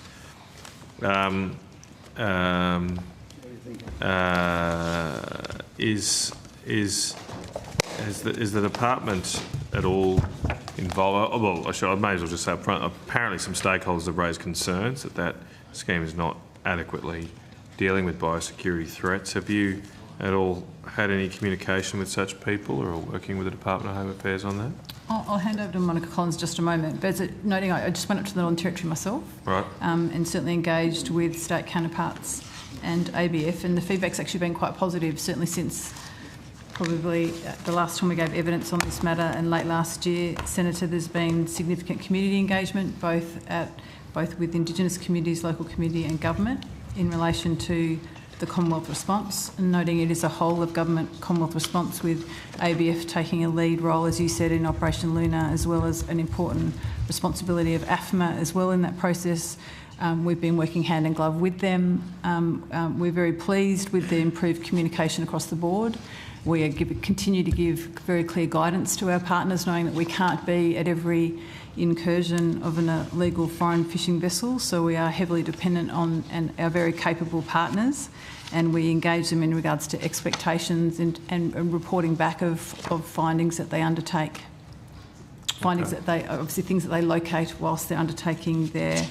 Is the department at all involved? Oh, well, I may as well just say up front. Apparently, some stakeholders have raised concerns that scheme is not adequately dealing with biosecurity threats. Have you at all had any communication with such people, or working with the Department of Home Affairs on that? I'll hand over to Monica Collins just a moment, but noting I just went up to the Northern Territory myself, right, and certainly engaged with state counterparts and ABF, and the feedback's actually been quite positive, certainly since probably the last time we gave evidence on this matter, and late last year, Senator, there's been significant community engagement, both with Indigenous communities, local community and government, in relation to the Commonwealth response, and noting it is a whole of government Commonwealth response, with ABF taking a lead role, as you said, in Operation Luna, as well as an important responsibility of AFMA as well in that process. We've been working hand in glove with them. We're very pleased with the improved communication across the board. We continue to give very clear guidance to our partners, knowing that we can't be at every incursion of an illegal foreign fishing vessel, so we are heavily dependent on our very capable partners, and we engage them in regards to expectations and reporting back of findings that they undertake. Findings that they, obviously things that they locate whilst they're undertaking their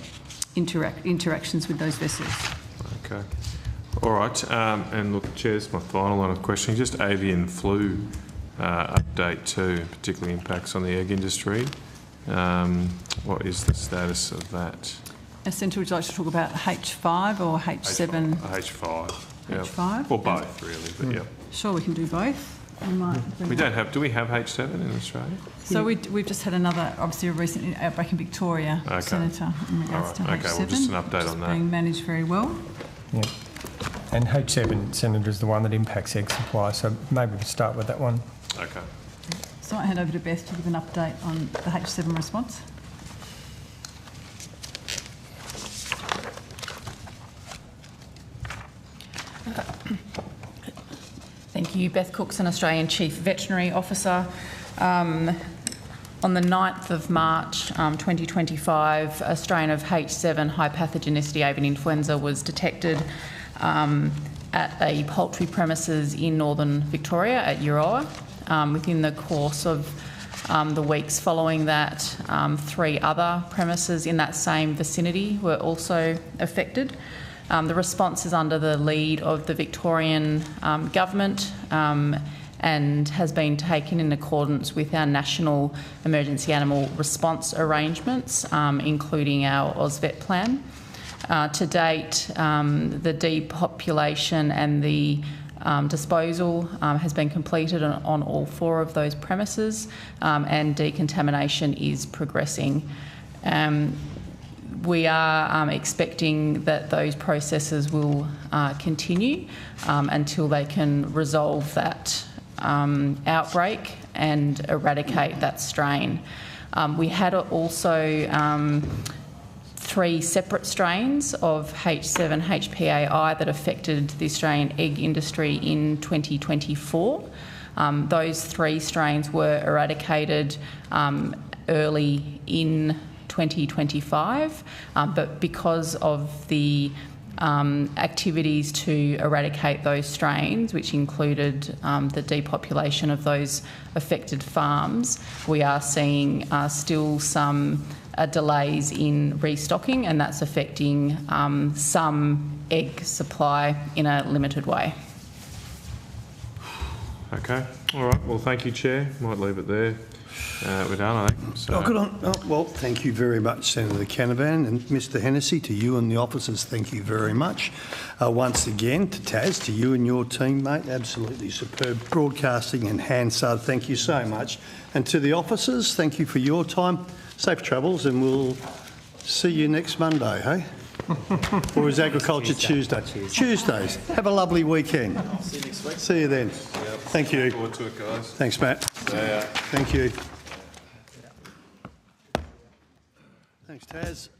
interactions with those vessels. Okay. All right. And look, Chair, this is my final line of questioning. Just avian flu update too, particularly impacts on the egg industry. What is the status of that? Senator, would you like to talk about H5 or H7? H5. Yep. H5? Or both, really, but yeah. Sure, we can do both. Do we have H7 in Australia? So we've just had another, obviously a recent outbreak in Victoria, okay, Senator, in regards to H7. Okay, well, just an update on that. Being managed very well. Yeah. And H7, Senator, is the one that impacts egg supply, so maybe we'll start with that one. Okay. So I hand over to Beth to give an update on the H7 response. Thank you. Beth Cookson, Australian Chief Veterinary Officer. On the 9th of March 2025, a strain of H7 high pathogenicity avian influenza was detected at a poultry premises in northern Victoria at Euroa. Within the course of the weeks following that, 3 other premises in that same vicinity were also affected. The response is under the lead of the Victorian government and has been taken in accordance with our national emergency animal response arrangements, including our AUSVET plan. To date, the depopulation and the disposal has been completed on all 4 of those premises, and decontamination is progressing. We are expecting that those processes will continue until they can resolve that outbreak and eradicate that strain. We had also 3 separate strains of H7 HPAI that affected the Australian egg industry in 2024. Those 3 strains were eradicated early in 2025, but because of the activities to eradicate those strains, which included the depopulation of those affected farms, we are seeing still some delays in restocking, and that's affecting some egg supply in a limited way. Okay. All right. Well, thank you, Chair. Might leave it there. We're done, I think. So. Good on. Well, thank you very much, Senator Canavan, and Mr Hennessy, to you and the officers, thank you very much. Once again, to Taz, to you and your team, mate, absolutely superb broadcasting, and Hansard, thank you so much. And to the officers, thank you for your time. Safe travels, and we'll see you next Monday, hey? Or is Agriculture Tuesday? Tuesdays. Have a lovely weekend. See you next week. See you then. Yep. Thank you. Look forward to it, guys. Thanks, Matt. See ya. Thank you. Thanks, Taz.